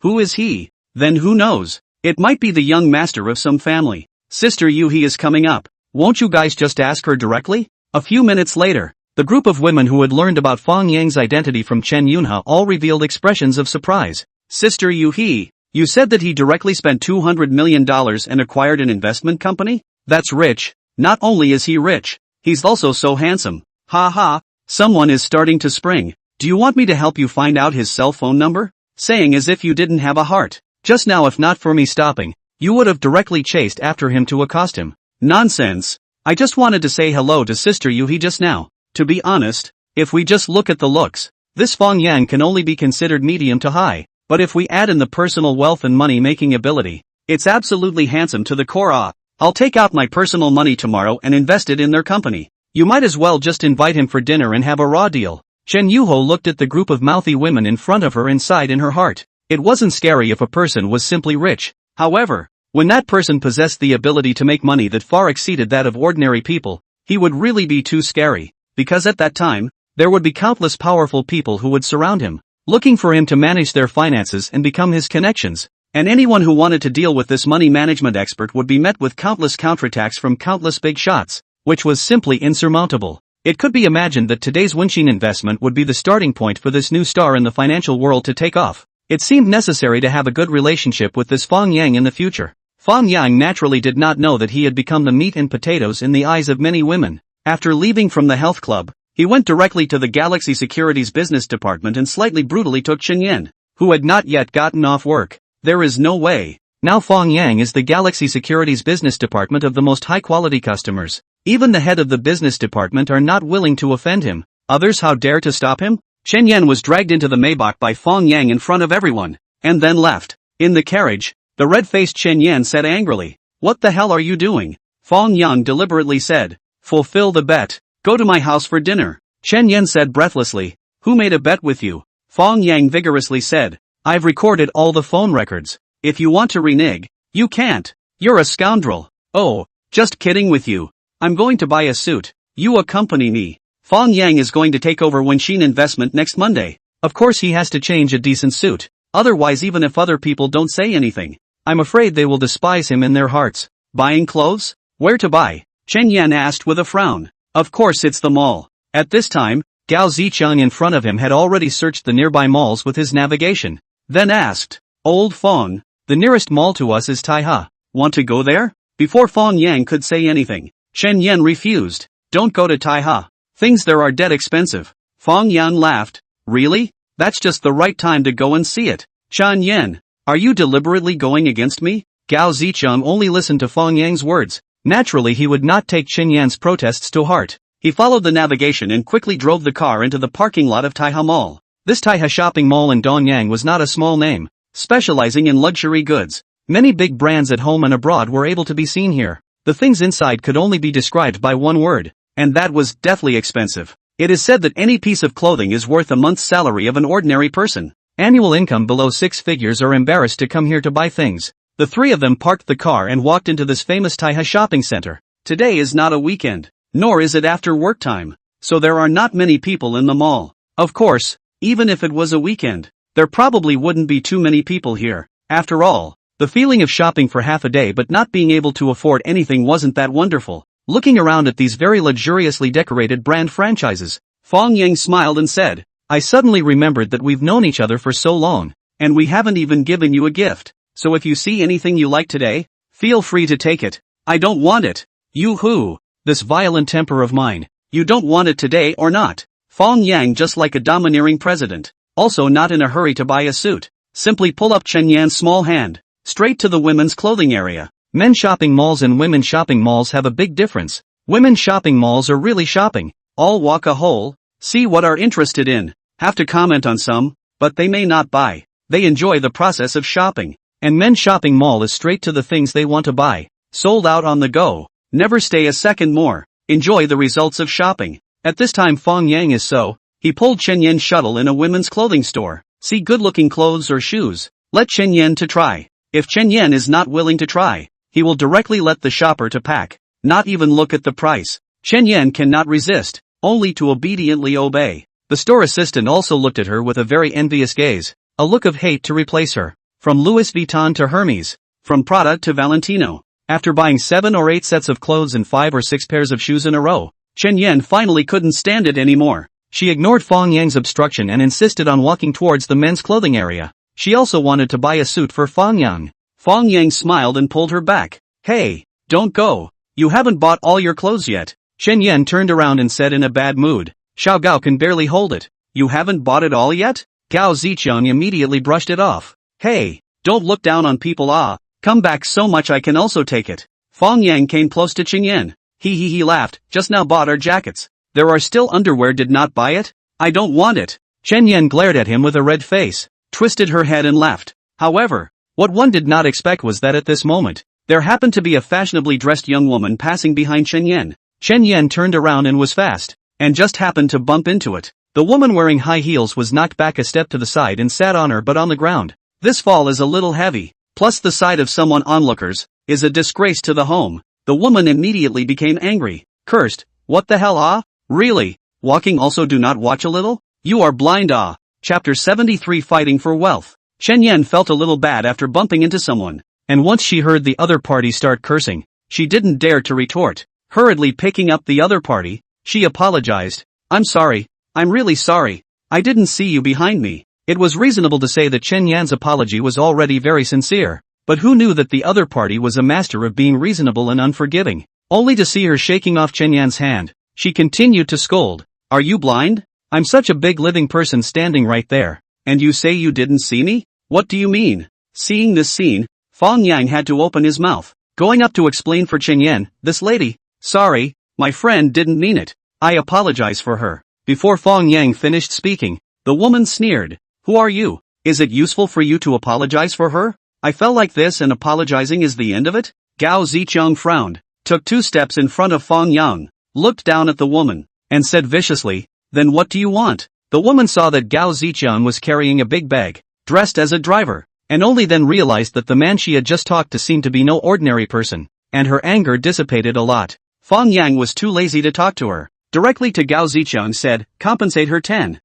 Who is he? Then who knows? It might be the young master of some family. Sister Yuhi is coming up. Won't you guys just ask her directly? A few minutes later, the group of women who had learned about Fang Yang's identity from Chen Yunha all revealed expressions of surprise. Sister Yuhi, you said that he directly spent $200 million and acquired an investment company? That's rich. Not only is he rich, he's also so handsome. Ha ha, someone is starting to spring. Do you want me to help you find out his cell phone number? Saying as if you didn't have a heart. Just now, if not for me stopping, you would have directly chased after him to accost him. Nonsense. I just wanted to say hello to Sister Yuhi just now. To be honest, if we just look at the looks, this Fang Yang can only be considered medium to high. But if we add in the personal wealth and money-making ability, it's absolutely handsome to the core. I'll take out my personal money tomorrow and invest it in their company. You might as well just invite him for dinner and have a raw deal. Chen Yuho looked at the group of mouthy women in front of her and sighed in her heart. It wasn't scary if a person was simply rich. However, when that person possessed the ability to make money that far exceeded that of ordinary people, he would really be too scary. Because at that time, there would be countless powerful people who would surround him, looking for him to manage their finances and become his connections. And anyone who wanted to deal with this money management expert would be met with countless counterattacks from countless big shots, which was simply insurmountable. It could be imagined that today's Wenxin investment would be the starting point for this new star in the financial world to take off. It seemed necessary to have a good relationship with this Fang Yang in the future. Fang Yang naturally did not know that he had become the meat and potatoes in the eyes of many women. After leaving from the health club, he went directly to the Galaxy Securities business department and slightly brutally took Chen Yan, who had not yet gotten off work. There is no way. Now Fang Yang is the Galaxy Securities business department of the most high-quality customers. Even the head of the business department are not willing to offend him. Others how dare to stop him? Chen Yan was dragged into the Maybach by Fang Yang in front of everyone, and then left. In the carriage, the red-faced Chen Yan said angrily, "What the hell are you doing?" Fang Yang deliberately said, "Fulfill the bet. Go to my house for dinner." Chen Yan said breathlessly, "Who made a bet with you?" Fang Yang vigorously said, "I've recorded all the phone records. If you want to renege, you can't. You're a scoundrel." "Oh, just kidding with you. I'm going to buy a suit. You accompany me." Fang Yang is going to take over Wenxin Investment next Monday. Of course he has to change a decent suit. Otherwise, even if other people don't say anything, I'm afraid they will despise him in their hearts. Buying clothes? Where to buy? Chen Yan asked with a frown. Of course it's the mall. At this time, Gao Zicheng in front of him had already searched the nearby malls with his navigation. Then asked, Old Fang, the nearest mall to us is Taiha. Want to go there? Before Fang Yang could say anything, Chen Yan refused. Don't go to Taiha. Things there are dead expensive. Fang Yang laughed. Really? That's just the right time to go and see it. Chen Yan, are you deliberately going against me? Gao Zicheng only listened to Fang Yang's words. Naturally he would not take Chen Yan's protests to heart. He followed the navigation and quickly drove the car into the parking lot of Taiha Mall. This Taiha shopping mall in Donyang was not a small name, specializing in luxury goods. Many big brands at home and abroad were able to be seen here. The things inside could only be described by one word, and that was deathly expensive. It is said that any piece of clothing is worth a month's salary of an ordinary person. Annual income below 6 figures are embarrassed to come here to buy things. The three of them parked the car and walked into this famous Taiha shopping center. Today is not a weekend, nor is it after work time, so there are not many people in the mall. Of course, even if it was a weekend, there probably wouldn't be too many people here. After all, the feeling of shopping for half a day but not being able to afford anything wasn't that wonderful. Looking around at these very luxuriously decorated brand franchises, Fang Yang smiled and said, I suddenly remembered that we've known each other for so long, and we haven't even given you a gift. So if you see anything you like today, feel free to take it. I don't want it. You who? This violent temper of mine. You don't want it today or not? Fang Yang just like a domineering president. Also not in a hurry to buy a suit. Simply pull up Chen Yan's small hand, straight to the women's clothing area. Men shopping malls and women shopping malls have a big difference. Women shopping malls are really shopping. All walk a hole, see what are interested in, have to comment on some, but they may not buy. They enjoy the process of shopping. And men's shopping mall is straight to the things they want to buy. Sold out on the go. Never stay a second more. Enjoy the results of shopping. At this time Fang Yang is so. He pulled Chen Yan's shuttle in a women's clothing store. See good-looking clothes or shoes. Let Chen Yan to try. If Chen Yan is not willing to try, he will directly let the shopper to pack. Not even look at the price. Chen Yan cannot resist, only to obediently obey. The store assistant also looked at her with a very envious gaze. A look of hate to replace her. From Louis Vuitton to Hermes. From Prada to Valentino. After buying 7 or 8 sets of clothes and 5 or 6 pairs of shoes in a row, Chen Yan finally couldn't stand it anymore. She ignored Fang Yang's obstruction and insisted on walking towards the men's clothing area. She also wanted to buy a suit for Fang Yang. Fang Yang smiled and pulled her back. Hey, don't go. You haven't bought all your clothes yet. Chen Yan turned around and said in a bad mood. Xiao Gao can barely hold it. You haven't bought it all yet? Gao Zicheng immediately brushed it off. Hey, don't look down on people. Come back so much I can also take it. Fang Yang came close to Chen Yan. He laughed. Just now bought our jackets. There are still underwear. Did not buy it? I don't want it. Chen Yan glared at him with a red face, twisted her head and left. However, what one did not expect was that at this moment, there happened to be a fashionably dressed young woman passing behind Chen Yan. Chen Yan turned around and was fast, and just happened to bump into it. The woman wearing high heels was knocked back a step to the side and sat on her but on the ground. This fall is a little heavy, plus the sight of someone onlookers, is a disgrace to the home. The woman immediately became angry, cursed, what the hell Really? Walking also do not watch a little? You are blind Chapter 73 Fighting for Wealth. Chen Yan felt a little bad after bumping into someone, and once she heard the other party start cursing, she didn't dare to retort. Hurriedly picking up the other party, she apologized. I'm sorry, I'm really sorry. I didn't see you behind me. It was reasonable to say that Chen Yan's apology was already very sincere, but who knew that the other party was a master of being reasonable and unforgiving? Only to see her shaking off Chen Yan's hand, she continued to scold. Are you blind? I'm such a big living person standing right there. And you say you didn't see me? What do you mean? Seeing this scene, Fang Yang had to open his mouth, going up to explain for Chen Yan, this lady. Sorry, my friend didn't mean it. I apologize for her. Before Fang Yang finished speaking, the woman sneered. Who are you? Is it useful for you to apologize for her? I felt like this and apologizing is the end of it? Gao Zicheng frowned, took 2 steps in front of Fang Yang, looked down at the woman, and said viciously, then what do you want? The woman saw that Gao Zicheng was carrying a big bag, dressed as a driver, and only then realized that the man she had just talked to seemed to be no ordinary person, and her anger dissipated a lot. Fang Yang was too lazy to talk to her. Directly to Gao Zicheng said, compensate her 10,000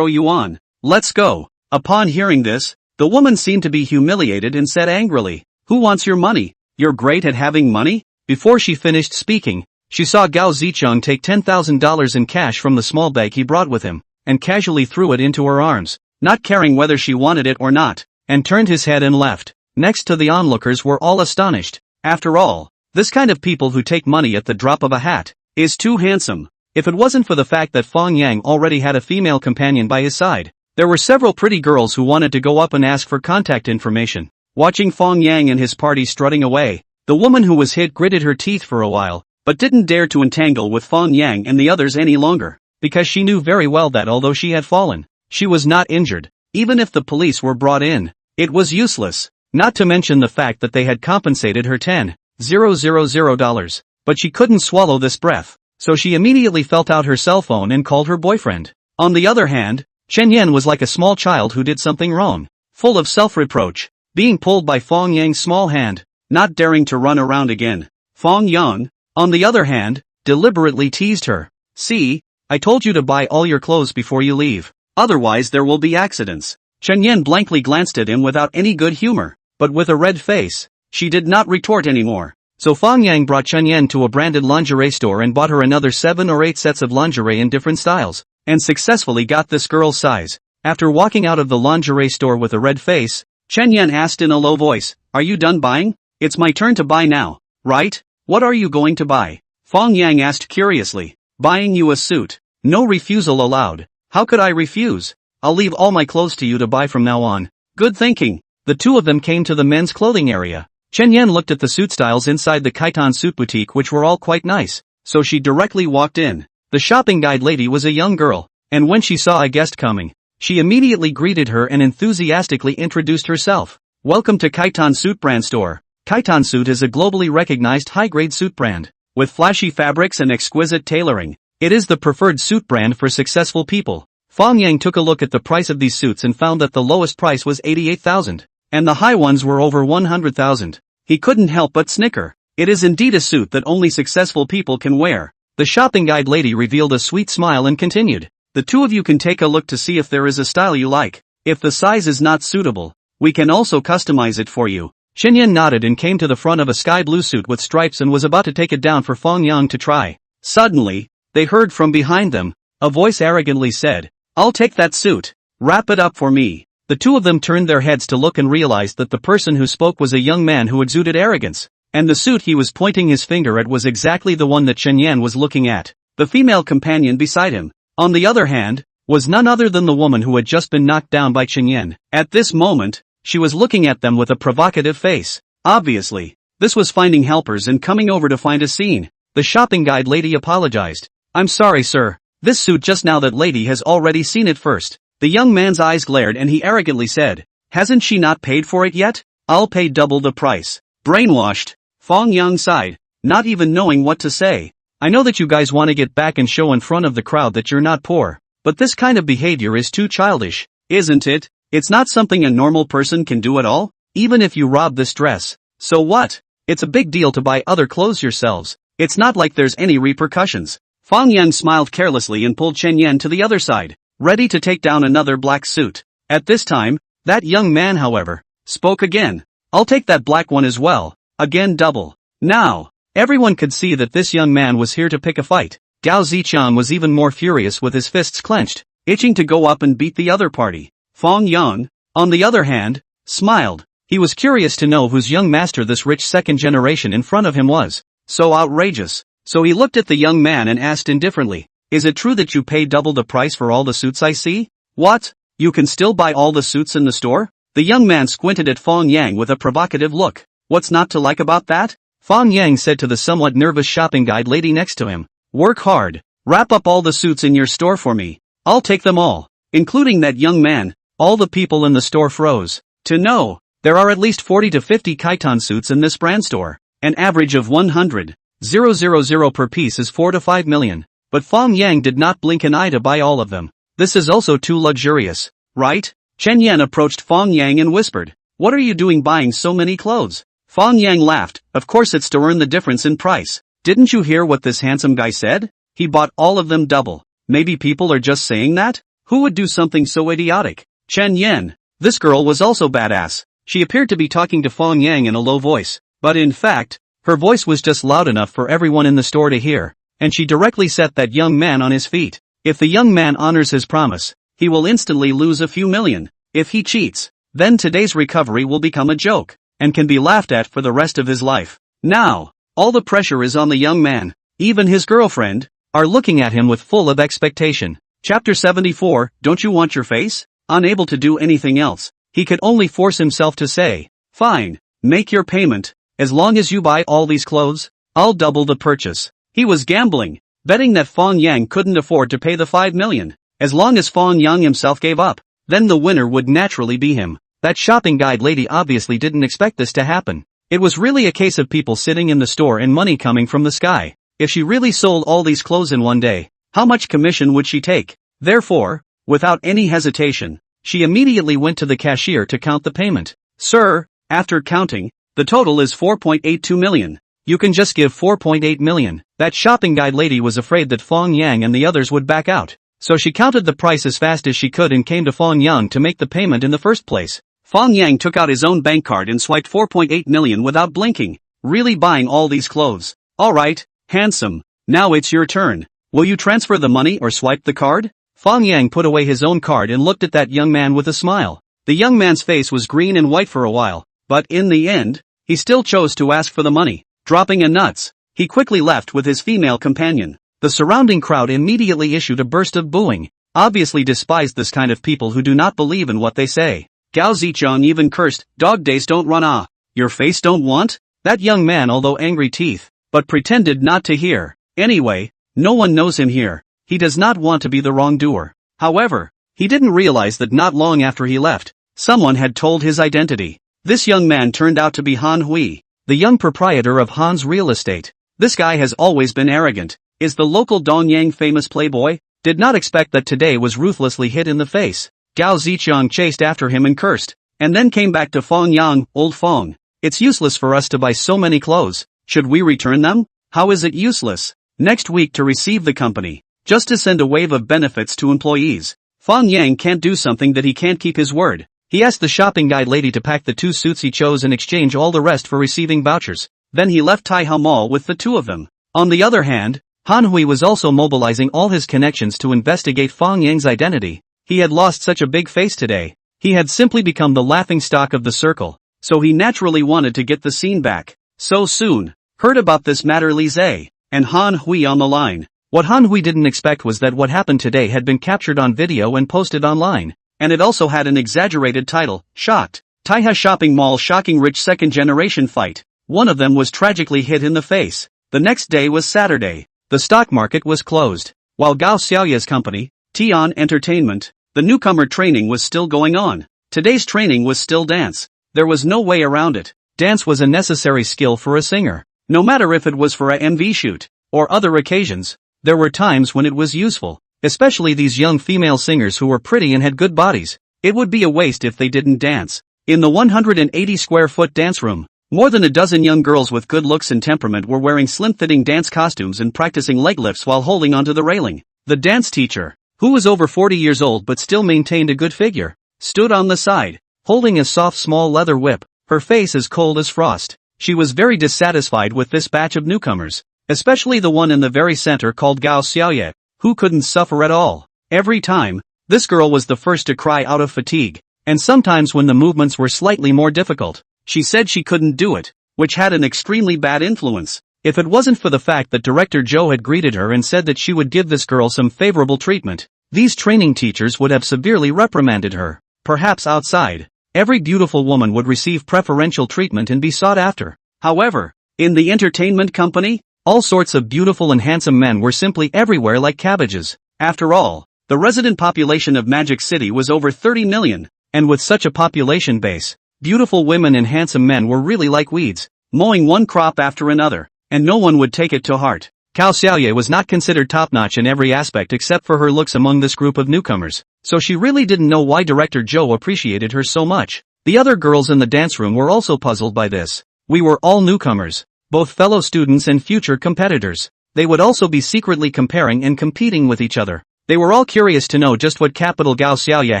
yuan. Let's go. Upon hearing this, The woman seemed to be humiliated and said angrily, "Who wants your money? You're great at having money?" Before she finished speaking, she saw Gao Zicheng take $10,000 in cash from the small bag he brought with him, and casually threw it into her arms, not caring whether she wanted it or not, and turned his head and left. Next to the onlookers were all astonished. After all, this kind of people who take money at the drop of a hat is too handsome. If it wasn't for the fact that Fang Yang already had a female companion by his side, there were several pretty girls who wanted to go up and ask for contact information. Watching Fang Yang and his party strutting away, the woman who was hit gritted her teeth for a while, but didn't dare to entangle with Fang Yang and the others any longer, because she knew very well that although she had fallen, she was not injured. Even if the police were brought in, it was useless. Not to mention the fact that they had compensated her $10,000. But she couldn't swallow this breath, so she immediately felt out her cell phone and called her boyfriend. On the other hand, Chen Yan was like a small child who did something wrong, full of self-reproach, being pulled by Fang Yang's small hand, not daring to run around again. Fang Yang, on the other hand, deliberately teased her. "See, I told you to buy all your clothes before you leave. Otherwise there will be accidents." Chen Yan blankly glanced at him without any good humor, but with a red face. She did not retort anymore. So Fang Yang brought Chen Yan to a branded lingerie store and bought her another 7 or 8 sets of lingerie in different styles, and successfully got this girl's size. After walking out of the lingerie store with a red face, Chen Yan asked in a low voice, "Are you done buying? It's my turn to buy now, right? What are you going to buy?" Fang Yang asked curiously. "Buying you a suit." No refusal allowed. "How could I refuse? I'll leave all my clothes to you to buy from now on." "Good thinking." The two of them came to the men's clothing area. Chen Yan looked at the suit styles inside the Kaitan suit boutique, which were all quite nice, so she directly walked in. The shopping guide lady was a young girl, and when she saw a guest coming, she immediately greeted her and enthusiastically introduced herself. "Welcome to Kaitan Suit Brand Store." Kaitan Suit is a globally recognized high-grade suit brand. With flashy fabrics and exquisite tailoring, it is the preferred suit brand for successful people. Fang Yang took a look at the price of these suits and found that the lowest price was 88,000. And the high ones were over 100,000. He couldn't help but snicker. It is indeed a suit that only successful people can wear. The shopping guide lady revealed a sweet smile and continued. "The two of you can take a look to see if there is a style you like. If the size is not suitable, we can also customize it for you." Chen Yan nodded and came to the front of a sky blue suit with stripes and was about to take it down for Fang Yang to try. Suddenly, they heard from behind them. A voice arrogantly said, "I'll take that suit. Wrap it up for me." The two of them turned their heads to look and realized that the person who spoke was a young man who exuded arrogance, and the suit he was pointing his finger at was exactly the one that Chen Yan was looking at. The female companion beside him, on the other hand, was none other than the woman who had just been knocked down by Chen Yan. At this moment, she was looking at them with a provocative face. Obviously, this was finding helpers and coming over to find a scene. The shopping guide lady apologized. "I'm sorry, sir. This suit just now, that lady has already seen it first." The young man's eyes glared and he arrogantly said, "Hasn't she not paid for it yet? I'll pay double the price." Brainwashed, Fang Yang sighed, not even knowing what to say. "I know that you guys want to get back and show in front of the crowd that you're not poor, but this kind of behavior is too childish, isn't it? It's not something a normal person can do at all, even if you rob this dress. So what? It's a big deal to buy other clothes yourselves. It's not like there's any repercussions." Fang Yang smiled carelessly and pulled Chen Yan to the other side, ready to take down another black suit. At this time, that young man, however, spoke again. "I'll take that black one as well, again double." Now, everyone could see that this young man was here to pick a fight. Gao Zicheng was even more furious with his fists clenched, itching to go up and beat the other party. Fang Yang, on the other hand, smiled. He was curious to know whose young master this rich second generation in front of him was. So outrageous. So he looked at the young man and asked indifferently, "Is it true that you pay double the price for all the suits I see?" "What? You can still buy all the suits in the store?" The young man squinted at Fang Yang with a provocative look. "What's not to like about that?" Fang Yang said to the somewhat nervous shopping guide lady next to him, "Work hard. Wrap up all the suits in your store for me. I'll take them all, including that young man." All the people in the store froze. To know, there are at least 40 to 50 Kaitan suits in this brand store. An average of 100,000 per piece is 4 to 5 million. But Fang Yang did not blink an eye to buy all of them. "This is also too luxurious, right?" Chen Yan approached Fang Yang and whispered, "What are you doing buying so many clothes?" Fang Yang laughed. "Of course it's to earn the difference in price. Didn't you hear what this handsome guy said? He bought all of them double. Maybe people are just saying that? Who would do something so idiotic?" Chen Yan, This girl was also badass. She appeared to be talking to Fang Yang in a low voice, but in fact, her voice was just loud enough for everyone in the store to hear, and she directly set that young man on his feet. If the young man honors his promise, he will instantly lose a few million. If he cheats, then today's recovery will become a joke, and can be laughed at for the rest of his life. Now, all the pressure is on the young man. Even his girlfriend are looking at him with full of expectation. Chapter 74, Don't you want your face? Unable to do anything else, he could only force himself to say, fine, make your payment. As long as you buy all these clothes, I'll double the purchase. He was gambling, betting that Fang Yang couldn't afford to pay the 5 million. As long as Fang Yang himself gave up, then the winner would naturally be him. That shopping guide lady obviously didn't expect this to happen. It was really a case of people sitting in the store and money coming from the sky. If she really sold all these clothes in one day, how much commission would she take? Therefore, without any hesitation, she immediately went to the cashier to count the payment. Sir, after counting, the total is 4.82 million. You can just give 4.8 million. That shopping guide lady was afraid that Fang Yang and the others would back out, so she counted the price as fast as she could and came to Fang Yang to make the payment in the first place. Fang Yang took out his own bank card and swiped 4.8 million without blinking. Really buying all these clothes? Alright, handsome. Now it's your turn. Will you transfer the money or swipe the card? Fang Yang put away his own card and looked at that young man with a smile. The young man's face was green and white for a while, but in the end, he still chose to ask for the money. Dropping a nuts, he quickly left with his female companion. The surrounding crowd immediately issued a burst of booing, obviously despised this kind of people who do not believe in what they say. Gao Zicheng even cursed, dog days don't run ah. Your face don't want? That young man although angry teeth, but pretended not to hear. Anyway, no one knows him here. He does not want to be the wrongdoer. However, he didn't realize that not long after he left, someone had told his identity. This young man turned out to be Han Hui, the young proprietor of Han's real estate. This guy has always been arrogant. Is the local Donyang famous playboy? Did not expect that today was ruthlessly hit in the face. Gao Zicheng chased after him and cursed, and then came back to Fang Yang, old Fang. It's useless for us to buy so many clothes. Should we return them? How is it useless? Next week to receive the company, just to send a wave of benefits to employees. Fang Yang can't do something that he can't keep his word. He asked the shopping guide lady to pack the 2 suits he chose and exchange all the rest for receiving vouchers. Then he left Taihao Mall with the 2 of them. On the other hand, Han Hui was also mobilizing all his connections to investigate Fang Yang's identity. He had lost such a big face today. He had simply become the laughingstock of the circle, so he naturally wanted to get the scene back. So soon, heard about this matter Li Zhe, and Han Hui on the line. What Han Hui didn't expect was that what happened today had been captured on video and posted online, and it also had an exaggerated title, Shocked. Taiha Shopping Mall Shocking Rich Second Generation Fight. One of them was tragically hit in the face. The next day was Saturday. The stock market was closed. While Gao Xiaoya's company, Tian Entertainment, the newcomer training was still going on. Today's training was still dance. There was no way around it. Dance was a necessary skill for a singer. No matter if it was for a MV shoot, or other occasions, there were times when it was useful, especially these young female singers who were pretty and had good bodies. It would be a waste if they didn't dance. In the 180 square foot dance room, more than a dozen young girls with good looks and temperament were wearing slim-fitting dance costumes and practicing leg lifts while holding onto the railing. The dance teacher, who was over 40 years old but still maintained a good figure, stood on the side, holding a soft small leather whip, her face as cold as frost. She was very dissatisfied with this batch of newcomers, especially the one in the very center called Gao Xiaoye, who couldn't suffer at all. Every time, this girl was the first to cry out of fatigue, and sometimes when the movements were slightly more difficult, she said she couldn't do it, which had an extremely bad influence. If it wasn't for the fact that Director Zhou had greeted her and said that she would give this girl some favorable treatment, these training teachers would have severely reprimanded her. Perhaps outside, every beautiful woman would receive preferential treatment and be sought after. However, in the entertainment company, all sorts of beautiful and handsome men were simply everywhere like cabbages. After all, the resident population of Magic City was over 30 million, and with such a population base, beautiful women and handsome men were really like weeds, mowing one crop after another, and no one would take it to heart. Cao Xiaoye was not considered top-notch in every aspect except for her looks among this group of newcomers, so she really didn't know why Director Zhou appreciated her so much. The other girls in the dance room were also puzzled by this. We were all newcomers, both fellow students and future competitors. They would also be secretly comparing and competing with each other. They were all curious to know just what capital Gao Xiaoya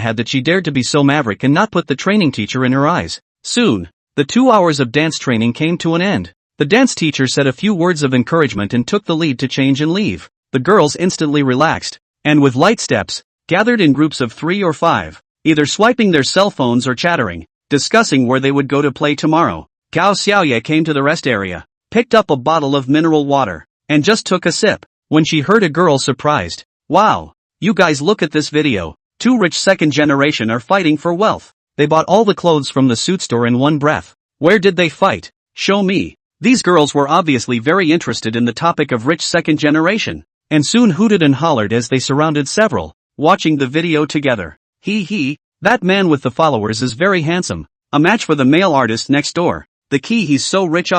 had that she dared to be so maverick and not put the training teacher in her eyes. Soon, the 2 hours of dance training came to an end. The dance teacher said a few words of encouragement and took the lead to change and leave. The girls instantly relaxed, and with light steps, gathered in groups of 3 or 5, either swiping their cell phones or chattering, discussing where they would go to play tomorrow. Gao Xiaoya came to the rest area, picked up a bottle of mineral water, and just took a sip, when she heard a girl surprised. Wow! You guys look at this video. 2 rich second generation are fighting for wealth. They bought all the clothes from the suit store in one breath. Where did they fight? Show me. These girls were obviously very interested in the topic of rich second generation, and soon hooted and hollered as they surrounded several, watching the video together. He, that man with the followers is very handsome. A match for the male artist next door. The key, he's so rich,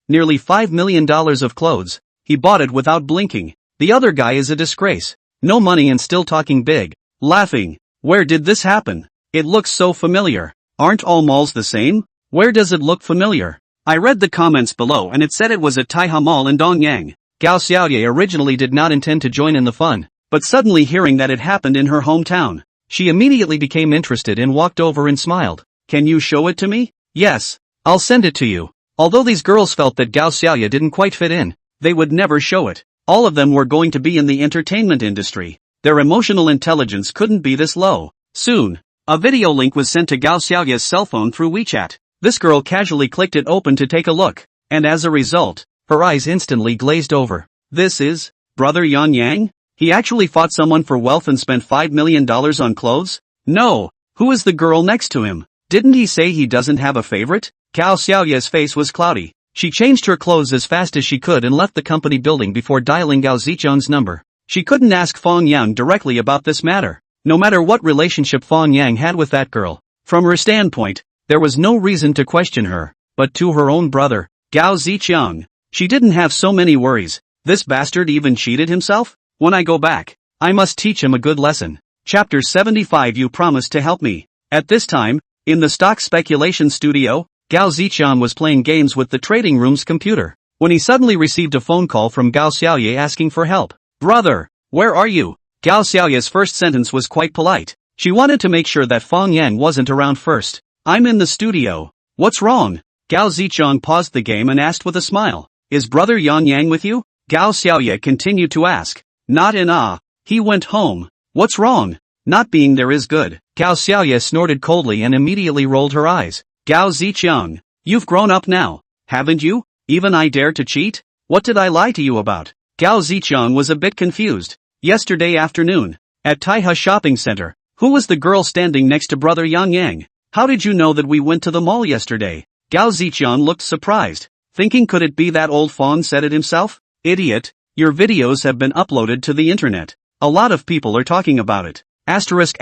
nearly $5 million of clothes. He bought it without blinking. The other guy is a disgrace. No money and still talking big. Laughing. Where did this happen? It looks so familiar. Aren't all malls the same? Where does it look familiar? I read the comments below and it said it was at Taiha Mall in Dongyang. Gao Xiaoye originally did not intend to join in the fun, but suddenly hearing that it happened in her hometown, she immediately became interested and walked over and smiled. Can you show it to me? Yes. I'll send it to you. Although these girls felt that Gao Xiaoye didn't quite fit in, they would never show it. All of them were going to be in the entertainment industry. Their emotional intelligence couldn't be this low. Soon, a video link was sent to Gao Xiaoye's cell phone through WeChat. This girl casually clicked it open to take a look, and as a result, her eyes instantly glazed over. This is Brother Yang Yang? He actually fought someone for wealth and spent $5 million on clothes? No. Who is the girl next to him? Didn't he say he doesn't have a favorite? Gao Xiaoye's face was cloudy. She changed her clothes as fast as she could and left the company building before dialing Gao Zicheng's number. She couldn't ask Fang Yang directly about this matter, no matter what relationship Fang Yang had with that girl. From her standpoint, there was no reason to question her, but to her own brother, Gao Zicheng, she didn't have so many worries. This bastard even cheated himself? When I go back, I must teach him a good lesson. Chapter 75. You promised to help me. At this time, in the stock speculation studio, Gao Zicheng was playing games with the trading room's computer, when he suddenly received a phone call from Gao Xiaoye asking for help. Brother, where are you? Gao Xiaoye's first sentence was quite polite. She wanted to make sure that Fang Yang wasn't around first. I'm in the studio. What's wrong? Gao Zicheng paused the game and asked with a smile. Is Brother Yang Yang with you? Gao Xiaoye continued to ask. Not in awe. He went home. What's wrong? Not being there is good. Gao Xiaoye snorted coldly and immediately rolled her eyes. Gao Zicheng, you've grown up now, haven't you? Even I dare to cheat? What did I lie to you about? Gao Zicheng was a bit confused. Yesterday afternoon, at Taiha Shopping Center, who was the girl standing next to Brother Yang Yang? How did you know that we went to the mall yesterday? Gao Zicheng looked surprised, thinking could it be that old Fawn said it himself? Idiot, your videos have been uploaded to the internet. A lot of people are talking about it. Asterisk.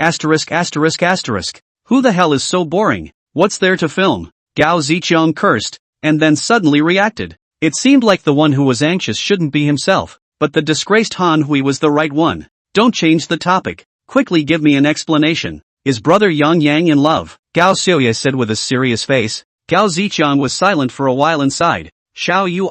Who the hell is so boring? What's there to film? Gao Zicheng cursed, and then suddenly reacted. It seemed like the one who was anxious shouldn't be himself, but the disgraced Han Hui was the right one. Don't change the topic. Quickly give me an explanation. Is Brother Yang Yang in love? Gao Xiaoye said with a serious face. Gao Zicheng was silent for a while and sighed. Xiao Yu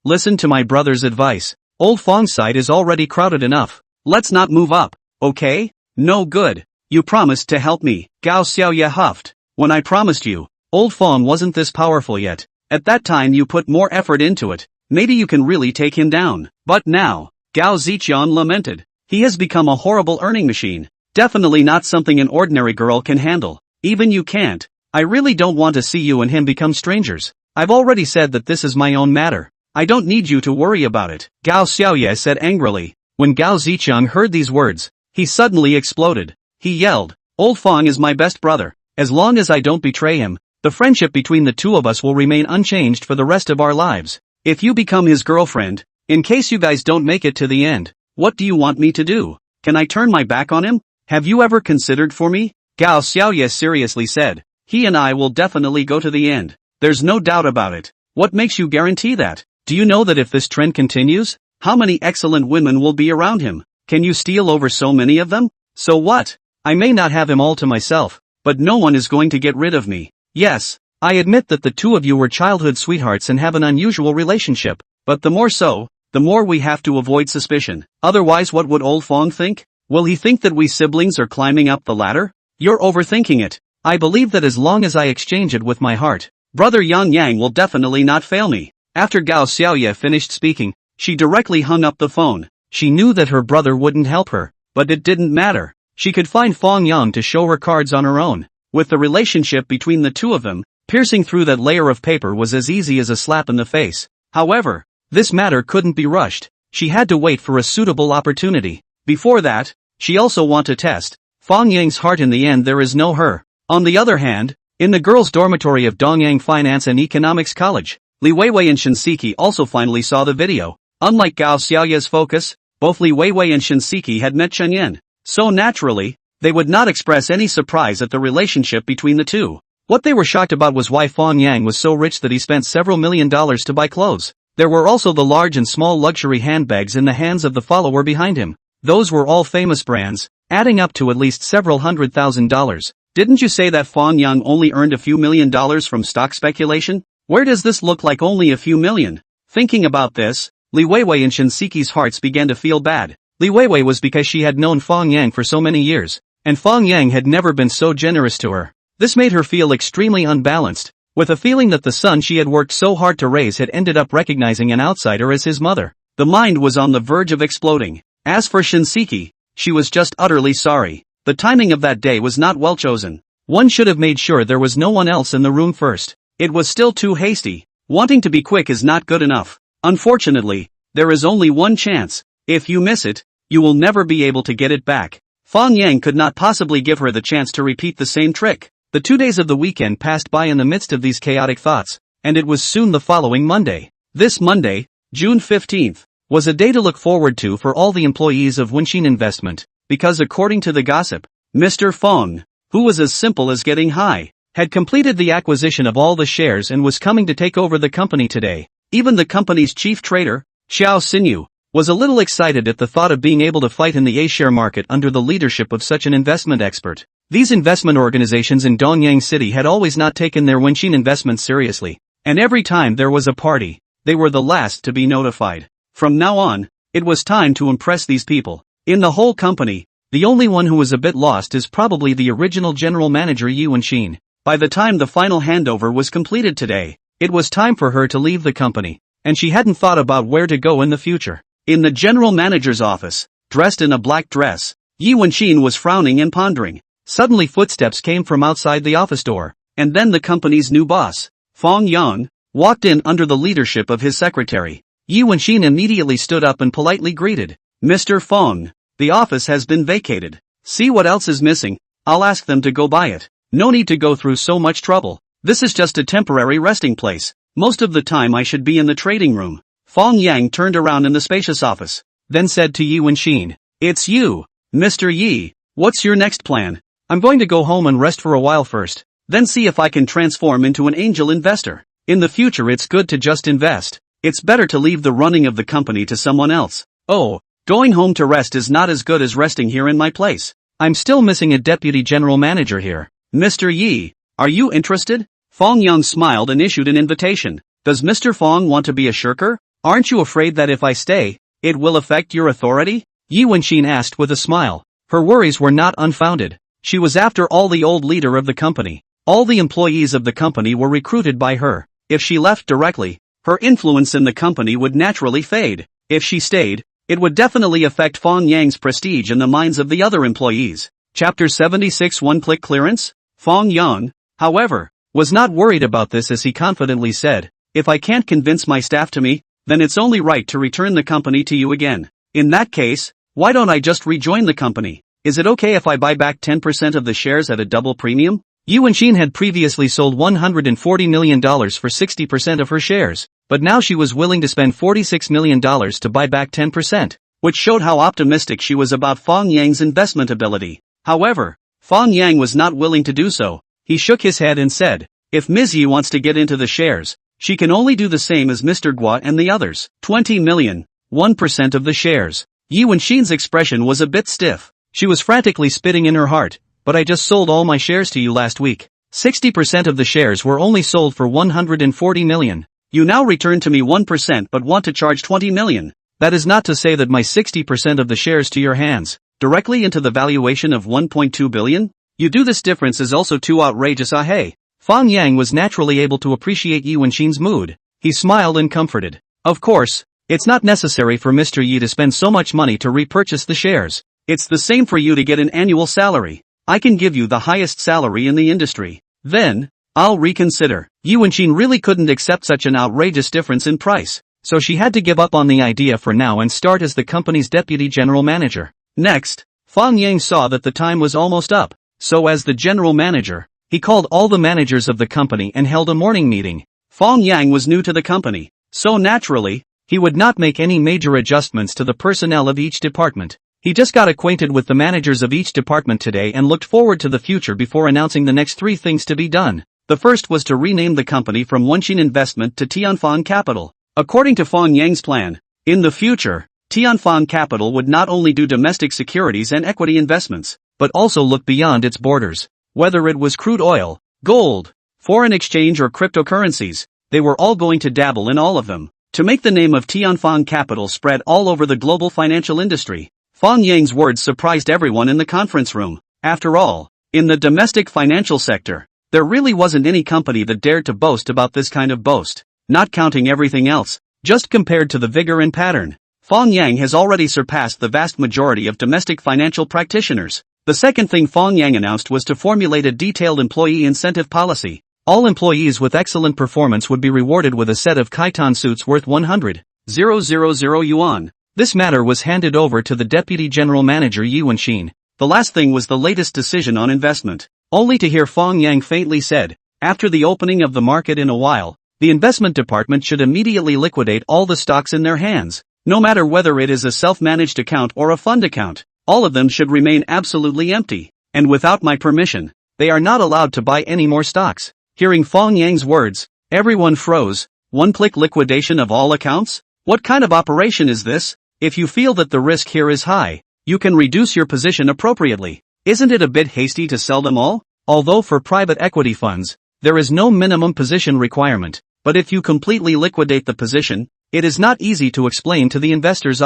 listen to my brother's advice. Old Fang's side is already crowded enough. Let's not move up, okay? No good. You promised to help me. Gao Xiaoye huffed. When I promised you, old Fang wasn't this powerful yet. At that time you put more effort into it. Maybe you can really take him down. But now, Gao Zicheng lamented. He has become a horrible earning machine. Definitely not something an ordinary girl can handle. Even you can't. I really don't want to see you and him become strangers. I've already said that this is my own matter. I don't need you to worry about it. Gao Xiaoye said angrily. When Gao Zicheng heard these words, he suddenly exploded. He yelled, Old Fang is my best brother. As long as I don't betray him, the friendship between the two of us will remain unchanged for the rest of our lives. If you become his girlfriend, in case you guys don't make it to the end, what do you want me to do? Can I turn my back on him? Have you ever considered for me? Gao Xiaoye seriously said. He and I will definitely go to the end. There's no doubt about it. What makes you guarantee that? Do you know that if this trend continues, how many excellent women will be around him? Can you steal over so many of them? So what? I may not have him all to myself, but no one is going to get rid of me. Yes, I admit that the two of you were childhood sweethearts and have an unusual relationship, but the more so, the more we have to avoid suspicion. Otherwise what would old Fang think? Will he think that we siblings are climbing up the ladder? You're overthinking it. I believe that as long as I exchange it with my heart, brother Yang will definitely not fail me. After Gao Xiaoye finished speaking, she directly hung up the phone. She knew that her brother wouldn't help her, but it didn't matter. She could find Fang Yang to show her cards on her own. With the relationship between the two of them, piercing through that layer of paper was as easy as a slap in the face. However, this matter couldn't be rushed. She had to wait for a suitable opportunity. Before that, she also wanted to test Fang Yang's heart. In the end, there is no her. On the other hand, in the girls' dormitory of Dongyang Finance and Economics College, Li Weiwei and Shinseki also finally saw the video. Unlike Gao Xiaoye's focus, both Li Weiwei and Shinseki had met Chen Yen. So naturally, they would not express any surprise at the relationship between the two. What they were shocked about was why Fang Yang was so rich that he spent several $1,000,000 to buy clothes. There were also the large and small luxury handbags in the hands of the follower behind him. Those were all famous brands, adding up to at least several $100,000. Didn't you say that Fang Yang only earned a few $1,000,000 from stock speculation? Where does this look like only a few million? Thinking about this, Li Weiwei and Shinseki's hearts began to feel bad. Li Weiwei was because she had known Fang Yang for so many years, and Fang Yang had never been so generous to her. This made her feel extremely unbalanced, with a feeling that the son she had worked so hard to raise had ended up recognizing an outsider as his mother. The mind was on the verge of exploding. As for Shinseki, she was just utterly sorry. The timing of that day was not well chosen. One should have made sure there was no one else in the room first. It was still too hasty. Wanting to be quick is not good enough. Unfortunately, there is only one chance. If you miss it, you will never be able to get it back. Fang Yang could not possibly give her the chance to repeat the same trick. The 2 days of the weekend passed by in the midst of these chaotic thoughts, and it was soon the following Monday. This Monday, June 15th, was a day to look forward to for all the employees of Wenxin Investment, because according to the gossip, Mr. Feng, who was as simple as getting high, had completed the acquisition of all the shares and was coming to take over the company today. Even the company's chief trader, Xiao Xinyu, was a little excited at the thought of being able to fight in the A-share market under the leadership of such an investment expert. These investment organizations in Dongyang City had always not taken their Wenxin investments seriously, and every time there was a party, they were the last to be notified. From now on, it was time to impress these people. In the whole company, the only one who was a bit lost is probably the original general manager Yi Wenxin. By the time the final handover was completed today, it was time for her to leave the company, and she hadn't thought about where to go in the future. In the general manager's office, dressed in a black dress, Yi Wenxin was frowning and pondering. Suddenly footsteps came from outside the office door, and then the company's new boss, Fang Yang, walked in under the leadership of his secretary. Yi Wenxin immediately stood up and politely greeted, "Mr. Feng, the office has been vacated. See what else is missing, I'll ask them to go buy it. No need to go through so much trouble. This is just a temporary resting place. Most of the time I should be in the trading room." Fang Yang turned around in the spacious office, then said to Yi Wenxin, "It's you, Mr. Yi. What's your next plan?" "I'm going to go home and rest for a while first, then see if I can transform into an angel investor. In the future it's good to just invest. It's better to leave the running of the company to someone else." "Oh, going home to rest is not as good as resting here in my place. I'm still missing a deputy general manager here." "Mr. Yi, are you interested?" Fang Yang smiled and issued an invitation. "Does Mr. Fang want to be a shirker? Aren't you afraid that if I stay, it will affect your authority?" Yi Wenxin asked with a smile. Her worries were not unfounded. She was after all the old leader of the company. All the employees of the company were recruited by her. If she left directly, her influence in the company would naturally fade. If she stayed, it would definitely affect Fang Yang's prestige in the minds of the other employees. Chapter 76 One-click clearance? Fang Yang, however, was not worried about this as he confidently said, "If I can't convince my staff to me, then it's only right to return the company to you again. In that case, why don't I just rejoin the company? Is it okay if I buy back 10% of the shares at a double premium?" Yi Wenxin had previously sold $140 million for 60% of her shares, but now she was willing to spend $46 million to buy back 10%, which showed how optimistic she was about Fang Yang's investment ability. However, Fang Yang was not willing to do so. He shook his head and said, "If Ms. Yi wants to get into the shares, she can only do the same as Mr. Gua and the others. 20 million, 1% of the shares." Yi Wenxin's expression was a bit stiff. She was frantically spitting in her heart. "But I just sold all my shares to you last week. 60% of the shares were only sold for 140 million. You now return to me 1% but want to charge 20 million. That is not to say that my 60% of the shares to your hands. directly into the valuation of 1.2 billion? You do, this difference is also too outrageous. Hey. Fang Yang was naturally able to appreciate Yuanxin's mood. He smiled and comforted. Of course, it's not necessary for Mr. Yi to spend so much money to repurchase the shares. It's the same for you to get an annual salary. I can give you the highest salary in the industry. Then, I'll reconsider. Yuanxin really couldn't accept such an outrageous difference in price, so she had to give up on the idea for now and start as the company's deputy general manager. Next, Fang Yang saw that the time was almost up, so as the general manager, he called all the managers of the company and held a morning meeting. Fang Yang was new to the company, so naturally, he would not make any major adjustments to the personnel of each department. He just got acquainted with the managers of each department today and looked forward to the future before announcing the next 3 things to be done. The first was to rename the company from Wenxin Investment to Tianfang Capital. According to Fang Yang's plan, in the future, Tianfang Capital would not only do domestic securities and equity investments, but also look beyond its borders. Whether it was crude oil, gold, foreign exchange or cryptocurrencies, they were all going to dabble in all of them, to make the name of Tianfang Capital spread all over the global financial industry. Fang Yang's words surprised everyone in the conference room. After all, in the domestic financial sector, there really wasn't any company that dared to boast about this kind of boast. Not counting everything else, just compared to the vigor and pattern, Fang Yang has already surpassed the vast majority of domestic financial practitioners. The second thing Fang Yang announced was to formulate a detailed employee incentive policy. All employees with excellent performance would be rewarded with a set of chiton suits worth 100,000 yuan. This matter was handed over to the deputy general manager Yuanxin. The last thing was the latest decision on investment. Only to hear Fang Yang faintly said, after the opening of the market in a while, the investment department should immediately liquidate all the stocks in their hands. No matter whether it is a self-managed account or a fund account, all of them should remain absolutely empty. And without my permission, they are not allowed to buy any more stocks. Hearing Fang Yang's words, everyone froze. One-click liquidation of all accounts? What kind of operation is this? If you feel that the risk here is high, you can reduce your position appropriately. Isn't it a bit hasty to sell them all? Although for private equity funds, there is no minimum position requirement, but if you completely liquidate the position, it is not easy to explain to the investors.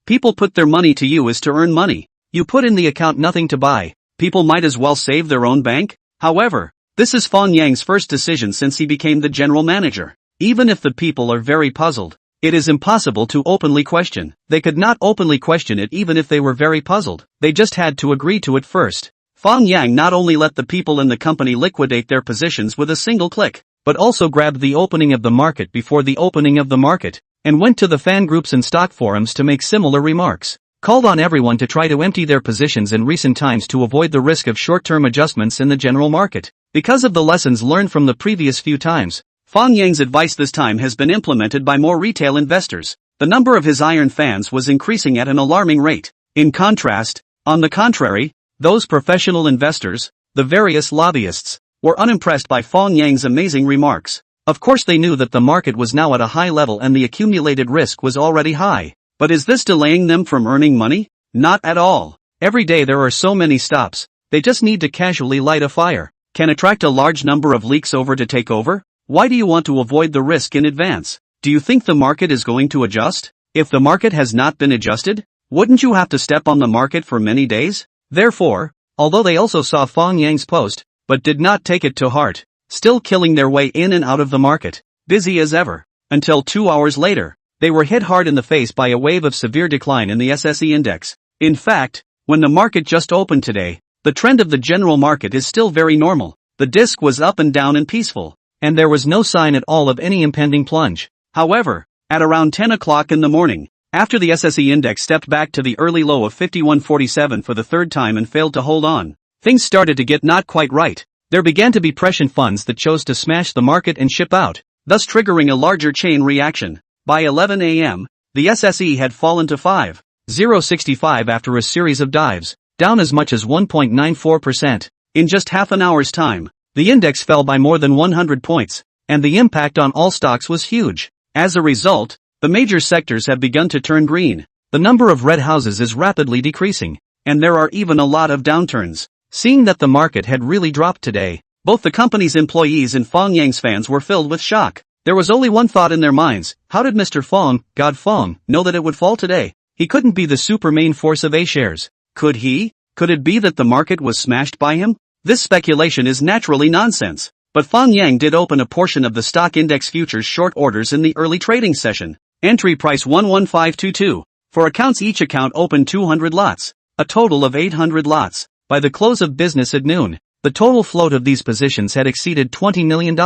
People put their money to you is to earn money. You put in the account nothing to buy. People might as well save their own bank. However, this is Fang Yang's first decision since he became the general manager. Even if the people are very puzzled, it is impossible to openly question. They could not openly question it even if they were very puzzled. They just had to agree to it first. Fang Yang not only let the people in the company liquidate their positions with a single click, but also grabbed the opening of the market before the opening of the market, and went to the fan groups and stock forums to make similar remarks. Called on everyone to try to empty their positions in recent times to avoid the risk of short-term adjustments in the general market. Because of the lessons learned from the previous few times, Fang Yang's advice this time has been implemented by more retail investors. The number of his iron fans was increasing at an alarming rate. In contrast, on the contrary, those professional investors, the various lobbyists, were unimpressed by Fang Yang's amazing remarks. Of course they knew that the market was now at a high level and the accumulated risk was already high. But is this delaying them from earning money? Not at all. Every day there are so many stops, they just need to casually light a fire. Can attract a large number of leaks over to take over? Why do you want to avoid the risk in advance? Do you think the market is going to adjust? If the market has not been adjusted, wouldn't you have to step on the market for many days? Therefore, although they also saw Fang Yang's post, but did not take it to heart, still killing their way in and out of the market, busy as ever, until 2 hours later, they were hit hard in the face by a wave of severe decline in the SSE index. In fact, when the market just opened today, the trend of the general market is still very normal. The disk was up and down and peaceful, and there was no sign at all of any impending plunge. However, at around 10 o'clock in the morning, after the SSE index stepped back to the early low of 51.47 for the third time and failed to hold on, things started to get not quite right. There began to be prescient funds that chose to smash the market and ship out, thus triggering a larger chain reaction. By 11 a.m., the SSE had fallen to 5,065 after a series of dives, down as much as 1.94%. In just half an hour's time, the index fell by more than 100 points, and the impact on all stocks was huge. As a result, the major sectors have begun to turn green. The number of red houses is rapidly decreasing, and there are even a lot of downturns. Seeing that the market had really dropped today, both the company's employees and Fang Yang's fans were filled with shock. There was only one thought in their minds: how did Mr. Fang, God Fang, know that it would fall today? He couldn't be the super main force of A-shares. Could he? Could it be that the market was smashed by him? This speculation is naturally nonsense. But Fang Yang did open a portion of the stock index futures short orders in the early trading session. Entry price 11522. For accounts, each account opened 200 lots. A total of 800 lots. By the close of business at noon, the total float of these positions had exceeded $20 million.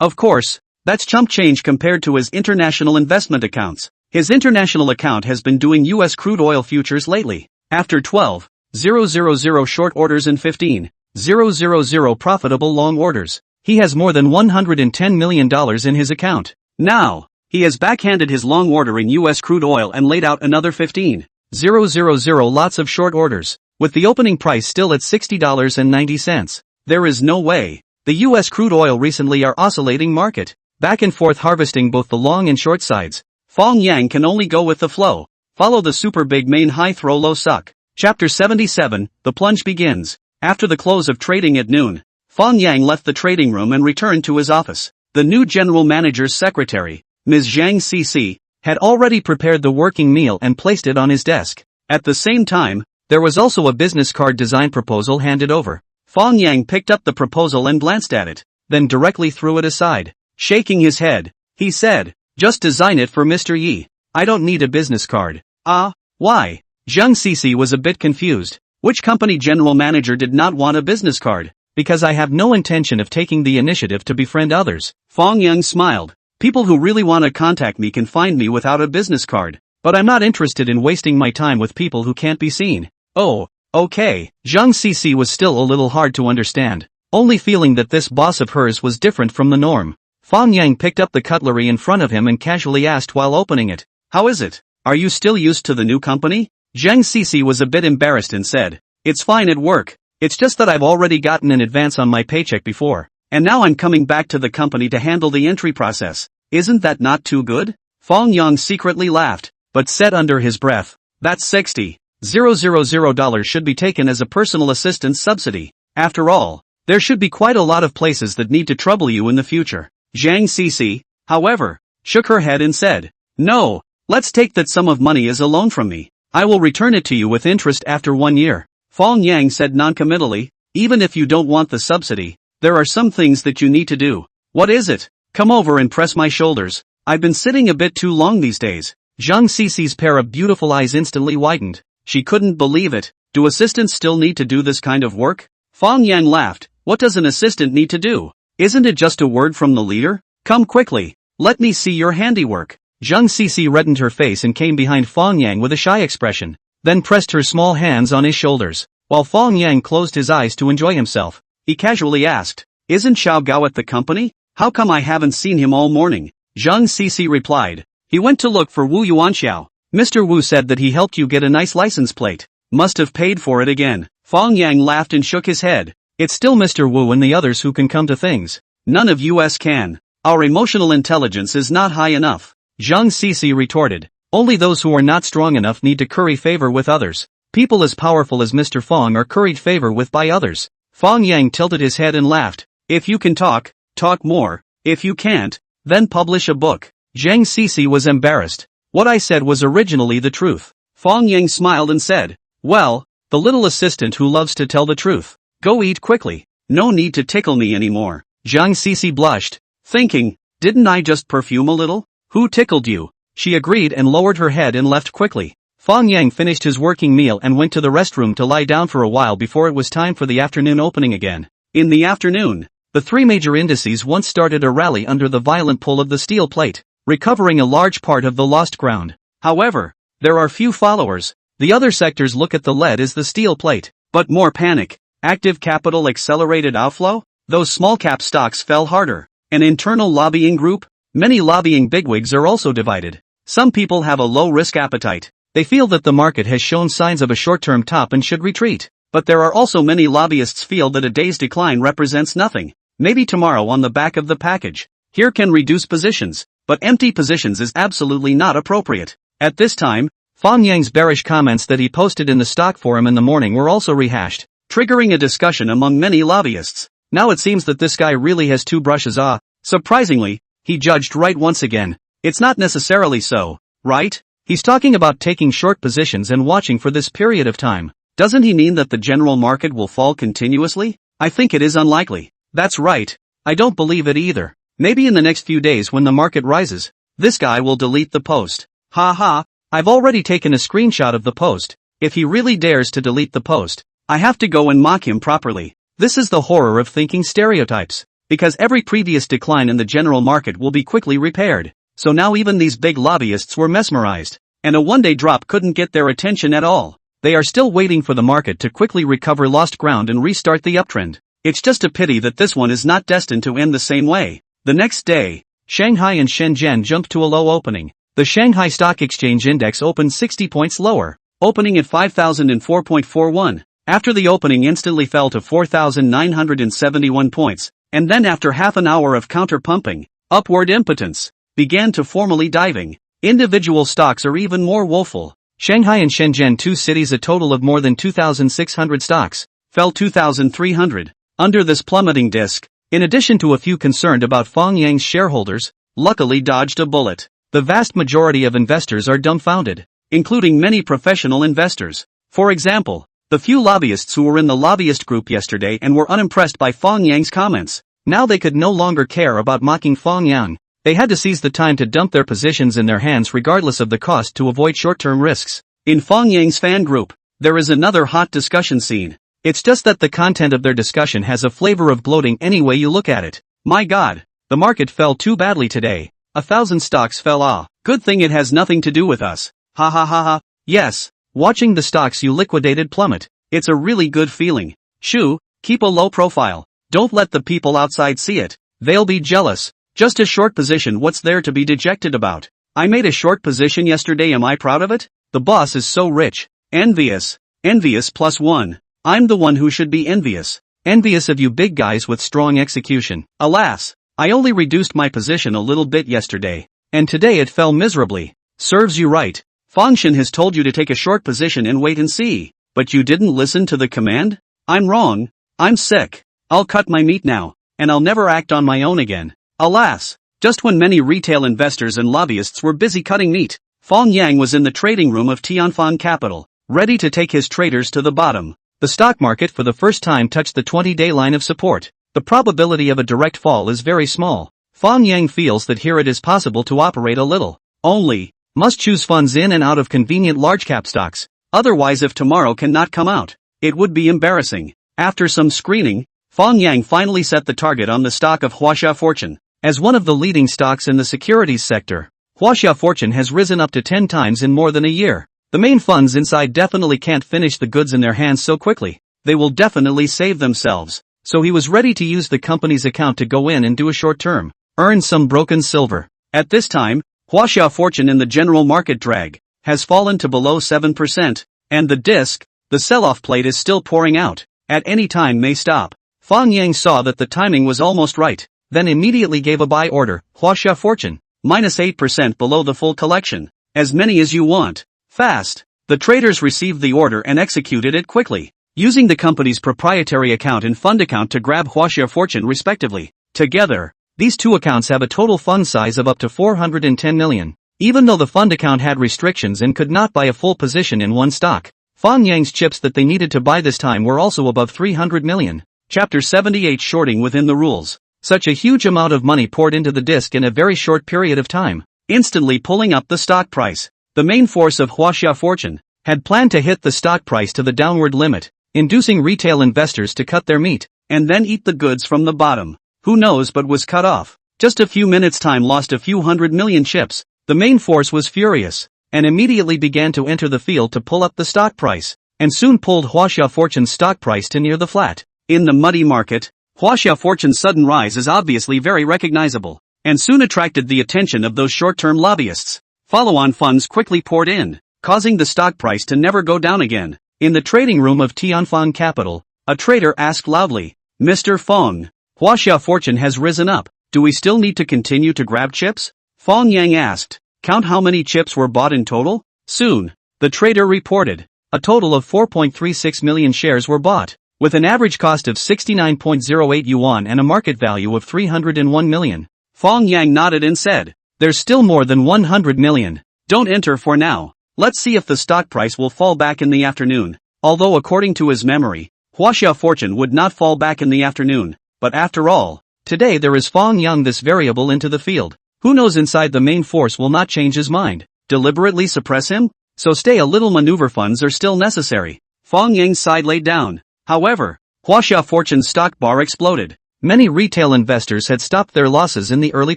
Of course, that's chump change compared to his international investment accounts. His international account has been doing US crude oil futures lately. After 12,000 short orders and 15,000 profitable long orders, he has more than $110 million in his account. Now, he has backhanded his long order in US crude oil and laid out another 15,000 lots of short orders, with the opening price still at $60.90. There is no way. The US crude oil recently are oscillating market, back and forth harvesting both the long and short sides. Fang Yang can only go with the flow. Follow the super big main high throw low suck. Chapter 77, the plunge begins. After the close of trading at noon, Fang Yang left the trading room and returned to his office. The new general manager's secretary, Ms. Zhang CC, had already prepared the working meal and placed it on his desk. At the same time, there was also a business card design proposal handed over. Fang Yang picked up the proposal and glanced at it, then directly threw it aside. Shaking his head, he said, "Just design it for Mr. Yi. I don't need a business card." Ah, why? Zhang CC was a bit confused. Which company general manager did not want a business card? Because I have no intention of taking the initiative to befriend others. Fang Yang smiled. People who really want to contact me can find me without a business card. But I'm not interested in wasting my time with people who can't be seen. Oh, okay. Zhang CC was still a little hard to understand, only feeling that this boss of hers was different from the norm. Fang Yang picked up the cutlery in front of him and casually asked while opening it, "How is it? Are you still used to the new company?" Zhang CC was a bit embarrassed and said, "It's fine at work. It's just that I've already gotten an advance on my paycheck before, and now I'm coming back to the company to handle the entry process. Isn't that not too good?" Fang Yang secretly laughed, but said under his breath, "That's $60,000 should be taken as a personal assistance subsidy. After all, there should be quite a lot of places that need to trouble you in the future." Zhang CC, however, shook her head and said, "No, let's take that sum of money as a loan from me. I will return it to you with interest after 1 year." Fang Yang said noncommittally, "Even if you don't want the subsidy, there are some things that you need to do." "What is it?" "Come over and press my shoulders. I've been sitting a bit too long these days." Zhang CC's pair of beautiful eyes instantly widened. She couldn't believe it. Do assistants still need to do this kind of work? Fang Yang laughed. "What does an assistant need to do? Isn't it just a word from the leader? Come quickly. Let me see your handiwork." Zhang CC reddened her face and came behind Fang Yang with a shy expression, then pressed her small hands on his shoulders. While Fang Yang closed his eyes to enjoy himself, he casually asked, "Isn't Xiao Gao at the company? How come I haven't seen him all morning?" Zhang CC replied, "He went to look for Wu Yuanxiao. Mr. Wu said that he helped you get a nice license plate. Must have paid for it again." Fang Yang laughed and shook his head. "It's still Mr. Wu and the others who can come to things. None of us can. Our emotional intelligence is not high enough." Zhang CC retorted, "Only those who are not strong enough need to curry favor with others. People as powerful as Mr. Fang are curried favor with by others." Fang Yang tilted his head and laughed. "If you can talk, talk more. If you can't, then publish a book." Zhang CC was embarrassed. "What I said was originally the truth." Fang Yang smiled and said, "Well, the little assistant who loves to tell the truth. Go eat quickly. No need to tickle me anymore." Zhang CC blushed, thinking, "Didn't I just perfume a little? Who tickled you?" She agreed and lowered her head and left quickly. Fang Yang finished his working meal and went to the restroom to lie down for a while before it was time for the afternoon opening again. In the afternoon, the three major indices once started a rally under the violent pull of the steel plate, recovering a large part of the lost ground. However, there are few followers. The other sectors look at the lead as the steel plate, but more panic. Active capital accelerated outflow? Those small cap stocks fell harder. An internal lobbying group? Many lobbying bigwigs are also divided. Some people have a low risk appetite. They feel that the market has shown signs of a short-term top and should retreat. But there are also many lobbyists feel that a day's decline represents nothing. Maybe tomorrow on the back of the package. Here can reduce positions, but empty positions is absolutely not appropriate. At this time, Fang Yang's bearish comments that he posted in the stock forum in the morning were also rehashed, triggering a discussion among many lobbyists. Now it seems that this guy really has two brushes. Surprisingly, he judged right once again. It's not necessarily so, right? He's talking about taking short positions and watching for this period of time. Doesn't he mean that the general market will fall continuously? I think it is unlikely. That's right. I don't believe it either. Maybe in the next few days when the market rises, this guy will delete the post. Ha ha, I've already taken a screenshot of the post. If he really dares to delete the post, I have to go and mock him properly. This is the horror of thinking stereotypes. Because every previous decline in the general market will be quickly repaired. So now even these big lobbyists were mesmerized. And a one-day drop couldn't get their attention at all. They are still waiting for the market to quickly recover lost ground and restart the uptrend. It's just a pity that this one is not destined to end the same way. The next day, Shanghai and Shenzhen jumped to a low opening. The Shanghai Stock Exchange Index opened 60 points lower, opening at 5,004.41. After the opening instantly fell to 4,971 points, and then after half an hour of counter-pumping, upward impotence began to formally diving. Individual stocks are even more woeful. Shanghai and Shenzhen, two cities, a total of more than 2,600 stocks, fell 2,300. Under this plummeting disk, in addition to a few concerned about Fang Yang's shareholders, luckily dodged a bullet. The vast majority of investors are dumbfounded, including many professional investors. For example, the few lobbyists who were in the lobbyist group yesterday and were unimpressed by Fang Yang's comments, now they could no longer care about mocking Fang Yang. They had to seize the time to dump their positions in their hands regardless of the cost to avoid short-term risks. In Fang Yang's fan group, there is another hot discussion scene. It's just that the content of their discussion has a flavor of bloating any way you look at it. My God, the market fell too badly today. 1,000 stocks fell. Good thing it has nothing to do with us. Ha ha ha ha. Yes, watching the stocks you liquidated plummet. It's a really good feeling. Shoo, keep a low profile. Don't let the people outside see it. They'll be jealous. Just a short position, what's there to be dejected about? I made a short position yesterday, am I proud of it? The boss is so rich. Envious. Envious +1. I'm the one who should be envious. Envious of you big guys with strong execution. Alas, I only reduced my position a little bit yesterday. And today it fell miserably. Serves you right. Fangshan has told you to take a short position and wait and see. But you didn't listen to the command? I'm wrong. I'm sick. I'll cut my meat now, and I'll never act on my own again. Alas, just when many retail investors and lobbyists were busy cutting meat, Fang Yang was in the trading room of Tianfang Capital, ready to take his traders to the bottom. The stock market for the first time touched the 20-day line of support. The probability of a direct fall is very small. Fang Yang feels that here it is possible to operate a little. Only, must choose funds in and out of convenient large-cap stocks. Otherwise, if tomorrow cannot come out, it would be embarrassing. After some screening, Fang Yang finally set the target on the stock of Huaxia Fortune. As one of the leading stocks in the securities sector, Huaxia Fortune has risen up to 10 times in more than a year. The main funds inside definitely can't finish the goods in their hands so quickly. They will definitely save themselves. So he was ready to use the company's account to go in and do a short term, earn some broken silver. At this time, Huaxia Fortune in the general market drag has fallen to below 7%, and the disk, the sell-off plate, is still pouring out. At any time may stop. Fang Yang saw that the timing was almost right, then immediately gave a buy order. Huaxia Fortune, -8% below the full collection. As many as you want. Fast. The traders received the order and executed it quickly, using the company's proprietary account and fund account to grab Huaxia Fortune respectively. Together, these two accounts have a total fund size of up to 410 million. Even though the fund account had restrictions and could not buy a full position in one stock, Fang Yang's chips that they needed to buy this time were also above 300 million. Chapter 78, Shorting Within the Rules. Such a huge amount of money poured into the disk in a very short period of time, instantly pulling up the stock price. The main force of Huaxia Fortune had planned to hit the stock price to the downward limit, inducing retail investors to cut their meat, and then eat the goods from the bottom. Who knows, but was cut off. Just a few minutes' time lost a few 100 million chips. The main force was furious, and immediately began to enter the field to pull up the stock price, and soon pulled Huaxia Fortune's stock price to near the flat. In the muddy market, Huaxia Fortune's sudden rise is obviously very recognizable, and soon attracted the attention of those short-term lobbyists. Follow-on funds quickly poured in, causing the stock price to never go down again. In the trading room of Tianfang Capital, a trader asked loudly, "Mr. Fang, Huaxia Fortune has risen up. Do we still need to continue to grab chips?" Fang Yang asked. "Count how many chips were bought in total?" "Soon," the trader reported. A total of 4.36 million shares were bought, with an average cost of 69.08 yuan and a market value of 301 million. Fang Yang nodded and said, "There's still more than 100 million. Don't enter for now. Let's see if the stock price will fall back in the afternoon." Although according to his memory, Huaxia fortune would not fall back in the afternoon, but after all, today there is Fang Yang this variable into the field. Who knows inside the main force will not change his mind, deliberately suppress him? So stay a little maneuver funds are still necessary. Fang Yang's side laid down. However, Huaxia fortune's stock bar exploded. Many retail investors had stopped their losses in the early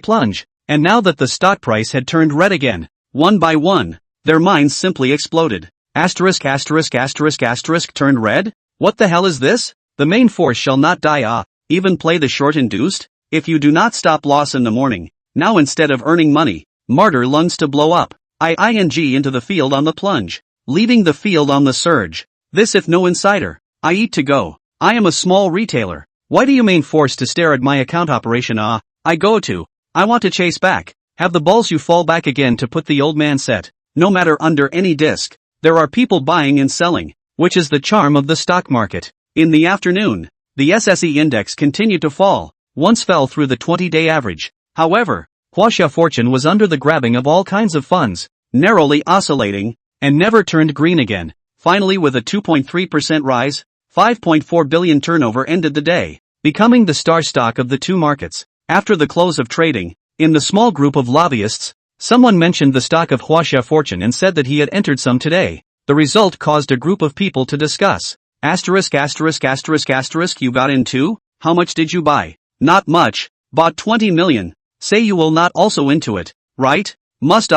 plunge, and now that the stock price had turned red again, one by one, their minds simply exploded. Asterisk asterisk asterisk asterisk turned red? What the hell is this? The main force shall not die even play the short induced? If you do not stop loss in the morning, now instead of earning money, martyr lungs to blow up. ING into the field on the plunge, leaving the field on the surge. This if no insider. I eat to go. I am a small retailer. Why do you main force to stare at my account operation? I go to. I want to chase back. Have the balls you fall back again to put the old man set. No matter under any disc, there are people buying and selling, which is the charm of the stock market. In the afternoon, the SSE index continued to fall, once fell through the 20-day average. However, Huaxia fortune was under the grabbing of all kinds of funds, narrowly oscillating, and never turned green again. Finally, with a 2.3% rise, 5.4 billion turnover ended the day, becoming the star stock of the two markets. After the close of trading, in the small group of lobbyists, someone mentioned the stock of Huaxia fortune and said that he had entered some today. The result caused a group of people to discuss. Asterisk asterisk asterisk asterisk you got in too? How much did you buy? Not much. Bought 20 million. Say you will not also into it, right? Must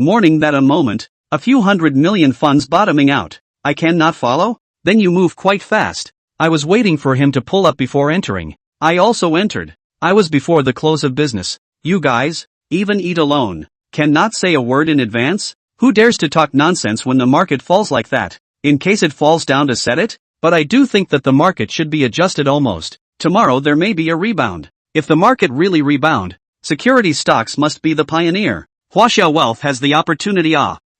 Mourning that a moment, a few 100 million funds bottoming out. I cannot follow? Then you move quite fast. I was waiting for him to pull up before entering. I also entered. I was before the close of business. You guys, even eat alone, cannot say a word in advance? Who dares to talk nonsense when the market falls like that? In case it falls down to set it? But I do think that the market should be adjusted almost. Tomorrow there may be a rebound. If the market really rebound, security stocks must be the pioneer. Huaxia wealth has the opportunity.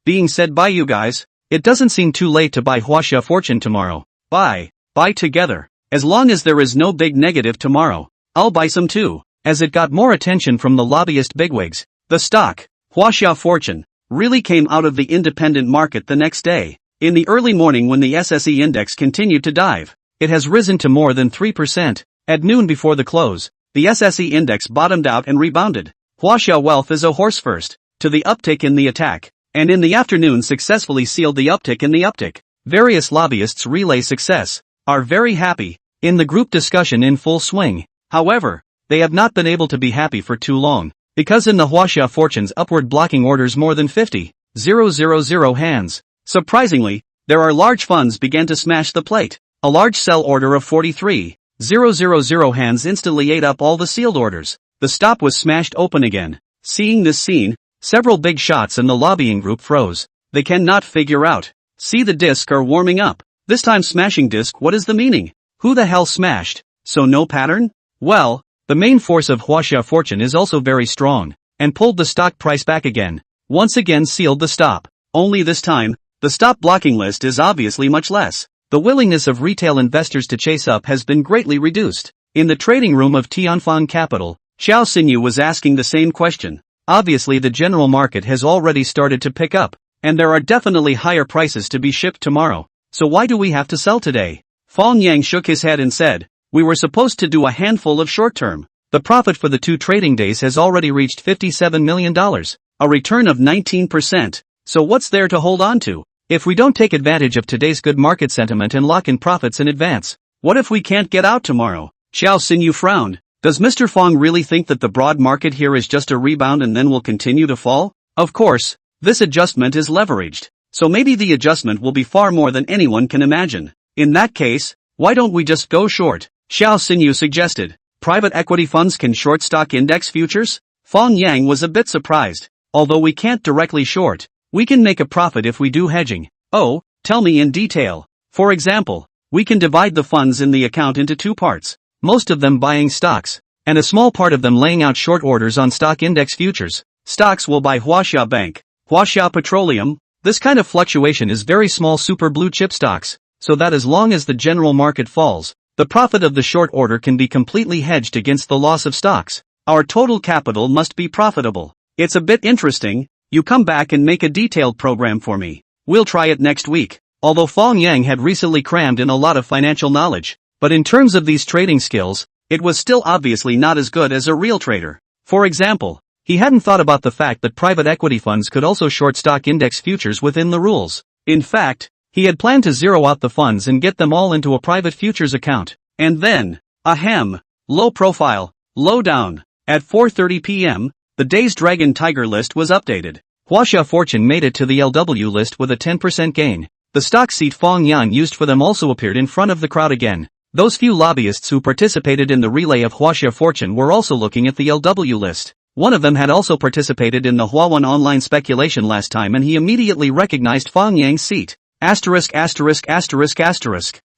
Being said by you guys, it doesn't seem too late to buy Huaxia fortune tomorrow. Buy together. As long as there is no big negative tomorrow, I'll buy some too. As it got more attention from the lobbyist bigwigs, the stock, Huaxia fortune, really came out of the independent market the next day. In the early morning when the SSE index continued to dive, it has risen to more than 3%. At noon before the close, the SSE index bottomed out and rebounded. Huaxia wealth is a horse first, to the uptick in the attack, and in the afternoon successfully sealed the uptick in the uptick. Various lobbyists relay success, are very happy, in the group discussion in full swing. However, they have not been able to be happy for too long, because in the Huaxia fortune's upward blocking orders more than 50,000 hands. Surprisingly, there are large funds began to smash the plate. A large sell order of 43,000 hands instantly ate up all the sealed orders. The stop was smashed open again. Seeing this scene, several big shots in the lobbying group froze. They cannot figure out. See, the disc are warming up. This time smashing disc, what is the meaning? Who the hell smashed? So no pattern? Well, the main force of Huaxia fortune is also very strong, and pulled the stock price back again. Once again sealed the stop. Only this time, the stop blocking list is obviously much less. The willingness of retail investors to chase up has been greatly reduced. In the trading room of Tianfang Capital, Xiao Xinyu was asking the same question. Obviously the general market has already started to pick up, and there are definitely higher prices to be shipped tomorrow. So why do we have to sell today? Fang Yang shook his head and said, we were supposed to do a handful of short-term. The profit for the 2 trading days has already reached $57 million, a return of 19%. So what's there to hold on to? If we don't take advantage of today's good market sentiment and lock in profits in advance, what if we can't get out tomorrow? Xiao Xinyu frowned. Does Mr. Fang really think that the broad market here is just a rebound and then will continue to fall? Of course, this adjustment is leveraged. So maybe the adjustment will be far more than anyone can imagine. In that case, why don't we just go short? Xiao Xinyu suggested. Private equity funds can short stock index futures? Fang Yang was a bit surprised. Although we can't directly short, we can make a profit if we do hedging. Oh, tell me in detail. For example, we can divide the funds in the account into 2 parts, most of them buying stocks, and a small part of them laying out short orders on stock index futures. Stocks will buy Huaxia Bank, Huaxia Petroleum. This kind of fluctuation is very small super blue chip stocks, so that as long as the general market falls, the profit of the short order can be completely hedged against the loss of stocks. Our total capital must be profitable. It's a bit interesting. You come back and make a detailed program for me. We'll try it next week. although Fang Yang had recently crammed in a lot of financial knowledge. But in terms of these trading skills, it was still obviously not as good as a real trader. For example, he hadn't thought about the fact that private equity funds could also short stock index futures within the rules. In fact, he had planned to zero out the funds and get them all into a private futures account. And then, ahem, low profile, low down. At 4:30 p.m., the day's Dragon Tiger list was updated. Huaxia Fortune made it to the LW list with a 10% gain. The stock seat Fang Yang used for them also appeared in front of the crowd again. Those few lobbyists who participated in the relay of Huaxia Fortune were also looking at the LW list. One of them had also participated in the Huawon online speculation last time and he immediately recognized Fang Yang's seat.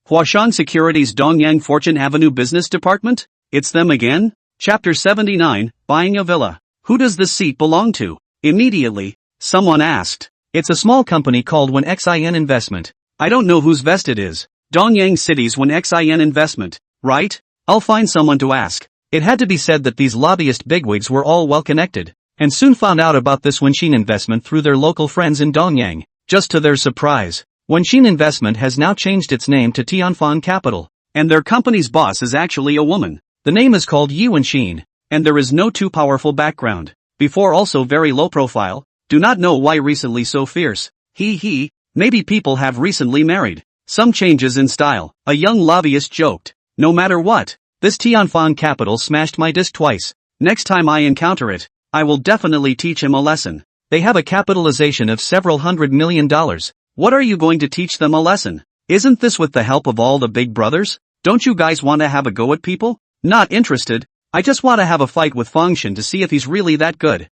Huashan Securities Dongyang Fortune Avenue Business Department? It's them again? Chapter 79, Buying a Villa. Who does this seat belong to? Immediately, someone asked. It's a small company called WenXin Investment. I don't know whose vest it is. Dongyang City's WenXin Investment, right? I'll find someone to ask. It had to be said that these lobbyist bigwigs were all well connected, and soon found out about this Wenxin investment through their local friends in Dongyang. Just to their surprise, Wenxin Investment has now changed its name to Tianfan Capital, and their company's boss is actually a woman. The name is called Yi Wenxin, and there is no too powerful background. Before also very low profile, do not know why recently so fierce. Maybe people have recently married. Some changes in style, a young lobbyist joked. No matter what, this Tianfan Capital smashed my disc twice. Next time I encounter it, I will definitely teach him a lesson. They have a capitalization of several $100 million. What are you going to teach them a lesson? Isn't this with the help of all the big brothers? Don't you guys want to have a go at people? Not interested. I just want to have a fight with Fangshan to see if he's really that good.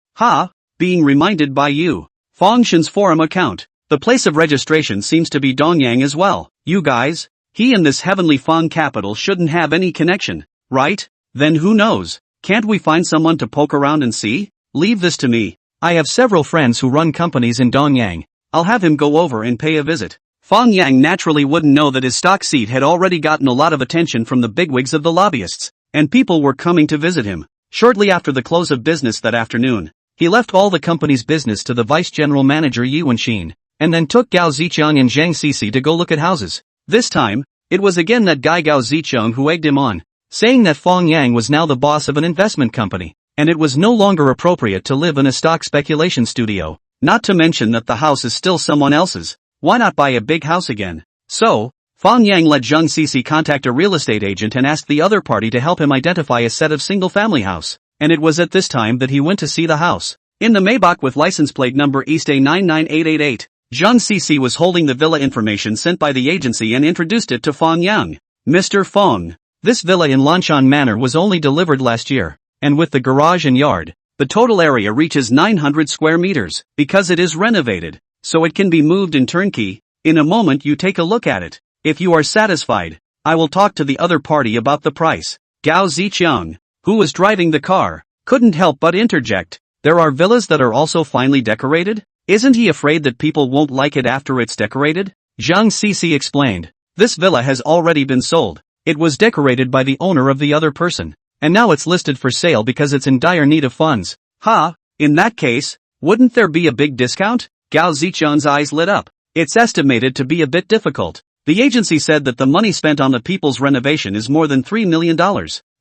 Being reminded by you. Fangshan's forum account. The place of registration seems to be Dongyang as well. You guys, he and this heavenly Fang capital shouldn't have any connection, right? Then who knows? Can't we find someone to poke around and see? Leave this to me. I have several friends who run companies in Dongyang. I'll have him go over and pay a visit. Fang Yang naturally wouldn't know that his stock seat had already gotten a lot of attention from the bigwigs of the lobbyists, and people were coming to visit him. Shortly after the close of business that afternoon, he left all the company's business to the vice general manager Yi Wenxin, and then took Gao Ziqiang and Zhang Cici to go look at houses. This time, it was again that guy Gao Ziqiang who egged him on, saying that Fang Yang was now the boss of an investment company, and it was no longer appropriate to live in a stock speculation studio. Not to mention that the house is still someone else's. Why not buy a big house again? So, Fang Yang let Zhang Cici contact a real estate agent and asked the other party to help him identify a set of single-family house. And it was at this time that he went to see the house. In the Maybach with license plate number East A99888, Zhang Cici was holding the villa information sent by the agency and introduced it to Fang Yang. Mr. Fang. This villa in Lanshan Manor was only delivered last year, and with the garage and yard, the total area reaches 900 square meters, because it is renovated, so it can be moved in turnkey. In a moment you take a look at it. If you are satisfied, I will talk to the other party about the price. Gao Ziqiang, who was driving the car, couldn't help but interject. There are villas that are also finely decorated? Isn't he afraid that people won't like it after it's decorated? Zhang Cici explained. This villa has already been sold. It was decorated by the owner of the other person, and now it's listed for sale because it's in dire need of funds. In that case, wouldn't there be a big discount? Gao Ziqiang's eyes lit up. It's estimated to be a bit difficult. The agency said that the money spent on the people's renovation is more than $3 million.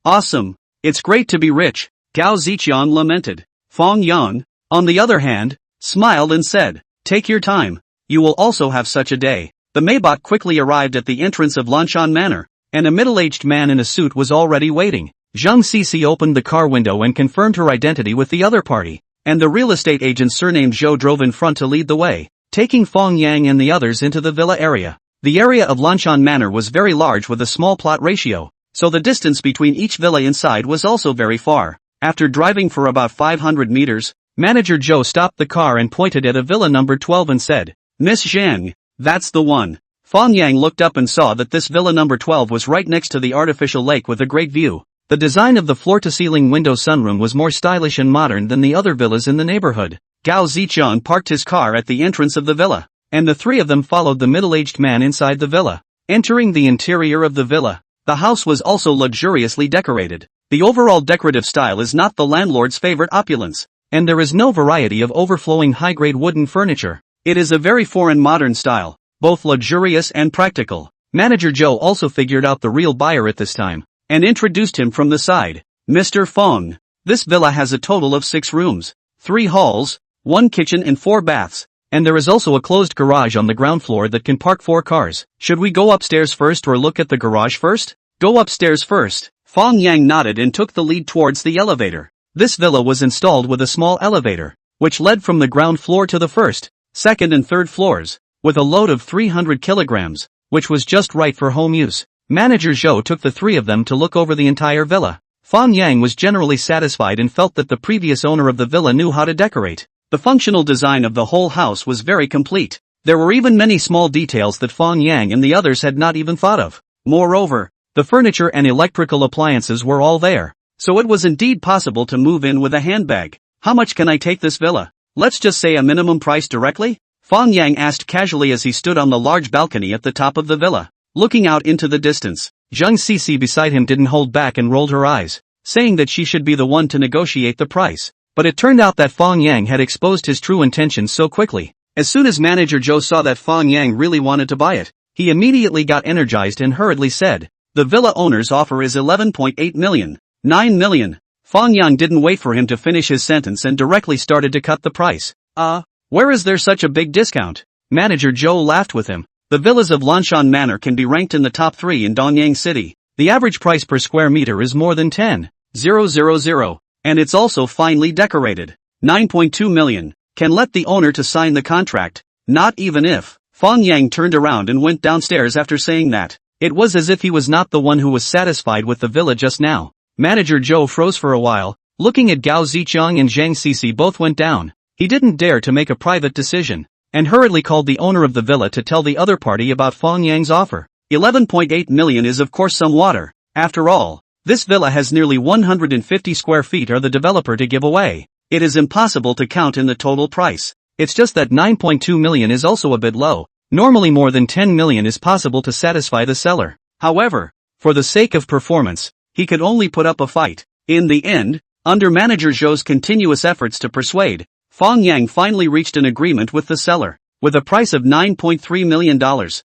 Awesome. It's great to be rich, Gao Ziqiang lamented. Fang Yang, on the other hand, smiled and said, take your time. You will also have such a day. The Maybach quickly arrived at the entrance of Lanshan Manor, and a middle-aged man in a suit was already waiting. Zhang Cici opened the car window and confirmed her identity with the other party, and the real estate agent surnamed Zhou drove in front to lead the way, taking Fang Yang and the others into the villa area. The area of Lanshan Manor was very large with a small plot ratio, so the distance between each villa inside was also very far. After driving for about 500 meters, Manager Zhou stopped the car and pointed at a villa number 12 and said, Miss Zhang, that's the one. Fang Yang looked up and saw that this villa number 12 was right next to the artificial lake with a great view. The design of the floor-to-ceiling window sunroom was more stylish and modern than the other villas in the neighborhood. Gao Ziqiang parked his car at the entrance of the villa, and the three of them followed the middle-aged man inside the villa. Entering the interior of the villa, the house was also luxuriously decorated. The overall decorative style is not the landlord's favorite opulence, and there is no variety of overflowing high-grade wooden furniture. It is a very foreign modern style. both luxurious and practical. Manager Joe also figured out the real buyer at this time, and introduced him from the side. Mr. Fang. This villa has a total of 6 rooms, 3 halls, 1 kitchen and 4 baths. And there is also a closed garage on the ground floor that can park 4 cars. Should we go upstairs first or look at the garage first? Go upstairs first. Fang Yang nodded and took the lead towards the elevator. This villa was installed with a small elevator, which led from the ground floor to the first, second and third floors, with a load of 300 kilograms, which was just right for home use. Manager Zhou took the 3 of them to look over the entire villa. Fang Yang was generally satisfied and felt that the previous owner of the villa knew how to decorate. The functional design of the whole house was very complete. There were even many small details that Fang Yang and the others had not even thought of. Moreover, the furniture and electrical appliances were all there. So it was indeed possible to move in with a handbag. How much can I take this villa? Let's just say a minimum price directly? Fang Yang asked casually as he stood on the large balcony at the top of the villa, looking out into the distance. Zhang Cece beside him didn't hold back and rolled her eyes, saying that she should be the one to negotiate the price. But it turned out that Fang Yang had exposed his true intentions so quickly. As soon as Manager Joe saw that Fang Yang really wanted to buy it, he immediately got energized and hurriedly said, "The villa owner's offer is 11.8 million. 9 million. Fang Yang didn't wait for him to finish his sentence and directly started to cut the price. Where is there such a big discount?" Manager Joe laughed with him. The villas of Lanshan Manor can be ranked in the top 3 in Donyang City. The average price per square meter is more than 10,000. And it's also finely decorated. 9.2 million. Can let the owner to sign the contract. Not even if. Fang Yang turned around and went downstairs after saying that. It was as if he was not the one who was satisfied with the villa just now. Manager Joe froze for a while, looking at Gao Zicheng and Zhang Cece both went down. He didn't dare to make a private decision, and hurriedly called the owner of the villa to tell the other party about Fang Yang's offer. 11.8 million is of course some water. After all, this villa has nearly 150 square feet for the developer to give away. It is impossible to count in the total price. It's just that 9.2 million is also a bit low. Normally more than 10 million is possible to satisfy the seller. However, for the sake of performance, he could only put up a fight. In the end, under Manager Zhou's continuous efforts to persuade, Fang Yang finally reached an agreement with the seller. With a price of $9.3 million,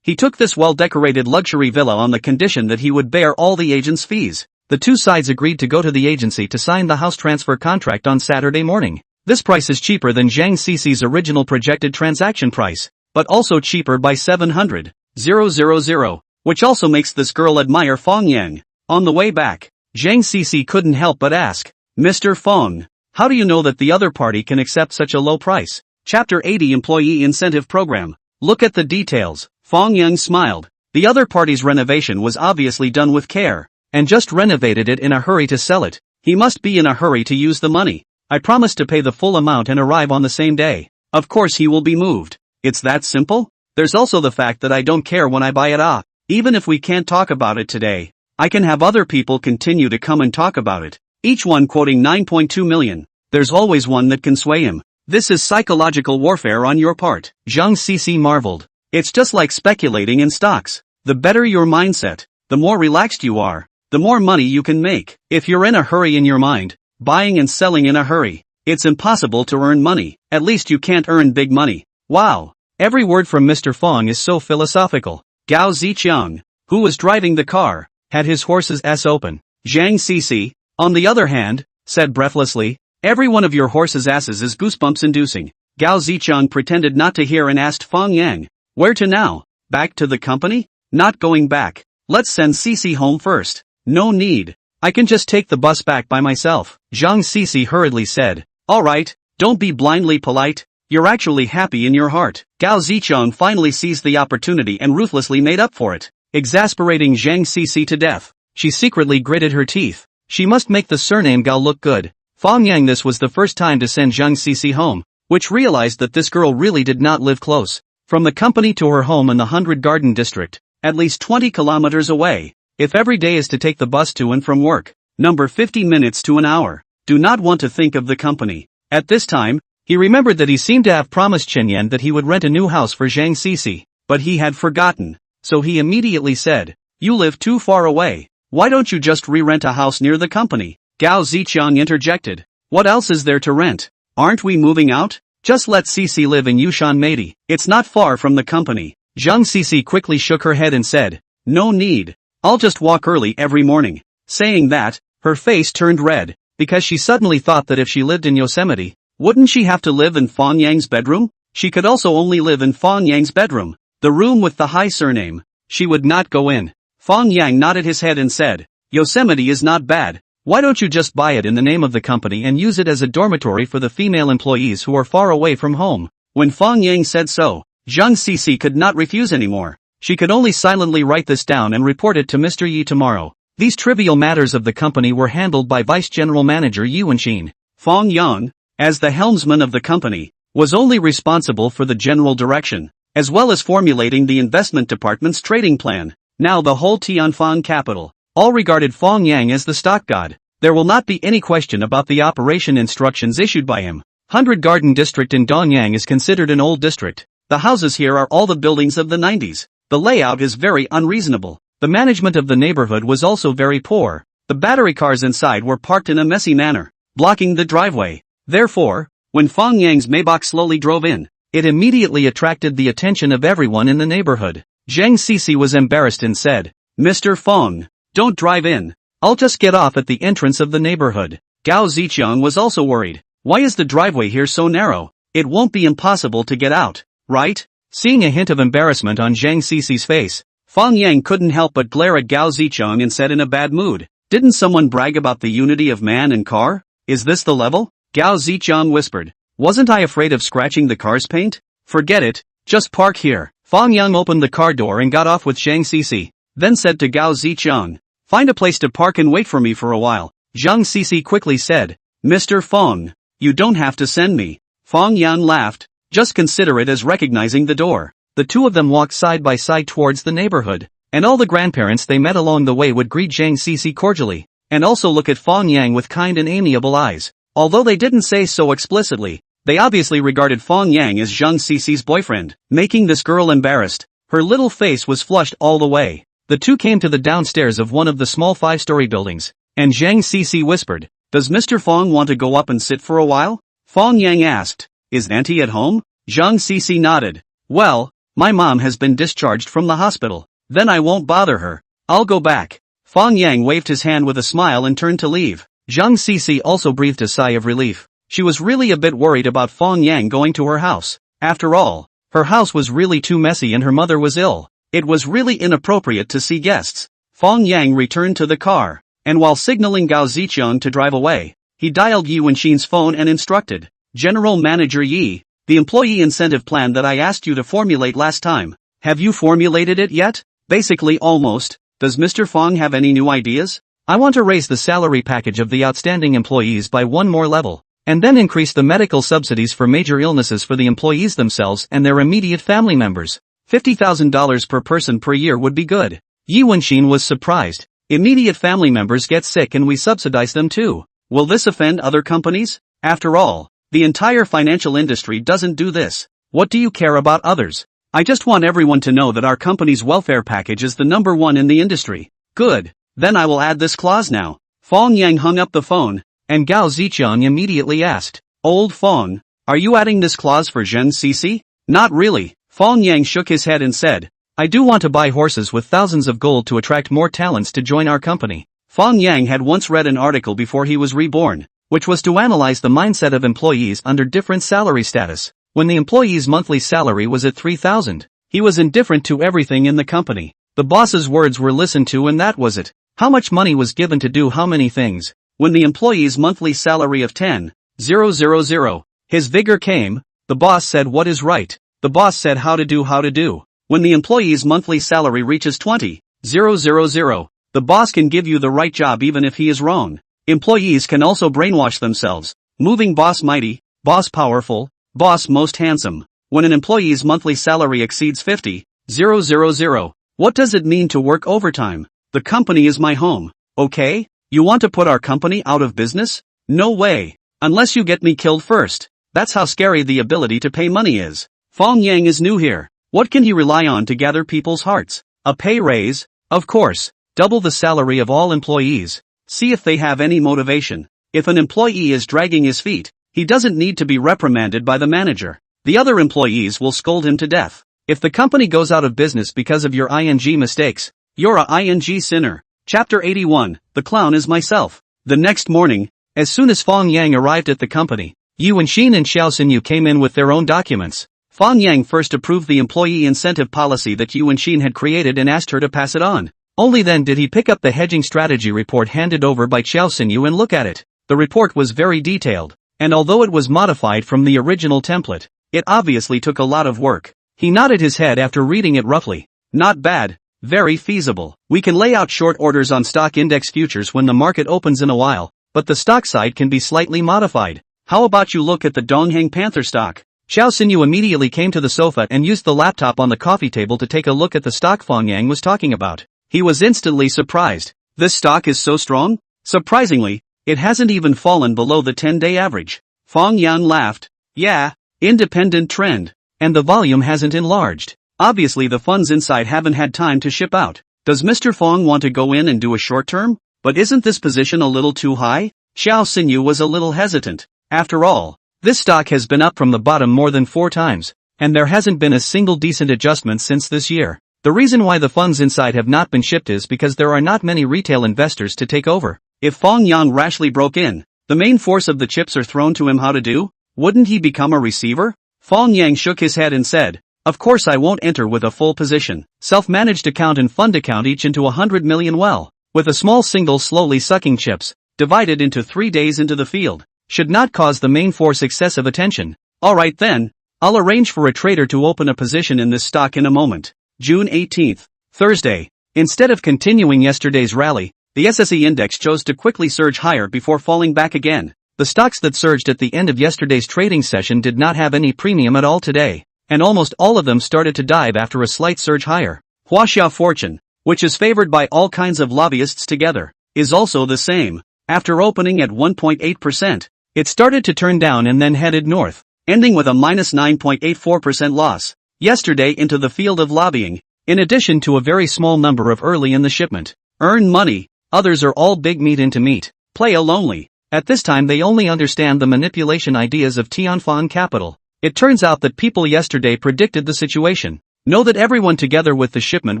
he took this well-decorated luxury villa on the condition that he would bear all the agent's fees. The two sides agreed to go to the agency to sign the house transfer contract on Saturday morning. This price is cheaper than Zhang Cece's original projected transaction price, but also cheaper by 700,000, which also makes this girl admire Fang Yang. On the way back, Zhang Cece couldn't help but ask, "Mr. Fang, how do you know that the other party can accept such a low price?" Chapter 80 Employee Incentive Program. Look at the details. Fang Yang smiled. The other party's renovation was obviously done with care, and just renovated it in a hurry to sell it. He must be in a hurry to use the money. I promised to pay the full amount and arrive on the same day. Of course he will be moved. It's that simple? There's also the fact that I don't care when I buy it. Even if we can't talk about it today, I can have other people continue to come and talk about it, each one quoting 9.2 million. There's always one that can sway him. This is psychological warfare on your part. Zhang Cece marveled. It's just like speculating in stocks. The better your mindset, the more relaxed you are, the more money you can make. If you're in a hurry in your mind, buying and selling in a hurry, it's impossible to earn money. At least you can't earn big money. Wow. Every word from Mr. Fang is so philosophical. Gao Zicheng, who was driving the car, had his horse's ass open. Zhang Cece, on the other hand, said breathlessly, "Every one of your horse's asses is goosebumps inducing." Gao Zicheng pretended not to hear and asked Fang Yang, "Where to now? Back to the company?" "Not going back. Let's send Cece home first." "No need. I can just take the bus back by myself," Zhang Cece hurriedly said. "Alright, don't be blindly polite. You're actually happy in your heart." Gao Zicheng finally seized the opportunity and ruthlessly made up for it, exasperating Zhang Cece to death. She secretly gritted her teeth. She must make the surname Gao look good. Fang Yang this was the first time to send Zhang Cece home, which realized that this girl really did not live close. From the company to her home in the 100 Garden District, at least 20 kilometers away. If every day is to take the bus to and from work, number 50 minutes to an hour, do not want to think of the company. At this time, he remembered that he seemed to have promised Chen Yan that he would rent a new house for Zhang Cece, but he had forgotten, so he immediately said, "You live too far away. Why don't you just re-rent a house near the company?" Gao Zicheng interjected. "What else is there to rent? Aren't we moving out? Just let Cece live in Yushan Meidi. It's not far from the company." Zhang Cici quickly shook her head and said, "No need. I'll just walk early every morning." Saying that, her face turned red, because she suddenly thought that if she lived in Yosemite, wouldn't she have to live in Fang Yang's bedroom? She could also only live in Fang Yang's bedroom, the room with the high surname. She would not go in. Fang Yang nodded his head and said, "Yosemite is not bad. Why don't you just buy it in the name of the company and use it as a dormitory for the female employees who are far away from home?" When Fang Yang said so, Zhang Cici could not refuse anymore. She could only silently write this down and report it to Mr. Yi tomorrow. These trivial matters of the company were handled by Vice General Manager Yi Wenxin. Fang Yang, as the helmsman of the company, was only responsible for the general direction, as well as formulating the investment department's trading plan. Now the whole Tianfan capital, all regarded Fang Yang as the stock god. There will not be any question about the operation instructions issued by him. 100 Garden District in Donyang is considered an old district. The houses here are all the buildings of the 90s. The layout is very unreasonable. The management of the neighborhood was also very poor. The battery cars inside were parked in a messy manner, blocking the driveway. Therefore, when Fang Yang's Maybach slowly drove in, it immediately attracted the attention of everyone in the neighborhood. Zhang Cici was embarrassed and said, "Mr. Fang, don't drive in. I'll just get off at the entrance of the neighborhood." Gao Ziqiang was also worried. Why is the driveway here so narrow? It won't be impossible to get out, right? Seeing a hint of embarrassment on Zhang Cici's face, Fang Yang couldn't help but glare at Gao Ziqiang and said in a bad mood, "Didn't someone brag about the unity of man and car? Is this the level?" Gao Ziqiang whispered, "Wasn't I afraid of scratching the car's paint? Forget it, just park here." Fang Yang opened the car door and got off with Zhang Cici, then said to Gao Ziqiang, "Find a place to park and wait for me for a while." Zhang Cici quickly said, "Mr. Fang, you don't have to send me." Fang Yang laughed, "Just consider it as recognizing the door." The two of them walked side by side towards the neighborhood, and all the grandparents they met along the way would greet Zhang Cici cordially, and also look at Fang Yang with kind and amiable eyes. Although they didn't say so explicitly, they obviously regarded Fang Yang as Zhang Cici's boyfriend, making this girl embarrassed. Her little face was flushed all the way. The two came to the downstairs of one of the small 5-story buildings, and Zhang Cici whispered, "Does Mr. Fang want to go up and sit for a while?" Fang Yang asked, "Is Auntie at home?" Zhang Cici nodded. "Well, my mom has been discharged from the hospital. Then I won't bother her. I'll go back." Fang Yang waved his hand with a smile and turned to leave. Zhang Cici also breathed a sigh of relief. She was really a bit worried about Fang Yang going to her house. After all, her house was really too messy and her mother was ill. It was really inappropriate to see guests. Fang Yang returned to the car, and while signaling Gao Ziqiang to drive away, he dialed Yi Wenxin's phone and instructed, "General Manager Yi, the employee incentive plan that I asked you to formulate last time, have you formulated it yet?" "Basically almost. Does Mr. Fang have any new ideas?" "I want to raise the salary package of the outstanding employees by one more level, and then increase the medical subsidies for major illnesses for the employees themselves and their immediate family members. $50,000 per person per year would be good." Yi Wenxin was surprised. Immediate family members get sick and we subsidize them too. Will this offend other companies? After all, the entire financial industry doesn't do this. What do you care about others? I just want everyone to know that our company's welfare package is the #1 in the industry. Good, then I will add this clause now. Fang Yang hung up the phone, and Gao Ziqiang immediately asked, "Old Fang, are you adding this clause for Zhang Cici?" "Not really." Fang Yang shook his head and said, "I do want to buy horses with thousands of gold to attract more talents to join our company." Fang Yang had once read an article before he was reborn, which was to analyze the mindset of employees under different salary status. When the employee's monthly salary was at 3,000, he was indifferent to everything in the company. The boss's words were listened to and that was it. How much money was given to do how many things? When the employee's monthly salary of 10,000, his vigor came, the boss said what is right. The boss said how to do. When the employee's monthly salary reaches 20,000, the boss can give you the right job even if he is wrong. Employees can also brainwash themselves. Moving boss mighty, boss powerful, boss most handsome. When an employee's monthly salary exceeds 50,000, what does it mean to work overtime? The company is my home, okay? You want to put our company out of business? No way. Unless you get me killed first. That's how scary the ability to pay money is. Fang Yang is new here. What can he rely on to gather people's hearts? A pay raise? Of course. Double the salary of all employees. See if they have any motivation. If an employee is dragging his feet, he doesn't need to be reprimanded by the manager. The other employees will scold him to death. If the company goes out of business because of your ing mistakes, you're a ing sinner. Chapter 81, The Clown is Myself. The next morning, as soon as Fang Yang arrived at the company, Yuan and Xiao Xinyu came in with their own documents. Fang Yang first approved the employee incentive policy that Yuan had created and asked her to pass it on. Only then did he pick up the hedging strategy report handed over by Xiao Xinyu and look at it. The report was very detailed, and although it was modified from the original template, it obviously took a lot of work. He nodded his head after reading it roughly. Not bad, very feasible. We can lay out short orders on stock index futures when the market opens in a while, but the stock side can be slightly modified. How about you look at the Dongheng Panther stock? Xiao Xinyu immediately came to the sofa and used the laptop on the coffee table to take a look at the stock Fang Yang was talking about. He was instantly surprised. This stock is so strong? Surprisingly, it hasn't even fallen below the 10-day average. Fang Yang laughed. Yeah, independent trend. And the volume hasn't enlarged. Obviously the funds inside haven't had time to ship out. Does Mr. Fang want to go in and do a short term? But isn't this position a little too high? Xiao Xinyu was a little hesitant. After all, this stock has been up from the bottom more than 4 times, and there hasn't been a single decent adjustment since this year. The reason why the funds inside have not been shipped is because there are not many retail investors to take over. If Fang Yang rashly broke in, the main force of the chips are thrown to him. How to do? Wouldn't he become a receiver? Fang Yang shook his head and said, of course I won't enter with a full position. Self-managed account and fund account each into 100 million well, with a small single slowly sucking chips, divided into 3 days into the field, should not cause the main force excessive attention. Alright then, I'll arrange for a trader to open a position in this stock in a moment. June 18th, Thursday. Instead of continuing yesterday's rally, the SSE index chose to quickly surge higher before falling back again. The stocks that surged at the end of yesterday's trading session did not have any premium at all today, and almost all of them started to dive after a slight surge higher. Huaxia Fortune, which is favored by all kinds of lobbyists together, is also the same. After opening at 1.8%, it started to turn down and then headed north, ending with a minus 9.84% loss yesterday into the field of lobbying, in addition to a very small number of early in the shipment. Earn money, others are all big meat into meat, play a lonely. At this time they only understand the manipulation ideas of Tianfan Capital. It turns out that people yesterday predicted the situation. Know that everyone together with the shipment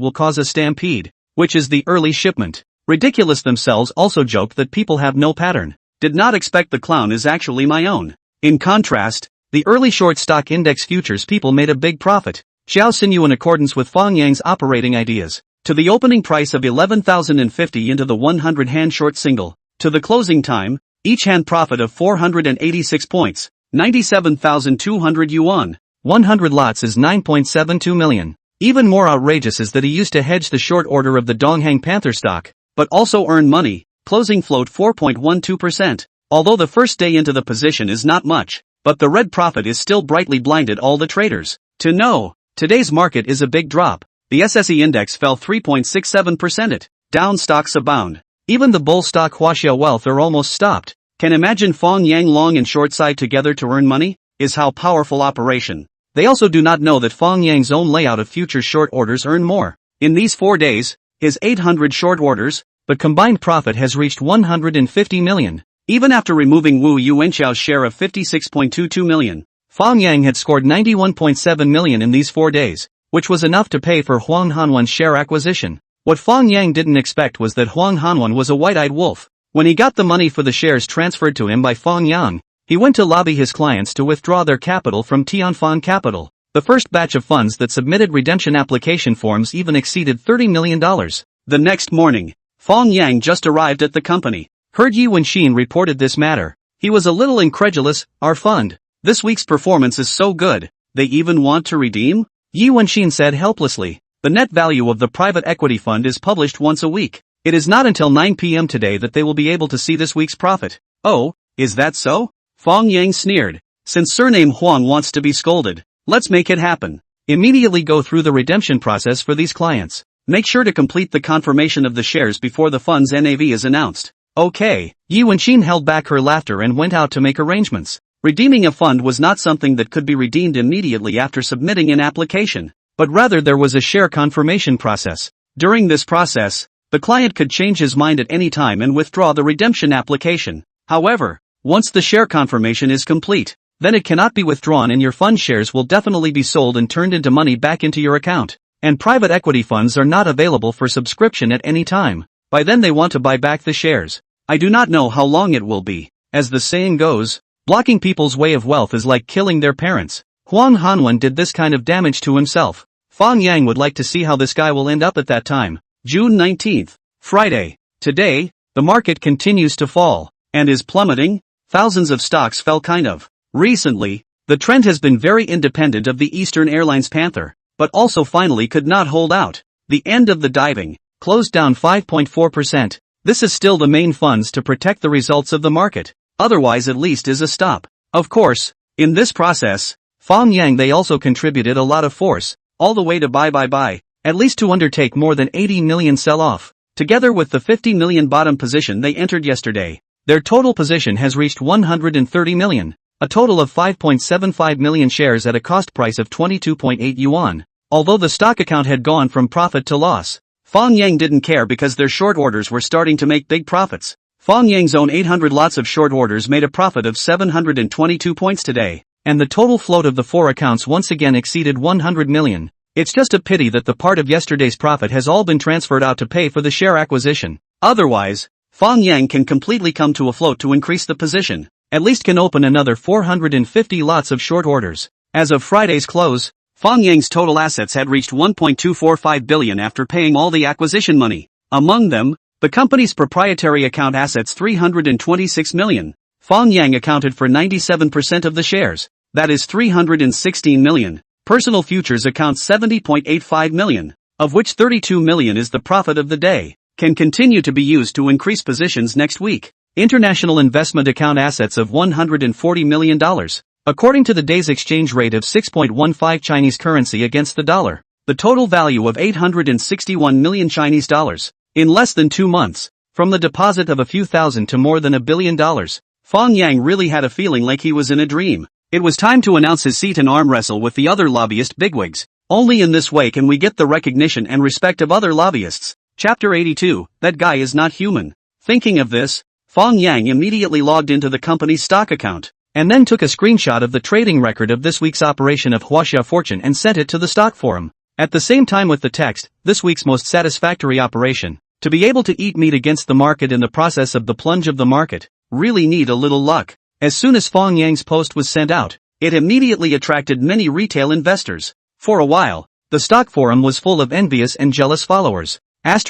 will cause a stampede, which is the early shipment. Ridiculous themselves also joke that people have no pattern. Did not expect the clown is actually my own. In contrast, the early short stock index futures people made a big profit. Xiao Xinyu in accordance with Fang Yang's operating ideas. To the opening price of 11,050 into the 100 hand short single. To the closing time, each hand profit of 486 points, 97,200 yuan. 100 lots is 9.72 million. Even more outrageous is that he used to hedge the short order of the Dongheng Panther stock, but also earn money, closing float 4.12%. Although the first day into the position is not much, but the red profit is still brightly blinded all the traders. To know, today's market is a big drop. The SSE index fell 3.67%. Down stocks abound. Even the bull stock Huaxia Wealth are almost stopped. Can imagine Fang Yang long and short side together to earn money? Is how powerful operation. They also do not know that Fang Yang's own layout of future short orders earn more. In these 4 days, his 800 short orders, but combined profit has reached 150 million. Even after removing Wu Yuanxiao's share of 56.22 million, Fang Yang had scored 91.7 million in these 4 days, which was enough to pay for Huang Hanwan's share acquisition. What Fang Yang didn't expect was that Huang Hanwan was a white-eyed wolf. When he got the money for the shares transferred to him by Fang Yang, he went to lobby his clients to withdraw their capital from Tianfan Capital. The first batch of funds that submitted redemption application forms even exceeded $30 million. The next morning, Fang Yang just arrived at the company. Heard Yi Wenxin reported this matter. He was a little incredulous. Our fund, this week's performance is so good, they even want to redeem? Yi Wenxin said helplessly. The net value of the private equity fund is published once a week. It is not until 9 p.m. today that they will be able to see this week's profit. Oh, is that so? Fang Yang sneered. Since surname Huang wants to be scolded, let's make it happen. Immediately go through the redemption process for these clients. Make sure to complete the confirmation of the shares before the fund's NAV is announced. Okay. Yi Wenxin held back her laughter and went out to make arrangements. Redeeming a fund was not something that could be redeemed immediately after submitting an application, but rather there was a share confirmation process. During this process, the client could change his mind at any time and withdraw the redemption application. However, once the share confirmation is complete, then it cannot be withdrawn and your fund shares will definitely be sold and turned into money back into your account. And private equity funds are not available for subscription at any time. By then they want to buy back the shares. I do not know how long it will be. As the saying goes, blocking people's way of wealth is like killing their parents. Huang Hanwen did this kind of damage to himself. Fang Yang would like to see how this guy will end up at that time. June 19th, Friday. Today, the market continues to fall, and is plummeting. Thousands of stocks fell kind of. Recently, the trend has been very independent of the Eastern Airlines Panther, but also finally could not hold out. The end of the diving, closed down 5.4%. This is still the main funds to protect the results of the market, otherwise at least is a stop. Of course, in this process, Fang Yang they also contributed a lot of force, all the way to buy, at least to undertake more than 80 million sell-off. Together with the 50 million bottom position they entered yesterday, their total position has reached 130 million, a total of 5.75 million shares at a cost price of 22.8 yuan. Although the stock account had gone from profit to loss, Fang Yang didn't care because their short orders were starting to make big profits. Fang Yang's own 800 lots of short orders made a profit of 722 points today, and the total float of the 4 accounts once again exceeded 100 million. It's just a pity that the part of yesterday's profit has all been transferred out to pay for the share acquisition. Otherwise, Fang Yang can completely come to a float to increase the position, at least can open another 450 lots of short orders. As of Friday's close, Fang Yang's total assets had reached 1.245 billion after paying all the acquisition money. Among them, the company's proprietary account assets 326 million. Fang Yang accounted for 97% of the shares, that is 316 million. Personal futures account 70.85 million, of which 32 million is the profit of the day, can continue to be used to increase positions next week. International investment account assets of $140 million. According to the day's exchange rate of 6.15 Chinese currency against the dollar, the total value of 861 million Chinese dollars. In less than 2 months, from the deposit of a few thousand to more than $1 billion, Fang Yang really had a feeling like he was in a dream. It was time to announce his seat and arm wrestle with the other lobbyist bigwigs. Only in this way can we get the recognition and respect of other lobbyists. Chapter 82, That Guy Is Not Human. Thinking of this, Fang Yang immediately logged into the company's stock account, and then took a screenshot of the trading record of this week's operation of Huaxia Fortune and sent it to the stock forum. At the same time with the text, this week's most satisfactory operation. To be able to eat meat against the market in the process of the plunge of the market, really need a little luck. As soon as Fang Yang's post was sent out, it immediately attracted many retail investors. For a while, the stock forum was full of envious and jealous followers. This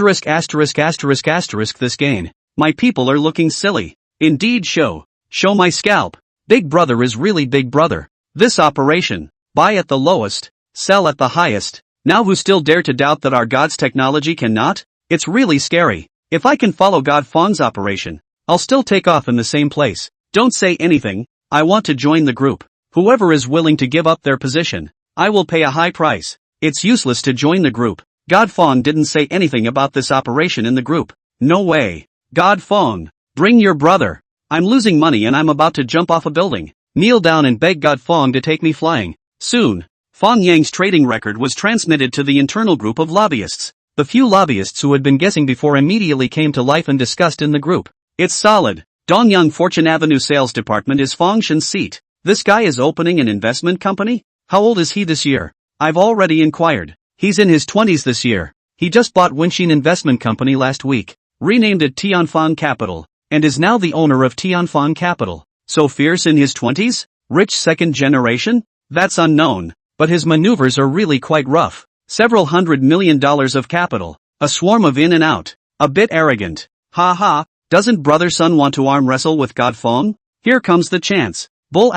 gain. My people are looking silly. Indeed show my scalp. Big brother is really big brother. This operation, buy at the lowest, sell at the highest. Now who still dare to doubt that our God's technology cannot? It's really scary. If I can follow God Fang's operation, I'll still take off in the same place. Don't say anything, I want to join the group. Whoever is willing to give up their position, I will pay a high price. It's useless to join the group. God Fang didn't say anything about this operation in the group. No way. God Fang, bring your brother. I'm losing money and I'm about to jump off a building. Kneel down and beg God Fang to take me flying. Soon, Fang Yang's trading record was transmitted to the internal group of lobbyists. The few lobbyists who had been guessing before immediately came to life and discussed in the group. It's solid. Dongyang Fortune Avenue Sales Department is Fang Shen's seat. This guy is opening an investment company? How old is he this year? I've already inquired. He's in his 20s this year. He just bought Wenxin Investment Company last week, renamed it Tianfang Capital, and is now the owner of Tianfang Capital. So fierce in his 20s? Rich second generation? That's unknown, but his maneuvers are really quite rough. Several $100 million of capital, a swarm of in and out, a bit arrogant. Ha ha, doesn't brother son want to arm wrestle with God Fang? Here comes the chance. Bull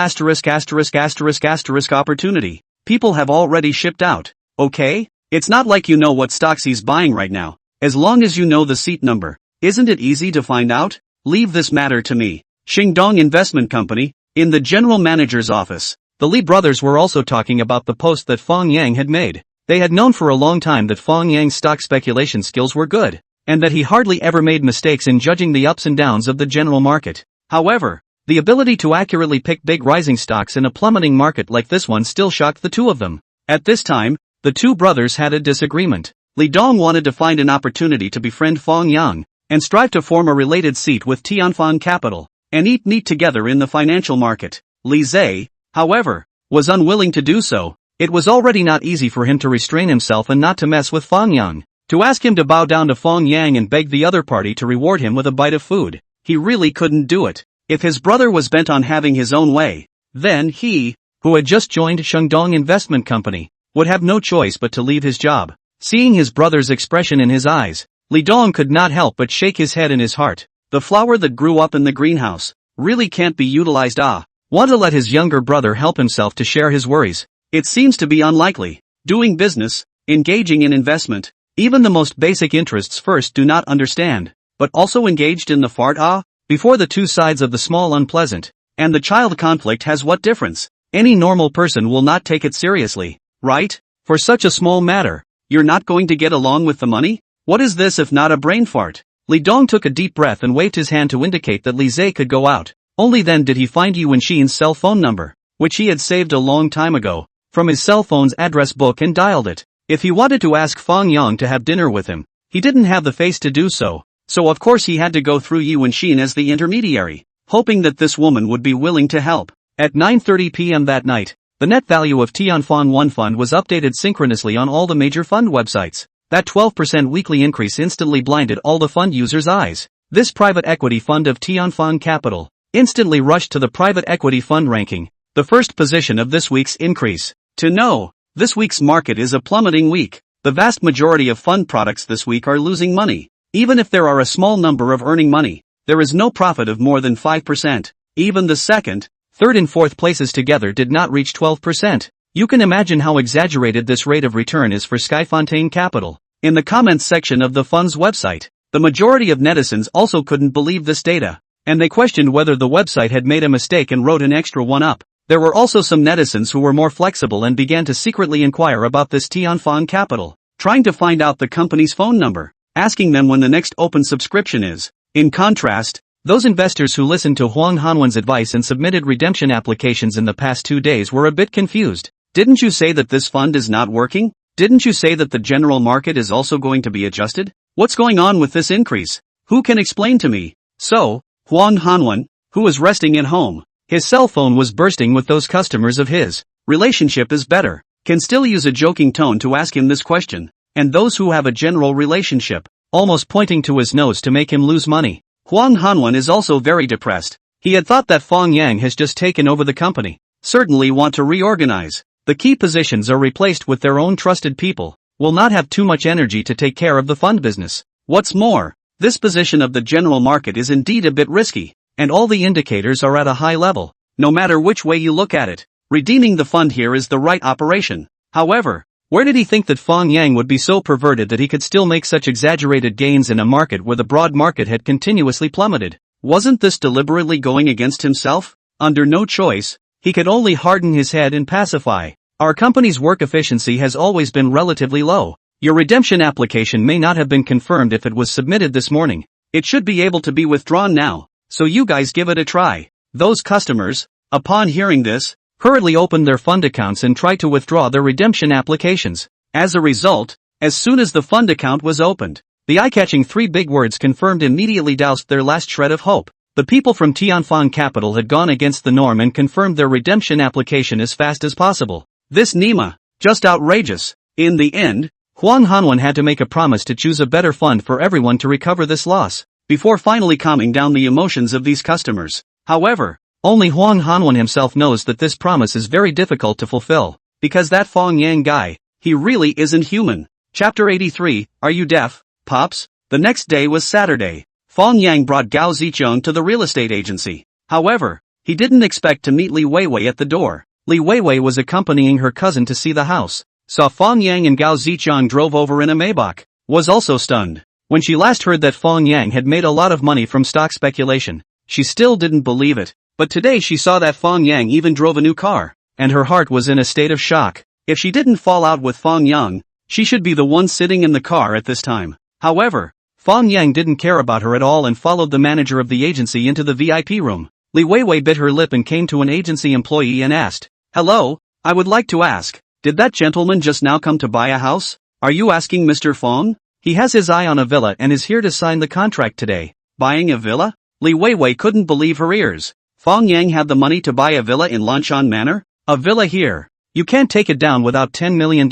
opportunity. People have already shipped out. Okay? It's not like you know what stocks he's buying right now. As long as you know the seat number, isn't it easy to find out? Leave this matter to me. Xingdong Investment Company, in the general manager's office. The Li brothers were also talking about the post that Fang Yang had made. They had known for a long time that Fang Yang's stock speculation skills were good, and that he hardly ever made mistakes in judging the ups and downs of the general market. However, the ability to accurately pick big rising stocks in a plummeting market like this one still shocked the two of them. At this time, the two brothers had a disagreement. Li Dong wanted to find an opportunity to befriend Fang Yang, and strive to form a related seat with Tianfang Capital, and eat meat together in the financial market. Li Zhe, however, was unwilling to do so. It was already not easy for him to restrain himself and not to mess with Fang Yang. To ask him to bow down to Fang Yang and beg the other party to reward him with a bite of food, he really couldn't do it. If his brother was bent on having his own way, then he, who had just joined Shandong Investment Company, would have no choice but to leave his job. Seeing his brother's expression in his eyes, Li Dong could not help but shake his head in his heart. The flower that grew up in the greenhouse really can't be utilized. Want to let his younger brother help himself to share his worries? It seems to be unlikely. Doing business, engaging in investment, even the most basic interests first do not understand, but also engaged in the fart before the two sides of the small unpleasant, and the child conflict has what difference? Any normal person will not take it seriously, right? For such a small matter, you're not going to get along with the money? What is this if not a brain fart? Li Dong took a deep breath and waved his hand to indicate that Li Zhe could go out. Only then did he find Yuan Xin's cell phone number, which he had saved a long time ago, from his cell phone's address book and dialed it. If he wanted to ask Fang Yang to have dinner with him, he didn't have the face to do so, so of course he had to go through Yuan Xin as the intermediary, hoping that this woman would be willing to help. At 9:30 p.m. that night, the net value of Tianfan 1 fund was updated synchronously on all the major fund websites. That 12% weekly increase instantly blinded all the fund users' eyes. This private equity fund of Tianfan Capital instantly rushed to the private equity fund ranking, the first position of this week's increase. To know, this week's market is a plummeting week. The vast majority of fund products this week are losing money. Even if there are a small number of earning money, there is no profit of more than 5%. Even the second, third and fourth places together did not reach 12%. You can imagine how exaggerated this rate of return is for Skyfontaine Capital. In the comments section of the fund's website, the majority of netizens also couldn't believe this data, and they questioned whether the website had made a mistake and wrote an extra one up. There were also some netizens who were more flexible and began to secretly inquire about this Tianfan Capital, trying to find out the company's phone number, asking them when the next open subscription is. In contrast, those investors who listened to Huang Hanwen's advice and submitted redemption applications in the past 2 days were a bit confused. Didn't you say that this fund is not working? Didn't you say that the general market is also going to be adjusted? What's going on with this increase? Who can explain to me? So, Huang Hanwen, who was resting at home, his cell phone was bursting with those customers of his relationship is better, can still use a joking tone to ask him this question, and those who have a general relationship, almost pointing to his nose to make him lose money. Huang Hanwen is also very depressed. He had thought that Fang Yang has just taken over the company. Certainly want to reorganize. The key positions are replaced with their own trusted people, will not have too much energy to take care of the fund business. What's more, this position of the general market is indeed a bit risky, and all the indicators are at a high level. No matter which way you look at it, redeeming the fund here is the right operation. However, where did he think that Fang Yang would be so perverted that he could still make such exaggerated gains in a market where the broad market had continuously plummeted? Wasn't this deliberately going against himself? Under no choice, he could only harden his head and pacify. Our company's work efficiency has always been relatively low. Your redemption application may not have been confirmed if it was submitted this morning. It should be able to be withdrawn now, so you guys give it a try. Those customers, upon hearing this, hurriedly opened their fund accounts and tried to withdraw their redemption applications. As a result, as soon as the fund account was opened, the eye-catching 3 big words confirmed immediately doused their last shred of hope. The people from Tianfan Capital had gone against the norm and confirmed their redemption application as fast as possible. This Nima, just outrageous. In the end, Huang Hanwen had to make a promise to choose a better fund for everyone to recover this loss, before finally calming down the emotions of these customers. However, only Huang Hanwen himself knows that this promise is very difficult to fulfill, because that Fang Yang guy, he really isn't human. Chapter 83, Are You Deaf, Pops? The next day was Saturday. Fang Yang brought Gao Zicheng to the real estate agency. However, he didn't expect to meet Li Weiwei at the door. Li Weiwei was accompanying her cousin to see the house, saw Fang Yang and Gao Zicheng drove over in a Maybach, was also stunned. When she last heard that Fang Yang had made a lot of money from stock speculation, she still didn't believe it, but today she saw that Fang Yang even drove a new car, and her heart was in a state of shock. If she didn't fall out with Fang Yang, she should be the one sitting in the car at this time. However, Fang Yang didn't care about her at all and followed the manager of the agency into the VIP room. Li Weiwei bit her lip and came to an agency employee and asked, "Hello, I would like to ask, did that gentleman just now come to buy a house? Are you asking Mr. Fang? He has his eye on a villa and is here to sign the contract today." Buying a villa? Li Weiwei couldn't believe her ears. Fang Yang had the money to buy a villa in Lanshan Manor? A villa here. You can't take it down without $10 million,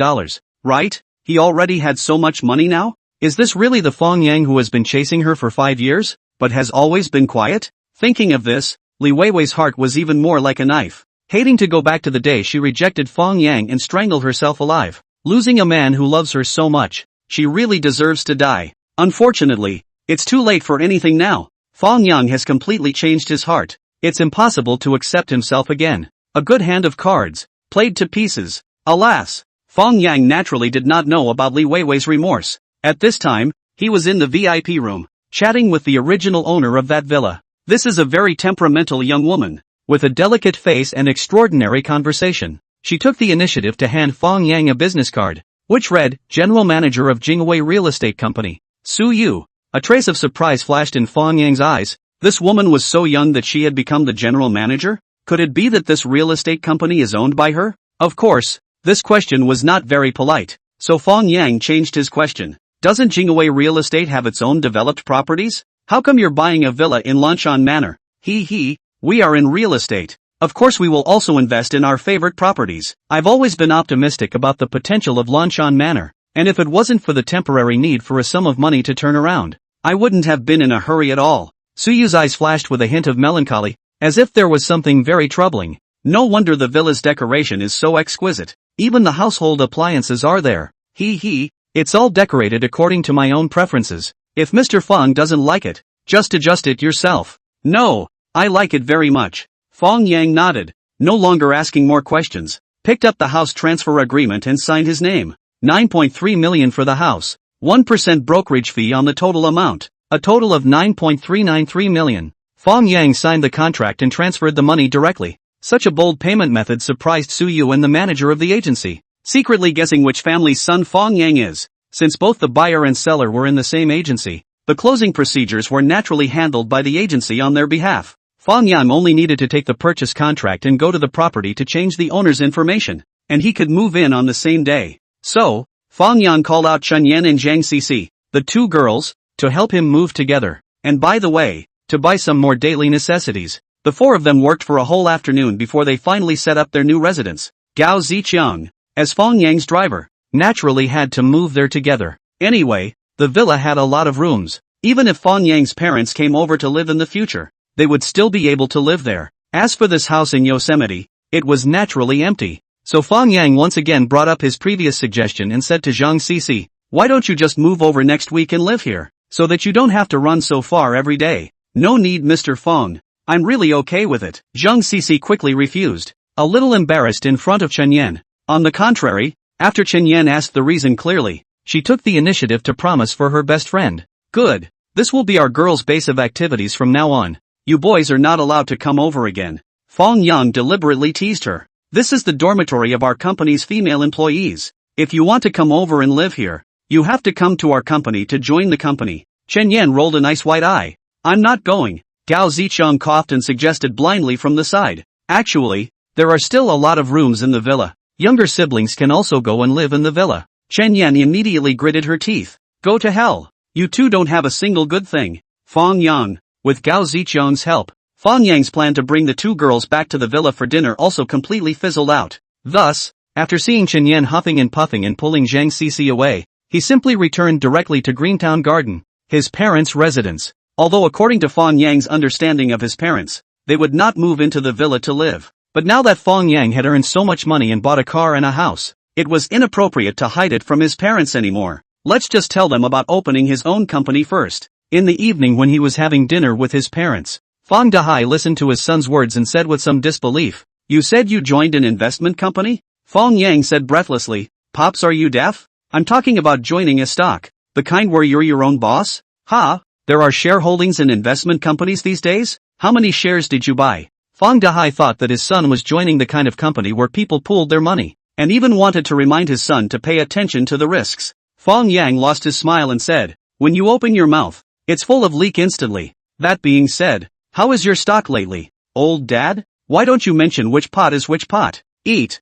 right? He already had so much money now? Is this really the Fang Yang who has been chasing her for 5 years, but has always been quiet? Thinking of this, Li Weiwei's heart was even more like a knife. Hating to go back to the day she rejected Fang Yang and strangled herself alive. Losing a man who loves her so much, she really deserves to die. Unfortunately, it's too late for anything now. Fang Yang has completely changed his heart. It's impossible to accept himself again. A good hand of cards, played to pieces. Alas, Fang Yang naturally did not know about Li Weiwei's remorse. At this time, he was in the VIP room, chatting with the original owner of that villa. This is a very temperamental young woman, with a delicate face and extraordinary conversation. She took the initiative to hand Fang Yang a business card, which read, General Manager of Jingwei Real Estate Company, Su Yu. A trace of surprise flashed in Fang Yang's eyes. This woman was so young that she had become the general manager? Could it be that this real estate company is owned by her? Of course, this question was not very polite, so Fang Yang changed his question. Doesn't Jingwei Real Estate have its own developed properties? How come you're buying a villa in Lanshan Manor? We are in real estate. Of course we will also invest in our favorite properties. I've always been optimistic about the potential of Lanshan Manor, and if it wasn't for the temporary need for a sum of money to turn around, I wouldn't have been in a hurry at all. Suyu's eyes flashed with a hint of melancholy, as if there was something very troubling. No wonder the villa's decoration is so exquisite. Even the household appliances are there. It's all decorated according to my own preferences. If Mr. Fang doesn't like it, just adjust it yourself. No, I like it very much. Fang Yang nodded, no longer asking more questions, picked up the house transfer agreement and signed his name. 9.3 million for the house, 1% brokerage fee on the total amount, a total of 9.393 million. Fang Yang signed the contract and transferred the money directly. Such a bold payment method surprised Su Yu and the manager of the agency, secretly guessing which family's son Fang Yang is. Since both the buyer and seller were in the same agency, the closing procedures were naturally handled by the agency on their behalf. Fang Yang only needed to take the purchase contract and go to the property to change the owner's information, and he could move in on the same day. So, Fang Yang called out Chen Yan and Zhang Cici, the two girls, to help him move together, and by the way, to buy some more daily necessities. The four of them worked for a whole afternoon before they finally set up their new residence. Gao Ziqiang, as Fang Yang's driver, naturally had to move there together. Anyway, the villa had a lot of rooms. Even if Fang Yang's parents came over to live in the future, they would still be able to live there. As for this house in Yosemite, it was naturally empty. So Fang Yang once again brought up his previous suggestion and said to Zhang Cici, why don't you just move over next week and live here, so that you don't have to run so far every day? No need, Mr. Fang. I'm really okay with it. Zhang Cici quickly refused, a little embarrassed in front of Chen Yan. On the contrary, after Chen Yan asked the reason clearly, she took the initiative to promise for her best friend. Good. This will be our girls' base of activities from now on. You boys are not allowed to come over again. Fang Yang deliberately teased her. This is the dormitory of our company's female employees. If you want to come over and live here, you have to come to our company to join the company. Chen Yan rolled a nice white eye. I'm not going. Gao Ziqiang coughed and suggested blindly from the side. Actually, there are still a lot of rooms in the villa. Younger siblings can also go and live in the villa. Chen Yan immediately gritted her teeth. Go to hell. You two don't have a single good thing. Fang Yang. With Gao Ziqiang's help, Fang Yang's plan to bring the two girls back to the villa for dinner also completely fizzled out. Thus, after seeing Chen Yan huffing and puffing and pulling Zhang Cici away, he simply returned directly to Greentown Garden, his parents' residence. Although according to Fang Yang's understanding of his parents, they would not move into the villa to live. But now that Fang Yang had earned so much money and bought a car and a house, it was inappropriate to hide it from his parents anymore. Let's just tell them about opening his own company first. In the evening when he was having dinner with his parents, Fang Dahai listened to his son's words and said with some disbelief, You said you joined an investment company? Fang Yang said breathlessly, Pops, are you deaf? I'm talking about joining a stock, the kind where you're your own boss? There are shareholdings in investment companies these days? How many shares did you buy? Fang Dahai thought that his son was joining the kind of company where people pooled their money, and even wanted to remind his son to pay attention to the risks. Fang Yang lost his smile and said, When you open your mouth, it's full of leak instantly. That being said, how is your stock lately, old dad? Why don't you mention which pot is which pot? Eat.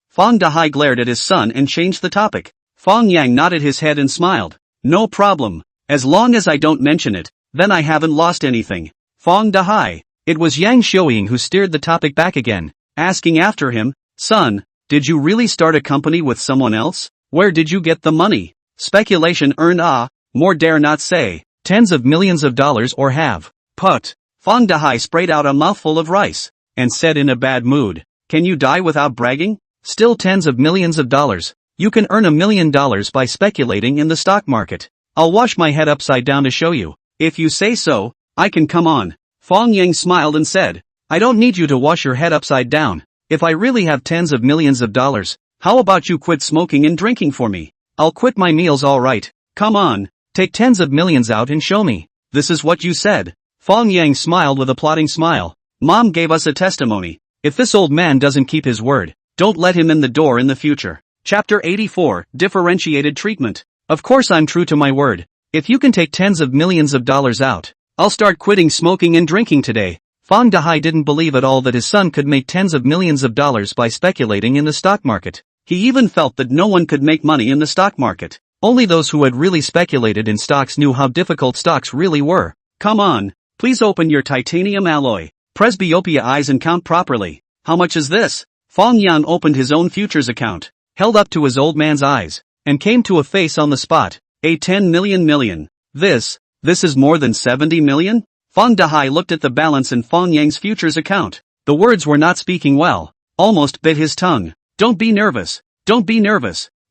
Fang Dahai glared at his son and changed the topic. Fang Yang nodded his head and smiled. No problem. As long as I don't mention it, then I haven't lost anything. Fang Dahai. It was Yang Xiuying who steered the topic back again, asking after him, "Son, did you really start a company with someone else? Where did you get the money?" Speculation earned more dare not say, tens of millions of dollars or have. Put. Fang Dahai sprayed out a mouthful of rice, and said in a bad mood, "Can you die without bragging? Still tens of millions of dollars. You can earn $1 million by speculating in the stock market. I'll wash my head upside down to show you. If you say so, I can come on." Fang Yang smiled and said, "I don't need you to wash your head upside down. If I really have tens of millions of dollars, how about you quit smoking and drinking for me? I'll quit my meals alright. Come on, take tens of millions out and show me. This is what you said." Fang Yang smiled with a plotting smile. "Mom gave us a testimony. If this old man doesn't keep his word, don't let him in the door in the future." Chapter 84, Differentiated Treatment. Of course I'm true to my word. If you can take tens of millions of dollars out, I'll start quitting smoking and drinking today. Fang Dahai didn't believe at all that his son could make tens of millions of dollars by speculating in the stock market. He even felt that no one could make money in the stock market. Only those who had really speculated in stocks knew how difficult stocks really were. "Come on, please open your titanium alloy, presbyopia eyes and count properly. How much is this?" Fang Yang opened his own futures account, held up to his old man's eyes, and came to a face on the spot. "A 10 million. This is more than 70 million? Fang Dahai looked at the balance in Fang Yang's futures account. The words were not speaking well. Almost bit his tongue. Don't be nervous.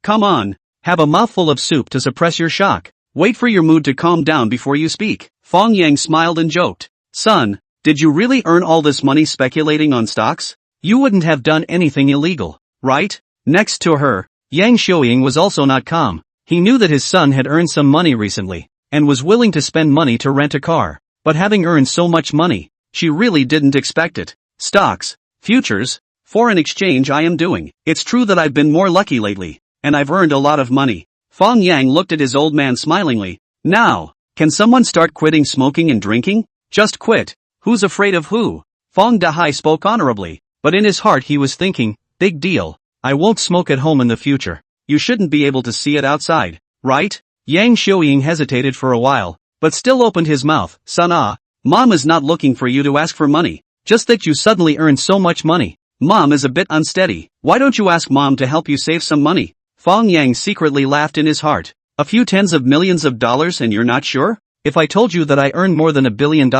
Come on. Have a mouthful of soup to suppress your shock. Wait for your mood to calm down before you speak." Fang Yang smiled and joked. "Son, did you really earn all this money speculating on stocks? You wouldn't have done anything illegal, right?" Next to her, Yang Xiuying was also not calm. He knew that his son had earned some money recently, and was willing to spend money to rent a car. But having earned so much money, she really didn't expect it. "Stocks, futures, foreign exchange I am doing. It's true that I've been more lucky lately, and I've earned a lot of money." Fang Yang looked at his old man smilingly. "Now, can someone start quitting smoking and drinking? Just quit. Who's afraid of who?" Fang Dahai spoke honorably, but in his heart he was thinking, "Big deal. I won't smoke at home in the future. You shouldn't be able to see it outside, right?" Yang Xiuying hesitated for a while, but still opened his mouth. "Son, Mom is not looking for you to ask for money, just that you suddenly earned so much money. Mom is a bit unsteady. Why don't you ask Mom to help you save some money?" Fang Yang secretly laughed in his heart. "A few tens of millions of dollars and you're not sure? If I told you that I earned more than $1 billion,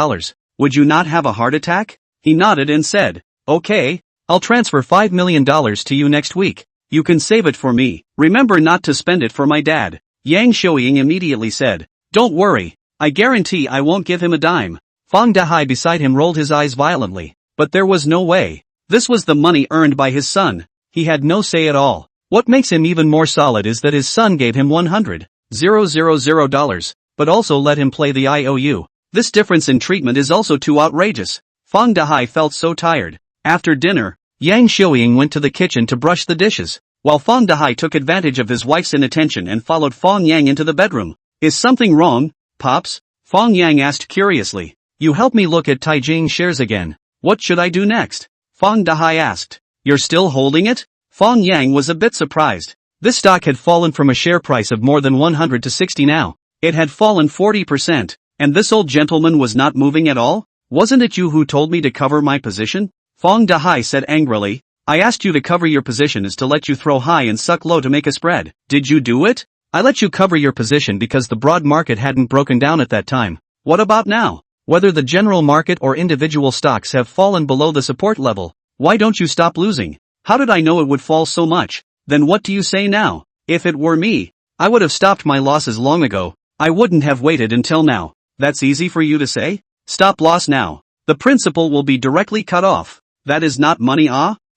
would you not have a heart attack?" He nodded and said, "Okay, I'll transfer $5 million to you next week. You can save it for me. Remember not to spend it for my dad." Yang Xiuying immediately said, "Don't worry, I guarantee I won't give him a dime." Fang Dahai beside him rolled his eyes violently, but there was no way. This was the money earned by his son. He had no say at all. What makes him even more solid is that his son gave him $100,000, but also let him play the IOU. This difference in treatment is also too outrageous. Fang Dahai felt so tired. After dinner, Yang Xiuying went to the kitchen to brush the dishes, while Fang Dahai took advantage of his wife's inattention and followed Fang Yang into the bedroom. "Is something wrong, Pops?" Fang Yang asked curiously. "You help me look at Taijing shares again. What should I do next?" Fang Dahai asked. "You're still holding it?" Fang Yang was a bit surprised. This stock had fallen from a share price of more than 100 to 60 now. It had fallen 40%, and this old gentleman was not moving at all? "Wasn't it you who told me to cover my position?" Fang Dahai said angrily. "I asked you to cover your position is to let you throw high and suck low to make a spread. Did you do it?" "I let you cover your position because the broad market hadn't broken down at that time." "What about now? Whether the general market or individual stocks have fallen below the support level, why don't you stop losing?" "How did I know it would fall so much? Then what do you say now?" "If it were me, I would have stopped my losses long ago. I wouldn't have waited until now." "That's easy for you to say. Stop loss now. The principal will be directly cut off. That is not money,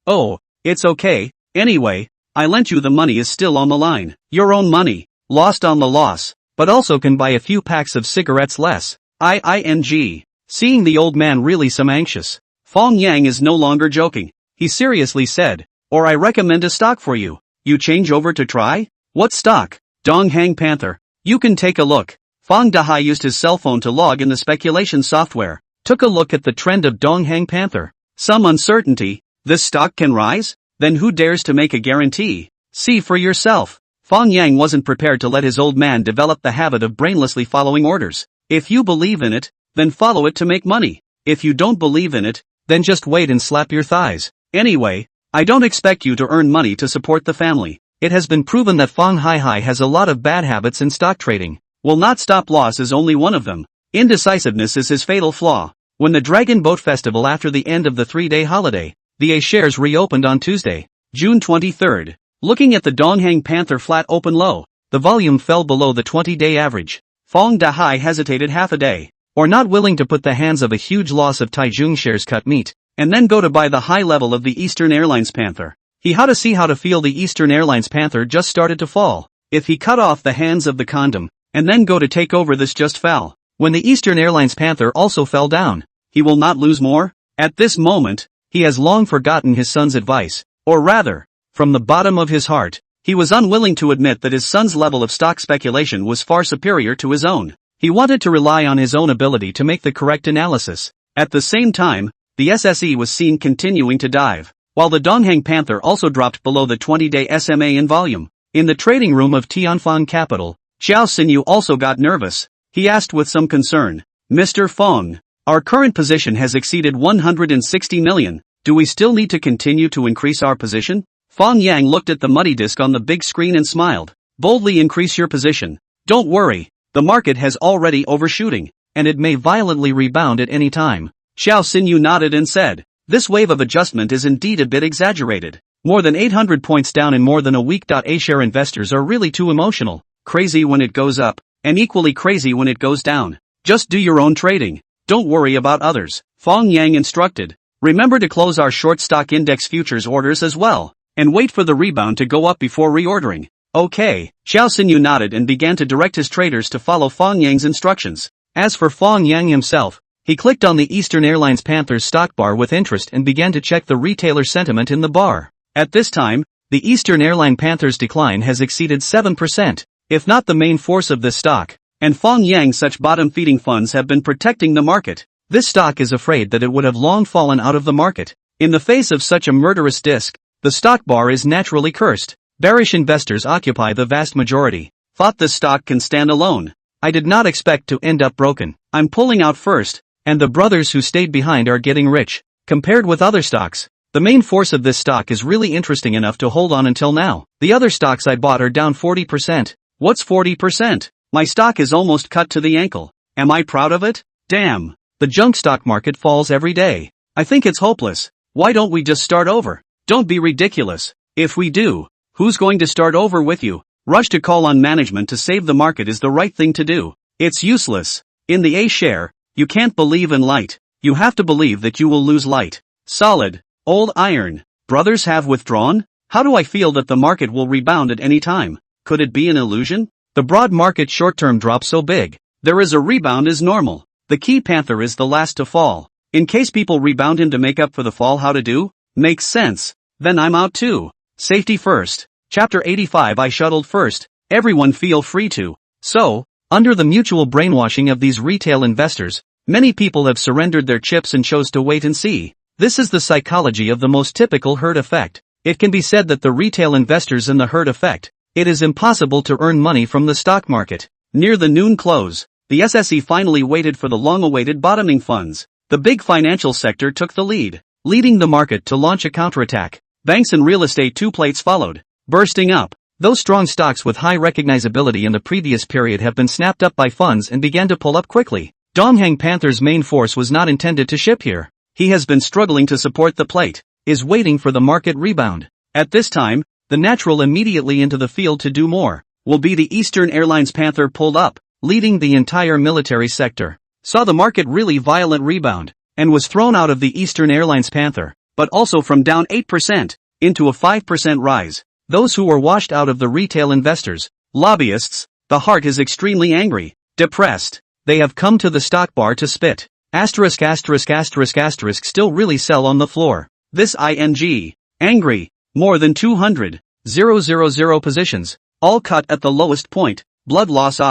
Oh, it's okay. Anyway, I lent you the money is still on the line. Your own money, lost on the loss, but also can buy a few packs of cigarettes less. IING. Seeing the old man really some anxious, Fang Yang is no longer joking. He seriously said, "Or I recommend a stock for you. You change over to try?" "What stock?" "Donghang Panther. You can take a look." Fang Dahai used his cell phone to log in the speculation software, took a look at the trend of Donghang Panther. Some uncertainty. This stock can rise? Then who dares to make a guarantee? See for yourself. Fang Yang wasn't prepared to let his old man develop the habit of brainlessly following orders. If you believe in it, then follow it to make money. If you don't believe in it, then just wait and slap your thighs. Anyway, I don't expect you to earn money to support the family. It has been proven that Fang Yang has a lot of bad habits in stock trading. Well, not stop loss is only one of them. Indecisiveness is his fatal flaw. When the Dragon Boat Festival after the end of the 3-day holiday, the A shares reopened on Tuesday, June 23rd. Looking at the Donghang Panther flat open low, the volume fell below the 20-day average. Fang Dahai hesitated half a day, or not willing to put the hands of a huge loss of Taizhong shares cut meat, and then go to buy the high level of the Eastern Airlines Panther. He had to see how to feel the Eastern Airlines Panther just started to fall. If he cut off the hands of the condom, and then go to take over, this just fell. When the Eastern Airlines Panther also fell down, he will not lose more? At this moment, he has long forgotten his son's advice, or rather, from the bottom of his heart, he was unwilling to admit that his son's level of stock speculation was far superior to his own. He wanted to rely on his own ability to make the correct analysis. At the same time, the SSE was seen continuing to dive, while the Donghang Panther also dropped below the 20-day SMA in volume. In the trading room of Tianfang Capital, Xiao Xinyu also got nervous. He asked with some concern, "Mr. Feng, our current position has exceeded 160 million. Do we still need to continue to increase our position?" Fang Yang looked at the muddy disc on the big screen and smiled. "Boldly increase your position. Don't worry, the market has already overshooting, and it may violently rebound at any time." Xiao Xinyu nodded and said, "This wave of adjustment is indeed a bit exaggerated. More than 800 points down in more than a week. A-share investors are really too emotional. Crazy when it goes up, and equally crazy when it goes down. Just do your own trading. Don't worry about others." Fang Yang instructed. "Remember to close our short stock index futures orders as well, and wait for the rebound to go up before reordering." "Okay." Xiao Xinyu nodded and began to direct his traders to follow Fang Yang's instructions. As for Fang Yang himself, he clicked on the Eastern Airlines Panther's stock bar with interest and began to check the retailer sentiment in the bar. At this time, the Eastern Airline Panther's decline has exceeded 7%, if not the main force of this stock, and Fang Yang such bottom-feeding funds have been protecting the market. This stock is afraid that it would have long fallen out of the market. In the face of such a murderous disc, the stock bar is naturally cursed. Bearish investors occupy the vast majority. Thought this stock can stand alone. I did not expect to end up broken. I'm pulling out first, and the brothers who stayed behind are getting rich. Compared with other stocks, the main force of this stock is really interesting enough to hold on until now. The other stocks I bought are down 40%. What's 40%? My stock is almost cut to the ankle. Am I proud of it? Damn. The junk stock market falls every day. I think it's hopeless. Why don't we just start over? Don't be ridiculous. If we do, who's going to start over with you? Rush to call on management to save the market is the right thing to do. It's useless. In the A share, you can't believe in light. You have to believe that you will lose light. Solid, old iron. Brothers have withdrawn? How do I feel that the market will rebound at any time? Could it be an illusion? The broad market short-term drop so big. There is a rebound is normal. The key panther is the last to fall. In case people rebound him to make up for the fall, how to do? Makes sense. Then I'm out too. Safety first. Chapter 85. I shuttled first. Everyone feel free to. So, under the mutual brainwashing of these retail investors, many people have surrendered their chips and chose to wait and see. This is the psychology of the most typical herd effect. It can be said that the retail investors in the herd effect, it is impossible to earn money from the stock market. Near the noon close, the SSE finally waited for the long-awaited bottoming funds. The big financial sector took the lead, leading the market to launch a counterattack. Banks and real estate two plates followed, bursting up. Those strong stocks with high recognizability in the previous period have been snapped up by funds and began to pull up quickly. Donghang Panther's main force was not intended to ship here. He has been struggling to support the plate, is waiting for the market rebound. At this time, the natural immediately into the field to do more will be the Eastern Airlines Panther pulled up, leading the entire military sector. Saw the market really violent rebound, and was thrown out of the Eastern Airlines Panther, but also from down 8% into a 5% rise. Those who were washed out of the retail investors, lobbyists, the heart is extremely angry, depressed. They have come to the stock bar to spit. Still really sell on the floor. This ing. Angry. More than 200,000 positions. All cut at the lowest point. Blood loss.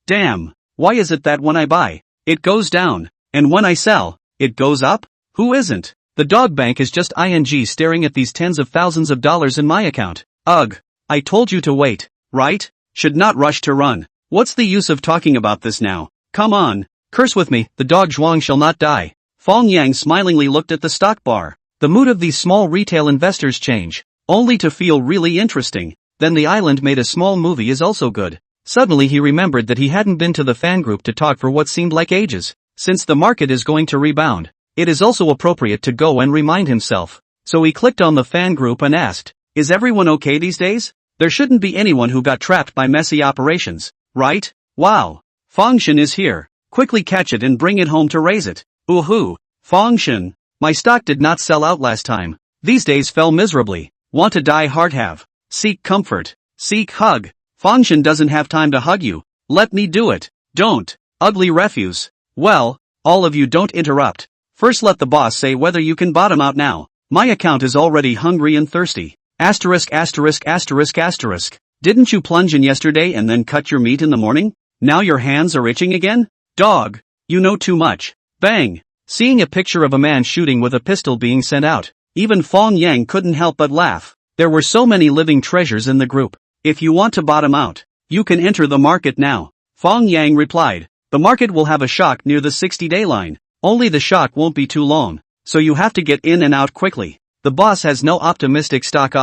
Damn. Why is it that when I buy, it goes down, and when I sell, it goes up? Who isn't? The dog bank is just ing staring at these tens of thousands of dollars in my account. Ugh. I told you to wait, right? Should not rush to run. What's the use of talking about this now? Come on. Curse with me, the dog Zhuang shall not die. Fang Yang smilingly looked at the stock bar. The mood of these small retail investors change, only to feel really interesting. Then the island made a small movie is also good. Suddenly he remembered that he hadn't been to the fan group to talk for what seemed like ages. Since the market is going to rebound, it is also appropriate to go and remind himself. So he clicked on the fan group and asked, "Is everyone okay these days? There shouldn't be anyone who got trapped by messy operations, right? Wow. Fangshan is here. Quickly catch it and bring it home to raise it. Ooh-hoo. Fangshan. My stock did not sell out last time. These days fell miserably. Want to die hard have. Seek comfort. Seek hug. Fangshan doesn't have time to hug you. Let me do it. Don't. Ugly refuse. Well, all of you don't interrupt. First let the boss say whether you can bottom out now. My account is already hungry and thirsty. Asterisk asterisk asterisk asterisk. Didn't you plunge in yesterday and then cut your meat in the morning? Now your hands are itching again? Dog. You know too much. Bang. Seeing a picture of a man shooting with a pistol being sent out, even Fang Yang couldn't help but laugh. There were so many living treasures in the group. If you want to bottom out, you can enter the market now. Fang Yang replied. The market will have a shock near the 60-day line. Only the shock won't be too long, so you have to get in and out quickly. The boss has no optimistic stock.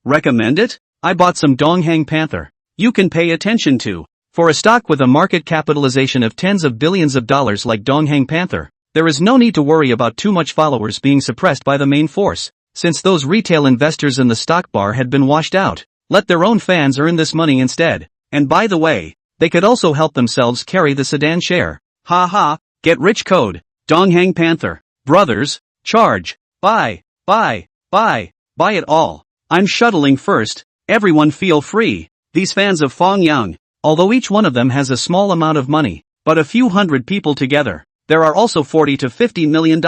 Recommend it? I bought some Donghang Panther. You can pay attention to. For a stock with a market capitalization of tens of billions of dollars like Donghang Panther, there is no need to worry about too much followers being suppressed by the main force, since those retail investors in the stock bar had been washed out. Let their own fans earn this money instead. And by the way, they could also help themselves carry the sedan share. Ha. Get rich code. Donghang Panther. Brothers, charge. Buy it all. I'm shuttling first. Everyone feel free. These fans of Fang Yang, although each one of them has a small amount of money, but a few hundred people together, there are also $40 to $50 million,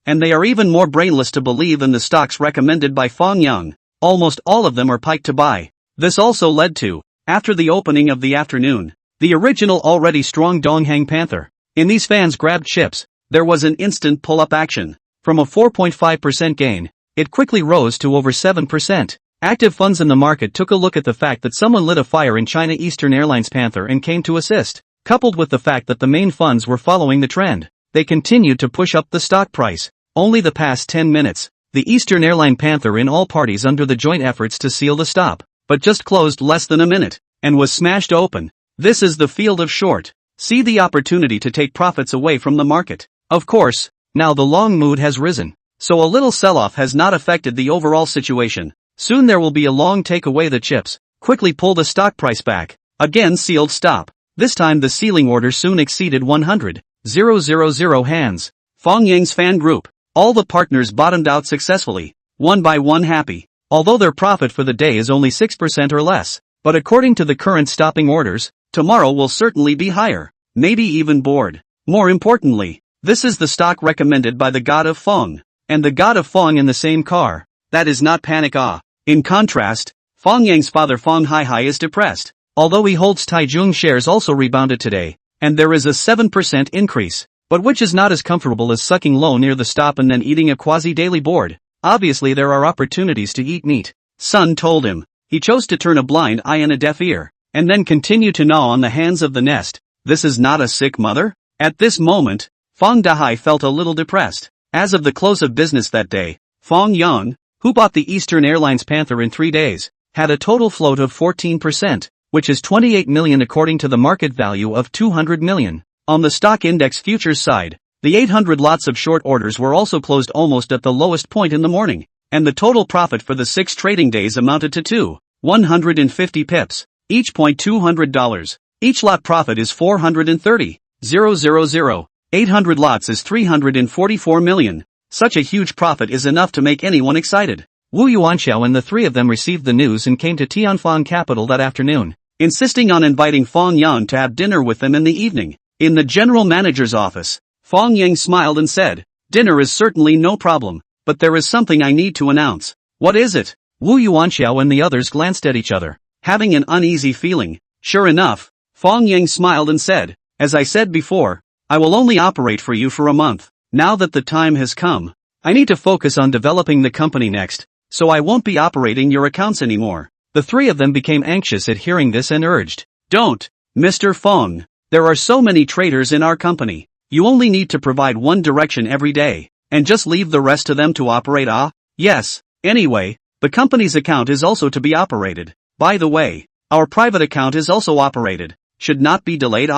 and they are even more brainless to believe in the stocks recommended by Fang Yang. Almost all of them are piked to buy. This also led to, after the opening of the afternoon, the original already strong Donghang Panther. In these fans grabbed chips, there was an instant pull-up action. From a 4.5% gain, it quickly rose to over 7%. Active funds in the market took a look at the fact that someone lit a fire in China Eastern Airlines Panther and came to assist. Coupled with the fact that the main funds were following the trend, they continued to push up the stock price. Only the past 10 minutes, the Eastern Airline Panther in all parties under the joint efforts to seal the stop, but just closed less than a minute, and was smashed open. This is the field of short. See the opportunity to take profits away from the market. Of course, now the long mood has risen, so a little sell-off has not affected the overall situation. Soon there will be a long take away the chips, quickly pull the stock price back. Again sealed stop. This time the ceiling order soon exceeded 100,000 hands. Fang Yang's fan group. All the partners bottomed out successfully, one by one happy. Although their profit for the day is only 6% or less. But according to the current stopping orders, tomorrow will certainly be higher. Maybe even board. More importantly, this is the stock recommended by the god of Fang. And the god of Fang in the same car. That is not panic. In contrast, Fang Yang's father Fang Haihai is depressed. Although he holds Taizhong shares also rebounded today, and there is a 7% increase, but which is not as comfortable as sucking low near the stop and then eating a quasi-daily board. Obviously there are opportunities to eat meat. Sun told him. He chose to turn a blind eye and a deaf ear, and then continue to gnaw on the hands of the nest. This is not a sick mother? At this moment, Fang Dahai felt a little depressed. As of the close of business that day, Fang Yang, who bought the Eastern Airlines Panther in 3 days, had a total float of 14%, which is 28 million according to the market value of 200 million. On the stock index futures side, the 800 lots of short orders were also closed almost at the lowest point in the morning, and the total profit for the 6 trading days amounted to 150 pips, each $200. Each lot profit is 430,000. 800 lots is 344 million. Such a huge profit is enough to make anyone excited. Wu Yuanxiao and the three of them received the news and came to Tianfang Capital that afternoon, insisting on inviting Fang Yang to have dinner with them in the evening. In the general manager's office, Fang Yang smiled and said, "Dinner is certainly no problem, but there is something I need to announce." "What is it?" Wu Yuanxiao and the others glanced at each other, having an uneasy feeling. Sure enough, Fang Yang smiled and said, "As I said before, I will only operate for you for a month. Now that the time has come, I need to focus on developing the company next, so I won't be operating your accounts anymore." The three of them became anxious at hearing this and urged, "Don't, Mr. Fang. There are so many traders in our company. You only need to provide one direction every day, and just leave the rest to them to operate. Yes. Anyway, the company's account is also to be operated. By the way, our private account is also operated. Should not be delayed.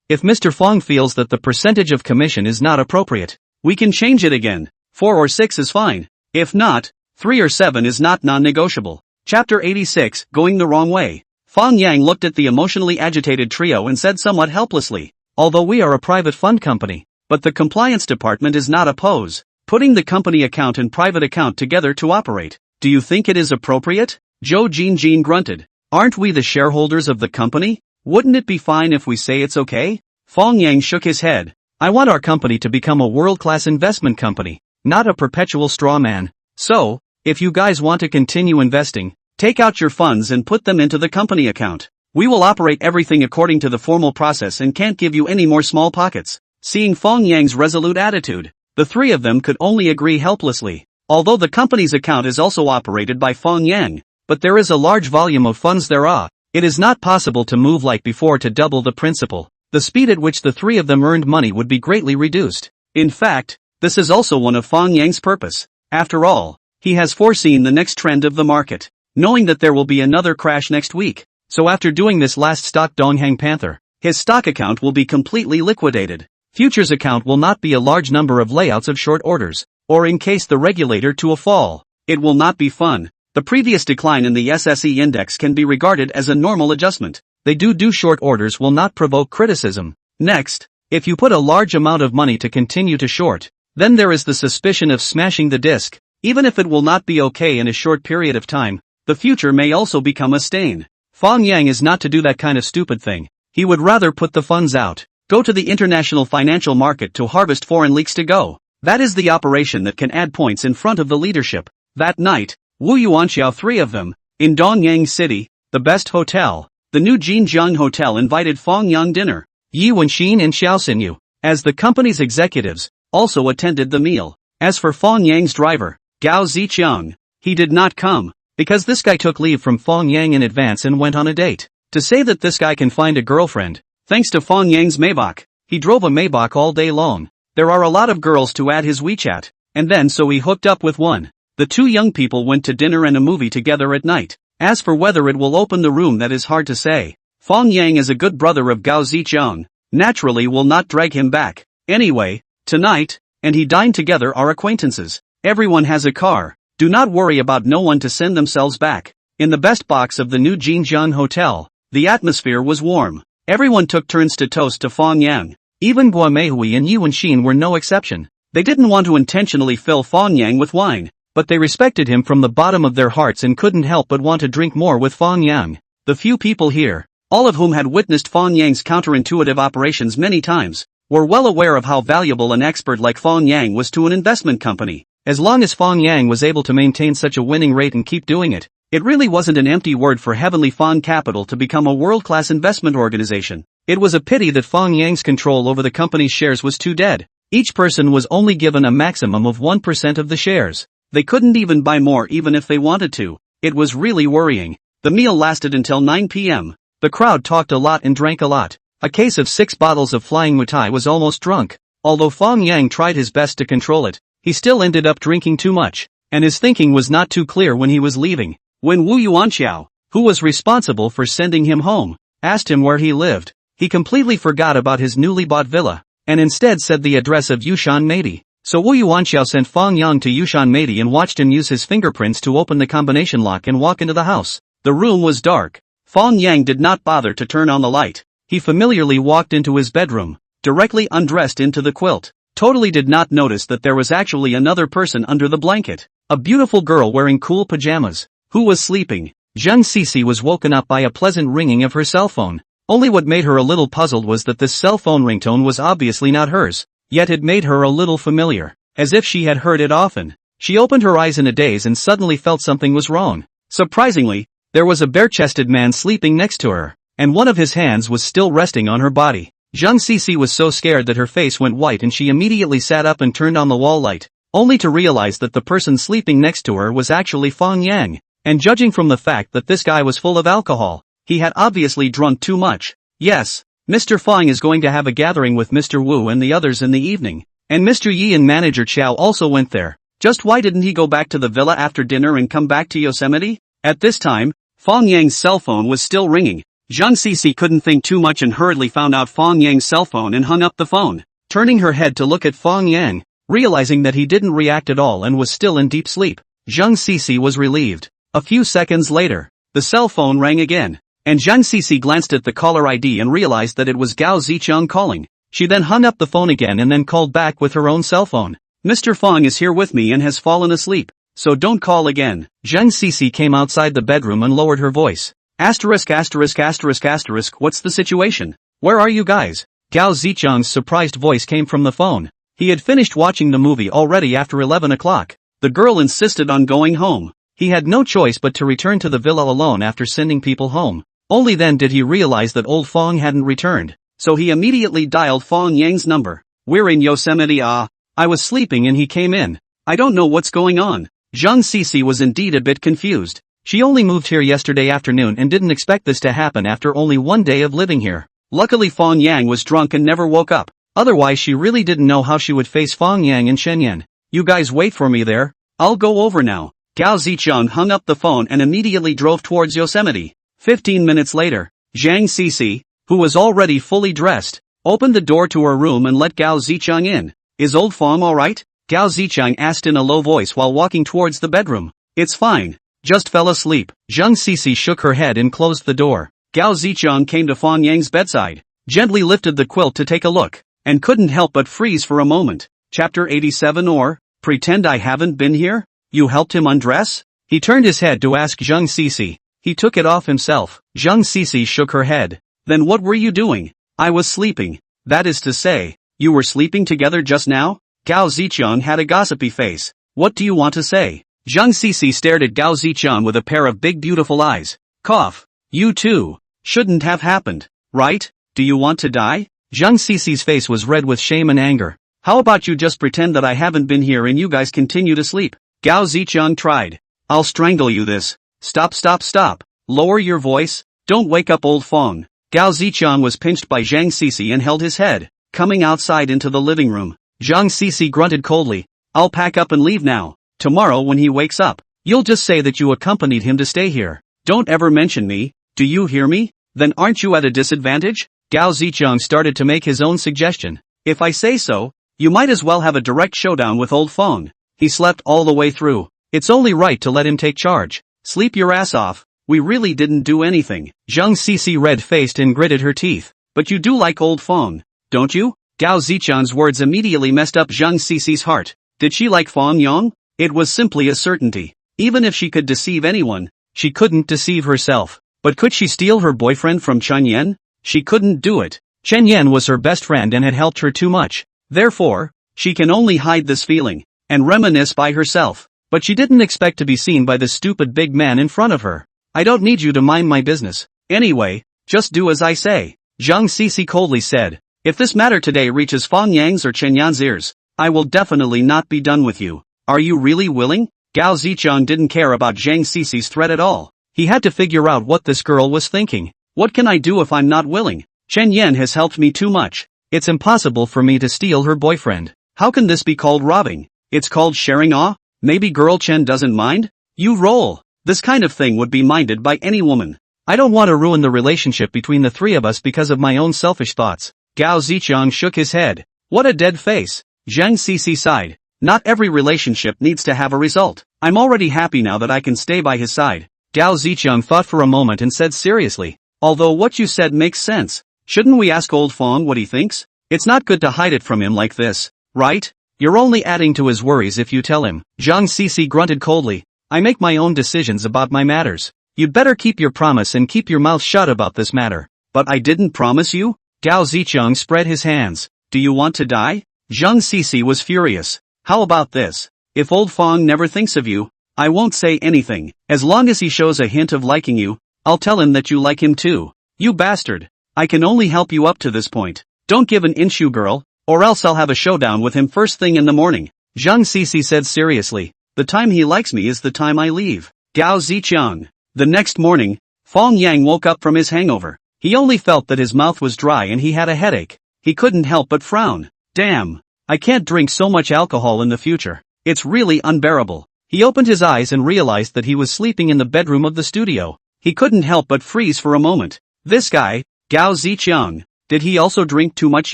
If Mr. Fang feels that the percentage of commission is not appropriate, we can change it again. 4 or 6 is fine. If not, 3 or 7 is not non-negotiable. Chapter 86, Going the Wrong Way. Fang Yang looked at the emotionally agitated trio and said somewhat helplessly, although we are a private fund company, but the compliance department is not opposed putting the company account and private account together to operate. Do you think it is appropriate? Zhou Jinjin grunted. Aren't we the shareholders of the company? Wouldn't it be fine if we say it's okay? Fang Yang shook his head. I want our company to become a world-class investment company, not a perpetual straw man. So, if you guys want to continue investing, take out your funds and put them into the company account. We will operate everything according to the formal process and can't give you any more small pockets. Seeing Fang Yang's resolute attitude, the three of them could only agree helplessly. Although the company's account is also operated by Fang Yang, but there is a large volume of funds there. It is not possible to move like before to double the principal. The speed at which the three of them earned money would be greatly reduced. In fact, this is also one of Fang Yang's purpose. After all, he has foreseen the next trend of the market, knowing that there will be another crash next week. So after doing this last stock Donghang Panther, his stock account will be completely liquidated. Futures account will not be a large number of layouts of short orders, or in case the regulator to a fall. It will not be fun. The previous decline in the SSE index can be regarded as a normal adjustment. They do short orders will not provoke criticism. Next, if you put a large amount of money to continue to short, then there is the suspicion of smashing the disc. Even if it will not be okay in a short period of time, the future may also become a stain. Fang Yang is not to do that kind of stupid thing. He would rather put the funds out, go to the international financial market to harvest foreign leaks to go. That is the operation that can add points in front of the leadership. That night, Wu Yuanxiao, three of them, in Dongyang City, the best hotel, the new Jinjiang Hotel, invited Fang Yang dinner. Yi Wenxin and Xiao Xinyu, as the company's executives, also attended the meal. As for Fang Yang's driver, Gao Ziqiang, he did not come, because this guy took leave from Fang Yang in advance and went on a date. To say that this guy can find a girlfriend, thanks to Fang Yang's Maybach, he drove a Maybach all day long. There are a lot of girls to add his WeChat, and then so he hooked up with one. The two young people went to dinner and a movie together at night. As for whether it will open the room, that is hard to say. Fang Yang is a good brother of Gao Ziqiang, naturally will not drag him back. Anyway, tonight, and he dined together are acquaintances. Everyone has a car. Do not worry about no one to send themselves back. In the best box of the new Jinjiang Hotel, the atmosphere was warm. Everyone took turns to toast to Fang Yang. Even Guo Meihui and Yi Wenxin were no exception. They didn't want to intentionally fill Fang Yang with wine, but they respected him from the bottom of their hearts and couldn't help but want to drink more with Fang Yang. The few people here, all of whom had witnessed Fang Yang's counterintuitive operations many times, were well aware of how valuable an expert like Fang Yang was to an investment company. As long as Fang Yang was able to maintain such a winning rate and keep doing it, it really wasn't an empty word for Heavenly Fang Capital to become a world-class investment organization. It was a pity that Fang Yang's control over the company's shares was too dead. Each person was only given a maximum of 1% of the shares. They couldn't even buy more even if they wanted to. It was really worrying. The meal lasted until 9 p.m. The crowd talked a lot and drank a lot. A case of 6 bottles of Flying Wutai was almost drunk. Although Fang Yang tried his best to control it, he still ended up drinking too much, and his thinking was not too clear when he was leaving. When Wu Yuanxiao, who was responsible for sending him home, asked him where he lived, he completely forgot about his newly bought villa, and instead said the address of Yushan Meidi. So Wu Yuanxiao sent Fang Yang to Yushan Meidi and watched him use his fingerprints to open the combination lock and walk into the house. The room was dark. Fang Yang did not bother to turn on the light. He familiarly walked into his bedroom, directly undressed into the quilt. Totally did not notice that there was actually another person under the blanket. A beautiful girl wearing cool pajamas, who was sleeping. Zheng Sisi was woken up by a pleasant ringing of her cell phone. Only what made her a little puzzled was that this cell phone ringtone was obviously not hers, yet it made her a little familiar, as if she had heard it often. She opened her eyes in a daze and suddenly felt something was wrong. Surprisingly, there was a bare-chested man sleeping next to her, and one of his hands was still resting on her body. Zheng Sisi was so scared that her face went white and she immediately sat up and turned on the wall light, only to realize that the person sleeping next to her was actually Fang Yang. And judging from the fact that this guy was full of alcohol, he had obviously drunk too much. Yes, Mr. Fang is going to have a gathering with Mr. Wu and the others in the evening. And Mr. Yi and manager Chow also went there. Just why didn't he go back to the villa after dinner and come back to Yosemite? At this time, Fang Yang's cell phone was still ringing. Zhang Cece couldn't think too much and hurriedly found out Fang Yang's cell phone and hung up the phone. Turning her head to look at Fang Yang, realizing that he didn't react at all and was still in deep sleep, Zhang Cece was relieved. A few seconds later, the cell phone rang again, and Zhang Cece glanced at the caller ID and realized that it was Gao Zicheng calling. She then hung up the phone again and then called back with her own cell phone. Mr. Fang is here with me and has fallen asleep, so don't call again. Zhang Cece came outside the bedroom and lowered her voice. Asterisk asterisk asterisk asterisk, what's the situation? Where are you guys? Gao Zicheng's surprised voice came from the phone. He had finished watching the movie already after 11 o'clock. The girl insisted on going home. He had no choice but to return to the villa alone after sending people home. Only then did he realize that old Fang hadn't returned. So he immediately dialed Fang Yang's number. We're in Yosemite. I was sleeping and he came in. I don't know what's going on. Zhang Cece was indeed a bit confused. She only moved here yesterday afternoon and didn't expect this to happen after only one day of living here. Luckily Fang Yang was drunk and never woke up. Otherwise she really didn't know how she would face Fang Yang and Shenyan. You guys wait for me there. I'll go over now. Gao Zicheng hung up the phone and immediately drove towards Yosemite. 15 minutes later, Zhang Cece, who was already fully dressed, opened the door to her room and let Gao Zicheng in. Is old Fang alright? Gao Zicheng asked in a low voice while walking towards the bedroom. It's fine. Just fell asleep. Zhang Cece shook her head and closed the door. Gao Zicheng came to Fang Yang's bedside, gently lifted the quilt to take a look, and couldn't help but freeze for a moment. Chapter 87 or, Pretend I Haven't Been Here? You helped him undress? He turned his head to ask Zhang Cece. He took it off himself. Zhang Cece shook her head. Then what were you doing? I was sleeping. That is to say, you were sleeping together just now? Gao Zicheng had a gossipy face. What do you want to say? Zhang Cece stared at Gao Zicheng with a pair of big beautiful eyes. Cough. You too. Shouldn't have happened, right? Do you want to die? Zhang Cece's face was red with shame and anger. How about you just pretend that I haven't been here and you guys continue to sleep? Gao Zicheng tried. I'll strangle you this. Stop stop stop. Lower your voice. Don't wake up old Fang. Gao Zicheng was pinched by Zhang Cece and held his head, coming outside into the living room. Zhang Cece grunted coldly. I'll pack up and leave now. Tomorrow when he wakes up, you'll just say that you accompanied him to stay here. Don't ever mention me. Do you hear me? Then aren't you at a disadvantage? Gao Zicheng started to make his own suggestion. If I say so, you might as well have a direct showdown with old Fang. He slept all the way through. It's only right to let him take charge. Sleep your ass off. We really didn't do anything. Zhang Cece red-faced and gritted her teeth. But you do like old Fang, don't you? Gao Zicheng's words immediately messed up Zhang Cece's heart. Did she like Fang Yang? It was simply a certainty. Even if she could deceive anyone, she couldn't deceive herself. But could she steal her boyfriend from Chen Yan? She couldn't do it. Chen Yan was her best friend and had helped her too much. Therefore, she can only hide this feeling, and reminisce by herself. But she didn't expect to be seen by this stupid big man in front of her. I don't need you to mind my business. Anyway, just do as I say. Zhang Cece coldly said. If this matter today reaches Fang Yang's or Chen Yan's ears, I will definitely not be done with you. Are you really willing? Gao Zicheng didn't care about Zhang Cece's threat at all. He had to figure out what this girl was thinking. What can I do if I'm not willing? Chen Yan has helped me too much. It's impossible for me to steal her boyfriend. How can this be called robbing? It's called sharing awe? Maybe girl Chen doesn't mind? You roll. This kind of thing would be minded by any woman. I don't want to ruin the relationship between the three of us because of my own selfish thoughts. Gao Zicheng shook his head. What a dead face. Zhang Cece sighed. Not every relationship needs to have a result. I'm already happy now that I can stay by his side. Gao Zicheng thought for a moment and said seriously. Although what you said makes sense. Shouldn't we ask old Fang what he thinks? It's not good to hide it from him like this, right? You're only adding to his worries if you tell him. Zhang Cece grunted coldly. I make my own decisions about my matters. You'd better keep your promise and keep your mouth shut about this matter. But I didn't promise you? Gao Zicheng spread his hands. Do you want to die? Zhang Cece was furious. How about this? If old Fang never thinks of you, I won't say anything. As long as he shows a hint of liking you, I'll tell him that you like him too. You bastard. I can only help you up to this point. Don't give an inch, you girl, or else I'll have a showdown with him first thing in the morning. Zhang Cece said seriously. The time he likes me is the time I leave. Gao Zicheng. The next morning, Fang Yang woke up from his hangover. He only felt that his mouth was dry and he had a headache. He couldn't help but frown. Damn. I can't drink so much alcohol in the future. It's really unbearable. He opened his eyes and realized that he was sleeping in the bedroom of the studio. He couldn't help but freeze for a moment. This guy, Gao Ziqiang, did he also drink too much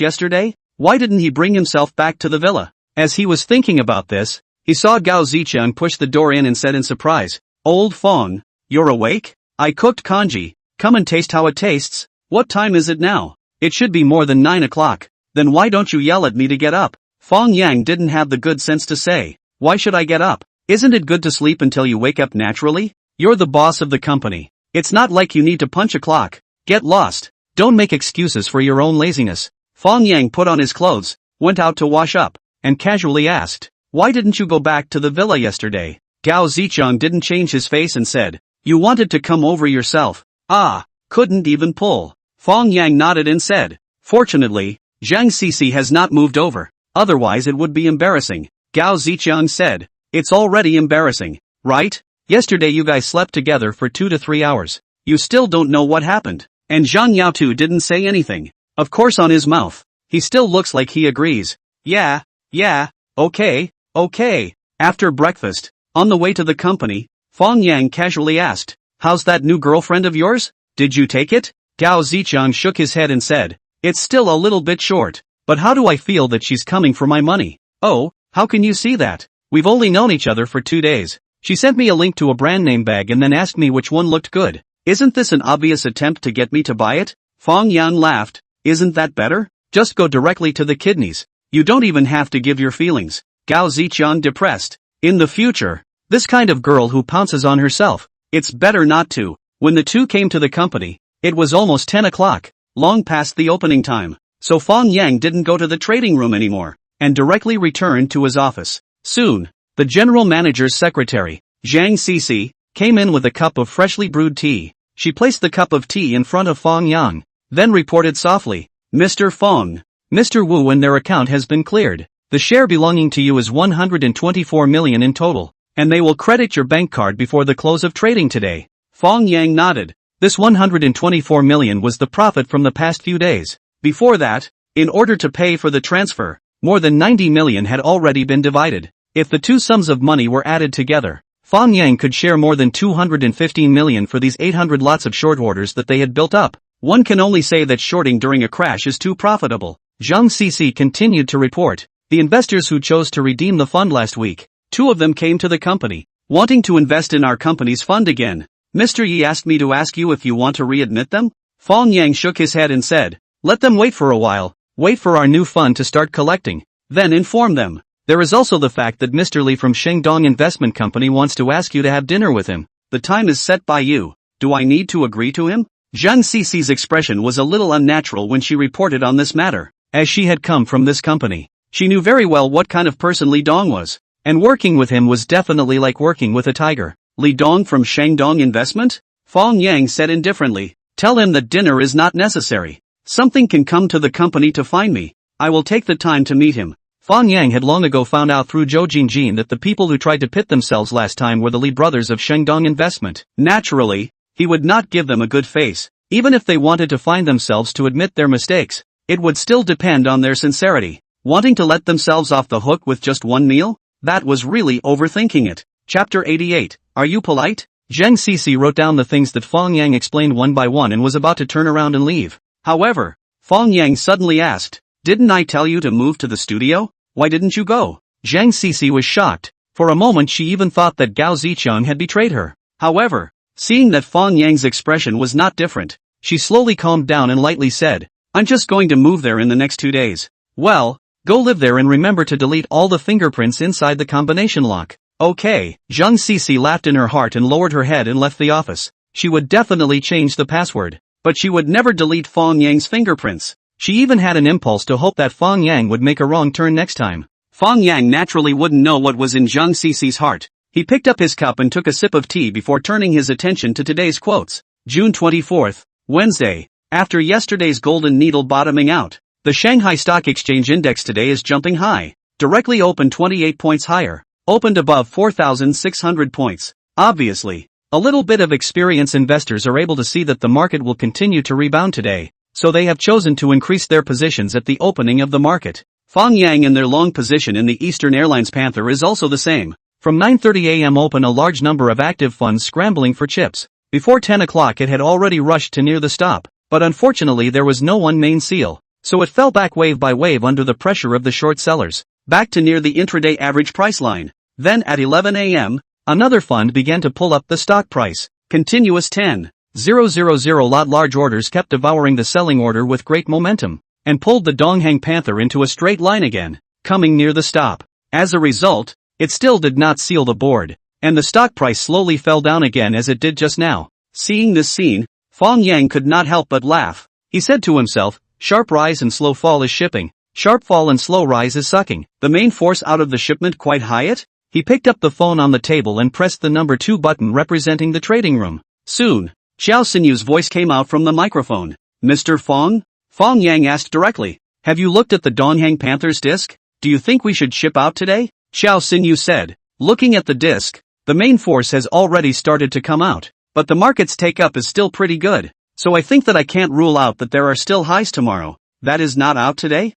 yesterday? Why didn't he bring himself back to the villa? As he was thinking about this, he saw Gao Ziqiang push the door in and said in surprise, "Old Fang, you're awake? I cooked congee. Come and taste how it tastes." "What time is it now?" "It should be more than 9 o'clock. "Then why don't you yell at me to get up?" Fang Yang didn't have the good sense to say, "Why should I get up? Isn't it good to sleep until you wake up naturally? You're the boss of the company. It's not like you need to punch a clock. Get lost. Don't make excuses for your own laziness." Fang Yang put on his clothes, went out to wash up, and casually asked, "Why didn't you go back to the villa yesterday?" Gao Ziqiang didn't change his face and said, "You wanted to come over yourself." "Ah, couldn't even pull." Fang Yang nodded and said, "Fortunately, Zhang Cici has not moved over. Otherwise it would be embarrassing." Gao Ziqiang said, "It's already embarrassing, right? Yesterday you guys slept together for 2 to 3 hours. You still don't know what happened." And Zhang Yaotu didn't say anything. Of course on his mouth. He still looks like he agrees. Yeah, okay. After breakfast, on the way to the company, Fang Yang casually asked, "How's that new girlfriend of yours? Did you take it?" Gao Ziqiang shook his head and said, "It's still a little bit short, but how do I feel that she's coming for my money?" "Oh, how can you see that? We've only known each other for 2 days. She sent me a link to a brand name bag and then asked me which one looked good. Isn't this an obvious attempt to get me to buy it?" Fang Yang laughed. "Isn't that better? Just go directly to the kidneys. You don't even have to give your feelings." Gao Ziqiang depressed. "In the future, this kind of girl who pounces on herself, it's better not to." When the two came to the company, it was almost 10 o'clock, long past the opening time, so Fang Yang didn't go to the trading room anymore, and directly returned to his office. Soon, the general manager's secretary, Zhang Cici, came in with a cup of freshly brewed tea. She placed the cup of tea in front of Fang Yang, then reported softly, "Mr. Fang, Mr. Wu and their account has been cleared. The share belonging to you is 124 million in total, and they will credit your bank card before the close of trading today." Fang Yang nodded. This 124 million was the profit from the past few days. Before that, in order to pay for the transfer, more than 90 million had already been divided. If the two sums of money were added together, Fang Yang could share more than 215 million for these 800 lots of short orders that they had built up. One can only say that shorting during a crash is too profitable. Zhang Cici continued to report. The investors who chose to redeem the fund last week, 2 of them came to the company, wanting to invest in our company's fund again. "Mr. Yi asked me to ask you if you want to readmit them?" Fang Yang shook his head and said, "Let them wait for a while, wait for our new fund to start collecting, then inform them. There is also the fact that Mr. Li from Shengdong Investment Company wants to ask you to have dinner with him. The time is set by you. Do I need to agree to him?" Zhang Cici's expression was a little unnatural when she reported on this matter. As she had come from this company, she knew very well what kind of person Li Dong was, and working with him was definitely like working with a tiger. "Li Dong from Shengdong Investment?" Fang Yang said indifferently. "Tell him that dinner is not necessary. Something can come to the company to find me. I will take the time to meet him." Fang Yang had long ago found out through Zhou Jinjin that the people who tried to pit themselves last time were the Li brothers of Shengdong Investment. Naturally, he would not give them a good face. Even if they wanted to find themselves to admit their mistakes, it would still depend on their sincerity. Wanting to let themselves off the hook with just one meal? That was really overthinking it. Chapter 88, Are You Polite? Zhang Cici wrote down the things that Fang Yang explained one by one and was about to turn around and leave. However, Fang Yang suddenly asked, "Didn't I tell you to move to the studio? Why didn't you go?" Zhang Cici was shocked. For a moment she even thought that Gao Ziqiang had betrayed her. However, seeing that Fang Yang's expression was not different, she slowly calmed down and lightly said, "I'm just going to move there in the next 2 days." "Well, go live there and remember to delete all the fingerprints inside the combination lock." "Okay." Zhang Cici laughed in her heart and lowered her head and left the office. She would definitely change the password, but she would never delete Fang Yang's fingerprints. She even had an impulse to hope that Fang Yang would make a wrong turn next time. Fang Yang naturally wouldn't know what was in Zhang Cici's heart. He picked up his cup and took a sip of tea before turning his attention to today's quotes. June 24th, Wednesday. After yesterday's golden needle bottoming out, the Shanghai Stock Exchange Index today is jumping high. Directly opened 28 points higher. Opened above 4,600 points. Obviously, A little bit of experienced investors are able to see that the market will continue to rebound today, so they have chosen to increase their positions at the opening of the market. Fang Yang in their long position in the Eastern Airlines Panther is also the same. From 9:30 a.m. open a large number of active funds scrambling for chips. Before 10 o'clock it had already rushed to near the stop, but unfortunately there was no one main seal, so it fell back wave by wave under the pressure of the short sellers, back to near the intraday average price line. Then at 11 a.m., another fund began to pull up the stock price. Continuous 10,000 lot large orders kept devouring the selling order with great momentum, and pulled the Donghang Panther into a straight line again, coming near the stop. As a result, it still did not seal the board, and the stock price slowly fell down again as it did just now. Seeing this scene, Fang Yang could not help but laugh. He said to himself, sharp rise and slow fall is shipping, sharp fall and slow rise is sucking. The main force out of the shipment quite high it? He picked up the phone on the table and pressed the number 2 button representing the trading room. Soon, Xiao Sinyu's voice came out from the microphone. Mr. Fang? Fang Yang asked directly. Have you looked at the Donghang Panther's disc? Do you think we should ship out today? Xiao Sinyu said. Looking at the disc, the main force has already started to come out, but the market's take-up is still pretty good, so I think that I can't rule out that there are still highs tomorrow. That is not out today?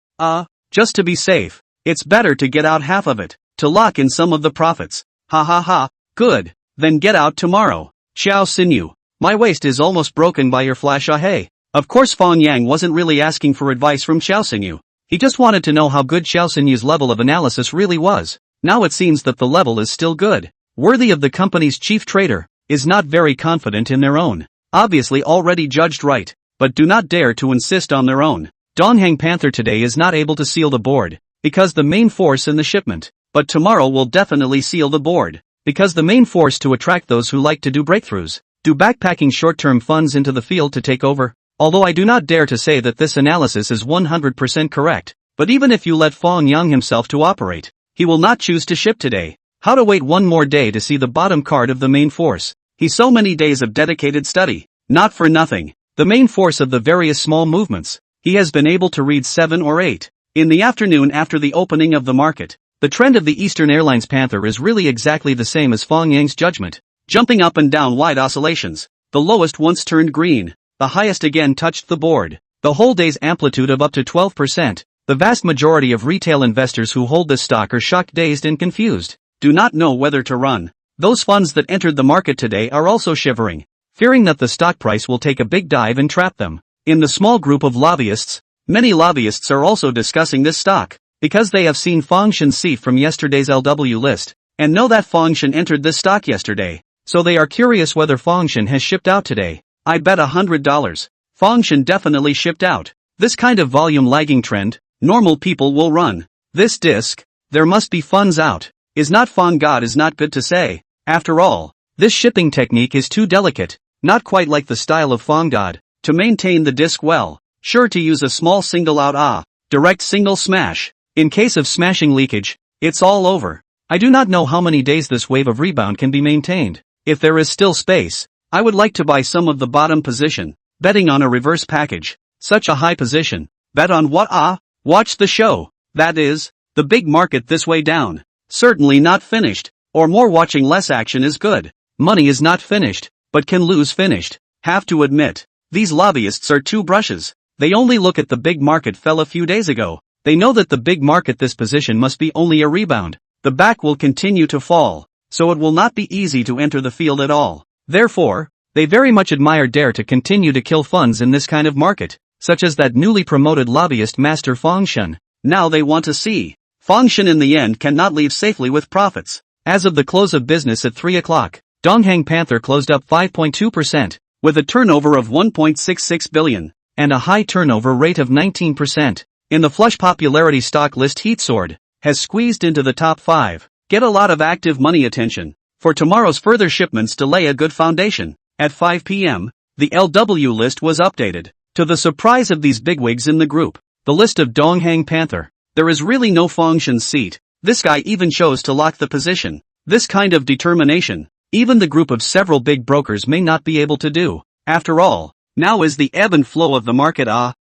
Just to be safe, it's better to get out half of it, to lock in some of the profits. Ha ha ha, good, then get out tomorrow. Xiao Sinyu, my waist is almost broken by your flash hey. Of course Fang Yang wasn't really asking for advice from Xiao Sinyu. He just wanted to know how good Xiao Sinyu's level of analysis really was. Now it seems that the level is still good. Worthy of the company's chief trader, is not very confident in their own. Obviously already judged right, but do not dare to insist on their own. Donghang Panther today is not able to seal the board, because the main force in the shipment, but tomorrow will definitely seal the board, because the main force to attract those who like to do breakthroughs, do backpacking short-term funds into the field to take over. Although I do not dare to say that this analysis is 100% correct, but even if you let Fang Yang himself to operate, he will not choose to ship today. How to wait one more day to see the bottom card of the main force. He so many days of dedicated study, not for nothing. The main force of the various small movements, he has been able to read 7 or 8. In the afternoon after the opening of the market, the trend of the Eastern Airlines Panther is really exactly the same as Fang Yang's judgment. Jumping up and down wide oscillations, the lowest once turned green, the highest again touched the board. The whole day's amplitude of up to 12%. The vast majority of retail investors who hold this stock are shocked, dazed and confused, do not know whether to run. Those funds that entered the market today are also shivering, fearing that the stock price will take a big dive and trap them. In the small group of lobbyists, many lobbyists are also discussing this stock, because they have seen Fang Shen's seat from yesterday's LW list, and know that Fang Shen entered this stock yesterday, so they are curious whether Fang Shen has shipped out today. I bet $100. Fang Shen definitely shipped out. This kind of volume lagging trend, normal people will run. This disc, there must be funds out, is not Fang God is not good to say. After all, this shipping technique is too delicate, not quite like the style of Fang God, to maintain the disc well, sure to use a small single out direct single smash. In case of smashing leakage, it's all over. I do not know how many days this wave of rebound can be maintained. If there is still space, I would like to buy some of the bottom position, betting on a reverse package, such a high position. Bet on what? Watch the show, that is, the big market this way down. Certainly not finished, or more watching less action is good. Money is not finished, but can lose finished. Have to admit, these lobbyists are two brushes. They only look at the big market fell a few days ago. They know that the big market this position must be only a rebound. The back will continue to fall, so it will not be easy to enter the field at all. Therefore, they very much admire dare to continue to kill funds in this kind of market, such as that newly promoted lobbyist Master Fang Shen. Now they want to see. Fang Shen in the end cannot leave safely with profits. As of the close of business at 3 o'clock, Donghang Panther closed up 5.2%, with a turnover of 1.66 billion, and a high turnover rate of 19%. In the flush popularity stock list heat sword, has squeezed into the top 5. Get a lot of active money attention. For tomorrow's further shipments to lay a good foundation. At 5 p.m., the LW list was updated. To the surprise of these bigwigs in the group, the list of Donghang Panther, there is really no Fang Shen's seat. This guy even chose to lock the position. This kind of determination, even the group of several big brokers may not be able to do. After all, now is the ebb and flow of the market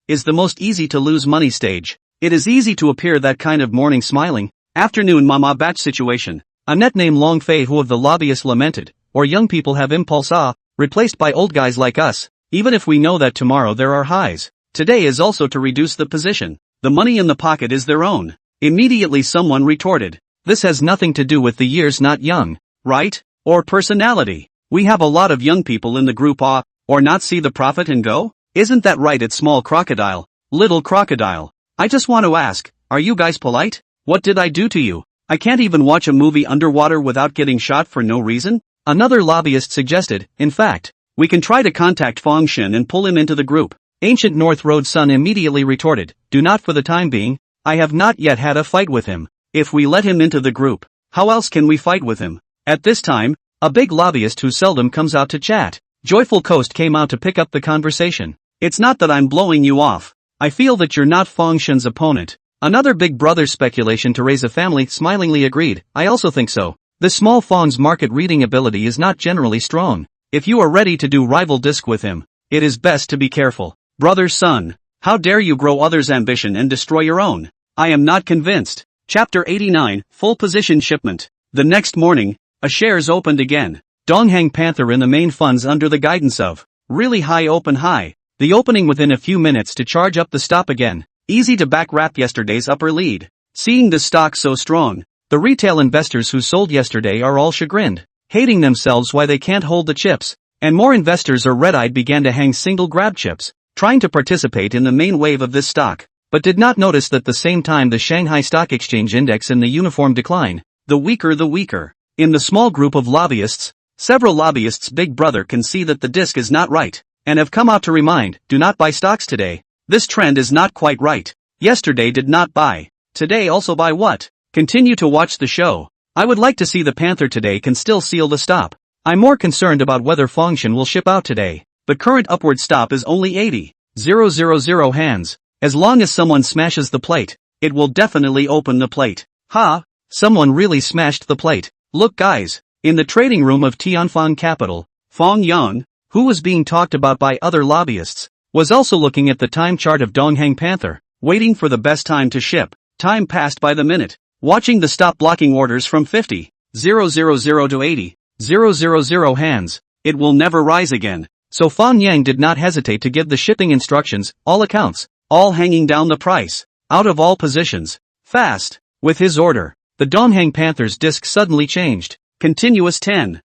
is the most easy to lose money stage. It is easy to appear that kind of morning smiling, afternoon mama batch situation. A net name Long Fei who of the lobbyists lamented, or young people have impulse replaced by old guys like us, even if we know that tomorrow there are highs. Today is also to reduce the position. The money in the pocket is their own. Immediately someone retorted. This has nothing to do with the years not young, right? Or personality. We have a lot of young people in the group or not see the profit and go? Isn't that right? It's small crocodile, little crocodile. I just want to ask, are you guys polite? What did I do to you? I can't even watch a movie underwater without getting shot for no reason? Another lobbyist suggested. In fact, we can try to contact Fang Shin and pull him into the group. Ancient North Road Sun immediately retorted, do not for the time being. I have not yet had a fight with him. If we let him into the group, how else can we fight with him? At this time, a big lobbyist who seldom comes out to chat, Joyful Coast, came out to pick up the conversation. It's not that I'm blowing you off. I feel that you're not Fang Shin's opponent. Another Big Brother speculation to raise a family smilingly agreed, I also think so. The small Fang's market reading ability is not generally strong. If you are ready to do rival disc with him, it is best to be careful. Brother Sun, how dare you grow others' ambition and destroy your own? I am not convinced. Chapter 89, Full Position Shipment. The next morning, a shares opened again. Donghang Panther in the main funds under the guidance of really high open high. The opening within a few minutes to charge up the stop again. Easy to back wrap yesterday's upper lead. Seeing the stock so strong, the retail investors who sold yesterday are all chagrined, hating themselves why they can't hold the chips. And more investors are red-eyed began to hang single grab chips, trying to participate in the main wave of this stock, but did not notice that the same time the Shanghai Stock Exchange Index in the uniform decline, the weaker the weaker. In the small group of lobbyists, several lobbyists' big brother can see that the disc is not right, and have come out to remind, do not buy stocks today. This trend is not quite right. Yesterday did not buy. Today also buy what? Continue to watch the show. I would like to see the Panther today can still seal the stop. I'm more concerned about whether Fangshan will ship out today. The current upward stop is only 80,000 hands. As long as someone smashes the plate, it will definitely open the plate. Ha! Someone really smashed the plate. Look guys, in the trading room of Tianfang Capital, Fang Yang, who was being talked about by other lobbyists, was also looking at the time chart of Donghang Panther, waiting for the best time to ship. Time passed by the minute, watching the stop blocking orders from 50,000 to 80,000 hands. It will never rise again. So Fang Yang did not hesitate to give the shipping instructions, all accounts, all hanging down the price, out of all positions, fast. With his order, the Donghang Panther's disc suddenly changed. Continuous 10,000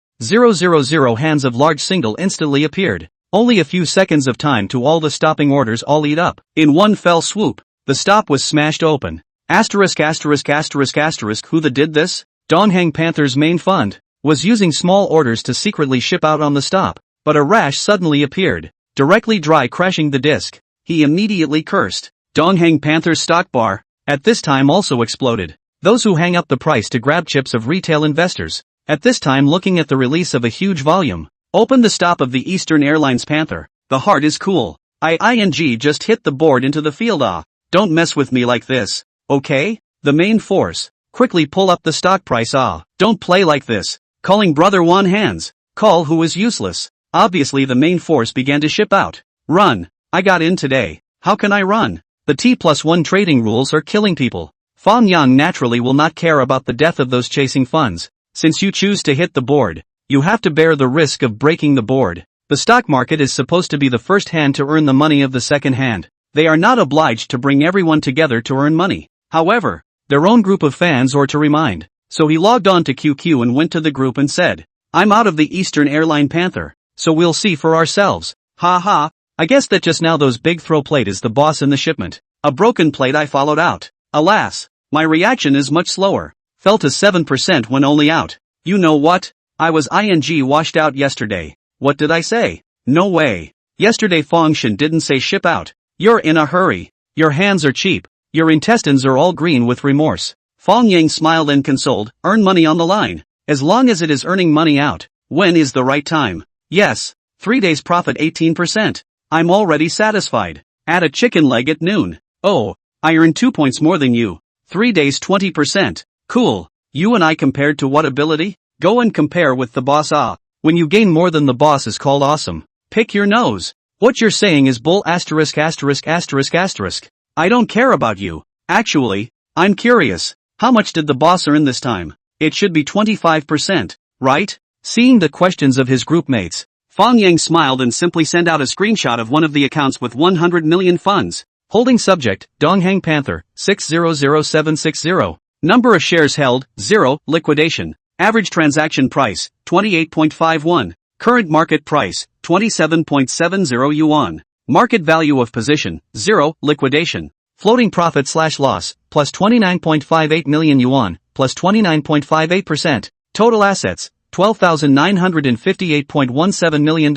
hands of large single instantly appeared. Only a few seconds of time to all the stopping orders all eat up. In one fell swoop, the stop was smashed open. Asterisk. Who did this? Donghang Panther's main fund was using small orders to secretly ship out on the stop, but a rash suddenly appeared, directly dry crashing the disc. He immediately cursed. Donghang Panther's stock bar, at this time also exploded. Those who hang up the price to grab chips of retail investors, at this time looking at the release of a huge volume, open the stop of the Eastern Airlines Panther. The heart is cool. ING just hit the board into the field. Don't mess with me like this, okay? The main force, quickly pull up the stock price. Don't play like this. Calling brother Wan hands. Call who is useless. Obviously the main force began to ship out. Run. I got in today. How can I run? The T+1 trading rules are killing people. Fang Yang naturally will not care about the death of those chasing funds. Since you choose to hit the board, you have to bear the risk of breaking the board. The stock market is supposed to be the first hand to earn the money of the second hand. They are not obliged to bring everyone together to earn money. However, their own group of fans or to remind. So he logged on to QQ and went to the group and said, I'm out of the Eastern Airline Panther, so we'll see for ourselves. Ha ha, I guess that just now those big throw plate is the boss in the shipment. A broken plate I followed out. Alas, my reaction is much slower. Fell to 7% when only out. You know what? I was ING washed out yesterday. What did I say? No way. Yesterday Fangshan didn't say ship out. You're in a hurry. Your hands are cheap. Your intestines are all green with remorse. Fang Yang smiled and consoled, earn money on the line. As long as it is earning money out. When is the right time? Yes. 3 days profit 18%. I'm already satisfied. Add a chicken leg at noon. Oh, I earn 2 points more than you. 3 days 20%. Cool. You and I compared to what ability? Go and compare with the boss. When you gain more than the boss is called awesome. Pick your nose. What you're saying is bull. I don't care about you. Actually, I'm curious. How much did the boss earn this time? It should be 25%, right? Seeing the questions of his group mates, Fang Yang smiled and simply sent out a screenshot of one of the accounts with 100 million funds. Holding subject, Donghang Panther, 600760. Number of shares held, 0, liquidation. Average transaction price, 28.51. Current market price, 27.70 yuan. Market value of position, 0, liquidation. Floating profit/loss, plus 29.58 million yuan, plus 29.58%. Total assets, $12,958.17 million.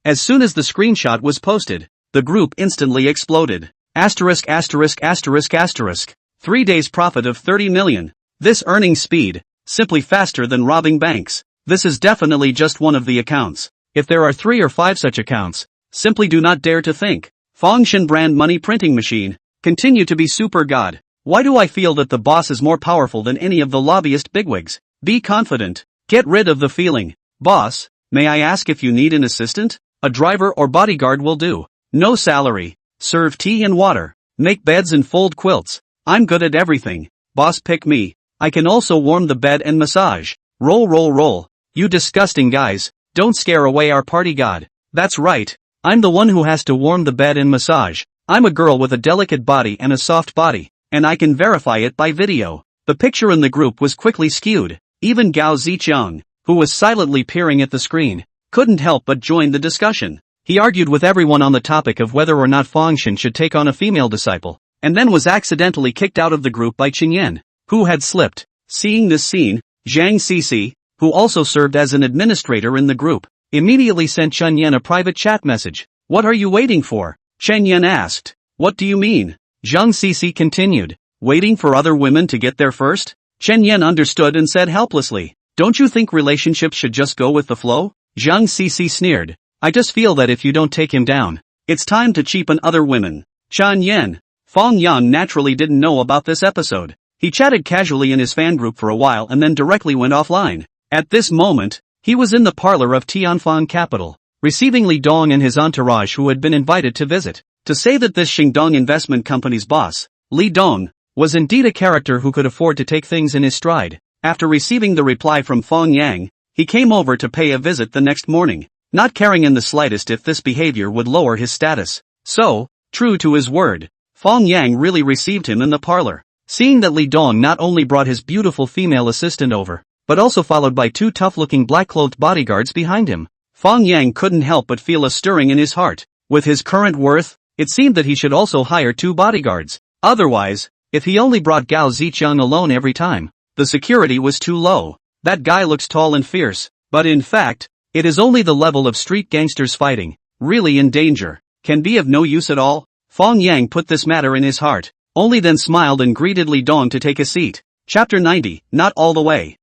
As soon as the screenshot was posted, the group instantly exploded. Asterisk asterisk asterisk asterisk. 3 days profit of 30 million. This earning speed, simply faster than robbing banks. This is definitely just one of the accounts. If there are 3 or 5 such accounts, simply do not dare to think. Fengshan brand money printing machine. Continue to be super god. Why do I feel that the boss is more powerful than any of the lobbyist bigwigs? Be confident. Get rid of the feeling. Boss, may I ask if you need an assistant? A driver or bodyguard will do. No salary. Serve tea and water. Make beds and fold quilts. I'm good at everything. Boss, pick me. I can also warm the bed and massage. Roll roll roll. You disgusting guys, don't scare away our party god. That's right. I'm the one who has to warm the bed and massage. I'm a girl with a delicate body and a soft body, and I can verify it by video. The picture in the group was quickly skewed. Even Gao Zicheng, who was silently peering at the screen, couldn't help but join the discussion. He argued with everyone on the topic of whether or not Fengshan should take on a female disciple, and then was accidentally kicked out of the group by Qingyan, who had slipped. Seeing this scene, Zhang Cici, who also served as an administrator in the group, immediately sent Chen Yan a private chat message. What are you waiting for? Chen Yan asked. What do you mean? Zhang Cici continued. Waiting for other women to get there first? Chen Yan understood and said helplessly. Don't you think relationships should just go with the flow? Zhang Cici sneered. I just feel that if you don't take him down, it's time to cheapen other women. Chen Yan. Fang Yang naturally didn't know about this episode. He chatted casually in his fan group for a while and then directly went offline. At this moment, he was in the parlor of Tianfang Capital, receiving Li Dong and his entourage who had been invited to visit. To say that this Xingdong investment company's boss, Li Dong, was indeed a character who could afford to take things in his stride. After receiving the reply from Fang Yang, he came over to pay a visit the next morning, not caring in the slightest if this behavior would lower his status. So, true to his word, Fang Yang really received him in the parlor. Seeing that Li Dong not only brought his beautiful female assistant over, but also followed by 2 tough-looking black-clothed bodyguards behind him, Fang Yang couldn't help but feel a stirring in his heart. With his current worth, it seemed that he should also hire 2 bodyguards. Otherwise, if he only brought Gao Zicheng alone every time, the security was too low. That guy looks tall and fierce, but in fact, it is only the level of street gangsters fighting, really in danger, can be of no use at all. Fang Yang put this matter in his heart, only then smiled and greeted Li Dong to take a seat. Chapter 90, Not all the way.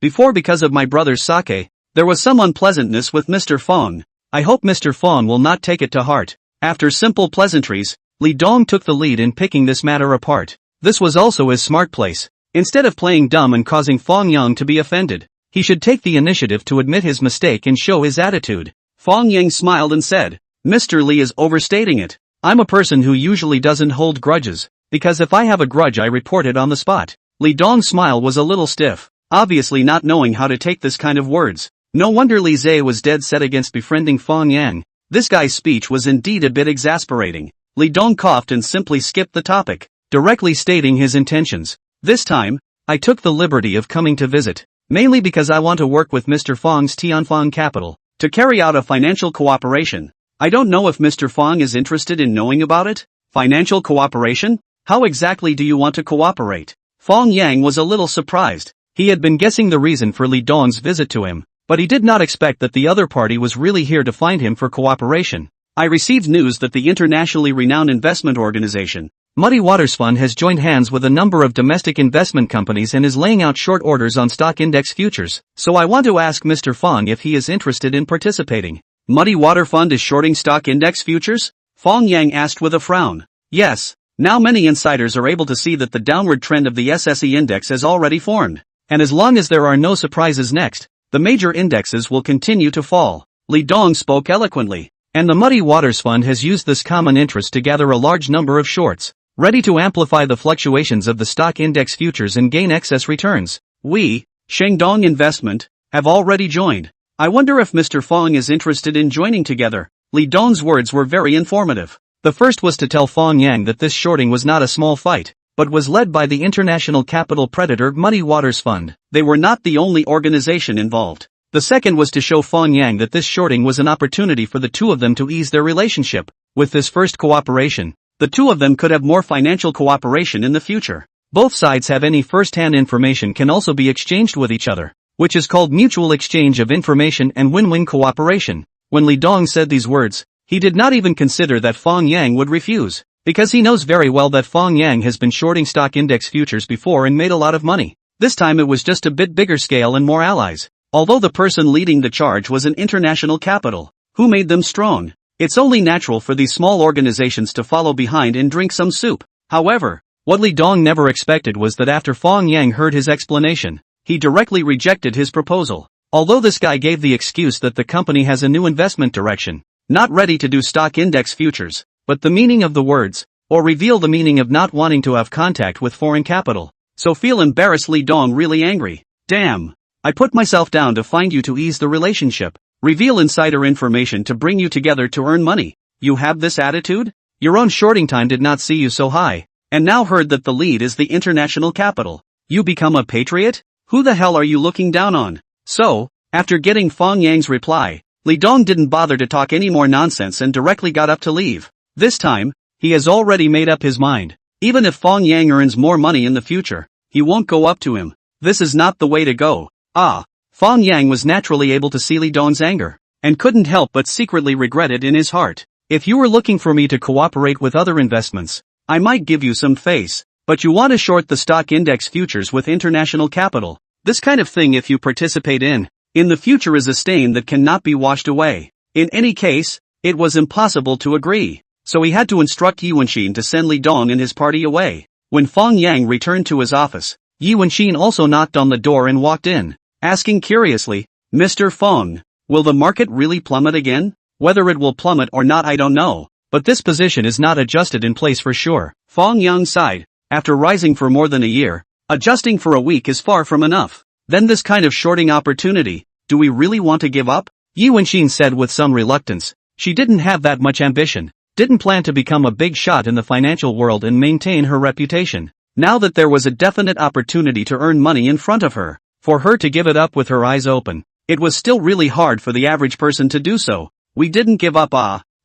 Before because of my brother's sake, there was some unpleasantness with Mr. Fang. I hope Mr. Fang will not take it to heart. After simple pleasantries, Li Dong took the lead in picking this matter apart. This was also his smart place. Instead of playing dumb and causing Fang Yang to be offended, he should take the initiative to admit his mistake and show his attitude. Fang Yang smiled and said, Mr. Li is overstating it. I'm a person who usually doesn't hold grudges, because if I have a grudge I report it on the spot. Li Dong's smile was a little stiff, obviously not knowing how to take this kind of words. No wonder Li Zhe was dead set against befriending Fang Yang. This guy's speech was indeed a bit exasperating. Li Dong coughed and simply skipped the topic, directly stating his intentions. This time, I took the liberty of coming to visit, mainly because I want to work with Mr. Fang's Tianfang Capital, to carry out a financial cooperation. I don't know if Mr. Fang is interested in knowing about it. Financial cooperation? How exactly do you want to cooperate? Fang Yang was a little surprised. He had been guessing the reason for Li Dong's visit to him, but he did not expect that the other party was really here to find him for cooperation. I received news that the internationally renowned investment organization, Muddy Waters Fund, has joined hands with a number of domestic investment companies and is laying out short orders on stock index futures, so I want to ask Mr. Fang if he is interested in participating. Muddy Water Fund is shorting stock index futures? Fang Yang asked with a frown. Yes, now many insiders are able to see that the downward trend of the SSE index has already formed, and as long as there are no surprises next, the major indexes will continue to fall. Li Dong spoke eloquently, and the Muddy Waters Fund has used this common interest to gather a large number of shorts, ready to amplify the fluctuations of the stock index futures and gain excess returns. We, Shangdong Investment, have already joined. I wonder if Mr. Fang is interested in joining together. Li Dong's words were very informative. The first was to tell Fang Yang that this shorting was not a small fight, but was led by the international capital predator Muddy Waters Fund. They were not the only organization involved. The second was to show Fang Yang that this shorting was an opportunity for the two of them to ease their relationship. With this first cooperation, the two of them could have more financial cooperation in the future. Both sides have any first-hand information can also be exchanged with each other, which is called mutual exchange of information and win-win cooperation. When Li Dong said these words, he did not even consider that Fang Yang would refuse, because he knows very well that Fang Yang has been shorting stock index futures before and made a lot of money. This time it was just a bit bigger scale and more allies. Although the person leading the charge was an international capital, who made them strong, it's only natural for these small organizations to follow behind and drink some soup. However, what Li Dong never expected was that after Fang Yang heard his explanation, he directly rejected his proposal. Although this guy gave the excuse that the company has a new investment direction, not ready to do stock index futures, but the meaning of the words, or reveal the meaning of not wanting to have contact with foreign capital. So feel embarrassed. Li Dong really angry. Damn. I put myself down to find you to ease the relationship, reveal insider information to bring you together to earn money. You have this attitude? Your own shorting time did not see you so high, and now heard that the lead is the international capital. You become a patriot? Who the hell are you looking down on? So, after getting Fang Yang's reply, Li Dong didn't bother to talk any more nonsense and directly got up to leave. This time, he has already made up his mind. Even if Fang Yang earns more money in the future, he won't go up to him. This is not the way to go. Fang Yang was naturally able to see Li Dong's anger, and couldn't help but secretly regret it in his heart. If you were looking for me to cooperate with other investments, I might give you some face, but you want to short the stock index futures with international capital. This kind of thing, if you participate in the future, is a stain that cannot be washed away. In any case, it was impossible to agree, so he had to instruct Yi Wenxin to send Li Dong and his party away. When Fang Yang returned to his office, Yi Wenxin also knocked on the door and walked in, asking curiously, "Mr. Fang, will the market really plummet again?" Whether it will plummet or not I don't know, but this position is not adjusted in place for sure. Fang Yang sighed. After rising for more than a year, adjusting for a week is far from enough. Then this kind of shorting opportunity, do we really want to give up? Yi Wenxin said with some reluctance. She didn't have that much ambition, didn't plan to become a big shot in the financial world and maintain her reputation. Now that there was a definite opportunity to earn money in front of her, for her to give it up with her eyes open, it was still really hard for the average person to do so. We didn't give up.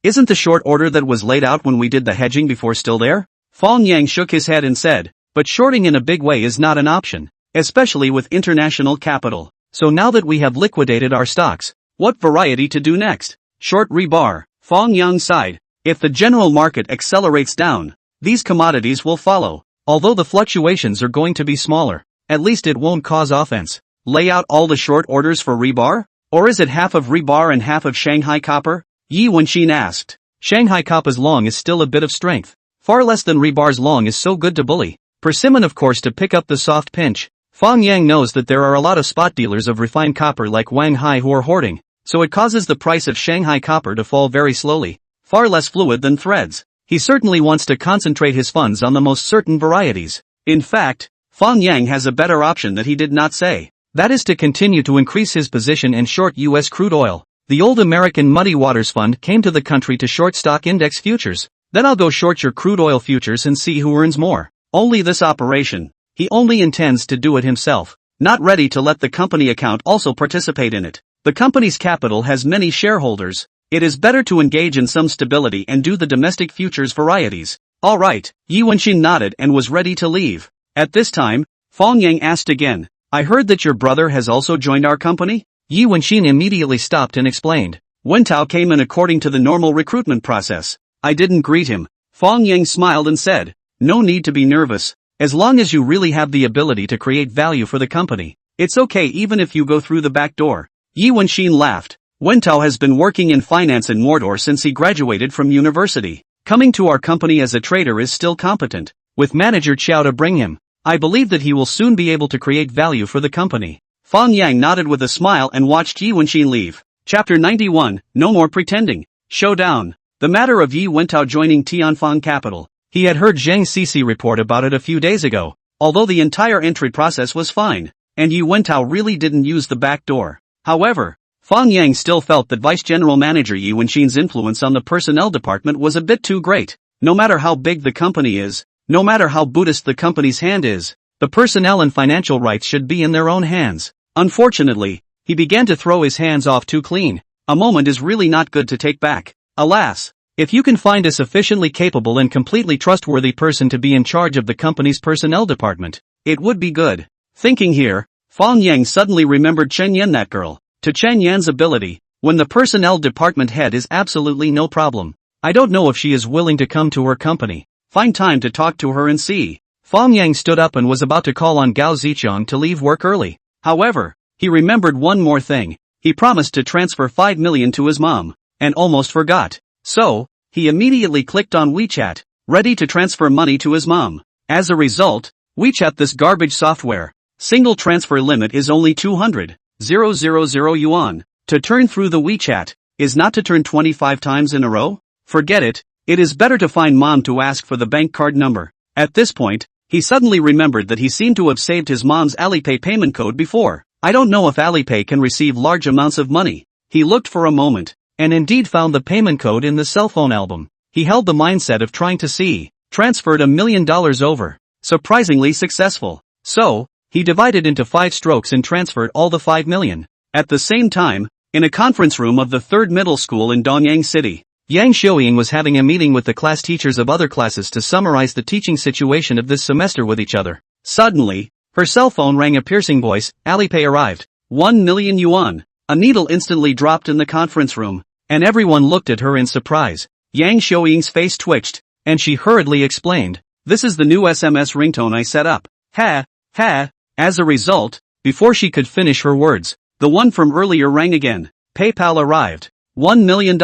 Isn't the short order that was laid out when we did the hedging before still there? Fang Yang shook his head and said, but shorting in a big way is not an option, especially with international capital. So now that we have liquidated our stocks, what variety to do next? Short rebar. Fang Yang sighed. If the general market accelerates down, these commodities will follow. Although the fluctuations are going to be smaller, at least it won't cause offense. Lay out all the short orders for rebar? Or is it half of rebar and half of Shanghai copper? Yi Wenxin asked. Shanghai copper's long is still a bit of strength. Far less than rebar's long is so good to bully. Persimmon of course to pick up the soft pinch. Fang Yang knows that there are a lot of spot dealers of refined copper like Wang Hai who are hoarding, so it causes the price of Shanghai copper to fall very slowly, far less fluid than threads. He certainly wants to concentrate his funds on the most certain varieties. In fact, Fang Yang has a better option that he did not say. That is to continue to increase his position and short U.S. crude oil. The old American Muddy Waters Fund came to the country to short stock index futures. Then I'll go short your crude oil futures and see who earns more. Only this operation. He only intends to do it himself, not ready to let the company account also participate in it. The company's capital has many shareholders. It is better to engage in some stability and do the domestic futures varieties. Alright, Yi Wenxin nodded and was ready to leave. At this time, Fang Yang asked again, I heard that your brother has also joined our company? Yi Wenxin immediately stopped and explained. Wen Tao came in according to the normal recruitment process. I didn't greet him. Fang Yang smiled and said, no need to be nervous. As long as you really have the ability to create value for the company, it's okay even if you go through the back door. Yi Wenxin laughed. Wen Tao has been working in finance in Mordor since he graduated from university. Coming to our company as a trader is still competent. With manager Qiao to bring him, I believe that he will soon be able to create value for the company. Fang Yang nodded with a smile and watched Yi Wenxin leave. Chapter 91, No More Pretending. Showdown. The matter of Yi Wentao joining Tianfang Capital. He had heard Zhang Cici report about it a few days ago. Although the entire entry process was fine, and Yu Wentao really didn't use the back door. However, Fang Yang still felt that Vice General Manager Yi Wenxin's influence on the personnel department was a bit too great. No matter how big the company is, no matter how Buddhist the company's hand is, the personnel and financial rights should be in their own hands. Unfortunately, he began to throw his hands off too clean. A moment is really not good to take back. Alas, if you can find a sufficiently capable and completely trustworthy person to be in charge of the company's personnel department, it would be good. Thinking here, Fang Yang suddenly remembered Chen Yan, that girl. To Chen Yan's ability, when the personnel department head is absolutely no problem. I don't know if she is willing to come to her company. Find time to talk to her and see. Fang Yang stood up and was about to call on Gao Zichang to leave work early. However, he remembered one more thing. He promised to transfer 5 million to his mom, and almost forgot. So, he immediately clicked on WeChat, ready to transfer money to his mom. As a result, WeChat, this garbage software, single transfer limit is only 200,000 yuan. To turn through the WeChat, is not to turn 25 times in a row? Forget it, it is better to find mom to ask for the bank card number. At this point, he suddenly remembered that he seemed to have saved his mom's Alipay payment code before. I don't know if Alipay can receive large amounts of money. He looked for a moment, and indeed found the payment code in the cell phone album. He held the mindset of trying to see, transferred $1 million over. Surprisingly successful. So, he divided into 5 strokes and transferred all the 5 million. At the same time, in a conference room of the 3rd middle school in Donyang City, Yang Xiuying was having a meeting with the class teachers of other classes to summarize the teaching situation of this semester with each other. Suddenly, her cell phone rang a piercing voice. Alipay arrived. 1 million yuan. A needle instantly dropped in the conference room, and everyone looked at her in surprise. Yang Xiuying's face twitched, and she hurriedly explained, "This is the new SMS ringtone I set up." Ha, ha. As a result, before she could finish her words, the one from earlier rang again. PayPal arrived. $1 million.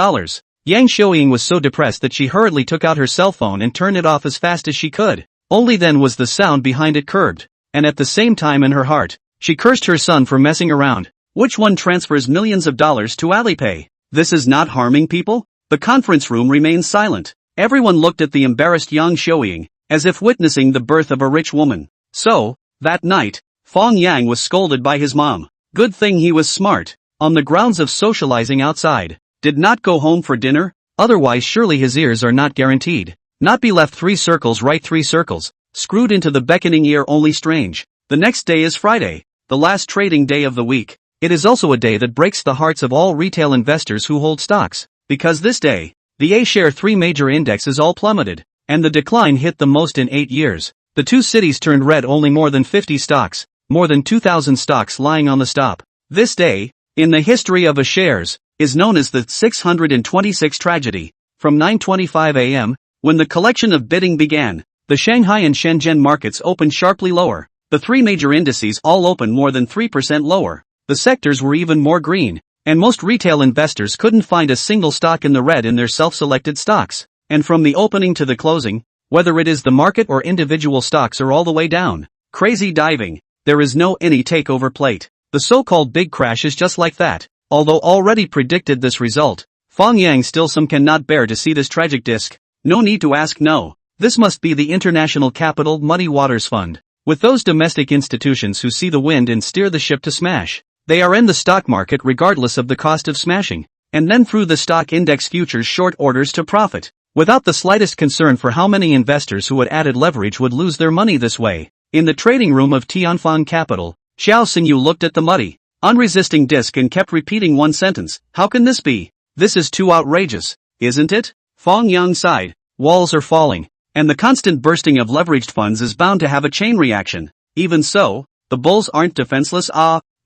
Yang Xiuying was so depressed that she hurriedly took out her cell phone and turned it off as fast as she could. Only then was the sound behind it curbed, and at the same time in her heart, she cursed her son for messing around. Which one transfers millions of dollars to Alipay? This is not harming people? The conference room remained silent. Everyone looked at the embarrassed Yang Xiuying, as if witnessing the birth of a rich woman. So, that night, Fang Yang was scolded by his mom. Good thing he was smart, on the grounds of socializing outside. Did not go home for dinner, otherwise surely his ears are not guaranteed. Not be left 3 circles right 3 circles, screwed into the beckoning ear only strange. The next day is Friday, the last trading day of the week. It is also a day that breaks the hearts of all retail investors who hold stocks, because this day, the A-share 3 major indexes all plummeted, and the decline hit the most in 8 years. The 2 cities turned red, only more than 50 stocks, more than 2,000 stocks lying on the stop. This day, in the history of A-shares, is known as the 626 tragedy. From 9:25 a.m., when the collection of bidding began, the Shanghai and Shenzhen markets opened sharply lower. The 3 major indices all opened more than 3% lower. The sectors were even more green, and most retail investors couldn't find a single stock in the red in their self-selected stocks. And from the opening to the closing, whether it is the market or individual stocks are all the way down. Crazy diving. There is no any takeover plate. The so-called big crash is just like that. Although already predicted this result, Fang Yang still some cannot bear to see this tragic disc. No need to ask, no. This must be the International Capital Muddy Waters Fund. With those domestic institutions who see the wind and steer the ship to smash. They are in the stock market regardless of the cost of smashing, and then through the stock index futures short orders to profit, without the slightest concern for how many investors who had added leverage would lose their money this way. In the trading room of Tianfang Capital, Xiao Xingyu looked at the muddy, unresisting disc and kept repeating one sentence. How can this be? This is too outrageous, isn't it? Fang Yang sighed. Walls are falling, and the constant bursting of leveraged funds is bound to have a chain reaction. Even so, the bulls aren't defenseless.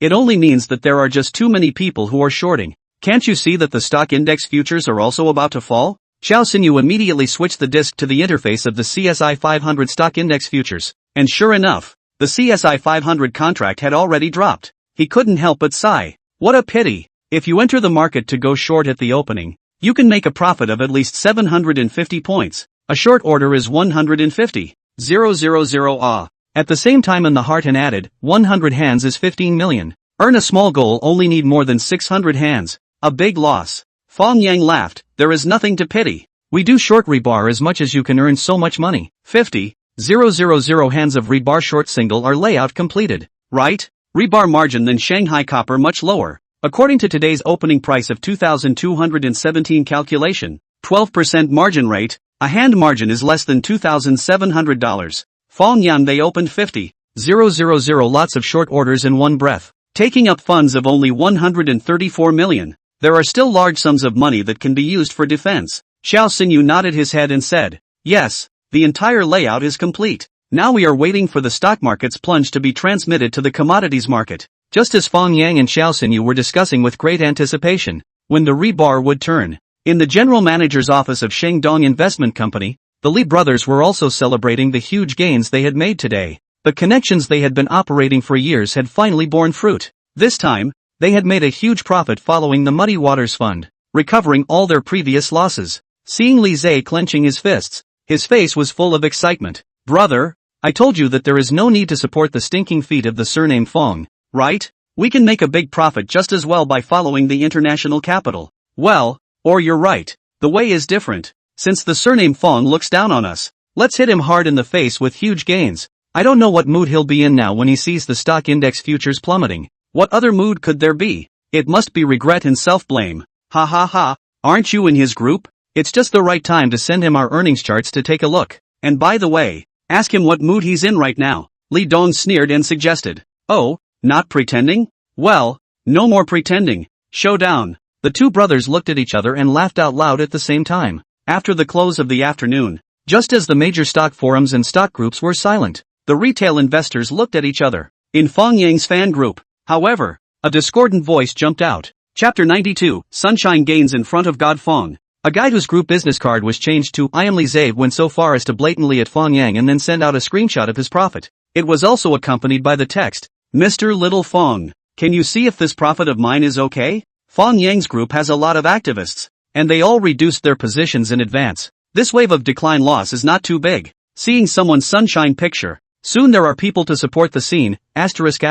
It only means that there are just too many people who are shorting. Can't you see that the stock index futures are also about to fall? Xiao Xingyu immediately switched the disk to the interface of the CSI 500 stock index futures, and sure enough, the CSI 500 contract had already dropped. He couldn't help but sigh. What a pity. If you enter the market to go short at the opening, you can make a profit of at least 750 points. A short order is 150,000. At the same time in the heart and added, 100 hands is 15 million. Earn a small goal only need more than 600 hands. A big loss. Fang Yang laughed. There is nothing to pity. We do short rebar as much as you can earn so much money. 50,000 hands of rebar short single are layout completed. Right? Rebar margin than Shanghai copper much lower. According to today's opening price of 2,217 calculation, 12% margin rate, a hand margin is less than $2,700. Fang Yang they opened 50,000 lots of short orders in one breath, taking up funds of only 134 million. There are still large sums of money that can be used for defense. Xiao Xinyu nodded his head and said, yes, the entire layout is complete. Now we are waiting for the stock market's plunge to be transmitted to the commodities market. Just as Fang Yang and Xiao Xinyu were discussing with great anticipation, when the rebar would turn. In the general manager's office of Shengdong Investment Company, the Li brothers were also celebrating the huge gains they had made today. The connections they had been operating for years had finally borne fruit. This time, they had made a huge profit following the Muddy Waters Fund, recovering all their previous losses. Seeing Li Zhe clenching his fists, his face was full of excitement. Brother, I told you that there is no need to support the stinking feet of the surname Fang, right? We can make a big profit just as well by following the international capital. Well, or you're right, the way is different. Since the surname Fang looks down on us, let's hit him hard in the face with huge gains. I don't know what mood he'll be in now when he sees the stock index futures plummeting. What other mood could there be? It must be regret and self-blame. Ha ha ha, aren't you in his group? It's just the right time to send him our earnings charts to take a look. And by the way, ask him what mood he's in right now. Li Dong sneered and suggested. Oh, not pretending? Well, no more pretending. Showdown. The two brothers looked at each other and laughed out loud at the same time. After the close of the afternoon, just as the major stock forums and stock groups were silent, the retail investors looked at each other. In Fang Yang's fan group, however, a discordant voice jumped out. Chapter 92, Sunshine Gains in Front of God Fang. A guy whose group business card was changed to I am Li Zhe went so far as to blatantly at Fang Yang and then send out a screenshot of his profit. It was also accompanied by the text, Mr. Little Fang, can you see if this profit of mine is okay? Fang Yang's group has a lot of activists, and they all reduced their positions in advance. This wave of decline loss is not too big. Seeing someone's sunshine picture, soon there are people to support the scene, asterisk.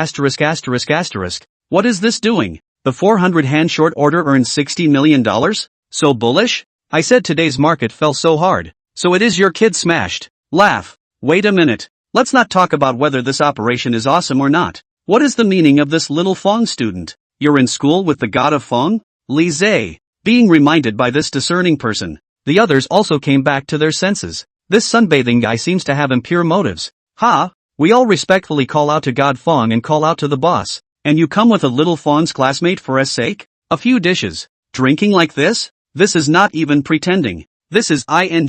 What is this doing? The 400 hand short order earned $60 million? So bullish? I said today's market fell so hard. So it is your kid smashed. Laugh. Wait a minute. Let's not talk about whether this operation is awesome or not. What is the meaning of this little Fang student? You're in school with the god of Fang? Li Zhe. Being reminded by this discerning person, the others also came back to their senses. This sunbathing guy seems to have impure motives. Ha! We all respectfully call out to God Fang and call out to the boss. And you come with a little Fang's classmate for his sake? A few dishes. Drinking like this? This is not even pretending. This is ing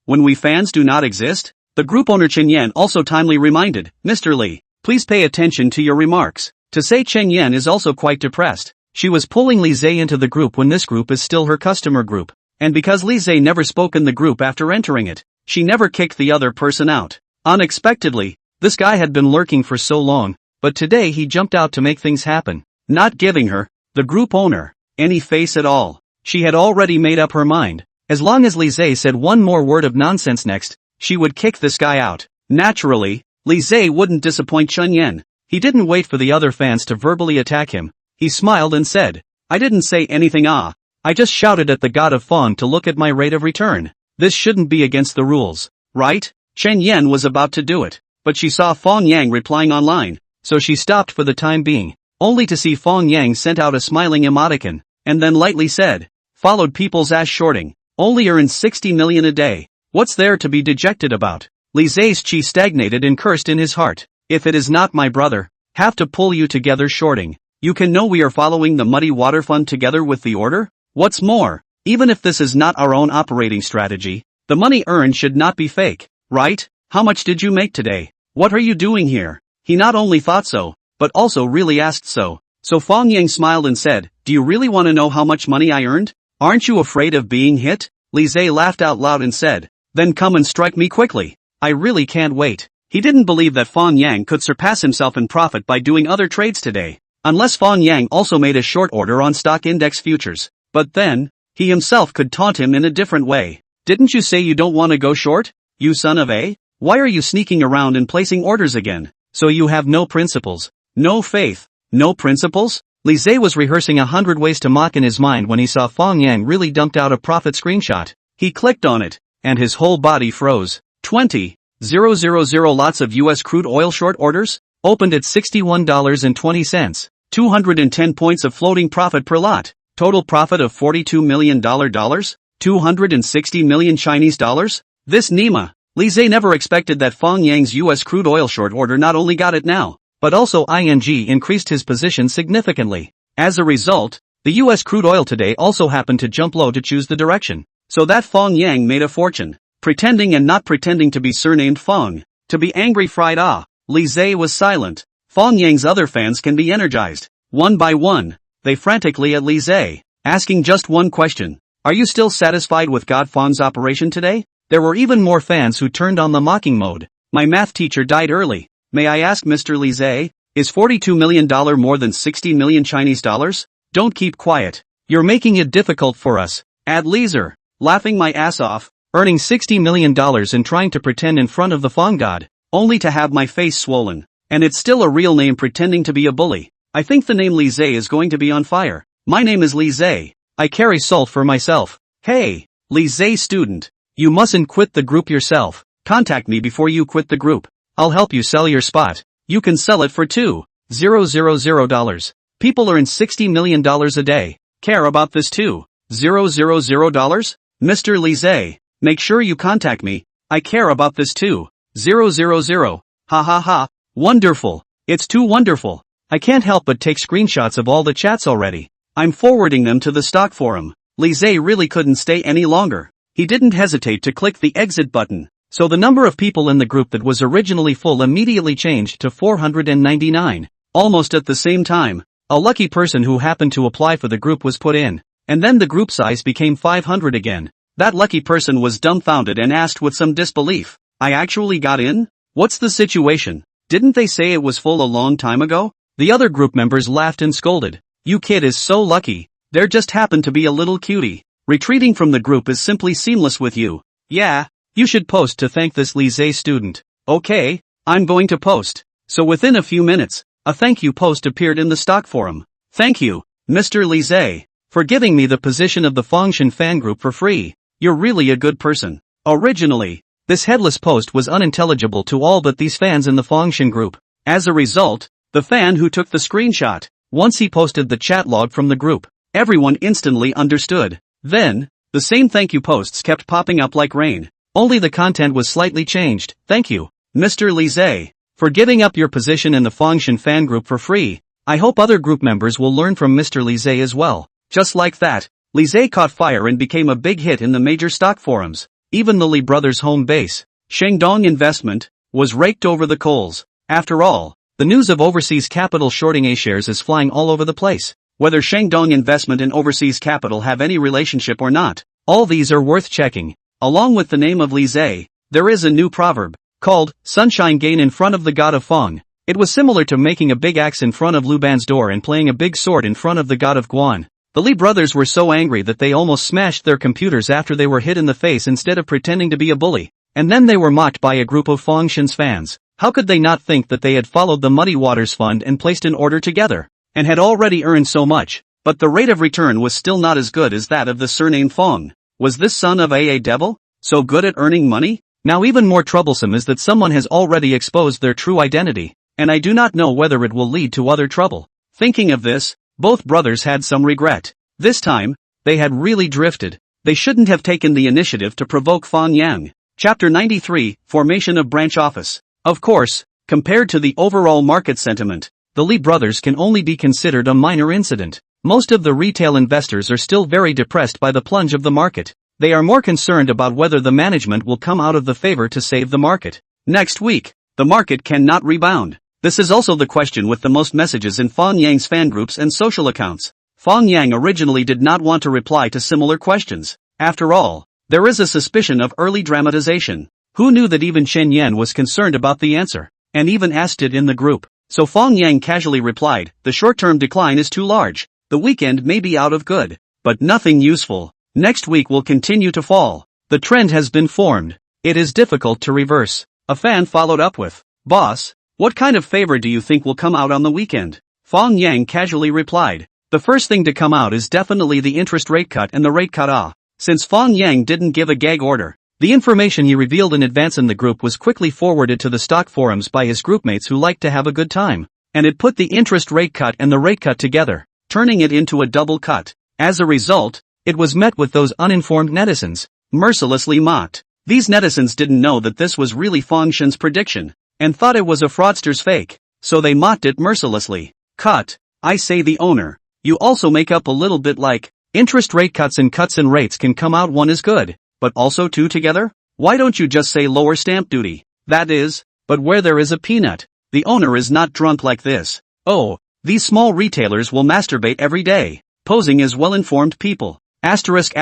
When we fans do not exist? The group owner Chen Yan also timely reminded, Mr. Li, please pay attention to your remarks. To say Chen Yan is also quite depressed. She was pulling Li Zhe into the group when this group is still her customer group. And because Li Zhe never spoke in the group after entering it, she never kicked the other person out. Unexpectedly, this guy had been lurking for so long, but today he jumped out to make things happen. Not giving her, the group owner, any face at all. She had already made up her mind. As long as Li Zhe said one more word of nonsense next, she would kick this guy out. Naturally, Li Zhe wouldn't disappoint Chen Yan. He didn't wait for the other fans to verbally attack him. He smiled and said, I didn't say anything I just shouted at the god of Fang to look at my rate of return. This shouldn't be against the rules, right? Chen Yan was about to do it, but she saw Fang Yang replying online, so she stopped for the time being, only to see Fang Yang sent out a smiling emoticon, and then lightly said, followed people's ass shorting, only earned 60 million a day. What's there to be dejected about? Li Zhe's chi stagnated and cursed in his heart. If it is not my brother, have to pull you together shorting. You can know we are following the Muddy Water Fund together with the order? What's more, even if this is not our own operating strategy, the money earned should not be fake, right? How much did you make today? What are you doing here? He not only thought so, but also really asked so. So Fang Yang smiled and said, do you really want to know how much money I earned? Aren't you afraid of being hit? Li Zhe laughed out loud and said, then come and strike me quickly. I really can't wait. He didn't believe that Fang Yang could surpass himself in profit by doing other trades today. Unless Fang Yang also made a short order on stock index futures. But then, he himself could taunt him in a different way. Didn't you say you don't want to go short? You son of a? Why are you sneaking around and placing orders again? So you have no principles. No faith. No principles? Li Zhe was rehearsing 100 ways to mock in his mind when he saw Fang Yang really dumped out a profit screenshot. He clicked on it, and his whole body froze. 20,000 lots of US crude oil short orders? Opened at $61.20. 210 points of floating profit per lot. Total profit of $42 million. 260 million Chinese dollars? This Nima. Lise never expected that Fang Yang's US crude oil short order not only got it now, but also ING increased his position significantly. As a result, the US crude oil today also happened to jump low to choose the direction. So that Fang Yang made a fortune. Pretending and not pretending to be surnamed Fang. To be angry fried Lise was silent. Fang Yang's other fans can be energized. One by one, they frantically at Lise, asking just one question. Are you still satisfied with God Fang's operation today? There were even more fans who turned on the mocking mode. My math teacher died early. May I ask Mr. Lise, is $42 million more than 60 million Chinese dollars? Don't keep quiet. You're making it difficult for us. Ad Leeser, laughing my ass off, earning $60 million and trying to pretend in front of the Fang God, only to have my face swollen. And it's still a real name pretending to be a bully. I think the name Lise is going to be on fire. My name is Lise. I carry salt for myself. Hey, Lise student. You mustn't quit the group yourself. Contact me before you quit the group. I'll help you sell your spot. You can sell it for $2,000. People earn $60 million a day. Care about this $2,000? Mr. Lise, make sure you contact me. I care about this $2,000. Ha ha ha. Wonderful. It's too wonderful. I can't help but take screenshots of all the chats already. I'm forwarding them to the stock forum. Lise really couldn't stay any longer. He didn't hesitate to click the exit button. So the number of people in the group that was originally full immediately changed to 499. Almost at the same time, a lucky person who happened to apply for the group was put in. And then the group size became 500 again. That lucky person was dumbfounded and asked with some disbelief, I actually got in? What's the situation? Didn't they say it was full a long time ago? The other group members laughed and scolded. You kid is so lucky. There just happened to be a little cutie. Retreating from the group is simply seamless with you. Yeah, you should post to thank this Lise student. Okay, I'm going to post. So within a few minutes, a thank you post appeared in the stock forum. Thank you, Mr. Lise, for giving me the position of the Fangshan fan group for free. You're really a good person. Originally, this headless post was unintelligible to all but these fans in the Fangshan group. As a result, the fan who took the screenshot, once he posted the chat log from the group, everyone instantly understood. Then, the same thank you posts kept popping up like rain. Only the content was slightly changed. Thank you, Mr. Lise, for giving up your position in the Fangshan fan group for free. I hope other group members will learn from Mr. Lise as well. Just like that, Lise caught fire and became a big hit in the major stock forums. Even the Li brothers' home base, Shangdong Investment, was raked over the coals. After all, the news of overseas capital shorting A shares is flying all over the place. Whether Shangdong Investment and overseas capital have any relationship or not, all these are worth checking. Along with the name of Lise, there is a new proverb, called, Sunshine Gain in front of the god of Fang. It was similar to making a big axe in front of Lu Ban's door and playing a big sword in front of the god of Guan. The Li brothers were so angry that they almost smashed their computers after they were hit in the face instead of pretending to be a bully. And then they were mocked by a group of Fangshan's fans. How could they not think that they had followed the Muddy Waters Fund and placed an order together, and had already earned so much, but the rate of return was still not as good as that of the surname Fang. Was this son of a devil so good at earning money? Now even more troublesome is that someone has already exposed their true identity, and I do not know whether it will lead to other trouble. Thinking of this, both brothers had some regret. This time, they had really drifted. They shouldn't have taken the initiative to provoke Fang Yang. Chapter 93, Formation of Branch Office. Of course, compared to the overall market sentiment, the Li brothers can only be considered a minor incident. Most of the retail investors are still very depressed by the plunge of the market. They are more concerned about whether the management will come out of the favor to save the market. Next week, the market cannot rebound. This is also the question with the most messages in Fang Yang's fan groups and social accounts. Fang Yang originally did not want to reply to similar questions. After all, there is a suspicion of early dramatization. Who knew that even Chen Yan was concerned about the answer, and even asked it in the group? So Fang Yang casually replied, the short-term decline is too large. The weekend may be out of good, but nothing useful. Next week will continue to fall. The trend has been formed. It is difficult to reverse. A fan followed up with, Boss, what kind of favor do you think will come out on the weekend? Fang Yang casually replied, the first thing to come out is definitely the interest rate cut and the rate cut. Since Fang Yang didn't give a gag order, The information he revealed in advance in the group was quickly forwarded to the stock forums by his groupmates who liked to have a good time. And it put the interest rate cut and the rate cut together, turning it into a double cut. As a result, it was met with those uninformed netizens, mercilessly mocked. These netizens didn't know that this was really Fang Shen's prediction, and thought it was a fraudster's fake, so they mocked it mercilessly. Cut. I say the owner. You also make up a little bit like, interest rate cuts and rates can come out one is good, but also two together? Why don't you just say lower stamp duty? That is, but where there is a peanut. The owner is not drunk like this. Oh, these small retailers will masturbate every day, posing as well-informed people. Asterisk.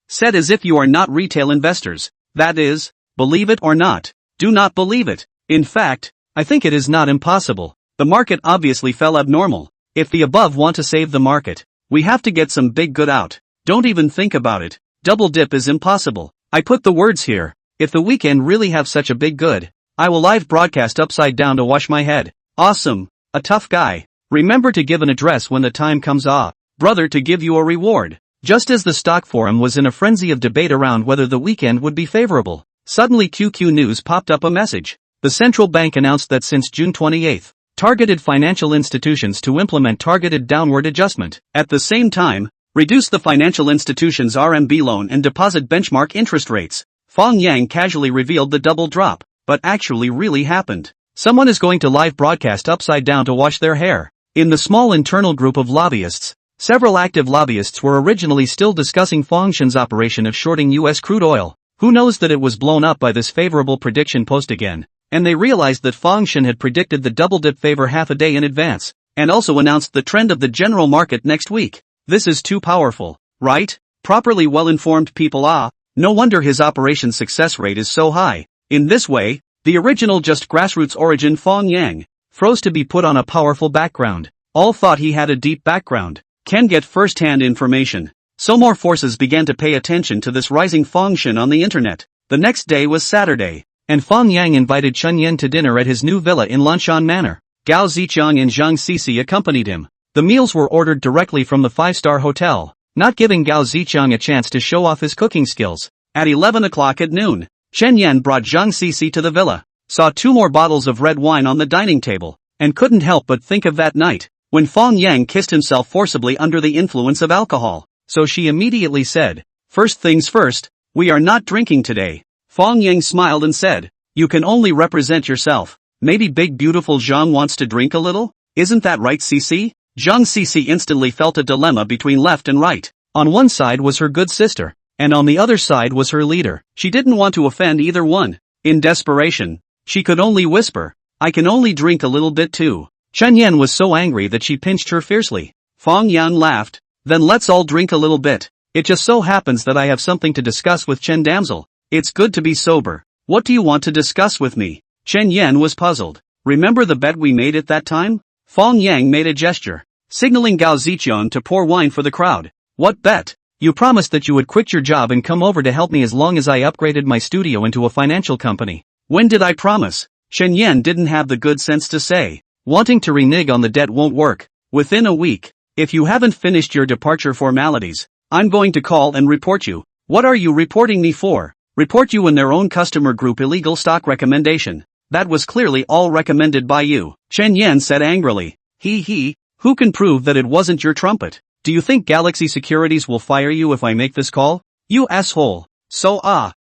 Said as if you are not retail investors. That is, believe it or not. Do not believe it. In fact, I think it is not impossible. The market obviously fell abnormal. If the above want to save the market, we have to get some big good out. Don't even think about it. Double dip is impossible. I put the words here. If the weekend really have such a big good, I will live broadcast upside down to wash my head. Awesome. A tough guy. Remember to give an address when the time comes. Brother, to give you a reward. Just as the stock forum was in a frenzy of debate around whether the weekend would be favorable, suddenly QQ News popped up a message. The central bank announced that since June 28, targeted financial institutions to implement targeted downward adjustment. At the same time, reduce the financial institutions' RMB loan and deposit benchmark interest rates. Fang Yang casually revealed the double drop, but actually really happened. Someone is going to live broadcast upside down to wash their hair. In the small internal group of lobbyists, several active lobbyists were originally still discussing Fang Shen's operation of shorting US crude oil. Who knows that it was blown up by this favorable prediction post again, and they realized that Fang Shen had predicted the double dip favor half a day in advance, and also announced the trend of the general market next week. This is too powerful, right? Properly well-informed people. No wonder his operation success rate is so high. In this way, the original just grassroots origin Fang Yang froze to be put on a powerful background. All thought he had a deep background, can get first-hand information. So more forces began to pay attention to this rising Fang Shen on the internet. The next day was Saturday, and Fang Yang invited Chen Yan to dinner at his new villa in Lanshan Manor. Gao Ziqiang and Zhang Sisi accompanied him. The meals were ordered directly from the five-star hotel, not giving Gao Ziqiang a chance to show off his cooking skills. At 11 o'clock at noon, Chen Yan brought Zhang Sisi to the villa, saw 2 more bottles of red wine on the dining table, and couldn't help but think of that night, when Fang Yang kissed himself forcibly under the influence of alcohol. So she immediately said, "First things first, we are not drinking today." Fang Yang smiled and said, "You can only represent yourself. Maybe big beautiful Zhang wants to drink a little? Isn't that right, Sisi?" Zhang Sisi instantly felt a dilemma between left and right. On one side was her good sister, and on the other side was her leader. She didn't want to offend either one. In desperation, she could only whisper, "I can only drink a little bit too." Chen Yan was so angry that she pinched her fiercely. Fang Yang laughed. "Then let's all drink a little bit. It just so happens that I have something to discuss with Chen Damsel. It's good to be sober. What do you want to discuss with me?" Chen Yan was puzzled. "Remember the bet we made at that time?" Fang Yang made a gesture, signaling Gao Ziqiang to pour wine for the crowd. "What bet?" "You promised that you would quit your job and come over to help me as long as I upgraded my studio into a financial company." "When did I promise?" Chen Yan didn't have the good sense to say. "Wanting to renege on the debt won't work. Within a week, if you haven't finished your departure formalities, I'm going to call and report you." "What are you reporting me for?" "Report you in their own customer group illegal stock recommendation. That was clearly all recommended by you," Chen Yan said angrily. He, who can prove that it wasn't your trumpet? Do you think Galaxy Securities will fire you if I make this call? You asshole. So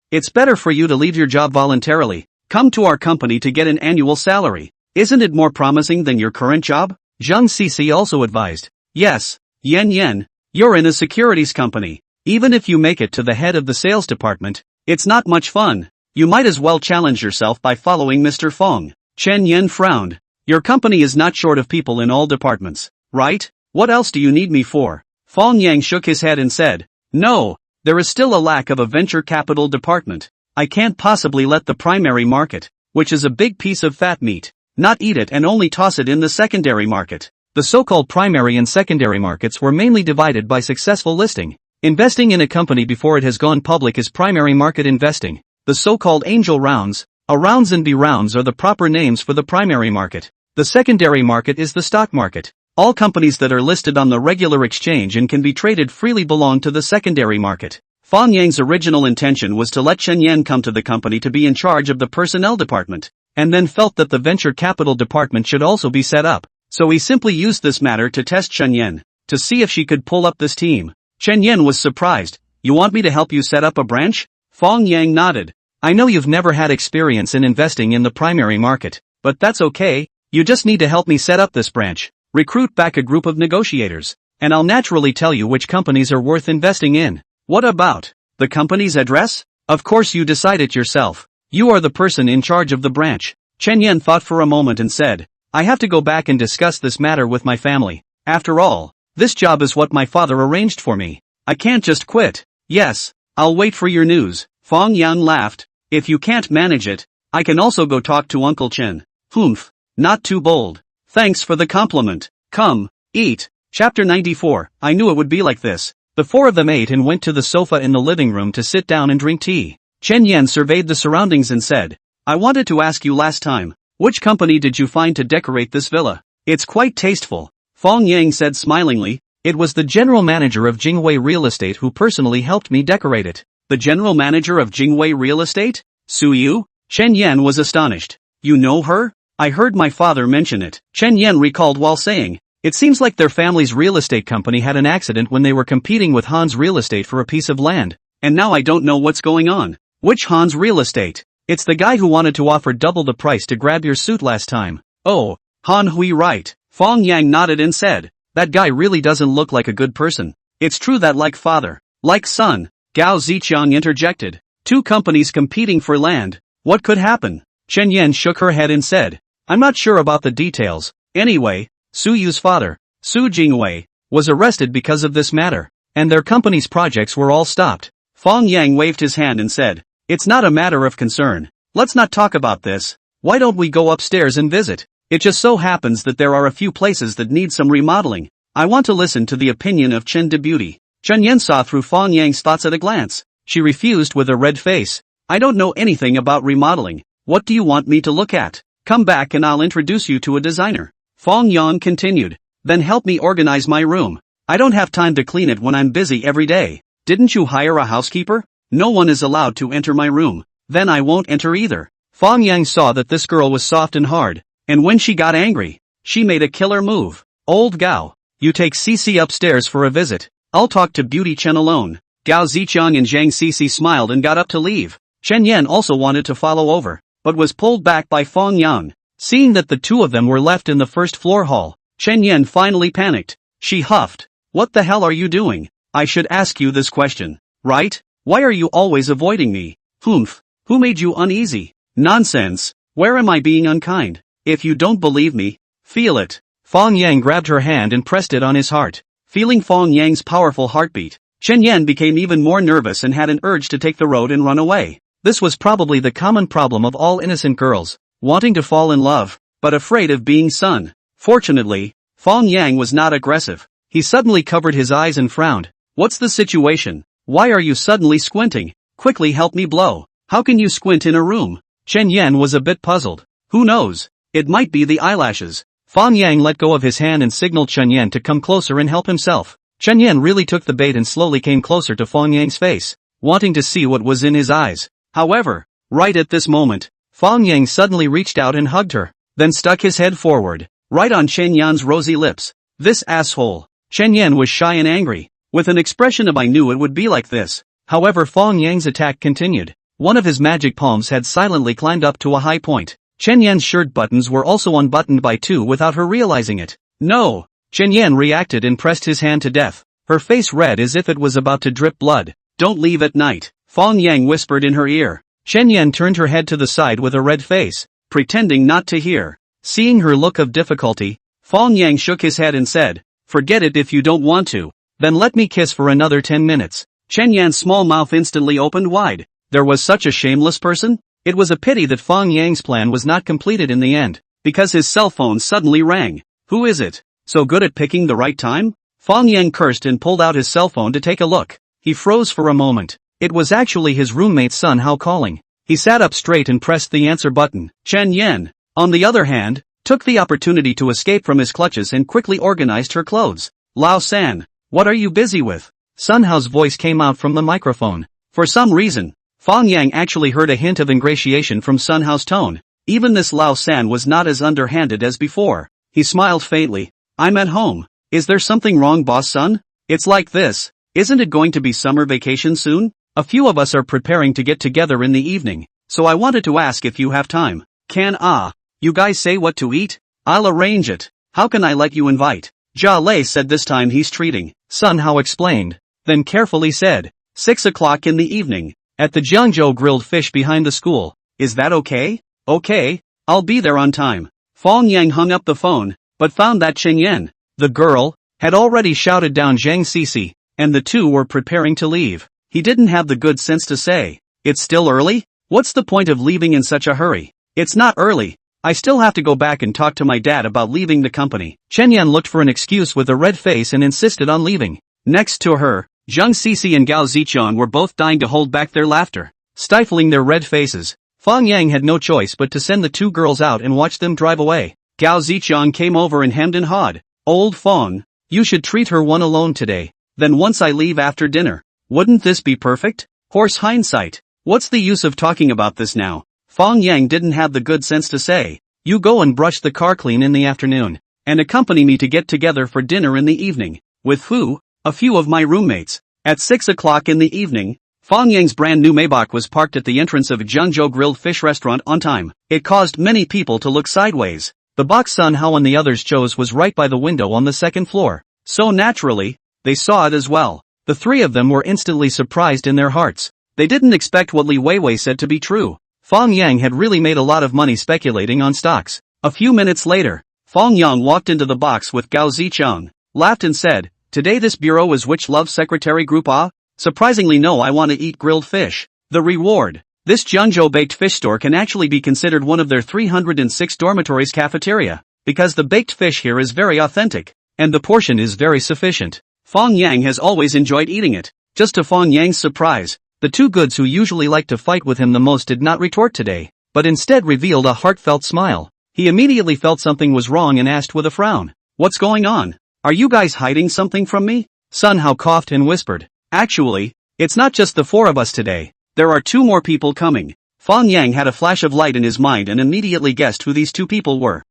it's better for you to leave your job voluntarily. Come to our company to get an annual salary. Isn't it more promising than your current job?" Zhang Sisi also advised. "Yes, Yen, you're in a securities company. Even if you make it to the head of the sales department, it's not much fun. You might as well challenge yourself by following Mr. Feng." Chen Yan frowned. "Your company is not short of people in all departments, right? What else do you need me for?" Fang Yang shook his head and said, "No, there is still a lack of a venture capital department. I can't possibly let the primary market, which is a big piece of fat meat, not eat it and only toss it in the secondary market." The so-called primary and secondary markets were mainly divided by successful listing. Investing in a company before it has gone public is primary market investing. The so-called angel rounds, A rounds and B rounds are the proper names for the primary market. The secondary market is the stock market. All companies that are listed on the regular exchange and can be traded freely belong to the secondary market. Fang Yang's original intention was to let Chen Yan come to the company to be in charge of the personnel department, and then felt that the venture capital department should also be set up. So he simply used this matter to test Chen Yan, to see if she could pull up this team. Chen Yan was surprised. You want me to help you set up a branch? Fang Yang nodded. I know you've never had experience in investing in the primary market, but that's okay, you just need to help me set up this branch. Recruit back a group of negotiators, and I'll naturally tell you which companies are worth investing in. What about the company's address? Of course you decide it yourself. You are the person in charge of the branch. Chen Yan thought for a moment and said, I have to go back and discuss this matter with my family. After all, this job is what my father arranged for me. I can't just quit. Yes, I'll wait for your news. Fang Yang laughed. If you can't manage it, I can also go talk to Uncle Chen. Humph, not too bold. Thanks for the compliment. Come, eat. Chapter 94. I knew it would be like this. The four of them ate and went to the sofa in the living room to sit down and drink tea. Chen Yan surveyed the surroundings and said, I wanted to ask you last time, which company did you find to decorate this villa? It's quite tasteful. Fang Yang said smilingly, it was the general manager of Jingwei Real Estate who personally helped me decorate it. The general manager of Jingwei Real Estate? Su Yu? Chen Yan was astonished. You know her? I heard my father mention it. Chen Yan recalled while saying, it seems like their family's real estate company had an accident when they were competing with Han's Real Estate for a piece of land. And now I don't know what's going on. Which Han's Real Estate? It's the guy who wanted to offer double the price to grab your suit last time. Oh, Han Hui, right. Fang Yang nodded and said, that guy really doesn't look like a good person. It's true that like father, like son. Gao Ziqiang interjected. Two companies competing for land. What could happen? Chen Yan shook her head and said, I'm not sure about the details. Anyway, Su Yu's father, Su Jingwei, was arrested because of this matter, and their company's projects were all stopped. Fang Yang waved his hand and said, it's not a matter of concern. Let's not talk about this. Why don't we go upstairs and visit? It just so happens that there are a few places that need some remodeling. I want to listen to the opinion of Chen de Beauty. Chen Yan saw through Fang Yang's thoughts at a glance. She refused with a red face. I don't know anything about remodeling. What do you want me to look at? Come back and I'll introduce you to a designer. Fang Yang continued. Then help me organize my room. I don't have time to clean it when I'm busy every day. Didn't you hire a housekeeper? No one is allowed to enter my room. Then I won't enter either. Fang Yang saw that this girl was soft and hard, and when she got angry, she made a killer move. Old Gao, you take Cici upstairs for a visit. I'll talk to Beauty Chen alone. Gao Ziqiang and Zhang Cici smiled and got up to leave. Chen Yan also wanted to follow over, but was pulled back by Fang Yang. Seeing that the two of them were left in the first floor hall, Chen Yan finally panicked. She huffed. What the hell are you doing? I should ask you this question, right? Why are you always avoiding me? Humph. Who made you uneasy? Nonsense. Where am I being unkind? If you don't believe me, feel it. Fang Yang grabbed her hand and pressed it on his heart. Feeling Fang Yang's powerful heartbeat, Chen Yan became even more nervous and had an urge to take the road and run away. This was probably the common problem of all innocent girls, wanting to fall in love, but afraid of being sun. Fortunately, Fang Yang was not aggressive. He suddenly covered his eyes and frowned. What's the situation? Why are you suddenly squinting? Quickly help me blow. How can you squint in a room? Chen Yan was a bit puzzled. Who knows? It might be the eyelashes. Fang Yang let go of his hand and signaled Chen Yan to come closer and help himself. Chen Yan really took the bait and slowly came closer to Fang Yang's face, wanting to see what was in his eyes. However, right at this moment, Fang Yang suddenly reached out and hugged her, then stuck his head forward, right on Chen Yan's rosy lips. This asshole. Chen Yan was shy and angry, with an expression of I knew it would be like this. However, Fang Yang's attack continued. One of his magic palms had silently climbed up to a high point. Chen Yan's shirt buttons were also unbuttoned by two without her realizing it. No! Chen Yan reacted and pressed his hand to death, her face red as if it was about to drip blood. Don't leave at night, Fang Yang whispered in her ear. Chen Yan turned her head to the side with a red face, pretending not to hear. Seeing her look of difficulty, Fang Yang shook his head and said, forget it if you don't want to. Then let me kiss for another 10 minutes. Chen Yan's small mouth instantly opened wide. There was such a shameless person? It was a pity that Fang Yang's plan was not completed in the end, because his cell phone suddenly rang. Who is it? So good at picking the right time? Fang Yang cursed and pulled out his cell phone to take a look. He froze for a moment. It was actually his roommate's son Hao calling. He sat up straight and pressed the answer button. Chen Yan, on the other hand, took the opportunity to escape from his clutches and quickly organized her clothes. Lao San, what are you busy with? Sun Hao's voice came out from the microphone. For some reason, Fang Yang actually heard a hint of ingratiation from Sun Hao's tone. Even this Lao San was not as underhanded as before. He smiled faintly. I'm at home. Is there something wrong, boss son? It's like this. Isn't it going to be summer vacation soon? A few of us are preparing to get together in the evening, so I wanted to ask if you have time. You guys say what to eat? I'll arrange it. How can I let you invite? Jia Lei said this time he's treating. Sun Hao explained, then carefully said, 6 o'clock in the evening. At the Jiangzhou grilled fish behind the school. Is that okay? Okay, I'll be there on time. Fang Yang hung up the phone, but found that Chen Yan, the girl, had already shouted down Zhang Sisi, and the two were preparing to leave. He didn't have the good sense to say, it's still early? What's the point of leaving in such a hurry? It's not early. I still have to go back and talk to my dad about leaving the company. Chen Yan looked for an excuse with a red face and insisted on leaving. Next to her, Zhang Sisi and Gao Zichang were both dying to hold back their laughter, stifling their red faces. Fang Yang had no choice but to send the two girls out and watch them drive away. Gao Zichang came over and hemmed and hawed. Old Fang, you should treat her one alone today. Then once I leave after dinner, wouldn't this be perfect? Horse hindsight. What's the use of talking about this now? Fang Yang didn't have the good sense to say, you go and brush the car clean in the afternoon, and accompany me to get together for dinner in the evening. With who? A few of my roommates. At 6 o'clock in the evening, Fang Yang's brand new Maybach was parked at the entrance of Jiangzhou grilled fish restaurant on time. It caused many people to look sideways. The box Sun Hao and the others chose was right by the window on the second floor. So naturally, they saw it as well. The three of them were instantly surprised in their hearts. They didn't expect what Li Weiwei said to be true. Fang Yang had really made a lot of money speculating on stocks. A few minutes later, Fang Yang walked into the box with Gao Zichang, laughed and said, today this bureau is which love secretary group ah? Surprisingly no, I want to eat grilled fish. The reward. This Jiangzhou baked fish store can actually be considered one of their 306 dormitories cafeteria, because the baked fish here is very authentic, and the portion is very sufficient. Fang Yang has always enjoyed eating it. Just to Fang Yang's surprise, the two goods who usually like to fight with him the most did not retort today, but instead revealed a heartfelt smile. He immediately felt something was wrong and asked with a frown, what's going on? Are you guys hiding something from me? Sun Hao coughed and whispered, actually, it's not just the four of us today. There are two more people coming. Fang Yang had a flash of light in his mind and immediately guessed who these two people were.